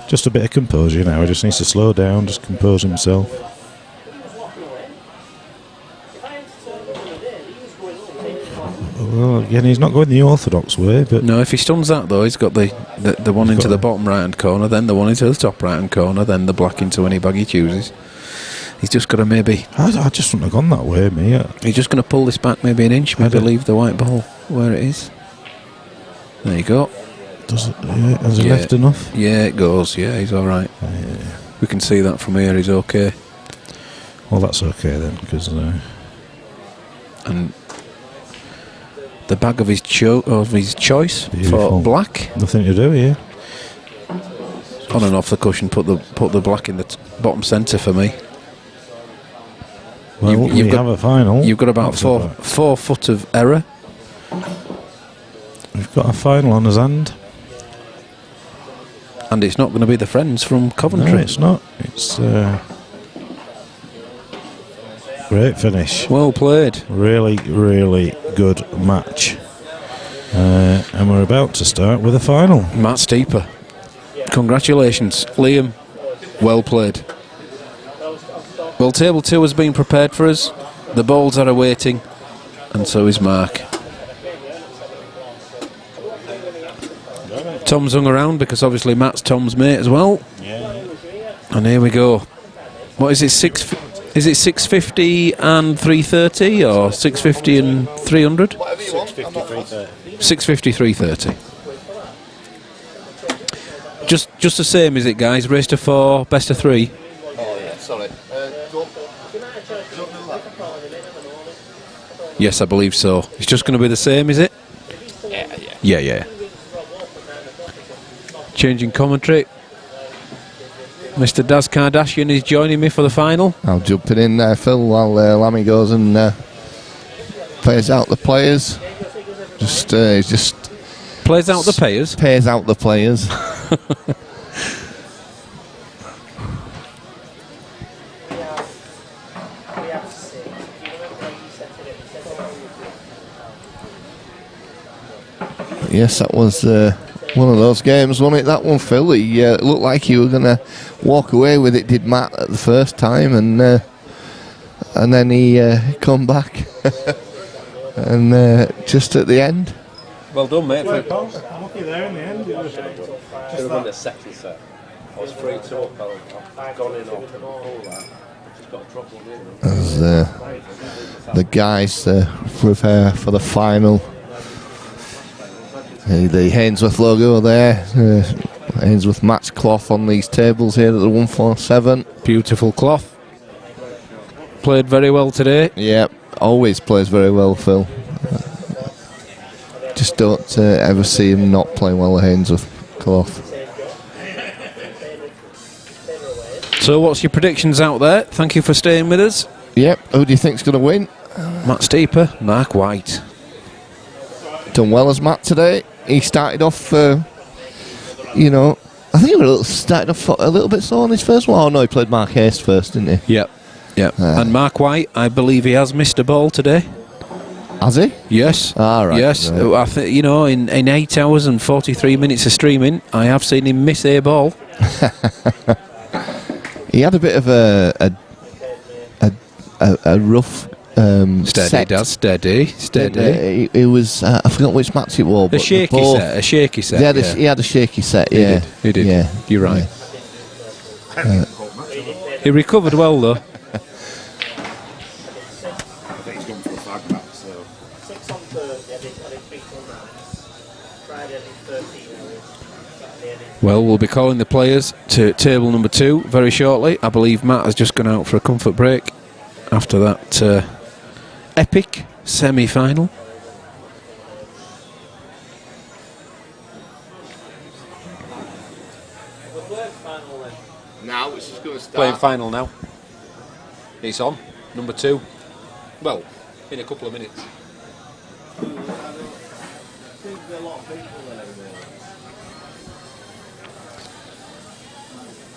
Just a bit of composure now. He just needs to slow down, just compose himself. Well, again, he's not going the orthodox way, but... No, if he stuns that, though, he's got the one into the bottom right-hand corner, then the one into the top right-hand corner, then the black into any bag he chooses. He's just got to maybe... I just wouldn't have gone that way, me. He's just going to pull this back maybe an inch, maybe leave the white ball where it is. There you go. Has he left enough? Yeah, it goes. Yeah, he's all right. We can see that from here. He's okay. Well, that's okay then, because... And the bag of his choice Beautiful. for black. Nothing to do here. On and off the cushion, put the black in the bottom centre for me. Well, we have a final. You've got about That's 4 foot of error. We've got a final on his hand. And it's not going to be the friends from Coventry. No, it's not. It's great finish. Well played. Really, really good match. And we're about to start with a final. Matt Steeper. Congratulations. Liam, well played. Well, table 2 has been prepared for us. The balls are awaiting, and so is Mark. Tom's hung around because obviously Matt's Tom's mate as well. Yeah. And here we go. What is it? Is it 650 and 330 or 650 and 300? 650, 330. 650, 330. Just the same, is it, guys? Race to 4, best of 3. Oh yeah, sorry. Yes, I believe so. It's just going to be the same, is it? Yeah. Changing commentary. Mr. Daz Kardashian is joining me for the final. I'll jump it in there, Phil, while Lammy goes and pays out the players. Just plays out the players. Pays out the players. Yes, that was one of those games, wasn't it? That one, Phil. He looked like you were going to walk away with it, did Matt, at the first time, and then he come back, and just at the end. Well done, mate. Lucky there in the end. It was Should have won the second set. I was 3-2 up. I've gone in off and all that. Just got a drop one in. As the guys prepare for the final. The Hainsworth logo there. Hainsworth match cloth on these tables here at the 147. Beautiful cloth. Played very well today. Yeah, always plays very well, Phil. Just don't ever see him not playing well at Hainsworth cloth. So what's your predictions out there? Thank you for staying with us. Yep, who do you think's going to win? Matt Steeper, Mark White. Done well as Matt today. He started off, I think he started off a little bit slow on his first one. Oh no, he played Mark Hayes first, didn't he? Yep. And Mark White, I believe he has missed a ball today. Has he? Yes. Right. Yes. Right. I think in 8 hours and 43 minutes of streaming, I have seen him miss a ball. He had a bit of a rough steady, set. Dad. Steady. It was I forgot which match it was. A shaky set. He had a shaky set. Yeah, he did. Yeah, you're right. He recovered well though. Well, we'll be calling the players to table number 2 very shortly. I believe Matt has just gone out for a comfort break after that epic semi-final. Now it's just going to start. Playing final now. It's on. Number 2. Well, in a couple of minutes.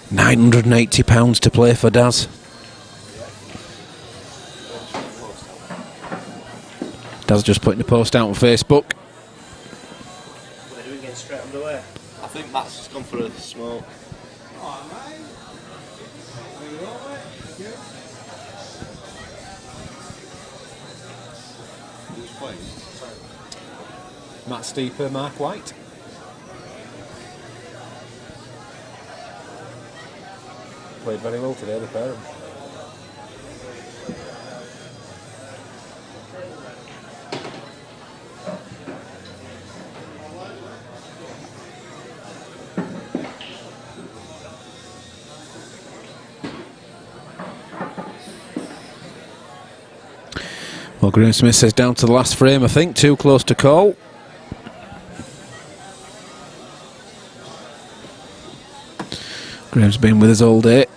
£980 to play for Daz. Daz just putting the post out on Facebook. What are they doing, getting straight underway? I think Matt's just gone for a smoke. Matt Steeper, Mark White. Played very well today, the pair of them. Well, Graham Smith says down to the last frame, I think. Too close to call. Graham's been with us all day.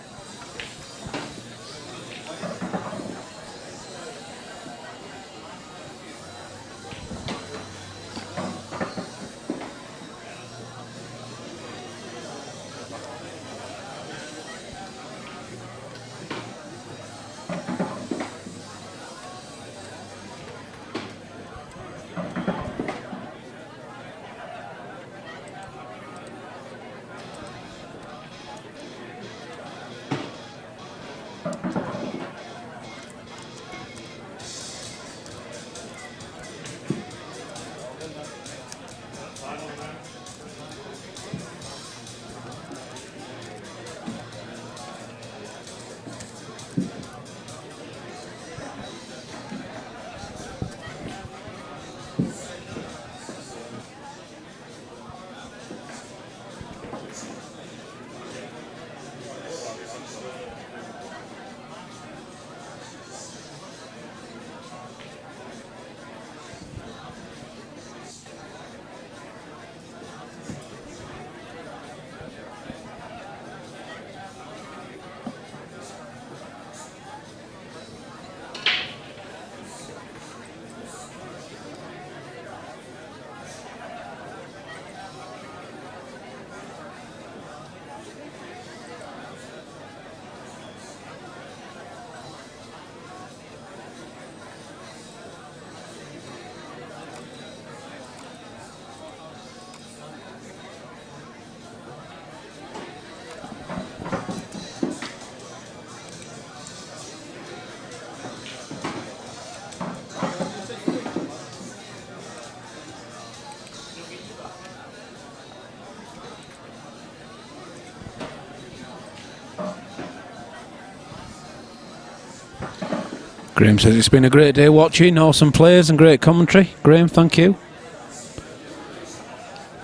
Graham says it's been a great day watching, awesome players and great commentary. Graham, thank you.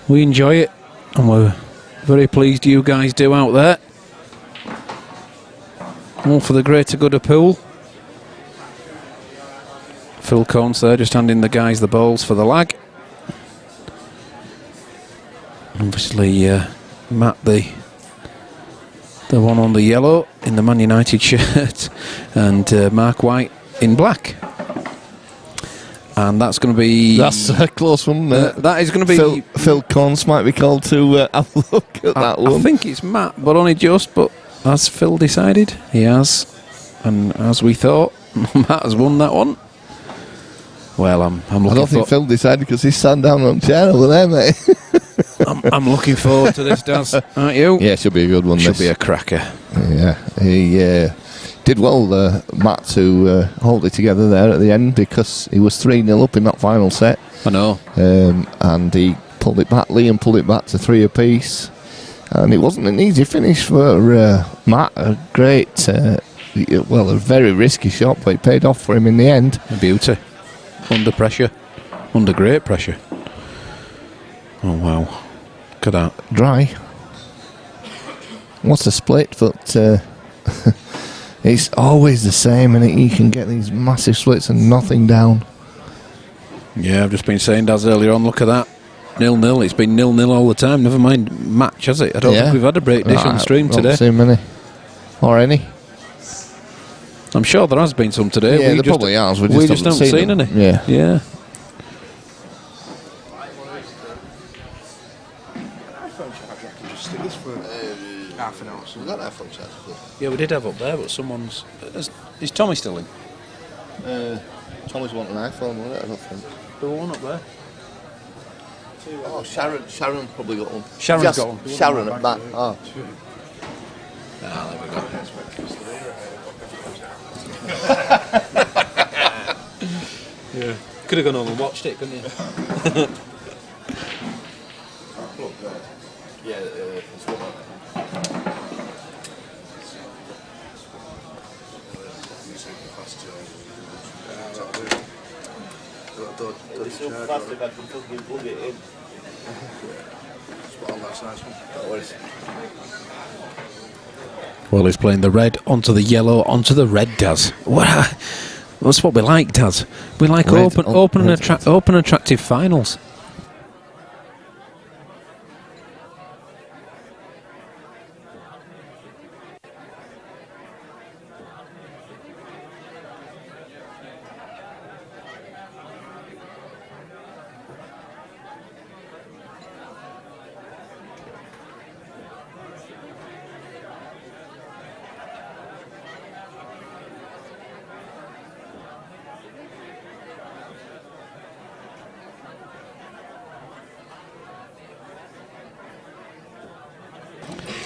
We enjoy it and we're very pleased you guys do out there. All for the greater good of pool. Phil Cones there just handing the guys the bowls for the lag. Obviously Matt the one on the yellow in the Man United shirt and Mark White in black. And that's going to be... That's a close one. That is going to be... Phil Cons might be called to have a look at that one. I think it's Matt, but only just. But as Phil decided, he has. And as we thought, Matt has won that one. Well, I'm looking I don't think Phil decided because he's sat down on a chair over there, mate. I'm looking forward to this, Daz. Aren't you? Yeah, it should be a good one. Should be a cracker. Yeah, he did well, Matt, to hold it together there at the end because he was 3-0 up in that final set. I know. And he pulled it back. Liam pulled it back to 3 apiece. And it wasn't an easy finish for Matt. A great, a very risky shot, but it paid off for him in the end. A beauty. Under pressure. Under great pressure. Oh, wow. Look at that. Dry. What's a split? But it's always the same, and you can get these massive splits and nothing down. Yeah, I've just been saying, Daz, earlier on, look at that. 0-0. It's been 0-0 all the time. Never mind match, has it? I don't think we've had a break dish on the stream today. I haven't seen many. Or any. I'm sure there has been some today. Yeah, there probably has. We just haven't seen any. Yeah. Yeah. Half an hour. So we got that phone charger. Yeah, we did have up there, but someone's... Is Tommy still in? Tommy's wanting an iPhone, wasn't it? I don't think. There was one up there. Oh, Sharon probably got one. Sharon's got one. Sharon at back. Oh. Ah, there we go. Yeah. Could have gone home and watched it, couldn't you? Yeah, it's one. It's so fast if I can fucking plug it in. Spot on, that's nice one. No worries. Well, he's playing the red onto the yellow onto the red, Daz. Well, That's what we like, Daz. We like open and attractive finals.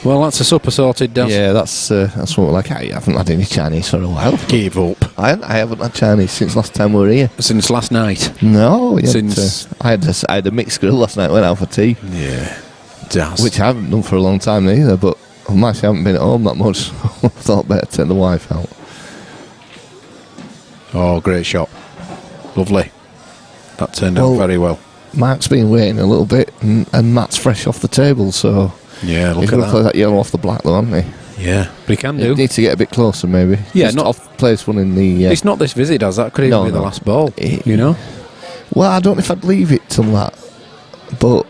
Well, that's a supper sorted, Daz. Yeah, that's what we're like. I haven't had any Chinese for a while. Give up. I haven't had Chinese since last time we were here. Since last night? No. Since I had a mixed grill last night, went out for tea. Yeah. Daz. Which I haven't done for a long time either, but I actually haven't been at home that much. I thought better take the wife out. Oh, great shot. Lovely. That turned out very well. Mark's been waiting a little bit, and Matt's fresh off the table, so... Yeah, look he's at going to play that yellow off the black, though, hasn't he? Yeah, but he can do. He needs to get a bit closer, maybe. Yeah, just not off place one in the. It's not this visit, Daz. That could even be the last ball. You know. Well, I don't know if I'd leave it till that, but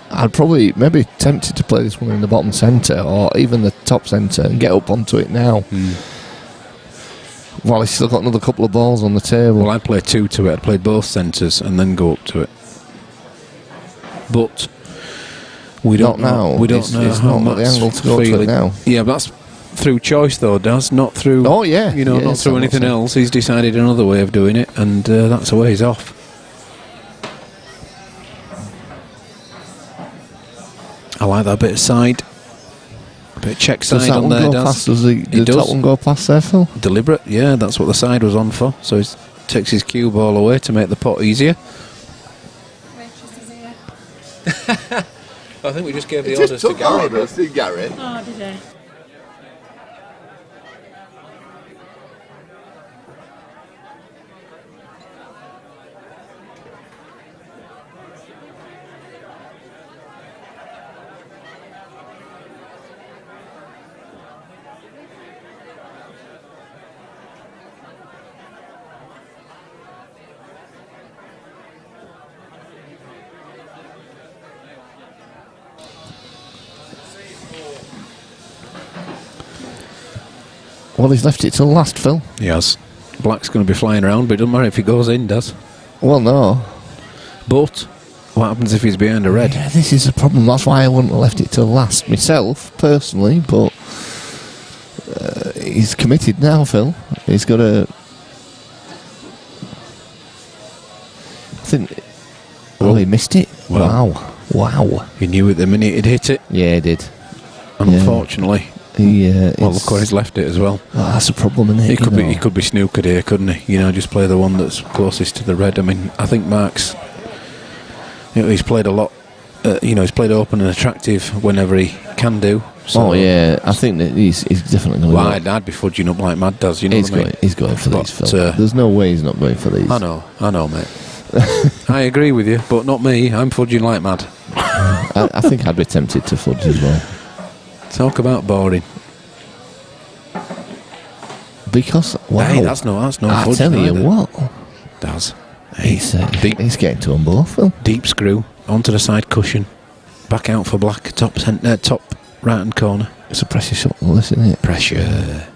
I'd probably maybe tempted to play this one in the bottom centre or even the top centre and get up onto it now. While he's still got another couple of balls on the table. Well, I'd play 2 to it. I'd play both centres and then go up to it. But we don't know. We don't know it's how not the angle to go to it now. Yeah, but that's through choice, though, Daz. Not through. Oh yeah, you know, not through anything else. He's decided another way of doing it, and that's the way he's off. I like that bit of side. Bit of check side on there, Daz. Does the top one go past there, Phil? Deliberate, yeah. That's what the side was on for. So he takes his cue ball away to make the pot easier. I think we just gave the orders to Gary. Oh, did I? Well, he's left it till last, Phil. He has. Black's going to be flying around, but it doesn't matter if he goes in, does? Well, no. But what happens if he's behind a red? Yeah, this is the problem. That's why I wouldn't have left it till last myself, personally. But he's committed now, Phil. He's got to. I think. Oh, he missed it. Well, wow. He knew it the minute he'd hit it. Yeah, he did. Unfortunately. Well, look where he's left it as well. Oh, that's a problem, isn't it? He could be snookered here, couldn't he? You know, just play the one that's closest to the red. I mean, I think Mark's. You know, he's played a lot. He's played open and attractive whenever he can do. So oh yeah, I think that he's definitely going to. Well, I'd be fudging up like mad, does you know what I mean? He's going for these, Phil. There's no way he's not going for these. I know, mate. I agree with you, but not me. I'm fudging like mad. I think I'd be tempted to fudge as well. Talk about boring. Because hey, that's no fudge. I tell you what, Daz. He's getting to them both, Phil. Deep screw onto the side cushion, back out for black. Top right hand corner. It's a pressure shot, isn't it? Pressure.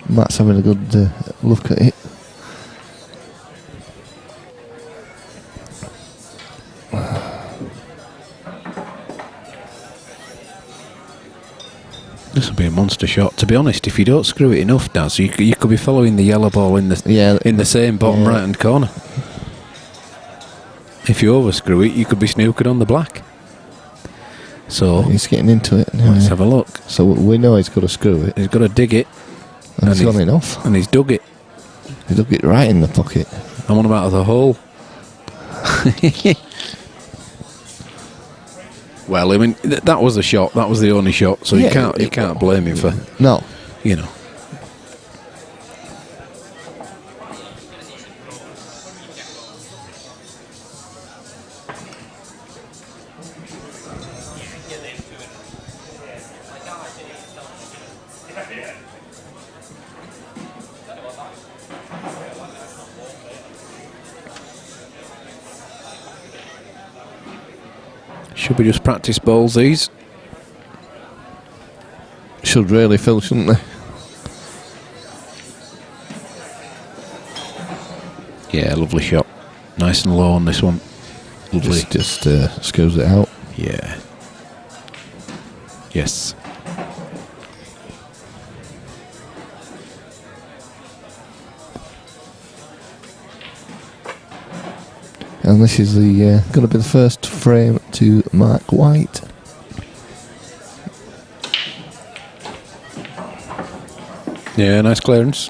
Matt's having a good look at it. This will be a monster shot. To be honest, if you don't screw it enough, Daz, you could be following the yellow ball in the same bottom right hand corner. If you overscrew it, you could be snookered on the black. So he's getting into it. Let's have a look. So we know he's got to screw it. He's got to dig it. And he's gone enough. And he's dug it. He dug it right in the pocket. I'm on about the hole. Well, I mean, that was the shot. That was the only shot. So you can't blame him for. No. You know. Should be just practice balls, these. Should really, Phil, shouldn't they? Yeah, lovely shot. Nice and low on this one. Lovely. Just screws it out. Yeah. Yes. And this is the going to be the first frame to Mark White. Yeah, nice clearance.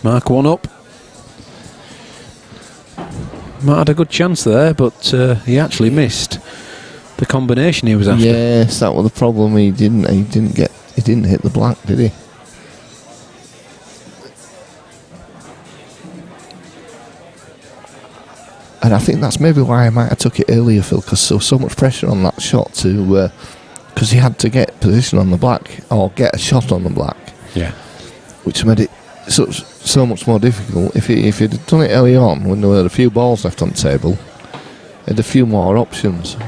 Mark one up. Might have had a good chance there, but he actually missed the combination he was after. Yes, that was the problem. He didn't hit the black, did he? And I think that's maybe why I might have took it earlier, Phil, because there was so much pressure on that shot to, because he had to get position on the black or get a shot on the black. Yeah. Which made it so much more difficult. If he'd have done it early on, when there were a few balls left on the table, he had a few more options.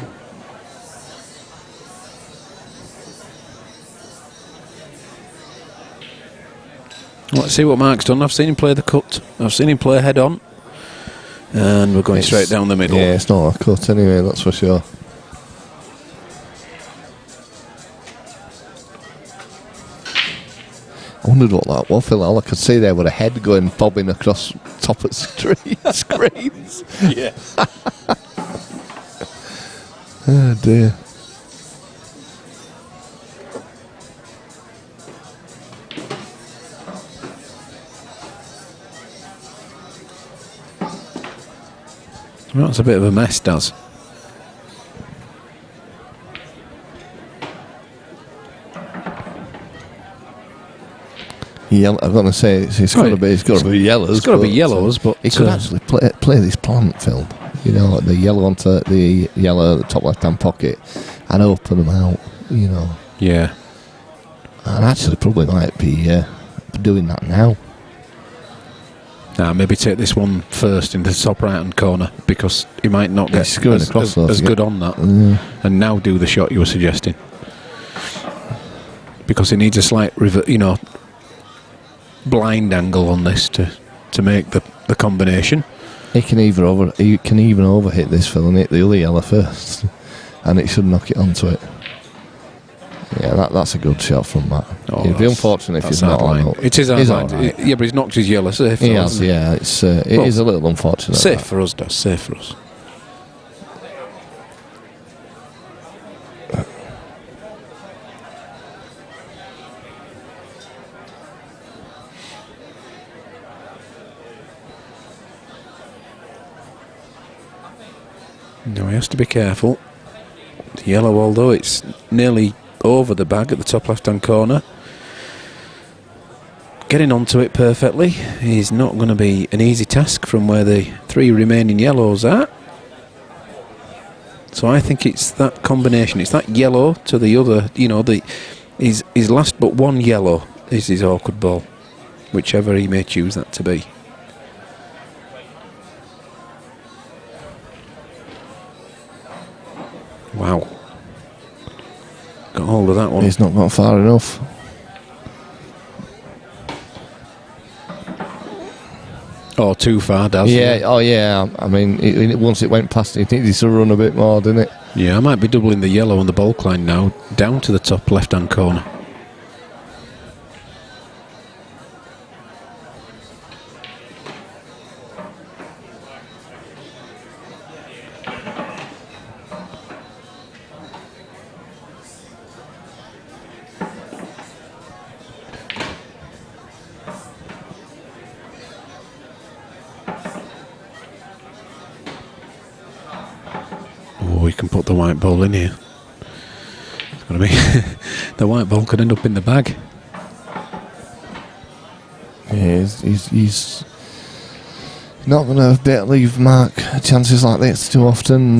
Let's see what Mark's done. I've seen him play the cut. I've seen him play head on. And we're going straight down the middle. Yeah, it's not a cut anyway, that's for sure. I wondered what that was, Phil. All I could see there with a head going bobbing across top of screens. Yeah. Oh dear. Well, that's a bit of a mess, Daz. Yeah, I'm going to say it's got to be yellows. It's got to be yellows, but he could actually play this plant, Phil. You know, the yellow onto the yellow at the top left-hand pocket, and open them out. You know. Yeah. And actually, probably might be doing that now. Maybe take this one first into the top right-hand corner, because he might not get as good on that. And now do the shot you were suggesting, because he needs a slight blind angle on this to make the combination. He can even overhit this, Phil, and hit the other yellow first, and it should knock it onto it. Yeah, that's a good shot from Matt. It'd be unfortunate if he's not on it. It is hard line. Right. Yeah, but he's knocked his yellow safe. He has, yeah. It is a little unfortunate. Safe for us, Daz. Safe for us. No, he has to be careful. The yellow, although it's nearly over the bag at the top left-hand corner, getting onto it perfectly is not going to be an easy task from where the three remaining yellows are. So I think it's that combination. It's that yellow to the other, his last but one yellow is his awkward ball, whichever he may choose that to be. Wow. Got hold of that one. He's not got far enough. Oh, too far, Daz. Yeah, oh yeah. I mean, once it went past, it needed to run a bit more, didn't it? Yeah, I might be doubling the yellow on the bulk line now, down to the top left-hand corner. We can put the white ball in here. It's going to be the white ball could end up in the bag. Yeah, he's not going to be able to leave Mark chances like this too often.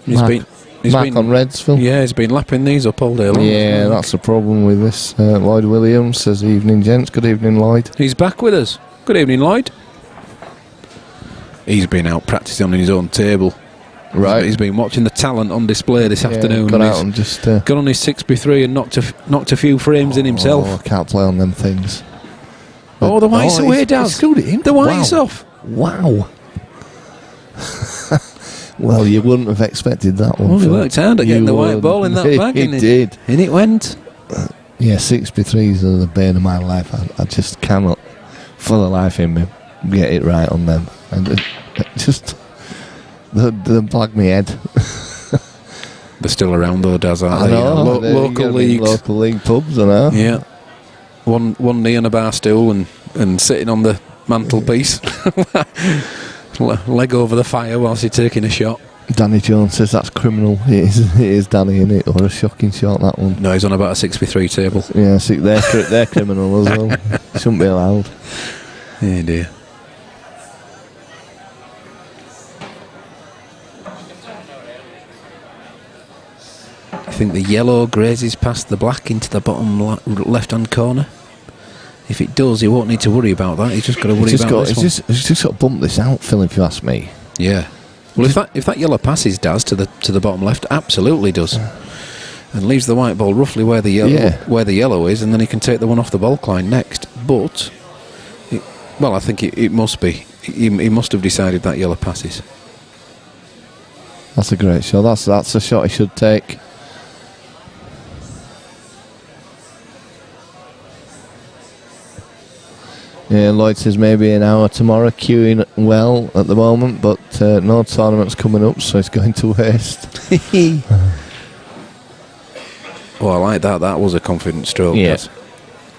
He's been on reds, Phil. Yeah, he's been lapping these up all day long. Yeah, that's the problem with this. Lloyd Williams says, "Evening, gents." Good evening, Lloyd. He's back with us. Good evening, Lloyd. He's been out practicing on his own table. Right. He's been watching the talent on display this afternoon. Got and out he's and just got on his 6x3 and knocked a few frames in himself. Oh, I can't play on them things. Oh, the white's away, Daz. Screwed it in. The white's off. Wow. Well, you wouldn't have expected that one. Well, he worked hard at getting the white ball in that bag, He didn't he? did. In it went. Yeah, 6x3s are the bane of my life. I just cannot, for the life in me, get it right on them. And it just, they blag me head. They're still around though, Daz, aren't I they? know, Local leagues. Local league pubs, I know. Yeah. One knee on a bar stool and sitting on the mantelpiece. Leg over the fire whilst you're taking a shot. Danny Jones says that's criminal. It is Danny, isn't it? Or a shocking shot, that one. No, he's on about a 6x3 table. Yeah, see, they're criminal as well. Shouldn't be allowed. Yeah, dear. I think the yellow grazes past the black into the bottom left-hand corner. If it does, he won't need to worry about that. He's just got to worry about this one. He's just got to bump this out, Phil, if you ask me. Yeah. Well, if that yellow passes Daz to the bottom left, absolutely does, and leaves the white ball roughly where the yellow is, and then he can take the one off the bulk line next. But, I think it must be. He must have decided that yellow passes. That's a great shot. That's a shot he should take. Yeah, Lloyd says maybe an hour tomorrow, queuing well at the moment, but no tournaments coming up, so it's going to waste. Oh, I like that. That was a confident stroke. Yeah.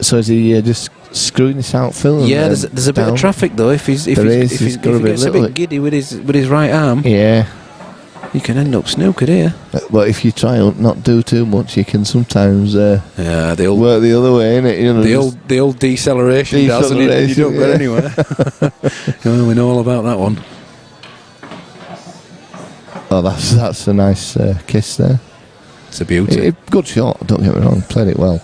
So is he just screwing this out, Phil? Yeah, there's a bit of traffic though. If he gets a bit giddy with his right arm, yeah, you can end up snookered here. But if you try and not do too much, you can sometimes work the other way, innit? You know, the old deceleration, doesn't it? You don't get anywhere. We know all about that one. Oh, that's a nice kiss there. It's a beauty. Good shot, don't get me wrong. Played it well.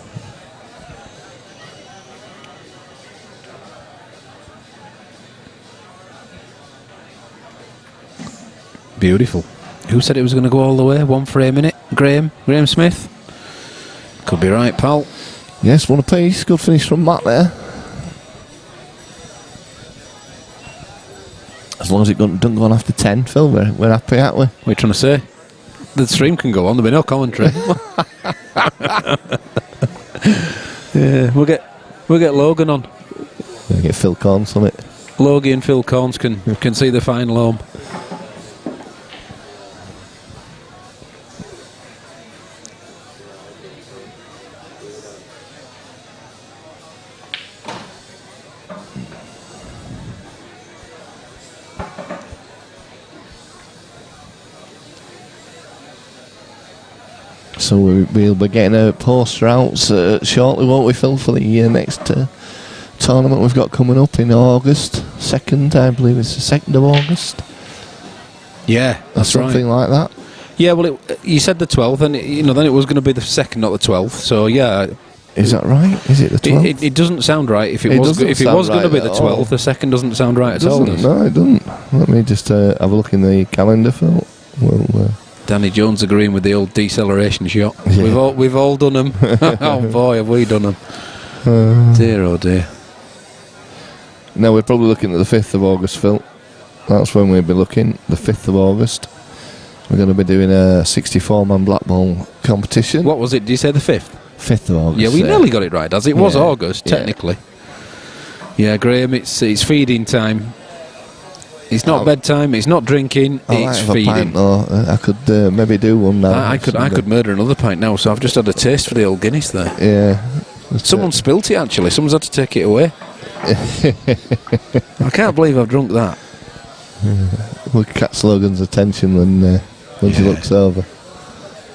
Beautiful. Who said it was going to go all the way? 1 frame in it? Graham Smith? Could be right, pal. Yes, one apiece. Good finish from Matt there. As long as it doesn't go on after 10, Phil, we're happy, aren't we? What are you trying to say? The stream can go on, there'll be no commentary. Yeah, we'll get Logan on. We'll get Phil Corns on it. Logie and Phil Corns can see the final home. So we'll be getting a poster out shortly, won't we, Phil, for the next tournament we've got coming up in August 2nd, I believe it's the 2nd of August. Yeah, that's something like that. Yeah, well, you said the 12th, and then it was going to be the 2nd, not the 12th. So yeah, is that right? Is it the 12th? It doesn't sound right. If it was going to be the 12th, the 2nd doesn't sound right at all. No, it doesn't. Let me just have a look in the calendar, Phil. Danny Jones agreeing with the old deceleration shot. Yeah. We've all done them. Oh boy, have we done them? Dear oh dear. No, we're probably looking at the 5th of August, Phil. That's when we'll be looking. The 5th of August. We're going to be doing a 64-man blackball competition. What was it? Did you say the 5th? 5th of August. Yeah, we nearly got it right, as it was August, technically. Yeah, Graham, it's feeding time. It's not bedtime, it's not drinking, it's feeding. Pint, though. I could maybe do one now. I could murder another pint now, so I've just had a taste for the old Guinness there. Yeah. Someone spilt it, actually. Someone's had to take it away. I can't believe I've drunk that. We'll catch Logan's attention when she looks over.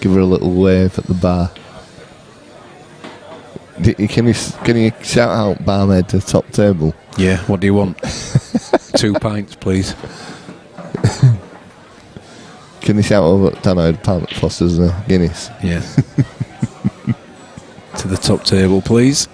Give her a little wave at the bar. Can you shout out barmaid to the top table? Yeah, what do you want? 2 pints, please. Can you shout over at Dano Pant Foster's Guinness? Yeah. To the top table, please.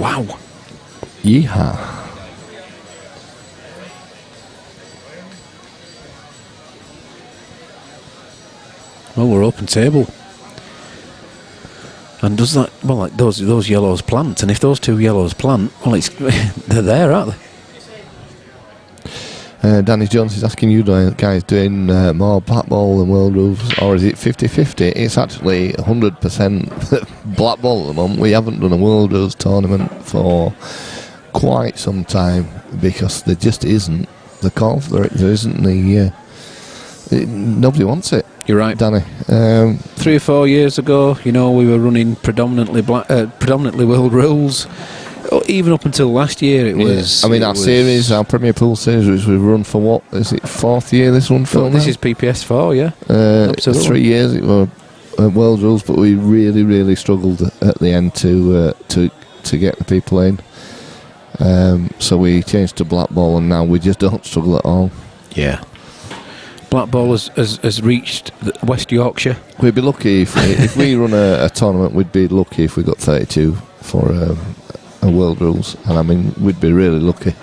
Wow. Yeehaw. Well, we're open table. And does that, well, like those yellows plant, and if those two yellows plant, well, it's they're there, aren't they? Danny Jones is asking you guys doing more Blackball than World Rules, or is it 50-50? It's actually 100% Blackball at the moment. We haven't done a World Rules tournament for quite some time because there just isn't the call for it. There isn't nobody wants it. You're right, Danny. 3 or 4 years ago, you know, we were running predominantly World Rules. Even up until last year, it was. I mean, our Premier Pool series, which we've run for what is it, 4th year? This one for this is PPS 4, yeah. So 3 years it were World Rules, but we really, really struggled at the end to get the people in. So we changed to Blackball, and now we just don't struggle at all. Yeah. Blackball has reached West Yorkshire. We'd be lucky if we run a tournament. We'd be lucky if we got 32 for a World Rules, and I mean we'd be really lucky.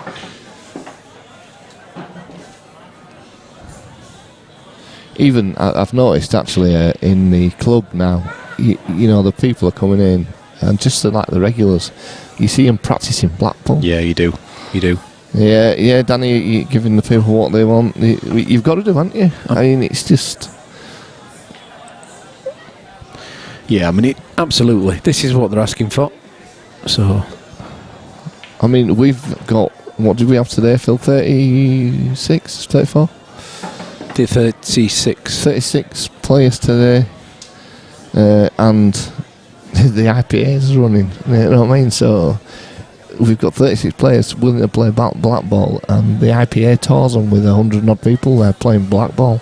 Even I've noticed actually in the club now, you know, the people are coming in, and just like the regulars, you see them practicing Blackball. Yeah, you do. Yeah, Danny, you're giving the people what they want. You've got to do, haven't you? I mean, it's just. Yeah, I mean, absolutely. This is what they're asking for. So. I mean, we've got. What did we have today, Phil? 36, 34? 36. 36 players today. And the IPA's running. You know what I mean? So. We've got 36 players willing to play Blackball, and the IPA tours on with 100 odd people there playing Blackball.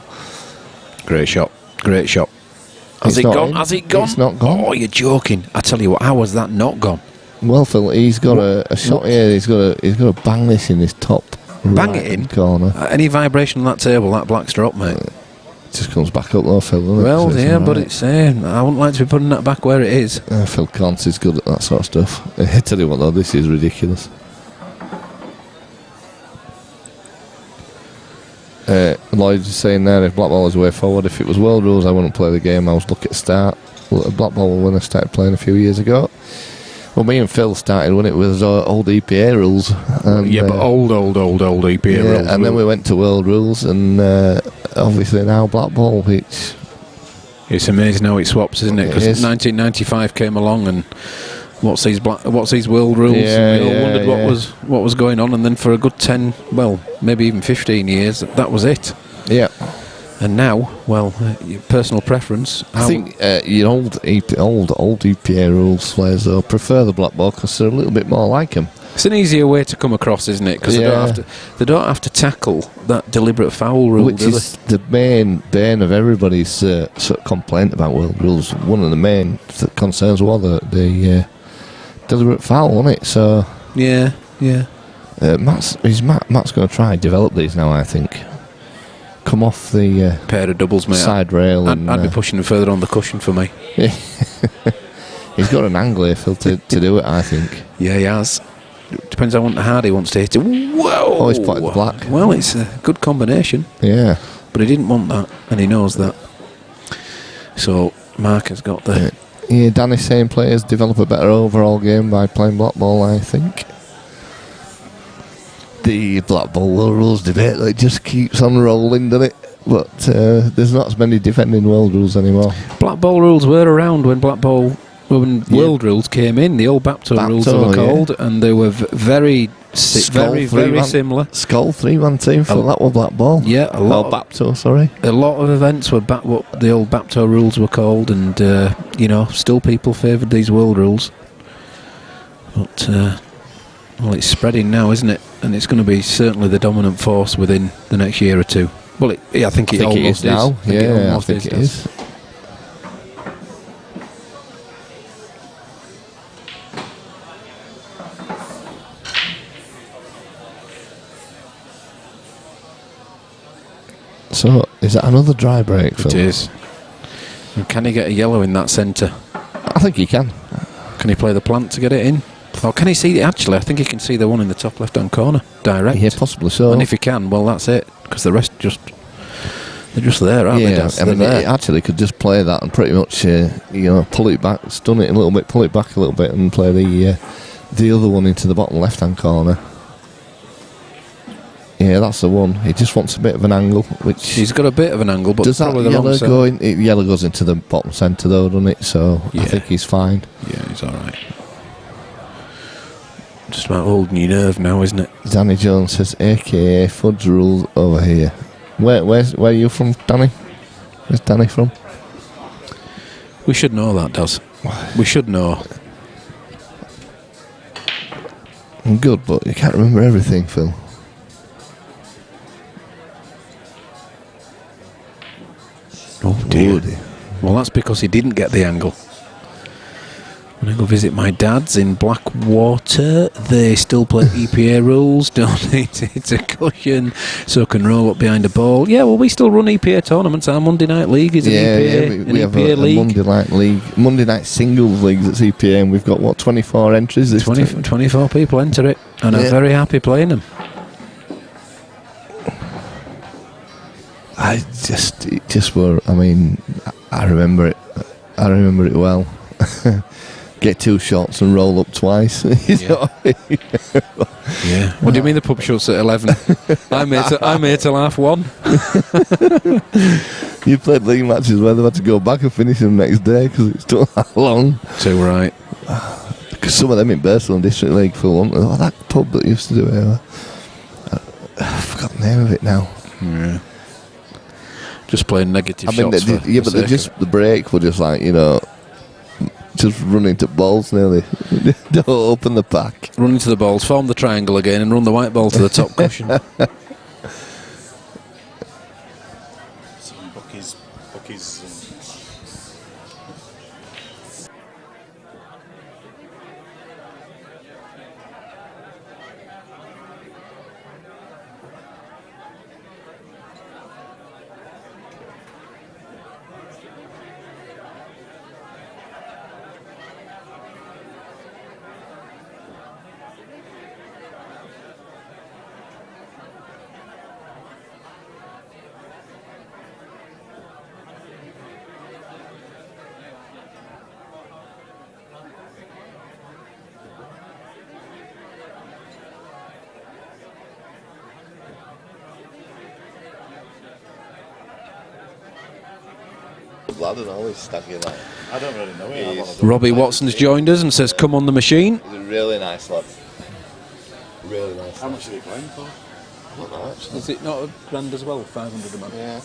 Great shot. Has it gone? It's not gone. Oh, you're joking. I tell you what, how has that not gone? Well, Phil, he's got a shot here. He's got to bang this in this top right corner. Any vibration on that table, that black's drop, mate. It just comes back up though, Phil. Well, yeah, but it's I wouldn't like to be putting that back where it is. Phil Cont is good at that sort of stuff. I tell you what though, this is ridiculous. Lloyd is saying there, if Blackball is the way forward, if it was World Rules I wouldn't play the game. I was lucky at start. Blackball when I started playing a few years ago. Well, me and Phil started when it was old EPA rules. And, but old EPA rules. And then we went to World Rules, and obviously now Blackball, which... It's amazing how it swaps, isn't it? Because 1995 came along, and what's these World Rules? And we all wondered what was going on, and then for a good 10, well, maybe even 15 years, that was it. Yeah. And now, well, your personal preference. I think your old EPA rules players though prefer the Blackball because they're a little bit more like them. It's an easier way to come across, isn't it? Because they don't have to tackle that deliberate foul rule, which is the main bane of everybody's sort of complaint about World Rules. One of the main concerns was the deliberate foul, wasn't it? So yeah. Matt's going to try and develop these now, I think. Come off the pair of doubles, mate. Side rail. I'd be pushing him further on the cushion for me. He's got an angle here, Phil, to do it, I think. Yeah, he has. Depends how hard he wants to hit it. Whoa! Oh, he's played the black. Well, it's a good combination. Yeah. But he didn't want that, and he knows that. So, Mark has got the... Yeah, Danny's saying players develop a better overall game by playing Blackball, I think. The Blackball World Rules debate that just keeps on rolling, doesn't it? But there's not as many defending World Rules anymore. Blackball rules were around when World Rules came in. The old Bapto rules they were called, and they were very similar. Skull 3-man team for that was Blackball. Yeah, a lot. Bapto, sorry. A lot of events were what the old Bapto rules were called, and still people favoured these World Rules. But well, it's spreading now, isn't it? And it's going to be certainly the dominant force within the next year or two. Well, I think it almost is now. I think it is. So, is that another dry break, Phil? It is. And can he get a yellow in that centre? I think he can. Can he play the plant to get it in? Oh, can he see it? Actually, I think he can see the one in the top left-hand corner, direct. Yeah, possibly so. And if he can, well, that's it. Because the rest they're just there, aren't they? Yeah, I mean, it actually could just play that and pretty much, pull it back, stun it a little bit, pull it back a little bit, and play the other one into the bottom left-hand corner. Yeah, that's the one. He just wants a bit of an angle, which he's got a bit of an angle, but does that probably the yellow wrong side. go in? Yellow goes into the bottom centre though, doesn't it? So Yeah. I think he's fine. Yeah, he's all right. Just about holding your nerve now, isn't it? Danny Jones says, AKA Fudge rules over here. Where are you from, Danny? Where's Danny from? We should know that, Daz. We should know. I'm good, but you can't remember everything, Phil. Oh dear. Well, that's because he didn't get the angle. When I go visit my dad's in Blackwater, they still play EPA rules. Don't need to hit a cushion, so can roll up behind a ball. Yeah, well, we still run EPA tournaments. Our Monday night league is an we have EPA a league. Monday night league, Monday night singles leagues at EPA, and we've got 24 entries this 24 people enter it, and are Yeah. very happy playing them. It just were. I mean, I remember it. I remember it well. Get 2 shots and roll up twice. You know what I mean? Yeah. What do you mean the pub shuts at 11? I'm here till 1:30. You played league matches where they had to go back and finish them next day because it's took that long. Too right. Because some of them in Burslem District League for one. Oh, that pub that used to do it. I forgot the name of it now. Yeah. Just playing negative I mean, shots. but the break were just like, just run into balls nearly. Don't open the pack. Run into the balls, form the triangle again, and run the white ball to the top cushion. Some bookies. I don't know, he's staggy like. I don't really know him. Robbie Watson's joined us and says, "Come on the machine." He's a really nice lad. Really nice. How much are they playing for? I don't know, actually. Is it not a grand as well? 500 a month. Yeah.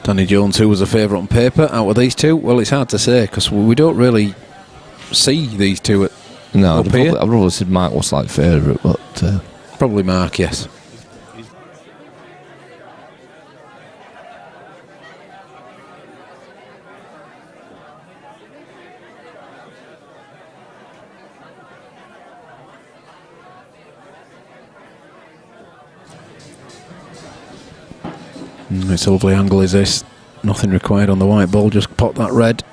Danny Jones, who was a favourite on paper out of these two? Well, it's hard to say because we don't really see these two at No, up here. I'd probably said Mark was like favourite, but Probably Mark, yes. It's a lovely angle, is this? Nothing required on the white ball, just pop that red.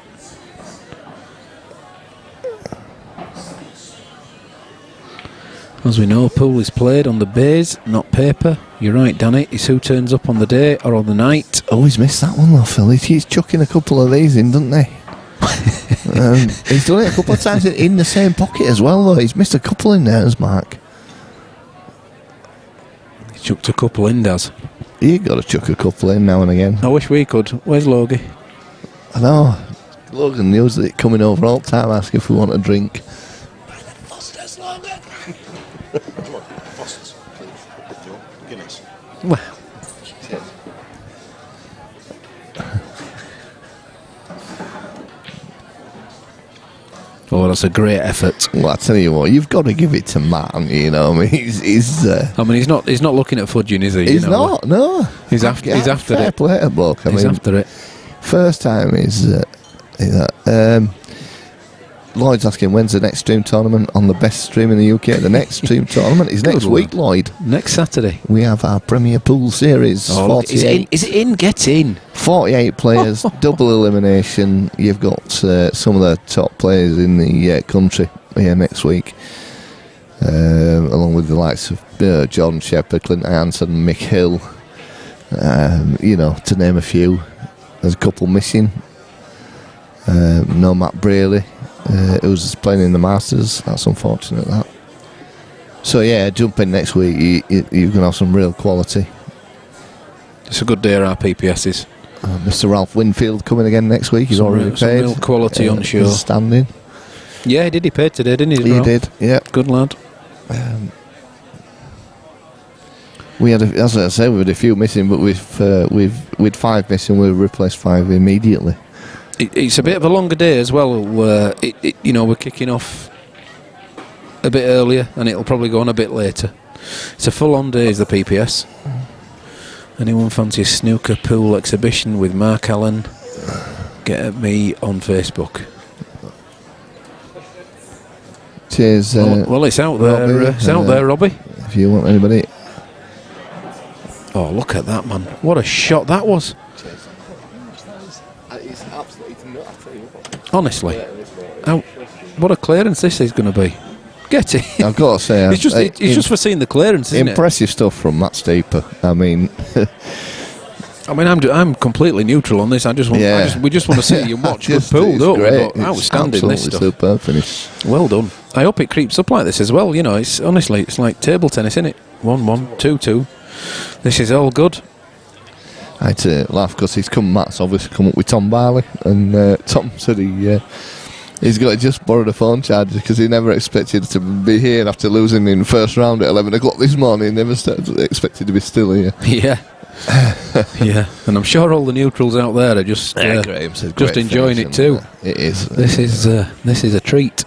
As we know, pool is played on the bays, not paper. You're right, Danny. It's who turns up on the day or on the night. Always missed that one though, Phil. He's chucking a couple of these in, doesn't he? He's done it a couple of times in the same pocket as well, though. He's missed a couple in there, as Mark. He chucked a couple in, Daz. You got to chuck a couple in now and again. I wish we could. Where's Logie? I know. Logan knows that it's coming over all the time, asking if we want a drink. Foster's, Logan. Come on, Foster's, please. Joe, Guinness. Well. Cheers. Oh, that's a great effort. Well, I tell you what, you've got to give it to Matt, haven't you? You know, I mean, he's I mean, he's not looking at fudging, is he? He's not. No, He's after fair it. play to bloke. I He's mean, after it. First time is Lloyd's asking when's the next stream tournament on the best stream in the UK. The next stream tournament is next week, Lloyd. Next Saturday. We have our Premier Pool Series. Oh, is it in? Get in. 48 players, double elimination. You've got some of the top players in the country here next week, along with the likes of Jordan Shepherd, Clinton Hanson, Mick Hill, to name a few. There's a couple missing. No Matt Braley, who's playing in the Masters. That's unfortunate, that. So yeah, jump in next week. You're going to have some real quality. It's a good day, our PPSs. Mr. Ralph Winfield coming again next week. He's already paid. Some real quality on show. Standing. Yeah, he did. He paid today, didn't he? He did. Yeah. Good lad. We had, as I say, we had a few missing, but with 5 missing, we've replaced 5 immediately. It's a bit of a longer day as well. We're kicking off a bit earlier, and it'll probably go on a bit later. It's a full-on day, is the PPS. Anyone fancy a snooker pool exhibition with Mark Allen? Get at me on Facebook. Cheers. Well, it's out there. Robbie, it's out there, Robbie. If you want anybody. Oh, look at that, man! What a shot that was. It's absolutely not, I tell you what. Honestly, what a clearance this is going to be. Get it. I've got to say, it's just for seeing the clearance, isn't impressive stuff from Matt Steeper. I mean, I'm completely neutral on this. We just want to see you watch good pool, don't we? But outstanding this stuff. Superb finish. Well done. I hope it creeps up like this as well. It's honestly, it's like table tennis, isn't it? 1-1, 2-2. This is all good. I had to laugh because Matt's obviously come up with Tom Barley, and Tom said he's got to just borrow the phone charger because he never expected to be here after losing in the first round at 11 o'clock this morning. Never expected to be still here. Yeah. Yeah, and I'm sure all the neutrals out there are just enjoying it too. It is. This is a treat.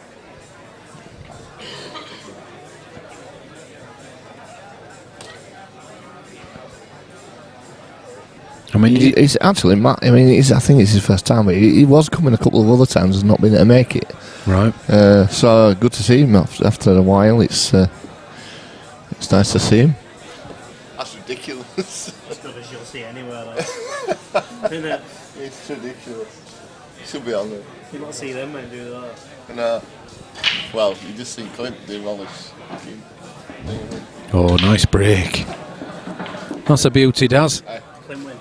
I mean, he's actually Matt. I mean, I think it's his first time. But he was coming a couple of other times and not been able to make it. Right. So good to see him after a while. It's nice to see him. That's ridiculous. As good as you'll see anywhere, though. Isn't it? It's ridiculous. Should be on there. You don't see them men do that. No. Well, you just see Clint do all this. Oh, nice break. That's a beauty, Daz. Clint win.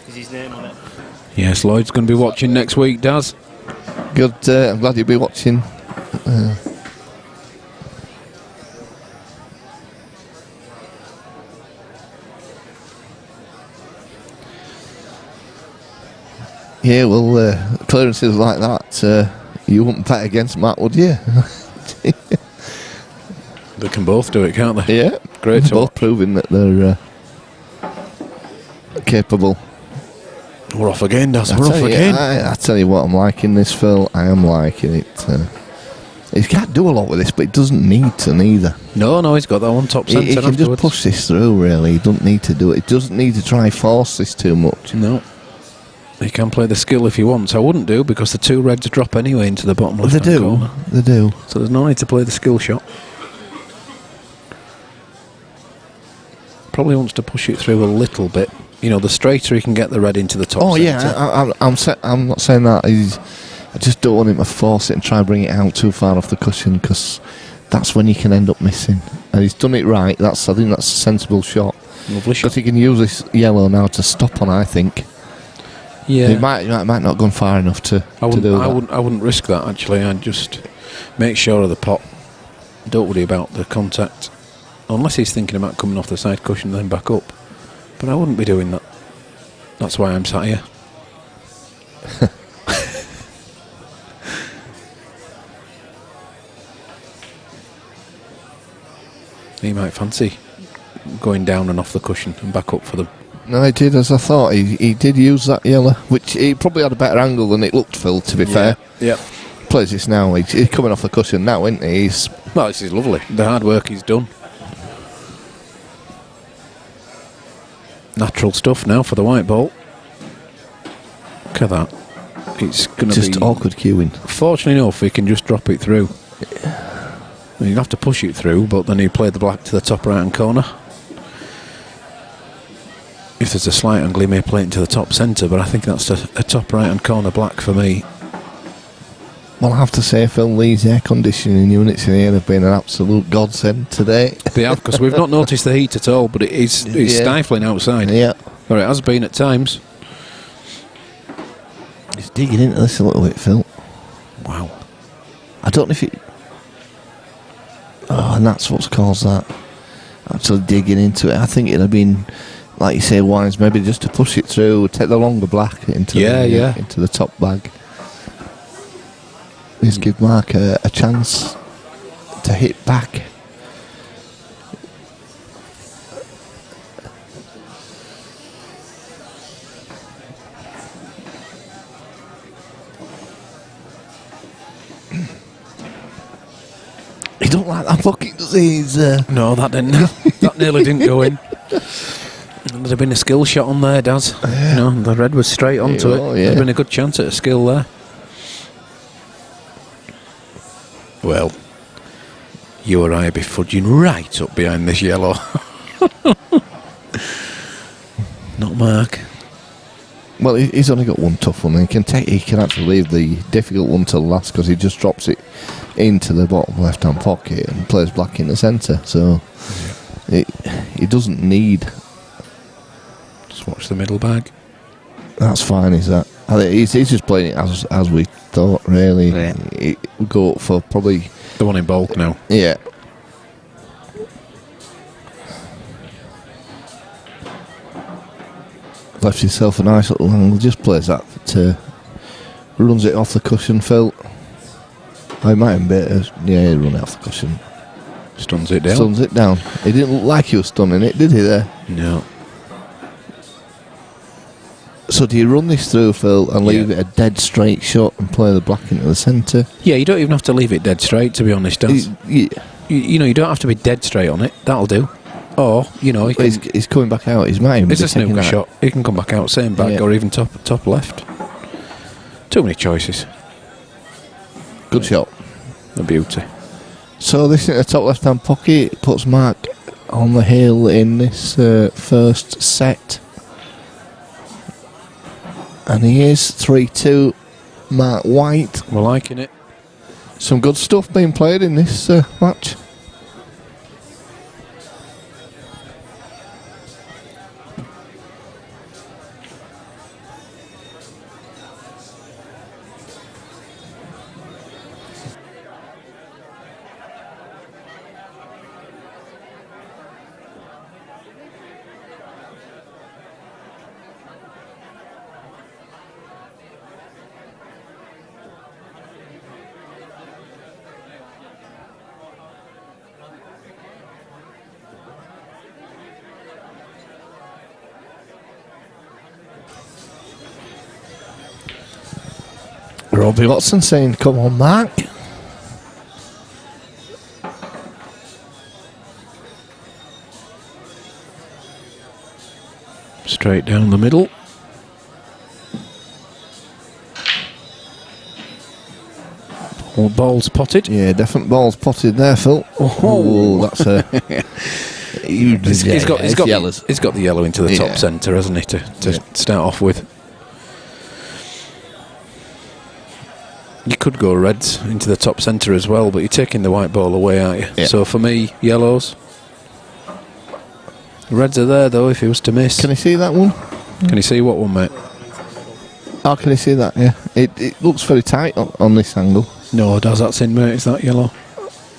Is his name on it? Yes, Lloyd's going to be watching next week, Daz. Good. I'm glad you'll be watching. Yeah, well, clearances like that, you wouldn't bet against Matt, would you? They can both do it, can't they? Yeah, great. Both proving that they're capable. We're off again, Daz. We're off again. I tell you what, I'm liking this, Phil. I am liking it. He can't do a lot with this, but he doesn't need to neither. No, he's got that one top centre. He can just push this through, really. He doesn't need to do it. He doesn't need to try force this too much. No. He can play the skill if he wants. I wouldn't do, because the 2 reds drop anyway into the bottom left corner. They do. So there's no need to play the skill shot. Probably wants to push it through a little bit. The straighter he can get the red into the top centre. Yeah, I'm not saying that. I just don't want him to force it and try and bring it out too far off the cushion, because that's when you can end up missing. And he's done it right. I think that's a sensible shot. Lovely shot. But he can use this yellow now to stop on, I think. Yeah. He might not have gone far enough to do that. I wouldn't risk that, actually. I'd just make sure of the pot. Don't worry about the contact. Unless he's thinking about coming off the side cushion and then back up. But I wouldn't be doing that. That's why I'm sat here. He might fancy going down and off the cushion and back up for them. No, he did, as I thought. He did use that yellow, which he probably had a better angle than it looked, Phil, to be fair. Yeah. plays this now. He's coming off the cushion now, isn't he? Well, this is lovely. The hard work he's done. Natural stuff now for the white ball. Look at that. It's going to be just awkward queuing. Fortunately enough, he can just drop it through. You'd have to push it through, but then he'd play the black to the top right hand corner. If there's a slight angle, he may play it into the top centre, but I think that's a top right hand corner black for me. Well, I have to say, Phil, these air conditioning units in here have been an absolute godsend today. They have, because we've not noticed the heat at all, but it's stifling outside. Yeah. Or it has been at times. It's digging into this a little bit, Phil. Wow. I don't know if it... Oh, and that's what's caused that. Actually digging into it. I think it'd have been, like you say, wise maybe just to push it through, take the longer black into into the top bag. Just give Mark a chance to hit back. He don't like that bucket, does he? No, that didn't. That nearly didn't go in. There'd have been a skill shot on there, Daz. Yeah. You know, the red was straight onto it. Yeah. There'd have been a good chance at a skill there. Well, you or I would be fudging right up behind this yellow. Not Mark. Well, he's only got one tough one. He can actually leave the difficult one till last because he just drops it into the bottom left-hand pocket and plays black in the centre. So he doesn't need. Just watch the middle bag. That's fine. Is that? I think he's just playing it as we thought. Really, we go up for probably the one in bulk now. Yeah. Left yourself a nice little angle. Just plays that runs it off the cushion, Phil. I might have been he run it off the cushion. Stuns it down. Stuns it down. He didn't look like he was stunning it, did he? There. No. So do you run this through, Phil, and leave it a dead straight shot and play the black into the centre? Yeah, you don't even have to leave it dead straight, to be honest, Daz. You know, you don't have to be dead straight on it. That'll do. Or, you know, he's coming back out. He's might even it's be a snooker that shot. He can come back out, same back, or even top left. Too many choices. Good shot. A beauty. So this in the top left-hand pocket puts Mark on the hill in this first set. And he is 3-2, Mark White. We're liking it. Some good stuff being played in this match. Robbie Watson saying, come on, Mark. Straight down the middle. All balls potted. Yeah, definite balls potted there, Phil. Oh, that's a... He's got the yellow into the top centre, hasn't he, to start off with. You could go reds into the top centre as well, but you're taking the white ball away, aren't you? Yeah. So for me, yellows. Reds are there, though, if he was to miss. Can you see that one? Can you see what one, mate? Oh, can you see that? Yeah. It looks very tight on this angle. No, does that's in, mate? Is that yellow?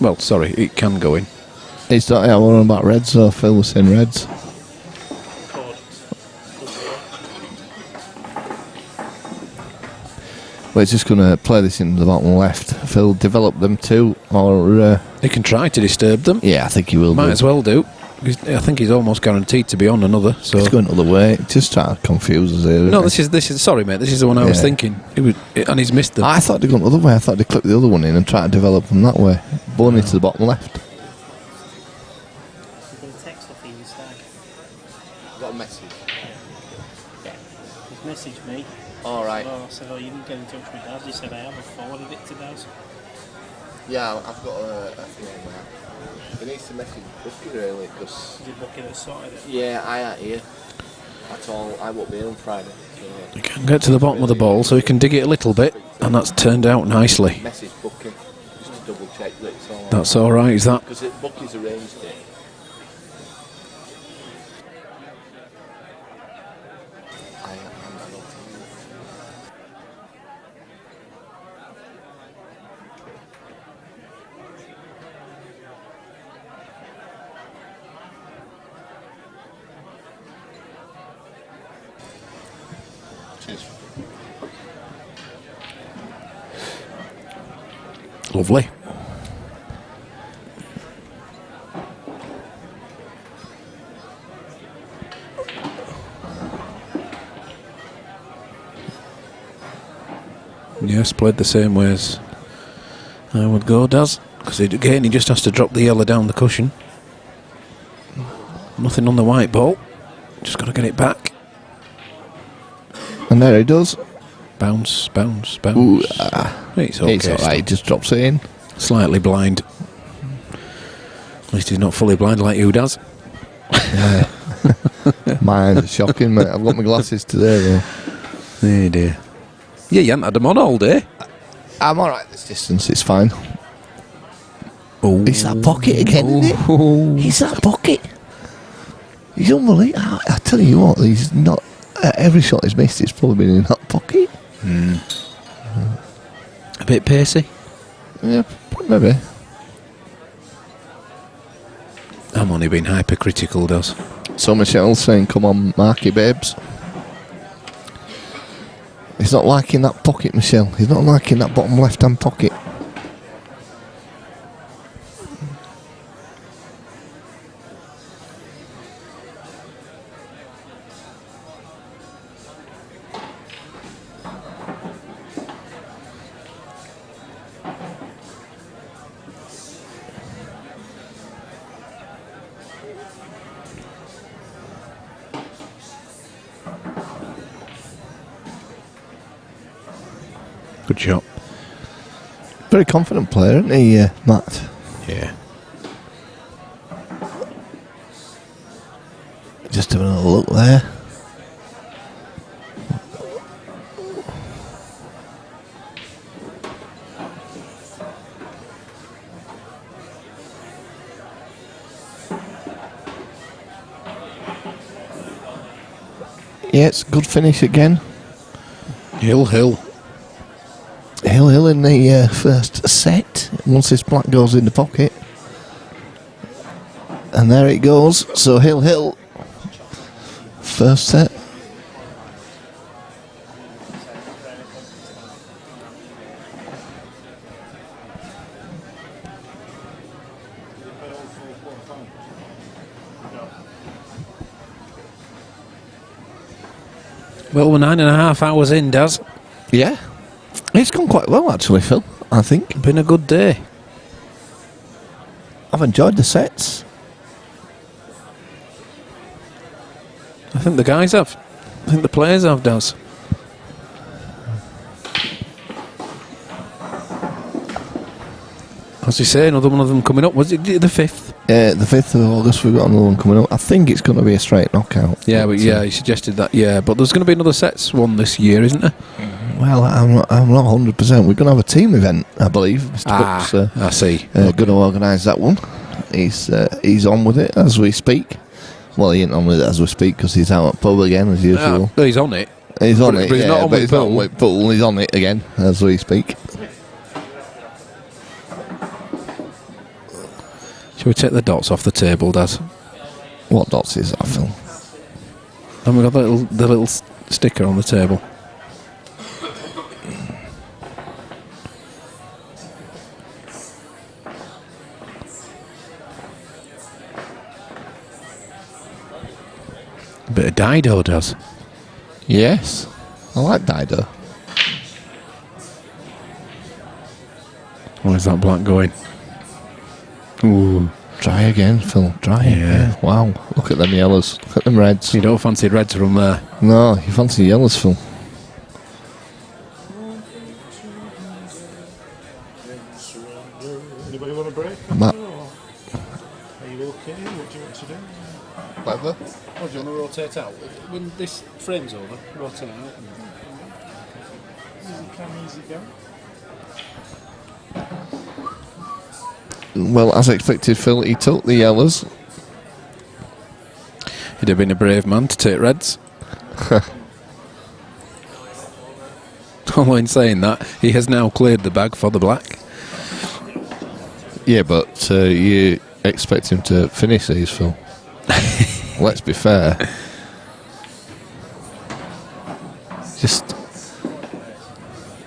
Well, sorry, it can go in. It's not, yeah, we're on about reds, so Phil was saying reds. Well, he's just going to play this in the bottom left. Phil, develop them too, or... He can try to disturb them. Yeah, I think he will. Might as well do. I think he's almost guaranteed to be on another. So He's going the other way. Just trying to confuse us here. no, this is sorry, mate. This is the one I was thinking. And he's missed them. I thought they'd gone the other way. I thought they'd clipped the other one in and try to develop them that way. Only to the bottom left. You've got a text off Ian Stagg. Got a message. He's messaged me. All right. Oh, I said, you didn't get in touch with Daz. He said, I have. I forwarded it to Daz. Yeah, I've got a thing on there. He needs to message Bucky really, because... Is it Bucky that sorted it? Yeah, I ain't here. That's all. I won't be here on Friday. So He can get to the bottom of the ball, so he can dig it a little bit, and that's turned out nicely. message Bucky, just to double check that it's all right. That's all right, is that? Because Bucky's arranged it. Lovely. Yes, played the same way as I would go, does. Because again, he just has to drop the yellow down the cushion. Nothing on the white ball. Just got to get it back. And there he does. Bounce, bounce, bounce. Ooh, it's okay. It's alright, he just drops it in. Slightly blind. At least he's not fully blind like you does. Yeah. My eyes are shocking, mate. I've got my glasses today, though. Oh dear. Yeah, you haven't had them on all day. I'm alright this distance, it's fine. Oh. It's that pocket again, isn't it? It's that pocket. He's unbelievable. I tell you what, he's not... every shot he's missed, it's probably been in that pocket. A bit pacey. Yeah, maybe. I'm only being hypercritical, does. So Michelle's saying, come on, Marky babes. He's not liking that pocket, Michelle. He's not liking that bottom left-hand pocket. Good shot. Very confident player, isn't he, Matt? Yeah. Just having a look there. Yeah, it's a good finish again. Hill. Hill in the first set. Once this black goes in the pocket. And there it goes. So Hill. First set. Well, we're 9.5 hours in, Daz. Yeah. It's gone quite well, actually, Phil, I think. Been a good day. I've enjoyed the sets. I think the guys have. I think the players have, Daz. As you say, another one of them coming up. Was it the 5th? The 5th of August, we've got another one coming up. I think it's going to be a straight knockout. Yeah, but yeah, he suggested that. Yeah, but there's going to be another sets one this year, isn't there? Well, I'm not 100%. We're going to have a team event, I believe. Mr. Brooks, I see. Going to organise that one. He's on with it as we speak. Well, he ain't on with it as we speak because he's out at pub again as usual. He's on it. He's on it. But he's not on with Pool. With Pool. He's on it again as we speak. Shall we take the dots off the table, Daz? What dots is that, Phil? And we've got the little sticker on the table. A bit of Dido does. Yes, I like Dido. Where's that black going? Ooh. Dry again, Phil. Dry again. Wow. Look at them yellows. Look at them reds. You don't fancy reds from there? No, you fancy yellows, Phil. Anybody want a break? Matt. Are you okay? What do you want to do? Whatever. Oh, do you want to rotate out? When this frame's over, rotate out. Easy go. Well, as expected, Phil, he took the yellows. He'd have been a brave man to take reds. Although in saying that, he has now cleared the bag for the black. Yeah, but you expect him to finish these, Phil. Let's be fair.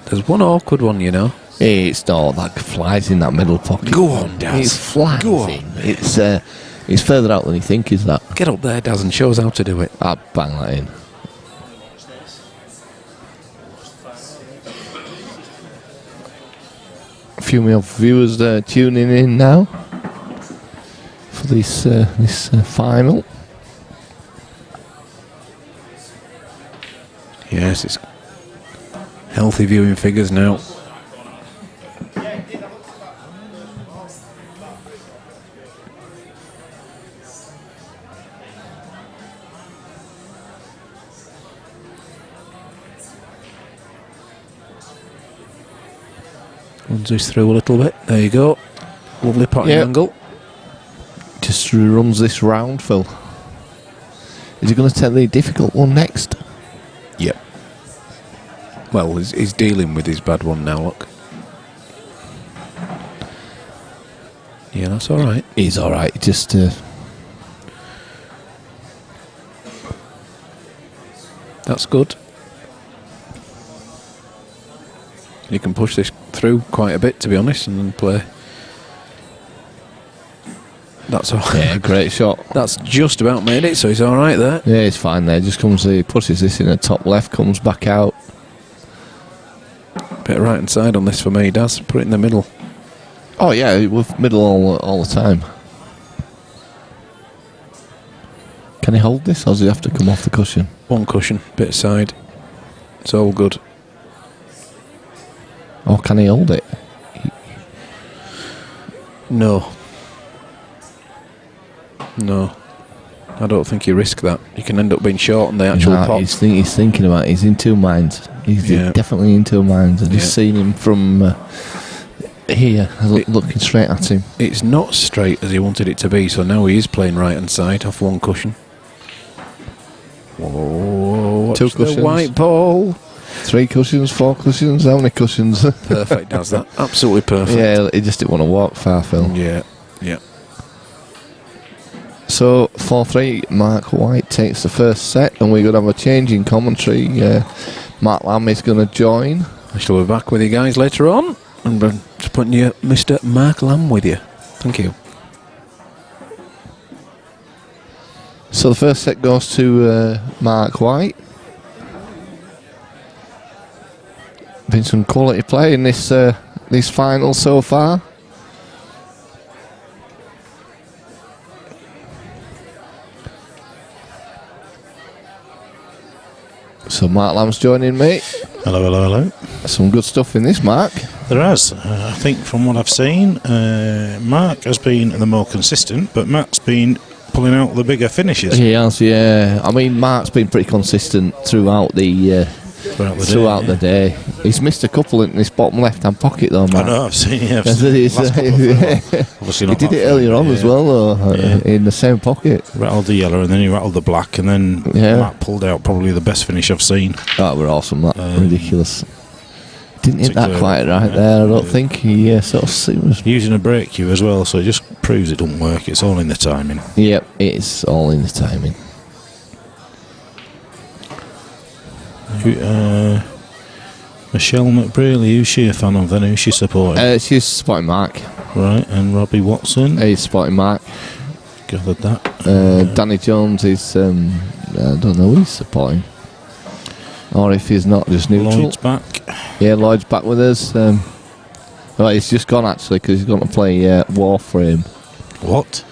There's one awkward one, you know. It's not that flies in that middle pocket. Go on, Daz. It flies Go on. in. It's further out than you think, is that? Get up there, Daz, and show us how to do it. I'll bang that in. A few more viewers tuning in now for this final. Yes, it's healthy viewing figures now. Runs this through a little bit. There you go. Lovely potting angle. Just runs this round, Phil. Is he going to take the difficult one next? Yep. Well, he's dealing with his bad one now, look. Yeah, that's all right. He's all right. Just that's good. You can push this through quite a bit, to be honest, and then play. That's all right. Yeah, great shot. That's just about made it, so he's all right there. Yeah, he's fine there. Just comes, he pushes this in the top left, comes back out. Bit of right hand side on this for me, Daz. Put it in the middle. Oh yeah, with middle all the time. Can he hold this, or does he have to come off the cushion? One cushion, bit of side. It's all good. Or can he hold it? No. No. I don't think you risk that. You can end up being short on the actual pot. He's thinking about it. He's in two minds. He's definitely in two minds. I've just seen him from here, looking straight at him. It's not straight as he wanted it to be, so now he is playing right hand side off one cushion. Whoa, watch Two cushions. The white ball. 3 cushions, 4 cushions, how many cushions? Perfect, does that. Absolutely perfect. Yeah, he just didn't want to walk far, Phil. Yeah, yeah. So 4-3, Mark White takes the first set, and we're going to have a change in commentary. Mark Lamb is going to join. I shall be back with you guys later on. I'm just putting you, Mr. Mark Lamb, with you. Thank you. So the first set goes to Mark White. Been some quality play in this final so far. So Mark Lamb's joining me. Hello, hello, hello. Some good stuff in this, Mark. There has. I think from what I've seen, Mark has been the more consistent, but Matt's been pulling out the bigger finishes. He has, yeah. I mean, Mark's been pretty consistent throughout the day. He's missed a couple in this bottom left-hand pocket, though, Mark. I know, I've seen it. Obviously not. He did it earlier on as well, though, in the same pocket. Rattled the yellow, and then he rattled the black, and then Matt pulled out probably the best finish I've seen. That were awesome, that. Ridiculous. Didn't hit that quite right there, I don't think. He sort of seems... Using a brake cue as well, so it just proves it doesn't work. It's all in the timing. Yep, it's all in the timing. Michelle McBrearley, who's she a fan of then? Who's she supporting? She's supporting Mark. Right, and Robbie Watson? He's supporting Mark. Gathered that. Danny Jones is I don't know who he's supporting. Or if he's not, just neutral. Lloyd's back. Yeah, Lloyd's back with us. Well, he's just gone actually because he's going to play Warframe. What?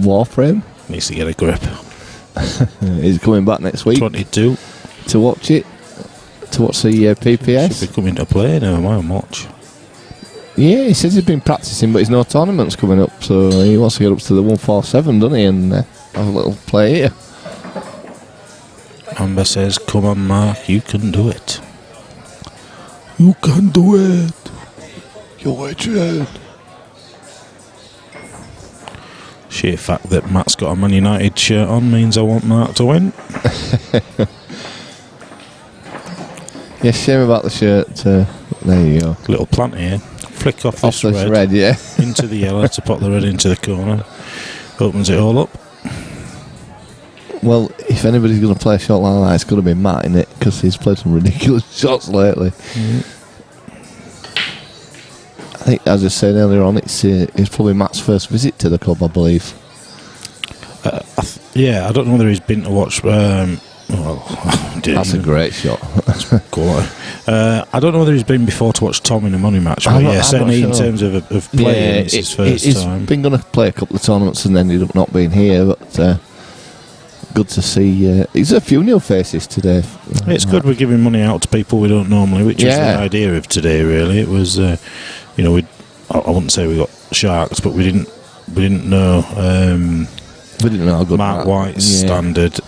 Warframe? Needs to get a grip. He's coming back next week. 22. To watch it. To watch the PPS. Should be coming to play, never mind watch. Yeah, he says he's been practicing, but there's no tournaments coming up, so he wants to get up to the 147, doesn't he, and have a little play here. Amber says, come on, Mark, you can do it. You can do it. You're a trade. Sheer fact that Matt's got a Man United shirt on means I want Mark to win. Yeah, shame about the shirt. There you go. Little plant here. Flick off this red, yeah. into the yellow to pop the red into the corner. Opens it all up. Well, if anybody's going to play a shot like that, it's going to be Matt, in it, because he's played some ridiculous shots lately. I think, as I said earlier on, it's probably Matt's first visit to the club, I believe. Yeah, I don't know whether he's been to watch. That's a great shot. Quality. I don't know whether he's been before to watch Tom in a money match, but yeah, certainly in terms of playing, it's his first time. He's been going to play a couple of tournaments and ended up not being here, but good to see. There's a few new faces today. It's good we're giving money out to people we don't normally, which is the idea of today. Really, it was. I wouldn't say we got sharks, but we didn't know. We didn't know how good Mark White's standard.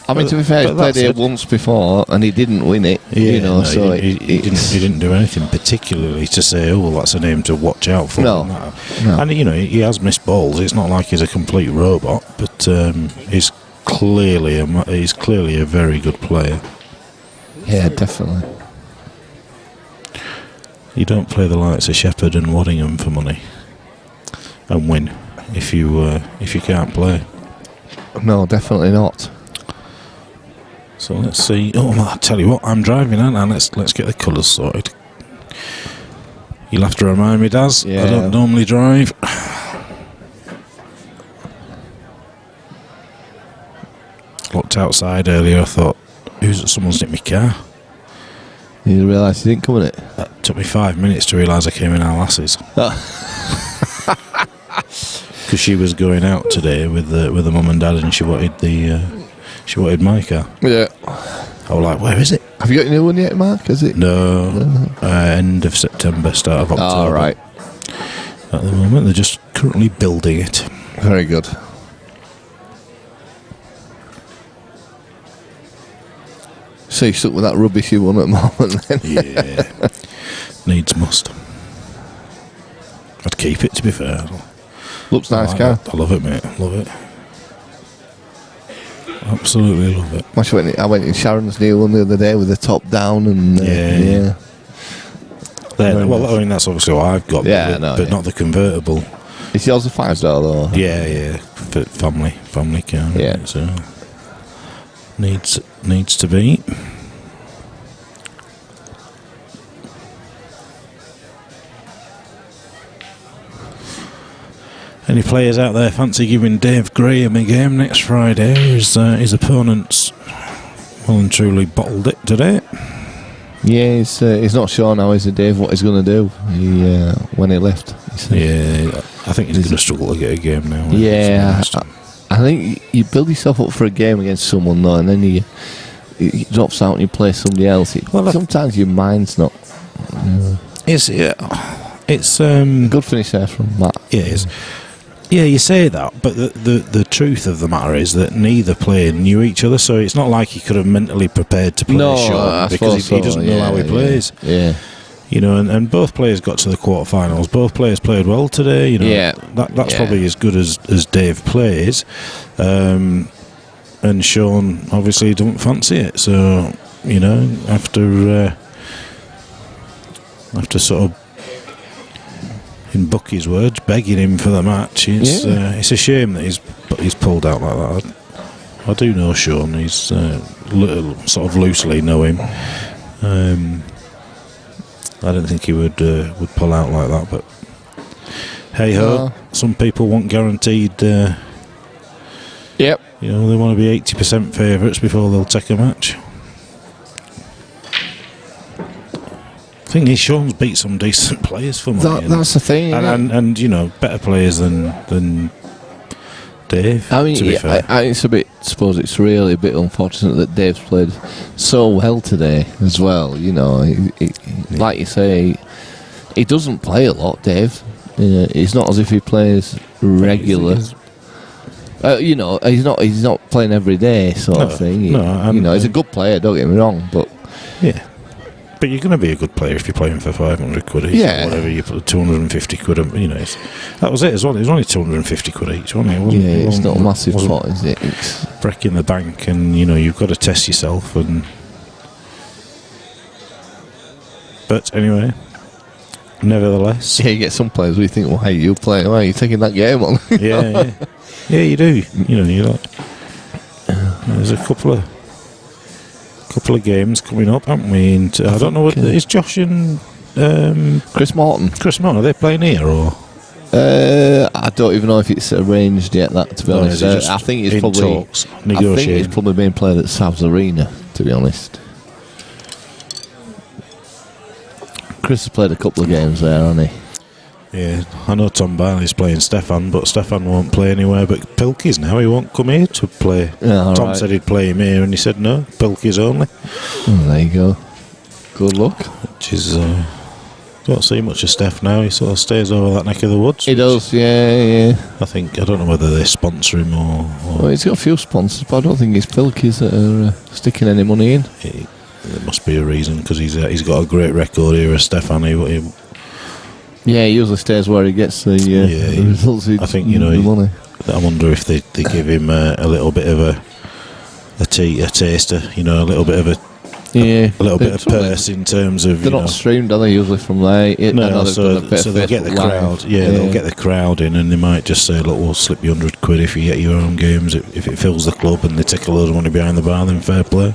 I mean, to be fair, he's played here once before and he didn't win it. Yeah, so he didn't do anything particularly to say, oh, well, that's a name to watch out for. No. And he has missed balls. It's not like he's a complete robot, but he's clearly a very good player. Yeah, definitely. You don't play the likes of Shepherd and Waddingham for money and win if you can't play. No, definitely not. So let's see. Oh, I tell you what, I'm driving, aren't I? Let's get the colours sorted. You'll have to remind me, Daz. Yeah. I don't normally drive. Looked outside earlier. I thought, someone's nicked my car. You realise you didn't come in it? That took me 5 minutes to realise I came in our lasses. Because she was going out today with the mum and dad, and she wanted my car. Yeah. I was like, where is it? Have you got your new one yet, Mark? Is it? No. End of September, start of October. Oh, right. At the moment, they're just currently building it. Very good. So you stuck with that rubbish you won at the moment then? Yeah. Needs must. I'd keep it, to be fair. Looks nice car. I love it, mate. Love it. Absolutely love it. I went in Sharon's new one the other day with the top down and yeah. Well, I mean that's obviously what I've got, but not the convertible. Is yours a 5-star though? Yeah, for family car. Yeah, so needs to be. Any players out there fancy giving Dave Graham a game next Friday? His opponents well and truly bottled it today. Yeah, he's not sure now, is it, Dave, what he's going to do when he left. I think he's going to struggle to get a game now. Yeah, I think you build yourself up for a game against someone though, and then he drops out and you play somebody else. Sometimes your mind's not. It's good finish there from Matt. Yeah, it is. Yeah, you say that, but the truth of the matter is that neither player knew each other, so it's not like he could have mentally prepared to play Sean because he doesn't know how he plays. Yeah. And both players got to the quarterfinals. Both players played well today. That's probably as good as Dave plays. And Sean obviously don't fancy it, so after sort of, in Bucky's words, begging him for the match, it's a shame that he's pulled out like that. I do know Sean. He's sort of loosely know him. I don't think he would pull out like that, but hey ho, some people want guaranteed Yep. You know, they want to be 80% favourites before they'll take a match. Thing is, Sean's beat some decent players for money. That's the thing, and you know, better players than Dave. I mean, to be fair. it's a bit. Suppose it's really a bit unfortunate that Dave's played so well today as well. You know, like you say, he doesn't play a lot, Dave. It's not as if he plays regular. You know, he's not playing every day, sort of thing. You know, he's a good player. Don't get me wrong, but yeah. But you're going to be a good player if you're playing for 500 quid each. Yeah. Or whatever, you put 250 quid, you know. That was it as well. It was only 250 quid each, wasn't it? It's not a massive pot, is it? It's breaking the bank, and, you know, you've got to test yourself. But anyway, nevertheless. Yeah, you get some players where you think, why are you playing? Why are you taking that game on? Yeah, you do. You know, you're like, there's a couple of games coming up, haven't we? And I don't know what is Josh and Chris Morton. Are they playing here or? I don't even know if it's arranged yet. That, to be honest, I think it's probably talks, negotiating. I think it's probably being played at Savs Arena. To be honest, Chris has played a couple of games there, hasn't he? Yeah, I know Tom Barley's playing Stefan, but Stefan won't play anywhere but Pilkey's now. He won't come here to play. Yeah, Tom said he'd play him here, and he said no, Pilkey's only. There you go. Good luck. Which is, don't see much of Steph now. He sort of stays over that neck of the woods. He does, yeah. I don't know whether they sponsor him or... Well, he's got a few sponsors, but I don't think it's Pilkey's that are sticking any money in. There must be a reason, because he's got a great record here as Stefan. Yeah, he usually stays where he gets the results. I think, you know, the money. I wonder if they give him a little bit of a taster, you know, a little bit of a bit of purse in terms of. They're not streamed, are they? Usually from there. So they'll get the crowd. Yeah, they'll get the crowd in, and they might just say, "Look, we'll slip you 100 quid if you get your own games. If it fills the club and they take a load of money behind the bar, then fair play."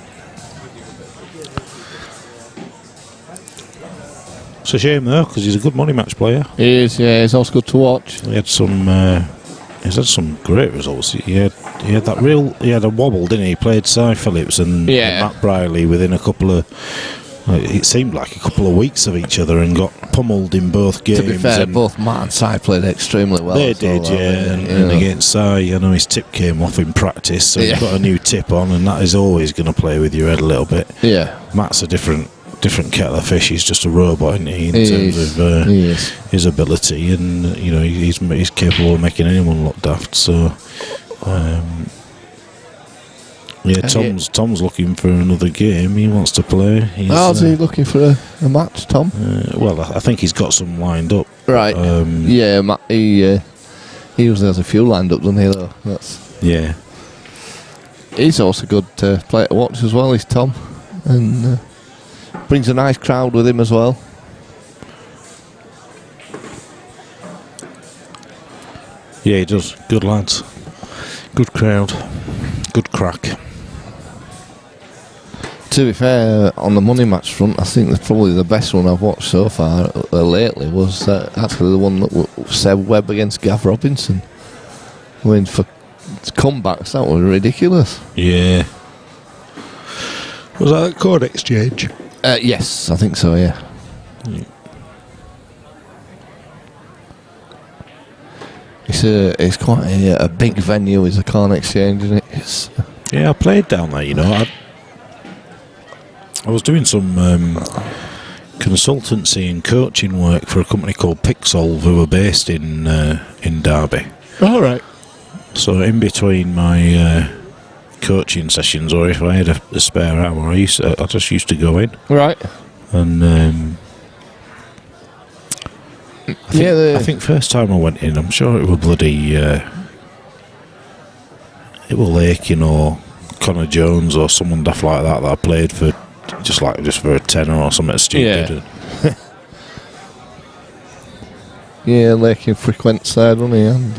It's a shame though, because he's a good money match player. He is, yeah. He's also good to watch. He had some great results. He had a wobble, didn't he? He played Cy Phillips and Matt Briley within a couple of. It seemed like a couple of weeks of each other, and got pummeled in both games. To be fair, both Matt and Cy played extremely well. They did, and against Cy, I know his tip came off in practice, so he's got a new tip on, and that is always going to play with your head a little bit. Yeah, Matt's a different kettle of fish. He's just a robot, isn't he, in terms of his ability, and you know he's capable of making anyone look daft. So Tom's looking for another game. He wants to play. How's he looking for a match, Tom? Well, I think he's got some lined up. Right. Matt, he usually has a few lined up, doesn't he? Though he's also good player to watch as well. He's Tom, and brings a nice crowd with him as well. Yeah, he does. Good lads. Good crowd. Good crack. To be fair, on the money match front, I think probably the best one I've watched so far lately was actually the one that Seb Webb against Gav Robinson. When for comebacks, that was ridiculous. Yeah. Was that a code exchange? Yes, I think so, yeah. It's quite a big venue, is the Corn Exchange, isn't it? Yeah, I played down there, you know. I was doing some consultancy and coaching work for a company called Pixolve, who were based in Derby. All right. So in between my coaching sessions, or if I had a spare hour, I just used to go in. Right. And I think first time I went in, I'm sure it was bloody it was Lakin or Connor Jones or someone daft like that I played for just for a tenner or something stupid. Yeah, Lakin frequents there, doesn't he? And,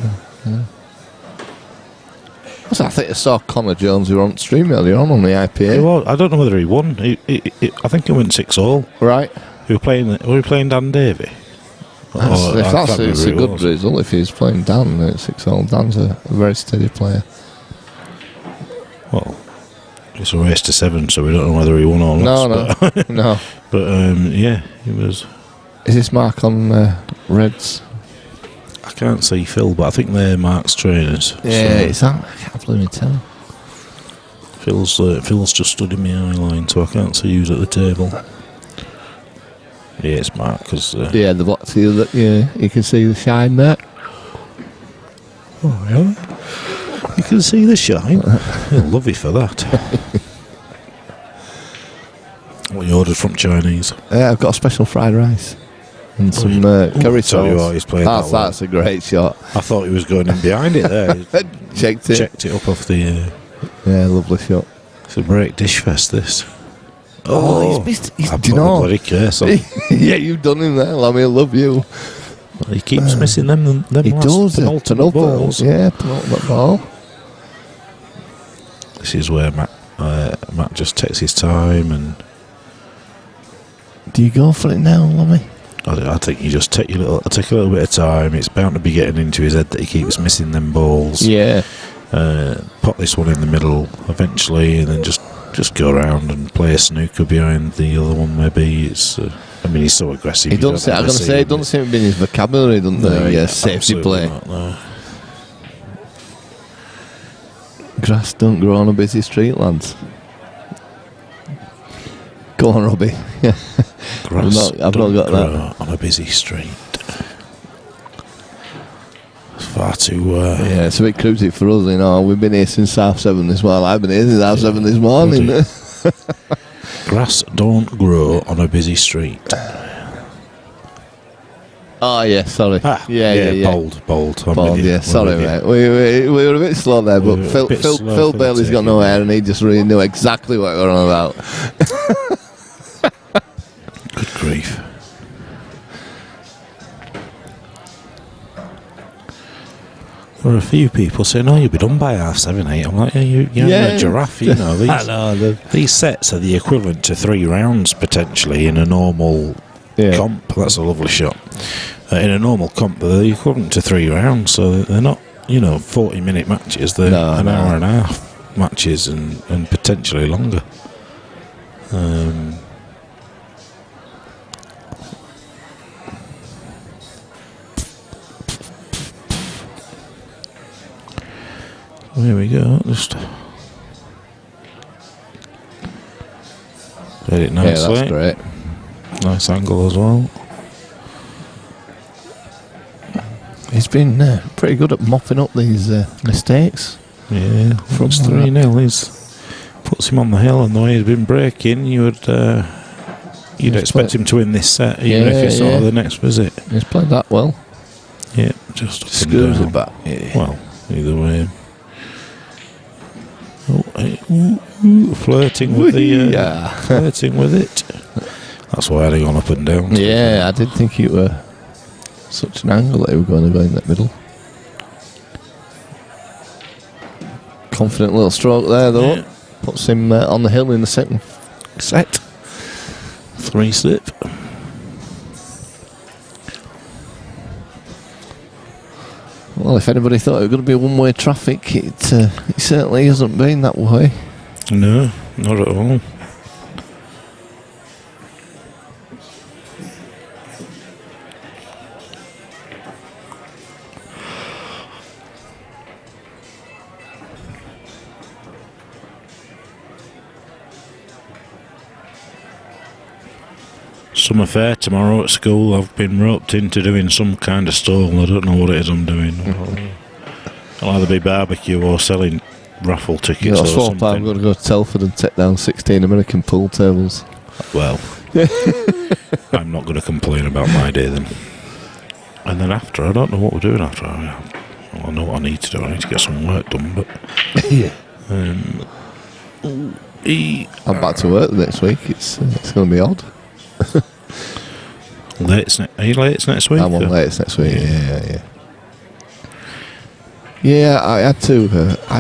I think I saw Connor Jones who were on stream earlier on the IPA. I don't know whether he won. I think he went 6-all. Right. Were we playing Dan Davey? It's a good result if he's playing Dan at 6-all. Dan's a very steady player. Well, it's a race to 7, so we don't know whether he won or lost. No. No. But yeah, he was. Is this Mark on Reds? I can't see Phil, but I think they're Mark's trainers. Yeah, so it's that. I can't believe it tell. Phil's just stood in my eye line, so I can't see who's at the table. Yeah, it's Mark, because... yeah, the black seal, you can see the shine there. Oh, yeah? You can see the shine. He'll love you for that. What you ordered from Chinese? I've got a special fried rice. And some curry Tell you sauce. what, he's played that well. That's a great shot. I thought he was going in behind it there. Checked it up off the... yeah, lovely shot. It's a break dish fest, this. Oh, he's missed. I do you put a know? bloody curse on. Yeah, you've done him there, Lammy. I love you. He keeps missing them he last does. penultimate balls. Yeah, penultimate ball. This is where Matt just takes his time and... Do you go for it now, Lammy? I think you just take a little bit of time. It's bound to be getting into his head that he keeps missing them balls. Yeah. Pop this one in the middle eventually, and then just go around and play a snooker behind the other one. Maybe it's. I mean, he's so aggressive. He doesn't say. I'm going to say, it doesn't seem to be in his vocabulary, doesn't there? Yeah, safety play. Not, no. Grass don't grow on a busy street, lads. Go on, Robbie. Yeah. Grass I've not got that on a busy street. It's far too. Yeah, it's a bit cryptic for us, you know. We've been here since 7:30 this morning. I've been here since 7:30 this morning. Grass don't grow on a busy street. Oh yeah, sorry. Yeah. Bold. Yeah, sorry, mate. We were a bit slow there, but Phil Bailey's got no hair, and he just really knew exactly what we were on about. Good grief. There were a few people saying, "Oh, you'll be done by 7:30." I'm like, "You're a giraffe, you know." These sets are the equivalent to 3 rounds potentially in a normal comp. That's a lovely shot. In a normal comp, they're the equivalent to 3 rounds, so they're not, 40-minute matches. They're an hour and a half matches and potentially longer. There we go. Just did it nicely. Yeah, that's great. Nice angle as well. He's been pretty good at mopping up these mistakes. Yeah, from 3-0. He's puts him on the hill, and the way he's been breaking, you'd expect him to win this set, even if it's sort of the next visit. He's played that well. Yeah, just screws it back. Yeah. Well, either way. Flirting with flirting with it. That's why I'd have gone up and down. Yeah, I did think it were such an angle that he were going to go in that middle. Confident little stroke there, though. Yeah. Puts him on the hill in the second set. 3 slip. Well, if anybody thought it was going to be one-way traffic, it certainly hasn't been that way. No, not at all. Summer fair tomorrow at school. I've been roped into doing some kind of stall. I don't know what it is I'm doing. I'll either be barbecue or selling raffle tickets or something. I'm going to go to Telford and take down 16 American pool tables. Well, I'm not going to complain about my day then. And then after, I don't know what we're doing after. I know what I need to do. I need to get some work done, but yeah. I'm back to work next week. It's going to be odd. Are you late next week? I'm on late next week. Yeah. Yeah, I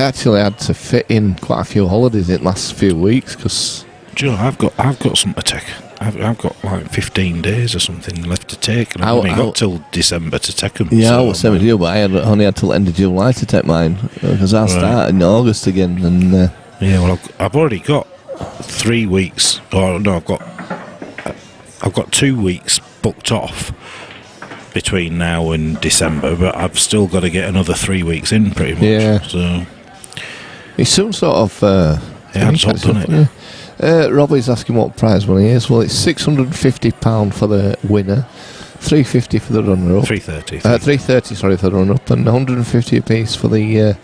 actually had to fit in quite a few holidays in the last few weeks because. Do you know, I've got something to take. I've got like 15 days or something left to take, and I've only got till December to take them. Yeah, I was same with you, but I only had till end of July to take mine because I start in August again, and Yeah, well, I've already got 3 weeks. Or no, I've got 2 weeks booked off between now and December, but I've still got to get another 3 weeks in, pretty much. Yeah. So It's some sort of. it adds up, doesn't it? Yeah. Robbie's asking what prize money is. Well, it's £650 for the winner, $350 for the runner-up, $330 sorry for the runner-up, and $150 apiece for the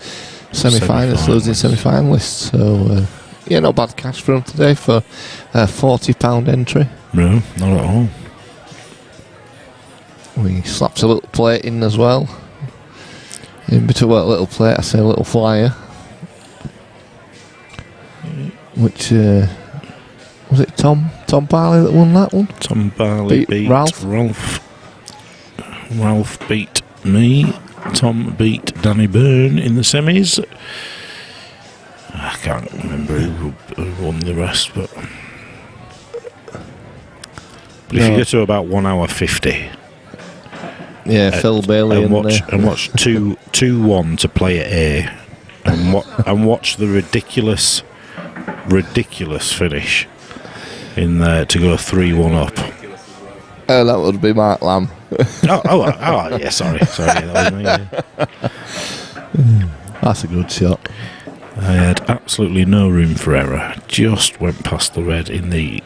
semi-finalists, losing semi-finalists. So yeah, not bad cash for them today for a £40 entry. No, not at all. We slapped a little plate in as well. In between, well, a little plate, I say a little flyer. Which was it Tom Barley that won that one? Tom Barley beat Ralph. Ralph beat me. Tom beat Danny Byrne in the semis. I can't remember who won the rest, but if you get to about 1 hour 50, yeah, Phil Bailey and watch 2-1 to play at A, and watch the ridiculous finish in there to go 3-1 up. That would be Mark Lamb. Yeah, sorry, that was me. Yeah. That's a good shot. I had absolutely no room for error. Just went past the red in the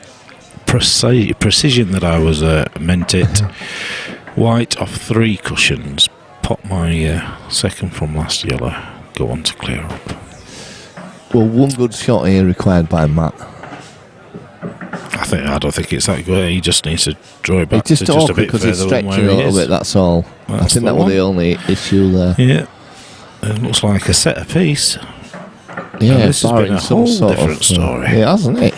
precision that I was meant it. White off 3 cushions. Pop my second from last yellow. Go on to clear up. Well, one good shot here required by Matt. I don't think it's that good. He just needs to draw it back. It's just awkward a bit because he's further than stretching where a he little is. bit, that's all. I think that was the only issue there. Yeah. It looks like a set piece. Yeah, and this has been a whole different story. Yeah, hasn't it?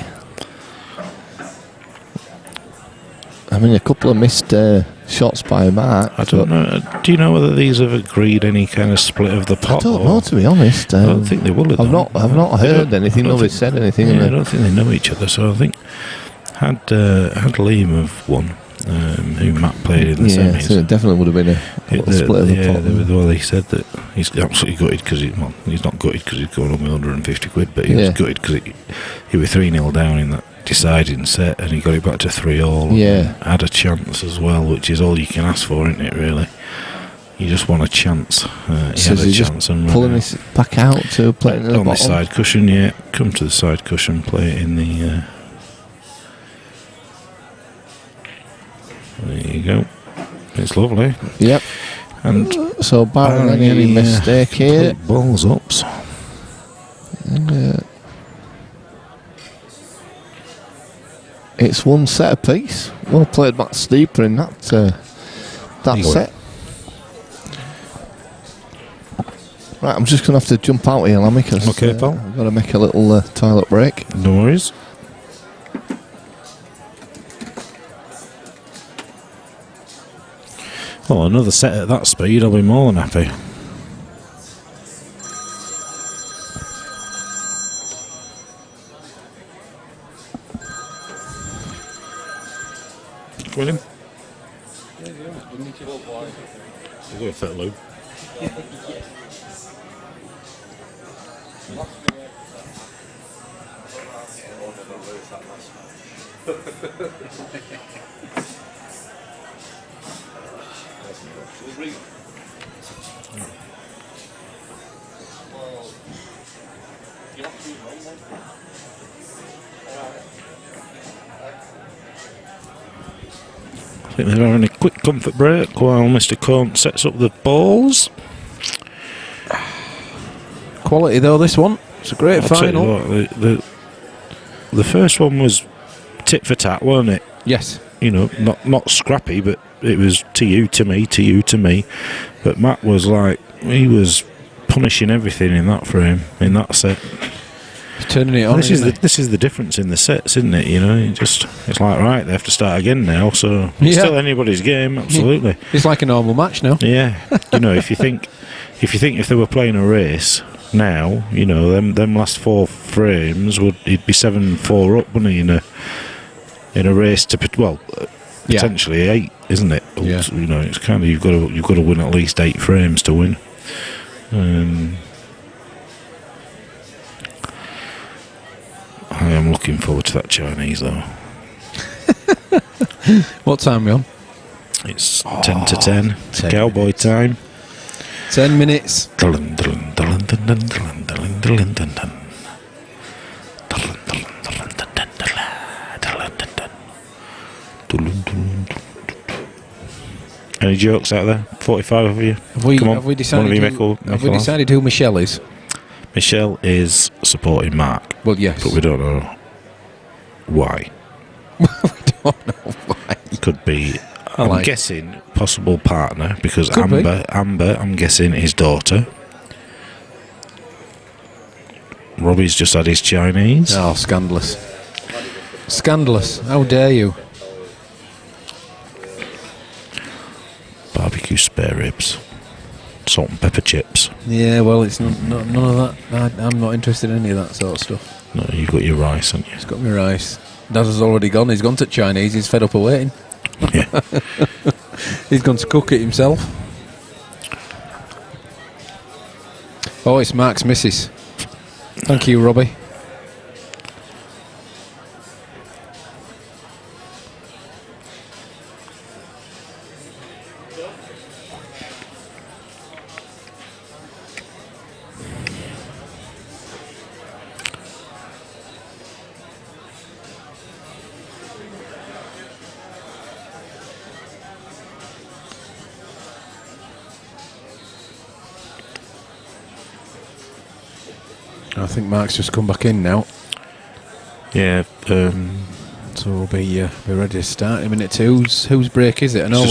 I mean, a couple of missed shots by Mark. I don't know. Do you know whether these have agreed any kind of split of the pot? I don't know, to be honest. I don't think they will have I've not heard anything. Nobody's said anything. Yeah, I don't think they know each other. So I think had Liam have won, who Matt played in the semis. So it definitely would have been a split of the pot. Well, he said that he's absolutely gutted because he's not gutted because he's going on with 150 quid, but he was gutted because he was 3-0 down in that deciding set and he got it back to 3-all. Yeah, had a chance as well, which is all you can ask for, isn't it? Really, you just want a chance. He had a chance and pulling this back out to play in the on bottom. the side cushion. Yeah, come to the side cushion, play it in the. There you go. It's lovely. Yep. And so barring any mistake here, balls ups. And, it's one set apiece. Well played, Matt Steeper in that set. Right, I'm just going to have to jump out here, Lammy, because okay, pal. I've got to make a little toilet break. No worries. Well, another set at that speed, I'll be more than happy. William? We'll go fit loop. I think they're having a quick comfort break while Mr. Cohn sets up the balls. Quality though, this one. It's a great final. What, the first one was tit for tat, wasn't it? Yes. You know, not scrappy, but it was to you, to me, to you, to me. But Matt was like, he was punishing everything in that frame, in that set. He's turning it on. This is the difference in the sets, isn't it? You know, it's like, right, they have to start again now. So it's still anybody's game, absolutely. Yeah. It's like a normal match now. Yeah, you know, if they were playing a race now, you know, them last 4 frames he'd be 7-4 up, wouldn't he? In a race to potentially 8, isn't it? Yeah. You know, it's kind of you've got to win at least 8 frames to win. looking forward to that Chinese though. What time are we on? It's 10 to 10. It's cowboy time. 10 minutes. Any jokes out there? 45 of you. Have we decided who Michelle is? Michelle is supporting Mark. Well, yes. But we don't know why. We don't know why. Could be, I'm guessing, possible partner, because Could Amber, I'm guessing, his daughter. Robbie's just had his Chinese. Oh, scandalous. Scandalous. How dare you? Barbecue spare ribs. Salt and pepper chips. Yeah, well, it's none of that. I'm not interested in any of that sort of stuff. No, you've got your rice, haven't you? He's got my rice. Dad has already gone. He's gone to Chinese. He's fed up of waiting. Yeah. He's gone to cook it himself. Oh, it's Mark's missus. Thank you, Robbie. I think Mark's just come back in now. Yeah. So we'll be ready to start in a minute. Whose break is it? I know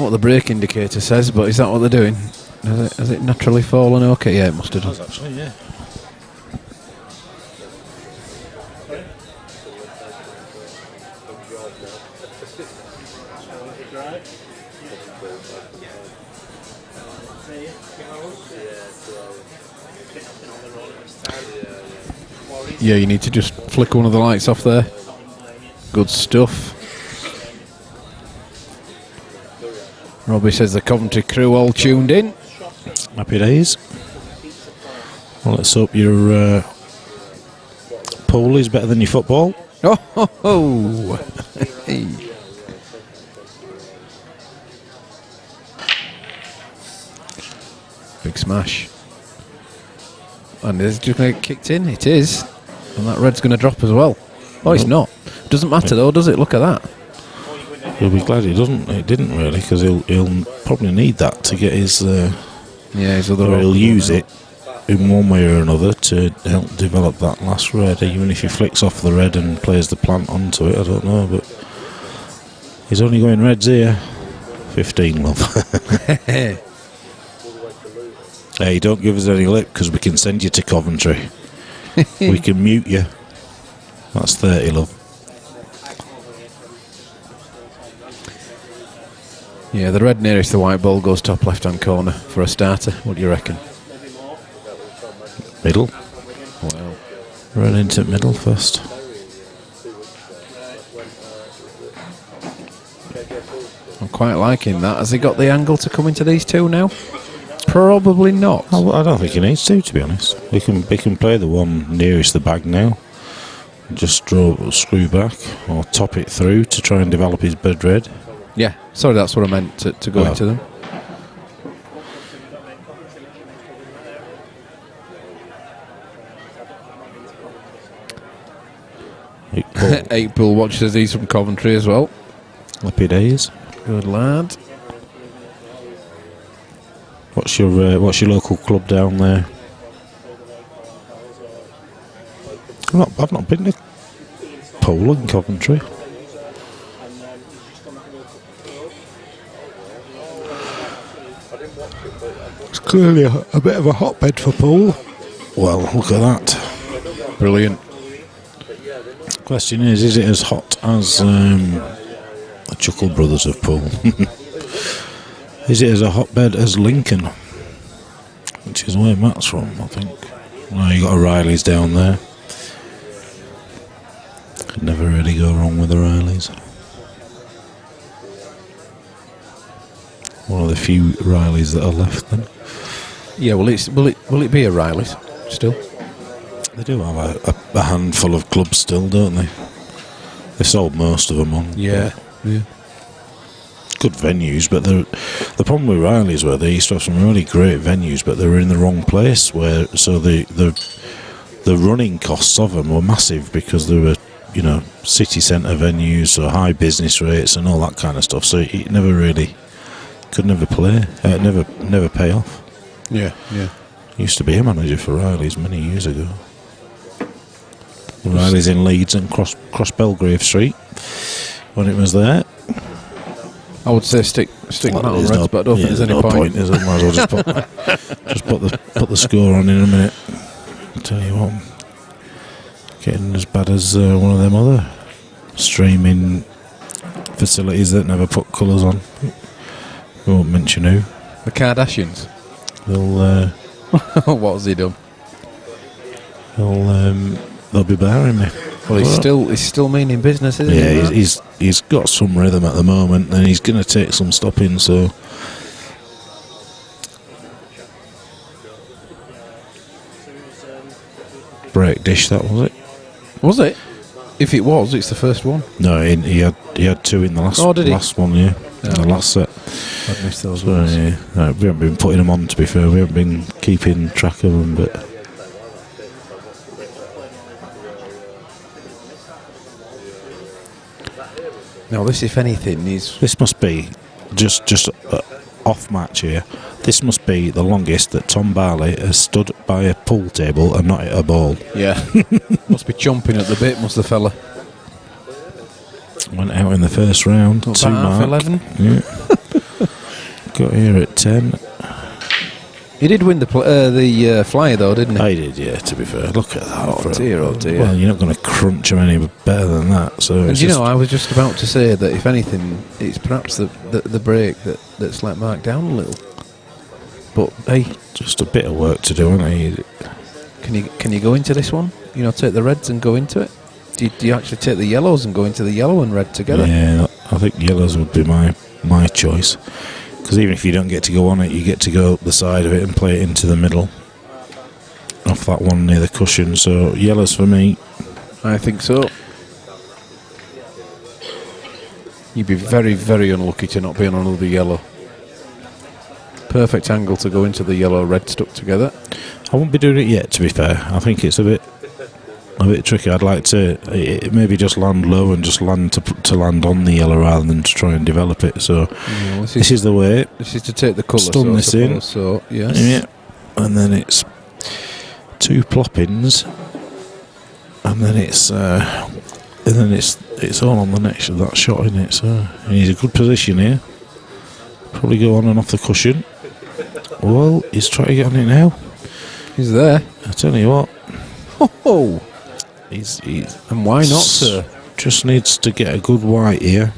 what the break indicator says, but is that what they're doing? Has it naturally fallen? Okay, yeah, it must have done. Actually, yeah. Yeah, you need to just flick one of the lights off there. Good stuff. Robbie says the Coventry crew all tuned in. Happy days. Well, let's hope your pool is better than your football. Oh, ho, ho. Hey. Big smash. And it's just going to get kicked in. It is. And that red's going to drop as well. Oh, it's not. Doesn't matter though, does it? Look at that. He'll be glad it didn't really, because he'll probably need that to get his. His other. Or he'll use it in one way or another to help develop that last red. Even if he flicks off the red and plays the plant onto it, I don't know. But he's only going reds here. 15, love. Hey, don't give us any lip, because we can send you to Coventry. We can mute you. That's 30, love. Yeah, the red nearest the white ball goes top left-hand corner for a starter. What do you reckon? Middle. Well, Run into middle first. I'm quite liking that. Has he got the angle to come into these two now? Probably not. I don't think he needs to be honest. He can play the one nearest the bag now. Just screw back or top it through to try and develop his bed red. Yeah, sorry, that's what I meant to go into them. April watches these from Coventry as well. Happy days. Good lad. What's your local club down there? I've not been to Pole in Coventry. It's clearly a bit of a hotbed for pool. Well, look at that. Brilliant. Question is it as hot as the Chuckle Brothers of Poole? Is it as a hotbed as Lincoln? Which is where Matt's from, I think. No, you got O'Reilly's down there. Could never really go wrong with O'Reilly's. One of the few Rileys that are left then. Yeah, will it be O'Reilly's? still. They do have a handful of clubs still, don't they? They sold most of them on. Yeah. Good venues, but the problem with Riley's were they used to have some really great venues, but they were in the wrong place. So the running costs of them were massive because they were, city centre venues, so high business rates and all that kind of stuff. So it never really could never play, never pay off. Yeah. Used to be a manager for Riley's many years ago. Riley's in Leeds and cross Belgrave Street when it was there. I would say stick that on Reds, but I don't think there's any point. Is it? Might as well just put the score on in a minute. I'll tell you what, getting as bad as one of them other streaming facilities that never put colours on. We won't mention who. The Kardashians. They'll. What has he done? They'll be bearing me. Well, he's still meaning business, isn't he? Yeah, he's got some rhythm at the moment, and he's going to take some stopping. So, break dish, that was it. Was it? If it was, it's the first one. No, he had two in the last. Oh, did he? Last one, yeah. In the last set. I've missed those ones. Yeah, no, we haven't been putting them on. To be fair, we haven't been keeping track of them, but. Now, this, if anything, is... This must be, just off match here, this must be the longest that Tom Barley has stood by a pool table and not hit a ball. Yeah. Must be chomping at the bit, must the fella. Went out in the first round. About 2 mark. 11? Yeah. Got here at 10. He did win the flyer, though, didn't he? He did, yeah, to be fair. Look at that. Oh, dear. Well, you're not going to crunch him any better than that. So and I was just about to say that, if anything, it's perhaps the break that's let Mark down a little. But, hey... Just a bit of work to do, isn't it? Can you go into this one? Take the reds and go into it? Do you actually take the yellows and go into the yellow and red together? Yeah, I think yellows would be my choice. Because even if you don't get to go on it, you get to go up the side of it and play it into the middle. Off that one near the cushion. So yellows for me. I think so. You'd be very, very unlucky to not be on another yellow. Perfect angle to go into the yellow red stuck together. I won't be doing it yet, to be fair. I think it's a bit tricky. I'd like to maybe just land low and just land to land on the yellow rather than to try and develop it. So this is the way. This is to take the colour. Stun this in. So yes. Yeah. And then it's 2 ploppings, and then it's all on the next of that shot, isn't it? So he's a good position here. Probably go on and off the cushion. Well, he's trying to get on it now. He's there. I tell you what. Oh. He's and why not, sir? Just needs to get a good white here.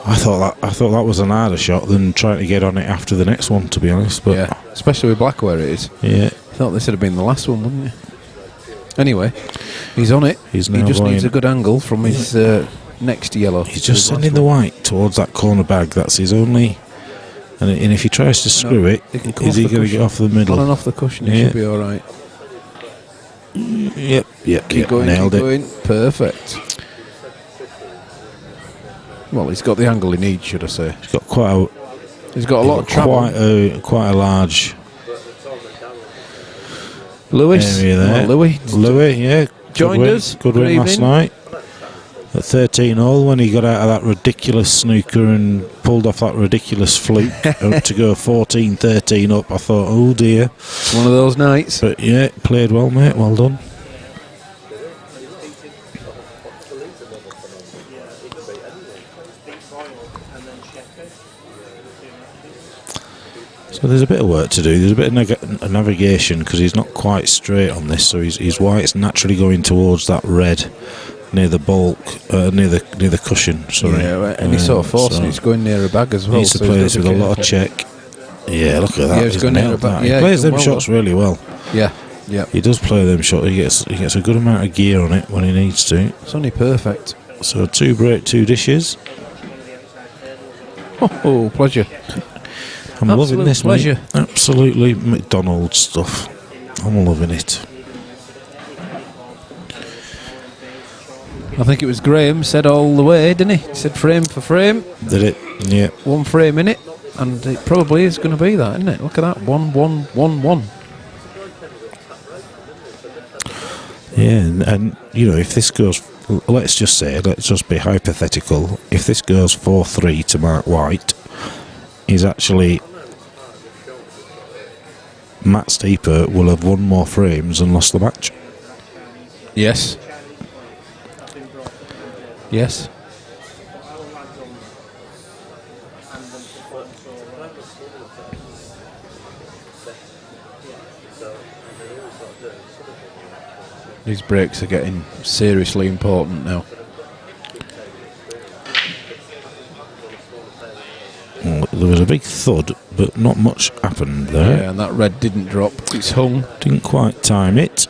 I thought that was an harder shot than trying to get on it after the next one, to be honest. But yeah, especially with black where it is. Yeah. I thought this would have been the last one, wouldn't it? Anyway, he's on it. He just needs a good angle from his next yellow. He's just sending the white towards that corner bag. That's his only. And if he tries to screw it, is he going to get off the middle? On and off the cushion, he should be all right. Yep. Keep going, nailed keep it. going. Perfect. Well, he's got the angle he needs, should I say? He's got quite a. He's got a lot of travel. Quite a large. Lewis. Area there. Well, Louis, yeah. Joined us. Good win last night. At 13-all, when he got out of that ridiculous snooker and pulled off that ridiculous fluke to go 14-13 up, I thought, oh dear. It's one of those nights. But yeah, played well, mate. Well done. So there's a bit of work to do. There's a bit of navigation because he's not quite straight on this, so his white's naturally going towards that red near the bulk, near the cushion. Sorry. Yeah, and he's sort of forcing. He's going near a bag as well. He needs to play this with a lot of check. Yeah, look at that. Yeah, he's going near a bag. He plays them shots really well. Yeah. He does play them shots. He gets a good amount of gear on it when he needs to. It's only perfect. So 2 break, 2 dishes. Oh, pleasure. I'm loving this, pleasure. mate. Absolutely McDonald's stuff. I'm loving it. I think it was Graham said all the way, didn't he? He said frame for frame. Did it? Yeah. One frame in it, and it probably is going to be that, isn't it? Look at that, 1-1-1-1. Yeah, and you know, if this goes, let's just be hypothetical. If this goes 4-3 to Mark White, he's actually Matt Steeper will have won more frames and lost the match. Yes. Yes. These breaks are getting seriously important now. Well, there was a big thud, but not much happened there. Yeah, and that red didn't drop. It's hung. Didn't quite time it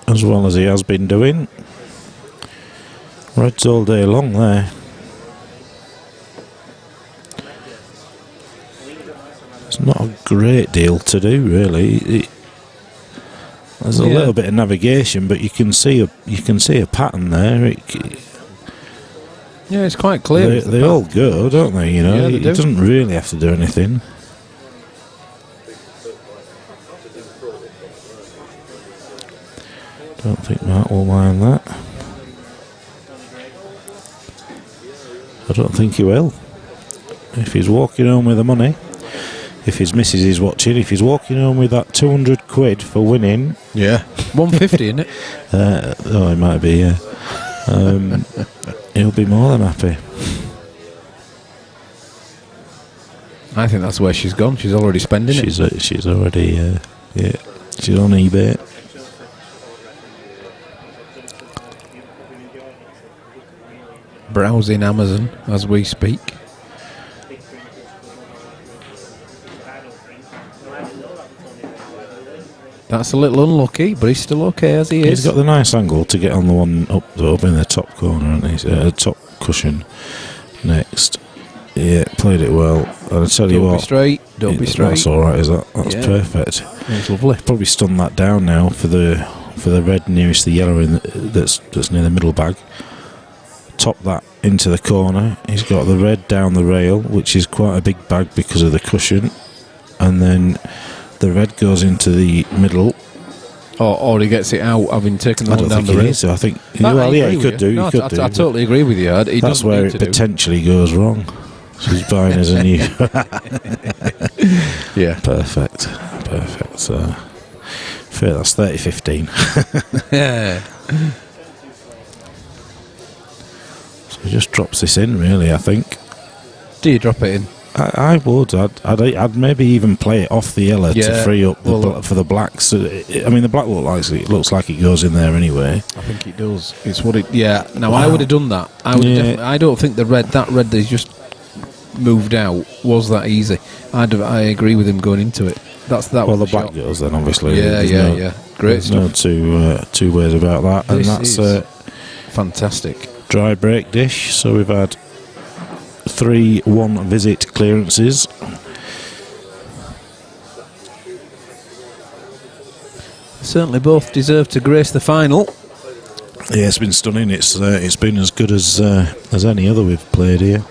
as well as he has been doing. Reds all day long there. It's not a great deal to do, really. There's a little bit of navigation, but you can see a pattern there. Yeah, it's quite clear. They all go, don't they? You know, Yeah, they he do. doesn't really have to do anything. Don't think Mark will mind that. I don't think he will. If he's walking home with the money, if his missus is watching, if he's walking home with that 200 quid for winning, yeah, 150, isn't it? Oh, it might be. Yeah, he'll be more than happy. I think that's where she's gone. She's already spending it. She's already. Yeah, she's on eBay. Browsing Amazon as we speak. That's a little unlucky, but he's still okay as he is. He's got the nice angle to get on the one up in the top corner, hasn't he? Top cushion. Next. Yeah, played it well. And I tell you what, Don't be straight. That's all right, is that? That's perfect. It's lovely. Probably stun that down now for the red nearest the yellow that's near the middle bag. Top that into the corner. He's got the red down the rail, which is quite a big bag because of the cushion, and then the red goes into the middle. Or he gets it out having taken the one down the rail. I think. Well, yeah, he could do. No, he could do. I totally agree with you. That's where it potentially goes wrong. She's buying us a new. Yeah, perfect. So, fair. That's 30-15. Yeah. So he just drops this in, really. I think. Do you drop it in? I would. I'd maybe even play it off the yellow to free up for the blacks. I mean, the black looks like it goes in there anyway. I think it does. It's what it. Yeah. Now I would have done that. I don't think that red that's just moved out was that easy. I agree with him going into it. Well, the black goes then, obviously. Yeah. Great stuff. No two ways about that. This and that's is fantastic. Dry break dish. So we've had 3 1-visit clearances. Certainly both deserve to grace the final. Yeah, it's been stunning. It's been as good as any other we've played here.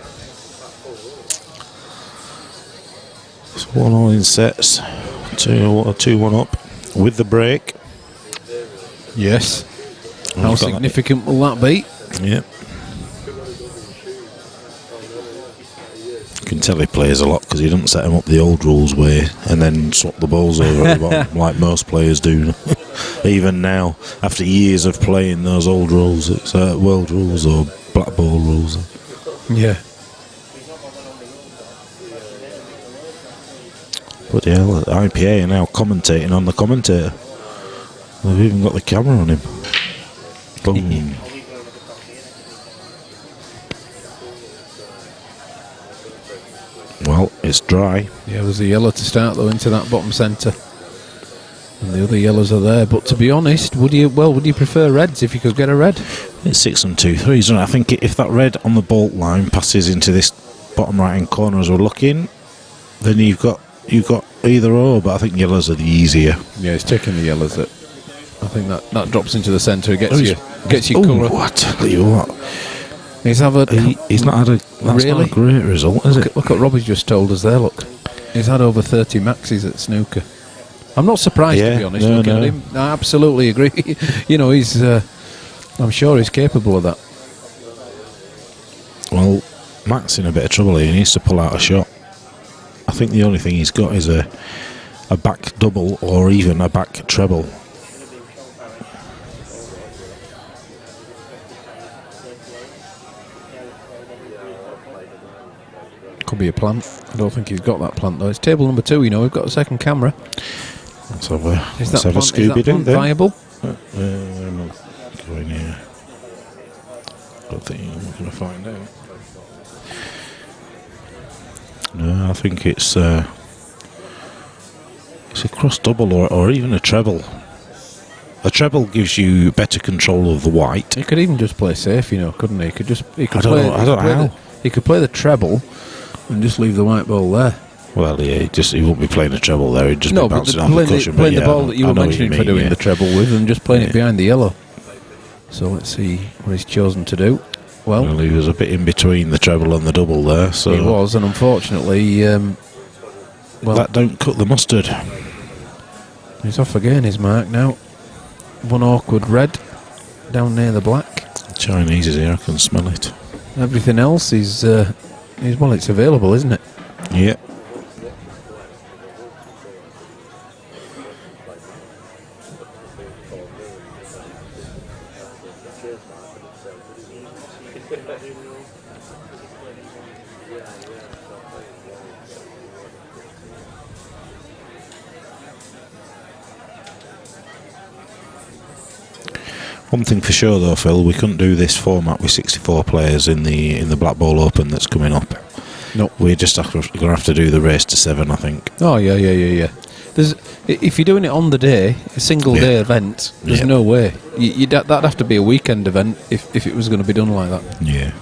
It's 1-1 in sets. 2-1 up with the break. Yes. How significant will that be? Yeah. You can tell he plays a lot because he doesn't set them up the old rules way and then swap the balls over at the bottom like most players do. Even now, after years of playing those old rules, it's world rules or Blackball rules. Yeah. But yeah, IPA are now commentating on the commentator. They've even got the camera on him. Boom. Well, it's dry. Yeah, there's a yellow to start though into that bottom centre, and the other yellows are there. But to be honest, would you prefer reds if you could get a red? It's 6 and 2 3s, and I think if that red on the bolt line passes into this bottom right hand corner as we're looking, then you've got you've got either or, but I think yellows are the easier. Yeah, he's taking the yellows. That I think that drops into the centre. Gets Oh, you colour. I tell you what. He's not had That's not a great result, is it? Look what Robbie's just told us there. Look, he's had over 30 maxis at snooker. I'm not surprised, to be honest. Looking at him, I absolutely agree. You know, he's. I'm sure he's capable of that. Well, Matt's in a bit of trouble here. He needs to pull out a shot. I think the only thing he's got is a back double or even a back treble. Could be a plant. I don't think he's got that plant though. It's table number 2. You know, we've got a second camera. Let's have a Scooby-Doo viable? then. Go in here. Don't think we're going to find out. No, I think it's a cross double or even a treble. A treble gives you better control of the white. He could even just play safe, you know, couldn't he? He could I don't know how. He could play the treble and just leave the white ball there. Well, yeah, he won't be playing a treble there. He'd just be bouncing off the cushion. Playing the ball that you were mentioning for doing the treble with, and just playing it behind the yellow. So let's see what he's chosen to do. Well, he was a bit in between the treble and the double there. So he was, and unfortunately, that don't cut the mustard. He's off again. His mark now. One awkward red down near the black. Chinese is here. I can smell it. Everything else is well, it's available, isn't it? Yeah. One thing for sure though, Phil, we couldn't do this format with 64 players in the Blackball Open that's coming up. No, we're just going to have to do the race to 7, I think. Oh yeah. If you're doing it on the day, a single day event, there's no way. That'd have to be a weekend event if it was going to be done like that. Yeah.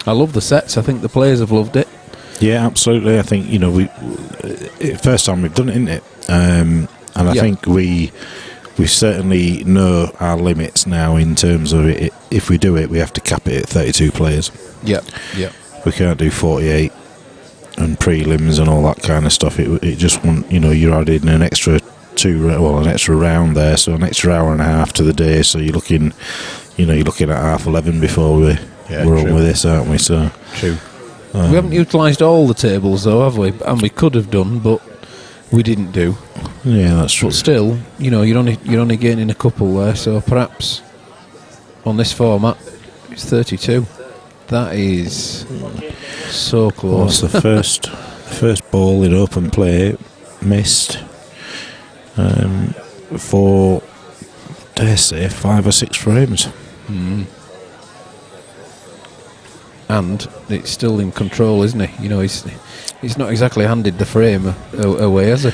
I love the sets. I think the players have loved it. Yeah, absolutely. I think we first time we've done it, isn't it? And I think we certainly know our limits now in terms of it. If we do it, we have to cap it at 32 players. Yeah. We can't do 48 and prelims and all that kind of stuff. It just you're adding an extra an extra round there, so an extra hour and a half to the day. So you're looking at 11:30 before we're on with this, aren't we? So true. We haven't utilised all the tables though, have we? And we could have done, but we didn't do. Yeah, that's true. But still, you're only gaining a couple there, so perhaps on this format it's 32. That is so close. Well, the first ball in open play missed for, dare say, 5 or 6 frames. And it's still in control, isn't he? He's not exactly handed the frame away, has he?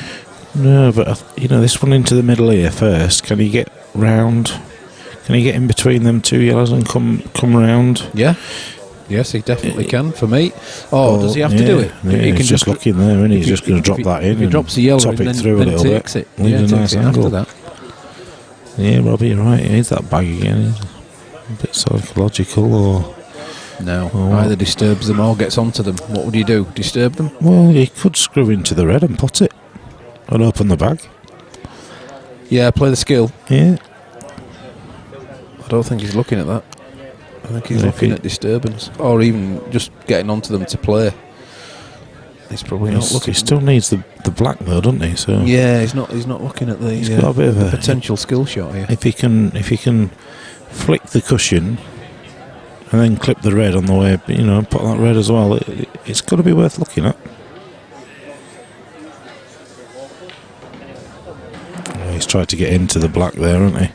No, but this one into the middle here first. Can he get round? Can he get in between them two yellows and come round? Yeah. Yes, he definitely can. For me. Does he have to do it? Yeah, he can just look in there, and he's just going to drop that in. If he drops the yellow top and it through a little takes bit. it. Yeah, takes it after that. Yeah, Robbie, you're right. It is that bag again. A bit psychological, or no, either disturbs them or gets onto them. What would you do? Disturb them? Well, you could screw into the red and pot it, and open the bag. Yeah, play the skill. Yeah. I don't think he's looking at that. I think he's looking at disturbance, or even just getting onto them to play. He's probably not looking. He still needs the black though, doesn't he? So yeah, he's not looking at the. He's got a bit of a potential skill shot here. If he can flick the cushion and then clip the red on the way, and put that red as well. It's got to be worth looking at. He's tried to get into the black there, hasn't he?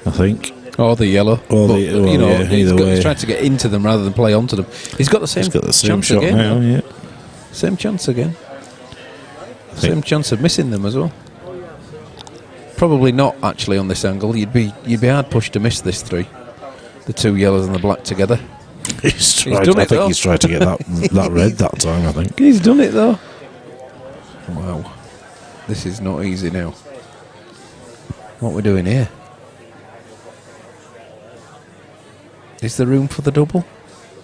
I think. Or the yellow. He's tried to get into them rather than play onto them. He's got the same chance shot again. Now, yeah. Same chance again. Same chance of missing them as well. Probably not actually on this angle. You'd be hard pushed to miss this 3. The 2 yellows and the black together. He's done it, I think though. he's tried to get that red that time, I think. He's done it though. Wow. This is not easy now. What we're doing here? Is there room for the double?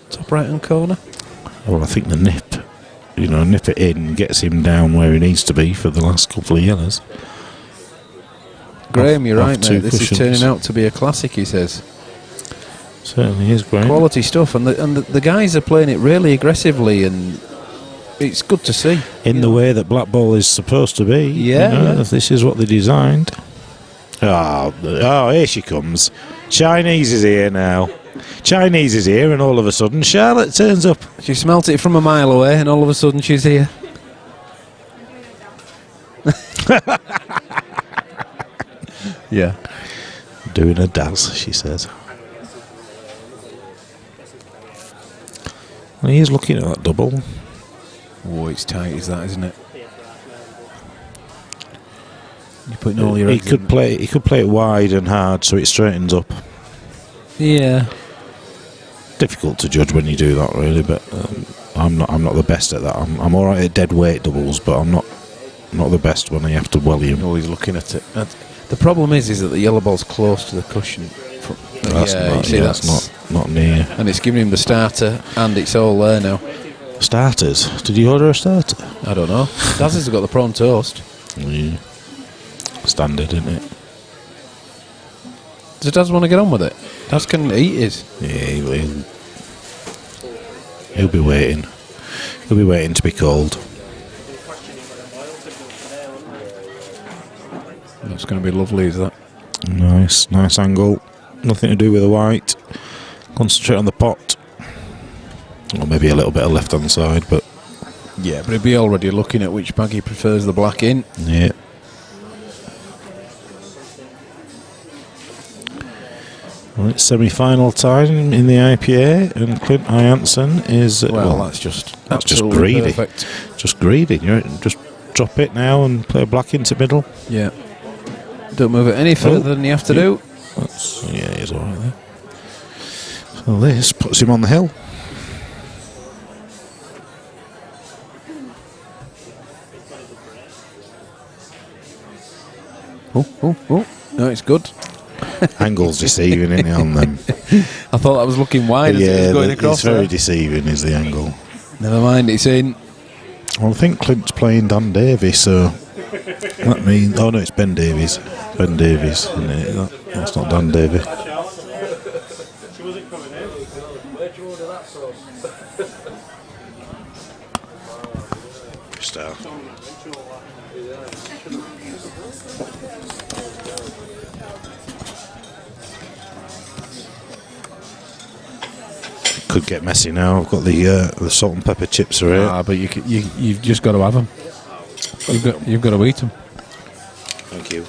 Top right hand corner? Well, I think the nip it in gets him down where he needs to be for the last couple of yellows. Graham, you're Off right, two mate. This cushions. is turning out to be a classic, he says. Certainly is, Graham. Quality stuff, and the guys are playing it really aggressively, and it's good to see. In the way that Blackball is supposed to be. Yeah. This is what they designed. Oh, here she comes. Chinese is here now. Chinese is here, and all of a sudden Charlotte turns up. She smelt it from a mile away, and all of a sudden she's here. Yeah. Doing a daz, she says. Well, he is looking at that double. Oh, it's tight, is that, isn't it? You're putting all your He eggs could in. play it wide and hard, so it straightens up. Yeah. Difficult to judge when you do that, really. But I'm not the best at that. I'm all right at dead weight doubles, but I'm not the best when I have to welly him. Always looking at it. The problem is that the yellow ball's close to the cushion. That's not near. And it's giving him the starter, and it's all there now. Starters? Did you order a starter? I don't know. Daz has got the prawn toast. Yeah. Standard, isn't it? Does Daz want to get on with it? Daz can eat his. Yeah, he'll be waiting. He'll be waiting to be called. That's going to be lovely, is that? Nice angle. Nothing to do with the white. Concentrate on the pot. Or maybe a little bit of left hand side, but yeah, but he'd be already looking at which bag he prefers the black in. Yeah. Well, it's semi-final time in the IPA, and Clint Jansen is that's just greedy. Perfect. Just greedy. Just drop it now and play a black into middle. Yeah. Don't move it any further than you have to do. He's all right there. So this puts him on the hill. Oh. No, it's good. Angle's deceiving, isn't it, on them? I thought that was looking wide as it was going across. It's very there. deceiving, is the angle. Never mind, it's in. Well, I think Clint's playing Dan Davies, so that means... Oh, no, it's Ben Davies. Ben Davies, isn't it? That's not Dan Davies. She wasn't coming in. Where'd you order that sauce? Star. Could get messy now. I've got the salt and pepper chips are here. But you've just got to have them. You've got to eat them. Thank you.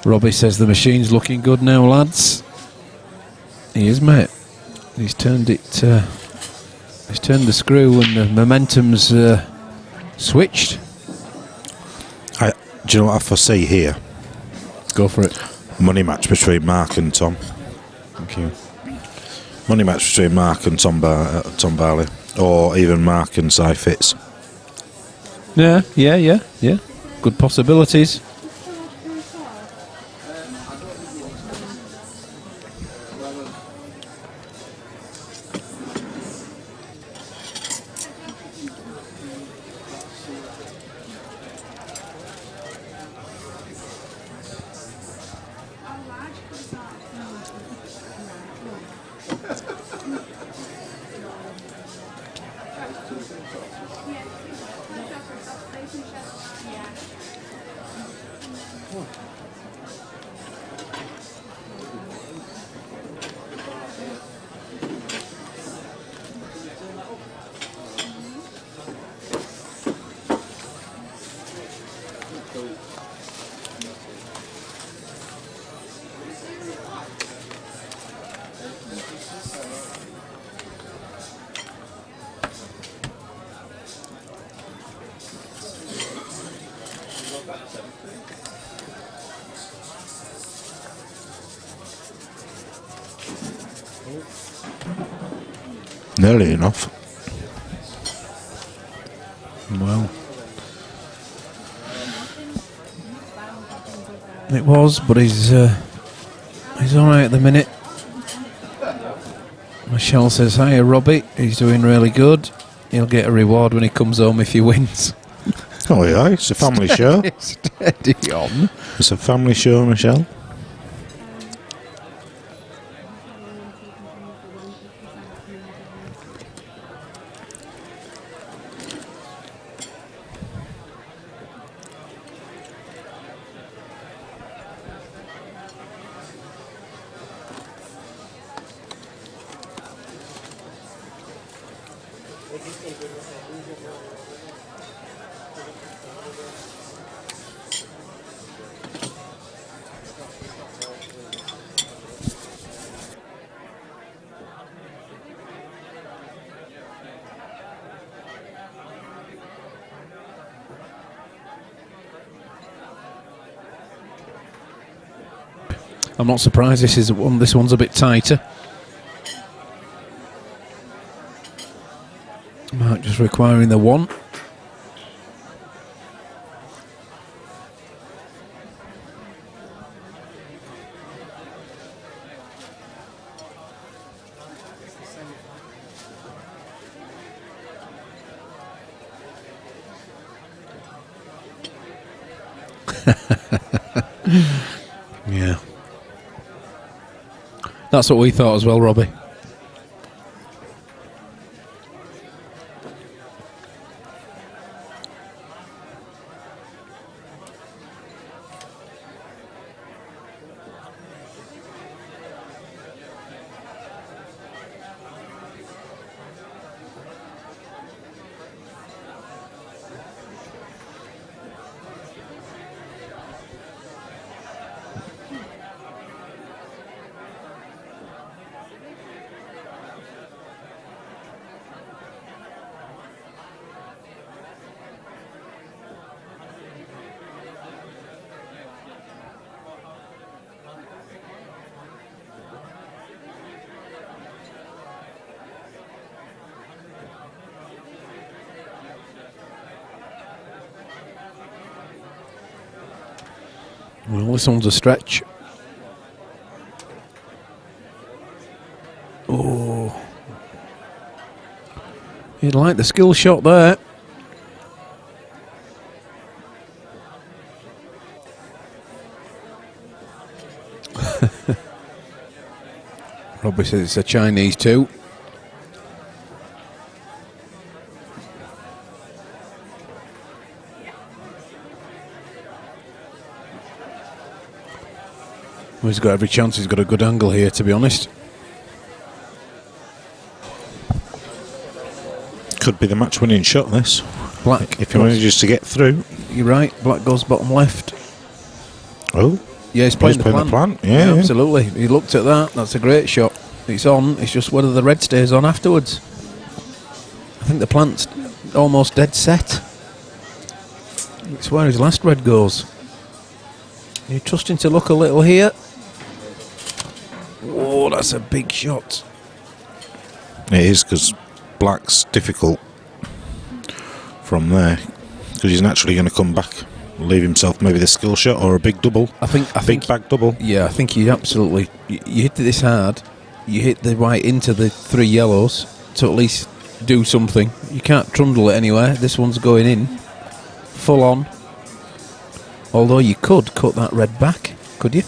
Robbie says the machine's looking good now, lads. He is, mate. He's turned it. He's turned the screw, and the momentum's switched. Do you know what I foresee here? Go for it. Money match between Mark and Tom. Thank you. Money match between Mark and Tom Barley, or even Mark and Cy Fitz. Yeah. Good possibilities. Nearly enough. Well, it was, but he's all right at the minute. Michelle says, "Hiya, Robbie. He's doing really good. He'll get a reward when he comes home if he wins." Oh yeah, it's a family show. Steady on. It's a family show, Michelle. I'm not surprised this one's a bit tighter. Mark just requiring the one. Yeah. That's what we thought as well, Robbie. Well, this one's a stretch. Oh. You'd like the skill shot there. Robbie says it's a Chinese too. Well, he's got every chance. He's got a good angle here, to be honest. Could be the match-winning shot, this. Black. If he manages to get through. You're right. Black goes bottom left. Oh. Yeah, he's playing, the plan. Yeah, absolutely. He looked at that. That's a great shot. It's on. It's just whether the red stays on afterwards. I think the plan's almost dead set. It's where his last red goes. You're trusting to look a little here. Whoa, that's a big shot. It is, because black's difficult from there, because he's naturally going to come back, leave himself maybe the skill shot or a big double. I think back double. Yeah, I think you absolutely. You hit this hard. You hit the white into the three yellows to at least do something. You can't trundle it anywhere. This one's going in full on. Although you could cut that red back, could you?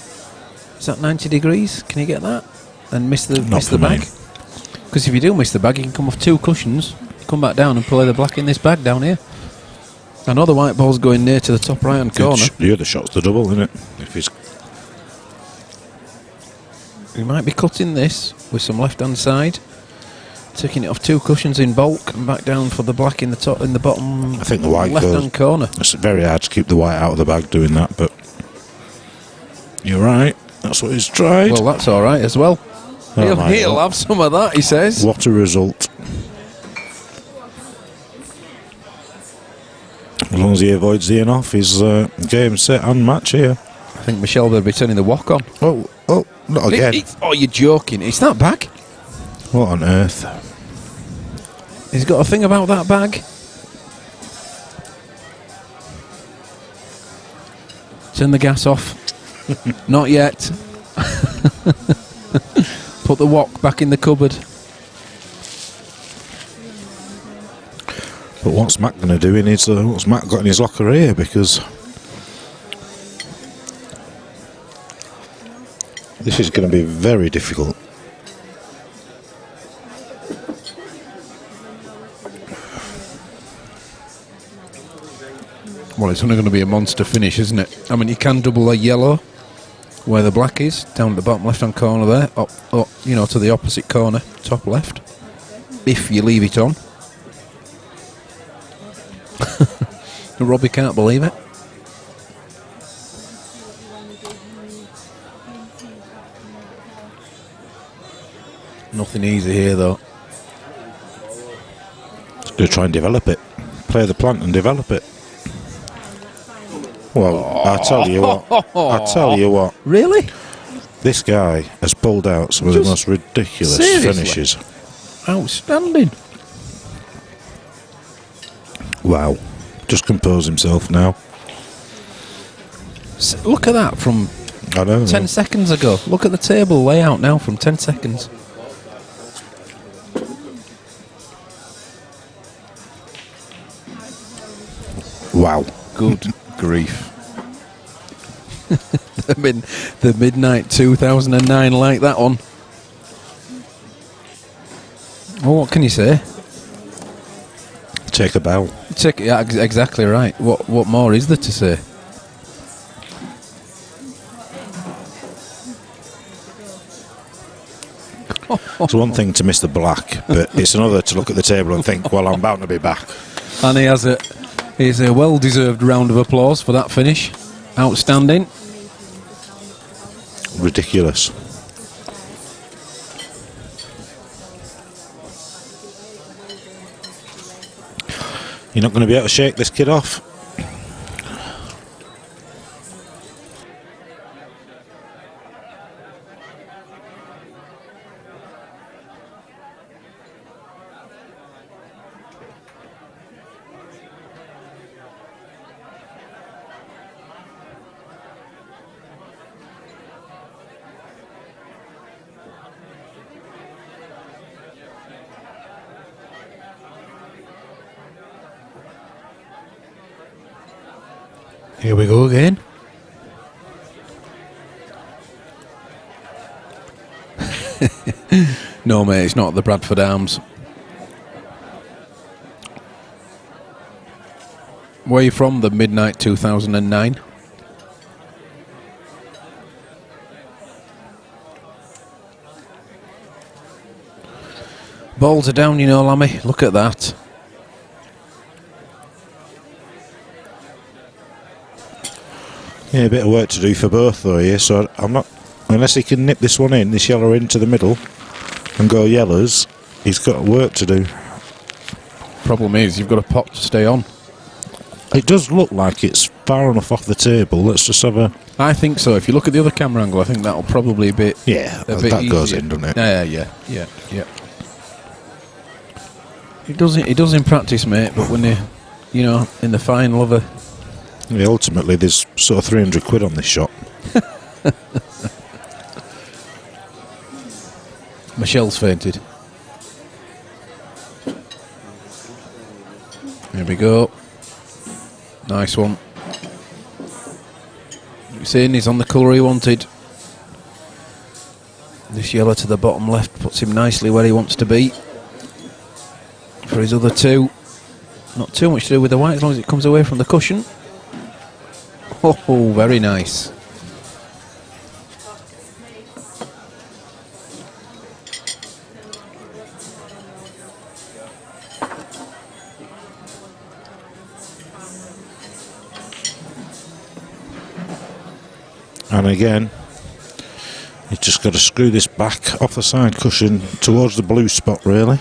Is that 90 degrees? Can you get that and miss the bag? Because if you do miss the bag, you can come off two cushions, come back down and play the black in this bag down here. I know the white ball's going near to the top right hand corner. The other shot's the double, isn't it? If he's he might be cutting this with some left hand side, taking it off two cushions in bulk and back down for the black in the top, in the bottom. I think the white left hand corner. It's very hard to keep the white out of the bag doing that, but you're right. That's what he's tried. Well, that's all right as well. He'll have some of that, he says. What a result. As long as he avoids the in-off, his game, set and match here. I think Michelle will be turning the walk on. Oh, not again. Oh, you're joking. It's that back? What on earth? He's got a thing about that bag. Turn the gas off. Not yet. Put the wok back in the cupboard. But what's Matt going to do in his? What's Matt got in his locker here? Because this is going to be very difficult. Well, it's only going to be a monster finish, isn't it? I mean, you can double a yellow where the black is, down at the bottom left-hand corner there, up, you know, to the opposite corner, top left, if you leave it on. Robbie can't believe it. Nothing easy here, though. Just going to try and develop it. Play the plant and develop it. Well, I tell you what. Really? This guy has pulled out some of the most ridiculous finishes. Outstanding. Wow. Just compose himself now. Look at that from 10 seconds ago. Look at the table layout now from 10 seconds. Wow. Good grief. the midnight 2009 like that one. Well, what can you say? Take a bow. Yeah, exactly right. What more is there to say? It's one thing to miss the black, but it's another to look at the table and think, well, I'm bound to be back. And he's a well-deserved round of applause for that finish. Outstanding. Ridiculous. You're not going to be able to shake this kid off. Here we go again. No, mate, it's not the Bradford Arms. Where are you from? The midnight 2009? Balls are down, you know, Lammy. Look at that. Yeah, a bit of work to do for both though here, so I'm not, unless he can nip this one in, this yellow into the middle and go yellows, he's got work to do. Problem is, you've got a pot to stay on. It does look like it's far enough off the table. Let's just have a... I think so. If you look at the other camera angle, I think that'll probably be yeah, a bit that goes easier. in, doesn't it? Yeah. It does in practice, mate, but when you know, in the final of a... Yeah, ultimately, there's sort of 300 quid on this shot. Michelle's fainted. Here we go. Nice one. You're seeing he's on the colour he wanted. This yellow to the bottom left puts him nicely where he wants to be. For his other two. Not too much to do with the white as long as it comes away from the cushion. Oh, very nice. And again, you've just got to screw this back off the side cushion towards the blue spot, really.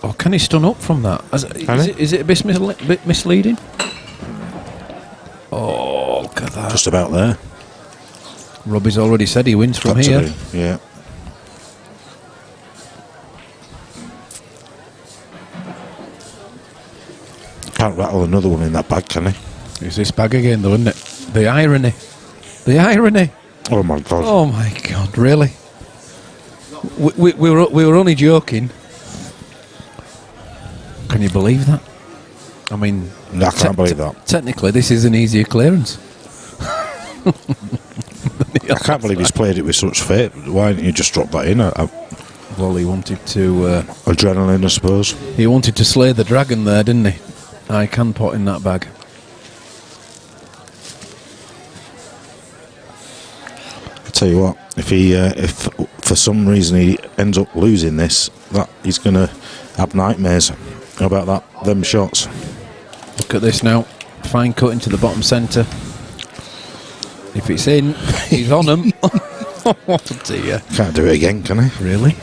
Oh, can he stun up from that? Is it a bit misleading? Oh, look at that. Just about there. Robbie's already said he wins from here. Yeah. Can't rattle another one in that bag, can he? It's this bag again, though, isn't it? The irony. The irony. Oh my God. Oh my God, really? We were only joking. Can you believe that? I mean, I can't believe that. Technically, this is an easier clearance. I can't believe he's played it with such faith. Why didn't you just drop that in? Well, he wanted to... adrenaline, I suppose. He wanted to slay the dragon there, didn't he? I can pot in that bag. I tell you what, if for some reason he ends up losing this, that he's going to have nightmares about them shots. Look at this now. Fine cut into the bottom centre. If it's in, he's on them. Oh dear. Can't do it again, can he? Really?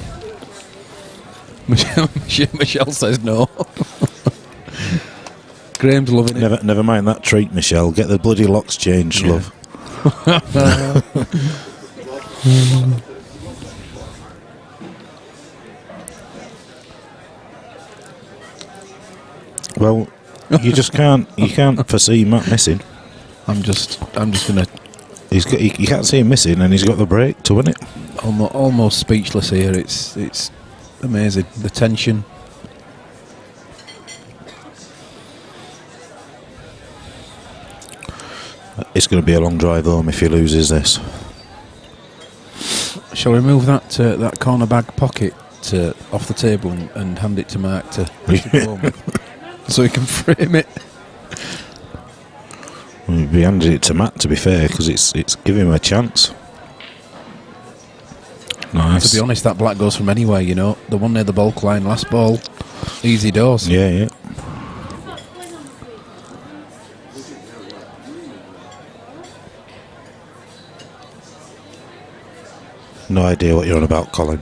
Michelle says no. Graham's loving it. Never mind that treat, Michelle. Get the bloody locks changed, love. Well, you can't foresee Matt missing. I'm just gonna. You can't see him missing, and he's got the break to win it. Almost speechless here. It's amazing, the tension. It's going to be a long drive home if he loses this. Shall we move that corner bag pocket off the table and hand it to Mark to go home with, so he can frame it? We'll be handing it to Matt, to be fair, because it's giving him a chance. Nice. To be honest, that black goes from anywhere, you know. The one near the bulk line, last ball, easy doors. Yeah. No idea what you're on about, Colin.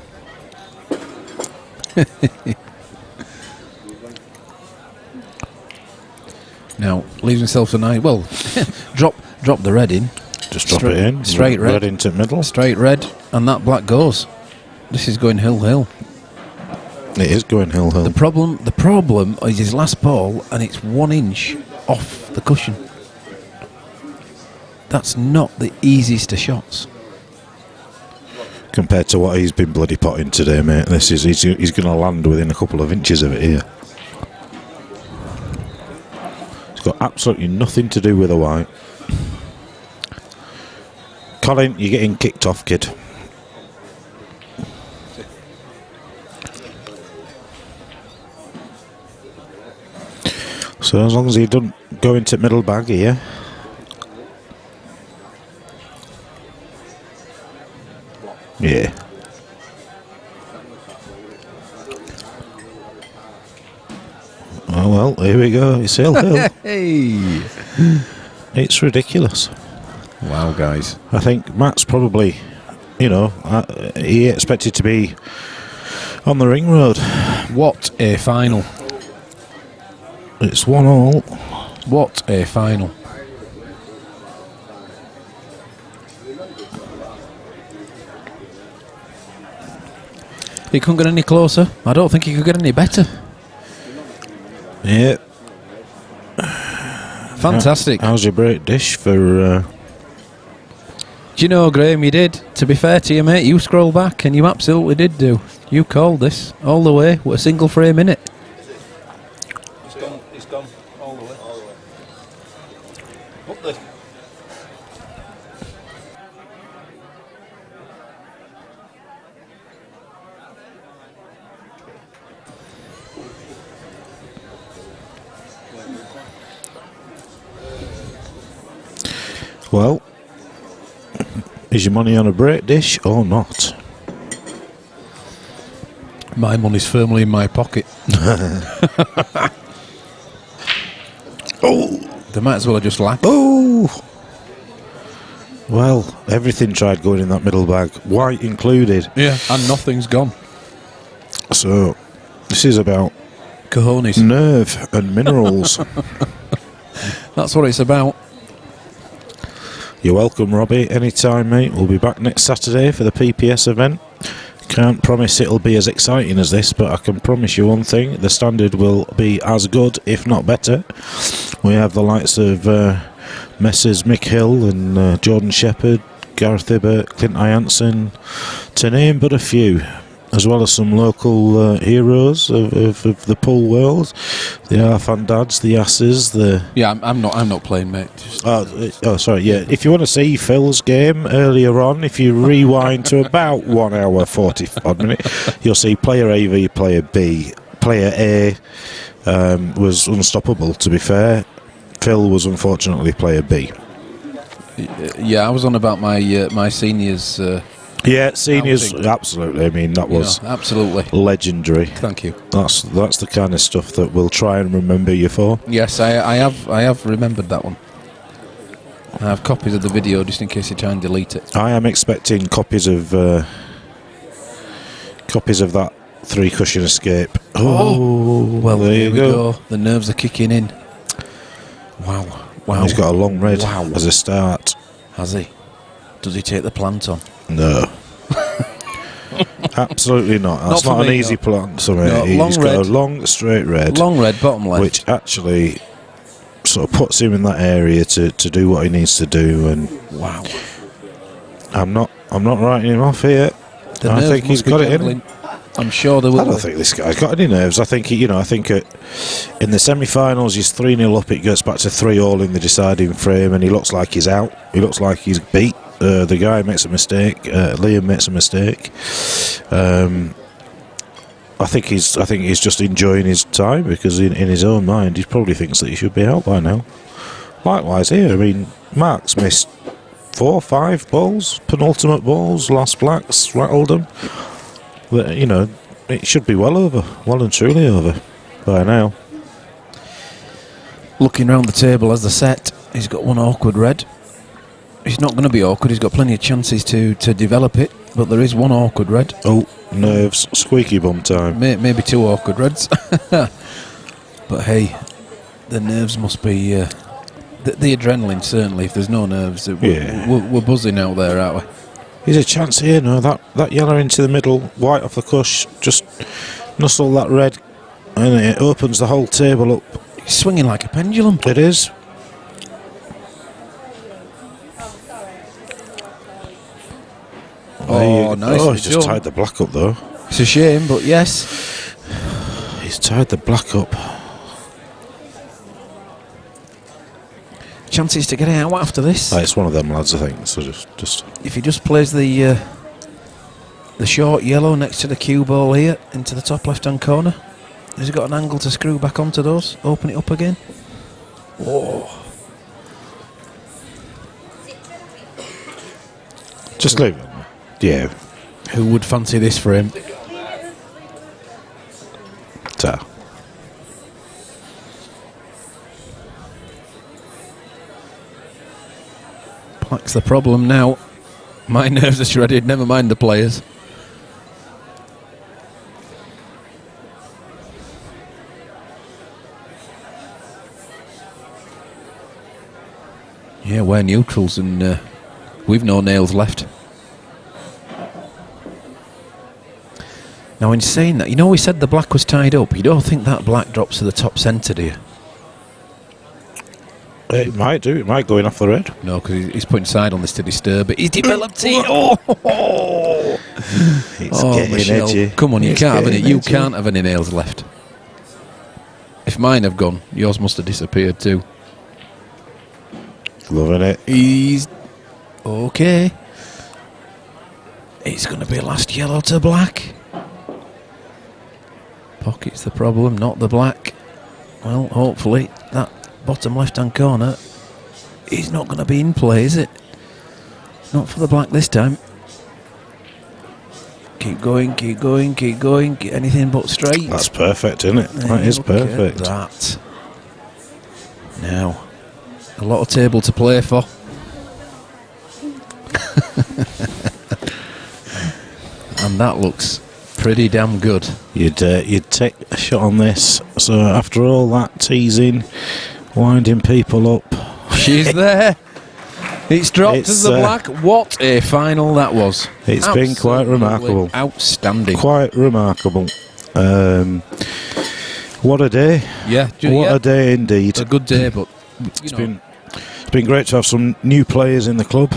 Now, leaves himself a nice... Well, drop the red in. Just drop it in. Straight red. Red into middle. Straight red, and that black goes. This is going hill. It is going hill. The problem is his last ball, and it's 1 inch off the cushion. That's not the easiest of shots. Compared to what he's been bloody potting today, mate. He's going to land within a couple of inches of it here. It's got absolutely nothing to do with the white. Colin, you're getting kicked off, kid. So as long as he doesn't go into middle bag here. Yeah. Oh well, here we go. It's hill. Hey! It's ridiculous. Wow, guys. I think Matt's probably, he expected to be on the ring road. What a final. It's 1-1. What a final. He couldn't get any closer. I don't think he could get any better. Yeah. Fantastic. How's your break dish for... Do you know, Graham, you did. To be fair to you, mate, you scroll back and you absolutely did do. You called this all the way with a single frame in it. It's gone all the way. What the... Well, is your money on a break dish or not? My money's firmly in my pocket. Oh! They might as well have just laughed. Oh! Well, everything tried going in that middle bag, white included. Yeah, and nothing's gone. So, this is about cojones, nerve and minerals. That's what it's about. You're welcome, Robbie. Anytime, mate. We'll be back next Saturday for the PPS event. Can't promise it'll be as exciting as this, but I can promise you one thing: the standard will be as good, if not better. We have the likes of Messrs Mick Hill and Jordan Shepherd, Gareth Hibbert, Clint Jansen, to name but a few, as well as some local heroes of the pool world, the Arfan Dads, the Asses, the... Yeah, I'm not playing, mate. Oh, sorry, yeah. If you want to see Phil's game earlier on, if you rewind to about 1 hour 40 odd minutes, you'll see player A v player B. Player A was unstoppable, to be fair. Phil was unfortunately player B. Yeah, I was on about my seniors. Yeah, seniors, absolutely. I mean, that was absolutely legendary. Thank you. That's the kind of stuff that we'll try and remember you for. Yes, I have remembered that one. I have copies of the video just in case you try and delete it. I am expecting copies of that 3-cushion escape. Oh, well, there you go. The nerves are kicking in. Wow. He's got a long red as a start. Has he? Does he take the plant on? No. Absolutely not. That's not an easy plant. No, he's got a long, straight red. Long red, bottom left. Which actually sort of puts him in that area to do what he needs to do. And wow. I'm not writing him off here. I think he's got it in. I'm sure there will. I don't think this guy's got any nerves. I think in the semi-finals he's 3-0 up. It goes back to 3-3 in the deciding frame, and he looks like he's out. He looks like he's beat. The guy makes a mistake. Liam makes a mistake. I think he's just enjoying his time, because in his own mind he probably thinks that he should be out by now. Likewise here. I mean, Mark's missed 4 or 5 balls, penultimate balls. Last blacks rattled them. It should be well and truly over by now. Looking round the table as the set, he's got one awkward red. He's not going to be awkward. He's got plenty of chances to develop it, but there is one awkward red. Oh, nerves, squeaky bum time. Maybe 2 awkward reds. But hey, the nerves must be the adrenaline. Certainly, if there's no nerves, we're buzzing out there, aren't we? Here's a chance here. No, that yellow into the middle, white off the cush, just nuzzle that red, and it opens the whole table up. He's swinging like a pendulum. It is. Oh, nice. Oh, he's just tied the black up though. It's a shame, but yes. He's tied the black up. Chances to get out after this. It's one of them lads, I think. So just if he just plays the short yellow next to the cue ball here into the top left-hand corner, has he got an angle to screw back onto those? Open it up again. Whoa! Just leave it. Yeah. Who would fancy this for him? Ta. Black's the problem now. My nerves are shredded, never mind the players. Yeah, we're neutrals and we've no nails left. Now in saying that, we said the black was tied up. You don't think that black drops to the top centre, do you? It might do. It might go in off the red. No, because he's putting side on this to disturb it. He's developed it. It's getting Michelle. edgy. Come on, you It's can't have any. getting You edgy. can't have any nails left. If mine have gone, yours must have disappeared too. Loving it. He's okay. It's going to be last yellow to black. Pocket's the problem, not the black. Well, hopefully that bottom left-hand corner is not going to be in play, is it? Not for the black this time. Keep going, keep going, keep going. Get anything but straight. That's perfect, isn't it? That is Look at perfect. that. Now, a lot of table to play for. And that looks pretty damn good. You'd take a shot on this. So after all that teasing, winding people up, she's there. It's dropped as the black. What a final that was. It's been quite remarkable. Outstanding. Quite remarkable. What a day. Yeah. What a day indeed. A good day, but it's been great to have some new players in the club.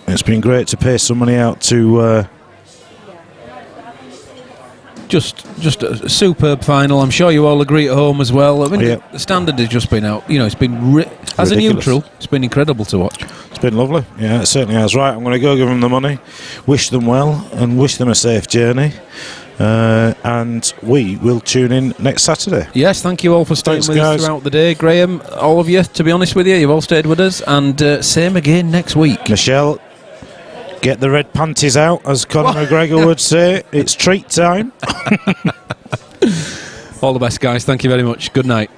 It's been great to pay some money out to just a superb final. I'm sure you all agree at home as well. I mean, the standard has just been out. It's been as a neutral, it's been incredible to watch. It's been lovely. Yeah, it certainly has. Right, I'm going to go give them the money, wish them well, and wish them a safe journey. And we will tune in next Saturday. Yes, thank you all for staying with us throughout the day. Graham, all of you, to be honest with you, you've all stayed with us, and same again next week. Michelle, get the red panties out, as Conor McGregor would say. It's treat time. All the best, guys. Thank you very much. Good night.